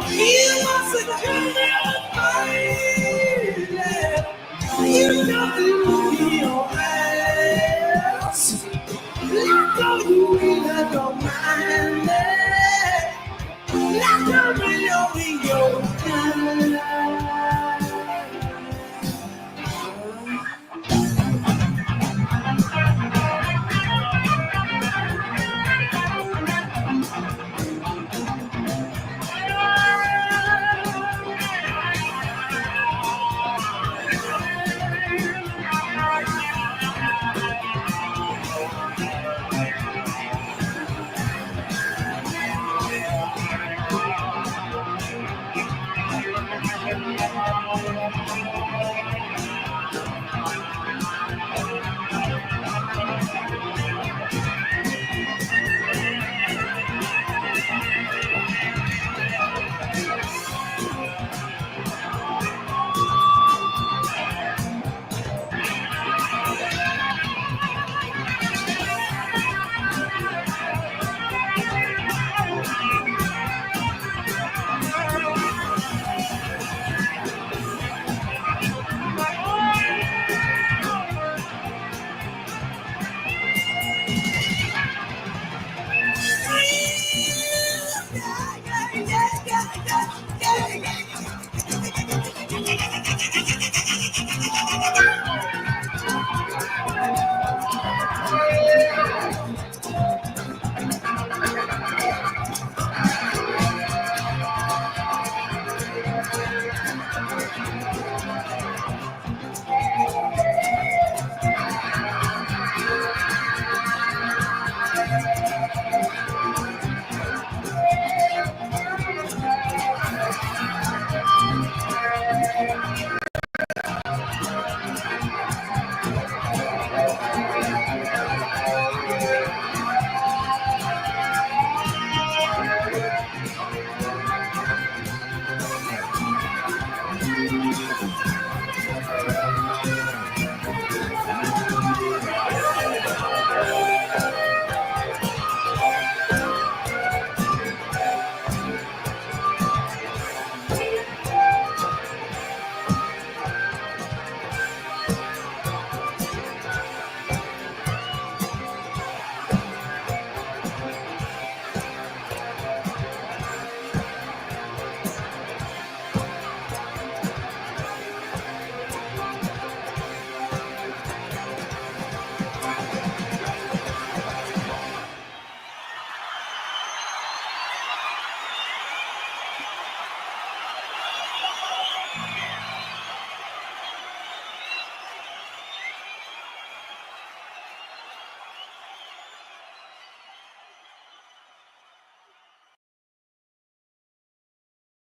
You must have journeyed to find it. You got the look in your eyes.